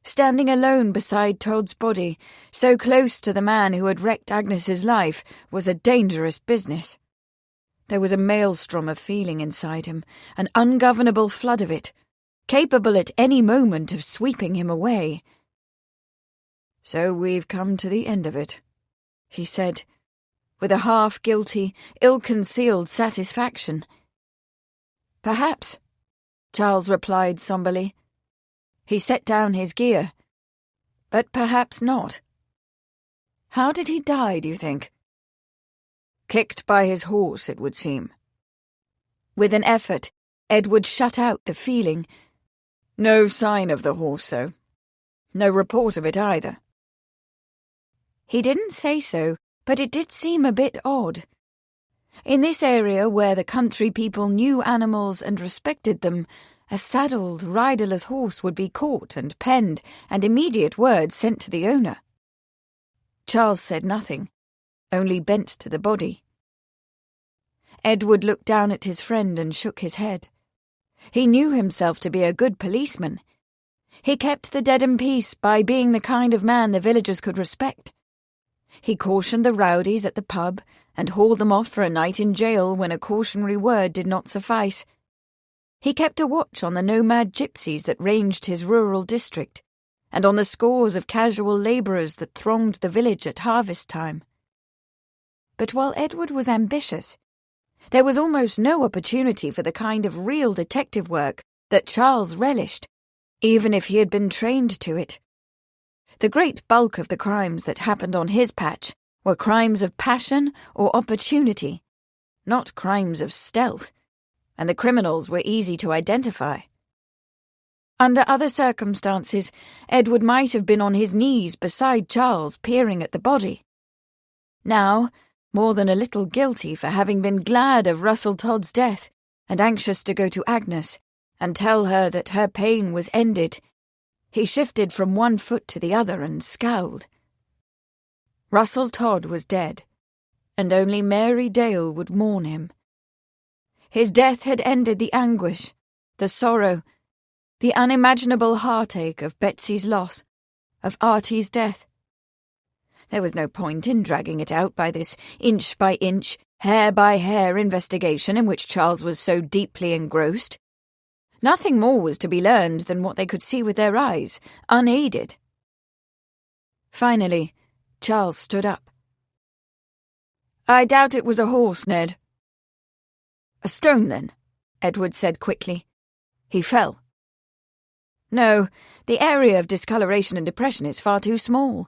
Standing alone beside Todd's body, so close to the man who had wrecked Agnes's life, was a dangerous business. There was a maelstrom of feeling inside him, an ungovernable flood of it, capable at any moment of sweeping him away. "So we've come to the end of it," he said, with a half-guilty, ill-concealed satisfaction. "Perhaps," Charles replied somberly. He set down his gear. "But perhaps not. How did he die, do you think?" "Kicked by his horse, it would seem." With an effort, Edward shut out the feeling. "No sign of the horse, though. No report of it either." He didn't say so, but it did seem a bit odd. In this area where the country people knew animals and respected them, a saddled, riderless horse would be caught and penned, and immediate word sent to the owner. Charles said nothing, only bent to the body. Edward looked down at his friend and shook his head. He knew himself to be a good policeman. He kept the dead in peace by being the kind of man the villagers could respect. He cautioned the rowdies at the pub and hauled them off for a night in jail when a cautionary word did not suffice. He kept a watch on the nomad gypsies that ranged his rural district, and on the scores of casual labourers that thronged the village at harvest time. But while Edward was ambitious, there was almost no opportunity for the kind of real detective work that Charles relished, even if he had been trained to it. The great bulk of the crimes that happened on his patch were crimes of passion or opportunity, not crimes of stealth, and the criminals were easy to identify. Under other circumstances, Edward might have been on his knees beside Charles peering at the body. Now, more than a little guilty for having been glad of Russell Todd's death and anxious to go to Agnes and tell her that her pain was ended, he shifted from one foot to the other and scowled. Russell Todd was dead, and only Mary Dale would mourn him. His death had ended the anguish, the sorrow, the unimaginable heartache of Betsy's loss, of Artie's death. There was no point in dragging it out by this inch-by-inch, hair-by-hair investigation in which Charles was so deeply engrossed. Nothing more was to be learned than what they could see with their eyes, unaided. Finally, Charles stood up. "I doubt it was a horse, Ned." "A stone, then?" Edward said quickly. "He fell." "No, the area of discoloration and depression is far too small.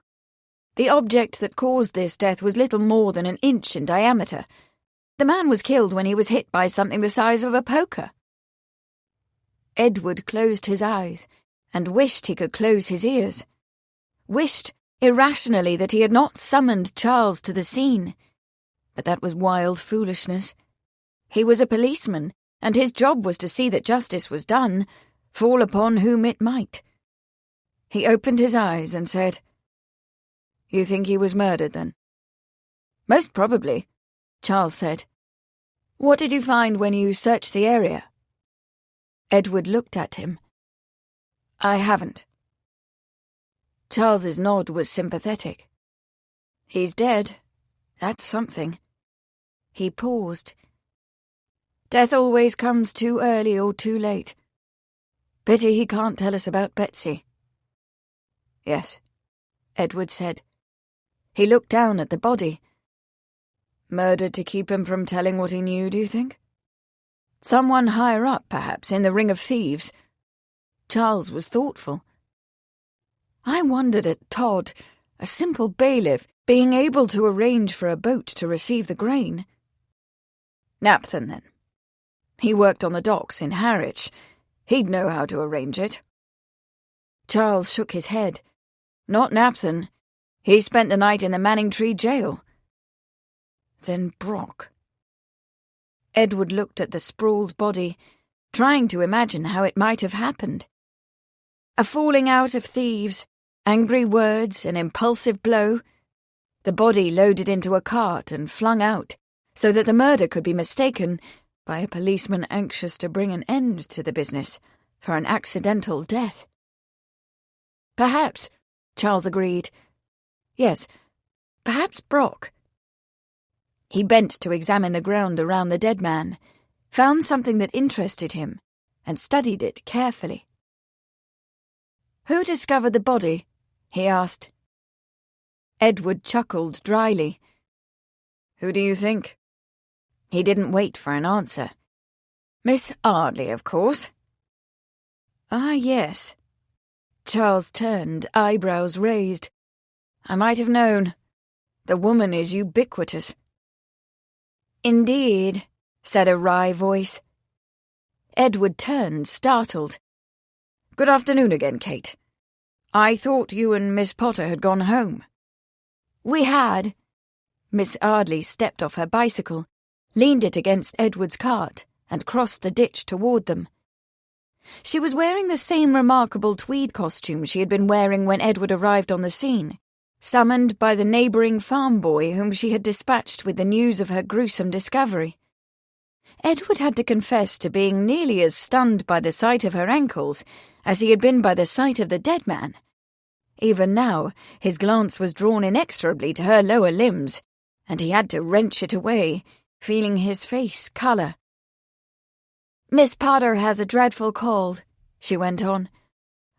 The object that caused this death was little more than an inch in diameter. The man was killed when he was hit by something the size of a poker." Edward closed his eyes, and wished he could close his ears. Wished irrationally that he had not summoned Charles to the scene. But that was wild foolishness. He was a policeman, and his job was to see that justice was done, fall upon whom it might. He opened his eyes and said, "You think he was murdered, then?" "Most probably," Charles said. "What did you find when you searched the area?" Edward looked at him. "I haven't." Charles's nod was sympathetic. "He's dead. That's something." He paused. "Death always comes too early or too late. Pity he can't tell us about Betsy." "Yes," Edward said. He looked down at the body. "Murdered to keep him from telling what he knew, do you think? Someone higher up, perhaps, in the ring of thieves." Charles was thoughtful. "I wondered at Todd, a simple bailiff, being able to arrange for a boat to receive the grain." "Napthan, then. He worked on the docks in Harwich. He'd know how to arrange it." Charles shook his head. "Not Napthan. He spent the night in the Manningtree jail." "Then Brock." Edward looked at the sprawled body, trying to imagine how it might have happened. A falling out of thieves, angry words, an impulsive blow. The body loaded into a cart and flung out, so that the murder could be mistaken, by a policeman anxious to bring an end to the business, for an accidental death. "Perhaps," Charles agreed. "Yes, perhaps Brock." He bent to examine the ground around the dead man, found something that interested him, and studied it carefully. "Who discovered the body?" he asked. Edward chuckled dryly. "Who do you think?" He didn't wait for an answer. "Miss Arley, of course." "Ah, yes." Charles turned, eyebrows raised. "I might have known. The woman is ubiquitous." "Indeed," said a wry voice. Edward turned, startled. "Good afternoon again, Kate. I thought you and Miss Potter had gone home." "We had." Miss Arley stepped off her bicycle, leaned it against Edward's cart, and crossed the ditch toward them. She was wearing the same remarkable tweed costume she had been wearing when Edward arrived on the scene, summoned by the neighbouring farm boy whom she had dispatched with the news of her gruesome discovery. Edward had to confess to being nearly as stunned by the sight of her ankles as he had been by the sight of the dead man. Even now, his glance was drawn inexorably to her lower limbs, and he had to wrench it away, feeling his face colour. "Miss Potter has a dreadful cold," she went on.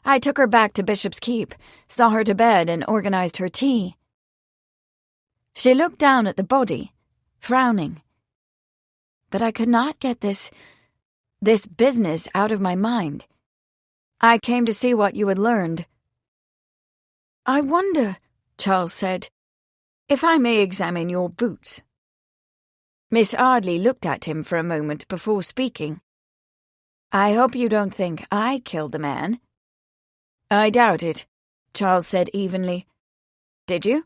"I took her back to Bishop's Keep, saw her to bed, and organised her tea." She looked down at the body, frowning. "But I could not get this business out of my mind. I came to see what you had learned." "I wonder," Charles said, "if I may examine your boots." Miss Arley looked at him for a moment before speaking. "I hope you don't think I killed the man." "I doubt it," Charles said evenly. "Did you?"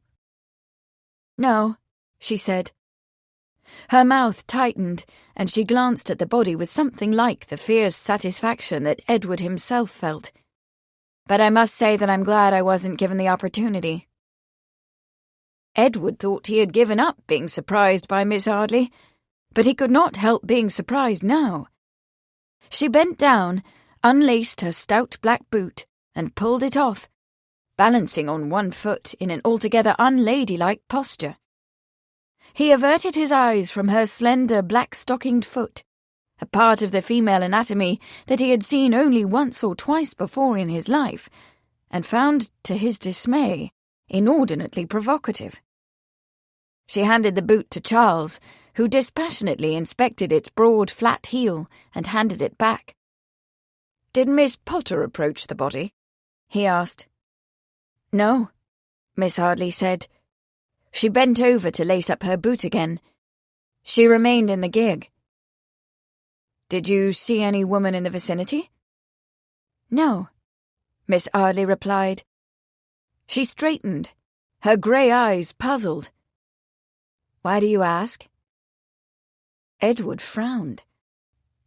"No," she said. Her mouth tightened, and she glanced at the body with something like the fierce satisfaction that Edward himself felt. "But I must say that I'm glad I wasn't given the opportunity." Edward thought he had given up being surprised by Miss Arley, but he could not help being surprised now. She bent down, unlaced her stout black boot, and pulled it off, balancing on one foot in an altogether unladylike posture. He averted his eyes from her slender black-stockinged foot, a part of the female anatomy that he had seen only once or twice before in his life, and found, to his dismay, inordinately provocative. She handed the boot to Charles, who dispassionately inspected its broad, flat heel and handed it back. "Did Miss Potter approach the body?" he asked. "No," Miss Arley said. She bent over to lace up her boot again. She remained in the gig. "Did you see any woman in the vicinity?" "No." Miss Arley replied. She straightened, her grey eyes puzzled. Why do you ask? Edward frowned.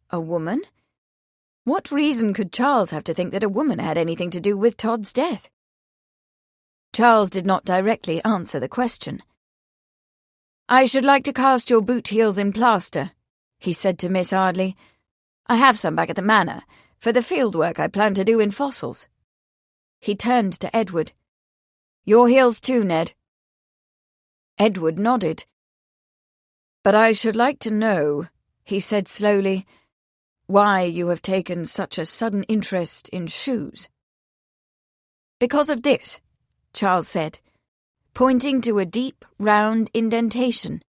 A woman? What reason could Charles have to think that a woman had anything to do with Todd's death? Charles did not directly answer the question. I should like to cast your boot heels in plaster, he said to Miss Arley. I have some back at the manor, for the field work I plan to do in fossils. He turned to Edward. Your heels too, Ned. Edward nodded. But I should like to know, he said slowly, why you have taken such a sudden interest in shoes. Because of this, Charles said, pointing to a deep, round indentation,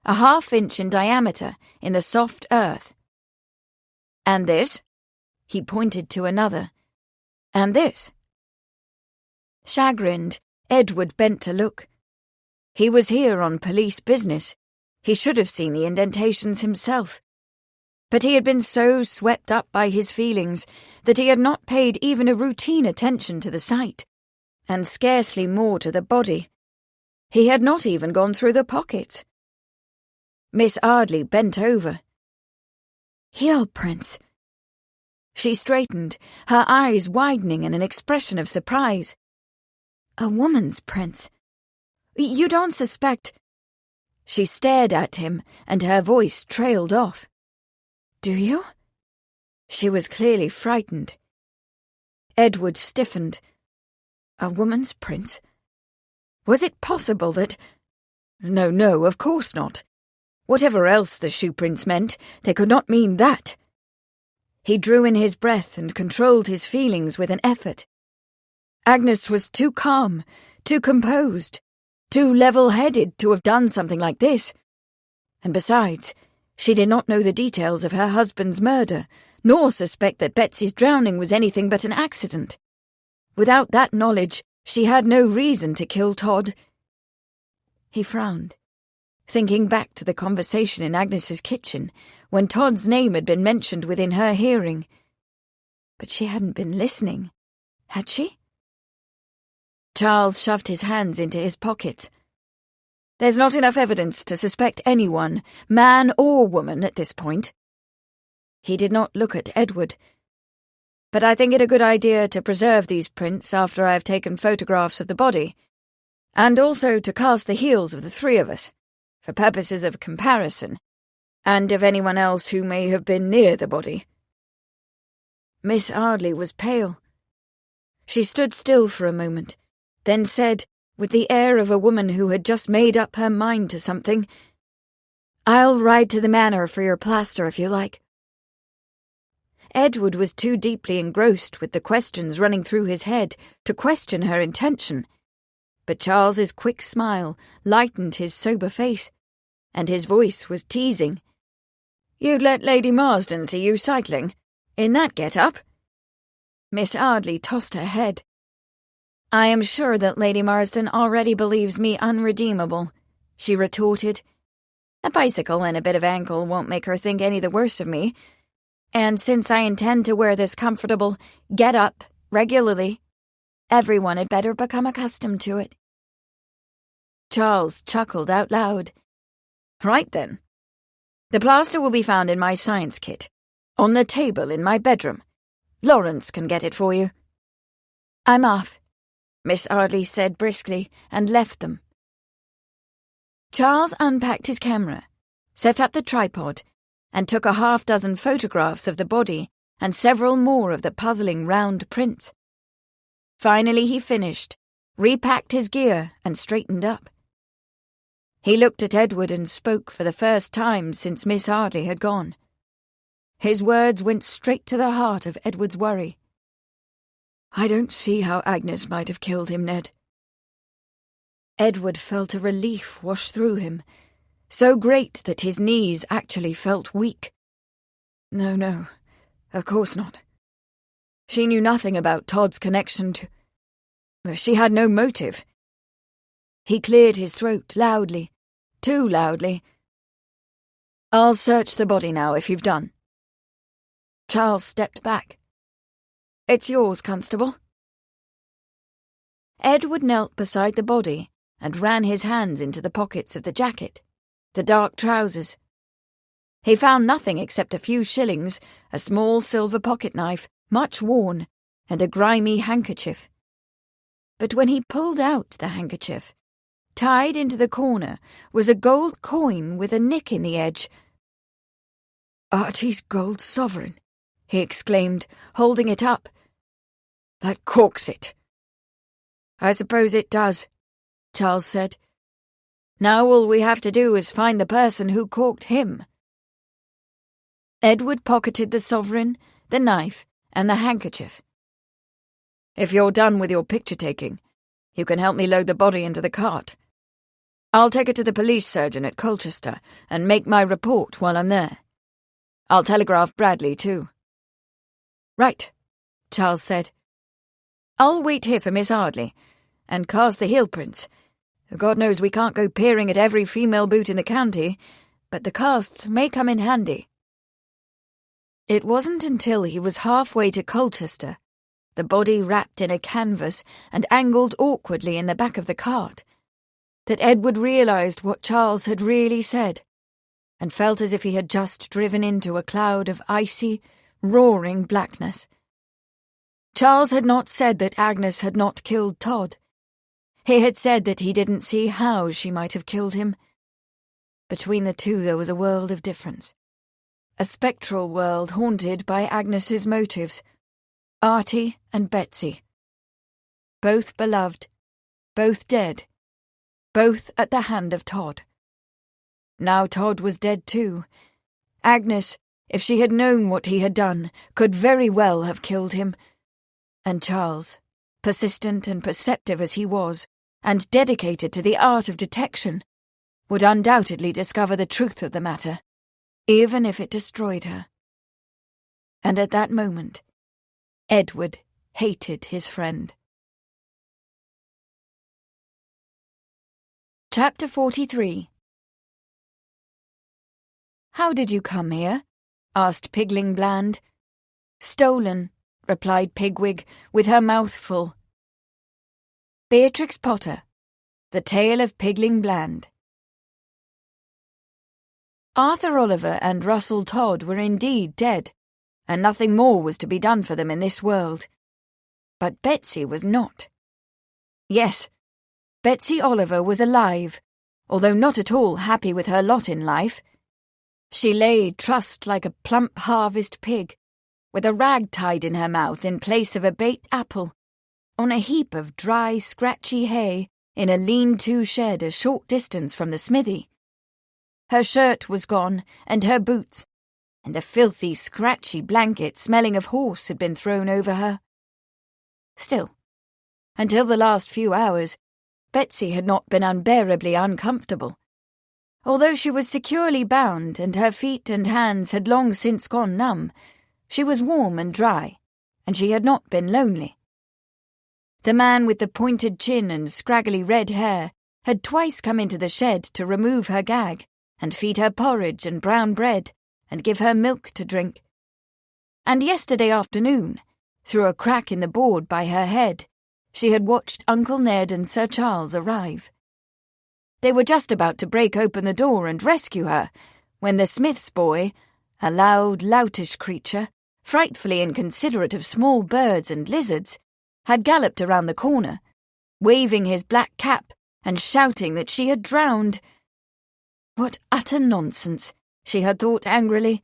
a half-inch in diameter in the soft earth. And this? He pointed to another. And this? Chagrined, Edward bent to look. He was here on police business. He should have seen the indentations himself. But he had been so swept up by his feelings that he had not paid even a routine attention to the sight, and scarcely more to the body. He had not even gone through the pockets. Miss Arley bent over. Heel prints. She straightened, her eyes widening in an expression of surprise. A woman's prints. You don't suspect... She stared at him, and her voice trailed off. Do you? She was clearly frightened. Edward stiffened. A woman's print? Was it possible that... No, of course not. Whatever else the shoe prints meant, they could not mean that. He drew in his breath and controlled his feelings with an effort. Agnes was too calm, too composed, too level-headed to have done something like this. And besides, she did not know the details of her husband's murder, nor suspect that Betsy's drowning was anything but an accident. Without that knowledge, she had no reason to kill Todd. He frowned, thinking back to the conversation in Agnes's kitchen, when Todd's name had been mentioned within her hearing. But she hadn't been listening, had she? Charles shoved his hands into his pockets. There's not enough evidence to suspect anyone, man or woman, at this point. He did not look at Edward. But I think it a good idea to preserve these prints after I have taken photographs of the body, and also to cast the heels of the three of us, for purposes of comparison, and of anyone else who may have been near the body. Miss Arley was pale. She stood still for a moment, then said, with the air of a woman who had just made up her mind to something, I'll ride to the manor for your plaster if you like. Edward was too deeply engrossed with the questions running through his head to question her intention, but Charles's quick smile lightened his sober face, and his voice was teasing. You'd let Lady Marsden see you cycling? In that get-up? Miss Arley tossed her head. I am sure that Lady Marsden already believes me unredeemable, she retorted. A bicycle and a bit of ankle won't make her think any the worse of me, and since I intend to wear this comfortable get-up regularly, everyone had better become accustomed to it. Charles chuckled out loud. Right then. The plaster will be found in my science kit, on the table in my bedroom. Lawrence can get it for you. I'm off, Miss Arley said briskly, and left them. Charles unpacked his camera, set up the tripod, and took a half-dozen photographs of the body and several more of the puzzling round prints. Finally he finished, repacked his gear, and straightened up. He looked at Edward and spoke for the first time since Miss Arley had gone. His words went straight to the heart of Edward's worry. I don't see how Agnes might have killed him, Ned. Edward felt a relief wash through him, so great that his knees actually felt weak. No, of course not. She knew nothing about Todd's connection to... She had no motive. He cleared his throat loudly, too loudly. I'll search the body now if you've done. Charles stepped back. It's yours, Constable. Edward knelt beside the body and ran his hands into the pockets of the jacket, the dark trousers. He found nothing except a few shillings, a small silver pocket-knife, much worn, and a grimy handkerchief. But when he pulled out the handkerchief, tied into the corner was a gold coin with a nick in the edge. "Artie's gold sovereign," he exclaimed, holding it up. "That corks it." "I suppose it does," Charles said. "Now all we have to do is find the person who corked him." Edward pocketed the sovereign, the knife, and the handkerchief. "If you're done with your picture-taking, you can help me load the body into the cart. I'll take it to the police surgeon at Colchester and make my report while I'm there. I'll telegraph Bradley, too." "Right," Charles said. "I'll wait here for Miss Arley, and cast the heel prints. God knows we can't go peering at every female boot in the county, but the casts may come in handy." It wasn't until he was halfway to Colchester, the body wrapped in a canvas and angled awkwardly in the back of the cart, that Edward realised what Charles had really said, and felt as if he had just driven into a cloud of icy, roaring blackness. Charles had not said that Agnes had not killed Todd. He had said that he didn't see how she might have killed him. Between the two there was a world of difference. A spectral world haunted by Agnes's motives. Artie and Betsy. Both beloved, both dead, both at the hand of Todd. Now Todd was dead too. Agnes, if she had known what he had done, could very well have killed him. And Charles, persistent and perceptive as he was, and dedicated to the art of detection, would undoubtedly discover the truth of the matter, even if it destroyed her. And at that moment, Edward hated his friend. Chapter 43. "How did you come here?" asked Pigling Bland. "Stolen," replied Pigwig, with her mouth full. Beatrix Potter, The Tale of Pigling Bland. Arthur Oliver and Russell Todd were indeed dead, and nothing more was to be done for them in this world. But Betsy was not. Yes, Betsy Oliver was alive, although not at all happy with her lot in life. She lay trussed like a plump harvest pig, with a rag tied in her mouth in place of a baked apple, on a heap of dry, scratchy hay in a lean-to shed a short distance from the smithy. Her shirt was gone, and her boots, and a filthy, scratchy blanket smelling of horse had been thrown over her. Still, until the last few hours, Betsy had not been unbearably uncomfortable. Although she was securely bound and her feet and hands had long since gone numb, she was warm and dry, and she had not been lonely. The man with the pointed chin and scraggly red hair had twice come into the shed to remove her gag and feed her porridge and brown bread and give her milk to drink. And yesterday afternoon, through a crack in the board by her head, she had watched Uncle Ned and Sir Charles arrive. They were just about to break open the door and rescue her, when the smith's boy, a loud, loutish creature, frightfully inconsiderate of small birds and lizards, had galloped around the corner, waving his black cap and shouting that she had drowned. What utter nonsense, she had thought angrily.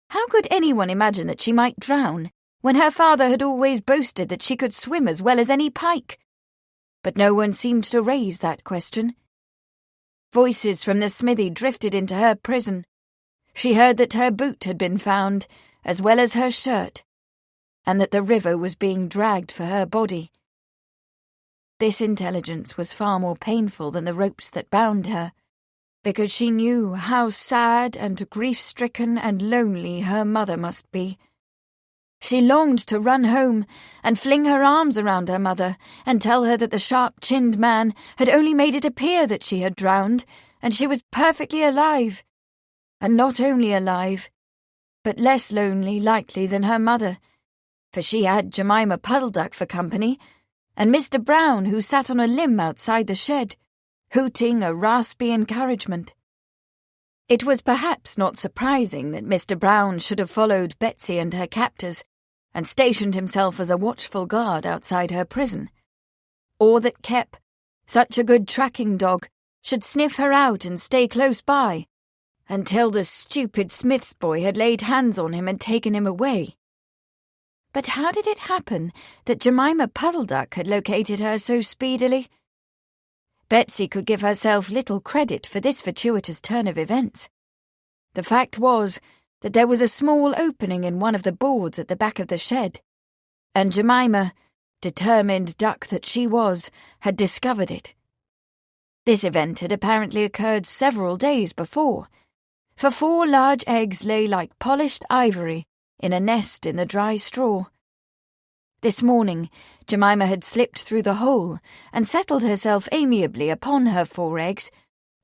How could anyone imagine that she might drown, when her father had always boasted that she could swim as well as any pike? But no one seemed to raise that question. Voices from the smithy drifted into her prison. She heard that her boot had been found, as well as her shirt, and that the river was being dragged for her body. This intelligence was far more painful than the ropes that bound her, because she knew how sad and grief-stricken and lonely her mother must be. She longed to run home and fling her arms around her mother and tell her that the sharp-chinned man had only made it appear that she had drowned, and she was perfectly alive. And not only alive, but less lonely likely than her mother, for she had Jemima Puddleduck for company, and Mr. Brown, who sat on a limb outside the shed, hooting a raspy encouragement. It was perhaps not surprising that Mr. Brown should have followed Betsy and her captors and stationed himself as a watchful guard outside her prison, or that Kep, such a good tracking dog, should sniff her out and stay close by until the stupid Smith's boy had laid hands on him and taken him away. But how did it happen that Jemima Puddleduck had located her so speedily? Betsy could give herself little credit for this fortuitous turn of events. The fact was that there was a small opening in one of the boards at the back of the shed, and Jemima, determined duck that she was, had discovered it. This event had apparently occurred several days before, for 4 large eggs lay like polished ivory in a nest in the dry straw. This morning, Jemima had slipped through the hole and settled herself amiably upon her 4 eggs,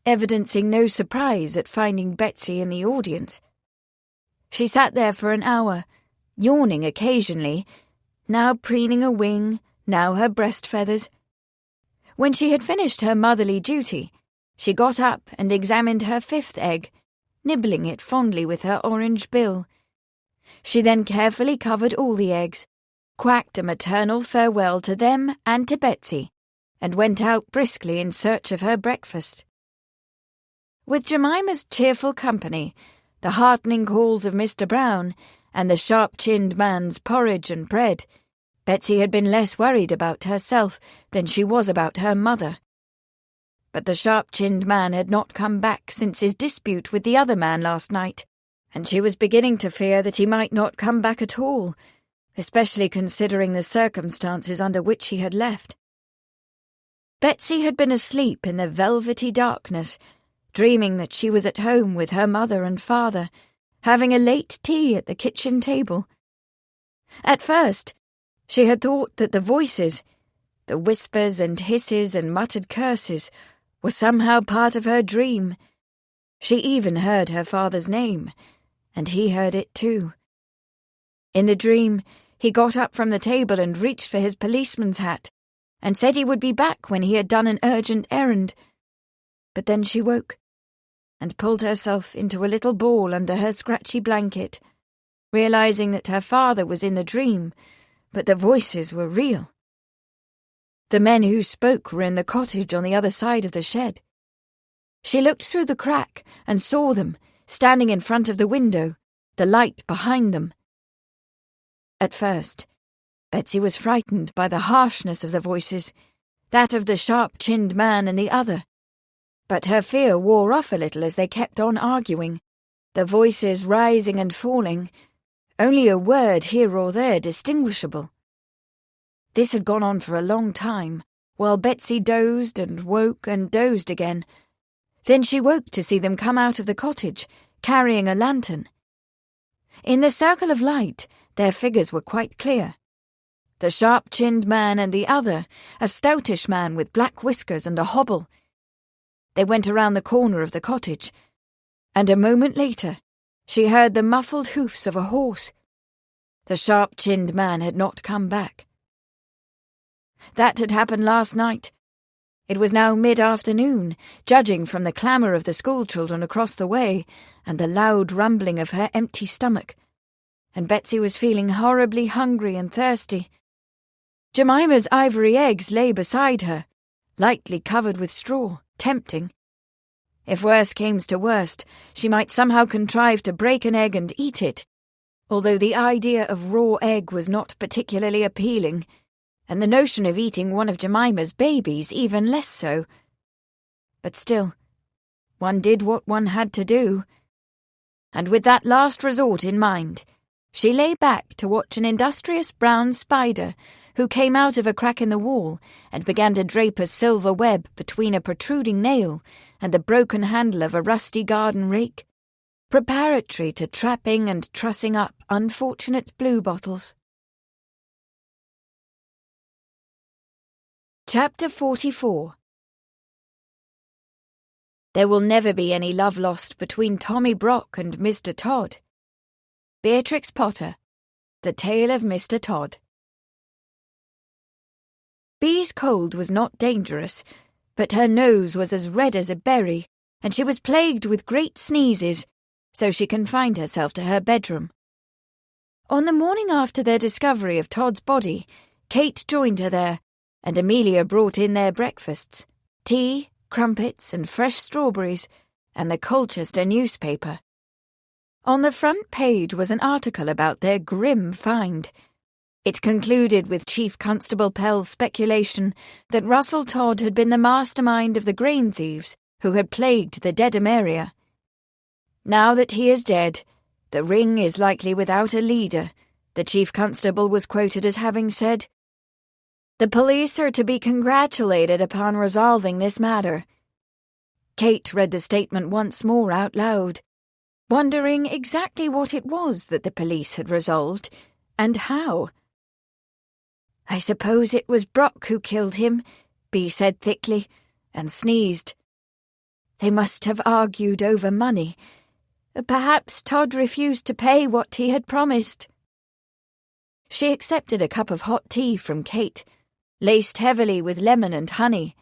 evidencing no surprise at finding Betsy in the audience. She sat there for an hour, yawning occasionally, now preening a wing, now her breast feathers. When she had finished her motherly duty, she got up and examined her 5th egg, nibbling it fondly with her orange bill. She then carefully covered all the eggs, quacked a maternal farewell to them and to Betsy, and went out briskly in search of her breakfast. With Jemima's cheerful company, the heartening calls of Mr. Brown, and the sharp-chinned man's porridge and bread, Betsy had been less worried about herself than she was about her mother. But the sharp-chinned man had not come back since his dispute with the other man last night, and she was beginning to fear that he might not come back at all, especially considering the circumstances under which he had left. Betsy had been asleep in the velvety darkness, dreaming that she was at home with her mother and father, having a late tea at the kitchen table. At first, she had thought that the voices, the whispers and hisses and muttered curses, were somehow part of her dream. She even heard her father's name, and he heard it too. In the dream, he got up from the table and reached for his policeman's hat, and said he would be back when he had done an urgent errand. But then she woke, and pulled herself into a little ball under her scratchy blanket, realizing that her father was in the dream, but the voices were real. The men who spoke were in the cottage on the other side of the shed. She looked through the crack and saw them, standing in front of the window, the light behind them. At first, Betsy was frightened by the harshness of the voices, that of the sharp-chinned man and the other. But her fear wore off a little as they kept on arguing, the voices rising and falling, only a word here or there distinguishable. This had gone on for a long time, while Betsy dozed and woke and dozed again. Then she woke to see them come out of the cottage, carrying a lantern. In the circle of light, their figures were quite clear. The sharp-chinned man and the other, a stoutish man with black whiskers and a hobble. They went around the corner of the cottage, and a moment later she heard the muffled hoofs of a horse. The sharp-chinned man had not come back. That had happened last night. It was now mid-afternoon, judging from the clamour of the schoolchildren across the way and the loud rumbling of her empty stomach, and Betsy was feeling horribly hungry and thirsty. Jemima's ivory eggs lay beside her, lightly covered with straw, tempting. If worst came to worst, she might somehow contrive to break an egg and eat it, although the idea of raw egg was not particularly appealing, and the notion of eating one of Jemima's babies even less so. But still, one did what one had to do, and with that last resort in mind, she lay back to watch an industrious brown spider who came out of a crack in the wall and began to drape a silver web between a protruding nail and the broken handle of a rusty garden rake, preparatory to trapping and trussing up unfortunate bluebottles. Chapter 44. There will never be any love lost between Tommy Brock and Mr. Todd. Beatrix Potter, The Tale of Mr. Todd. Bee's cold was not dangerous, but her nose was as red as a berry, and she was plagued with great sneezes, so she confined herself to her bedroom. On the morning after their discovery of Todd's body, Kate joined her there, and Amelia brought in their breakfasts, tea, crumpets, and fresh strawberries, and the Colchester newspaper. On the front page was an article about their grim find. It concluded with Chief Constable Pell's speculation that Russell Todd had been the mastermind of the grain thieves who had plagued the Dedham area. Now that he is dead, the ring is likely without a leader, the Chief Constable was quoted as having said. The police are to be congratulated upon resolving this matter. Kate read the statement once more out loud, wondering exactly what it was that the police had resolved, and how. I suppose it was Brock who killed him, Bea said thickly, and sneezed. They must have argued over money. Perhaps Todd refused to pay what he had promised. She accepted a cup of hot tea from Kate, laced heavily with lemon and honey.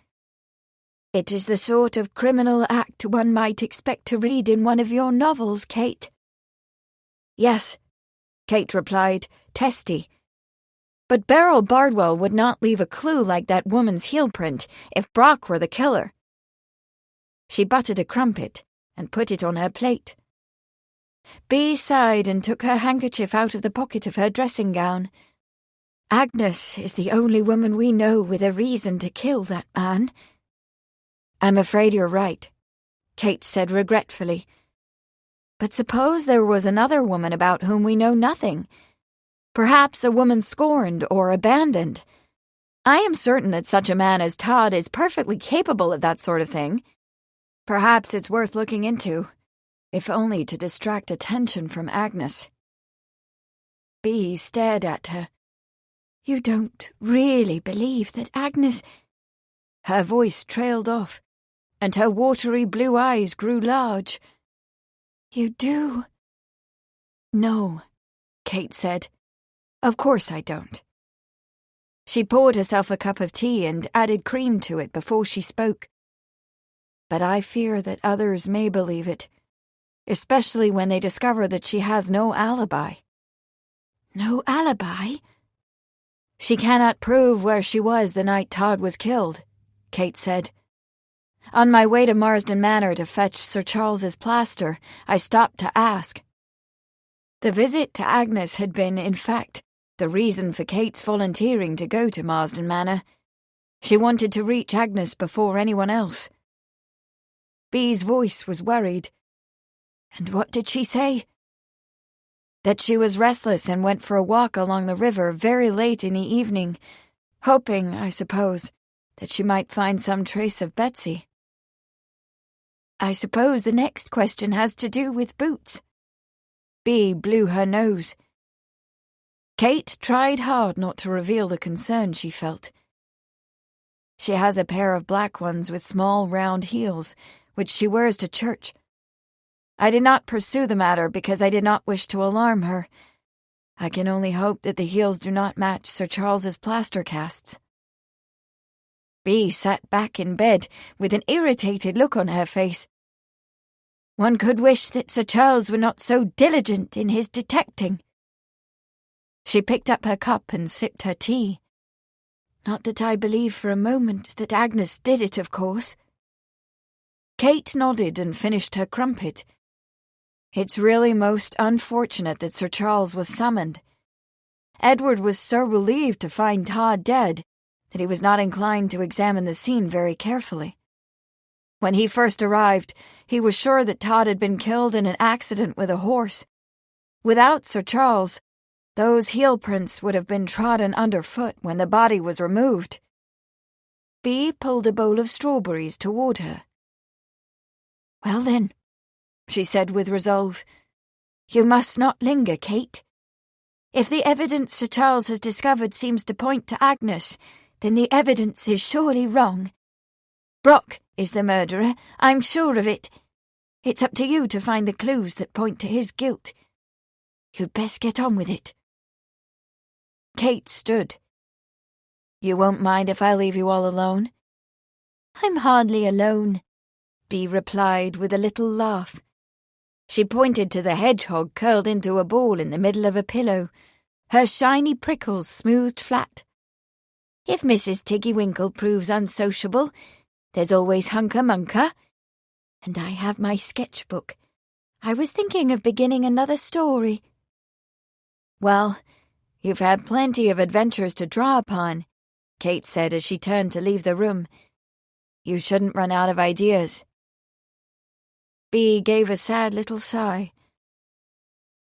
It is the sort of criminal act one might expect to read in one of your novels, Kate. Yes, Kate replied, testy. But Beryl Bardwell would not leave a clue like that woman's heel print if Brock were the killer. She buttered a crumpet and put it on her plate. Bea sighed and took her handkerchief out of the pocket of her dressing gown. Agnes is the only woman we know with a reason to kill that man. I'm afraid you're right, Kate said regretfully. But suppose there was another woman about whom we know nothing. Perhaps a woman scorned or abandoned. I am certain that such a man as Todd is perfectly capable of that sort of thing. Perhaps it's worth looking into, if only to distract attention from Agnes. Bea stared at her. You don't really believe that Agnes... Her voice trailed off, and her watery blue eyes grew large. You do? No, Kate said. Of course I don't. She poured herself a cup of tea and added cream to it before she spoke. But I fear that others may believe it, especially when they discover that she has no alibi. No alibi? She cannot prove where she was the night Todd was killed, Kate said. On my way to Marsden Manor to fetch Sir Charles's plaster, I stopped to ask. The visit to Agnes had been, in fact, the reason for Kate's volunteering to go to Marsden Manor. She wanted to reach Agnes before anyone else. Bea's voice was worried. And what did she say? That she was restless and went for a walk along the river very late in the evening, hoping, I suppose, that she might find some trace of Betsy. I suppose the next question has to do with boots. Bea blew her nose. Kate tried hard not to reveal the concern she felt. She has a pair of black ones with small round heels, which she wears to church. I did not pursue the matter because I did not wish to alarm her. I can only hope that the heels do not match Sir Charles's plaster casts. Bea sat back in bed with an irritated look on her face. One could wish that Sir Charles were not so diligent in his detecting. She picked up her cup and sipped her tea. Not that I believe for a moment that Agnes did it, of course. Kate nodded and finished her crumpet. It's really most unfortunate that Sir Charles was summoned. Edward was so relieved to find Todd dead that he was not inclined to examine the scene very carefully. When he first arrived, he was sure that Todd had been killed in an accident with a horse. Without Sir Charles, those heel prints would have been trodden underfoot when the body was removed. Bea pulled a bowl of strawberries toward her. Well then, she said with resolve, you must not linger, Kate. If the evidence Sir Charles has discovered seems to point to Agnes, then the evidence is surely wrong. Brock is the murderer, I'm sure of it. It's up to you to find the clues that point to his guilt. You'd best get on with it. Kate stood. You won't mind if I leave you all alone?" "I'm hardly alone," Bea replied with a little laugh. She pointed to the hedgehog curled into a ball in the middle of a pillow, her shiny prickles smoothed flat. "If Mrs. Tiggywinkle proves unsociable, there's always Hunker Munker. And I have my sketchbook. I was thinking of beginning another story." "Well, you've had plenty of adventures to draw upon," Kate said as she turned to leave the room. "You shouldn't run out of ideas." Bea gave a sad little sigh.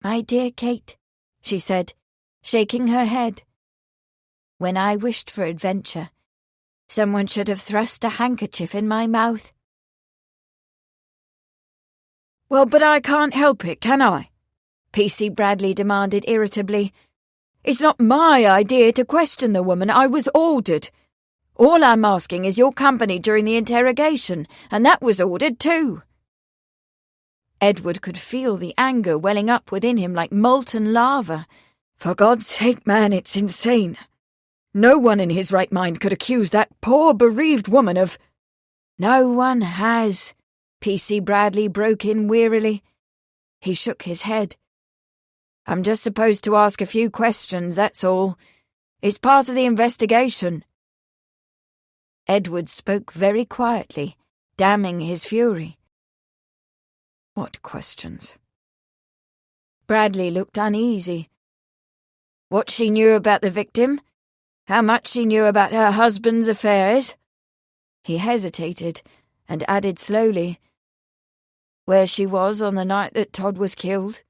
"My dear Kate," she said, shaking her head, "when I wished for adventure, someone should have thrust a handkerchief in my mouth." "Well, but I can't help it, can I?" P.C. Bradley demanded irritably. "It's not my idea to question the woman. I was ordered. All I'm asking is your company during the interrogation, and that was ordered too." Edward could feel the anger welling up within him like molten lava. "For God's sake, man, it's insane. No one in his right mind could accuse that poor bereaved woman of—" "No one has," P.C. Bradley broke in wearily. He shook his head. "I'm just supposed to ask a few questions, that's all. It's part of the investigation." Edward spoke very quietly, damning his fury. "What questions?" Bradley looked uneasy. What she knew about the victim? How much she knew about her husband's affairs? He hesitated and added slowly, "Where she was on the night that Todd was killed?"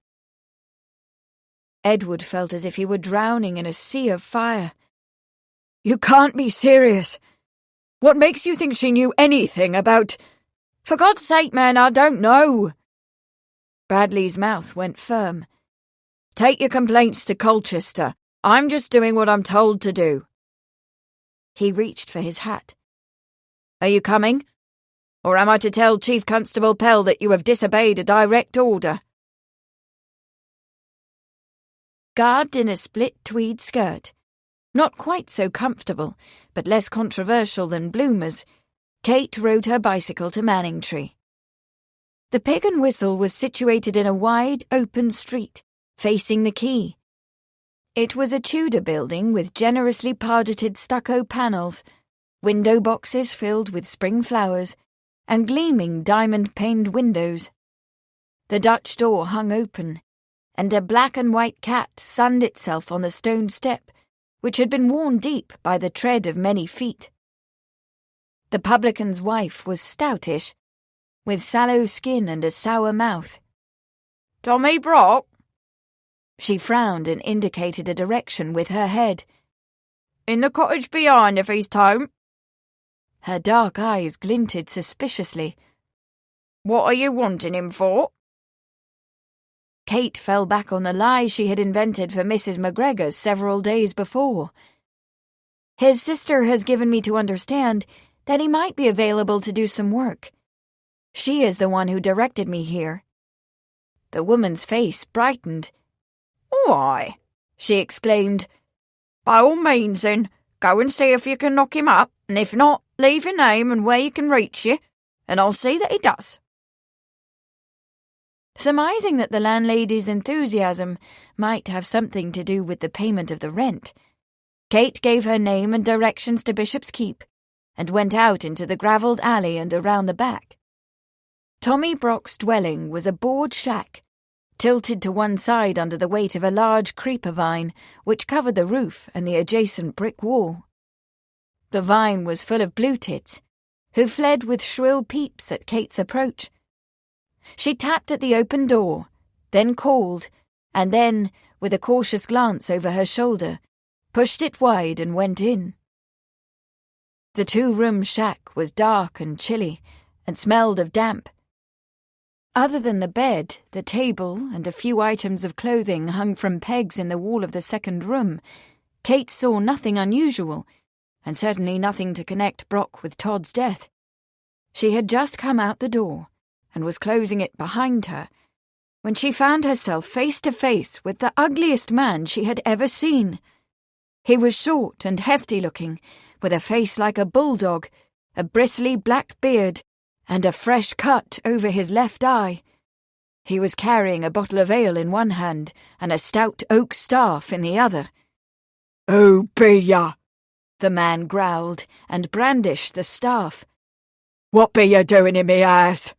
Edward felt as if he were drowning in a sea of fire. "You can't be serious. What makes you think she knew anything about—" "For God's sake, man, I don't know." Bradley's mouth went firm. "Take your complaints to Colchester. I'm just doing what I'm told to do." He reached for his hat. "Are you coming? Or am I to tell Chief Constable Pell that you have disobeyed a direct order?" Garbed in a split tweed skirt, not quite so comfortable, but less controversial than Bloomer's, Kate rode her bicycle to Manningtree. The Pig and Whistle was situated in a wide, open street, facing the quay. It was a Tudor building with generously pargeted stucco panels, window boxes filled with spring flowers, and gleaming diamond-paned windows. The Dutch door hung open, and a black and white cat sunned itself on the stone step, which had been worn deep by the tread of many feet. The publican's wife was stoutish, with sallow skin and a sour mouth. "Tommy Brock?" She frowned and indicated a direction with her head. "In the cottage behind, if he's home." Her dark eyes glinted suspiciously. "What are you wanting him for?" Kate fell back on the lie she had invented for Mrs. McGregor several days before. "His sister has given me to understand that he might be available to do some work. She is the one who directed me here." The woman's face brightened. "Why," she exclaimed. "By all means, then, go and see if you can knock him up, and if not, leave your name and where he can reach you, and I'll see that he does." Surmising that the landlady's enthusiasm might have something to do with the payment of the rent, Kate gave her name and directions to Bishop's Keep, and went out into the gravelled alley and around the back. Tommy Brock's dwelling was a board shack, tilted to one side under the weight of a large creeper vine which covered the roof and the adjacent brick wall. The vine was full of blue tits, who fled with shrill peeps at Kate's approach. She tapped at the open door, then called, and then, with a cautious glance over her shoulder, pushed it wide and went in. The two-room shack was dark and chilly, and smelled of damp. Other than the bed, the table, and a few items of clothing hung from pegs in the wall of the second room, Kate saw nothing unusual, and certainly nothing to connect Brock with Todd's death. She had just come out the door, and was closing it behind her, when she found herself face to face with the ugliest man she had ever seen. He was short and hefty-looking, with a face like a bulldog, a bristly black beard, and a fresh cut over his left eye. He was carrying a bottle of ale in one hand and a stout oak staff in the other. "Who be ya?" the man growled and brandished the staff. "What be you doing in me house?"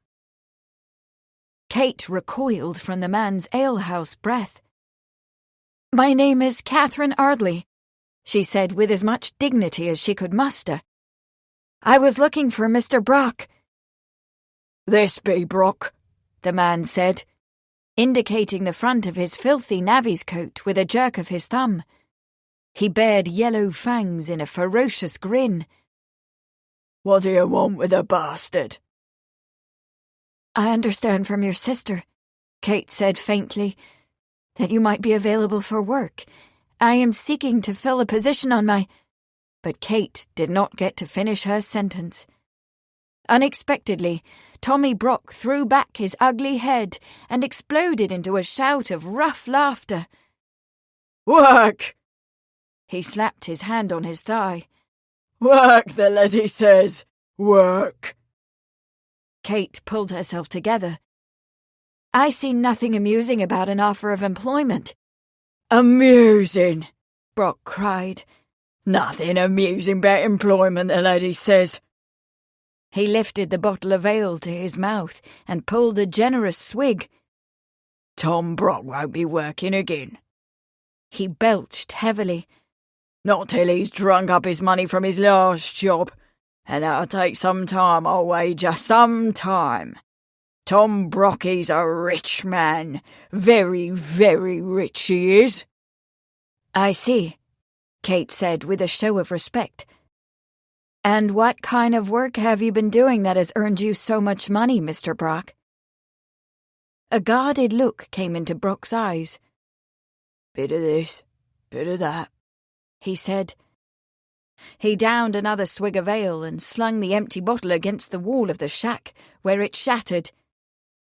Kate recoiled from the man's alehouse breath. "My name is Catherine Arley," she said with as much dignity as she could muster. "I was looking for Mr. Brock." "This be Brock," the man said, indicating the front of his filthy navvy's coat with a jerk of his thumb. He bared yellow fangs in a ferocious grin. "What do you want with a bastard?" "I understand from your sister," Kate said faintly, "that you might be available for work. I am seeking to fill a position on my—" But Kate did not get to finish her sentence. Unexpectedly, Tommy Brock threw back his ugly head and exploded into a shout of rough laughter. "Work!" He slapped his hand on his thigh. "Work, the lady says. Work!" Kate pulled herself together. "I see nothing amusing about an offer of employment." "Amusing!" Brock cried. "Nothing amusing about employment, the lady says." He lifted the bottle of ale to his mouth and pulled a generous swig. "Tom Brock won't be working again." He belched heavily. "Not till he's drunk up his money from his last job. And that'll take some time, I'll wager, some time. Tom Brock, he's a rich man. Very, very rich he is." "I see," Kate said with a show of respect. "And what kind of work have you been doing that has earned you so much money, Mr. Brock?" A guarded look came into Brock's eyes. "Bit of this, bit of that," he said. He downed another swig of ale and slung the empty bottle against the wall of the shack, where it shattered.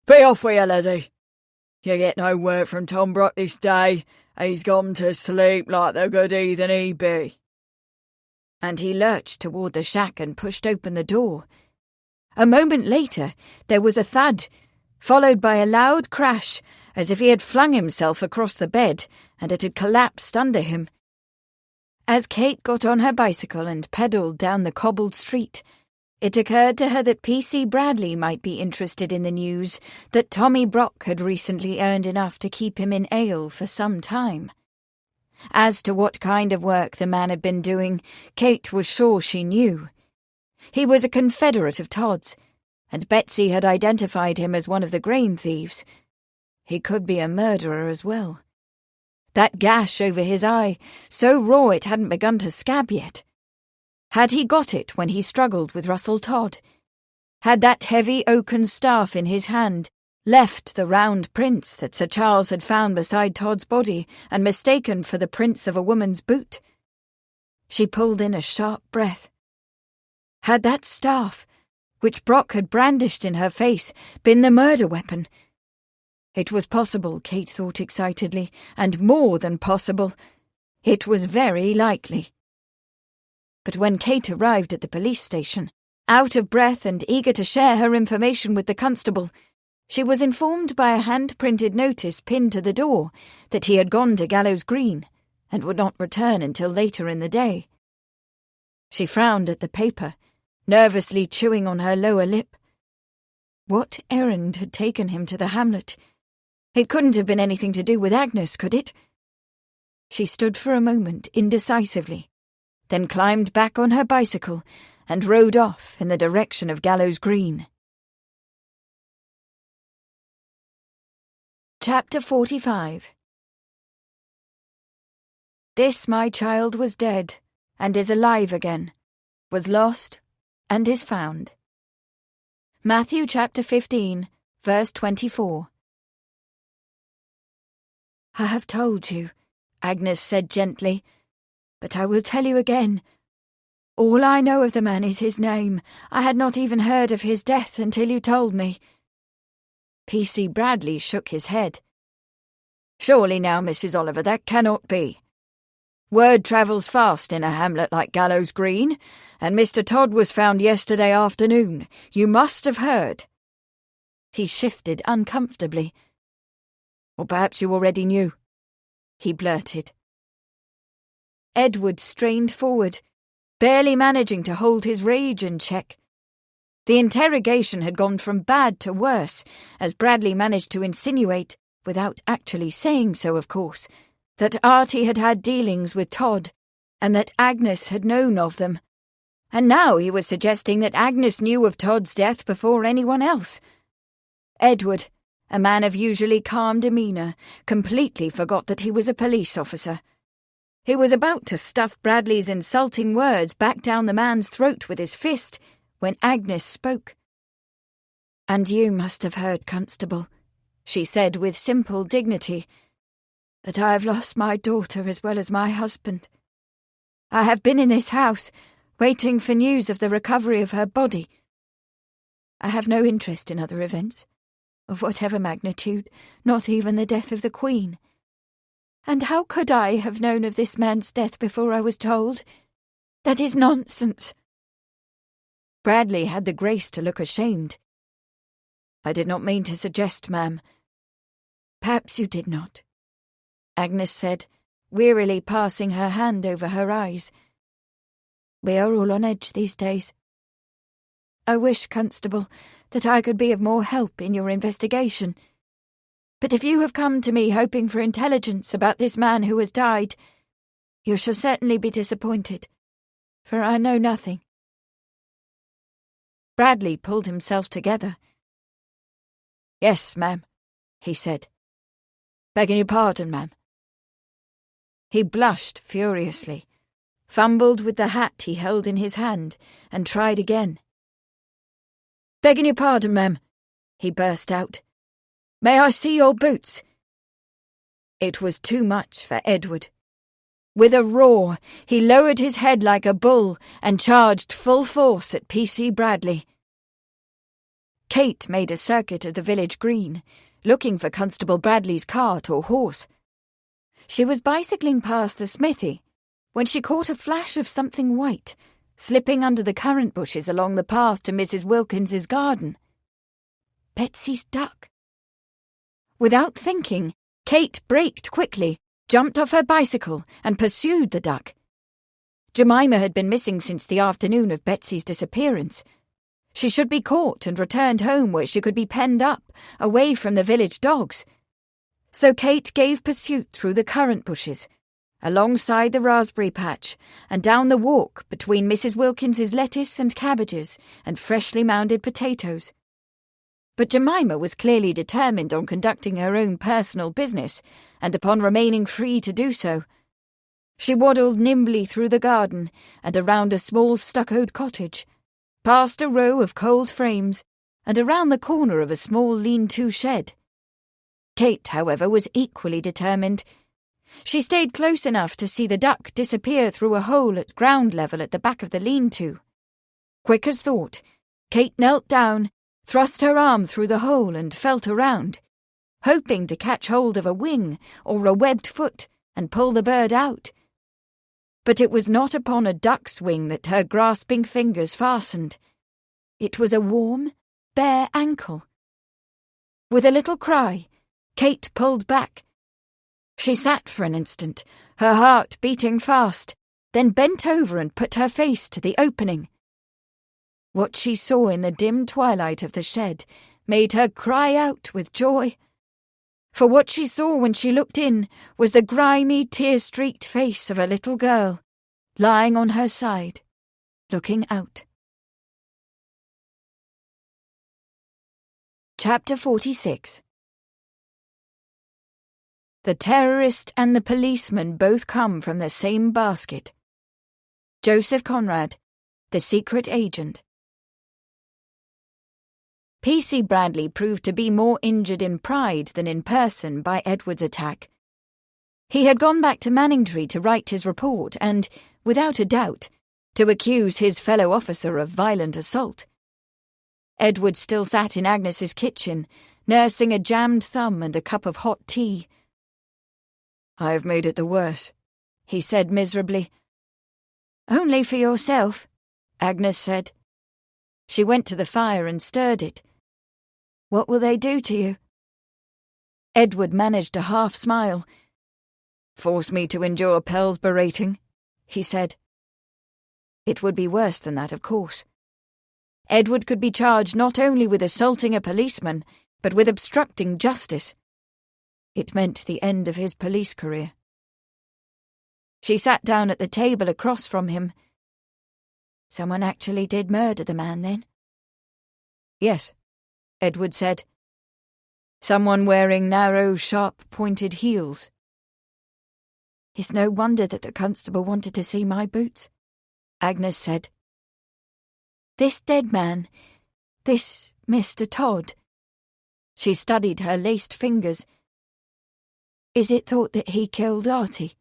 "Be off with you, laddie. You get no word from Tom Brock this day. He's gone to sleep like the good heathen he be." And he lurched toward the shack and pushed open the door. A moment later, there was a thud, followed by a loud crash, as if he had flung himself across the bed and it had collapsed under him. As Kate got on her bicycle and pedalled down the cobbled street, it occurred to her that P.C. Bradley might be interested in the news that Tommy Brock had recently earned enough to keep him in ale for some time. As to what kind of work the man had been doing, Kate was sure she knew. He was a confederate of Todd's, and Betsy had identified him as one of the grain thieves. He could be a murderer as well. That gash over his eye, so raw it hadn't begun to scab yet. Had he got it when he struggled with Russell Todd? Had that heavy oaken staff in his hand left the round prints that Sir Charles had found beside Todd's body and mistaken for the prints of a woman's boot? She pulled in a sharp breath. Had that staff, which Brock had brandished in her face, been the murder weapon? It was possible, Kate thought excitedly, and more than possible. It was very likely. But when Kate arrived at the police station, out of breath and eager to share her information with the constable, she was informed by a hand-printed notice pinned to the door that he had gone to Gallows Green and would not return until later in the day. She frowned at the paper, nervously chewing on her lower lip. What errand had taken him to the hamlet? It couldn't have been anything to do with Agnes, could it? She stood for a moment indecisively, then climbed back on her bicycle and rode off in the direction of Gallows Green. Chapter 45. This my child was dead, and is alive again, was lost, and is found. Matthew chapter 15, verse 24. I have told you, Agnes said gently, but I will tell you again. All I know of the man is his name. I had not even heard of his death until you told me. P.C. Bradley shook his head. Surely now, Mrs. Oliver, that cannot be. Word travels fast in a hamlet like Gallows Green, and Mr. Todd was found yesterday afternoon. You must have heard." He shifted uncomfortably. "Or perhaps you already knew," he blurted. Edward strained forward, barely managing to hold his rage in check. The interrogation had gone from bad to worse, as Bradley managed to insinuate, without actually saying so, of course, that Artie had had dealings with Todd, and that Agnes had known of them. And now he was suggesting that Agnes knew of Todd's death before anyone else. Edward, a man of usually calm demeanour, completely forgot that he was a police officer. He was about to stuff Bradley's insulting words back down the man's throat with his fist when Agnes spoke. "And you must have heard, Constable," she said with simple dignity, "that I have lost my daughter as well as my husband. I have been in this house, waiting for news of the recovery of her body. I have no interest in other events, of whatever magnitude, not even the death of the Queen. And how could I have known of this man's death before I was told? That is nonsense." Bradley had the grace to look ashamed. "I did not mean to suggest, ma'am." "Perhaps you did not," Agnes said, wearily passing her hand over her eyes. "We are all on edge these days. I wish, Constable, that I could be of more help in your investigation. But if you have come to me hoping for intelligence about this man who has died, you shall certainly be disappointed, for I know nothing." Bradley pulled himself together. "Yes, ma'am," he said. "Begging your pardon, ma'am." He blushed furiously, fumbled with the hat he held in his hand, and tried again. "Begging your pardon, ma'am," he burst out. "May I see your boots?" It was too much for Edward. With a roar, he lowered his head like a bull and charged full force at P.C. Bradley. Kate made a circuit of the village green, looking for Constable Bradley's cart or horse. She was bicycling past the smithy when she caught a flash of something white, slipping under the currant bushes along the path to Mrs. Wilkins's garden. Betsy's duck. Without thinking, Kate braked quickly, jumped off her bicycle, and pursued the duck. Jemima had been missing since the afternoon of Betsy's disappearance. She should be caught and returned home where she could be penned up, away from the village dogs. So Kate gave pursuit through the currant bushes, alongside the raspberry patch, and down the walk between Mrs. Wilkins's lettuce and cabbages and freshly mounded potatoes. But Jemima was clearly determined on conducting her own personal business, and upon remaining free to do so. She waddled nimbly through the garden and around a small stuccoed cottage, past a row of cold frames, and around the corner of a small lean-to shed. Kate, however, was equally determined. She stayed close enough to see the duck disappear through a hole at ground level at the back of the lean-to. Quick as thought, Kate knelt down, thrust her arm through the hole and felt around, hoping to catch hold of a wing or a webbed foot and pull the bird out. But it was not upon a duck's wing that her grasping fingers fastened. It was a warm, bare ankle. With a little cry, Kate pulled back. She sat for an instant, her heart beating fast, then bent over and put her face to the opening. What she saw in the dim twilight of the shed made her cry out with joy. For what she saw when she looked in was the grimy, tear-streaked face of a little girl, lying on her side, looking out. Chapter 46. The terrorist and the policeman both come from the same basket. Joseph Conrad, the secret agent. P.C. Bradley proved to be more injured in pride than in person by Edward's attack. He had gone back to Manningtree to write his report and, without a doubt, to accuse his fellow officer of violent assault. Edward still sat in Agnes's kitchen, nursing a jammed thumb and a cup of hot tea. "I have made it the worse," he said miserably. "Only for yourself," Agnes said. She went to the fire and stirred it. "What will they do to you?" Edward managed a half-smile. "Force me to endure Pell's berating," he said. It would be worse than that, of course. Edward could be charged not only with assaulting a policeman, but with obstructing justice. It meant the end of his police career. She sat down at the table across from him. "Someone actually did murder the man, then?" "Yes," Edward said. "Someone wearing narrow, sharp-pointed heels." "It's no wonder that the constable wanted to see my boots," Agnes said. "This dead man, this Mr. Todd," she studied her laced fingers. "Is it thought that he killed Artie?"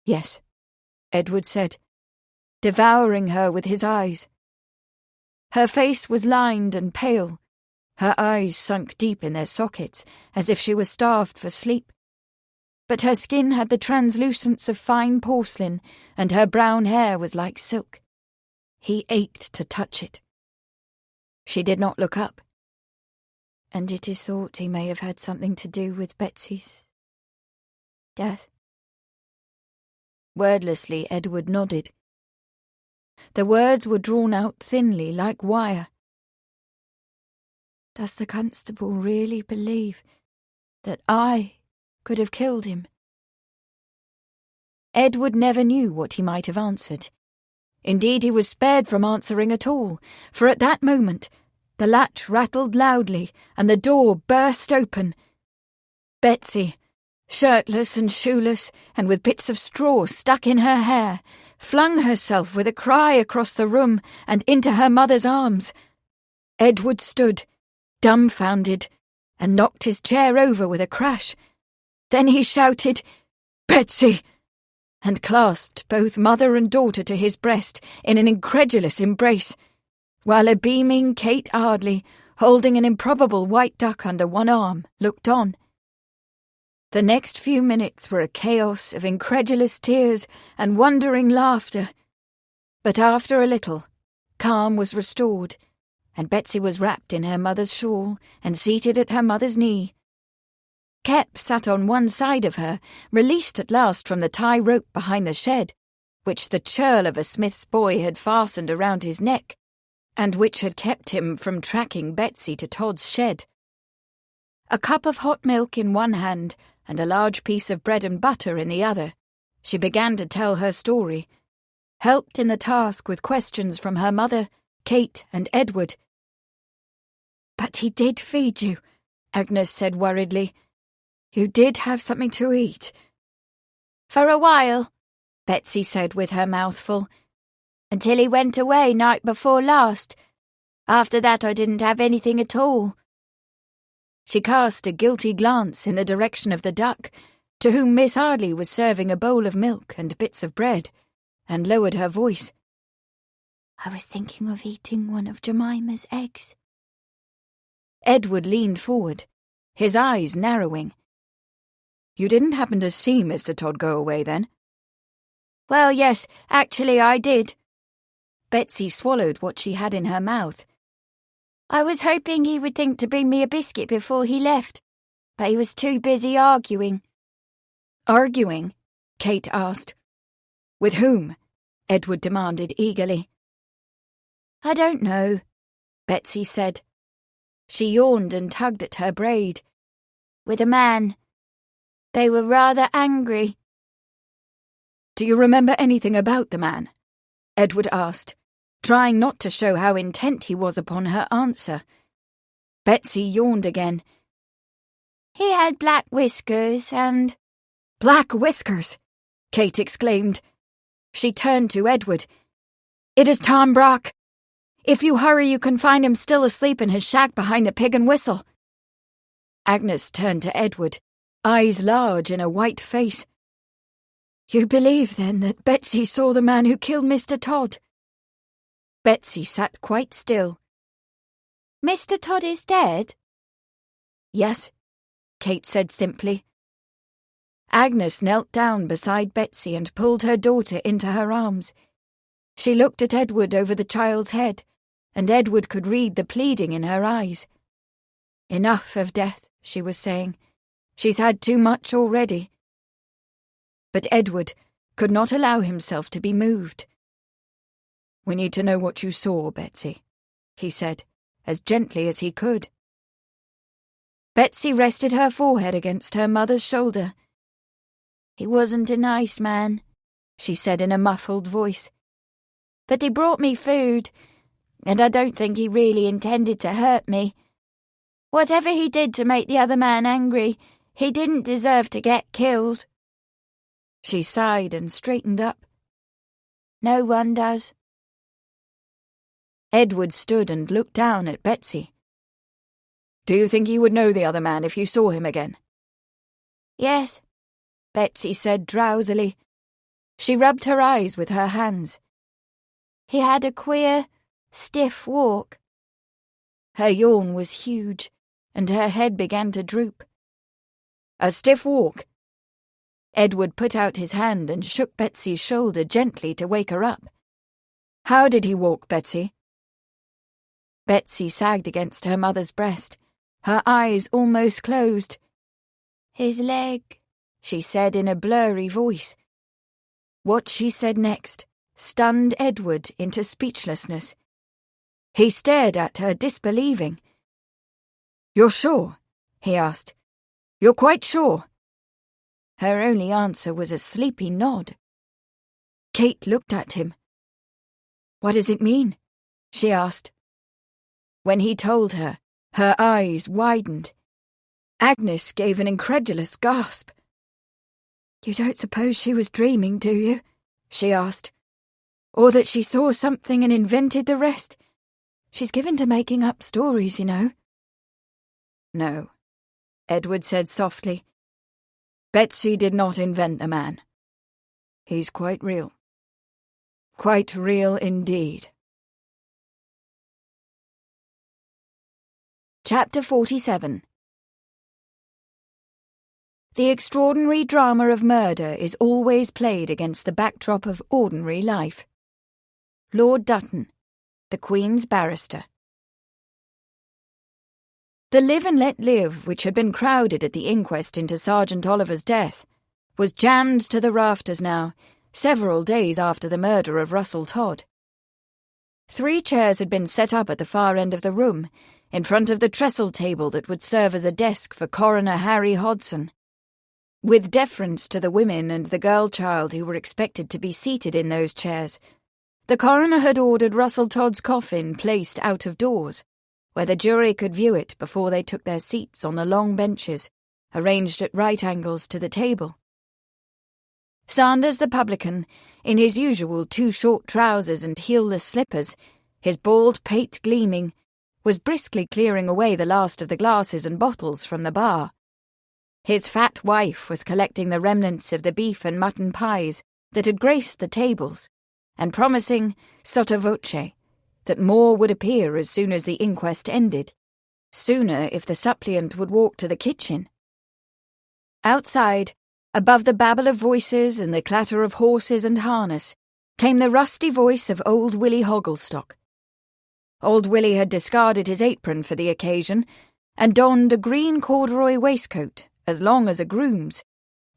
"Yes," Edward said, devouring her with his eyes. Her face was lined and pale, her eyes sunk deep in their sockets, as if she were starved for sleep. But her skin had the translucence of fine porcelain, and her brown hair was like silk. He ached to touch it. She did not look up. "And it is thought he may have had something to do with Betsy's death?" Wordlessly, Edward nodded. The words were drawn out thinly, like wire. "Does the constable really believe that I could have killed him?" Edward never knew what he might have answered. Indeed, he was spared from answering at all, for at that moment the latch rattled loudly and the door burst open. Betsy, shirtless and shoeless, and with bits of straw stuck in her hair, flung herself with a cry across the room and into her mother's arms. Edward stood, dumbfounded, and knocked his chair over with a crash. Then he shouted, "Betsy!" and clasped both mother and daughter to his breast in an incredulous embrace, while a beaming Kate Arley, holding an improbable white duck under one arm, looked on. The next few minutes were a chaos of incredulous tears and wondering laughter. But after a little, calm was restored, and Betsy was wrapped in her mother's shawl and seated at her mother's knee. Kep sat on one side of her, released at last from the tie rope behind the shed, which the churl of a smith's boy had fastened around his neck, and which had kept him from tracking Betsy to Todd's shed. A cup of hot milk in one hand and a large piece of bread and butter in the other, she began to tell her story, helped in the task with questions from her mother, Kate, and Edward. "But he did feed you," Agnes said worriedly. "You did have something to eat." "For a while," Betsy said with her mouth full, "until he went away night before last. After that I didn't have anything at all." She cast a guilty glance in the direction of the duck, to whom Miss Arley was serving a bowl of milk and bits of bread, and lowered her voice. "I was thinking of eating one of Jemima's eggs." Edward leaned forward, his eyes narrowing. "You didn't happen to see Mr. Todd go away, then?" "Well, yes, actually I did." Betsy swallowed what she had in her mouth. "I was hoping he would think to bring me a biscuit before he left, but he was too busy arguing." "Arguing?" Kate asked. "With whom?" Edward demanded eagerly. "I don't know," Betsy said. She yawned and tugged at her braid. "With a man. They were rather angry." "Do you remember anything about the man?" Edward asked, trying not to show how intent he was upon her answer. Betsy yawned again. "He had black whiskers and—" "Black whiskers!" Kate exclaimed. She turned to Edward. "It is Tom Brock. If you hurry, you can find him still asleep in his shack behind the Pig and Whistle." Agnes turned to Edward, eyes large in a white face. "You believe, then, that Betsy saw the man who killed Mr. Todd?" Betsy sat quite still. "Mr. Todd is dead?" "Yes," Kate said simply. Agnes knelt down beside Betsy and pulled her daughter into her arms. She looked at Edward over the child's head, and Edward could read the pleading in her eyes. "Enough of death," she was saying. "She's had too much already." But Edward could not allow himself to be moved. "We need to know what you saw, Betsy," he said, as gently as he could. Betsy rested her forehead against her mother's shoulder. "He wasn't a nice man," she said in a muffled voice. "But he brought me food, and I don't think he really intended to hurt me. Whatever he did to make the other man angry, he didn't deserve to get killed." She sighed and straightened up. "No one does." Edward stood and looked down at Betsy. "Do you think you would know the other man if you saw him again?" "Yes," Betsy said drowsily. She rubbed her eyes with her hands. "He had a queer, stiff walk." Her yawn was huge, and her head began to droop. "A stiff walk?" Edward put out his hand and shook Betsy's shoulder gently to wake her up. "How did he walk, Betsy?" Betsy sagged against her mother's breast, her eyes almost closed. "His leg," she said in a blurry voice. What she said next stunned Edward into speechlessness. He stared at her, disbelieving. "You're sure?" he asked. "You're quite sure?" Her only answer was a sleepy nod. Kate looked at him. "What does it mean?" she asked. When he told her, her eyes widened. Agnes gave an incredulous gasp. "You don't suppose she was dreaming, do you?" she asked. "Or that she saw something and invented the rest? She's given to making up stories, you know." "No," Edward said softly. "Betsy did not invent the man. He's quite real. Quite real indeed." Chapter 47. The extraordinary drama of murder is always played against the backdrop of ordinary life. Lord Dutton, the Queen's barrister. The live and let live, which had been crowded at the inquest into Sergeant Oliver's death, was jammed to the rafters now, several days after the murder of Russell Todd. 3 chairs had been set up at the far end of the room, in front of the trestle table that would serve as a desk for Coroner Harry Hodson. With deference to the women and the girl child who were expected to be seated in those chairs, the coroner had ordered Russell Todd's coffin placed out of doors, where the jury could view it before they took their seats on the long benches, arranged at right angles to the table. Sanders the publican, in his usual too-short trousers and heelless slippers, his bald pate gleaming, was briskly clearing away the last of the glasses and bottles from the bar. His fat wife was collecting the remnants of the beef and mutton pies that had graced the tables, and promising, sotto voce, that more would appear as soon as the inquest ended, sooner if the suppliant would walk to the kitchen. Outside, above the babble of voices and the clatter of horses and harness, came the rusty voice of old Willie Hogglestock. Old Willie had discarded his apron for the occasion and donned a green corduroy waistcoat, as long as a groom's,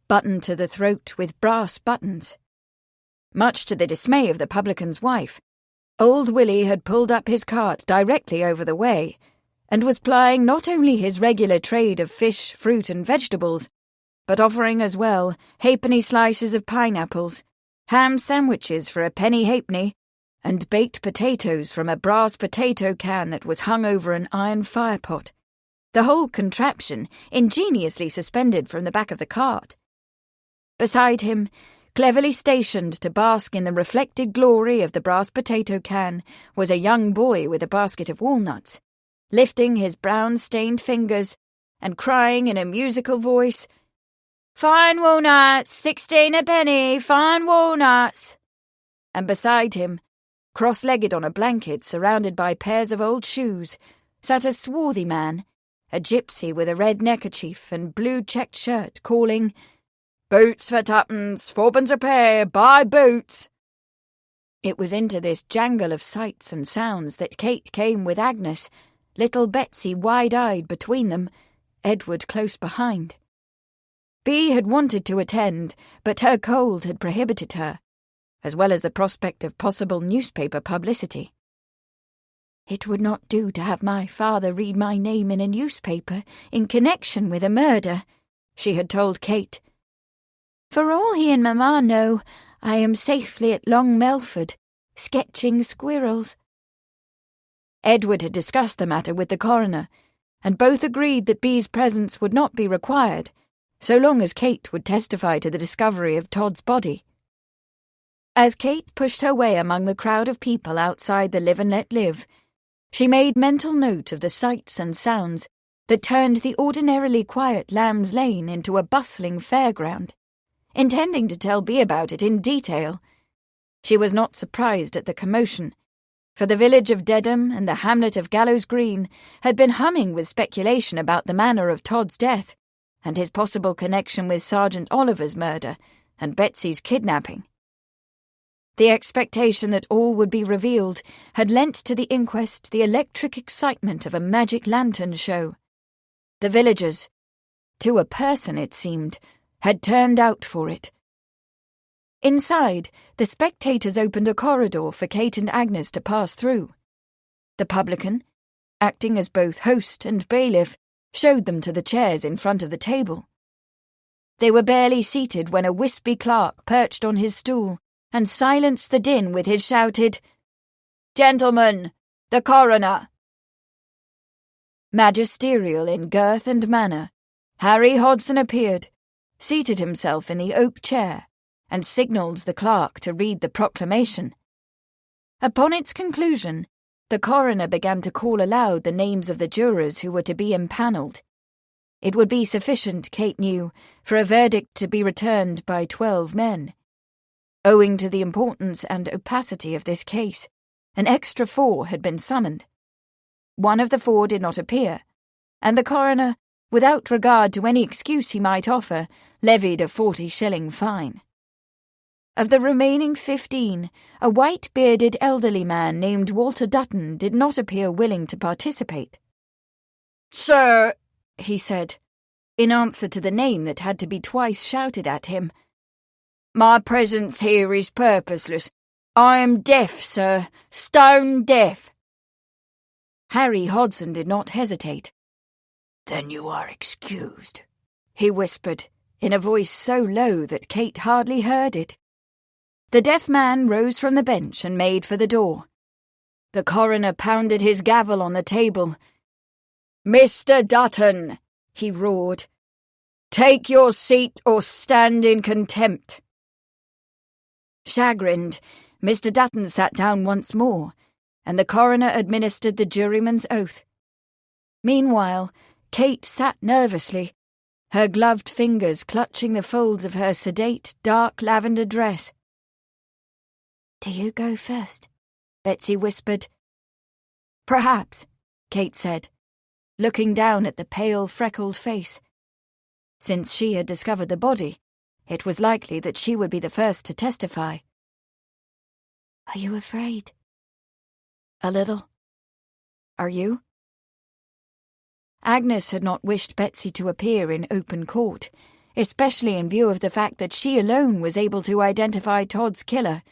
buttoned to the throat with brass buttons. Much to the dismay of the publican's wife, old Willie had pulled up his cart directly over the way, and was plying not only his regular trade of fish, fruit and vegetables, but offering as well halfpenny slices of pineapples, ham sandwiches for a penny halfpenny, and baked potatoes from a brass potato can that was hung over an iron firepot, the whole contraption ingeniously suspended from the back of the cart. Beside him, cleverly stationed to bask in the reflected glory of the brass potato can, was a young boy with a basket of walnuts, lifting his brown-stained fingers and crying in a musical voice, "Fine walnuts, 16 a penny, fine walnuts!" And beside him, cross-legged on a blanket surrounded by pairs of old shoes, sat a swarthy man, a gypsy with a red neckerchief and blue checked shirt, calling, Boots for tuppence, fourpence a pair, buy boots. It was into this jangle of sights and sounds that Kate came with Agnes, little Betsy wide-eyed between them, Edward close behind. Bea had wanted to attend, but her cold had prohibited her, as well as the prospect of possible newspaper publicity. It would not do to have my father read my name in a newspaper in connection with a murder, she had told Kate. For all he and Mamma know, I am safely at Long Melford, sketching squirrels. Edward had discussed the matter with the coroner, and both agreed that Bea's presence would not be required, so long as Kate would testify to the discovery of Todd's body. As Kate pushed her way among the crowd of people outside the Live and Let Live, she made mental note of the sights and sounds that turned the ordinarily quiet Lamb's Lane into a bustling fairground, intending to tell Bea about it in detail. She was not surprised at the commotion, for the village of Dedham and the hamlet of Gallows Green had been humming with speculation about the manner of Todd's death and his possible connection with Sergeant Oliver's murder and Betsy's kidnapping. The expectation that all would be revealed had lent to the inquest the electric excitement of a magic lantern show. The villagers, to a person it seemed, had turned out for it. Inside, the spectators opened a corridor for Kate and Agnes to pass through. The publican, acting as both host and bailiff, showed them to the chairs in front of the table. They were barely seated when a wispy clerk perched on his stool and silenced the din with his shouted, "Gentlemen, the coroner!" Magisterial in girth and manner, Harry Hodson appeared, seated himself in the oak chair, and signalled the clerk to read the proclamation. Upon its conclusion, the coroner began to call aloud the names of the jurors who were to be impanelled. It would be sufficient, Kate knew, for a verdict to be returned by 12 men. Owing to the importance and opacity of this case, an extra 4 had been summoned. One of the 4 did not appear, and the coroner, without regard to any excuse he might offer, levied a 40-shilling fine. Of the remaining 15, a white-bearded elderly man named Walter Dutton did not appear willing to participate. "Sir," he said, in answer to the name that had to be twice shouted at him, "my presence here is purposeless. I am deaf, sir, stone deaf." Harry Hodson did not hesitate. "Then you are excused," he whispered, in a voice so low that Kate hardly heard it. The deaf man rose from the bench and made for the door. The coroner pounded his gavel on the table. "Mr. Dutton," he roared, "take your seat or stand in contempt." Chagrined, Mr. Dutton sat down once more, and the coroner administered the juryman's oath. Meanwhile, Kate sat nervously, her gloved fingers clutching the folds of her sedate, dark lavender dress. "Do you go first?" Betsy whispered. "Perhaps," Kate said, looking down at the pale, freckled face. Since she had discovered the body, it was likely that she would be the first to testify. "Are you afraid?" "A little. Are you?" Agnes had not wished Betsy to appear in open court, especially in view of the fact that she alone was able to identify Todd's killer.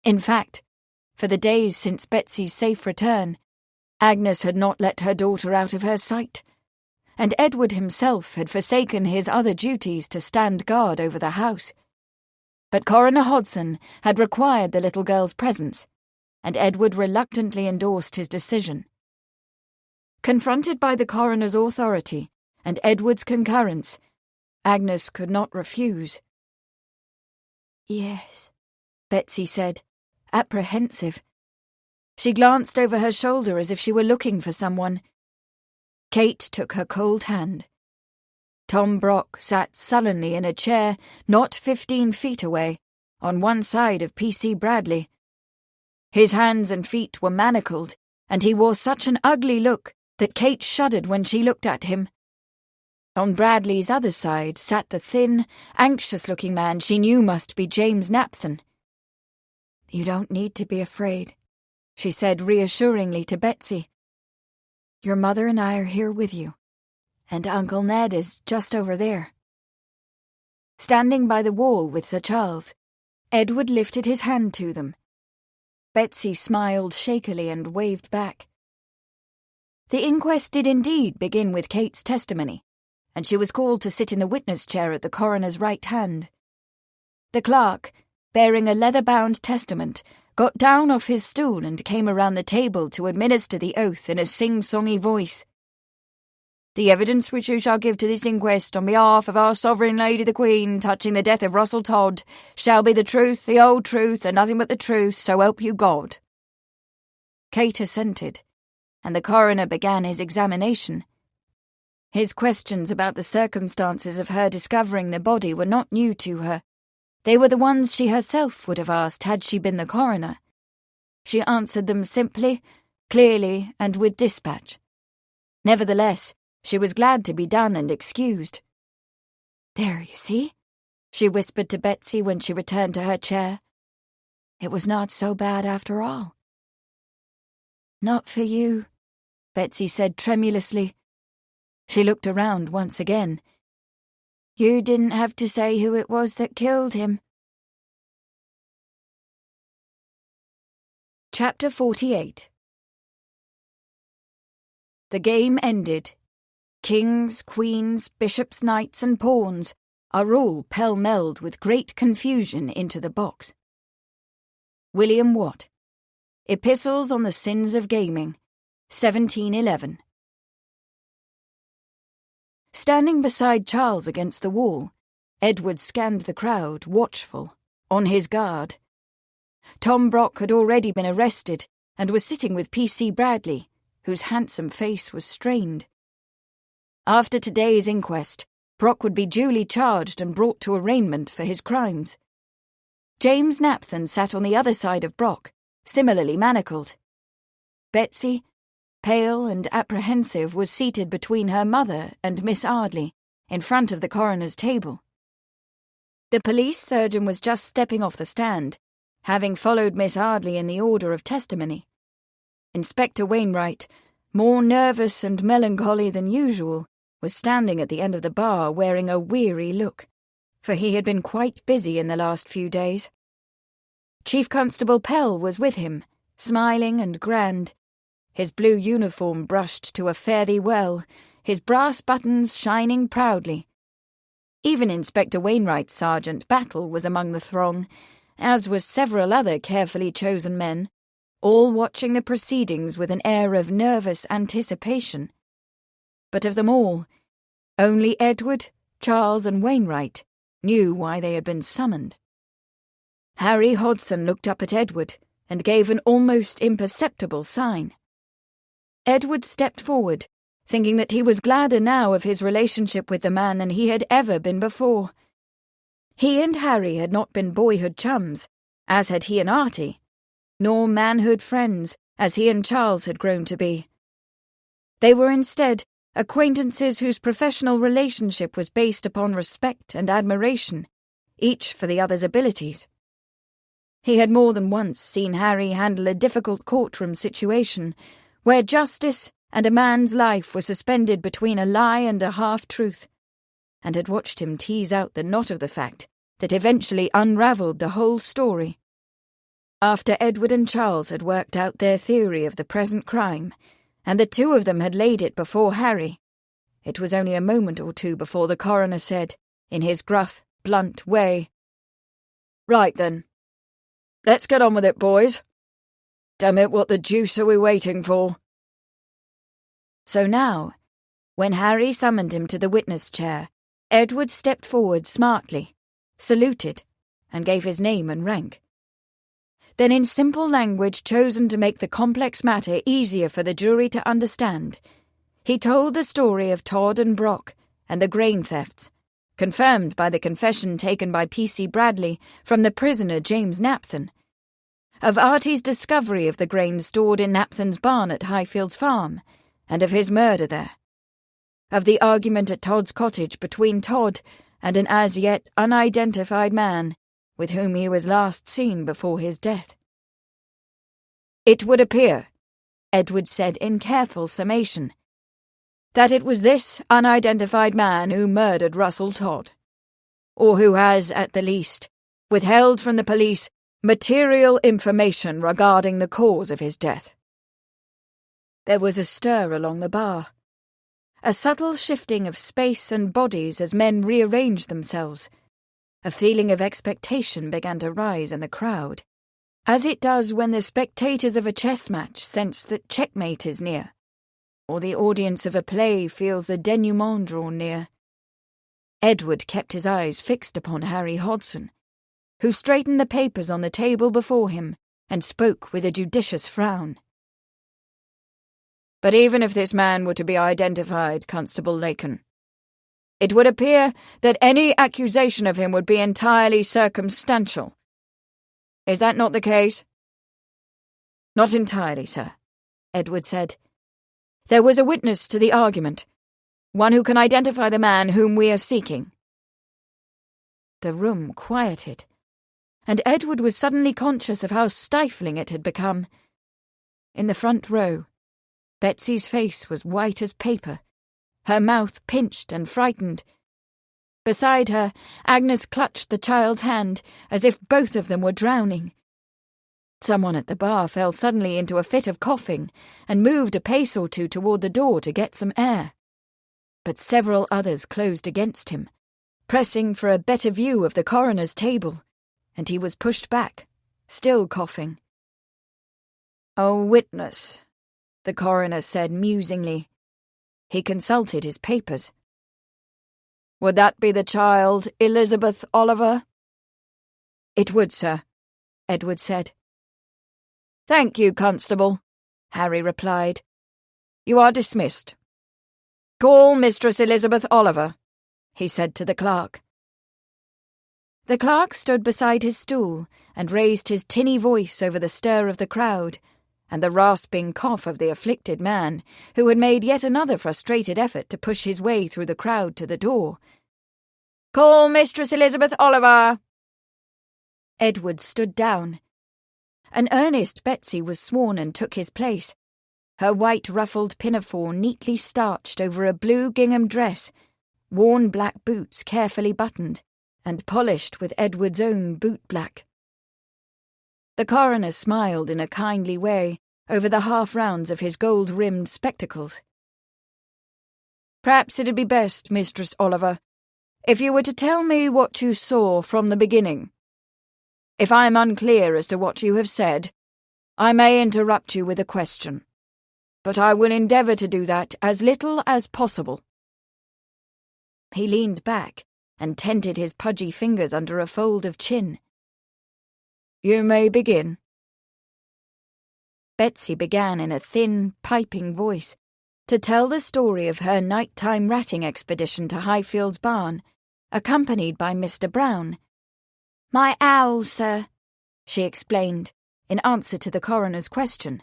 In fact, for the days since Betsy's safe return, Agnes had not let her daughter out of her sight, and Edward himself had forsaken his other duties to stand guard over the house. But Coroner Hodson had required the little girl's presence, and Edward reluctantly endorsed his decision. Confronted by the coroner's authority and Edward's concurrence, Agnes could not refuse. "Yes," Betsy said, apprehensive. She glanced over her shoulder as if she were looking for someone. Kate took her cold hand. Tom Brock sat sullenly in a chair not 15 feet away, on one side of P.C. Bradley. His hands and feet were manacled, and he wore such an ugly look that Kate shuddered when she looked at him. On Bradley's other side sat the thin, anxious-looking man she knew must be James Napthon. "You don't need to be afraid," she said reassuringly to Betsy. "Your mother and I are here with you, and Uncle Ned is just over there." Standing by the wall with Sir Charles, Edward lifted his hand to them. Betsy smiled shakily and waved back. The inquest did indeed begin with Kate's testimony, and she was called to sit in the witness chair at the coroner's right hand. The clerk, bearing a leather-bound testament, got down off his stool and came around the table to administer the oath in a sing-songy voice. "The evidence which you shall give to this inquest on behalf of our Sovereign Lady the Queen touching the death of Russell Todd shall be the truth, the whole truth, and nothing but the truth, so help you God." Kate assented, and the coroner began his examination. His questions about the circumstances of her discovering the body were not new to her. They were the ones she herself would have asked had she been the coroner. She answered them simply, clearly, and with dispatch. Nevertheless, she was glad to be done and excused. "There, you see," she whispered to Betsy when she returned to her chair. "It was not so bad after all." "Not for you," Betsy said tremulously. She looked around once again. "You didn't have to say who it was that killed him." Chapter 48. The game ended. Kings, queens, bishops, knights, and pawns are all pell-melled with great confusion into the box. William Watt. Epistles on the Sins of Gaming, 1711. Standing beside Charles against the wall, Edward scanned the crowd, watchful, on his guard. Tom Brock had already been arrested and was sitting with P.C. Bradley, whose handsome face was strained. After today's inquest, Brock would be duly charged and brought to arraignment for his crimes. James Napthon sat on the other side of Brock, similarly manacled. Betsy, pale and apprehensive, was seated between her mother and Miss Arley, in front of the coroner's table. The police surgeon was just stepping off the stand, having followed Miss Arley in the order of testimony. Inspector Wainwright, more nervous and melancholy than usual, was standing at the end of the bar wearing a weary look, for he had been quite busy in the last few days. Chief Constable Pell was with him, smiling and grand, his blue uniform brushed to a fare-thee-well, his brass buttons shining proudly. Even Inspector Wainwright's Sergeant Battle was among the throng, as was several other carefully chosen men, all watching the proceedings with an air of nervous anticipation. But of them all, only Edward, Charles, and Wainwright knew why they had been summoned. Harry Hodson looked up at Edward and gave an almost imperceptible sign. Edward stepped forward, thinking that he was gladder now of his relationship with the man than he had ever been before. He and Harry had not been boyhood chums, as had he and Artie, nor manhood friends, as he and Charles had grown to be. They were instead acquaintances whose professional relationship was based upon respect and admiration, each for the other's abilities. He had more than once seen Harry handle a difficult courtroom situation, where justice and a man's life were suspended between a lie and a half-truth, and had watched him tease out the knot of the fact that eventually unravelled the whole story. After Edward and Charles had worked out their theory of the present crime, and the two of them had laid it before Harry, it was only a moment or two before the coroner said, in his gruff, blunt way, "Right then. Let's get on with it, boys. Damn it, what the deuce are we waiting for?" So now, when Harry summoned him to the witness chair, Edward stepped forward smartly, saluted, and gave his name and rank. Then in simple language chosen to make the complex matter easier for the jury to understand, he told the story of Todd and Brock and the grain thefts, confirmed by the confession taken by P.C. Bradley from the prisoner James Napthon, of Artie's discovery of the grain stored in Napthon's barn at Highfields Farm, and of his murder there. of the argument at Todd's cottage between Todd and an as yet unidentified man with whom he was last seen before his death. It would appear, Edward said in careful summation, that it was this unidentified man who murdered Russell Todd, or who has, at the least, withheld from the police material information regarding the cause of his death. There was a stir along the bar, a subtle shifting of space and bodies as men rearranged themselves. A feeling of expectation began to rise in the crowd, as it does when the spectators of a chess match sense that checkmate is near, or the audience of a play feels the denouement draw near. Edward kept his eyes fixed upon Harry Hodson, who straightened the papers on the table before him and spoke with a judicious frown. But even if this man were to be identified, Constable Laken, it would appear that any accusation of him would be entirely circumstantial. Is that not the case? Not entirely, sir, Edward said. There was a witness to the argument, one who can identify the man whom we are seeking. The room quieted, and Edward was suddenly conscious of how stifling it had become. In the front row, Betsy's face was white as paper, her mouth pinched and frightened. Beside her, Agnes clutched the child's hand, as if both of them were drowning. Someone at the bar fell suddenly into a fit of coughing and moved a pace or two toward the door to get some air. But several others closed against him, pressing for a better view of the coroner's table, and he was pushed back, still coughing. "A witness," the coroner said musingly. He consulted his papers. "Would that be the child, Elizabeth Oliver?" "It would, sir," Edward said. "Thank you, Constable," Harry replied. "You are dismissed. Call Mistress Elizabeth Oliver," he said to the clerk. The clerk stood beside his stool and raised his tinny voice over the stir of the crowd and the rasping cough of the afflicted man, who had made yet another frustrated effort to push his way through the crowd to the door. "Call Mistress Elizabeth Oliver." Edward stood down. An earnest Betsy was sworn and took his place, her white ruffled pinafore neatly starched over a blue gingham dress, worn black boots carefully buttoned, and polished with Edward's own boot-black. The coroner smiled in a kindly way over the half-rounds of his gold-rimmed spectacles. "Perhaps it'd be best, Mistress Oliver, if you were to tell me what you saw from the beginning. If I am unclear as to what you have said, I may interrupt you with a question, but I will endeavour to do that as little as possible." He leaned back and tented his pudgy fingers under a fold of chin. "You may begin." Betsy began in a thin, piping voice to tell the story of her nighttime ratting expedition to Highfield's barn, accompanied by Mr. Brown. "My owl, sir," she explained, in answer to the coroner's question.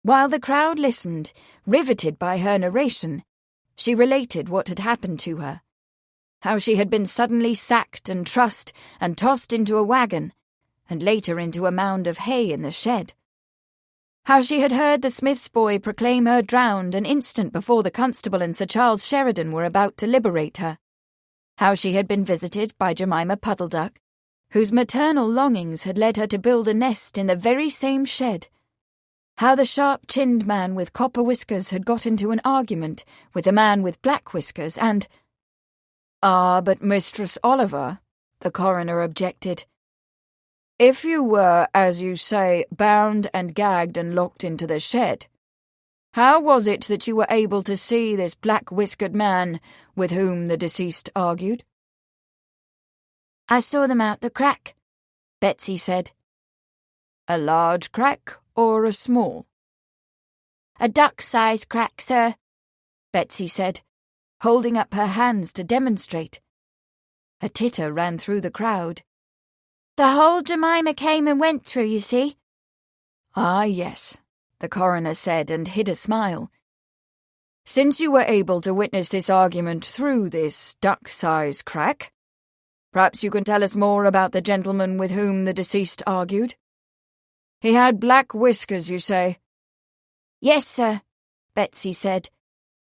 While the crowd listened, riveted by her narration, she related what had happened to her. How she had been suddenly sacked and trussed and tossed into a wagon, and later into a mound of hay in the shed. How she had heard the Smith's boy proclaim her drowned an instant before the constable and Sir Charles Sheridan were about to liberate her. How she had been visited by Jemima Puddleduck, whose maternal longings had led her to build a nest in the very same shed. How the sharp-chinned man with copper whiskers had got into an argument with the man with black whiskers and— "Ah, but Mistress Oliver," the coroner objected, "if you were, as you say, bound and gagged and locked into the shed, how was it that you were able to see this black-whiskered man with whom the deceased argued?" "I saw them out the crack," Betsy said. "A large crack or a small?" "A duck-sized crack, sir," Betsy said, holding up her hands to demonstrate. A titter ran through the crowd. "The hole Jemima came and went through, you see." "Ah, yes," the coroner said and hid a smile. Since you were able to witness this argument through this duck-sized crack, perhaps you can tell us more about the gentleman with whom the deceased argued? He had black whiskers, you say? Yes, sir, Betsy said,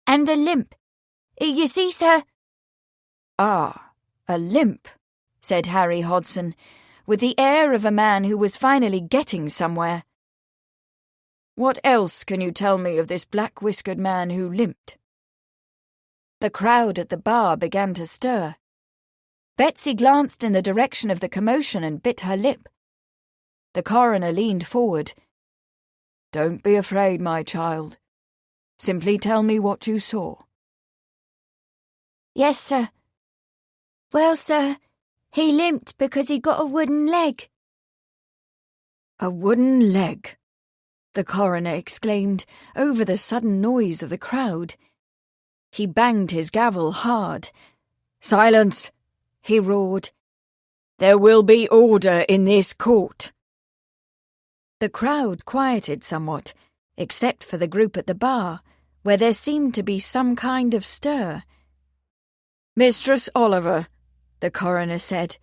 and a limp. You see, sir? Ah, a limp, said Harry Hodson, with the air of a man who was finally getting somewhere. What else can you tell me of this black-whiskered man who limped? The crowd at the bar began to stir. Betsy glanced in the direction of the commotion and bit her lip. The coroner leaned forward. Don't be afraid, my child. Simply tell me what you saw. Yes, sir. Well, sir, he limped because he got a wooden leg. A wooden leg, the coroner exclaimed over the sudden noise of the crowd. He banged his gavel hard. Silence, he roared. There will be order in this court. The crowd quieted somewhat, except for the group at the bar, where there seemed to be some kind of stir. Mistress Oliver, the coroner said,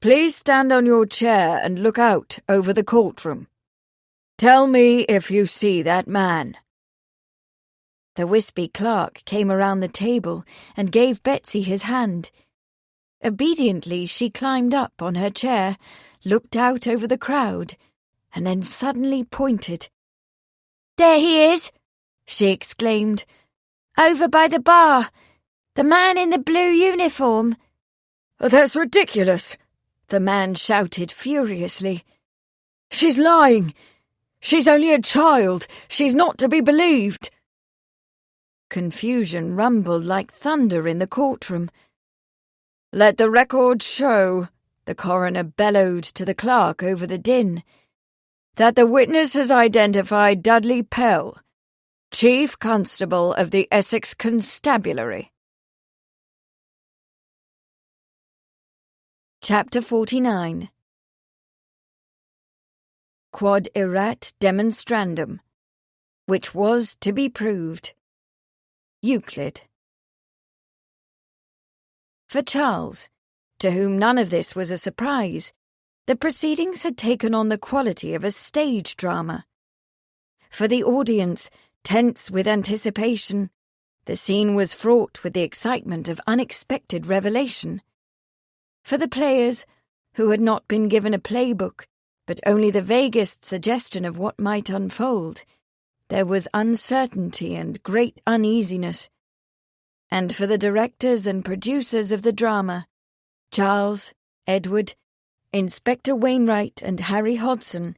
please stand on your chair and look out over the courtroom. Tell me if you see that man. The wispy clerk came around the table and gave Betsy his hand. Obediently she climbed up on her chair, looked out over the crowd, and then suddenly pointed. There he is, she exclaimed. Over by the bar. The man in the blue uniform. That's ridiculous, the man shouted furiously. She's lying. She's only a child. She's not to be believed. Confusion rumbled like thunder in the courtroom. Let the record show, the coroner bellowed to the clerk over the din, that the witness has identified Dudley Pell, Chief Constable of the Essex Constabulary. Chapter 49. Quod erat demonstrandum, which was to be proved. Euclid. For Charles, to whom none of this was a surprise, the proceedings had taken on the quality of a stage drama. For the audience, tense with anticipation, the scene was fraught with the excitement of unexpected revelation. For the players, who had not been given a playbook, but only the vaguest suggestion of what might unfold, there was uncertainty and great uneasiness. And for the directors and producers of the drama, Charles, Edward, Inspector Wainwright and Harry Hodson,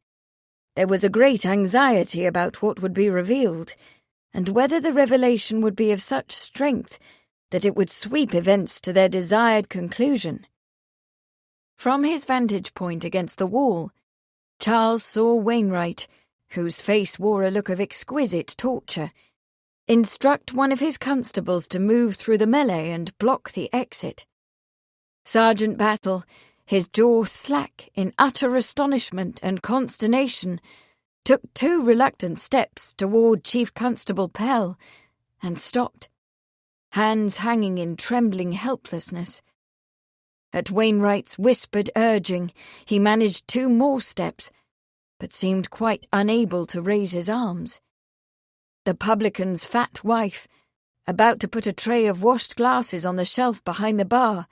there was a great anxiety about what would be revealed, and whether the revelation would be of such strength that it would sweep events to their desired conclusion. From his vantage point against the wall, Charles saw Wainwright, whose face wore a look of exquisite torture, instruct one of his constables to move through the melee and block the exit. Sergeant Battle, his jaw slack in utter astonishment and consternation, took 2 reluctant steps toward Chief Constable Pell, and stopped, hands hanging in trembling helplessness. At Wainwright's whispered urging, he managed 2 more steps, but seemed quite unable to raise his arms. The publican's fat wife, about to put a tray of washed glasses on the shelf behind the bar,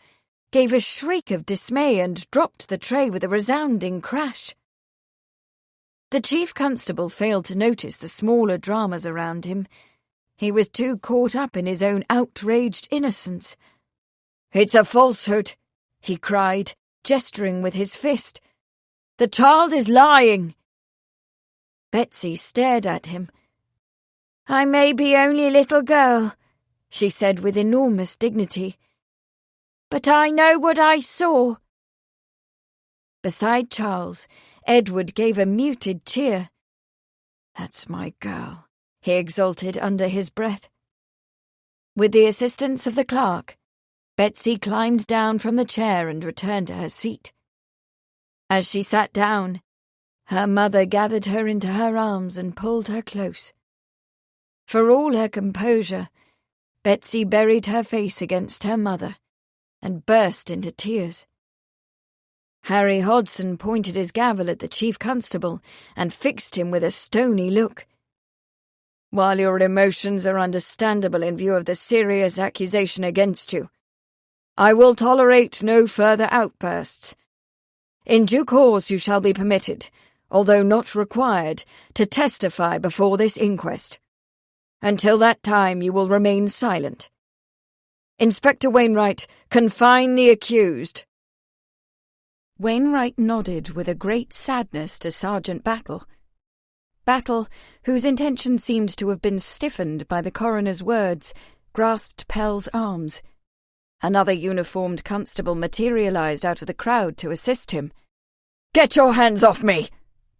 gave a shriek of dismay and dropped the tray with a resounding crash. The chief constable failed to notice the smaller dramas around him. He was too caught up in his own outraged innocence. "It's a falsehood," he cried, gesturing with his fist. "The child is lying." Betsy stared at him. "I may be only a little girl," she said with enormous dignity, "but I know what I saw." Beside Charles, Edward gave a muted cheer. "That's my girl," he exulted under his breath. With the assistance of the clerk, Betsy climbed down from the chair and returned to her seat. As she sat down, her mother gathered her into her arms and pulled her close. For all her composure, Betsy buried her face against her mother and burst into tears. Harry Hodson pointed his gavel at the chief constable and fixed him with a stony look. "While your emotions are understandable in view of the serious accusation against you, I will tolerate no further outbursts. In due course you shall be permitted, although not required, to testify before this inquest. Until that time you will remain silent. Inspector Wainwright, confine the accused." Wainwright nodded with a great sadness to Sergeant Battle. Battle, whose intention seemed to have been stiffened by the coroner's words, grasped Pell's arms. Another uniformed constable materialized out of the crowd to assist him. "Get your hands off me!"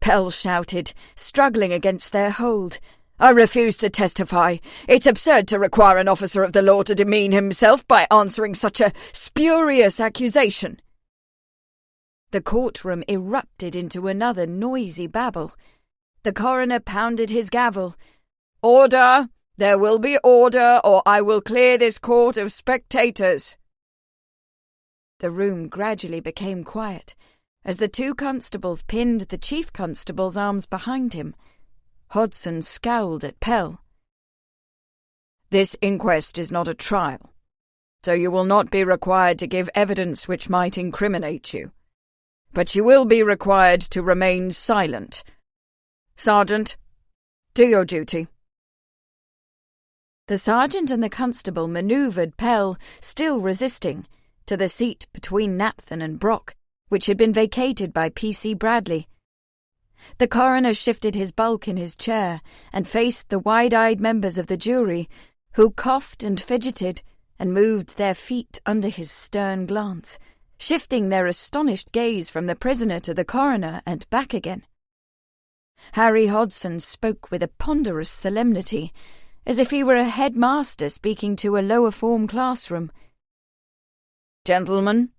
Pell shouted, struggling against their hold. "I refuse to testify. It's absurd to require an officer of the law to demean himself by answering such a spurious accusation." The courtroom erupted into another noisy babble. The coroner pounded his gavel. "Order! There will be order, or I will clear this court of spectators." The room gradually became quiet, as the two constables pinned the chief constable's arms behind him. Hodson scowled at Pell. "This inquest is not a trial, so you will not be required to give evidence which might incriminate you. But you will be required to remain silent. Sergeant, do your duty." The sergeant and the constable manoeuvred Pell, still resisting, to the seat between Napthon and Brock, which had been vacated by P.C. Bradley. The coroner shifted his bulk in his chair and faced the wide-eyed members of the jury, who coughed and fidgeted and moved their feet under his stern glance, shifting their astonished gaze from the prisoner to the coroner and back again. Harry Hodson spoke with a ponderous solemnity, as if he were a headmaster speaking to a lower-form classroom. "Gentlemen,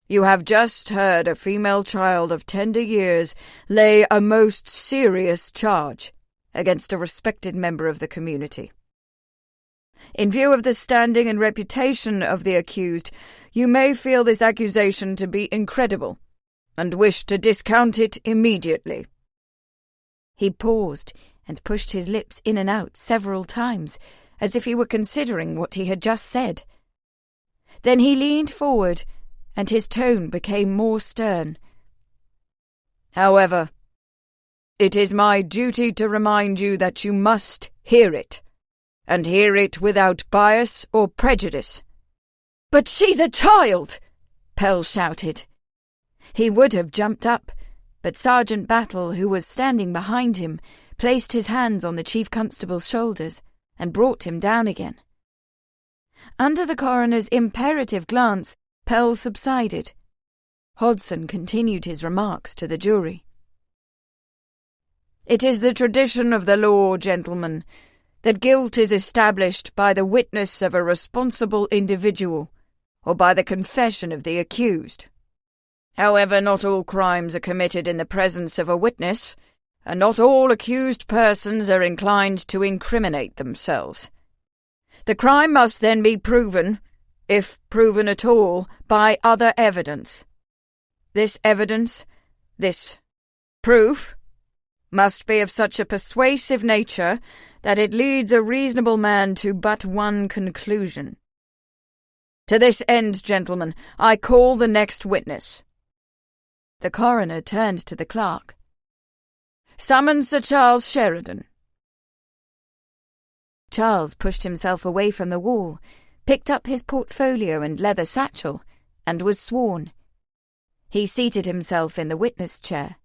you have just heard a female child of tender years lay a most serious charge against a respected member of the community. In view of the standing and reputation of the accused, you may feel this accusation to be incredible, and wish to discount it immediately." He paused and pushed his lips in and out several times, as if he were considering what he had just said. Then he leaned forward, and his tone became more stern. "However, it is my duty to remind you that you must hear it, and hear it without bias or prejudice." "But she's a child!" Pell shouted. He would have jumped up, but Sergeant Battle, who was standing behind him, placed his hands on the chief constable's shoulders and brought him down again. Under the coroner's imperative glance, Pell subsided. Hodson continued his remarks to the jury. "It is the tradition of the law, gentlemen, that guilt is established by the witness of a responsible individual, or by the confession of the accused. However, not all crimes are committed in the presence of a witness, and not all accused persons are inclined to incriminate themselves. The crime must then be proven, if proven at all, by other evidence. This evidence, this proof, must be of such a persuasive nature that it leads a reasonable man to but one conclusion. To this end, gentlemen, I call the next witness." The coroner turned to the clerk. "Summon Sir Charles Sheridan." Charles pushed himself away from the wall, picked up his portfolio and leather satchel, and was sworn. He seated himself in the witness chair.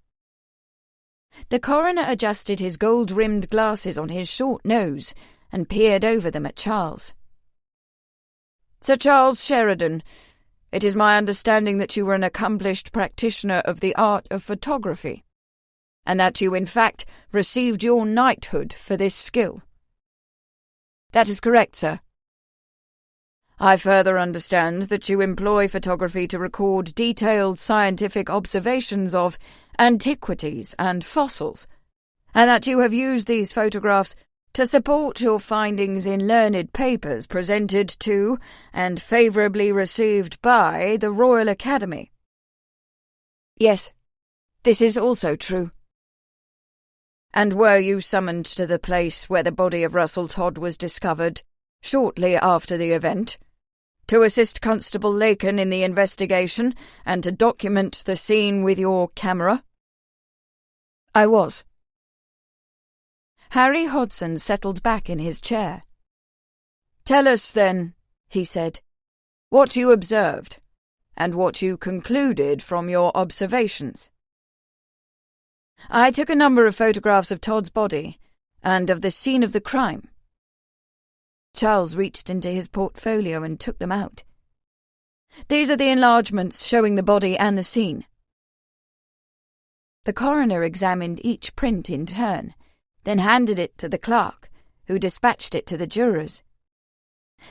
The coroner adjusted his gold-rimmed glasses on his short nose and peered over them at Charles. "Sir Charles Sheridan, it is my understanding that you were an accomplished practitioner of the art of photography, and that you, in fact, received your knighthood for this skill." "That is correct, sir." "I further understand that you employ photography to record detailed scientific observations of antiquities and fossils, and that you have used these photographs to support your findings in learned papers presented to and favourably received by the Royal Academy. Yes, this is also true. And were you summoned to the place where the body of Russell Todd was discovered, shortly after the event, to assist Constable Lakin in the investigation and to document the scene with your camera? I was. Harry Hodson settled back in his chair. Tell us, then, he said, what you observed, and what you concluded from your observations. I took a number of photographs of Todd's body, and of the scene of the crime. Charles reached into his portfolio and took them out. These are the enlargements showing the body and the scene. The coroner examined each print in turn, then handed it to the clerk, who dispatched it to the jurors.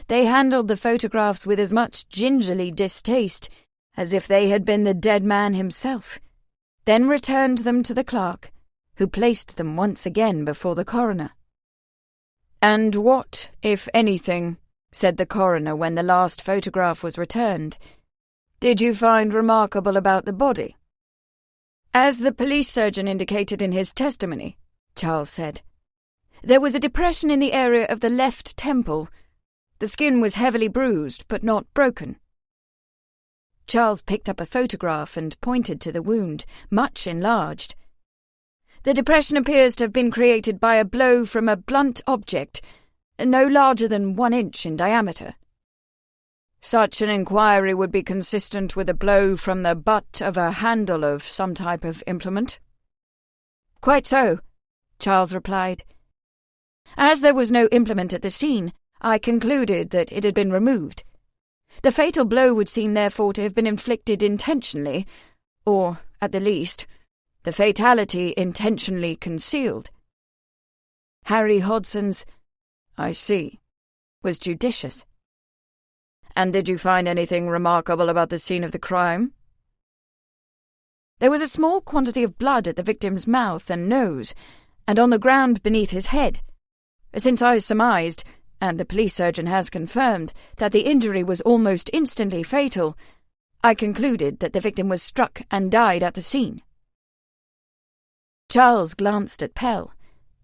They handled the photographs with as much gingerly distaste as if they had been the dead man himself, then returned them to the clerk, who placed them once again before the coroner. "And what, if anything," said the coroner when the last photograph was returned, "did you find remarkable about the body?" "As the police surgeon indicated in his testimony," Charles said, "there was a depression in the area of the left temple. The skin was heavily bruised, but not broken." Charles picked up a photograph and pointed to the wound, much enlarged. "The depression appears to have been created by a blow from a blunt object, no larger than 1 inch in diameter." "Such an inquiry would be consistent with a blow from the butt of a handle of some type of implement?" "Quite so," Charles replied. "As there was no implement at the scene, I concluded that it had been removed. The fatal blow would seem therefore to have been inflicted intentionally, or, at the least, the fatality intentionally concealed." Harry Hodson's "I see" was judicious. "And did you find anything remarkable about the scene of the crime?" "There was a small quantity of blood at the victim's mouth and nose, and on the ground beneath his head. Since I surmised, and the police surgeon has confirmed, that the injury was almost instantly fatal, I concluded that the victim was struck and died at the scene." Charles glanced at Pell,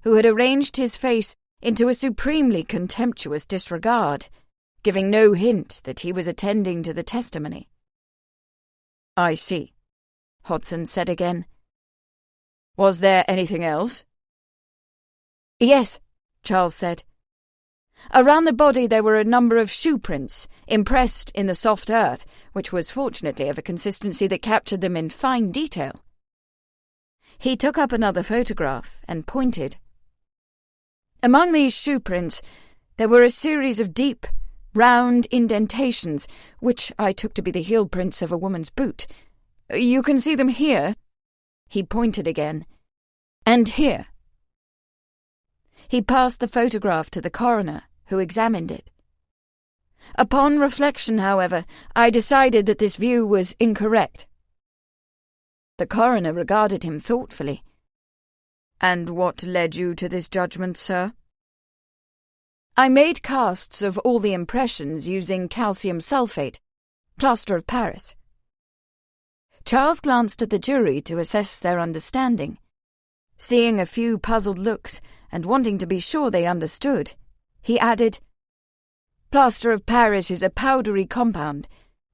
who had arranged his face into a supremely contemptuous disregard, giving no hint that he was attending to the testimony. "I see," Hodson said again. "Was there anything else?" "Yes," Charles said. "Around the body there were a number of shoe prints, impressed in the soft earth, which was fortunately of a consistency that captured them in fine detail." He took up another photograph and pointed. "Among these shoe prints there were a series of deep, round indentations, which I took to be the heel prints of a woman's boot. You can see them here," he pointed again, "and here." He passed the photograph to the coroner, who examined it. "Upon reflection, however, I decided that this view was incorrect." The coroner regarded him thoughtfully. "And what led you to this judgment, sir?" "I made casts of all the impressions using calcium sulfate, plaster of Paris." Charles glanced at the jury to assess their understanding. Seeing a few puzzled looks and wanting to be sure they understood, he added, "Plaster of Paris is a powdery compound,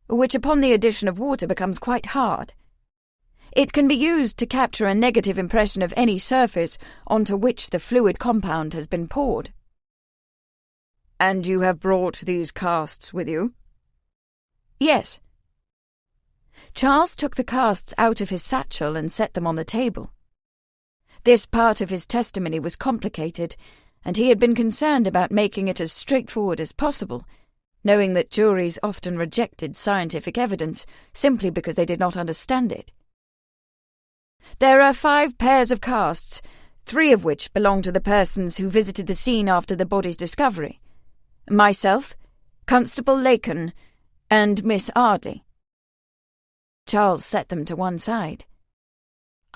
which upon the addition of water becomes quite hard. It can be used to capture a negative impression of any surface onto which the fluid compound has been poured." "And you have brought these casts with you?" "Yes." Charles took the casts out of his satchel and set them on the table. This part of his testimony was complicated, and he had been concerned about making it as straightforward as possible, knowing that juries often rejected scientific evidence simply because they did not understand it. "There are 5 pairs of casts, 3 of which belong to the persons who visited the scene after the body's discovery. Myself, Constable Lakin, and Miss Arley." Charles set them to one side.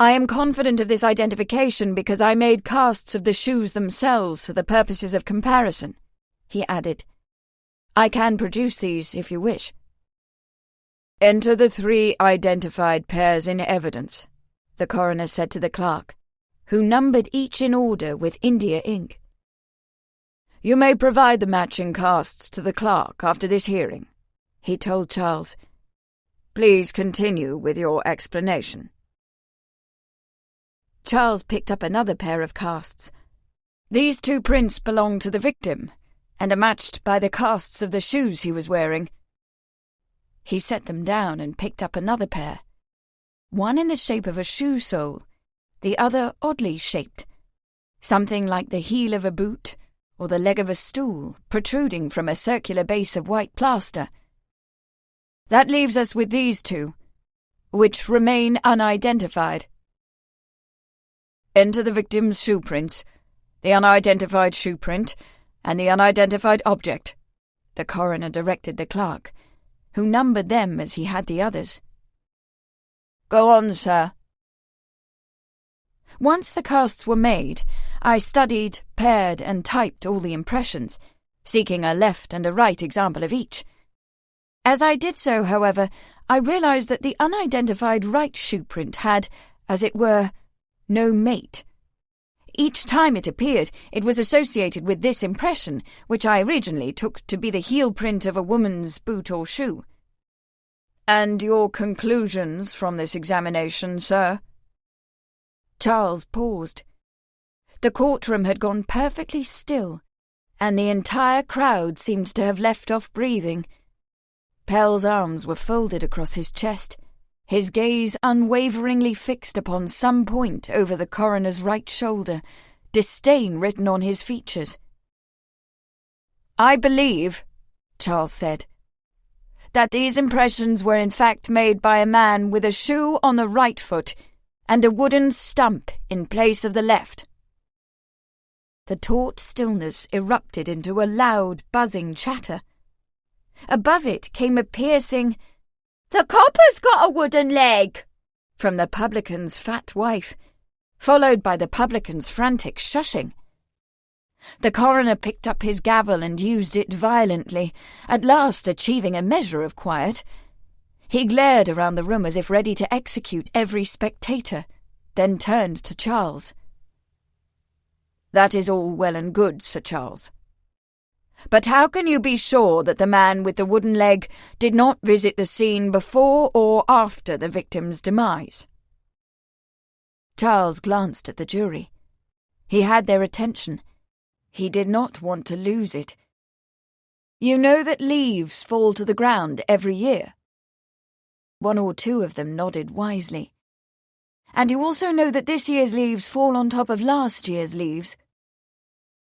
I am confident of this identification because I made casts of the shoes themselves for the purposes of comparison, he added. I can produce these if you wish. Enter the 3 identified pairs in evidence, the coroner said to the clerk, who numbered each in order with India ink. You may provide the matching casts to the clerk after this hearing, he told Charles. Please continue with your explanation. Charles picked up another pair of casts. These 2 prints belong to the victim, and are matched by the casts of the shoes he was wearing. He set them down and picked up another pair, one in the shape of a shoe sole, the other oddly shaped, something like the heel of a boot or the leg of a stool protruding from a circular base of white plaster. That leaves us with these 2, which remain unidentified. Enter the victim's shoe prints, the unidentified shoe print, and the unidentified object, the coroner directed the clerk, who numbered them as he had the others. Go on, sir. Once the casts were made, I studied, paired, and typed all the impressions, seeking a left and a right example of each. As I did so, however, I realized that the unidentified right shoe print had, as it were, no mate. Each time it appeared, it was associated with this impression, which I originally took to be the heel print of a woman's boot or shoe. And your conclusions from this examination, sir? Charles paused. The courtroom had gone perfectly still, and the entire crowd seemed to have left off breathing. Pell's arms were folded across his chest, his gaze unwaveringly fixed upon some point over the coroner's right shoulder, disdain written on his features. I believe, Charles said, that these impressions were in fact made by a man with a shoe on the right foot and a wooden stump in place of the left. The taut stillness erupted into a loud, buzzing chatter. Above it came a piercing, "The copper's got a wooden leg!" from the publican's fat wife, followed by the publican's frantic shushing. The coroner picked up his gavel and used it violently, at last achieving a measure of quiet. He glared around the room as if ready to execute every spectator, then turned to Charles. That is all well and good, Sir Charles. But how can you be sure that the man with the wooden leg did not visit the scene before or after the victim's demise? Charles glanced at the jury. He had their attention. He did not want to lose it. You know that leaves fall to the ground every year? One or two of them nodded wisely. And you also know that this year's leaves fall on top of last year's leaves.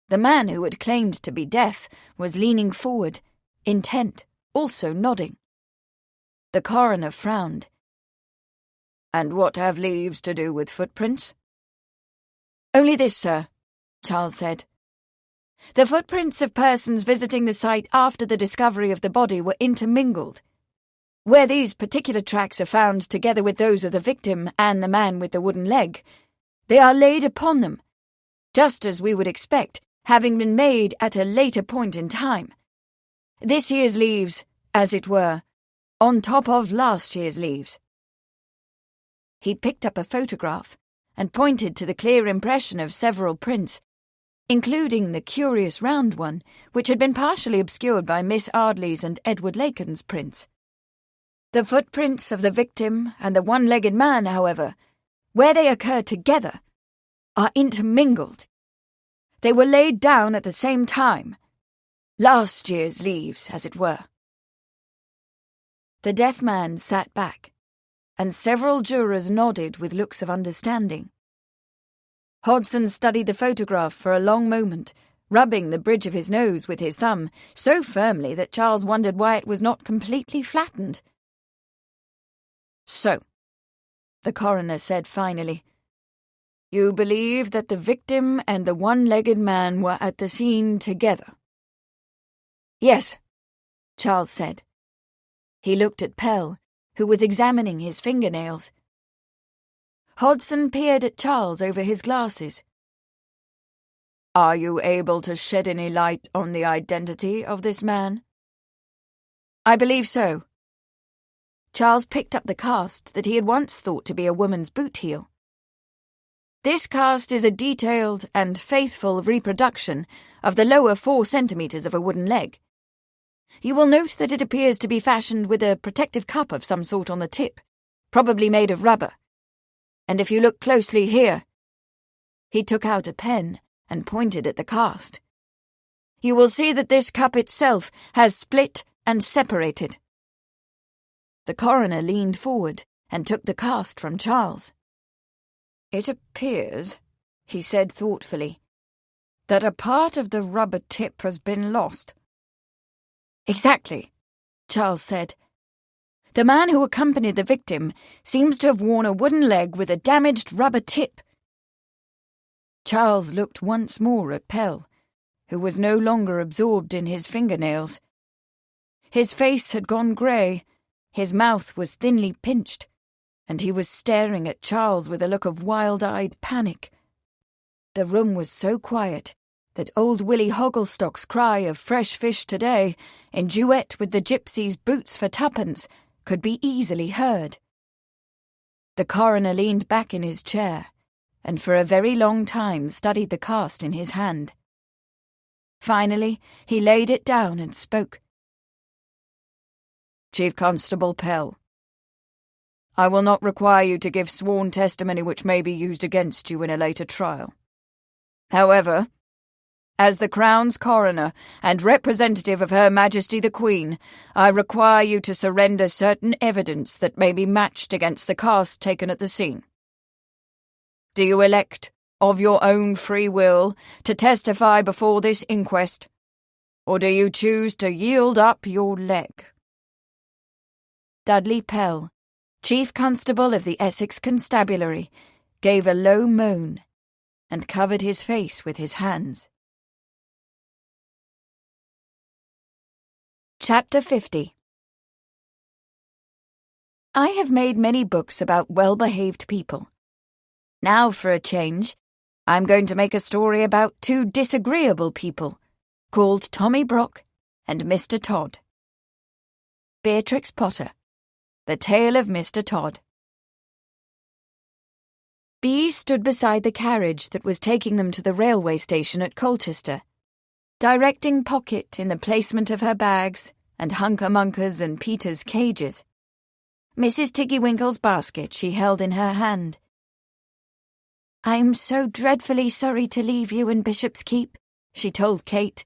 The man who had claimed to be deaf was leaning forward, intent, also nodding. The coroner frowned. And what have leaves to do with footprints? Only this, sir, Charles said. The footprints of persons visiting the site after the discovery of the body were intermingled. Where these particular tracks are found together with those of the victim and the man with the wooden leg, they are laid upon them, just as we would expect, having been made at a later point in time. This year's leaves, as it were, on top of last year's leaves. He picked up a photograph and pointed to the clear impression of several prints, including the curious round one, which had been partially obscured by Miss Arley's and Edward Lacon's prints. The footprints of the victim and the one-legged man, however, where they occur together, are intermingled. They were laid down at the same time, last year's leaves, as it were. The deaf man sat back, and several jurors nodded with looks of understanding. Hodson studied the photograph for a long moment, rubbing the bridge of his nose with his thumb so firmly that Charles wondered why it was not completely flattened. So, the coroner said finally, you believe that the victim and the one-legged man were at the scene together? Yes, Charles said. He looked at Pell, who was examining his fingernails. Hodson peered at Charles over his glasses. "Are you able to shed any light on the identity of this man?" "I believe so." Charles picked up the cast that he had once thought to be a woman's boot heel. "This cast is a detailed and faithful reproduction of the lower 4 centimetres of a wooden leg. You will note that it appears to be fashioned with a protective cup of some sort on the tip, probably made of rubber. And if you look closely here," he took out a pen and pointed at the cast, "you will see that this cup itself has split and separated." The coroner leaned forward and took the cast from Charles. "It appears," he said thoughtfully, "that a part of the rubber tip has been lost." "Exactly," Charles said. "The man who accompanied the victim seems to have worn a wooden leg with a damaged rubber tip." Charles looked once more at Pell, who was no longer absorbed in his fingernails. His face had gone grey, his mouth was thinly pinched, and he was staring at Charles with a look of wild-eyed panic. The room was so quiet that old Willie Hogglestock's cry of fresh fish today, in duet with the gypsy's boots for 2pence, could be easily heard. The coroner leaned back in his chair, and for a very long time studied the cast in his hand. Finally, he laid it down and spoke. "Chief Constable Pell, I will not require you to give sworn testimony which may be used against you in a later trial. However, as the Crown's coroner and representative of Her Majesty the Queen, I require you to surrender certain evidence that may be matched against the cast taken at the scene. Do you elect, of your own free will, to testify before this inquest, or do you choose to yield up your leg?" Dudley Pell, Chief Constable of the Essex Constabulary, gave a low moan and covered his face with his hands. Chapter 50. I have made many books about well-behaved people. Now, for a change, I'm going to make a story about 2 disagreeable people, called Tommy Brock and Mr. Todd. Beatrix Potter. The Tale of Mr. Todd. Bee stood beside the carriage that was taking them to the railway station at Colchester, directing Pocket in the placement of her bags and Hunker-Munker's and Peter's cages. Mrs. Tiggywinkle's basket she held in her hand. "I'm so dreadfully sorry to leave you in Bishop's Keep," she told Kate.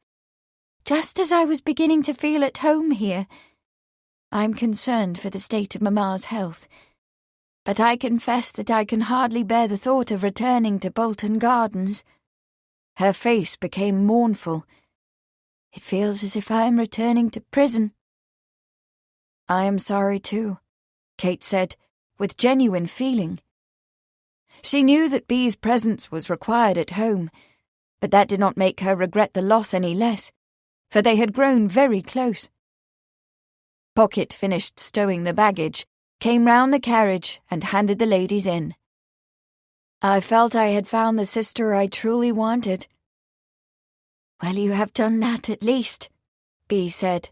"Just as I was beginning to feel at home here. I'm concerned for the state of Mamma's health, but I confess that I can hardly bear the thought of returning to Bolton Gardens." Her face became mournful. "It feels as if I am returning to prison." "I am sorry too," Kate said, with genuine feeling. She knew that Bee's presence was required at home, but that did not make her regret the loss any less, for they had grown very close. Pocket finished stowing the baggage, came round the carriage and handed the ladies in. "I felt I had found the sister I truly wanted." "Well, you have done that at least," Bee said.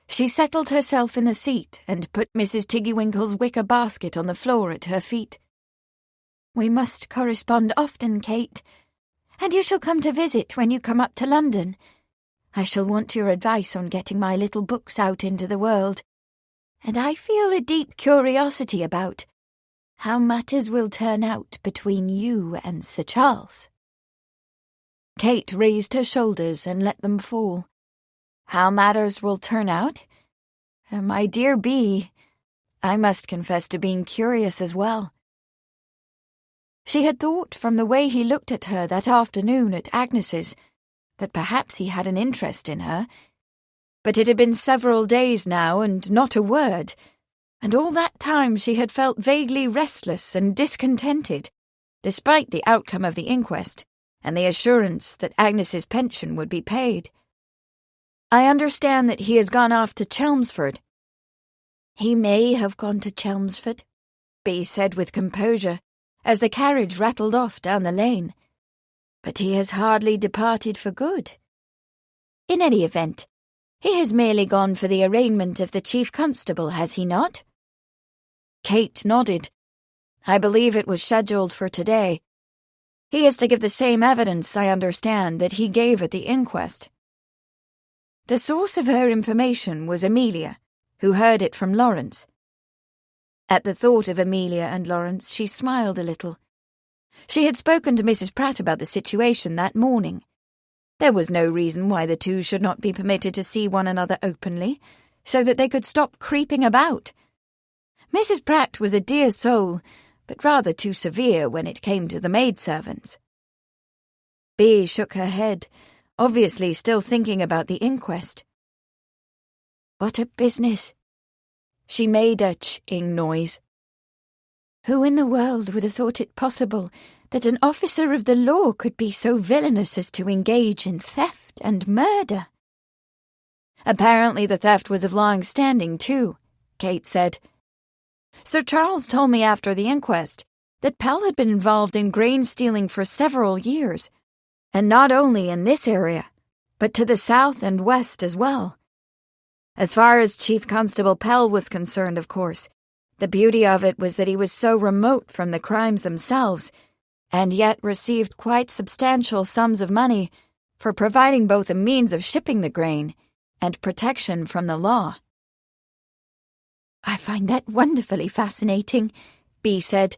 She settled herself in the seat and put Mrs. Tiggywinkle's wicker basket on the floor at her feet. "We must correspond often, Kate, and you shall come to visit when you come up to London. I shall want your advice on getting my little books out into the world, and I feel a deep curiosity about how matters will turn out between you and Sir Charles." Kate raised her shoulders and let them fall. "How matters will turn out? My dear Bee, I must confess to being curious as well." She had thought from the way he looked at her that afternoon at Agnes's that perhaps he had an interest in her, but it had been several days now and not a word, and all that time she had felt vaguely restless and discontented, despite the outcome of the inquest and the assurance that Agnes's pension would be paid. "I understand that he has gone off to Chelmsford." "He may have gone to Chelmsford, Bea said with composure, as the carriage rattled off down the lane. "But he has hardly departed for good. In any event, he has merely gone for the arraignment of the chief constable, has he not?" Kate nodded. "I believe it was scheduled for today. He is to give the same evidence, I understand, that he gave at the inquest." The source of her information was Amelia, who heard it from Lawrence. At the thought of Amelia and Lawrence, she smiled a little. She had spoken to Mrs. Pratt about the situation that morning. There was no reason why the two should not be permitted to see one another openly, so that they could stop creeping about. Mrs. Pratt was a dear soul, but rather too severe when it came to the maidservants. Bea shook her head, obviously still thinking about the inquest. "What a business!" She made a ch-ing noise. "Who in the world would have thought it possible that an officer of the law could be so villainous as to engage in theft and murder?" "Apparently the theft was of long standing, too," Kate said. "Sir Charles told me after the inquest that Pell had been involved in grain stealing for several years, and not only in this area, but to the south and west as well. As far as Chief Constable Pell was concerned, of course, the beauty of it was that he was so remote from the crimes themselves, and yet received quite substantial sums of money for providing both a means of shipping the grain and protection from the law." "I find that wonderfully fascinating," Bea said,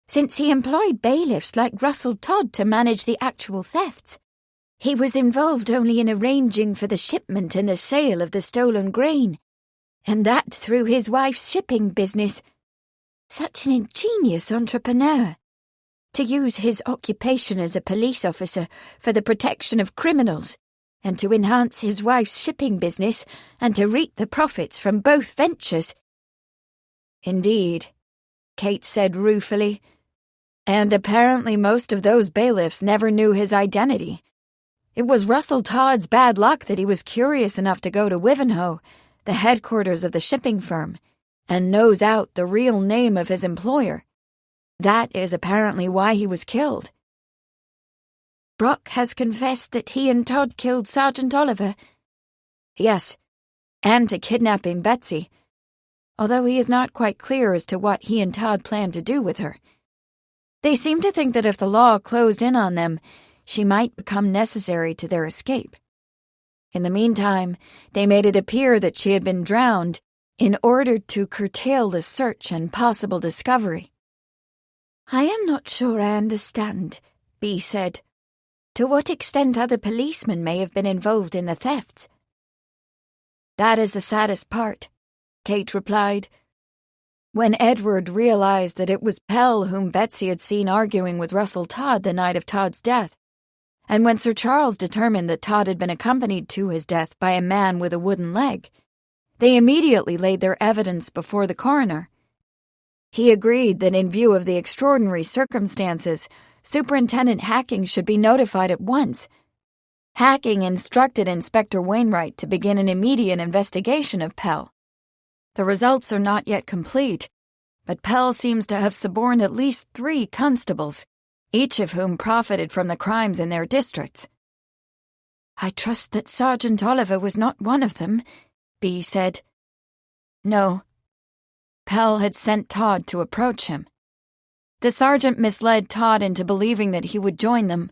"since he employed bailiffs like Russell Todd to manage the actual thefts. He was involved only in arranging for the shipment and the sale of the stolen grain, and that through his wife's shipping business. Such an ingenious entrepreneur. To use his occupation as a police officer for the protection of criminals, and to enhance his wife's shipping business, and to reap the profits from both ventures." "Indeed," Kate said ruefully. "And apparently most of those bailiffs never knew his identity. It was Russell Todd's bad luck that he was curious enough to go to Wivenhoe, the headquarters of the shipping firm, and nose out the real name of his employer. That is apparently why he was killed." "Brock has confessed that he and Todd killed Sergeant Oliver?" "Yes, and to kidnapping Betsy, although he is not quite clear as to what he and Todd plan to do with her. They seem to think that if the law closed in on them, she might become necessary to their escape. In the meantime, they made it appear that she had been drowned in order to curtail the search and possible discovery." "I am not sure I understand," Bea said. "To what extent other policemen may have been involved in the thefts?" "That is the saddest part," Kate replied. "When Edward realized that it was Pell whom Betsy had seen arguing with Russell Todd the night of Todd's death, and when Sir Charles determined that Todd had been accompanied to his death by a man with a wooden leg, they immediately laid their evidence before the coroner. He agreed that in view of the extraordinary circumstances, Superintendent Hacking should be notified at once. Hacking instructed Inspector Wainwright to begin an immediate investigation of Pell. The results are not yet complete, but Pell seems to have suborned at least 3 constables, each of whom profited from the crimes in their districts." "I trust that Sergeant Oliver was not one of them," Bea said. "No. Pell had sent Todd to approach him. The sergeant misled Todd into believing that he would join them.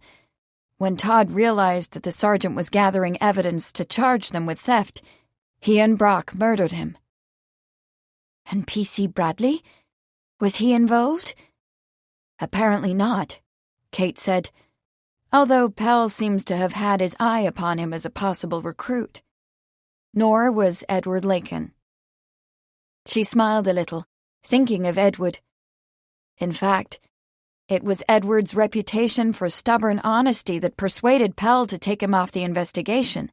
When Todd realized that the sergeant was gathering evidence to charge them with theft, he and Brock murdered him." "And P.C. Bradley? Was he involved?" "Apparently not," Kate said, although Pell seems to have had his eye upon him as a possible recruit. Nor was Edward Lincoln. She smiled a little, thinking of Edward. In fact, it was Edward's reputation for stubborn honesty that persuaded Pell to take him off the investigation.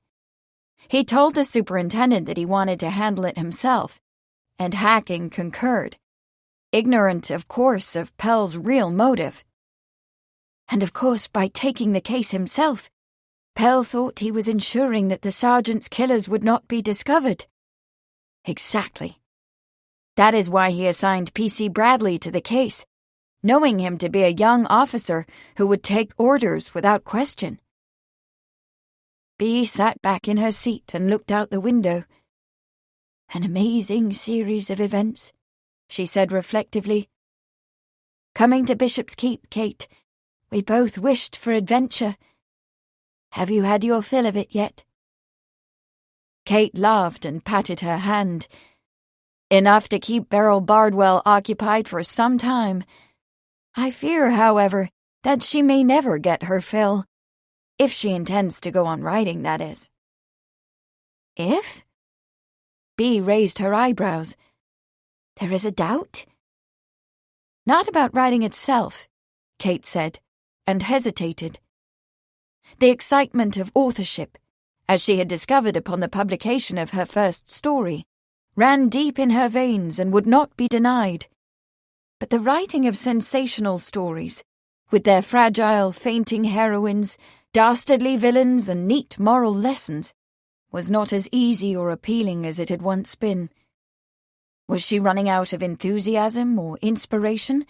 He told the superintendent that he wanted to handle it himself, and Hacking concurred, ignorant, of course, of Pell's real motive. And of course, by taking the case himself, Pell thought he was ensuring that the sergeant's killers would not be discovered. Exactly. That is why he assigned P.C. Bradley to the case, knowing him to be a young officer who would take orders without question. Bea sat back in her seat and looked out the window. An amazing series of events, she said reflectively. Coming to Bishop's Keep, Kate, we both wished for adventure. Have you had your fill of it yet? Kate laughed and patted her hand. Enough to keep Beryl Bardwell occupied for some time. I fear, however, that she may never get her fill. If she intends to go on writing, that is. If? Bea raised her eyebrows. There is a doubt? Not about writing itself, Kate said, and hesitated. The excitement of authorship, as she had discovered upon the publication of her first story, ran deep in her veins and would not be denied. But the writing of sensational stories, with their fragile, fainting heroines, dastardly villains, and neat moral lessons, was not as easy or appealing as it had once been. Was she running out of enthusiasm or inspiration?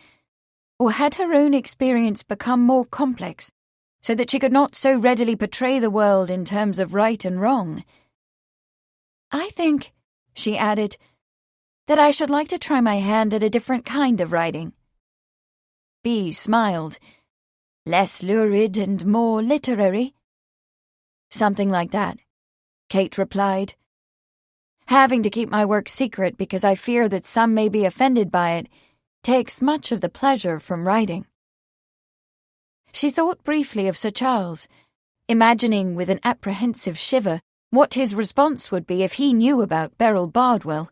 Or had her own experience become more complex, so that she could not so readily portray the world in terms of right and wrong? I think, she added, that I should like to try my hand at a different kind of writing. Bea smiled. Less lurid and more literary? Something like that, Kate replied. Having to keep my work secret because I fear that some may be offended by it takes much of the pleasure from writing. She thought briefly of Sir Charles, imagining with an apprehensive shiver what his response would be if he knew about Beryl Bardwell.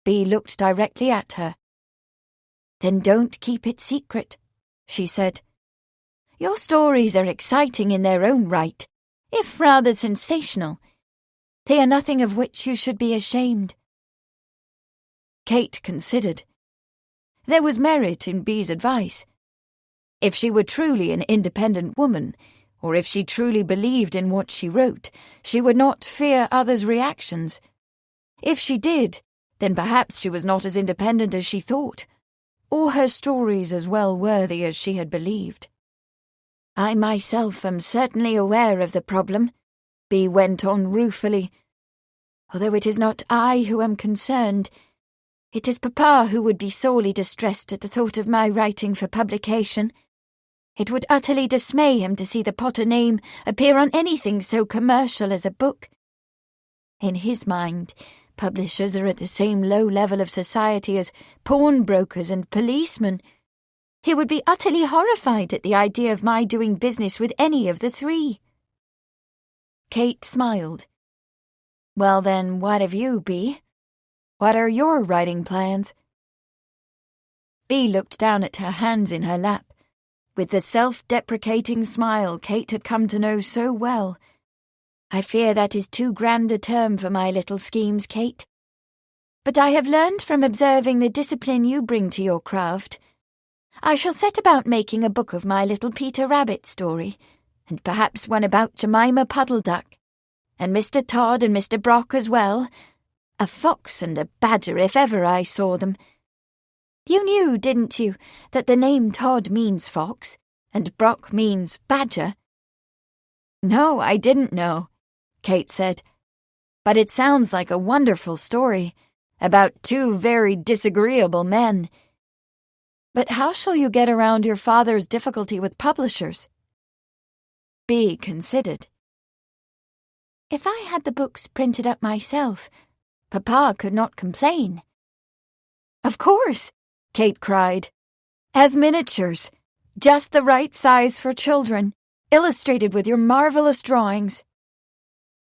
Bea looked directly at her. Then don't keep it secret, she said. Your stories are exciting in their own right, if rather sensational. They are nothing of which you should be ashamed. Kate considered. There was merit in Bea's advice. If she were truly an independent woman, or if she truly believed in what she wrote, she would not fear others' reactions. If she did, then perhaps she was not as independent as she thought, or her stories as well worthy as she had believed. I myself am certainly aware of the problem, Bea went on ruefully. Although it is not I who am concerned, it is Papa who would be sorely distressed at the thought of my writing for publication. It would utterly dismay him to see the Potter name appear on anything so commercial as a book. In his mind, publishers are at the same low level of society as pawnbrokers and policemen. He would be utterly horrified at the idea of my doing business with any of the three. Kate smiled. Well then, what have you, Bea? What are your writing plans? Bea looked down at her hands in her lap, with the self-deprecating smile Kate had come to know so well. I fear that is too grand a term for my little schemes, Kate. But I have learned from observing the discipline you bring to your craft. I shall set about making a book of my little Peter Rabbit story, and perhaps one about Jemima Puddle Duck, and Mr. Todd and Mr. Brock as well. A fox and a badger if ever I saw them. You knew, didn't you, that the name Todd means fox, and Brock means badger? No, I didn't know, Kate said. But it sounds like a wonderful story, about two very disagreeable men. But how shall you get around your father's difficulty with publishers? Bea considered. If I had the books printed up myself, Papa could not complain. Of course, Kate cried. As miniatures, just the right size for children, illustrated with your marvelous drawings.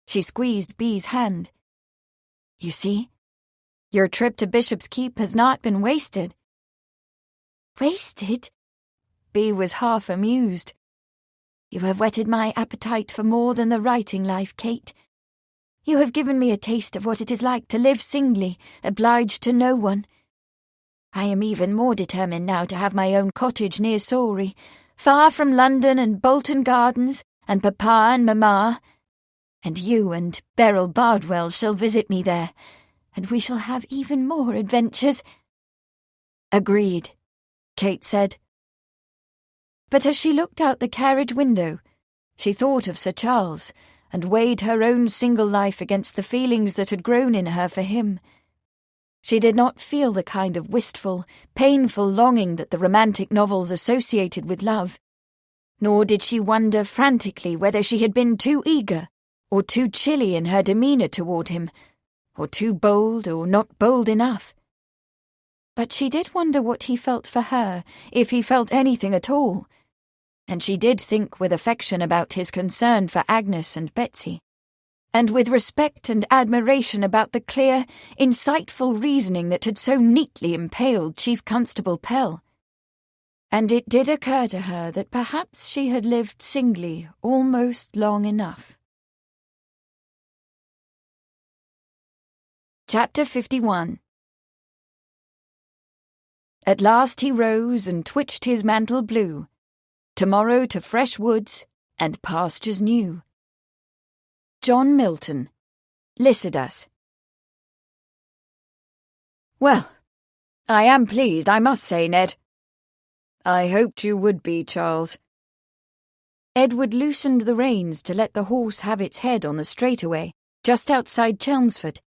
She squeezed Bea's hand. You see, your trip to Bishop's Keep has not been wasted. Wasted? Bea was half amused. You have whetted my appetite for more than the writing life, Kate. You have given me a taste of what it is like to live singly, obliged to no one. I am even more determined now to have my own cottage near Sawrey, far from London and Bolton Gardens, and Papa and Mamma. And you and Beryl Bardwell shall visit me there, and we shall have even more adventures." "Agreed," Kate said. But as she looked out the carriage window, she thought of Sir Charles and weighed her own single life against the feelings that had grown in her for him. She did not feel the kind of wistful, painful longing that the romantic novels associated with love, nor did she wonder frantically whether she had been too eager or too chilly in her demeanour toward him, or too bold or not bold enough. But she did wonder what he felt for her, if he felt anything at all, and she did think with affection about his concern for Agnes and Betsy, and with respect and admiration about the clear, insightful reasoning that had so neatly impaled Chief Constable Pell. And it did occur to her that perhaps she had lived singly almost long enough. Chapter 51. At last he rose and twitched his mantle blue. Tomorrow to fresh woods and pastures new. John Milton, Lycidas. "Well, I am pleased, I must say, Ned." "I hoped you would be, Charles." Edward loosened the reins to let the horse have its head on the straightaway, just outside Chelmsford,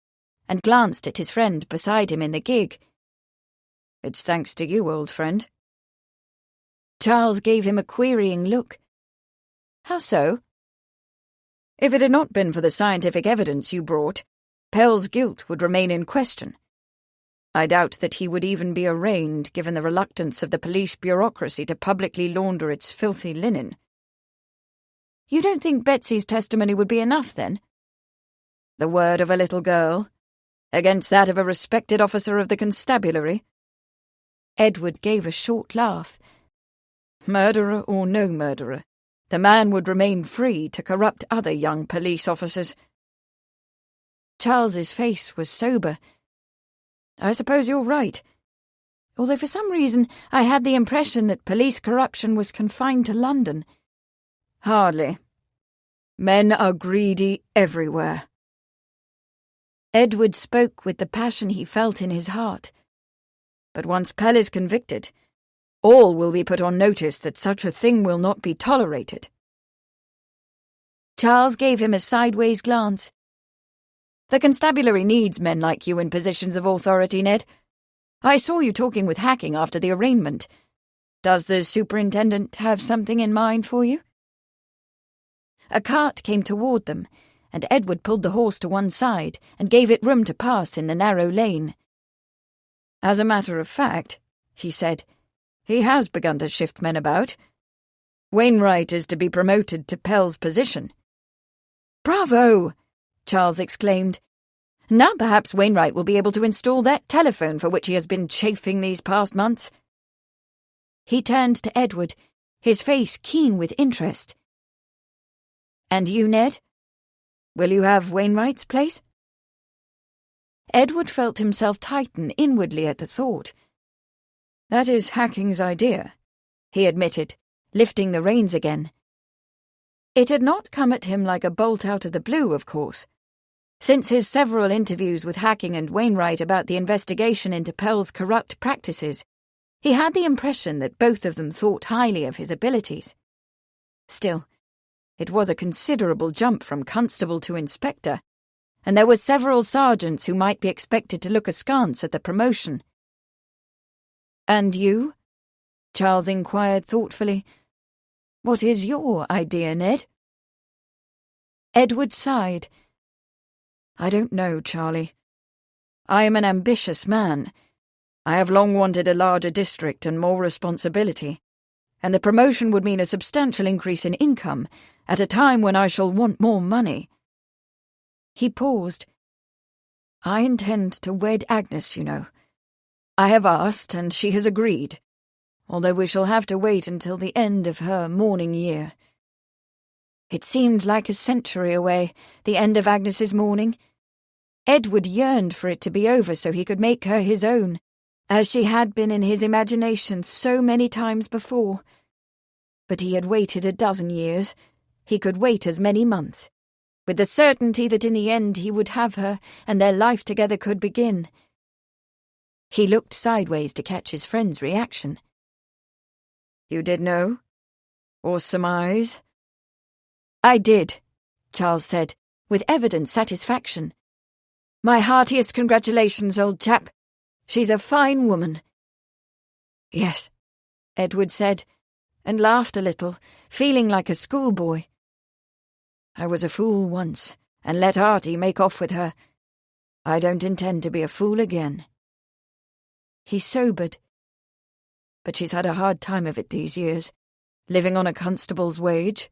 and glanced at his friend beside him in the gig. "It's thanks to you, old friend." Charles gave him a querying look. "How so?" "If it had not been for the scientific evidence you brought, Pell's guilt would remain in question. I doubt that he would even be arraigned, given the reluctance of the police bureaucracy to publicly launder its filthy linen." "You don't think Betsy's testimony would be enough, then?" "The word of a little girl, against that of a respected officer of the constabulary?" Edward gave a short laugh. "Murderer or no murderer, the man would remain free to corrupt other young police officers." Charles's face was sober. "I suppose you're right, although for some reason I had the impression that police corruption was confined to London." "Hardly. Men are greedy everywhere." Edward spoke with the passion he felt in his heart. "But once Pell is convicted, all will be put on notice that such a thing will not be tolerated." Charles gave him a sideways glance. "The constabulary needs men like you in positions of authority, Ned. I saw you talking with Hacking after the arraignment. Does the superintendent have something in mind for you?" A cart came toward them, and Edward pulled the horse to one side and gave it room to pass in the narrow lane. "As a matter of fact," he said, "he has begun to shift men about. Wainwright is to be promoted to Pell's position." "Bravo!" Charles exclaimed. "Now perhaps Wainwright will be able to install that telephone for which he has been chafing these past months." He turned to Edward, his face keen with interest. "And you, Ned? Will you have Wainwright's place?" Edward felt himself tighten inwardly at the thought. "That is Hacking's idea," he admitted, lifting the reins again. It had not come at him like a bolt out of the blue, of course. Since his several interviews with Hacking and Wainwright about the investigation into Pell's corrupt practices, he had the impression that both of them thought highly of his abilities. Still, it was a considerable jump from constable to inspector, and there were several sergeants who might be expected to look askance at the promotion. "And you?" Charles inquired thoughtfully. "What is your idea, Ned?" Edward sighed. "I don't know, Charlie. I am an ambitious man. I have long wanted a larger district and more responsibility, and the promotion would mean a substantial increase in income at a time when I shall want more money." He paused. "I intend to wed Agnes, you know. I have asked, and she has agreed, although we shall have to wait until the end of her mourning year." It seemed like a century away, the end of Agnes's mourning. Edward yearned for it to be over so he could make her his own, as she had been in his imagination so many times before. But he had waited a dozen years. He could wait as many months. with the certainty that in the end he would have her and their life together could begin. He looked sideways to catch his friend's reaction. "You did know? Or surmise?" "I did," Charles said, with evident satisfaction. "My heartiest congratulations, old chap. She's a fine woman." "Yes," Edward said, and laughed a little, feeling like a schoolboy. "I was a fool once, and let Artie make off with her. I don't intend to be a fool again." He sobered. "But she's had a hard time of it these years, living on a constable's wage.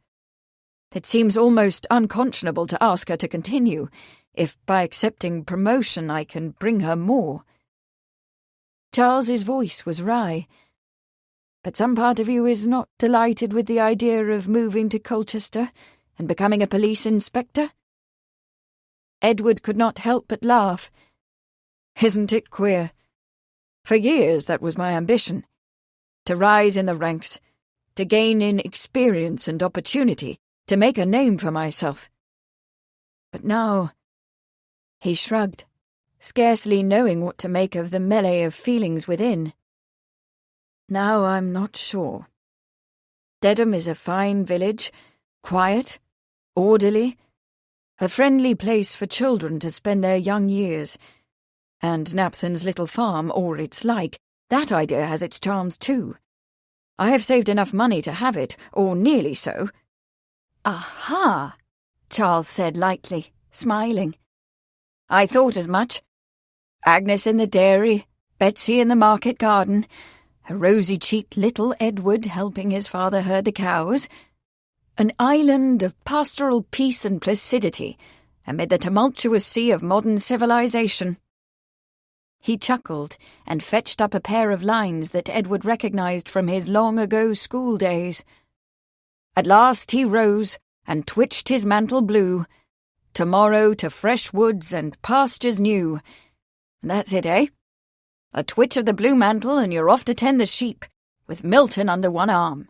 It seems almost unconscionable to ask her to continue, if by accepting promotion I can bring her more." Charles's voice was wry. "But some part of you is not delighted with the idea of moving to Colchester and becoming a police inspector?" Edward could not help but laugh. "Isn't it queer? For years that was my ambition. To rise in the ranks, to gain in experience and opportunity, to make a name for myself. But now—" He shrugged, scarcely knowing what to make of the melee of feelings within. "Now I'm not sure. Dedham is a fine village, quiet, orderly, a friendly place for children to spend their young years. And Napthan's little farm, or its like, that idea has its charms too. I have saved enough money to have it, or nearly so." "Aha!" Charles said lightly, smiling. "I thought as much. Agnes in the dairy, Betsy in the market garden, a rosy-cheeked little Edward helping his father herd the cows. An island of pastoral peace and placidity amid the tumultuous sea of modern civilization." He chuckled and fetched up a pair of lines that Edward recognized from his long-ago school days. "At last he rose and twitched his mantle blue. Tomorrow to fresh woods and pastures new. That's it, eh? A twitch of the blue mantle and you're off to tend the sheep, with Milton under one arm."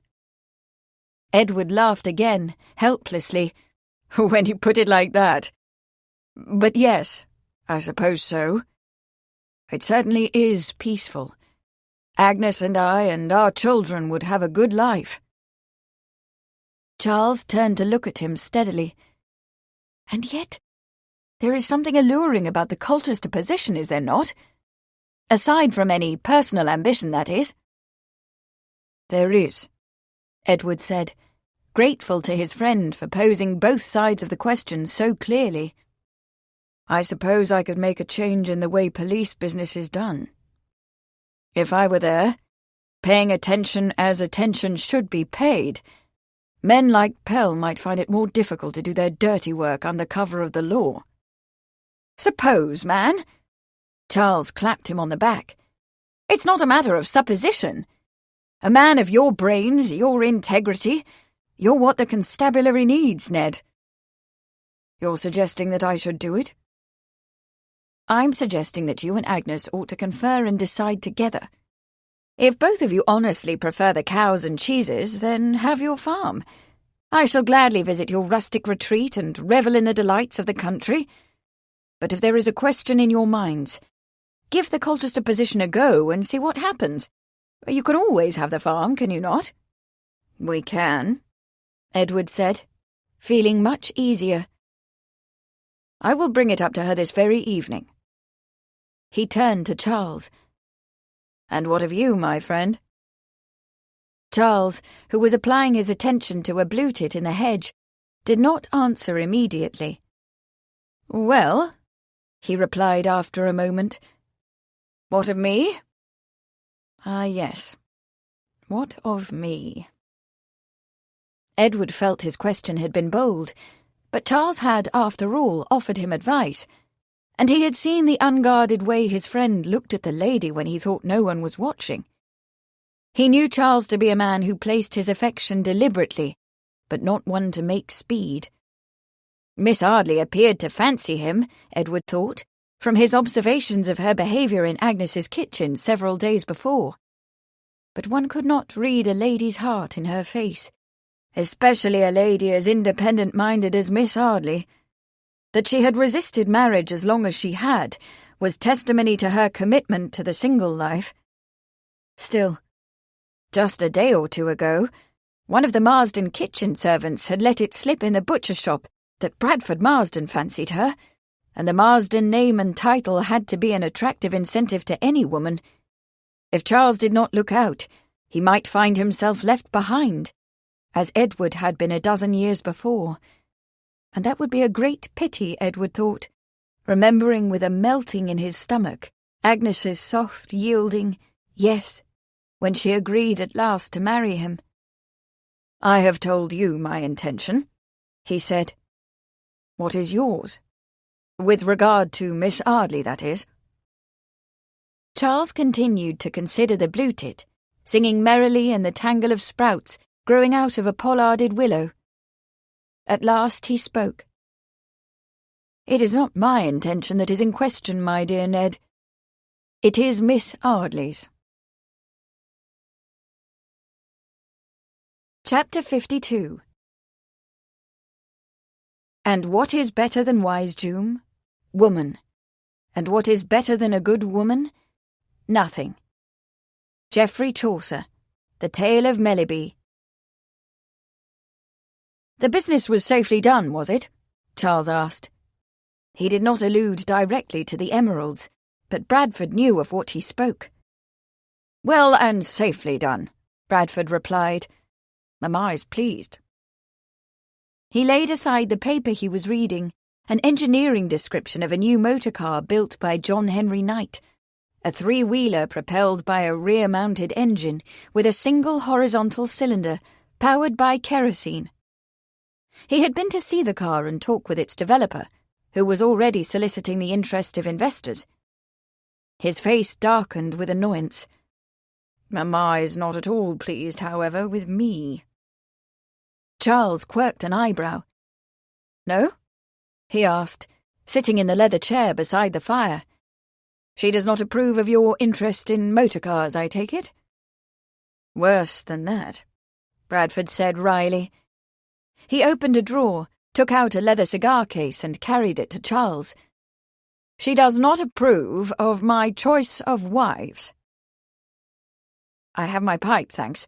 Edward laughed again, helplessly. "When you put it like that. But yes, I suppose so. It certainly is peaceful. Agnes and I and our children would have a good life." Charles turned to look at him steadily. "And yet, there is something alluring about the Colchester position, is there not? Aside from any personal ambition, that is." "There is," Edward said, grateful to his friend for posing both sides of the question so clearly. "I suppose I could make a change in the way police business is done. If I were there, paying attention as attention should be paid, men like Pell might find it more difficult to do their dirty work under cover of the law." "Suppose, man!" Charles clapped him on the back. "It's not a matter of supposition. A man of your brains, your integrity, you're what the constabulary needs, Ned." "You're suggesting that I should do it?" "I'm suggesting that you and Agnes ought to confer and decide together. If both of you honestly prefer the cows and cheeses, then have your farm. I shall gladly visit your rustic retreat and revel in the delights of the country. But if there is a question in your minds, give the Colchester position a go and see what happens. You can always have the farm, can you not?" "We can," Edward said, feeling much easier. "I will bring it up to her this very evening." He turned to Charles. "And what of you, my friend?" Charles, who was applying his attention to a blue tit in the hedge, did not answer immediately. "Well," he replied after a moment. "What of me?" "Ah, yes. What of me?" Edward felt his question had been bold, but Charles had, after all, offered him advice, and he had seen the unguarded way his friend looked at the lady when he thought no one was watching. He knew Charles to be a man who placed his affection deliberately, but not one to make speed. Miss Arley appeared to fancy him, Edward thought, from his observations of her behaviour in Agnes's kitchen several days before. But one could not read a lady's heart in her face, especially a lady as independent-minded as Miss Arley, That she had resisted marriage as long as she had was testimony to her commitment to the single life. Still, just a day or two ago, one of the Marsden kitchen servants had let it slip in the butcher shop that Bradford Marsden fancied her, and the Marsden name and title had to be an attractive incentive to any woman. If Charles did not look out, he might find himself left behind, as Edward had been a dozen years before. And that would be a great pity, Edward thought, remembering with a melting in his stomach Agnes's soft, yielding yes, when she agreed at last to marry him. "I have told you my intention," he said. "What is yours? With regard to Miss Arley, that is." Charles continued to consider the blue-tit, singing merrily in the tangle of sprouts growing out of a pollarded willow. At last he spoke. "It is not my intention that is in question, my dear Ned. It is Miss Arley's." Chapter 52. And what is better than wise Doom? Woman. And what is better than a good woman? Nothing. Geoffrey Chaucer, The Tale of Melibee. "The business was safely done, was it?" Charles asked. He did not allude directly to the emeralds, but Bradford knew of what he spoke. "Well and safely done," Bradford replied. "Mamma is pleased." He laid aside the paper he was reading, an engineering description of a new motor car built by John Henry Knight, a three-wheeler propelled by a rear-mounted engine with a single horizontal cylinder, powered by kerosene. He had been to see the car and talk with its developer, who was already soliciting the interest of investors. His face darkened with annoyance. "Mamma is not at all pleased, however, with me." Charles quirked an eyebrow. "No?" he asked, sitting in the leather chair beside the fire. "She does not approve of your interest in motor cars, I take it?" "Worse than that," Bradford said wryly. He opened a drawer, took out a leather cigar case and carried it to Charles. "She does not approve of my choice of wives." "I have my pipe, thanks,"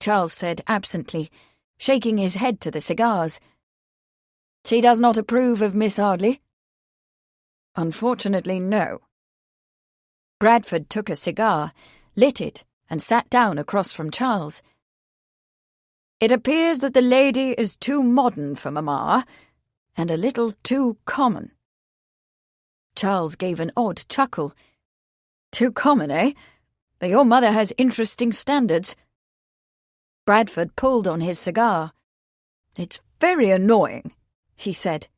Charles said absently, shaking his head to the cigars. "She does not approve of Miss Arley?" "Unfortunately, no." Bradford took a cigar, lit it, and sat down across from Charles. "It appears that the lady is too modern for Mamma, and a little too common." Charles gave an odd chuckle. "Too common, eh? But your mother has interesting standards." Bradford pulled on his cigar. "It's very annoying," he said.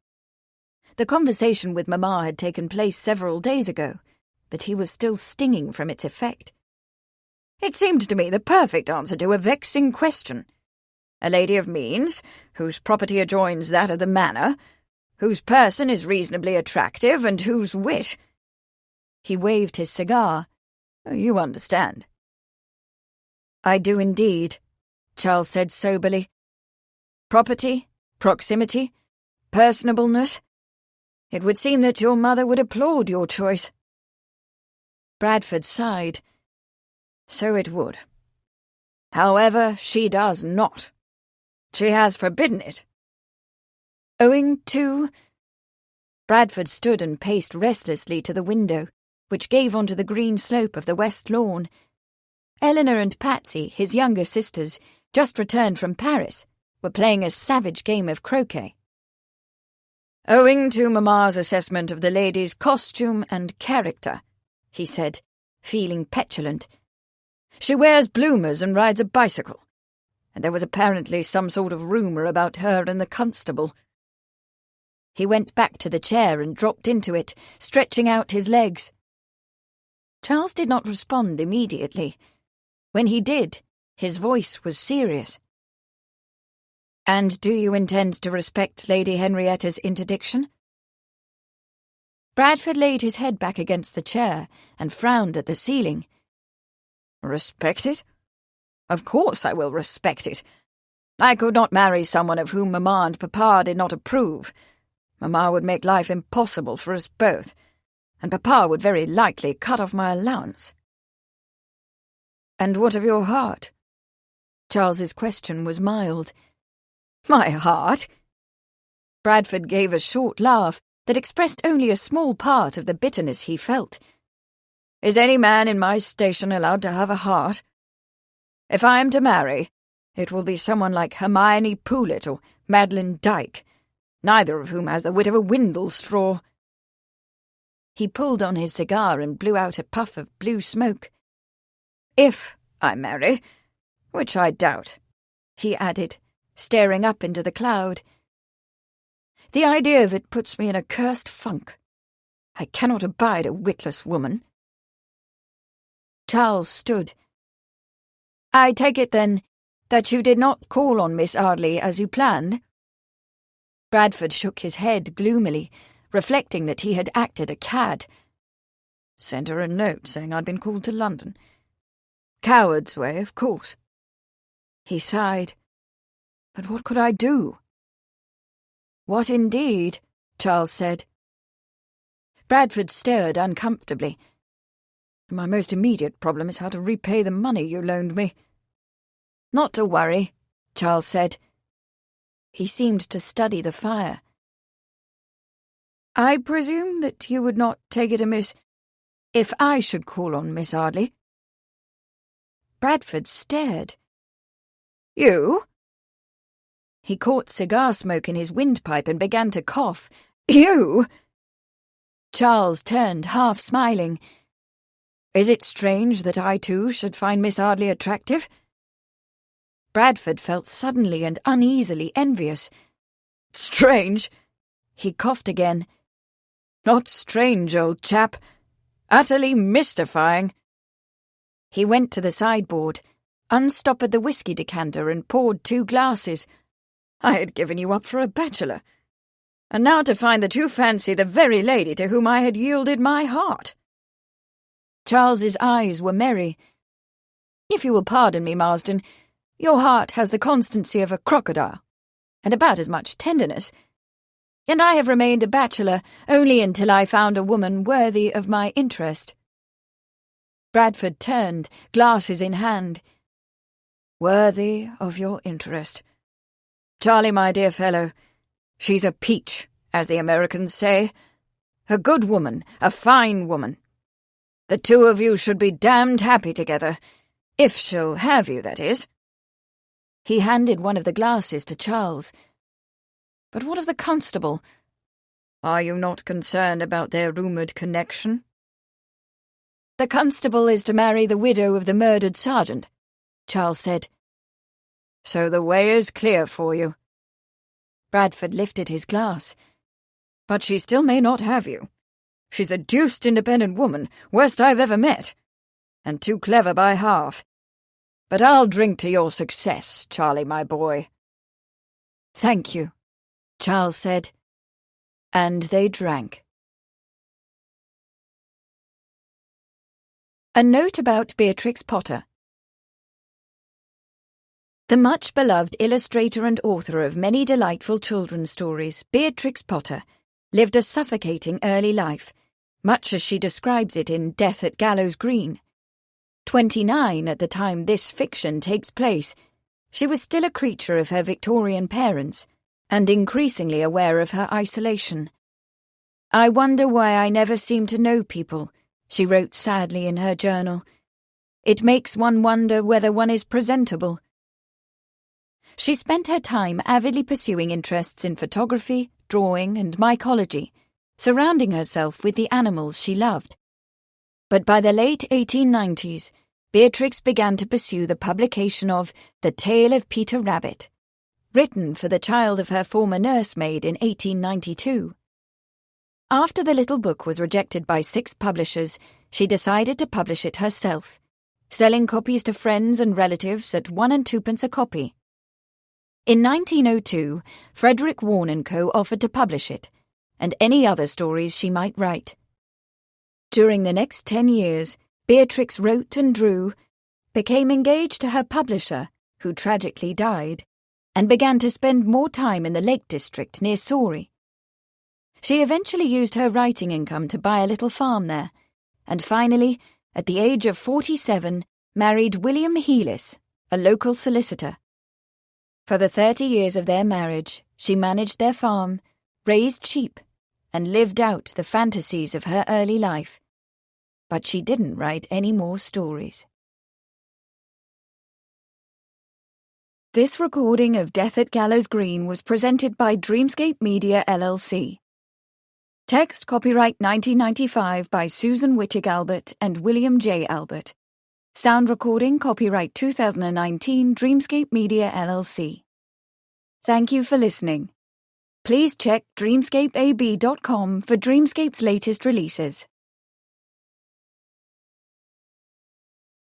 The conversation with Mamma had taken place several days ago, but he was still stinging from its effect. "It seemed to me the perfect answer to a vexing question. A lady of means, whose property adjoins that of the manor, whose person is reasonably attractive, and whose wit—" He waved his cigar. "You understand." "I do indeed," Charles said soberly. "Property, proximity, personableness. It would seem that your mother would applaud your choice." Bradford sighed. "So it would. However, she does not. She has forbidden it." "Owing to—" Bradford stood and paced restlessly to the window, which gave onto the green slope of the west lawn. Eleanor and Patsy, his younger sisters, just returned from Paris, were playing a savage game of croquet. "Owing to Mamma's assessment of the lady's costume and character," he said, feeling petulant. "She wears bloomers and rides a bicycle, and there was apparently some sort of rumour about her and the constable." He went back to the chair and dropped into it, stretching out his legs. Charles did not respond immediately. When he did, his voice was serious. "And do you intend to respect Lady Henrietta's interdiction?" Bradford laid his head back against the chair and frowned at the ceiling. "Respect it? Of course I will respect it. I could not marry someone of whom Mamma and Papa did not approve. Mamma would make life impossible for us both, and Papa would very likely cut off my allowance." "And what of your heart?" Charles's question was mild. "My heart?" Bradford gave a short laugh that expressed only a small part of the bitterness he felt. "Is any man in my station allowed to have a heart? If I am to marry, it will be someone like Hermione Poulet or Madeline Dyke, neither of whom has the wit of a windle-straw." He pulled on his cigar and blew out a puff of blue smoke. "If I marry, which I doubt," he added, staring up into the cloud. "The idea of it puts me in a cursed funk. I cannot abide a witless woman." Charles stood. "I take it, then, that you did not call on Miss Arley as you planned?" Bradford shook his head gloomily, reflecting that he had acted a cad. "Sent her a note saying I'd been called to London. Coward's way, of course." He sighed. "But what could I do?" "What indeed?" Charles said. Bradford stirred uncomfortably. "My most immediate problem is how to repay the money you loaned me." "Not to worry," Charles said. He seemed to study the fire. "I presume that you would not take it amiss if I should call on Miss Arley?" Bradford stared. "You?" He caught cigar smoke in his windpipe and began to cough. "You?" Charles turned, half smiling. "Is it strange that I too should find Miss Arley attractive?" Bradford felt suddenly and uneasily envious. "Strange?" He coughed again. "Not strange, old chap. Utterly mystifying." He went to the sideboard, unstoppered the whiskey decanter and poured 2 glasses. "I had given you up for a bachelor. And now to find that you fancy the very lady to whom I had yielded my heart." Charles's eyes were merry. "If you will pardon me, Marsden, your heart has the constancy of a crocodile, and about as much tenderness. And I have remained a bachelor only until I found a woman worthy of my interest." Bradford turned, glasses in hand. "Worthy of your interest. Charlie, my dear fellow, she's a peach, as the Americans say. A good woman, a fine woman. The two of you should be damned happy together, if she'll have you, that is." He handed one of the glasses to Charles. "But what of the constable? Are you not concerned about their rumoured connection?" "The constable is to marry the widow of the murdered sergeant," Charles said. "So the way is clear for you." Bradford lifted his glass. "But she still may not have you. She's a deuced independent woman, worst I've ever met, and too clever by half. But I'll drink to your success, Charlie, my boy." "Thank you," Charles said. And they drank. A note about Beatrix Potter. The much-beloved illustrator and author of many delightful children's stories, Beatrix Potter, lived a suffocating early life, much as she describes it in Death at Gallows Green. 29 at the time this fiction takes place, she was still a creature of her Victorian parents, and increasingly aware of her isolation. "I wonder why I never seem to know people," she wrote sadly in her journal. "It makes one wonder whether one is presentable." She spent her time avidly pursuing interests in photography, drawing, and mycology, surrounding herself with the animals she loved. But by the late 1890s, Beatrix began to pursue the publication of The Tale of Peter Rabbit, written for the child of her former nursemaid in 1892. After the little book was rejected by 6 publishers, she decided to publish it herself, selling copies to friends and relatives at 1 and 2 a copy. In 1902, Frederick Warne & Co. offered to publish it, and any other stories she might write. During the next 10 years, Beatrix wrote and drew, became engaged to her publisher, who tragically died, and began to spend more time in the Lake District near Surrey. She eventually used her writing income to buy a little farm there, and finally, at the age of 47, married William Heelis, a local solicitor. For the 30 years of their marriage, she managed their farm, raised sheep, and lived out the fantasies of her early life. But she didn't write any more stories. This recording of Death at Gallows Green was presented by Dreamscape Media LLC. Text copyright 1995 by Susan Wittig Albert and William J. Albert. Sound recording copyright 2019 Dreamscape Media LLC. Thank you for listening. Please check dreamscapeab.com for Dreamscape's latest releases.